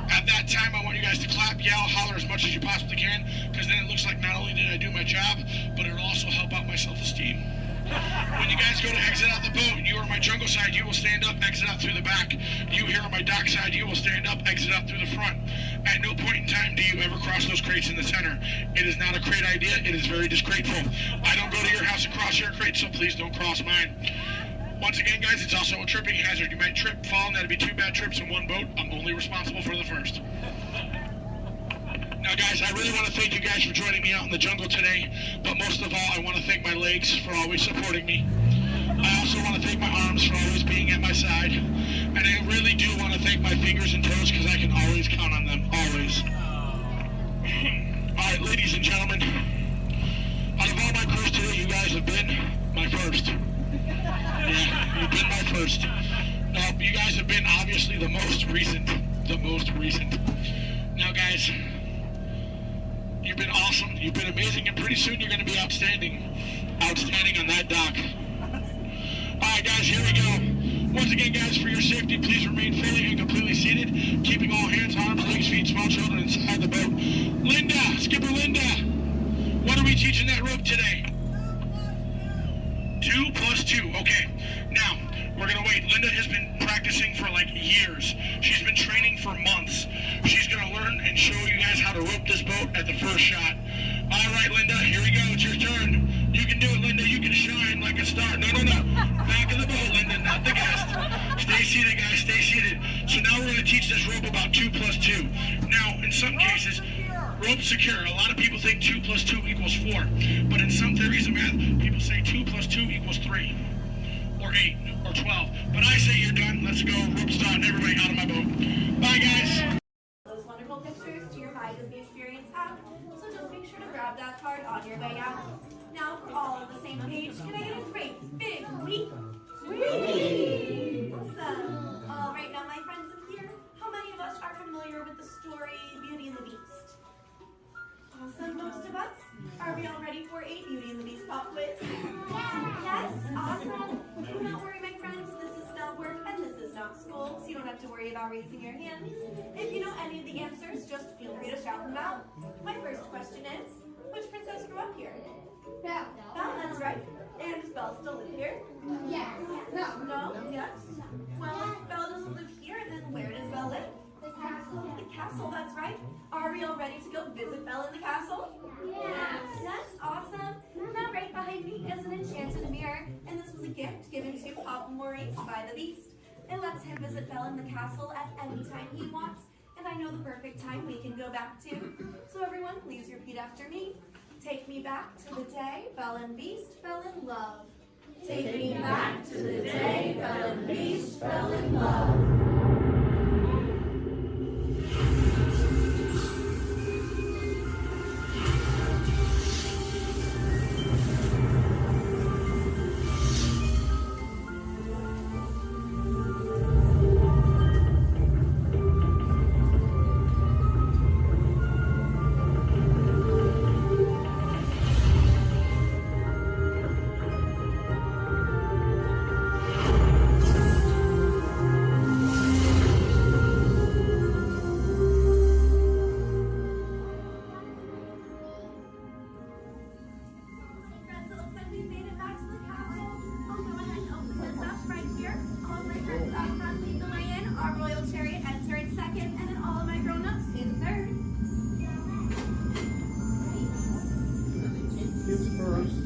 Speaker 10: At that time, I want you guys to clap, yell, holler as much as you possibly can, because then it looks like not only did I do my job, but it'll also help out my self-esteem. When you guys go to exit out the boat, you are on my jungle side, you will stand up, exit out through the back. You here on my dock side, you will stand up, exit out through the front. At no point in time do you ever cross those crates in the center. It is not a crate idea, it is very disgraceful. I don't go to your house and cross your crate, so please don't cross mine. Once again, guys, it's also a tripping hazard. You might trip, fall, and that'd be 2 bad trips in one boat. I'm only responsible for the first. Now, guys, I really want to thank you guys for joining me out in the jungle today, but most of all, I want to thank my legs for always supporting me. I also want to thank my arms for always being at my side, and I really do want to thank my fingers and toes because I can always count on them, always. All right, ladies and gentlemen, out of all my crews today, you guys have been my first. Yeah, you've been my first. Now, You guys have been obviously the most recent. Now, guys, you've been awesome. You've been amazing, and pretty soon you're going to be outstanding on that dock. All right, guys, here we go. Once again, guys, for your safety, please remain fully and completely seated, keeping all hands, arms, legs, feet, small children inside the boat. Linda, Skipper Linda, what are we teaching that rope today? 2 plus 2. Okay. Now, we're going to wait. Linda has been practicing for like years. She's been training for months. She's going to learn and show you guys how to rope this boat at the first shot. All right, Linda, here we go. It's your turn. You can do it, Linda. You can shine like a star. No. Back of the boat, Linda, not the guest. Stay seated, guys. Stay seated. So now we're going to teach this rope about 2 plus 2. Now, in some cases, rope secure. A lot of people think 2 plus 2 equals 4. But in some theories of math, people say 2 plus 2 equals 3. Or 8. Or 12. But I say you're done. Let's go. Rope's done. Everybody out of my boat. Bye, guys.
Speaker 14: Those wonderful pictures to your My Disney Experience app. So just make sure to grab that card on your way out. Now, for all on the same page, can I get a great big wee? Wee! Awesome. All right, now my friends in here, how many of us are familiar with the story Beauty and the Beast? Awesome, most of us. Are we all ready for a Beauty and the Beast pop quiz? Yes, awesome. Do not worry, my friends. This is not work and this is not school, so you don't have to worry about raising your hands. If you know any of the answers, just feel free to shout them out. My first question is, which princess grew up here? Belle. Belle, that's right. And does Belle still live here? Yes. No? Yes? Well, if Belle doesn't live here, then where does Belle live? The castle. The castle, that's right. Are we all ready to go visit Belle in the castle? Yes. Yes, awesome. Now right behind me is an enchanted mirror, and this was a gift given to Papa Maurice by the Beast. It lets him visit Belle in the castle at any time he wants, and I know the perfect time we can go back to. So everyone, please repeat after me. Take me back to the day Belle and Beast fell in love. Take me back to the day Belle and Beast fell in love.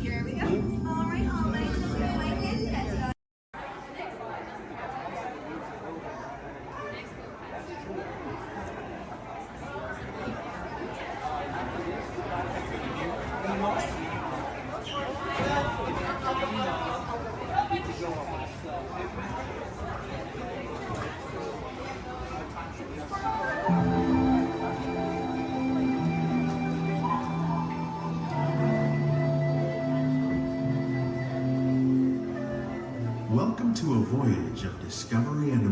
Speaker 14: Here we go. All right, all my children, my kids, get to
Speaker 13: Welcome to a voyage of discovery and